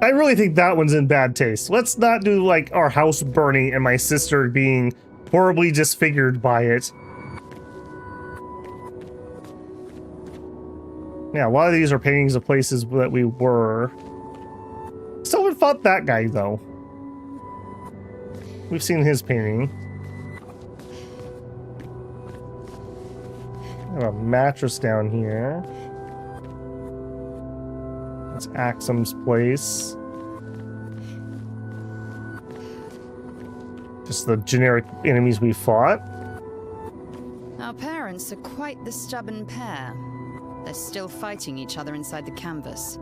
I really think that one's in bad taste. Let's not do like our house burning and my sister being horribly disfigured by it. Yeah, a lot of these are paintings of places that we were. Someone fought that guy, though. We've seen his painting. I have a mattress down here. That's Axum's place. Just the generic enemies we fought. Our parents are quite the stubborn pair. They're still fighting each other inside the canvas.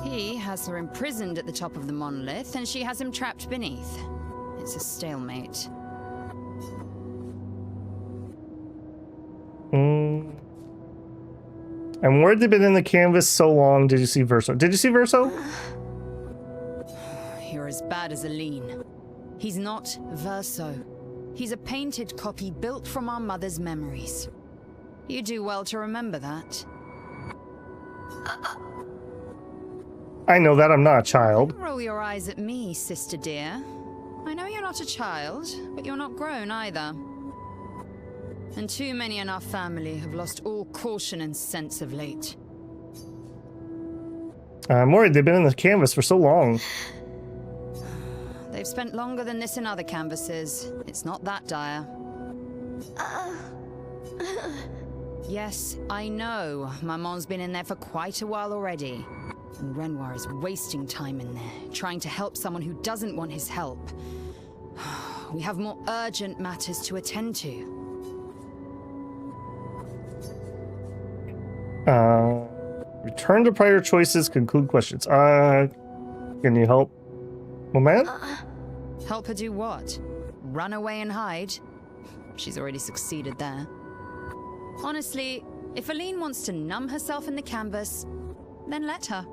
He has her imprisoned at the top of the monolith, and she has him trapped beneath. It's a stalemate. And where they've been in the canvas so long, did you see Verso? Did you see Verso? You're as bad as Aline. He's not Verso. He's a painted copy built from our mother's memories. You do well to remember that. I know that, I'm not a child. Roll your eyes at me, sister dear. I know you're not a child, but you're not grown either. And too many in our family have lost all caution and sense of late. I'm worried they've been in the canvas for so long. They've spent longer than this in other canvases. It's not that dire. Yes, I know. Maman's been in there for quite a while already. And Renoir is wasting time in there, trying to help someone who doesn't want his help. We have more urgent matters to attend to. Return to prior choices, conclude questions. Can you help my man? Help her do what? Run away and hide? She's already succeeded there. Honestly, if Aline wants to numb herself in the canvas, then let her.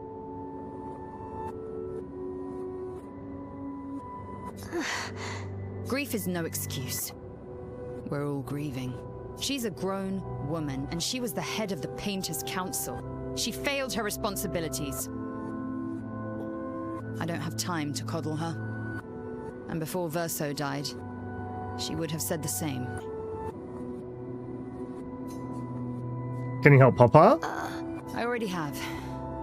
Grief is no excuse. We're all grieving. She's a grown woman, and she was the head of the Painters' Council. She failed her responsibilities. I don't have time to coddle her. And before Verso died, she would have said the same. Can you help Papa? I already have.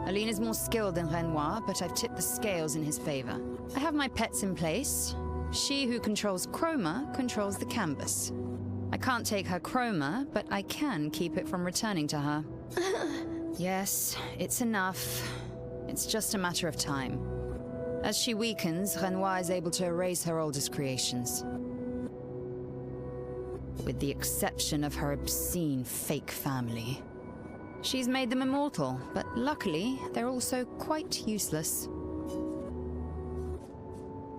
Aline is more skilled than Renoir, but I've tipped the scales in his favor. I have my pets in place. She who controls chroma controls the canvas. I can't take her chroma, but I can keep it from returning to her. Yes, it's enough. It's just a matter of time. As she weakens, Renoir is able to erase her oldest creations. With the exception of her obscene fake family. She's made them immortal, but luckily, they're also quite useless.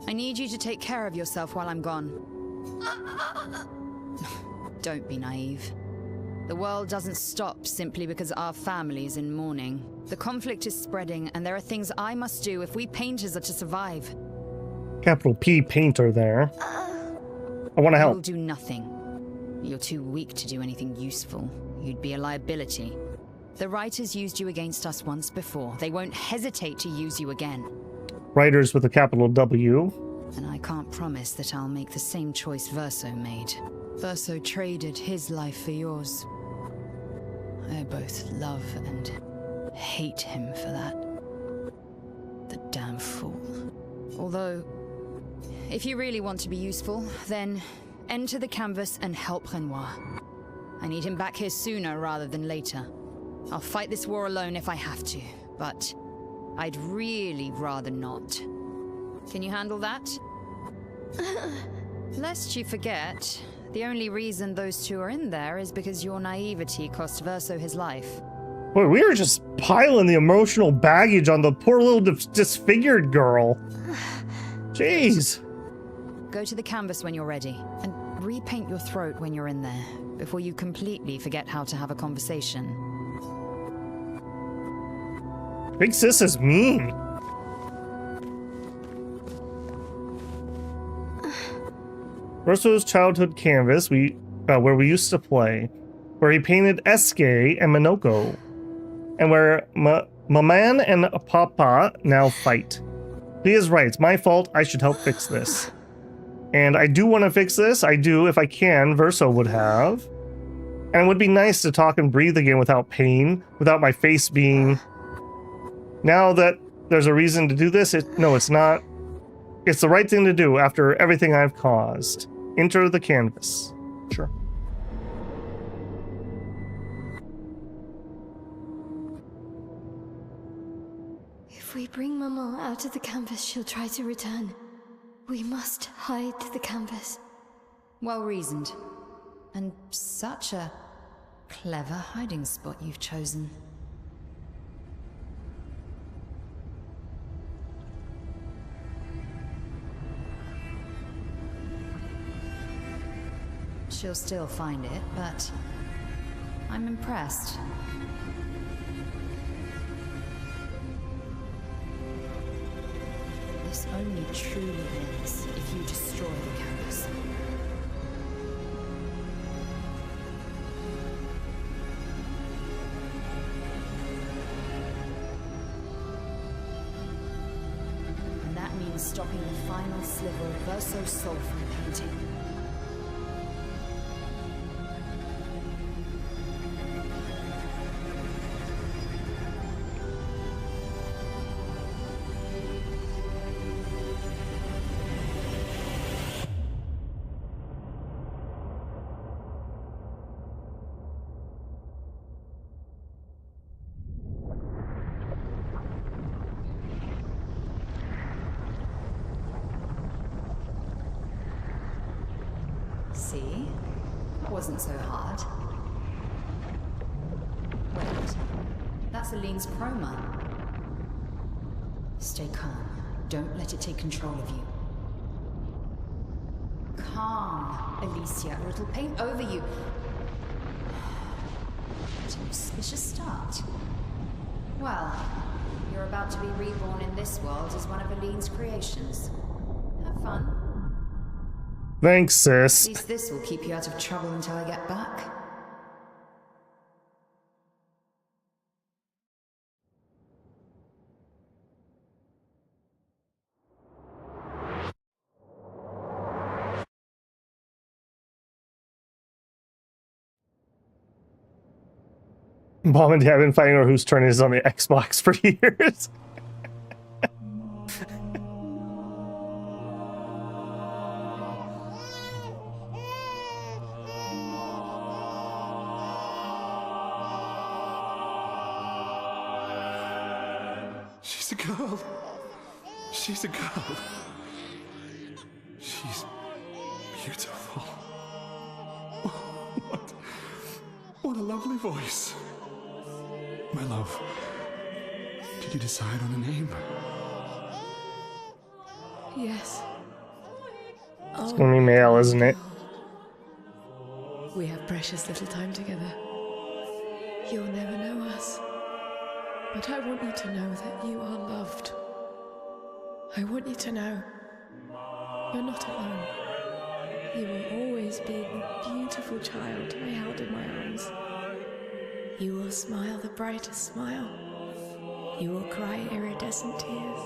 I need you to take care of yourself while I'm gone. Don't be naive. The world doesn't stop simply because our family is in mourning. The conflict is spreading, and there are things I must do if we painters are to survive. Capital P painter there. I want to help. You'll do nothing. You're too weak to do anything useful. You'd be a liability. The writers used you against us once before. They won't hesitate to use you again. Writers with a capital W. And I can't promise that I'll make the same choice Verso made. Verso traded his life for yours. I both love and hate him for that. The damn fool. Although, if you really want to be useful, then enter the canvas and help Renoir. I need him back here sooner rather than later. I'll fight this war alone if I have to, but I'd really rather not. Can you handle that? Lest you forget, the only reason those two are in there is because your naivety cost Verso his life. Boy, we were just piling the emotional baggage on the poor little disfigured girl. Jeez. Go to the canvas when you're ready, and repaint your throat when you're in there, before you completely forget how to have a conversation. Big sis is mean. Verso's childhood canvas, where we used to play, where he painted Eske and Minoko, and where Maman and Papa now fight. He is right. It's my fault. I should help fix this. And I do want to fix this. I do, if I can. Verso would have. And it would be nice to talk and breathe again without pain, without my face being... Now that there's a reason to do this, no, it's not. It's the right thing to do after everything I've caused. Enter the canvas. Sure. If we bring Maman out of the canvas, she'll try to return. We must hide the canvas. Well reasoned. And such a clever hiding spot you've chosen. She'll still find it, but I'm impressed. This only truly ends if you destroy the canvas. And that means stopping the final sliver of Verso soul from painting. See? That wasn't so hard. Wait. That's Aline's chroma. Stay calm. Don't let it take control of you. Calm, Alicia, or it'll paint over you. What an auspicious start. Well, you're about to be reborn in this world as one of Aline's creations. Have fun. Thanks, sis. At least this will keep you out of trouble until I get back. Mom and Dad have been fighting over whose turn it is on the Xbox for years. She's a girl. She's a girl. She's beautiful. What a lovely voice. My love, did you decide on a name? Yes. It's gonna be male, isn't it? We have precious little time together. You'll never know us. But I want you to know that you are loved. I want you to know you're not alone. You will always be the beautiful child I held in my arms. You will smile the brightest smile. You will cry iridescent tears.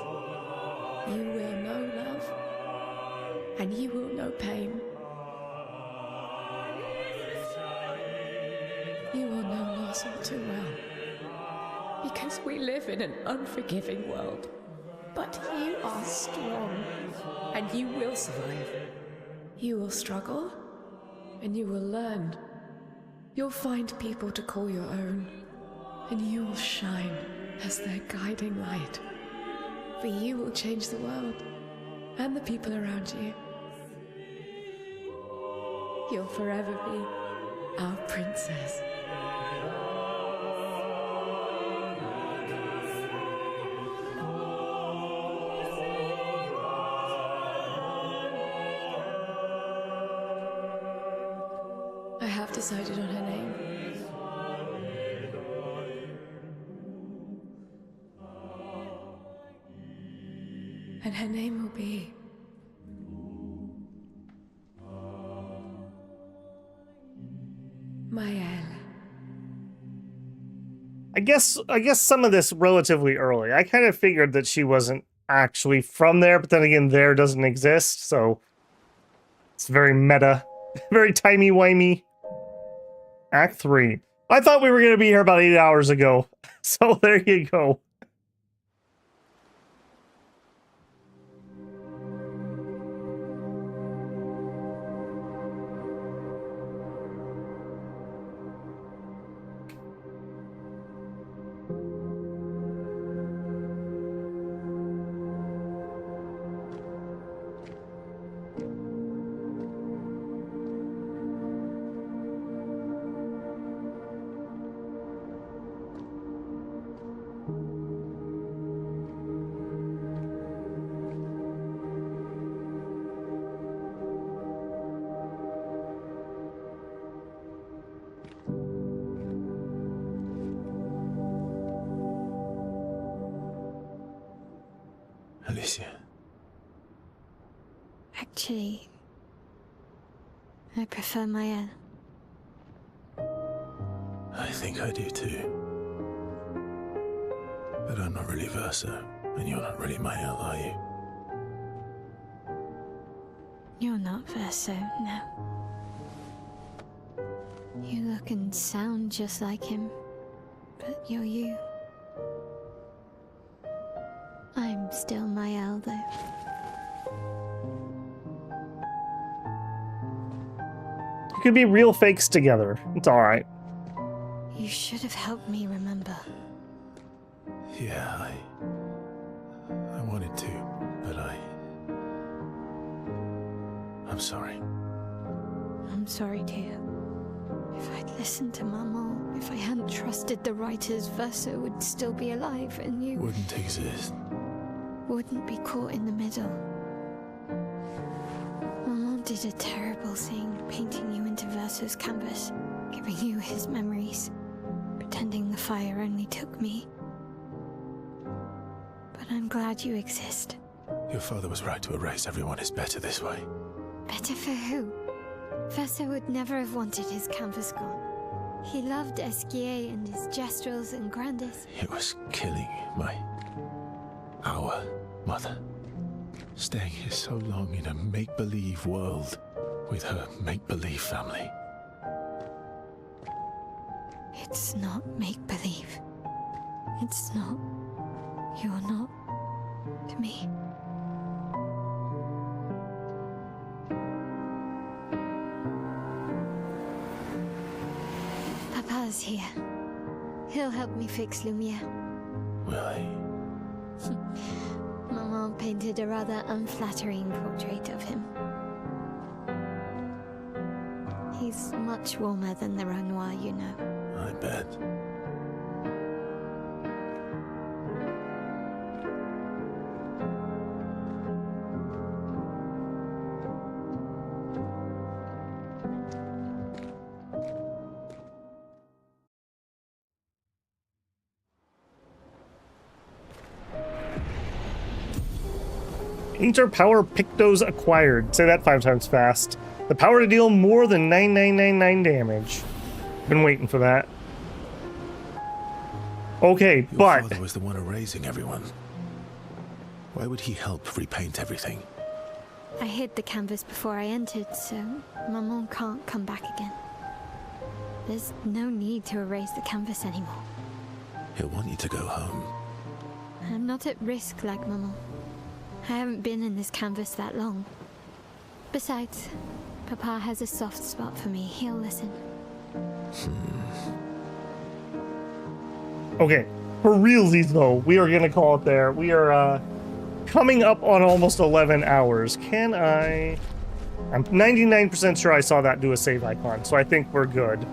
You will know love. And you will know pain. You will know loss all too well. Because we live in an unforgiving world. But you are strong. And you will survive. You will struggle. And you will learn. You'll find people to call your own, and you will shine as their guiding light. For you will change the world, and the people around you. You'll forever be our princess. I have decided on her name. And her name will be... Maëlle. I guess some of this relatively early. I kind of figured that she wasn't actually from there, but then again, there doesn't exist, so it's very meta, very timey-wimey. Act 3. I thought we were going to be here about 8 hours ago, so there you go. Alicia. Actually, I prefer Maëlle. I think I do too. But I'm not really Verso, and you're not really Maëlle, are you? You're not Verso now. You look and sound just like him, but you're you. I'm still Mael, though. You could be real fakes together. It's alright. You should have helped me remember. Yeah, I wanted to, but I'm sorry. I'm sorry too. If I'd listened to Maman, if I hadn't trusted the writers, Verso would still be alive and you Wouldn't exist. wouldn't be caught in the middle. Maman did a terrible thing, painting you into Verso's canvas, giving you his memories, pretending the fire only took me. But I'm glad you exist. Your father was right to erase everyone is better this way. Better for who? Verso would never have wanted his canvas gone. He loved Esquier and his gestrels and grandes. It was killing our mother. Staying here so long in a make-believe world with her make-believe family. It's not make-believe. It's not. You're not. To me. Papa's here. He'll help me fix Lumiere. Will he? Maman painted a rather unflattering portrait of him. He's much warmer than the Renoir, you know. I bet. Painter power Pictos acquired. Say that 5 times fast. The power to deal more than 9999 damage. Been waiting for that. Okay, Your but father was the one erasing everyone. Why would he help repaint everything? I hid the canvas before I entered, so Maman can't come back again. There's no need to erase the canvas anymore. He'll want you to go home. I'm not at risk like Maman. I haven't been in this canvas that long. Besides, Papa has a soft spot for me. He'll listen. okay, for realsies though, we are gonna call it there. We are coming up on almost 11 hours. Can I? I'm 99% sure I saw that do a save icon, so I think we're good.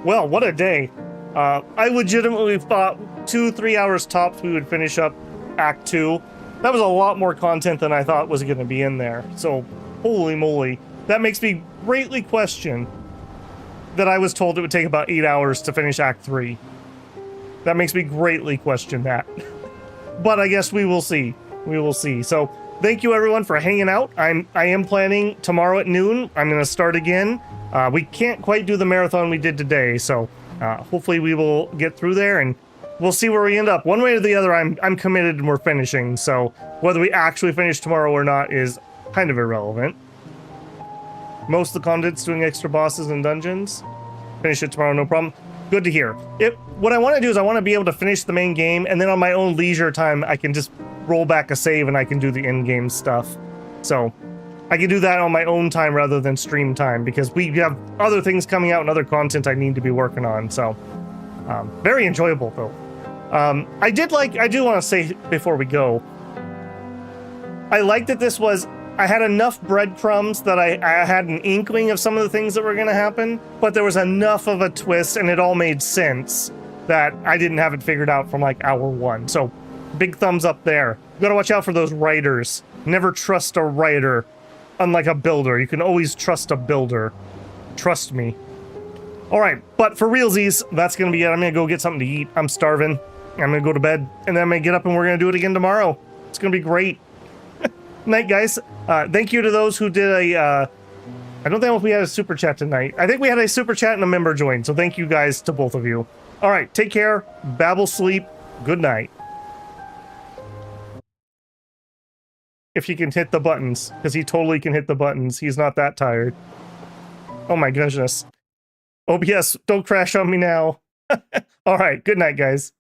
Well, what a day. I legitimately thought 2-3 hours tops we would finish up Act 2. That was a lot more content than I thought was going to be in there. So, holy moly. That makes me greatly question that I was told it would take about 8 hours to finish Act 3. That makes me greatly question that. But I guess we will see. We will see. So, thank you everyone for hanging out. I am planning tomorrow at noon. I'm going to start again. We can't quite do the marathon we did today, so hopefully we will get through there and we'll see where we end up. One way or the other, I'm committed and we're finishing, so whether we actually finish tomorrow or not is kind of irrelevant. Most of the content's doing extra bosses and dungeons. Finish it tomorrow, no problem. Good to hear. What I want to do is I want to be able to finish the main game, and then on my own leisure time, I can just roll back a save and I can do the in-game stuff. So I can do that on my own time rather than stream time, because we have other things coming out and other content I need to be working on, so very enjoyable though. I do want to say before we go, I like that this was, I had enough breadcrumbs that I had an inkling of some of the things that were going to happen, but there was enough of a twist and it all made sense that I didn't have it figured out from like hour 1. So big thumbs up there. You gotta watch out for those writers. Never trust a writer, unlike a builder. You can always trust a builder. Trust me. All right, but for realsies, that's gonna be it. I'm gonna go get something to eat. I'm starving. I'm gonna go to bed, and then I'm gonna get up and we're gonna do it again tomorrow. It's gonna be great. Night, guys. Thank you to those who did I don't think we had a super chat tonight. I think we had a super chat and a member join, so thank you guys to both of you. All right, take care. Babble sleep. Good night. if he can hit the buttons, because he totally can hit the buttons. He's not that tired. Oh my goodness. OBS, don't crash on me now. All right, good night, guys.